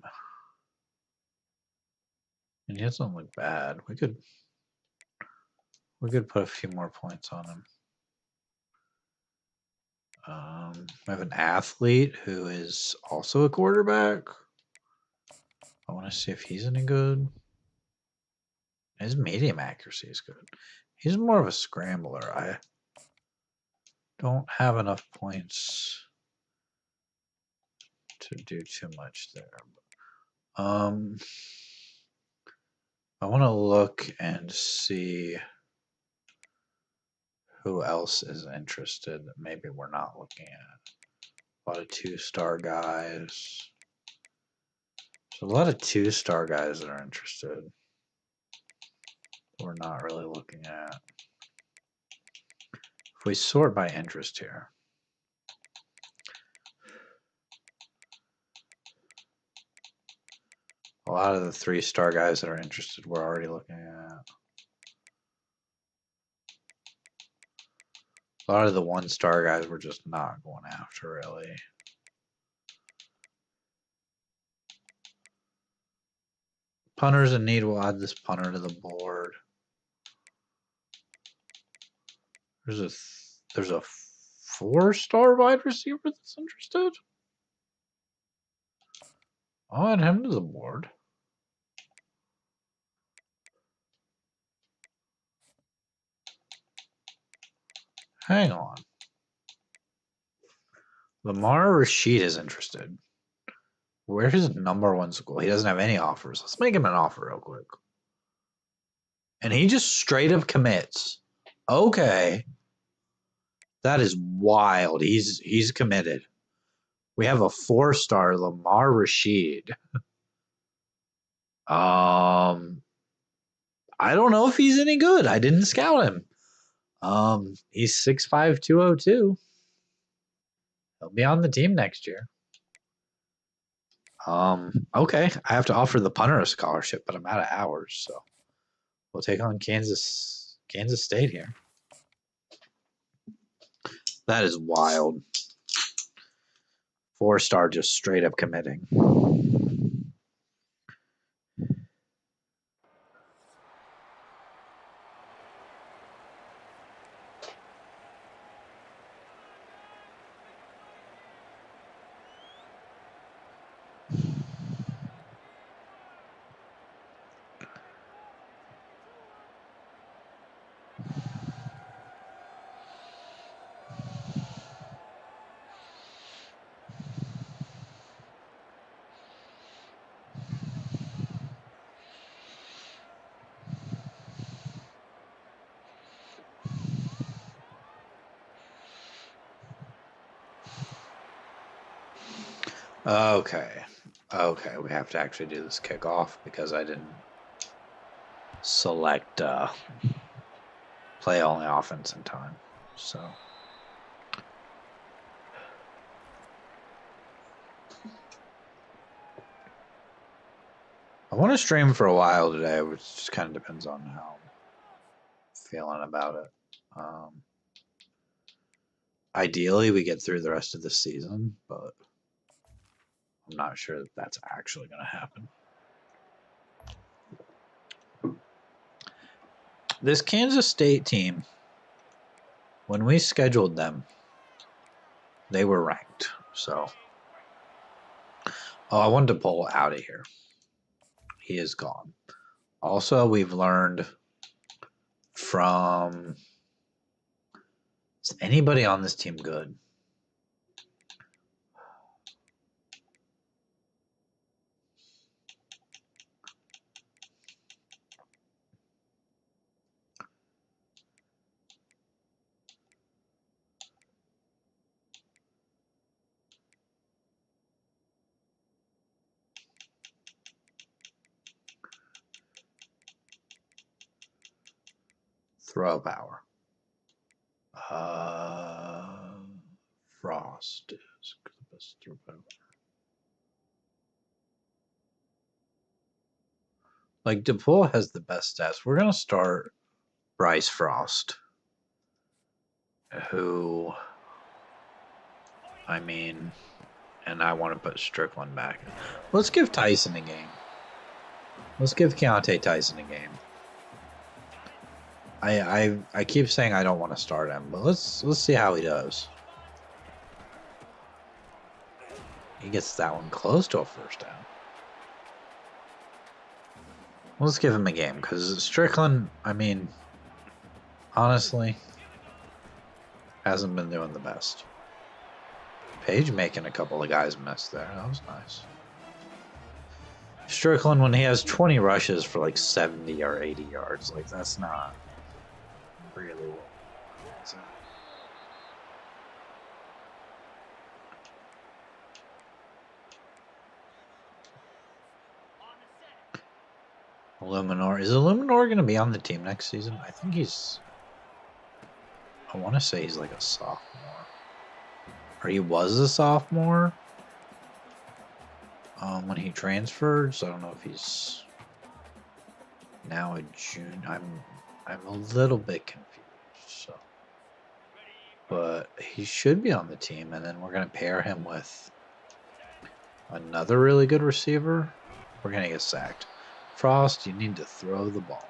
A: And he doesn't look bad. We could put a few more points on him. We have an athlete who is also a quarterback. I want to see if he's any good. His medium accuracy is good. He's more of a scrambler. I don't have enough points to do too much there. I want to look and see who else is interested that maybe we're not looking at. A lot of 2-star guys. There's a lot of 2-star guys that are interested. We're not really looking at. If we sort by interest here. A lot of the 3-star guys that are interested we're already looking at. A lot of the 1-star guys we're just not going after, really. Punters in need, we'll add this punter to the board. There's a 4-star wide receiver that's interested? I'll add him to the board. Hang on. Lamar Rashid is interested. Where's his #1 school? He doesn't have any offers. Let's make him an offer real quick. And he just straight up commits. Okay. That is wild. He's committed. We have a 4-star Lamar Rashid. I don't know if he's any good. I didn't scout him. He's 6'5", 202. He'll be on the team next year. Okay. I have to offer the punter a scholarship, but I'm out of hours, so we'll take on Kansas State here. That is wild. 4-star just straight up committing. Okay, we have to actually do this kickoff because I didn't select play only offense in time. So I want to stream for a while today, which just kind of depends on how I'm feeling about it. Ideally, we get through the rest of the season, but I'm not sure that that's actually going to happen. This Kansas State team, when we scheduled them, they were ranked. So, I wanted to pull out of here. He is gone. Also, we've learned from... Is anybody on this team good? Throw power. Frost is the best throw power. Like, DePaul has the best stats. We're going to start Bryce Frost, who, I mean, and I want to put Strickland back. Let's give Tyson a game. Let's give Keontae Tyson a game. I keep saying I don't want to start him, but let's see how he does. He gets that one close to a first down. Let's give him a game, because Strickland, I mean, honestly, hasn't been doing the best. Page making a couple of guys miss there. That was nice. Strickland, when he has 20 rushes for like 70 or 80 yards, like, that's not really what. So. Illuminor. Is Illuminor going to be on the team next season? I think he's... I want to say he's like a sophomore. Or he was a sophomore when he transferred, so I don't know if he's now a junior. I'm a little bit confused. So, but he should be on the team, and then we're going to pair him with another really good receiver. We're going to get sacked. Frost, you need to throw the ball.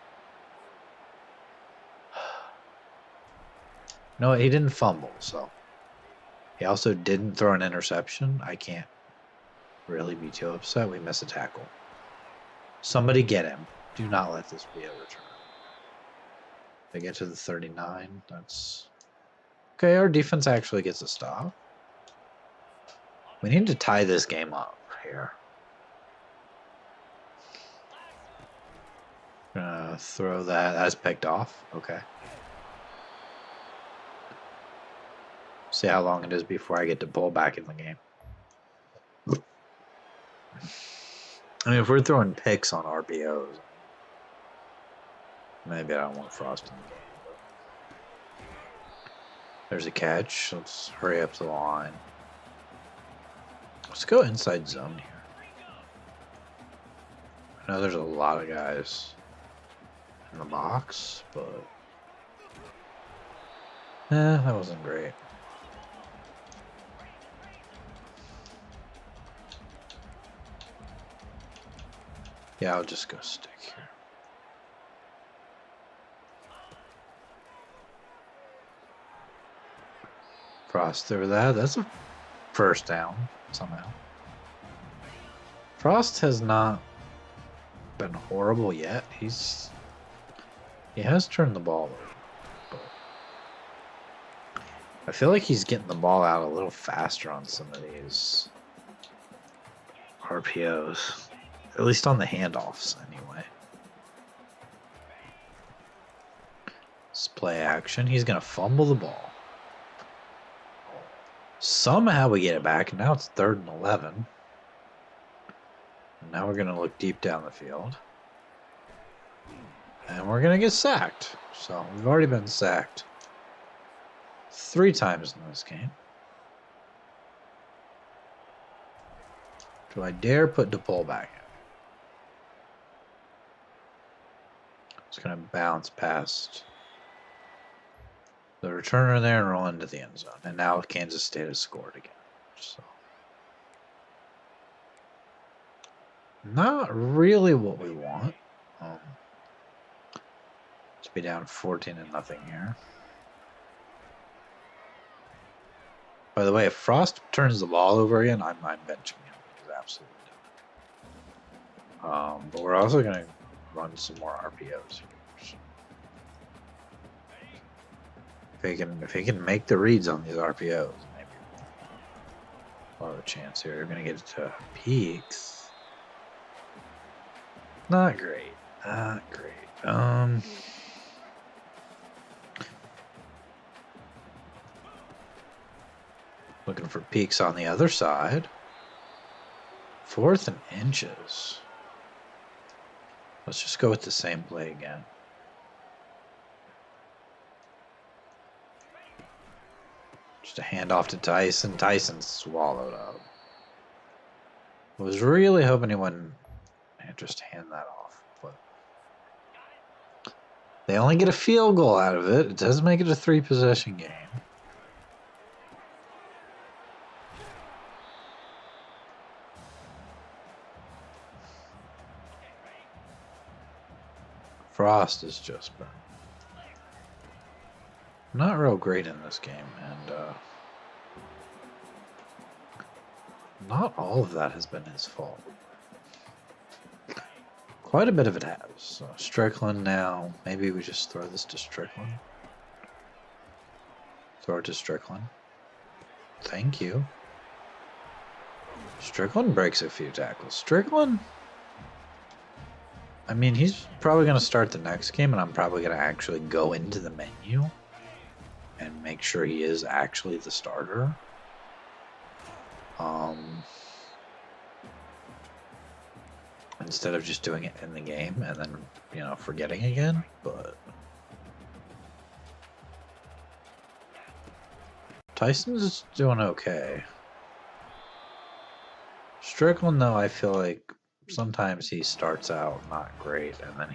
A: No, he didn't fumble, so He also didn't throw an interception. I can't really be too upset. We miss a tackle. Somebody get him. Do not let this be a return. They get to the 39. That's okay. Our defense actually gets a stop. We need to tie this game up here. Gonna throw that. That's picked off. Okay. See how long it is before I get to pull back in the game. I mean, if we're throwing picks on RPOs, maybe I don't want Frost in the game. There's a catch. Let's hurry up to the line. Let's go inside zone here. I know there's a lot of guys in the box, but that wasn't great. Yeah, I'll just go stick here. Frost through that. That's a first down somehow. Frost has not been horrible yet. He has turned the ball over. But I feel like he's getting the ball out a little faster on some of these RPOs. At least on the handoffs, anyway. Let's play action. He's going to fumble the ball. Somehow we get it back, and now it's 3rd and 11. And now we're going to look deep down the field. And we're going to get sacked. So we've already been sacked 3 times in this game. Do I dare put DePaul back in? It's going to bounce past the returner there and roll into the end zone. And now Kansas State has scored again. So not really what we want. To be down 14-0 here. By the way, if Frost turns the ball over again, I'm benching him. He's absolutely done. But we're also going to run some more RPOs here. If he can make the reads on these RPOs, maybe we'll have a chance here. We're going to get to peaks. Not great. Not great. Looking for peaks on the other side. 4th and inches. Let's just go with the same play again. Just a handoff to Tyson. Tyson swallowed up. I was really hoping he wouldn't just hand that off. But they only get a field goal out of it. It does make it a 3-possession game. Frost has just been not real great in this game, and not all of that has been his fault. Quite a bit of it has. So Strickland now. Maybe we just throw this to Strickland. Throw it to Strickland. Thank you. Strickland breaks a few tackles. Strickland? I mean, he's probably going to start the next game, and I'm probably going to actually go into the menu and make sure he is actually the starter. Instead of just doing it in the game and then, forgetting again. But Tyson's doing okay. Strickland, though, I feel like sometimes he starts out not great, and then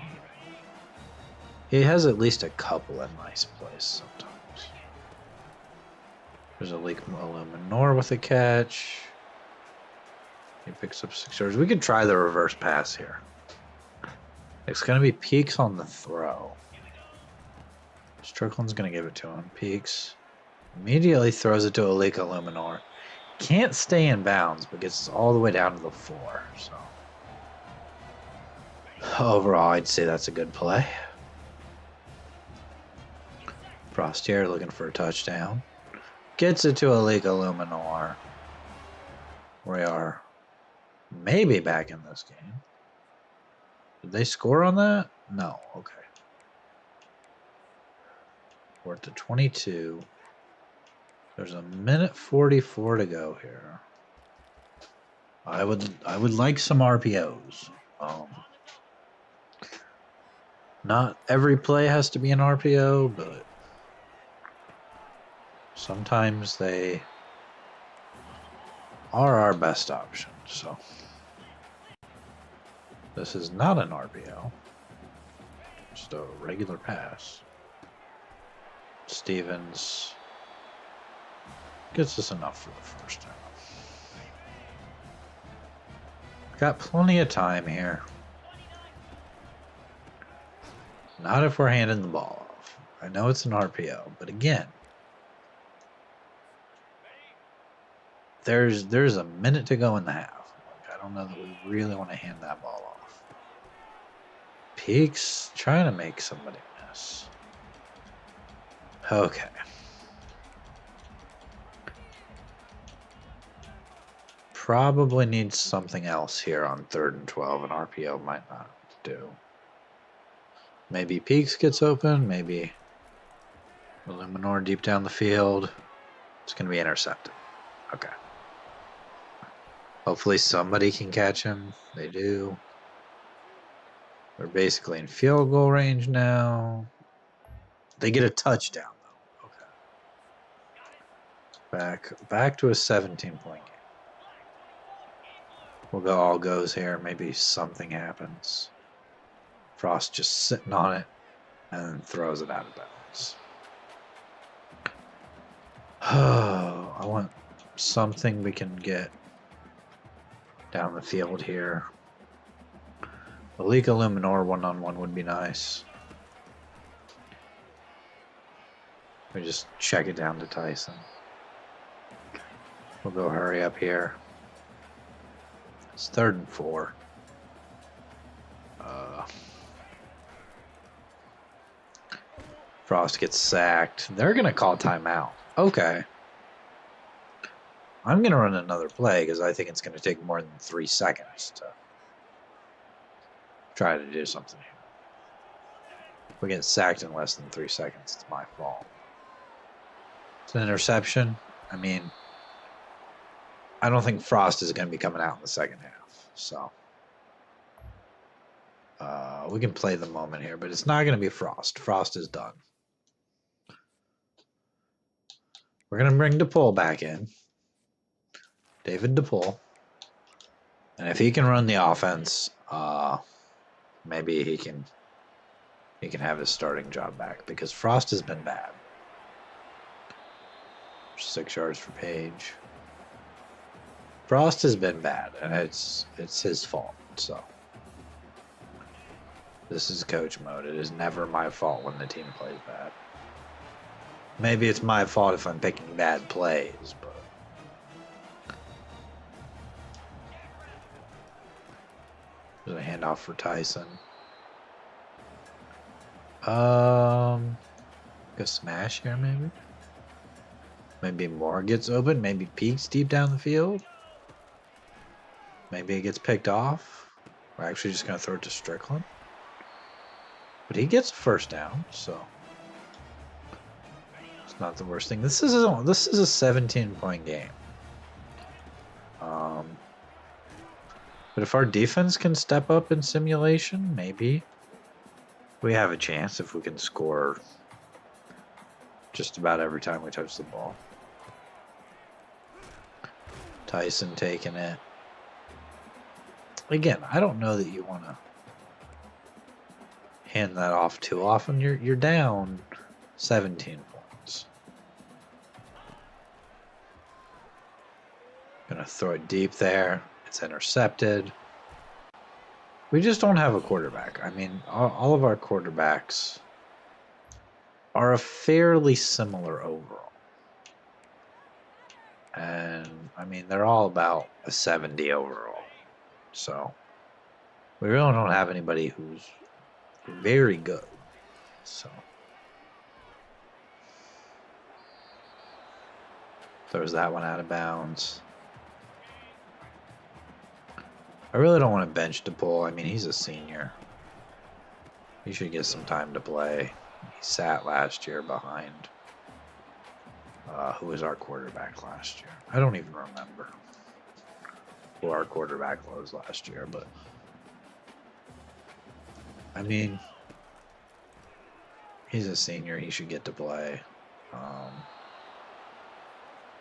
A: he has at least a couple of nice plays sometimes. There's a leak Illuminor with a catch. He picks up 6 yards. We could try the reverse pass here. It's going to be Peaks on the throw. Strickland's going to give it to him. Peaks. Immediately throws it to Alika Luminor. Can't stay in bounds, but gets all the way down to the 4. So overall, I'd say that's a good play. Frostier looking for a touchdown. Gets it to Alika Luminor. We are maybe back in this game. Did they score on that? No. Okay. We're at the 22. There's a minute 44 to go here. I would like some RPOs. Not every play has to be an RPO, but sometimes they are our best option. So this is not an RPO, just a regular pass. Stevens gets us enough for the first time. Got plenty of time here. Not if we're handing the ball off. I know it's an RPO, but again, there's a minute to go in the half. Like, I don't know that we really want to hand that ball off. Peaks trying to make somebody miss. Okay. Probably needs something else here on 3rd and 12. An RPO might not do. Maybe Peaks gets open. Maybe Luminor deep down the field. It's going to be intercepted. Okay. Hopefully somebody can catch him. They do. We're basically in field goal range now. They get a touchdown, though. Okay. Back to a 17-point game. We'll go all goes here. Maybe something happens. Frost just sitting on it and then throws it out of bounds. Oh, I want something we can get down the field here. Alika Luminor one-on-one would be nice. We just check it down to Tyson. We'll go hurry up here. It's 3rd and 4. Frost gets sacked. They're going to call timeout. Okay. I'm going to run another play because I think it's going to take more than 3 seconds to try to do something here. If we get sacked in less than 3 seconds, it's my fault. It's an interception. I mean, I don't think Frost is going to be coming out in the second half. So we can play the moment here, but it's not going to be Frost. Frost is done. We're going to bring DePaul back in. David DePaul. And if he can run the offense, maybe he can have his starting job back because Frost has been bad. 6 yards for Page. Frost has been bad, and it's his fault. So this is coach mode. It is never my fault when the team plays bad. Maybe it's my fault if I'm picking bad plays, but there's a handoff for Tyson. Go smash here, maybe. Maybe Moore gets open. Maybe Peaks deep down the field. Maybe it gets picked off. We're actually just going to throw it to Strickland. But he gets a first down, so it's not the worst thing. This is a 17-point game. But if our defense can step up in simulation, maybe we have a chance if we can score just about every time we touch the ball. Tyson taking it. Again, I don't know that you want to hand that off too often. You're down 17 points. Gonna throw it deep there. It's intercepted. We just don't have a quarterback. I mean, all of our quarterbacks are a fairly similar overall. And, I mean, they're all about a 70 overall. So, we really don't have anybody who's very good. So, throws that one out of bounds. I really don't want to bench DePaul. I mean, he's a senior. He should get some time to play. He sat last year behind. Who was our quarterback last year? I don't even remember who our quarterback was last year, but I mean, he's a senior. He should get to play.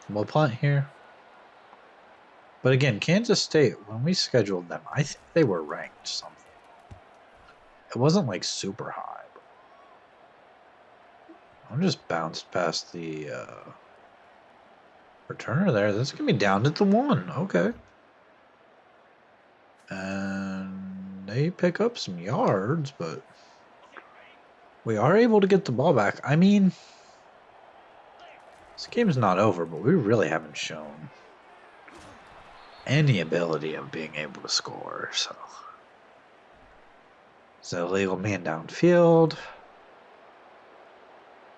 A: We'll punt here. But again, Kansas State, when we scheduled them, I think they were ranked something. It wasn't like super high. I'm just bounced past the returner there. That's going to be down to the 1. Okay. And they pick up some yards, but we are able to get the ball back. I mean, this game's not over, but we really haven't shown any ability of being able to score. So, it's an illegal man downfield.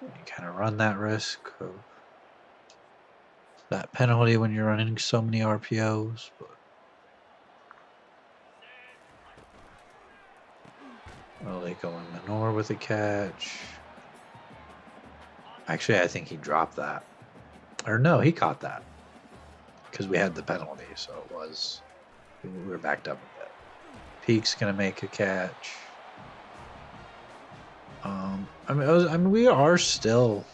A: You kind of run that risk of that penalty when you're running so many RPOs. But Aliko and Menor with a catch. Actually, I think he dropped that. Or no, he caught that. Because we had the penalty, so it was... We were backed up a bit. Peak's going to make a catch. I mean, we are still...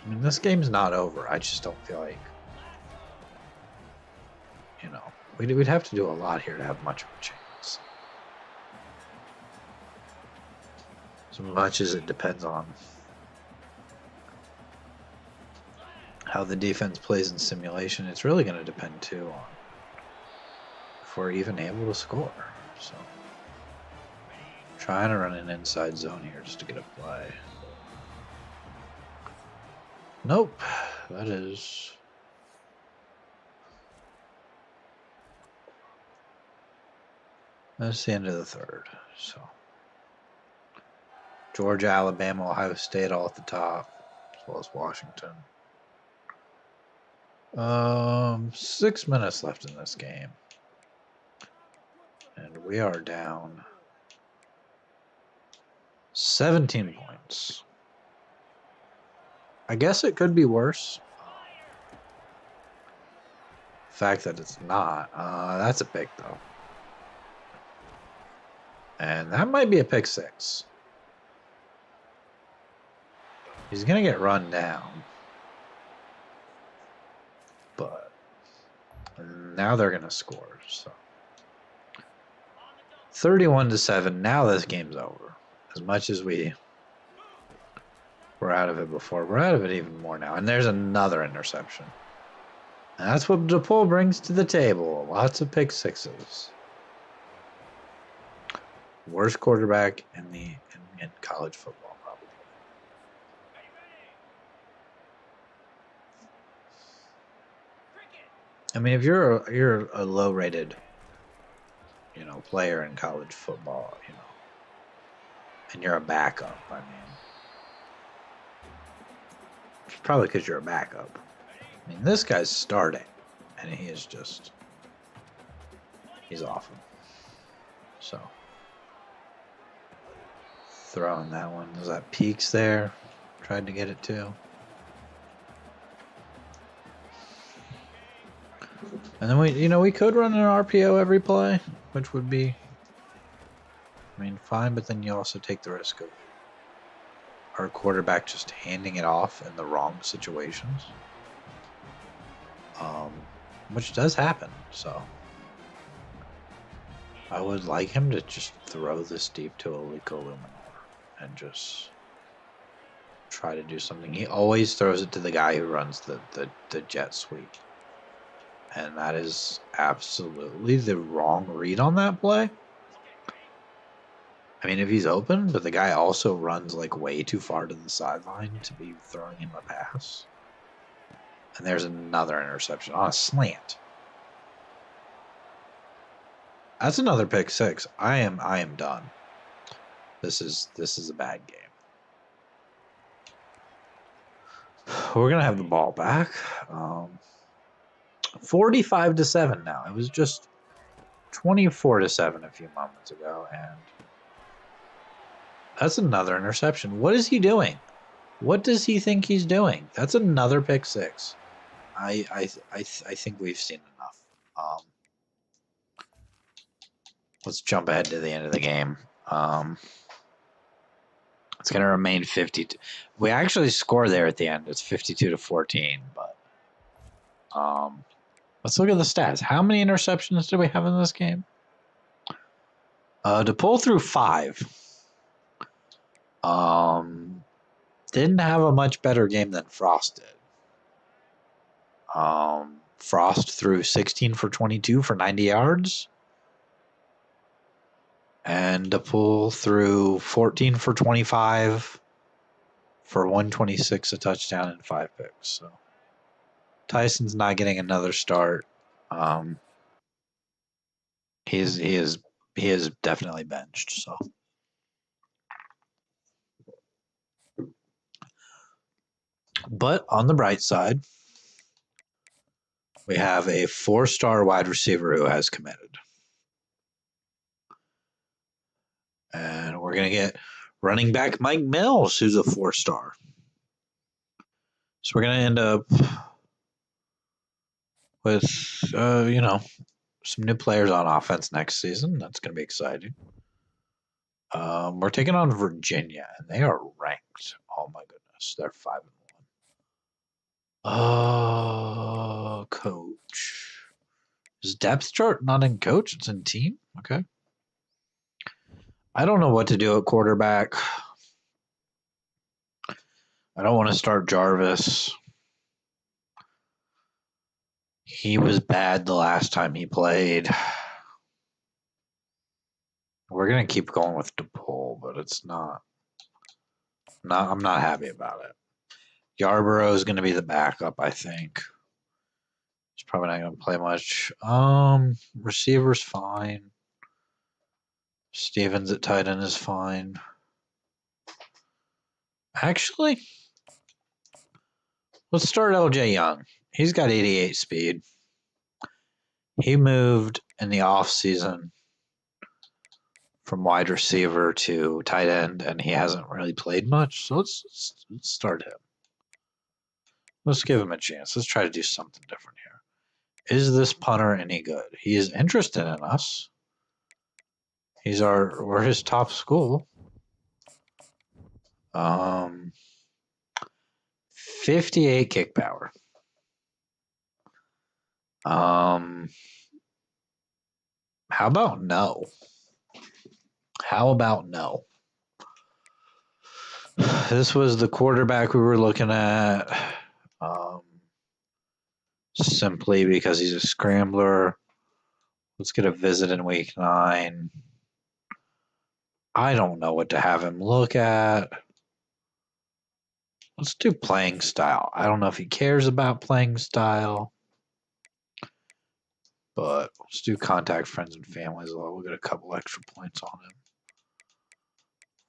A: I mean, this game's not over. I just don't feel like... You know, we'd have to do a lot here to have much of a chance. As much as it depends on how the defense plays in simulation, it's really going to depend too on if we're even able to score. So, trying to run an inside zone here just to get a play. Nope, that is... That's the end of the third. So, Georgia, Alabama, Ohio State all at the top, as well as Washington. 6 minutes left in this game. And we are down 17 points. I guess it could be worse. The fact that it's not. That's a pick, though. And that might be a pick 6. He's going to get run down. But now they're going to score. So 31-7. Now this game's over. As much as we were out of it before, we're out of it even more now. And there's another interception. And that's what DePaul brings to the table. Lots of pick 6s. Worst quarterback in college football, probably. I mean, if you're a low-rated, player in college football, and you're a backup, I mean, it's probably because you're a backup. I mean, this guy's starting, and he's awful. So, throwing that one. Was that Peaks there? Tried to get it too. And then we could run an RPO every play, which would be, fine, but then you also take the risk of our quarterback just handing it off in the wrong situations. Which does happen, so I would like him to just throw this deep to Aliko Luminor and just try to do something. He always throws it to the guy who runs the jet sweep. And that is absolutely the wrong read on that play. I mean, if he's open, but the guy also runs like way too far to the sideline to be throwing him a pass. And there's another interception on a slant. That's another pick six. I am done. This is a bad game. We're gonna have the ball back. 45-7 now. It was just 24-7 a few moments ago, and that's another interception. What is he doing? What does he think he's doing? That's another pick six. I think we've seen enough. Let's jump ahead to the end of the game. It's going to remain 52. We actually score there at the end. It's 52-14, but let's look at the stats. How many interceptions did we have in this game? To pull through 5. Didn't have a much better game than Frost did. Frost threw 16 for 22 for 90 yards. And to pull through 14 for 25 for 126, a touchdown, and 5 picks. So Tyson's not getting another start. He is definitely benched. So but on the bright side, we have a 4-star wide receiver who has committed. And we're going to get running back Mike Mills, who's a 4-star. So we're going to end up with, some new players on offense next season. That's going to be exciting. We're taking on Virginia, and they are ranked. Oh, my goodness. They're 5-1. Coach. Is depth chart not in coach? It's in team? Okay. I don't know what to do at quarterback. I don't want to start Jarvis. He was bad the last time he played. We're going to keep going with DePaul, but it's not. I'm not happy about it. Yarborough is going to be the backup, I think. He's probably not going to play much. Receiver's fine. Stevens at tight end is fine. Actually, let's start LJ Young. He's got 88 speed. He moved in the offseason from wide receiver to tight end, and he hasn't really played much. So let's start him. Let's give him a chance. Let's try to do something different here. Is this punter any good? He is interested in us. We're his top school. 58 kick power. How about no? How about no? This was the quarterback we were looking at. Simply because he's a scrambler. Let's get a visit in week 9. I don't know what to have him look at. Let's do playing style. I don't know if he cares about playing style. But let's do contact friends and families. We'll get a couple extra points on him.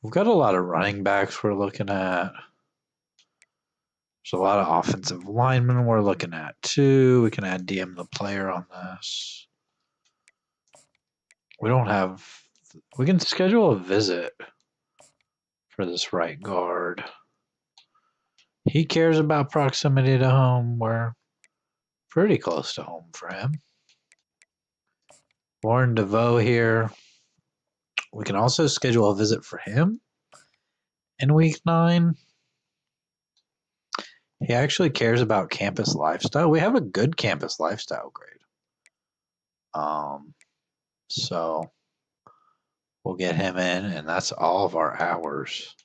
A: We've got a lot of running backs we're looking at. There's a lot of offensive linemen we're looking at too. We can add DM the player on this. We can schedule a visit for this right guard. He cares about proximity to home. We're pretty close to home for him. Warren DeVoe here. We can also schedule a visit for him in week 9. He actually cares about campus lifestyle. We have a good campus lifestyle grade. So we'll get him in, and that's all of our hours.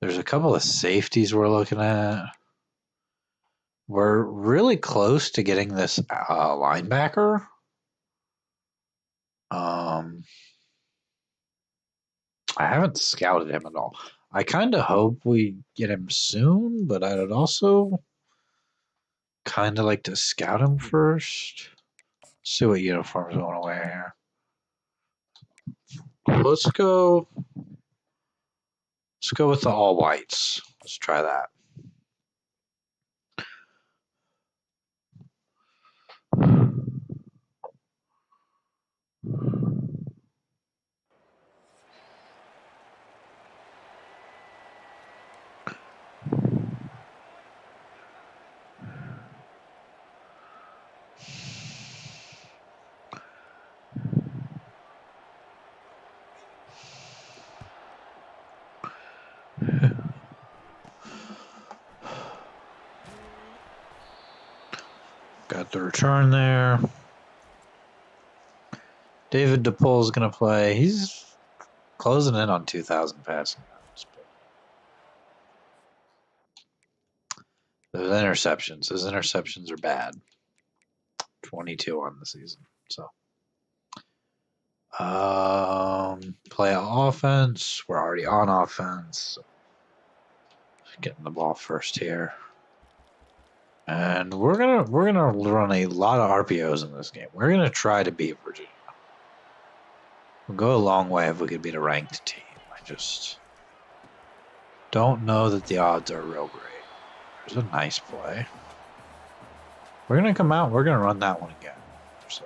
A: There's a couple of safeties we're looking at. We're really close to getting this linebacker. I haven't scouted him at all. I kind of hope we get him soon, but I'd also kind of like to scout him first. See what uniforms I want to wear here. Let's go with the all whites. Let's try that. Got the return there. David DePaul is going to play. He's closing in on 2,000 passing yards. Those interceptions are bad. 22 on the season. So, play offense. We're already on offense. So getting the ball first here. And we're gonna run a lot of RPOs in this game. We're gonna try to beat Virginia. We'll go a long way if we could beat a ranked team. I just don't know that the odds are real great. There's a nice play. We're gonna come out. We're gonna run that one again. So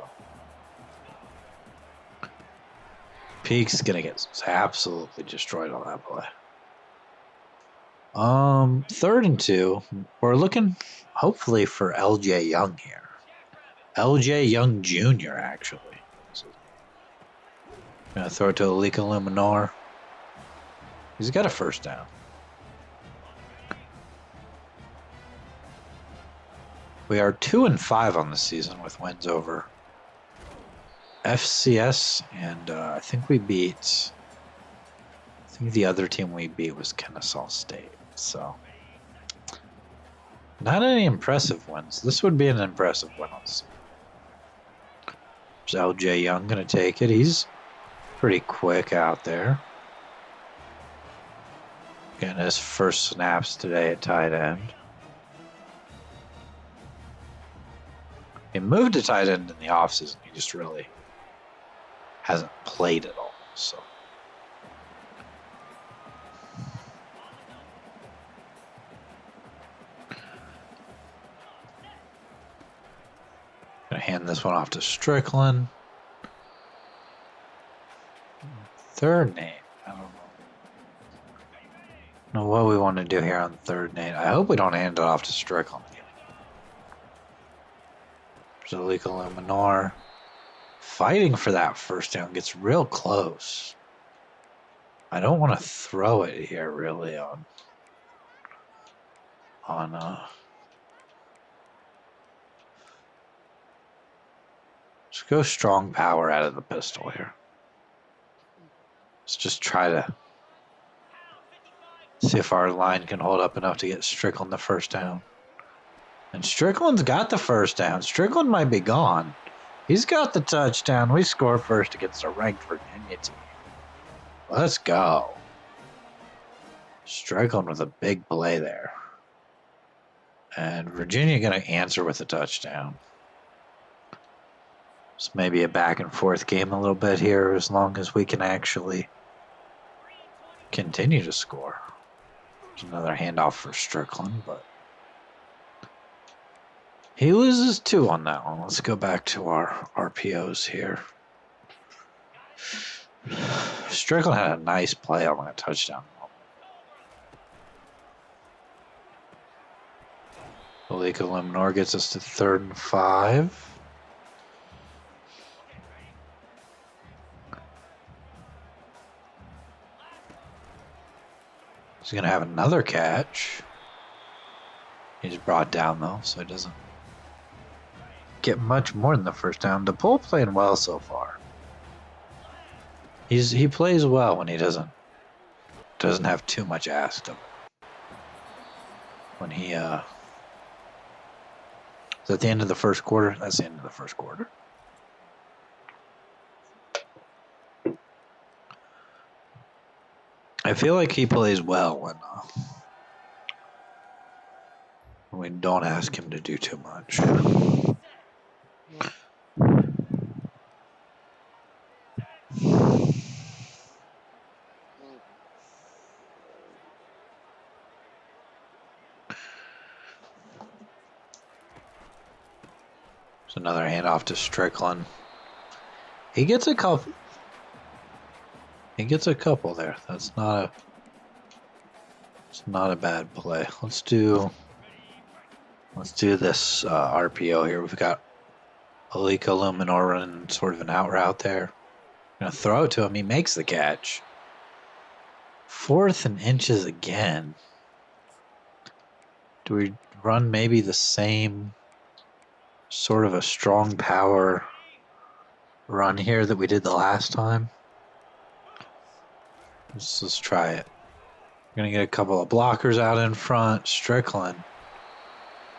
A: Peak's gonna get absolutely destroyed on that play. 3rd and 2. We're looking hopefully for LJ Young here. LJ Young Jr. actually. Gonna throw it to Alika Luminar. He's got a first down. We are 2-5 on the season with wins over FCS, and I think the other team we beat was Kennesaw State. So, not any impressive wins. This would be an impressive win on the season. There's LJ Young going to take it. He's pretty quick out there. Getting his first snaps today at tight end. He moved to tight end in the offseason. He just really hasn't played at all. So. Gonna hand this one off to Strickland. 3rd name. I don't know what we want to do here on 3rd name. I hope we don't hand it off to Strickland. Alika Luminar fighting for that first down, gets real close. I don't want to throw it here really on let's go strong power out of the pistol here. Let's just try to see if our line can hold up enough to get Strickland the first down. And Strickland's got the first down. Strickland might be gone. He's got the touchdown. We score first against a ranked Virginia team. Let's go. Strickland with a big play there. And Virginia going to answer with a touchdown. It's maybe a back and forth game a little bit here as long as we can actually continue to score. There's another handoff for Strickland, but he loses 2 on that one. Let's go back to our RPOs here. Strickland had a nice play on that touchdown. Alika Luminar gets us to 3rd and 5. He's going to have another catch. He's brought down, though, so he doesn't get much more than the first down. DePaul playing well so far. He plays well when he doesn't have too much asked of him. When he is that the end of the first quarter? That's the end of the first quarter. I feel like he plays well We don't ask him to do too much. It's another handoff to Strickland. He gets a couple. He gets a couple there. That's not a. It's not a bad play. Let's do this RPO here. We've got Alika Luminor running sort of an out route there. Gonna throw it to him. He makes the catch. 4th and inches again. Do we run maybe the same sort of a strong power run here that we did the last time? Let's try it. We're gonna get a couple of blockers out in front. Strickland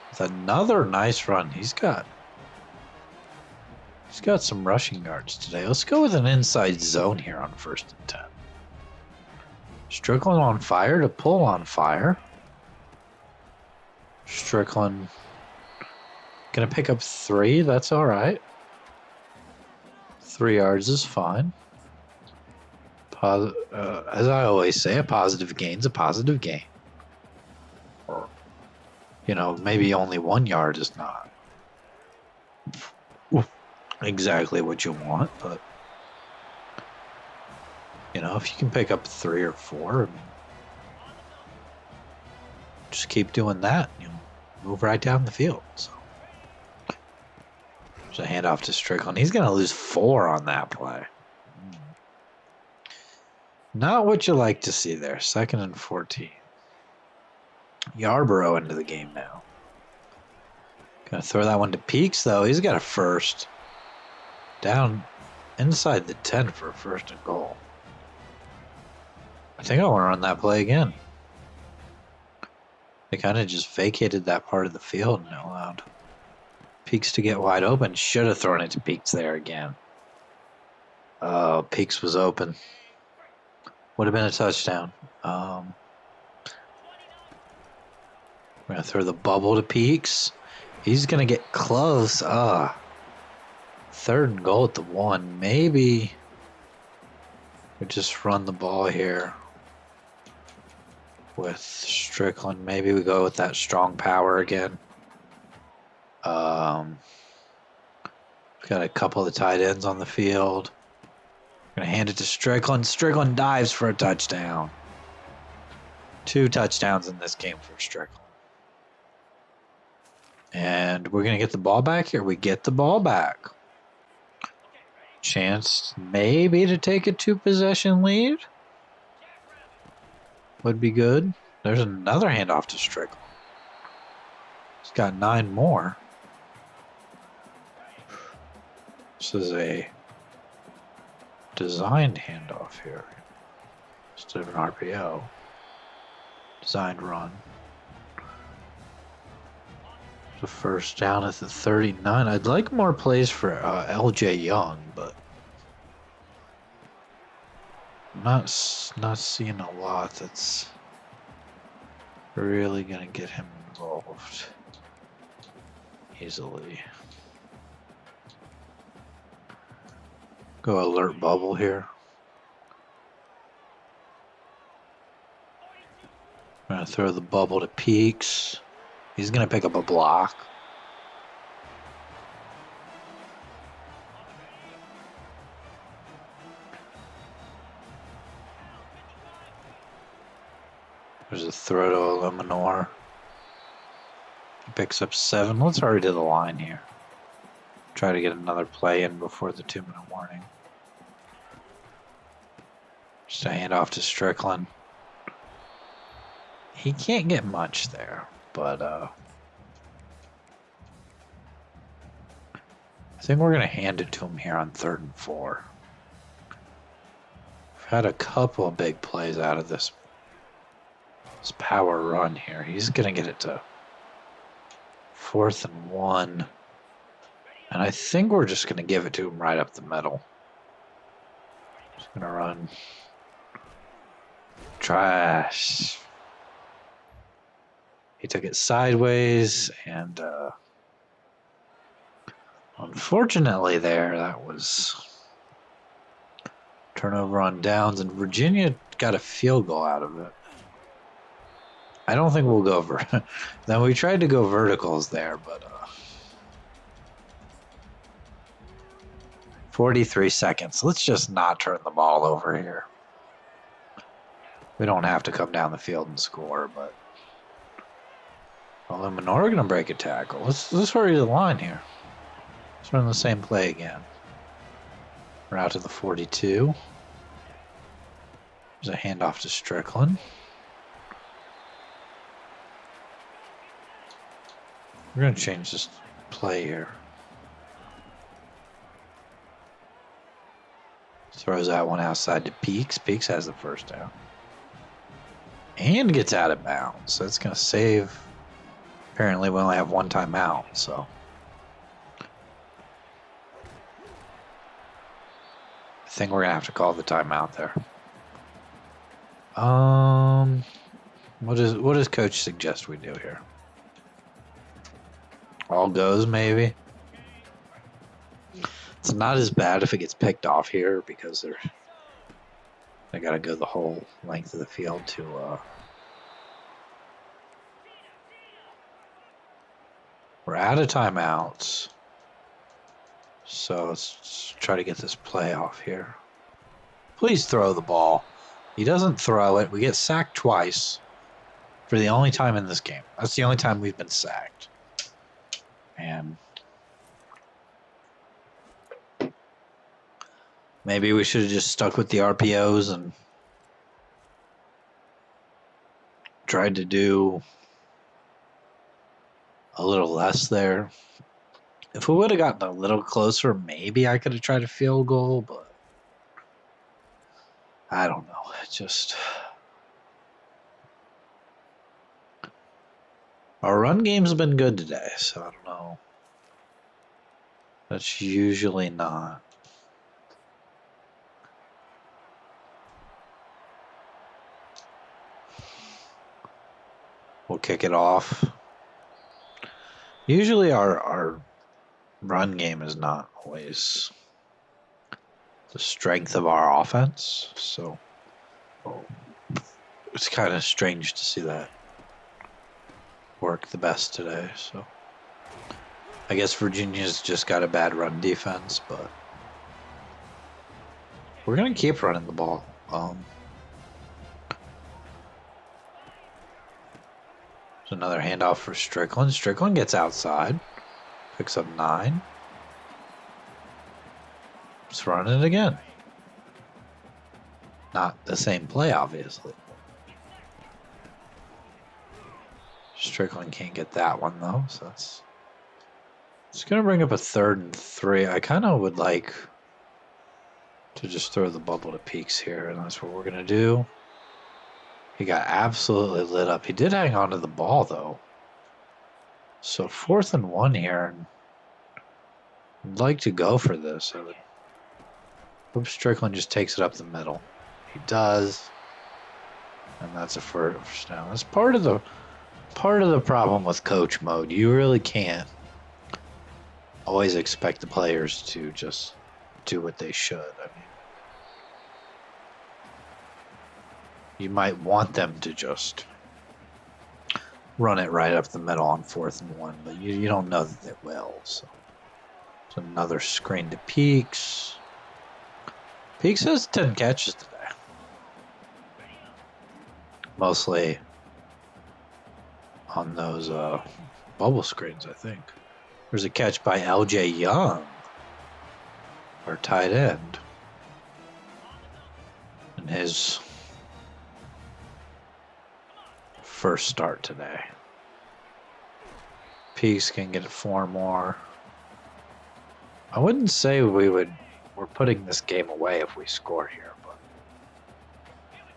A: with another nice run. He's got some rushing yards today. Let's go with an inside zone here on 1st and 10. Strickland on fire to pull on fire. Strickland gonna pick up 3. That's all right. 3 yards is fine. As I always say, a positive gain's a positive gain. Or, maybe only 1 yard is not exactly what you want, but if you can pick up 3 or 4, just keep doing that. Move right down the field. So there's a handoff to Strickland. He's going to lose 4 on that play. Not what you like to see there. 2nd and 14. Yarborough into the game now. Gonna throw that one to Peaks though. He's got a first. Down inside the 10 for a 1st and goal. I think I want to run that play again. They kind of just vacated that part of the field and allowed Peaks to get wide open. Should have thrown it to Peaks there again. Oh, Peaks was open. Would have been a touchdown. We're going to throw the bubble to Peaks. He's going to get close. 3rd and goal at the 1. Maybe we just run the ball here with Strickland. Maybe we go with that strong power again. We've got a couple of tight ends on the field. Gonna hand it to Strickland. Strickland dives for a touchdown. 2 touchdowns in this game for Strickland. And we're gonna get the ball back here. We get the ball back. Chance maybe to take a 2-possession lead. Would be good. There's another handoff to Strickland. He's got 9 more. This is a designed handoff here instead of an RPO. Designed run. The 1st down at the 39. I'd like more plays for LJ Young, but not seeing a lot that's really gonna get him involved easily. Go alert bubble here. I'm gonna throw the bubble to Peaks. He's gonna pick up a block. There's a throw to Luminor. He picks up 7. Let's hurry to the line here. Try to get another play in before the 2-minute warning. Just a handoff to Strickland. He can't get much there, but I think we're going to hand it to him here on 3rd and 4. We've had a couple of big plays out of this power run here. He's going to get it to 4th and 1. And I think we're just going to give it to him right up the middle. Just going to run. Trash. He took it sideways, and unfortunately there, that was turnover on downs, and Virginia got a field goal out of it. I don't think we'll go then we tried to go verticals there, but 43 seconds. Let's just not turn the ball over here. We don't have to come down the field and score, but Illuminor are going to break a tackle. Let's hurry the line here. Let's run the same play again. We're out to the 42. There's a handoff to Strickland. We're going to change this play here. Throws that one outside to Peaks. Peaks has the first down. And gets out of bounds. So it's going to save. Apparently we only have one timeout, so. I think we're going to have to call the timeout there. What does coach suggest we do here? All goes, maybe. It's not as bad if it gets picked off here because they got to go the whole length of the field to. We're out of timeouts, so let's try to get this play off here. Please throw the ball. He doesn't throw it. We get sacked twice for the only time in this game. That's the only time we've been sacked. And maybe we should have just stuck with the RPOs and tried to do a little less there. If we would have gotten a little closer, maybe I could have tried a field goal, but I don't know. It just... Our run game's been good today, so I don't know. That's usually not. We'll kick it off. Usually our run game is not always the strength of our offense, so it's kind of strange to see that work the best today. So I guess Virginia's just got a bad run defense, but we're gonna keep running the ball. There's another handoff for Strickland. Strickland gets outside, picks up 9. Let's run it again. Not the same play, obviously. Strickland can't get that one, though, so it's going to bring up a 3rd and 3. I kind of would like to just throw the bubble to Peaks here, and that's what we're going to do. He got absolutely lit up. He did hang on to the ball, though. So 4th and 1 here. I'd like to go for this. I would hope Strickland just takes it up the middle. He does. And that's a first down. That's part of the problem with coach mode. You really can't always expect the players to just do what they should. I mean, you might want them to just run it right up the middle on 4th and 1, but you don't know that they will. So it's another screen to Peaks. Peaks has 10 catches today. Mostly on those bubble screens, I think. There's a catch by LJ Young, our tight end, in his first start today. Peaks can get 4 more. I wouldn't say we're putting this game away if we score here, but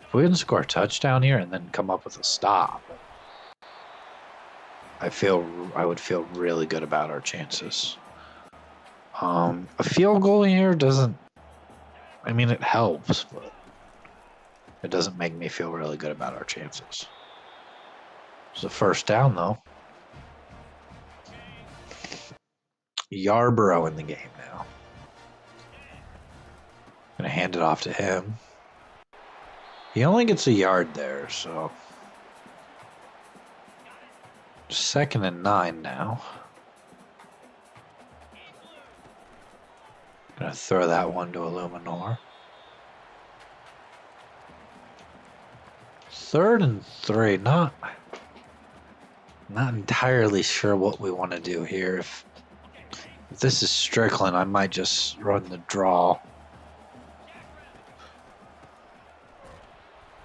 A: if we can score a touchdown here and then come up with a stop, I would feel really good about our chances. A field goal here doesn't, I mean, it helps, but it doesn't make me feel really good about our chances. It's a first down, though. Yarborough in the game now. Gonna hand it off to him. He only gets a yard there, so 2nd and 9 now. Gonna throw that one to Illuminor. 3rd and 3. Not entirely sure what we want to do here. If this is Strickland, I might just run the draw.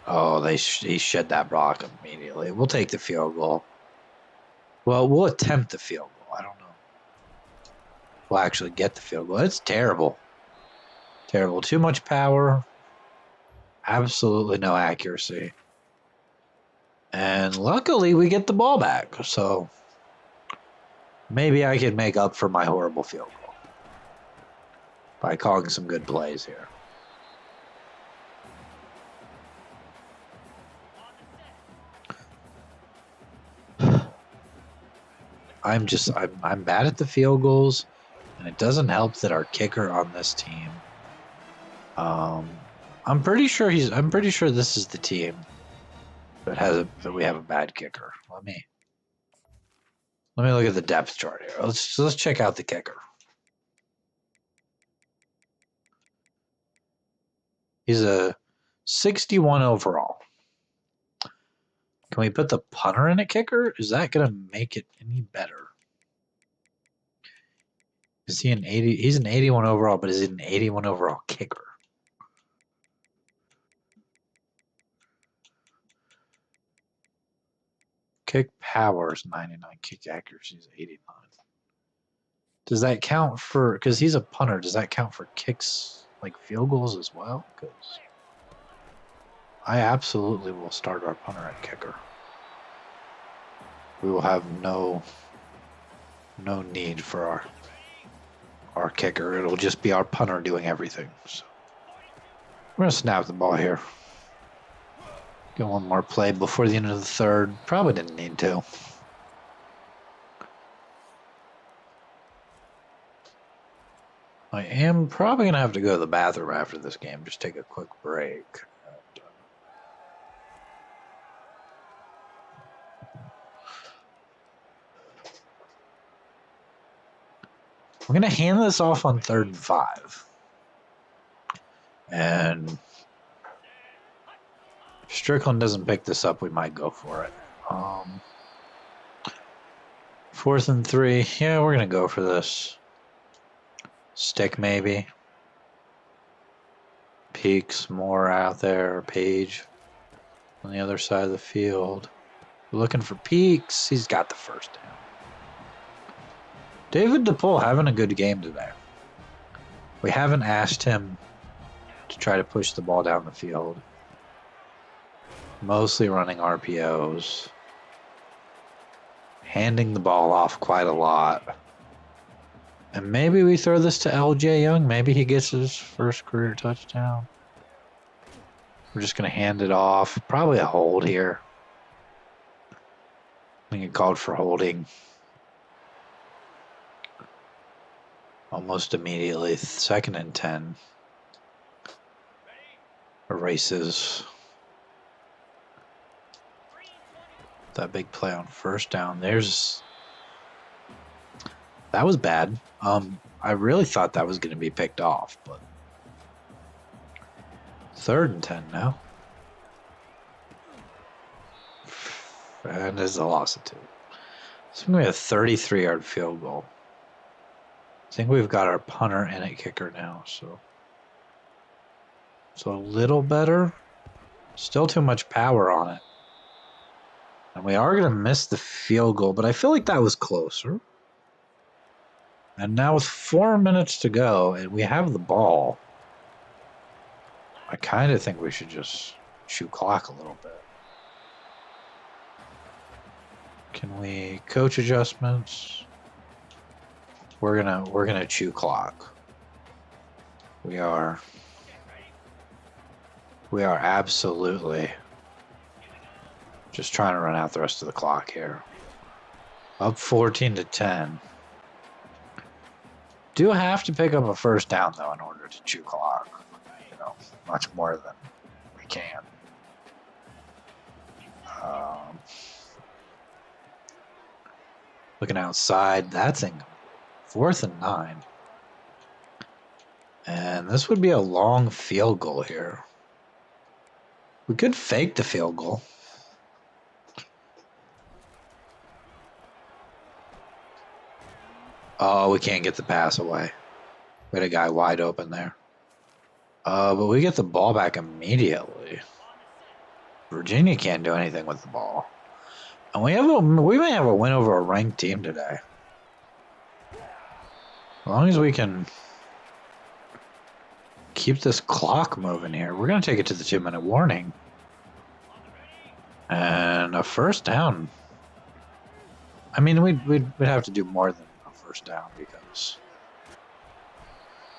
A: Oh, he shed that block immediately. We'll take the field goal. Well, we'll attempt the field goal. I don't know. We'll actually get the field goal. It's terrible. Terrible. Too much power. Absolutely no accuracy. And luckily, we get the ball back. So maybe I can make up for my horrible field goal by calling some good plays here. I'm bad at the field goals, and it doesn't help that our kicker on this team. I'm pretty sure this is the team that we have a bad kicker. Let me look at the depth chart here. Let's check out the kicker. He's a 61 overall. Can we put the punter in a kicker? Is that going to make it any better? Is he an 80? He's an 81 overall, but is he an 81 overall kicker? Kick power is 99. Kick accuracy is 89. Does that count for, because he's a punter, does that count for kicks, like field goals as well? Because I absolutely will start our punter at kicker. We will have no need for our kicker. It'll just be our punter doing everything. So we're going to snap the ball here. Get one more play before the end of the 3rd. Probably didn't need to. I am probably going to have to go to the bathroom after this game. Just take a quick break. I'm going to hand this off on 3rd and 5. And if Strickland doesn't pick this up, we might go for it. 4th and 3. Yeah, we're going to go for this. Stick maybe. Peaks more out there. Page on the other side of the field. We're looking for Peaks. He's got the first down. David DePaul having a good game today. We haven't asked him to try to push the ball down the field. Mostly running RPOs. Handing the ball off quite a lot. And maybe we throw this to LJ Young. Maybe he gets his first career touchdown. We're just going to hand it off. Probably a hold here. I think it called for holding. Almost immediately. 2nd and 10. Erases that big play on 1st down. That was bad. I really thought that was going to be picked off, but 3rd and 10 now. And there's a loss of 2. It's going to be a 33-yard field goal. I think we've got our punter and a kicker now, so a little better. Still too much power on it. And we are going to miss the field goal, but I feel like that was closer. And now with 4 minutes to go, and we have the ball, I kind of think we should just chew clock a little bit. Can we coach adjustments? We're gonna chew clock. We are absolutely Just trying to run out the rest of the clock here. Up 14-10. Do have to pick up a first down, though, in order to chew clock. You know, much more than we can. Looking outside, that's in 4th and 9. And this would be a long field goal here. We could fake the field goal. Oh, we can't get the pass away. We had a guy wide open there. But we get the ball back immediately. Virginia can't do anything with the ball. And we may have a win over a ranked team today. As long as we can keep this clock moving here. We're going to take it to the 2-minute warning. And a first down. I mean, we'd have to do more than a first down because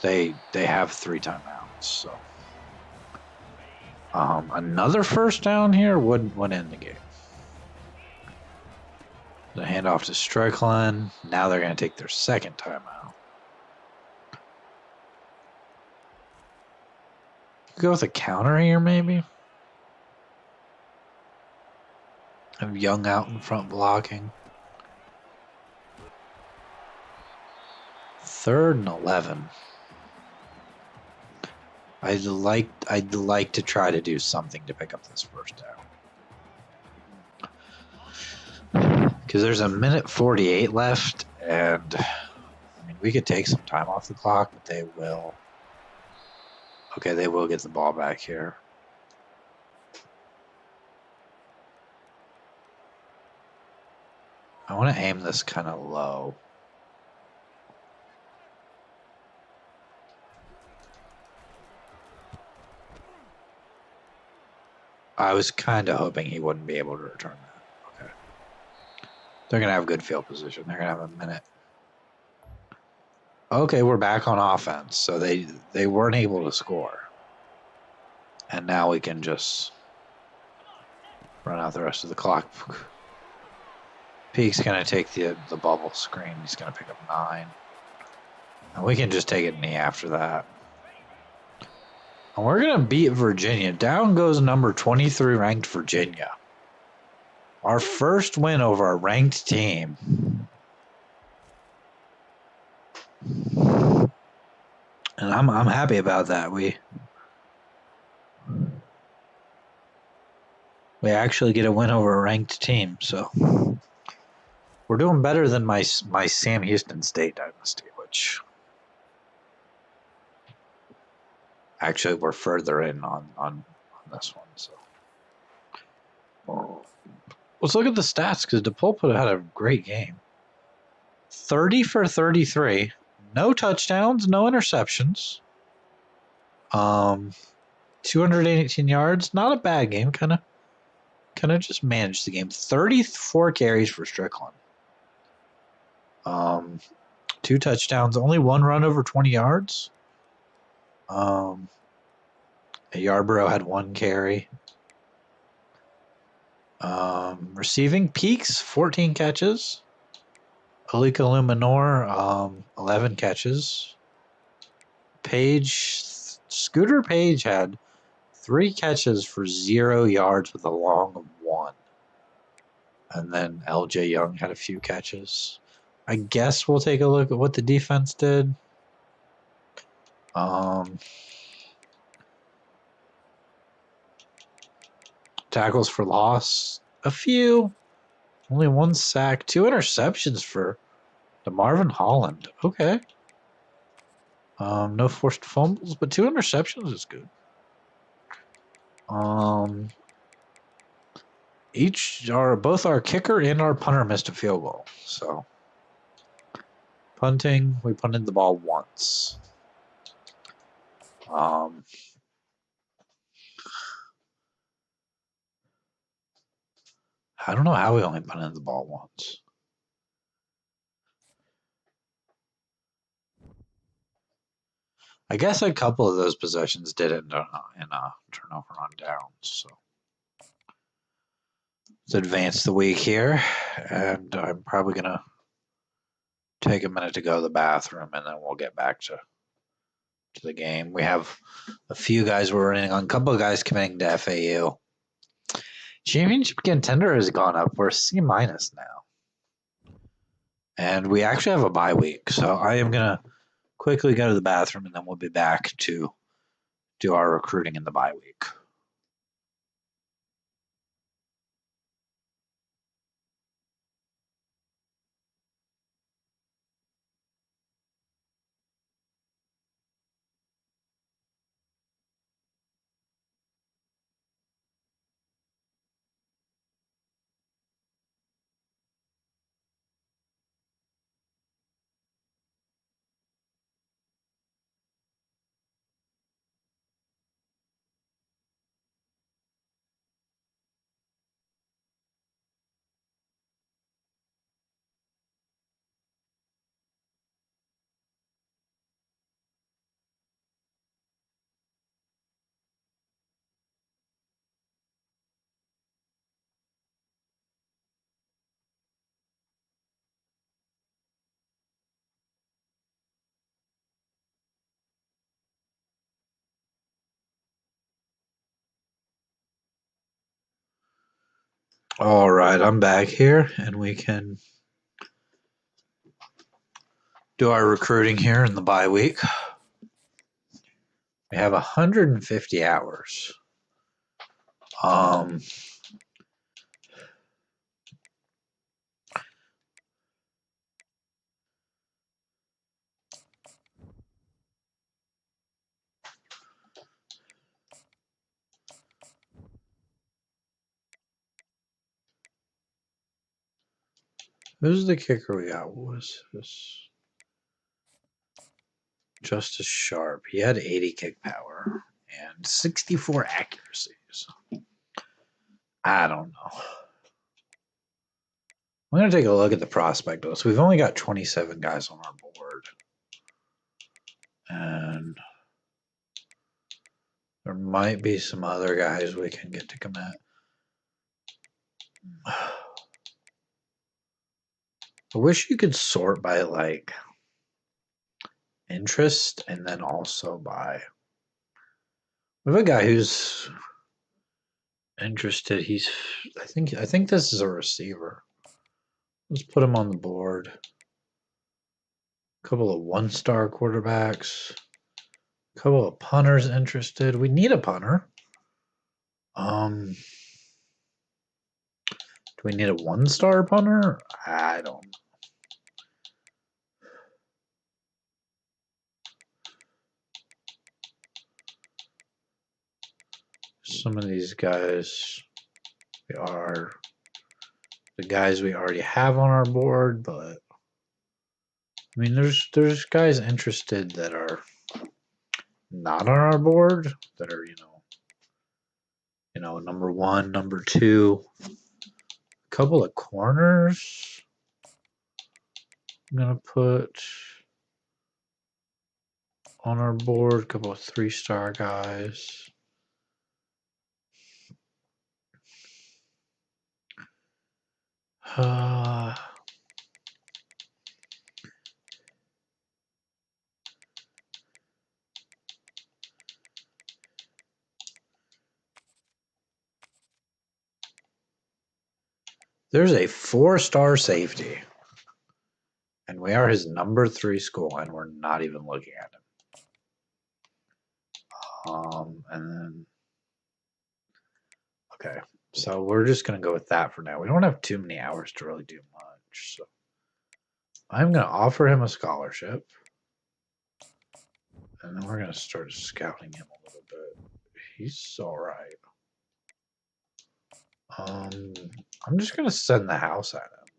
A: they have 3 timeouts. So another first down here would end the game. The handoff to Strickland. Now they're going to take their second timeout. Go with a counter here, maybe. Have Young out in front blocking. 3rd and 11. I'd like to try to do something to pick up this first down. Because there's a minute 48 left, and I mean, we could take some time off the clock, but they will. Okay, they will get the ball back here. I want to aim this kind of low. I was kind of hoping he wouldn't be able to return that. Okay. They're going to have good field position. They're going to have a minute. Okay, we're back on offense. So they weren't able to score. And now we can just run out the rest of the clock. Peake's going to take the bubble screen. He's going to pick up 9. And we can just take it knee after that. And we're going to beat Virginia. Down goes number 23 ranked Virginia. Our first win over a ranked team. And I'm happy about that. We actually get a win over a ranked team. So we're doing better than my Sam Houston State dynasty, which actually we're further in on this one. So let's look at the stats because DePulpo had a great game. 30 for 33, no touchdowns, no interceptions. 218 yards, not a bad game. Kind of just managed the game. 34 carries for Strickland. 2 touchdowns, only 1 run over 20 yards. Yarborough had 1 carry. Receiving Peaks, 14 catches. Alika Luminor, 11 catches. Scooter Page had 3 catches for 0 yards with a long of 1. And then LJ Young had a few catches. I guess we'll take a look at what the defense did. Tackles for loss, a few. Only 1 sack, 2 interceptions for DeMarvin Holland. Okay. No forced fumbles, but 2 interceptions is good. Both our kicker and our punter missed a field goal. So punting, we punted the ball once. I don't know how we only punted the ball once. I guess a couple of those possessions did end in a turnover on downs. So Let's advance the week here, and I'm probably gonna take a minute to go to the bathroom, and then we'll get back to the game. We have a few guys we're running on, a couple of guys committing to FAU. Championship contender has gone up. We're C- now. And we actually have a bye week. So I am going to quickly go to the bathroom, and then we'll be back to do our recruiting in the bye week. All right, I'm back here, and we can do our recruiting here in the bye week. We have 150 hours. Who's the kicker we got? What was this? Justice Sharp. He had 80 kick power and 64 accuracies. I don't know. I'm going to take a look at the prospect list. We've only got 27 guys on our board. And there might be some other guys we can get to commit. I wish you could sort by like interest and then also by. We have a guy who's interested. I think this is a receiver. Let's put him on the board. A couple of one-star quarterbacks. A couple of punters interested. We need a punter. Do we need a one-star punter? I don't know. Some of these guys are the guys we already have on our board, but I mean, there's guys interested that are not on our board that are number one, number two, a couple of corners. I'm gonna put on our board a couple of 3-star guys. There's a 4-star safety, and we are his number 3 school, and we're not even looking at him. And then, okay, so we're just gonna go with that for now. We don't have too many hours to really do much, so I'm gonna offer him a scholarship, and then we're gonna start scouting him a little bit. He's all right. I'm just gonna send the house at him.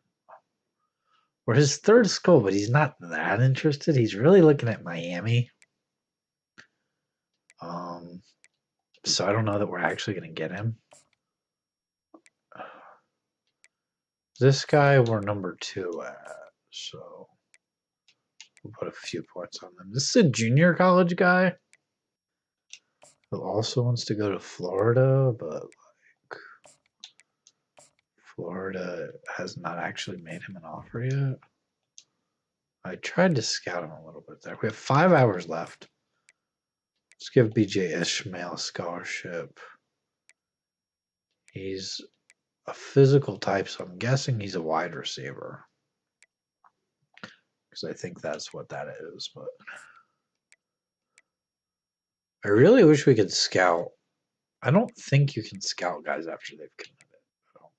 A: We're his 3rd school, but he's not that interested. He's really looking at Miami. So I don't know that we're actually gonna get him. This guy we're number 2 at, so we'll put a few points on them. This is a junior college guy who also wants to go to Florida, but like Florida has not actually made him an offer yet. I tried to scout him a little bit there. We have 5 hours left. Let's give BJ Ishmael a scholarship. He's a physical type, so I'm guessing he's a wide receiver. Because I think that's what that is. But I really wish we could scout. I don't think you can scout guys after they've committed. I don't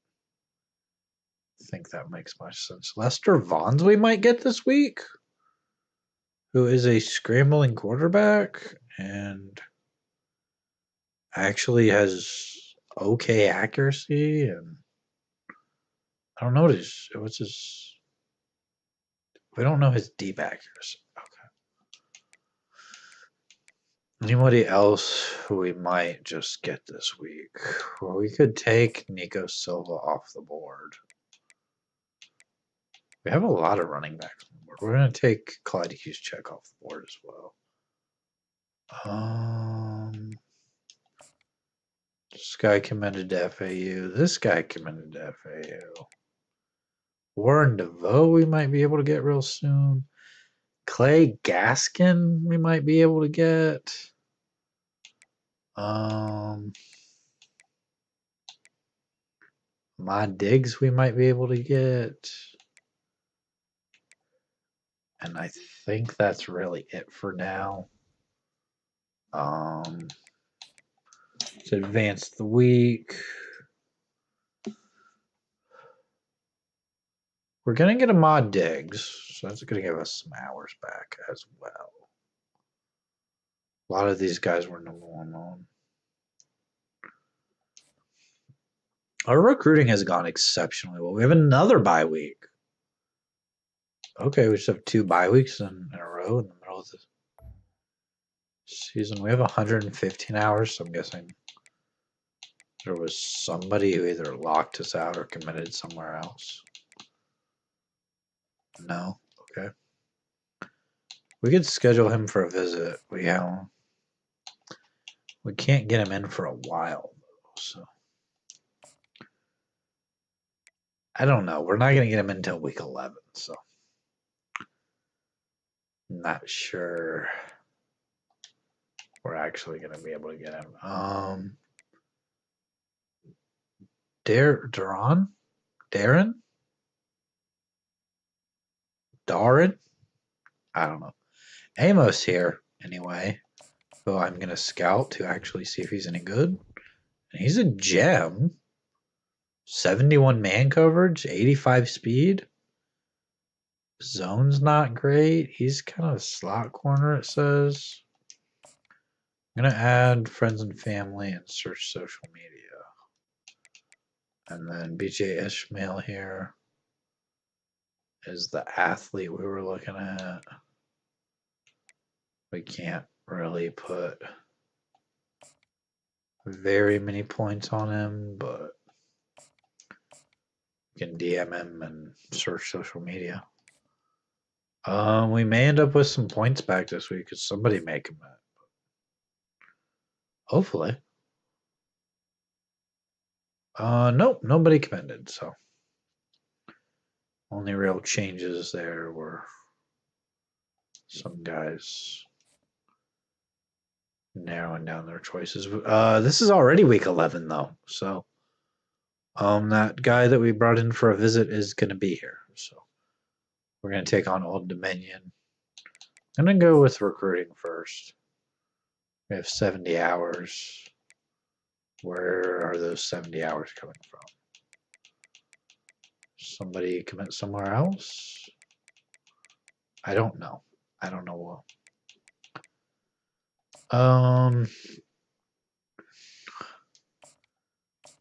A: think that makes much sense. Lester Vaughns we might get this week, who is a scrambling quarterback and actually has okay accuracy, and I don't know what's his. We don't know his deep accuracy. Okay. Anybody else who we might just get this week? Well, we could take Nico Silva off the board. We have a lot of running backs on the board. We're going to take Clyde Hughes-Check off the board as well. This guy committed to FAU. This guy committed to FAU. Warren DeVoe we might be able to get real soon. Clay Gaskin we might be able to get. My Diggs we might be able to get. And I think that's really it for now. To advance the week. We're going to get a Mod Diggs, so that's going to give us some hours back as well. A lot of these guys were number one on. Our recruiting has gone exceptionally well. We have another bye week. Okay, we just have 2 bye weeks in a row in the middle of the season. We have 115 hours, so I'm guessing there was somebody who either locked us out or committed somewhere else. No? Okay. We could schedule him for a visit. We can't get him in for a while, so I don't know. We're not going to get him until week 11, so I'm not sure we're actually going to be able to get him. Darren? I don't know. Amos here, anyway, who I'm going to scout to actually see if he's any good. And he's a gem. 71 man coverage, 85 speed. Zone's not great. He's kind of a slot corner, it says. I'm going to add friends and family and search social media. And then BJ Ishmael here is the athlete we were looking at. We can't really put very many points on him, but you can DM him and search social media. We may end up with some points back this week because somebody may commit. Hopefully. Nope, nobody committed, so only real changes there were some guys narrowing down their choices. This is already week 11 though, so that guy that we brought in for a visit is going to be here, so we're going to take on Old Dominion. I'm going to go with recruiting first. We have 70 hours. Where are those 70 hours coming from? Somebody commit somewhere else? I don't know. I don't know what.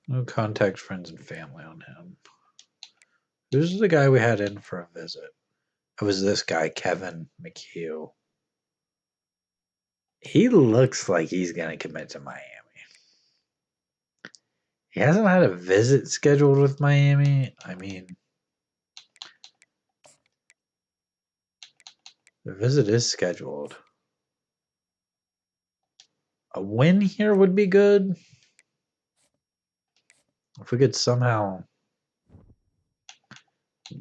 A: No contact friends and family on him. Who's the guy we had in for a visit? It was this guy, Kevin McHugh. He looks like he's going to commit to Miami. He hasn't had a visit scheduled with Miami. I mean, the visit is scheduled. A win here would be good. If we could somehow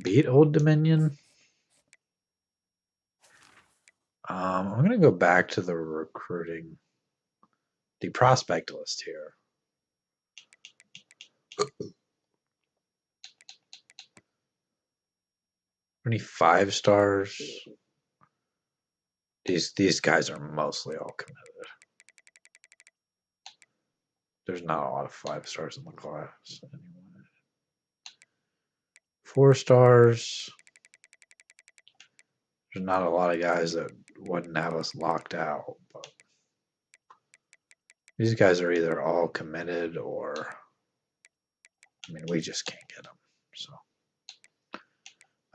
A: beat Old Dominion. I'm going to go back to the recruiting, the prospect list here. Any 5 stars? These guys are mostly all committed. There's not a lot of 5 stars in the class anyway. 4 stars. There's not a lot of guys that wouldn't have us locked out, but these guys are either all committed or, I mean, we just can't get them. So,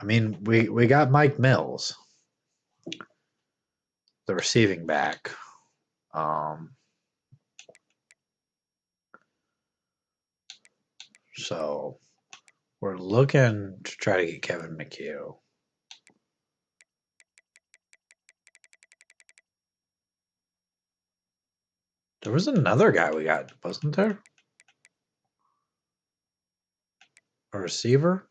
A: I mean, we got Mike Mills, the receiving back. So we're looking to try to get Kevin McHugh. There was another guy we got, wasn't there? A receiver?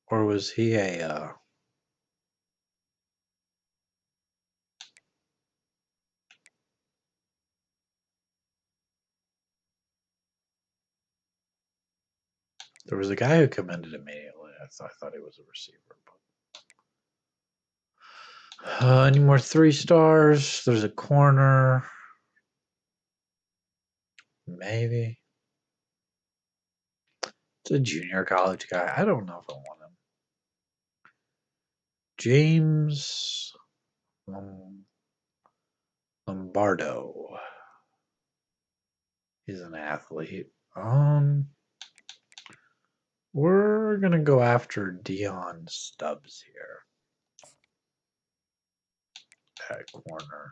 A: Or was he a... There was a guy who commended immediately. I thought he was a receiver. But... any more 3 stars? There's a corner. Maybe. It's a junior college guy. I don't know if I want him. James Lombardo. He's an athlete. We're going to go after Dion Stubbs here. That corner.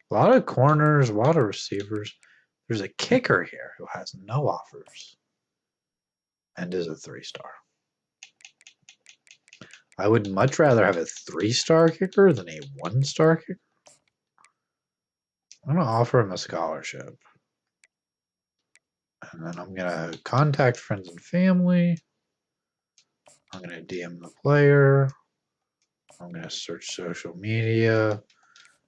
A: A lot of corners, a lot of receivers. There's a kicker here who has no offers and is a 3-star. I would much rather have a 3-star kicker than a 1-star kicker. I'm going to offer him a scholarship. And then I'm going to contact friends and family. I'm going to DM the player. I'm going to search social media.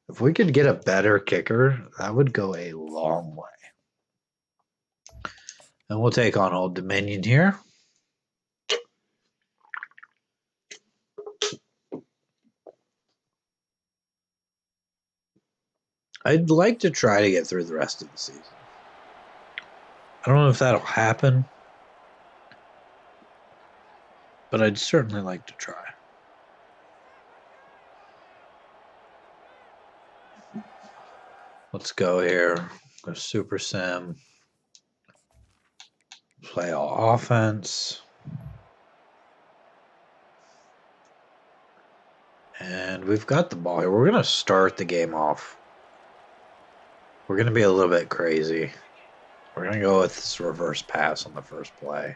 A: If we could get a better kicker, that would go a long way. And we'll take on Old Dominion here. I'd like to try to get through the rest of the season. I don't know if that'll happen, but I'd certainly like to try. Let's go here. Go Super Sim. Play all offense. And we've got the ball here. We're going to start the game off. We're going to be a little bit crazy. We're going to go with this reverse pass on the first play.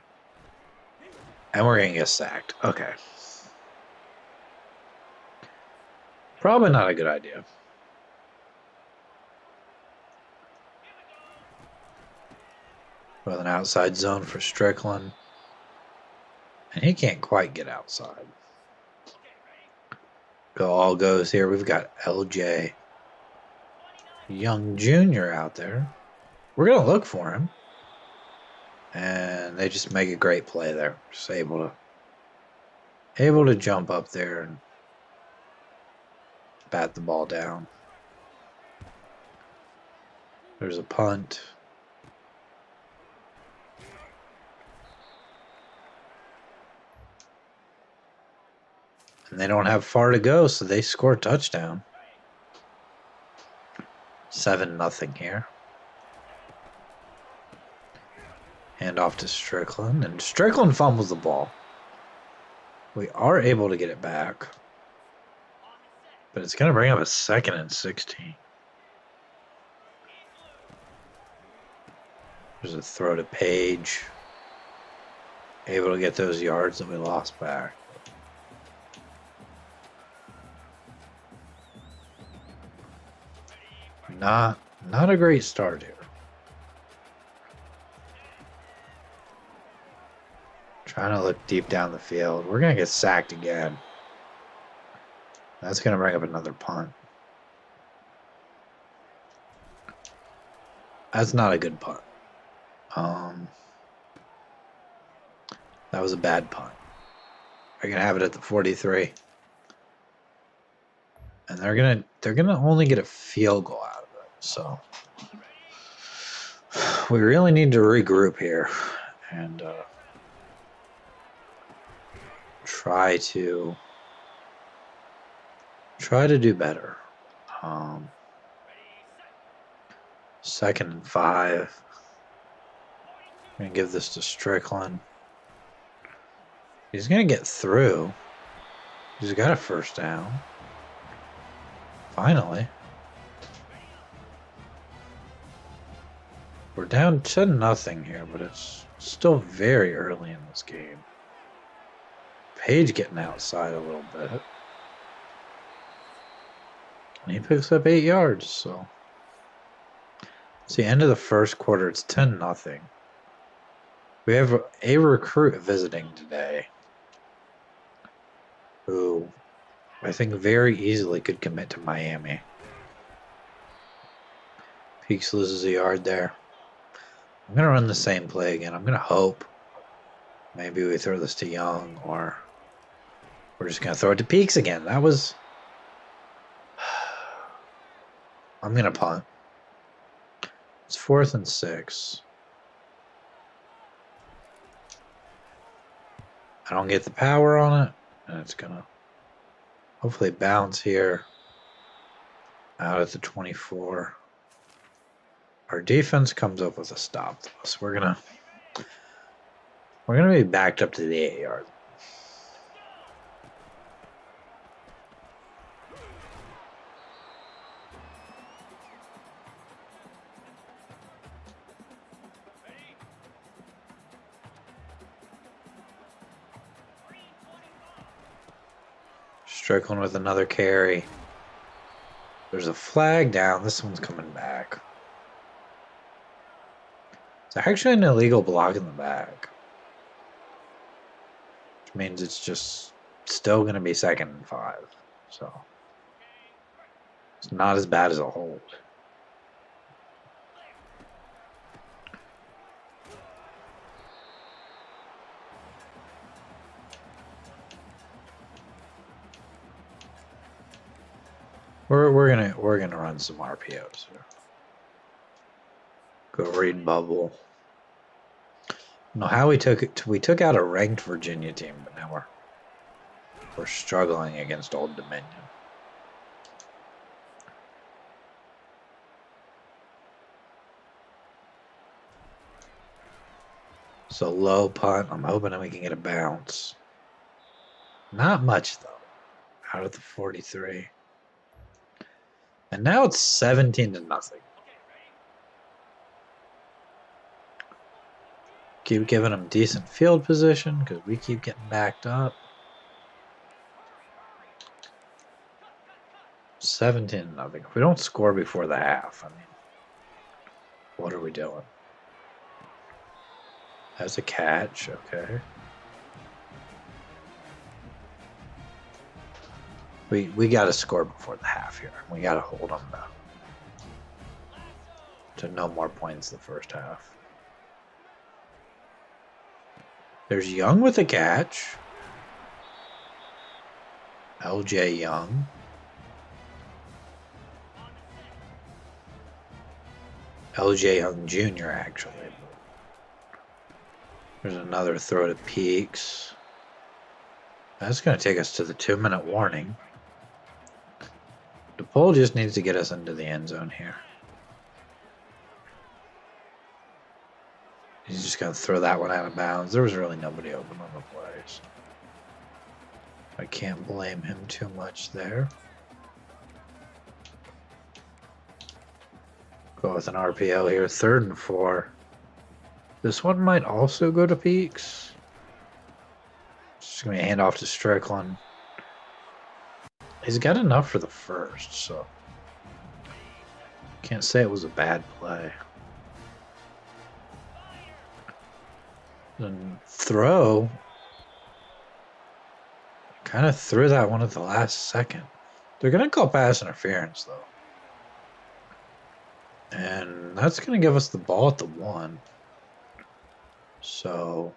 A: And we're going to get sacked. Okay. Probably not a good idea. With an outside zone for Strickland. And he can't quite get outside. All goes here. We've got LJ Young Jr. out there. We're going to look for him. And they just make a great play there. Just able to jump up there and bat the ball down. There's a punt. And they don't have far to go, so they score a touchdown. 7-0 here. Hand off to Strickland, and Strickland fumbles the ball. We are able to get it back. But it's going to bring up a 2nd and 16. There's a throw to Page. Able to get those yards that we lost back. Not a great start here. Trying to look deep down the field. We're going to get sacked again. That's going to bring up another punt. That's not a good punt. That was a bad punt. They're going to have it at the 43. And they're gonna only get a field goal out of it. So we really need to regroup here and try to do better. 2nd and 5. I'm gonna give this to Strickland. He's gonna get through. He's got a first down. Finally. We're down 10-0 here, but it's still very early in this game. Page getting outside a little bit. And he picks up 8 yards, so. It's the end of the first quarter. It's 10-0. We have a recruit visiting today who I think very easily could commit to Miami. Peaks loses a yard there. I'm going to run the same play again. I'm going to hope maybe we throw this to Young, or we're just going to throw it to Peaks again. That was... I'm going to punt. It's 4th and 6. I don't get the power on it, and it's going to hopefully bounce here out at the 24. Our defense comes up with a stop, though, so we're gonna be backed up to the 8-yard. Strickland with another carry. There's a flag down. This one's coming back. It's actually an illegal block in the back. Which means it's just still going to be 2nd and 5. So it's not as bad as a hold. We're gonna run some RPOs here. Go read bubble. No, how we took out a ranked Virginia team, but now we're struggling against Old Dominion. So low punt. I'm hoping that we can get a bounce. Not much though. Out of the 43. And now it's 17-0. Keep giving them decent field position because we keep getting backed up. 17-0. If we don't score before the half, I mean, what are we doing? That's a catch, okay. We got to score before the half here. We got to hold them to no more points the first half. There's Young with a catch. LJ Young. LJ Young Jr. actually. There's another throw to Peaks. That's going to take us to the 2-minute warning. DePaul just needs to get us into the end zone here. He's just going to throw that one out of bounds. There was really nobody open on the play, so I can't blame him too much there. Go with an RPO here. 3rd and 4. This one might also go to Peaks. Just going to hand off to Strickland. He's got enough for the first, so Can't say it was a bad play. And throw. Kind of threw that one at the last second. They're going to call pass interference, though. And that's going to give us the ball at the 1. So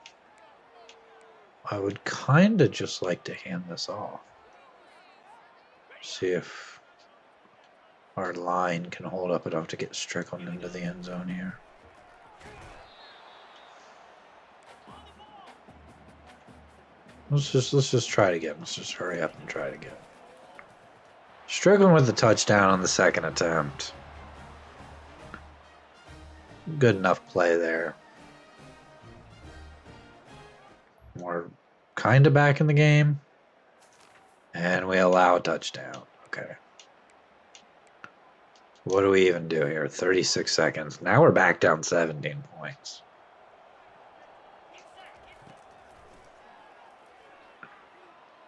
A: I would kind of just like to hand this off. See if our line can hold up enough to get Strickland into the end zone here. Let's just try it again. Let's just hurry up and try it again. Strickland with the touchdown on the second attempt. Good enough play there. We're kind of back in the game. And we allow a touchdown. Okay. What do we even do here? 36 seconds. Now we're back down 17 points.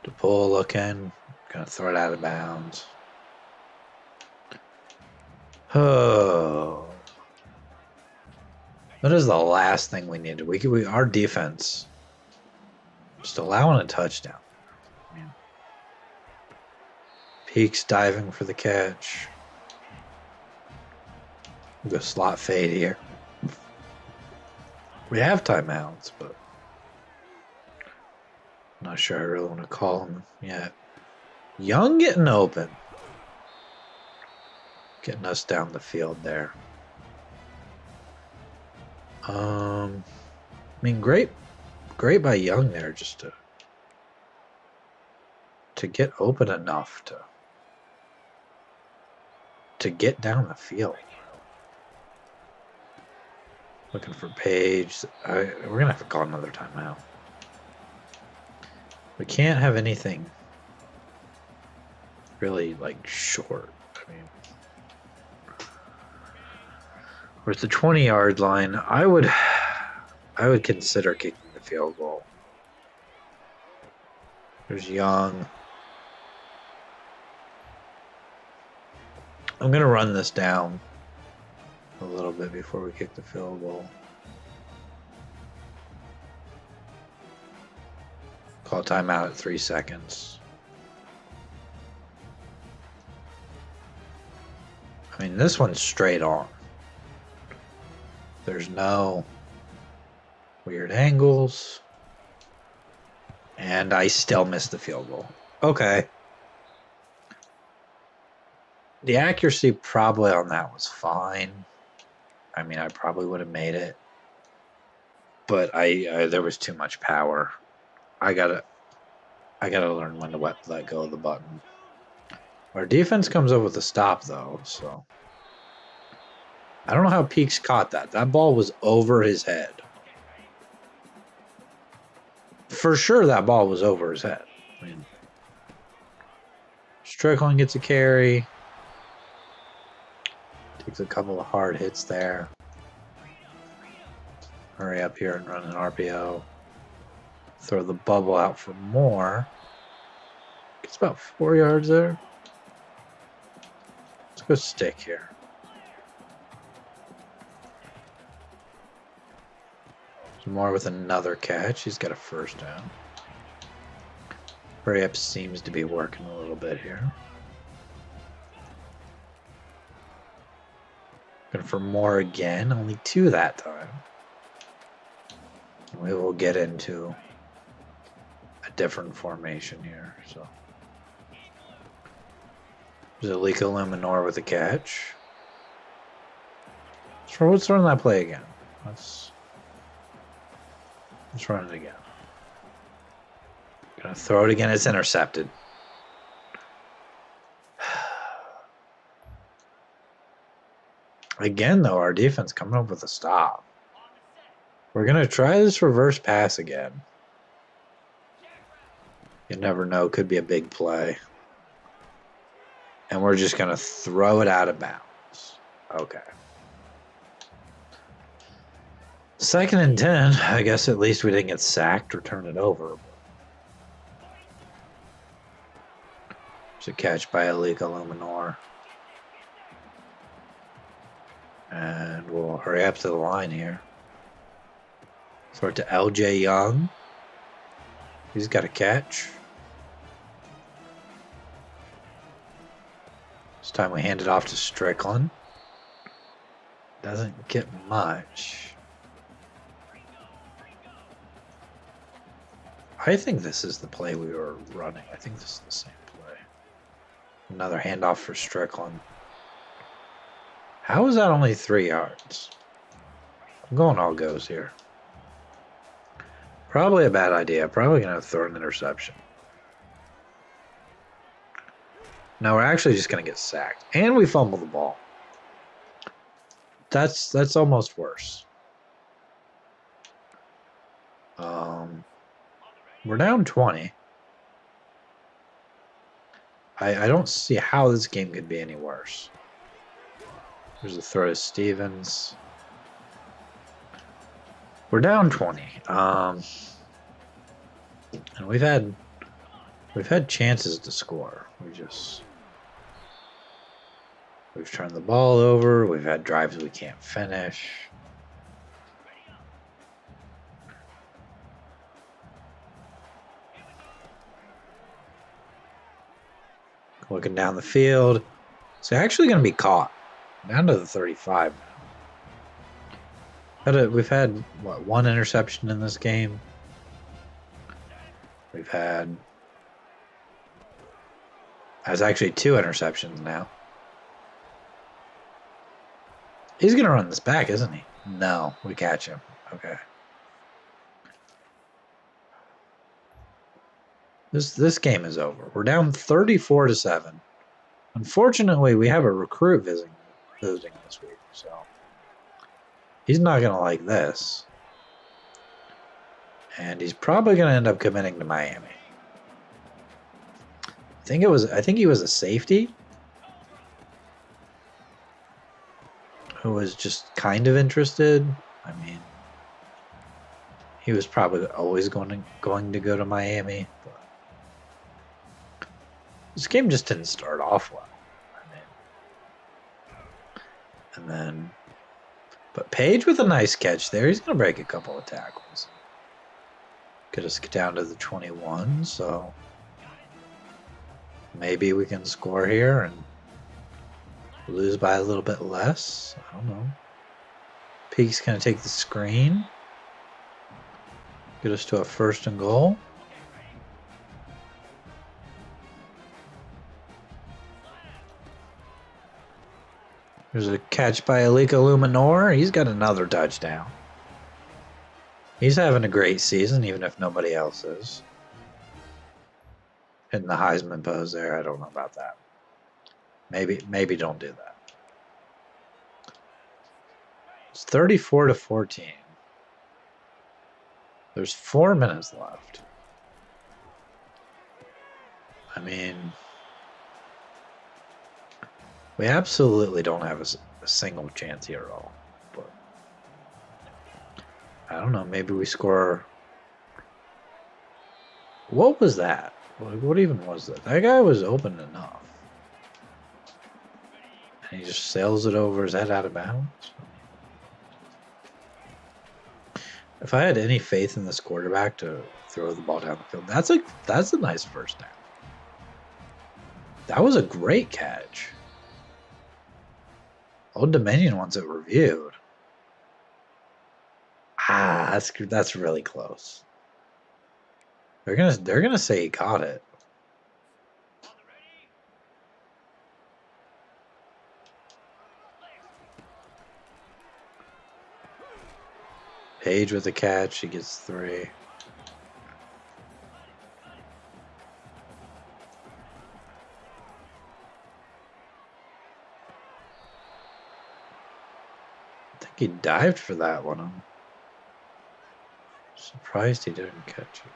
A: DePaul looking. Gonna throw it out of bounds. Oh. That is the last thing we needed. Our defense just allowing a touchdown. Man. Peaks diving for the catch. We'll go slot fade here. We have timeouts, but I'm not sure I really want to call him yet. Young getting open. Getting us down the field there. I mean, great by Young there just to get open enough to get down the field. Looking for Page. We're going to have to call another timeout. We can't have anything really, like, short. I mean, we're at the 20-yard line. I would consider kicking the field goal. There's Young. I'm going to run this down a little bit before we kick the field goal. Call timeout at 3 seconds. I mean, this one's straight on. There's no weird angles. And I still missed the field goal. Okay. The accuracy probably on that was fine. I mean, I probably would have made it. But there was too much power. I gotta learn when to let go of the button. Our defense comes up with a stop, though, so I don't know how Peaks caught that. That ball was over his head. For sure, that ball was over his head. I mean, Strickland gets a carry. Takes a couple of hard hits there. Hurry up here and run an RPO. Throw the bubble out for more. Gets about 4 yards there. Let's go stick here. More with another catch. He's got a first down. Hurry up seems to be working a little bit here. Going for more again. Only 2 that time. We will get into a different formation here. So there's Alika Luminor with a catch. So let's run that play again. Let's run it again. Gonna throw it again. It's intercepted. Again, though, our defense coming up with a stop. We're gonna try this reverse pass again. You never know. Could be a big play. And we're just gonna throw it out of bounds. Okay. 2nd and 10. I guess at least we didn't get sacked or turn it over. There's a catch by Alika Luminor. And we'll hurry up to the line here. Throw it to LJ Young. He's got a catch. This time we hand it off to Strickland. Doesn't get much. I think this is the play we were running. I think this is the same play. Another handoff for Strickland. How is that only 3 yards? I'm going all goes here. Probably a bad idea. Probably going to throw an interception. No, we're actually just going to get sacked. And we fumble the ball. That's almost worse. We're down 20. I don't see how this game could be any worse. There's a throw to Stevens. We're down 20. And we've had chances to score. We've turned the ball over. We've had drives we can't finish. Looking down the field. It's actually going to be caught. Down to the 35 now. We've had, what, 1 interception in this game? We've had... That's actually 2 interceptions now. He's going to run this back, isn't he? No, we catch him. Okay. This game is over. We're down 34-7. Unfortunately, we have a recruit visiting this week, so he's not going to like this. And he's probably going to end up committing to Miami. I think he was a safety who was just kind of interested. I mean, he was probably always going to go to Miami. But this game just didn't start off well. And then, but Page with a nice catch there. He's going to break a couple of tackles. Get us down to the 21, so maybe we can score here and lose by a little bit less. I don't know. Peake's going to take the screen. Get us to a 1st and goal. There's a catch by Alika Luminor. He's got another touchdown. He's having a great season, even if nobody else is. Hitting the Heisman pose there. I don't know about that. Maybe don't do that. It's 34-14. There's 4 minutes left. I mean, we absolutely don't have a single chance here at all. But I don't know. Maybe we score. What was that? What even was that? That guy was open enough. And he just sails it over his head out of bounds. If I had any faith in this quarterback to throw the ball down the field, that's a nice first down. That was a great catch. Old Dominion wants it reviewed. That's really close. They're gonna say he caught it. Page with the catch, he gets 3. I think he dived for that one. I'm surprised he didn't catch it.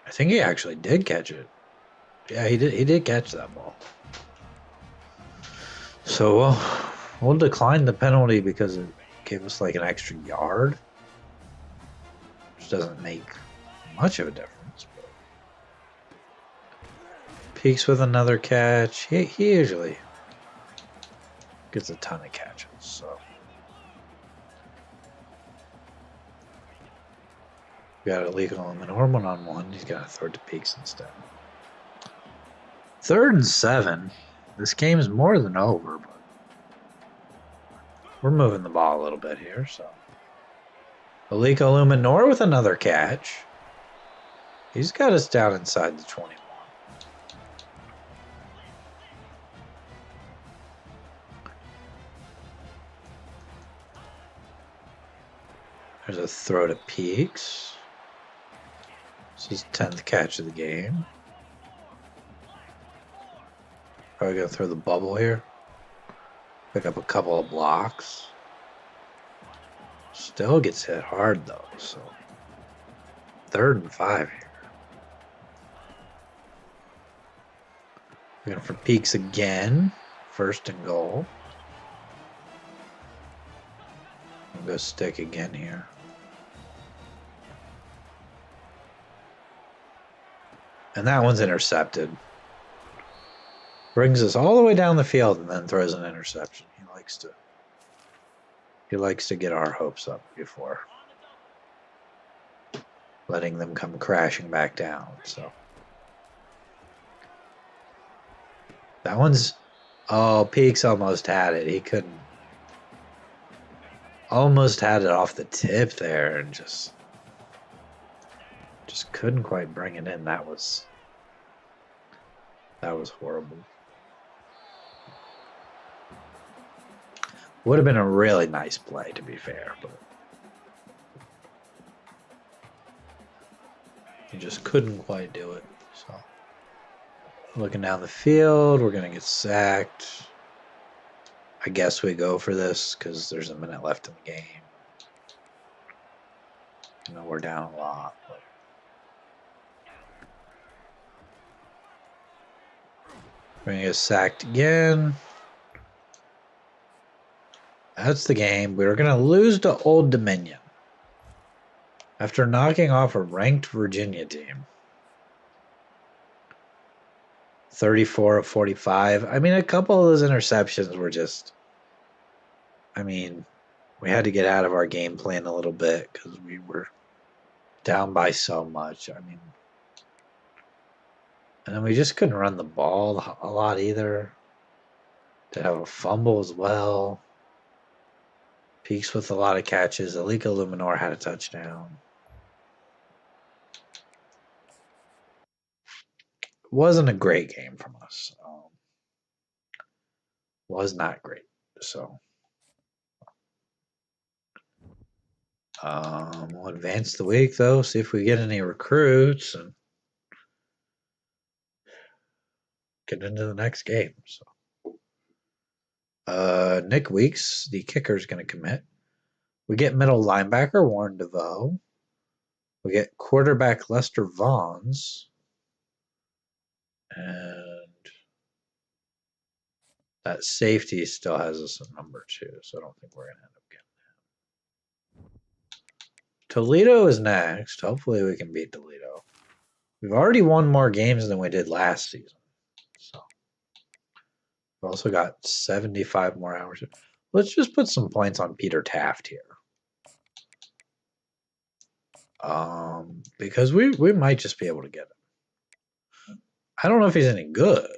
A: I think he actually did catch it. Yeah, he did catch that ball. So we'll decline the penalty because it gave us like an extra yard, which doesn't make much of a difference. But Peaks with another catch. He usually Gets a ton of catches, so. We got illegal Minor 1-on-1. He's gonna throw it to Peaks instead. 3rd and 7. This game's more than over, but we're moving the ball a little bit here, so. Alika Luminor with another catch. He's got us down inside the 21. There's a throw to Peaks. This is 10th catch of the game. Probably gonna throw the bubble here. Pick up a couple of blocks. Still gets hit hard though, so 3rd and 5 here. We're going for Peaks again. 1st and goal. We'll go stick again here. And that one's intercepted. Brings us all the way down the field and then throws an interception. He likes to get our hopes up before letting them come crashing back down. So that one's Peaks almost had it. He couldn't. Almost had it off the tip there and just couldn't quite bring it in. That was horrible. Would have been a really nice play, to be fair, but he just couldn't quite do it. So looking down the field, we're gonna get sacked. I guess we go for this because there's a minute left in the game. You know, we're down a lot. But we're gonna get sacked again. That's the game. We're going to lose to Old Dominion after knocking off a ranked Virginia team. 34 of 45. I mean, a couple of those interceptions were just, we had to get out of our game plan a little bit because we were down by so much. And then we just couldn't run the ball a lot either. To have a fumble as well. Peaks with a lot of catches. Alika Luminor had a touchdown. Wasn't a great game from us. Was not great. So we'll advance the week though. See if we get any recruits and get into the next game. So Nick Weeks, the kicker, is going to commit. We get middle linebacker Warren DeVoe. We get quarterback Lester Vaughns. And that safety still has us at number 2, so I don't think we're going to end up getting that. Toledo is next. Hopefully we can beat Toledo. We've already won more games than we did last season. So we've also got 75 more hours. Let's just put some points on Peter Taft here. Because we might just be able to get him. I don't know if he's any good.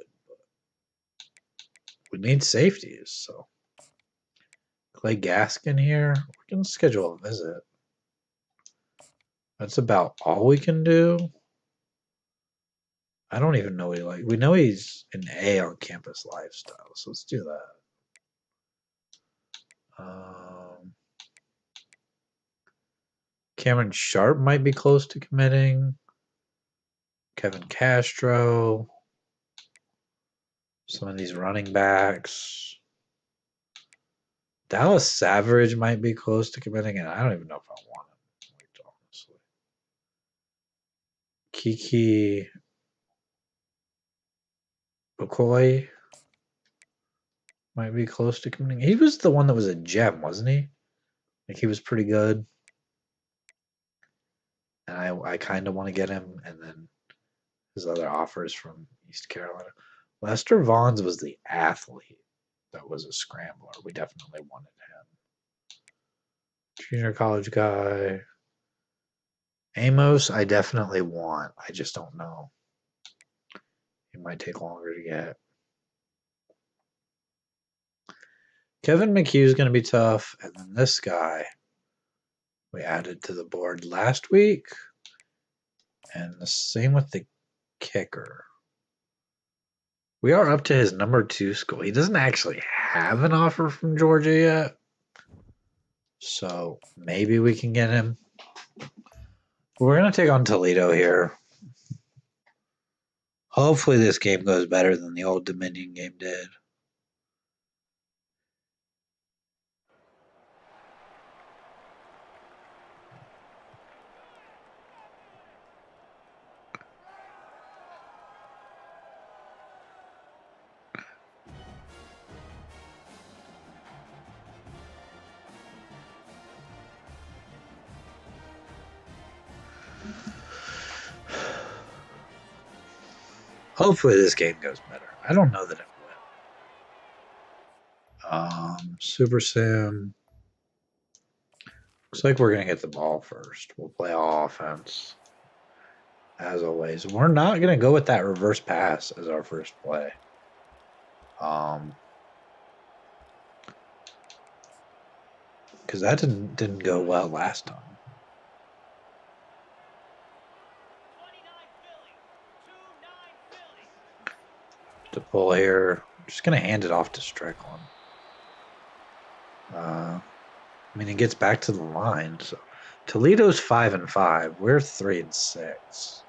A: We need safeties, so Clay Gaskin here. We can schedule a visit. That's about all we can do. I don't even know what he like. We know he's an A on campus lifestyle, so let's do that. Cameron Sharp might be close to committing. Kevin Castro. Some of these running backs. Dallas Savage might be close to committing, and I don't even know if I want him, honestly. Kiki Okoye might be close to committing. He was the one that was a gem, wasn't he? Like, he was pretty good. And I kind of want to get him, and then his other offers from East Carolina. Lester Vaughns was the athlete. That was a scrambler. We definitely wanted him. Junior college guy. Amos, I definitely want. I just don't know. It might take longer to get. Kevin McHugh is going to be tough. And then this guy we added to the board last week. And the same with the kicker. We are up to his number 2 school. He doesn't actually have an offer from Georgia yet. So maybe we can get him. We're going to take on Toledo here. Hopefully this game goes better than the old Dominion game did. Hopefully this game goes better. I don't know that it will. Super Sim. Looks like we're going to get the ball first. We'll play offense. As always. We're not going to go with that reverse pass as our first play. Because that didn't go well last time. To pull here. I'm just going to hand it off to Strickland. I mean, it gets back to the line. So Toledo's 5-5. We're 3-6.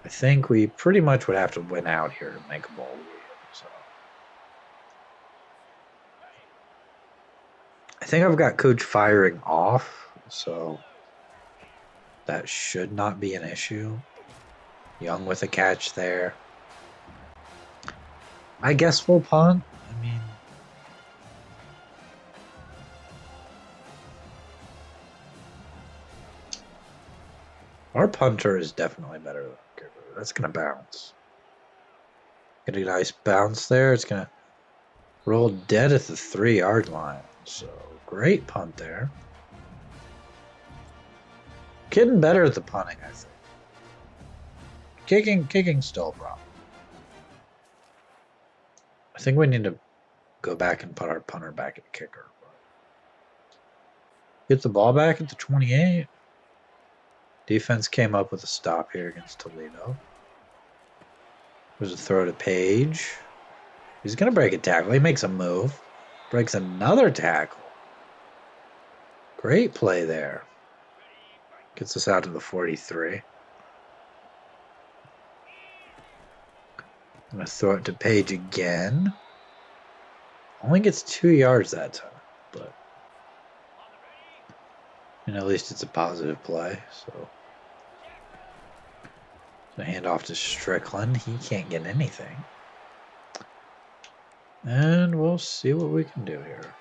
A: I think we pretty much would have to win out here to make a bowl game. So I think I've got Coach firing off, so that should not be an issue. Young with a catch there. I guess we'll punt. I mean, our punter is definitely better than our kicker. That's going to bounce. Get a nice bounce there. It's going to roll dead at the 3-yard line. So great punt there. Getting better at the punting, I think. Kicking's still a problem. I think we need to go back and put our punter back at kicker. Get the ball back at the 28. Defense came up with a stop here against Toledo. There's a throw to Page. He's going to break a tackle. He makes a move. Breaks another tackle. Great play there. Gets us out to the 43. I'm going to throw it to Page again. Only gets 2 yards that time, but at least it's a positive play. So hand off to Strickland. He can't get anything. And we'll see what we can do here.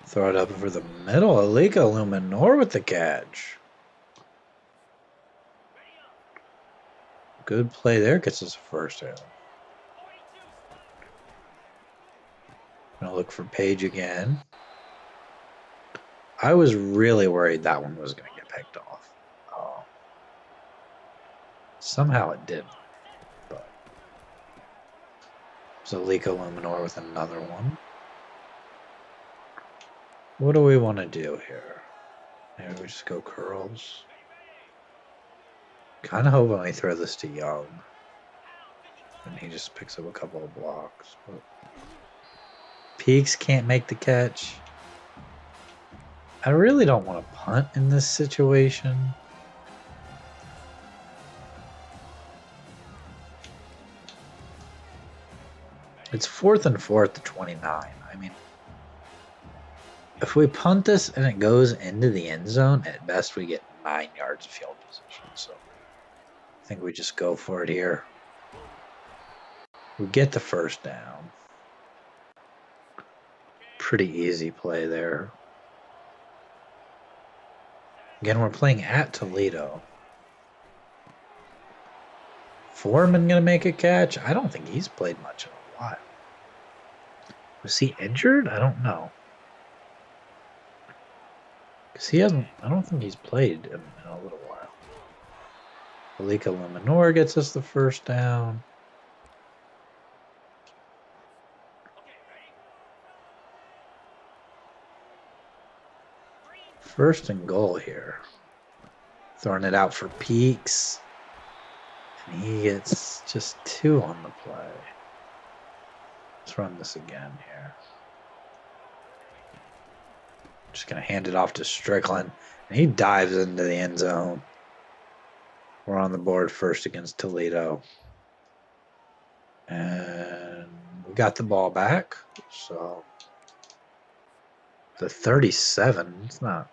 A: Throw it up over the middle. Alika Luminor with the catch. Good play there. Gets us a first down. Gonna look for Page again. I was really worried that one was going to get picked off. Somehow it didn't. But Alika Luminor with another one. What do we want to do here? Maybe we just go curls. Kind of hoping we throw this to Young. And he just picks up a couple of blocks. But Peaks can't make the catch. I really don't want to punt in this situation. It's 4th and 4 at the 29. I mean, if we punt this and it goes into the end zone, at best we get 9 yards of field position. So I think we just go for it here. We get the first down. Pretty easy play there. Again, we're playing at Toledo. Foreman gonna make a catch? I don't think he's played much in a while. Was he injured? I don't know. Because he hasn't, I don't think he's played in a little while. Alika Luminor gets us the first down. First and goal here. Throwing it out for Peaks. And he gets just 2 on the play. Let's run this again here. Just going to hand it off to Strickland. And he dives into the end zone. We're on the board first against Toledo. And we got the ball back. So the 37, it's not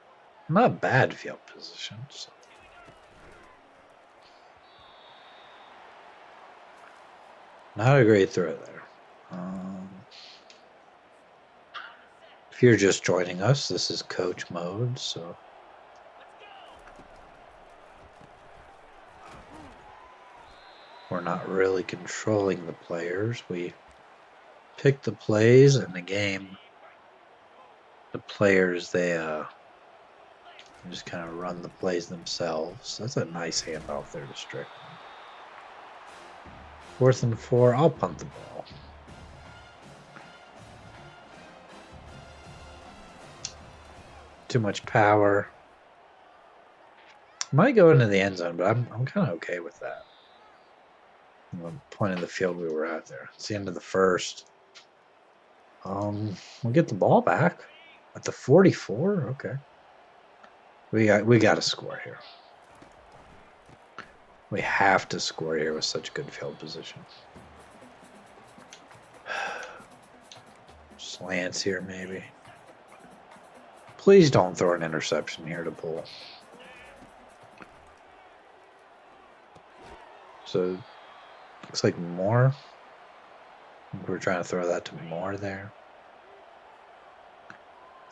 A: bad field position. So. Not a great throw there. If you're just joining us, this is coach mode, so we're not really controlling the players. We pick the plays in the game. The players, they just kind of run the plays themselves. That's a nice handoff there to Strickland. 4th and 4, I'll punt the ball. Too much power. Might go into the end zone, but I'm kind of okay with that. The point of the field we were at there. It's the end of the first. We get the ball back at the 44. Okay. We got to score here. We have to score here with such good field position. Slants here, maybe. Please don't throw an interception here to pull. So, looks like Moore. We're trying to throw that to Moore there.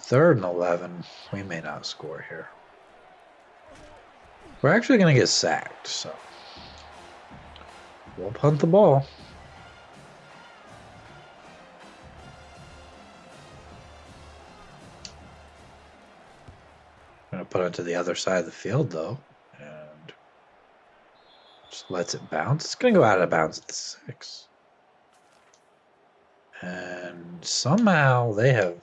A: 3rd and 11. We may not score here. We're actually going to get sacked, so we'll punt the ball. Going to put it to the other side of the field, though, and just lets it bounce. It's going to go out of bounds at the 6. And somehow they have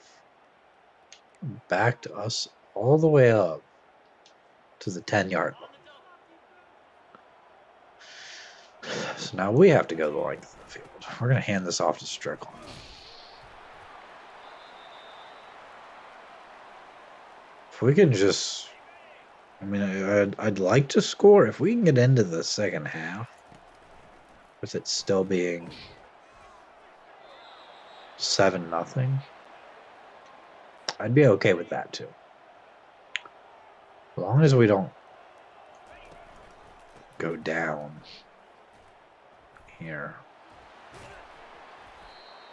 A: backed us all the way up to the 10-yard line. So now we have to go the length of the field. We're going to hand this off to Strickland. If we can just, I mean, I'd like to score. If we can get into the second half, with it still being 7-0, I'd be okay with that too. As long as we don't go down here.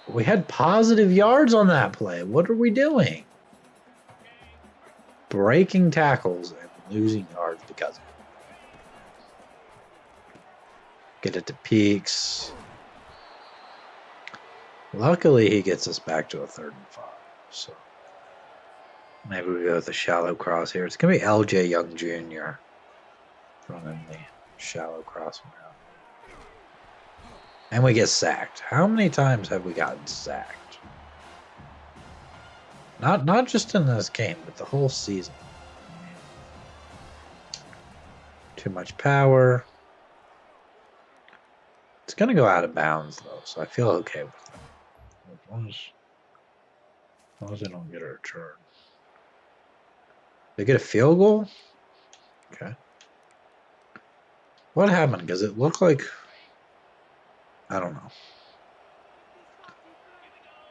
A: We had positive yards on that play. What are we doing? Breaking tackles and losing yards because of it. Get it to Peaks. Luckily, he gets us back to a 3rd and 5. So maybe we go with a shallow cross here. It's going to be LJ Young Jr. running the shallow cross around. And we get sacked. How many times have we gotten sacked? Not just in this game, but the whole season. Too much power. It's going to go out of bounds, though, so I feel okay with that. As long as I don't get a return. They get a field goal? Okay. What happened? Because it looked like, I don't know.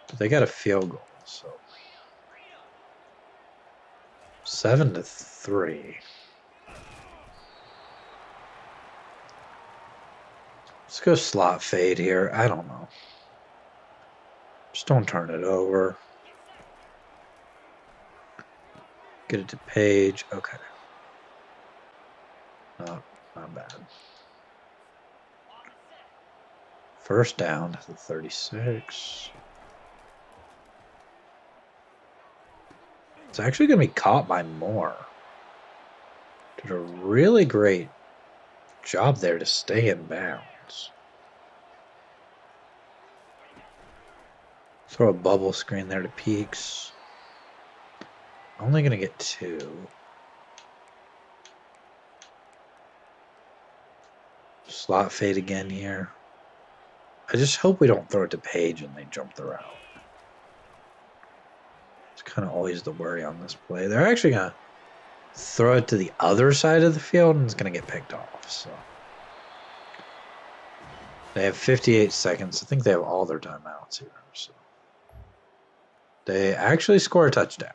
A: But they got a field goal, so 7-3. Let's go slot fade here. I don't know. Just don't turn it over. Get it to Page. Okay. Not bad. First down at the 36. It's actually going to be caught by Moore. Did a really great job there to stay in bounds. Throw a bubble screen there to Peaks. Only going to get 2. Slot fade again here. I just hope we don't throw it to Page and they jump the route. It's kind of always the worry on this play. They're actually going to throw it to the other side of the field and it's going to get picked off. So they have 58 seconds. I think they have all their timeouts here. So they actually score a touchdown.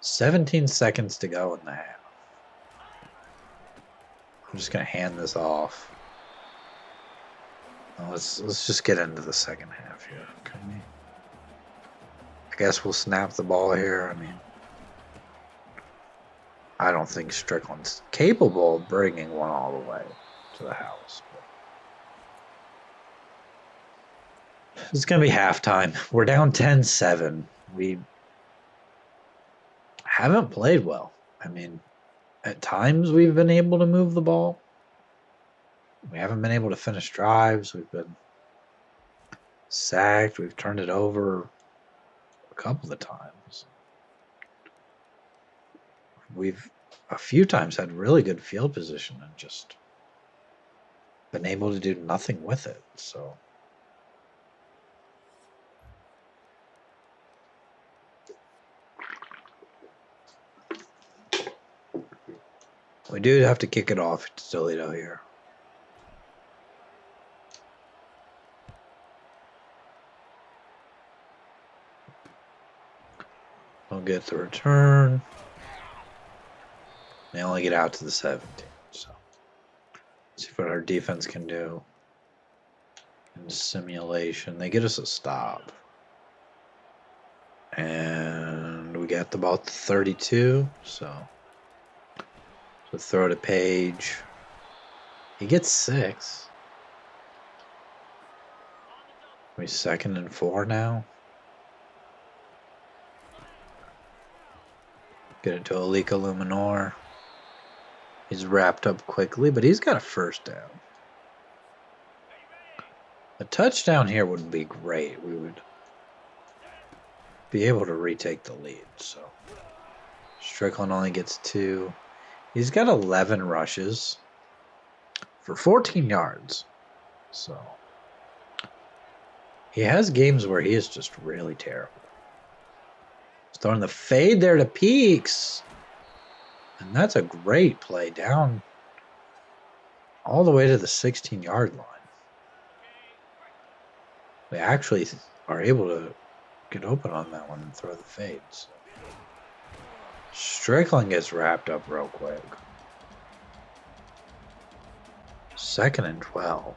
A: 17 seconds to go in the half. I'm just going to hand this off. Well, let's just get into the second half here. Okay. I guess we'll snap the ball here. I mean, I don't think Strickland's capable of bringing one all the way to the house. It's going to be halftime. We're down 10-7. We haven't played well. I mean, at times we've been able to move the ball. We haven't been able to finish drives. We've been sacked. We've turned it over a couple of times. We've a few times had really good field position and just been able to do nothing with it. So we do have to kick it off to Toledo here. We'll get the return. They only get out to the 17. So let's see what our defense can do. In simulation, they get us a stop. And we got the ball at the 32. So throw to Page. He gets 6. We 2nd and 4 now. Get it to Alika Luminor. He's wrapped up quickly, but he's got a first down. A touchdown here would be great. We would be able to retake the lead. So Strickland only gets 2. He's got 11 rushes for 14 yards. So he has games where he is just really terrible. Throwing the fade there to Peaks. And that's a great play down all the way to the 16-yard line. They actually are able to get open on that one and throw the fades. Strickland gets wrapped up real quick. 2nd and 12.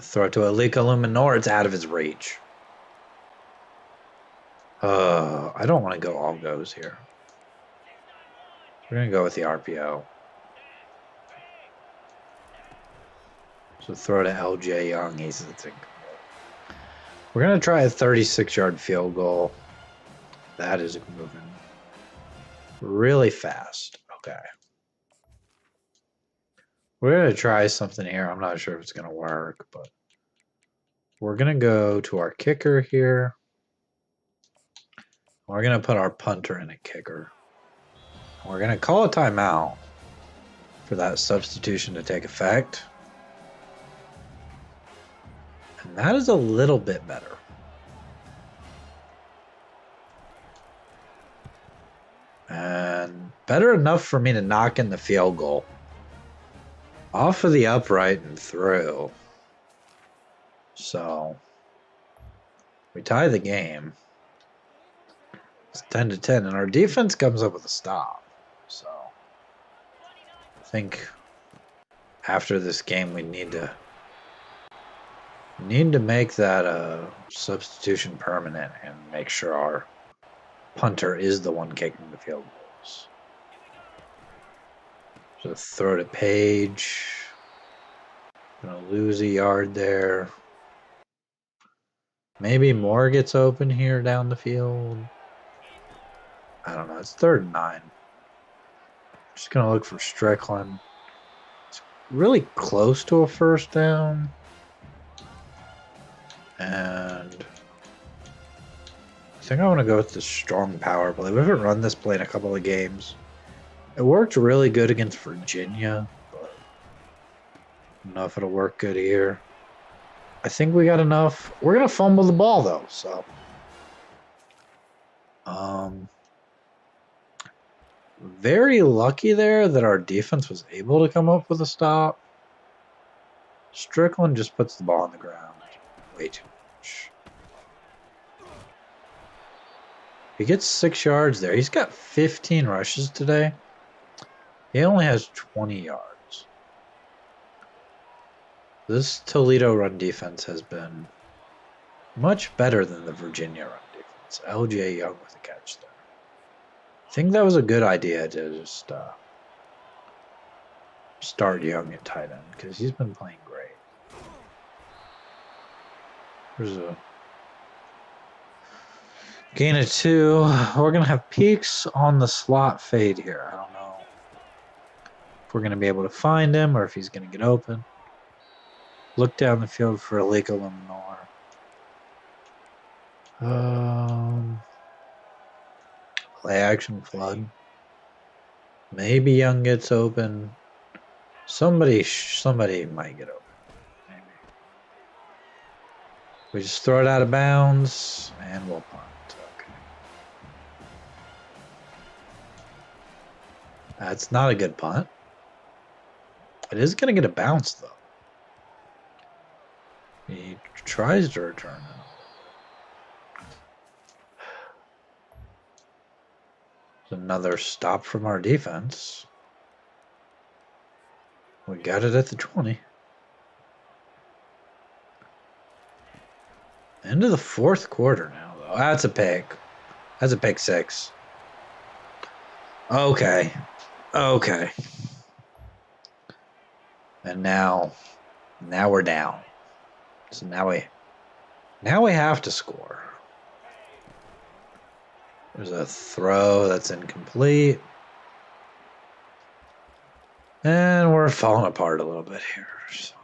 A: Throw it to Alika Luminor. It's out of his reach. I don't want to go all goes here. We're going to go with the RPO. So throw to LJ Young. He's We're going to try a 36-yard field goal. That is moving really fast. Okay. We're going to try something here. I'm not sure if it's going to work, but we're going to go to our kicker here. We're going to put our punter in a kicker. We're going to call a timeout for that substitution to take effect. And that is a little bit better. And better enough for me to knock in the field goal. Off of the upright and through. So we tie the game. It's 10-10, and our defense comes up with a stop. So I think after this game we need to make that substitution permanent and make sure our punter is the one kicking the field goals. So throw to Page. Gonna lose a yard there. Maybe Moore gets open here down the field. I don't know. It's 3rd and 9. Just gonna look for Strickland. It's really close to a first down. And I think I want to go with the strong power play. We haven't run this play in a couple of games. It worked really good against Virginia, but I don't know if it'll work good here. I think we got enough. We're going to fumble the ball, though, so. Very lucky there that our defense was able to come up with a stop. Strickland just puts the ball on the ground. Way too much. He gets 6 yards there. He's got 15 rushes today. He only has 20 yards. This Toledo run defense has been much better than the Virginia run defense. LJ Young with a catch there. I think that was a good idea to just start Young at tight end because he's been playing great. There's a gain of 2. We're going to have Peaks on the slot fade here. I don't know if we're going to be able to find him or if he's going to get open. Look down the field for Aleka Lemonor. Play action flood. Maybe Young gets open. Somebody might get open. Maybe. We just throw it out of bounds and we'll punt. Okay. That's not a good punt. It is going to get a bounce though. He tries to return it. Another stop from our defense. We got it at the 20. Into the 4th quarter now, though. That's a pick. That's a pick 6. Okay. Okay. And now we're down. So now we have to score. There's a throw that's incomplete. And we're falling apart a little bit here. So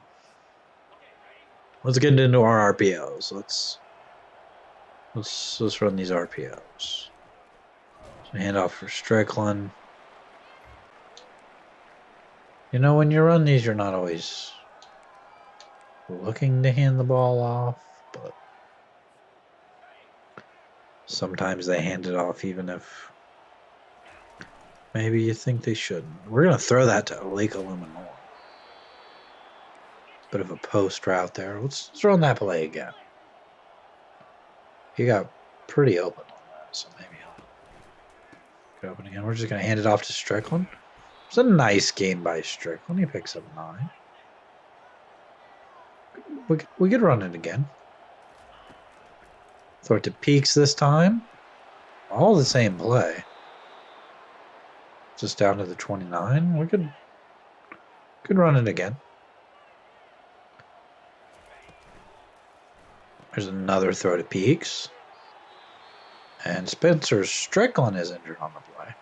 A: let's get into our RPOs. Let's run these RPOs. So hand off for Strickland. You know, when you run these, you're not always looking to hand the ball off, but sometimes they hand it off even if maybe you think they shouldn't. We're going to throw that to Aleka Lemonor. Bit of a post route there. Let's run that play again. He got pretty open on that, so maybe he'll get open again. We're just going to hand it off to Strickland. It's a nice game by Strickland. He picks up 9. We could run it again. Throw it to Peaks this time. All the same play. Just down to the 29. We could run it again. There's another throw to Peaks. And Spencer Strickland is injured on the play.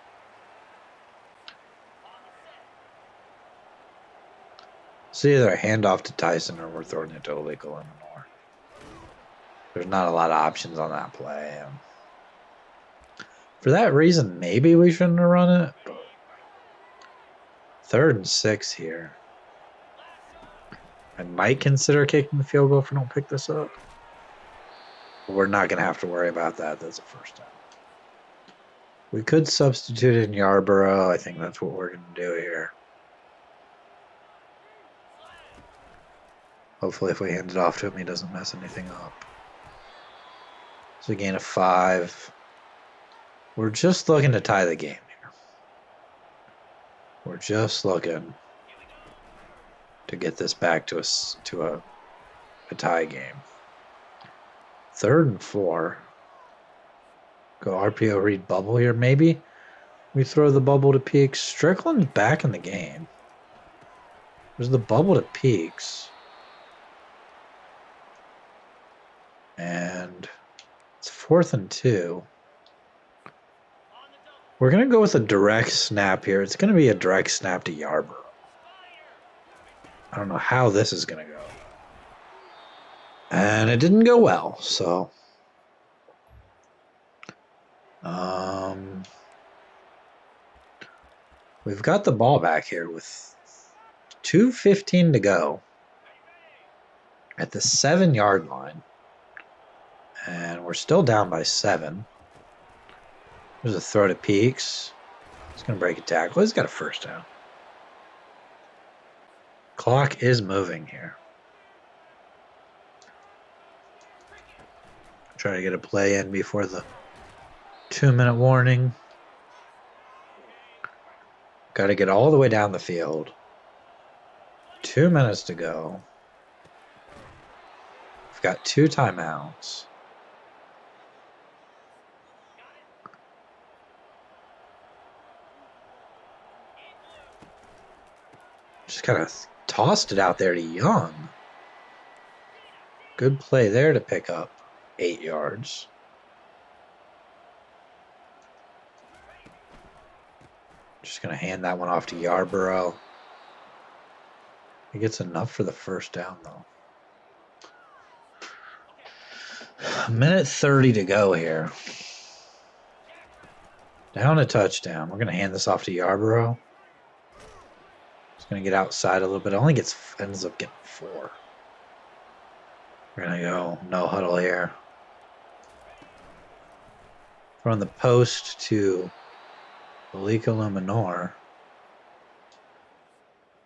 A: It's either a handoff to Tyson or we're throwing it to Aleka Lemonor. There's not a lot of options on that play. For that reason, maybe we shouldn't have run it. But 3rd and 6 here. I might consider kicking the field goal if we don't pick this up. But we're not going to have to worry about that. That's a first down. We could substitute in Yarborough. I think that's what we're going to do here. Hopefully if we hand it off to him, he doesn't mess anything up. It's a gain of 5. We're just looking to tie the game here. We're just looking to get this back to a tie game. 3rd and 4. Go RPO read bubble here. Maybe we throw the bubble to Peaks. Strickland's back in the game. There's the bubble to Peaks. And it's 4th and 2. We're going to go with a direct snap here. It's going to be a direct snap to Yarborough. I don't know how this is going to go. And it didn't go well, so... we've got the ball back here with 2:15 to go at the 7-yard line. And we're still down by 7. There's a throw to Peaks. He's going to break a tackle. He's got a first down. Clock is moving here. Try to get a play in before the 2-minute warning. Got to get all the way down the field. 2 minutes to go. We've got 2 timeouts. Just kind of tossed it out there to Young. Good play there to pick up 8 yards. Just going to hand that one off to Yarborough. He gets enough for the first down, though. 1:30 to go here. Down a touchdown. We're going to hand this off to Yarborough. He's going to get outside a little bit. Only ends up getting 4. We're going to go no huddle here. From the post to Alika Luminor.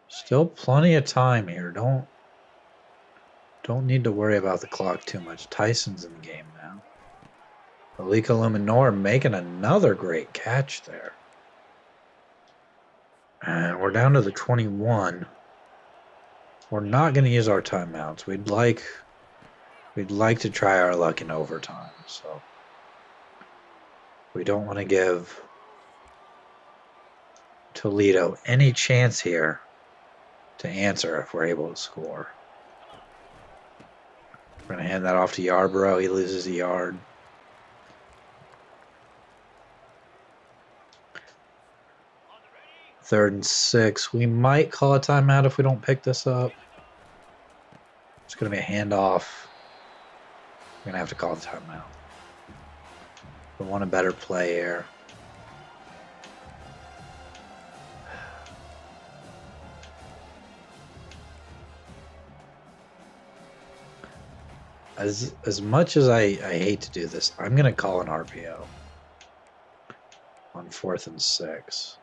A: Still plenty of time here. Don't need to worry about the clock too much. Tyson's in the game now. Alika Luminor making another great catch there. And we're down to the 21. We're not going to use our timeouts. We'd like to try our luck in overtime. So we don't want to give Toledo any chance here to answer if we're able to score. We're going to hand that off to Yarborough. He loses a yard. Third and 6. We might call a timeout if we don't pick this up. It's going to be a handoff. We're going to have to call a timeout. We want a better play here. As much as I hate to do this, I'm going to call an RPO on 4th and 6.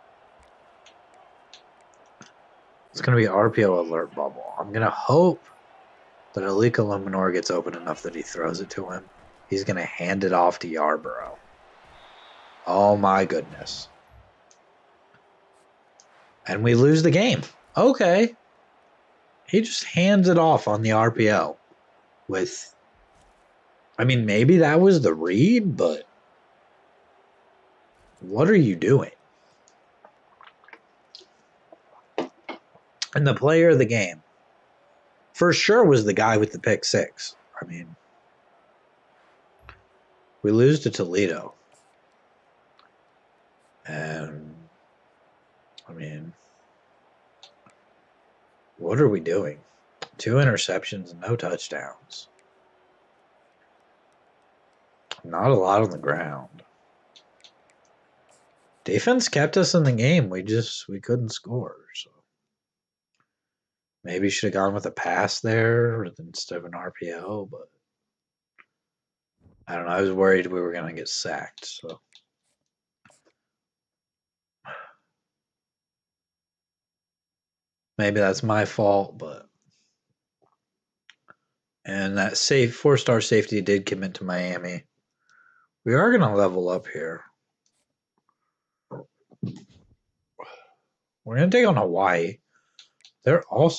A: It's going to be RPO alert bubble. I'm going to hope that Alika Luminor gets open enough that he throws it to him. He's going to hand it off to Yarborough. Oh my goodness. And we lose the game. Okay. He just hands it off on the RPO with... I mean, maybe that was the read, but what are you doing? And the player of the game, for sure, was the guy with the pick 6. I mean, we lose to Toledo. And, I mean, what are we doing? 2 interceptions and no touchdowns. Not a lot on the ground. Defense kept us in the game. We couldn't score. So maybe should have gone with a pass there instead of an RPO, but I don't know. I was worried we were going to get sacked. So maybe that's my fault, but and that 4-star safety did commit to Miami. We are going to level up here. We're going to take on Hawaii. They're also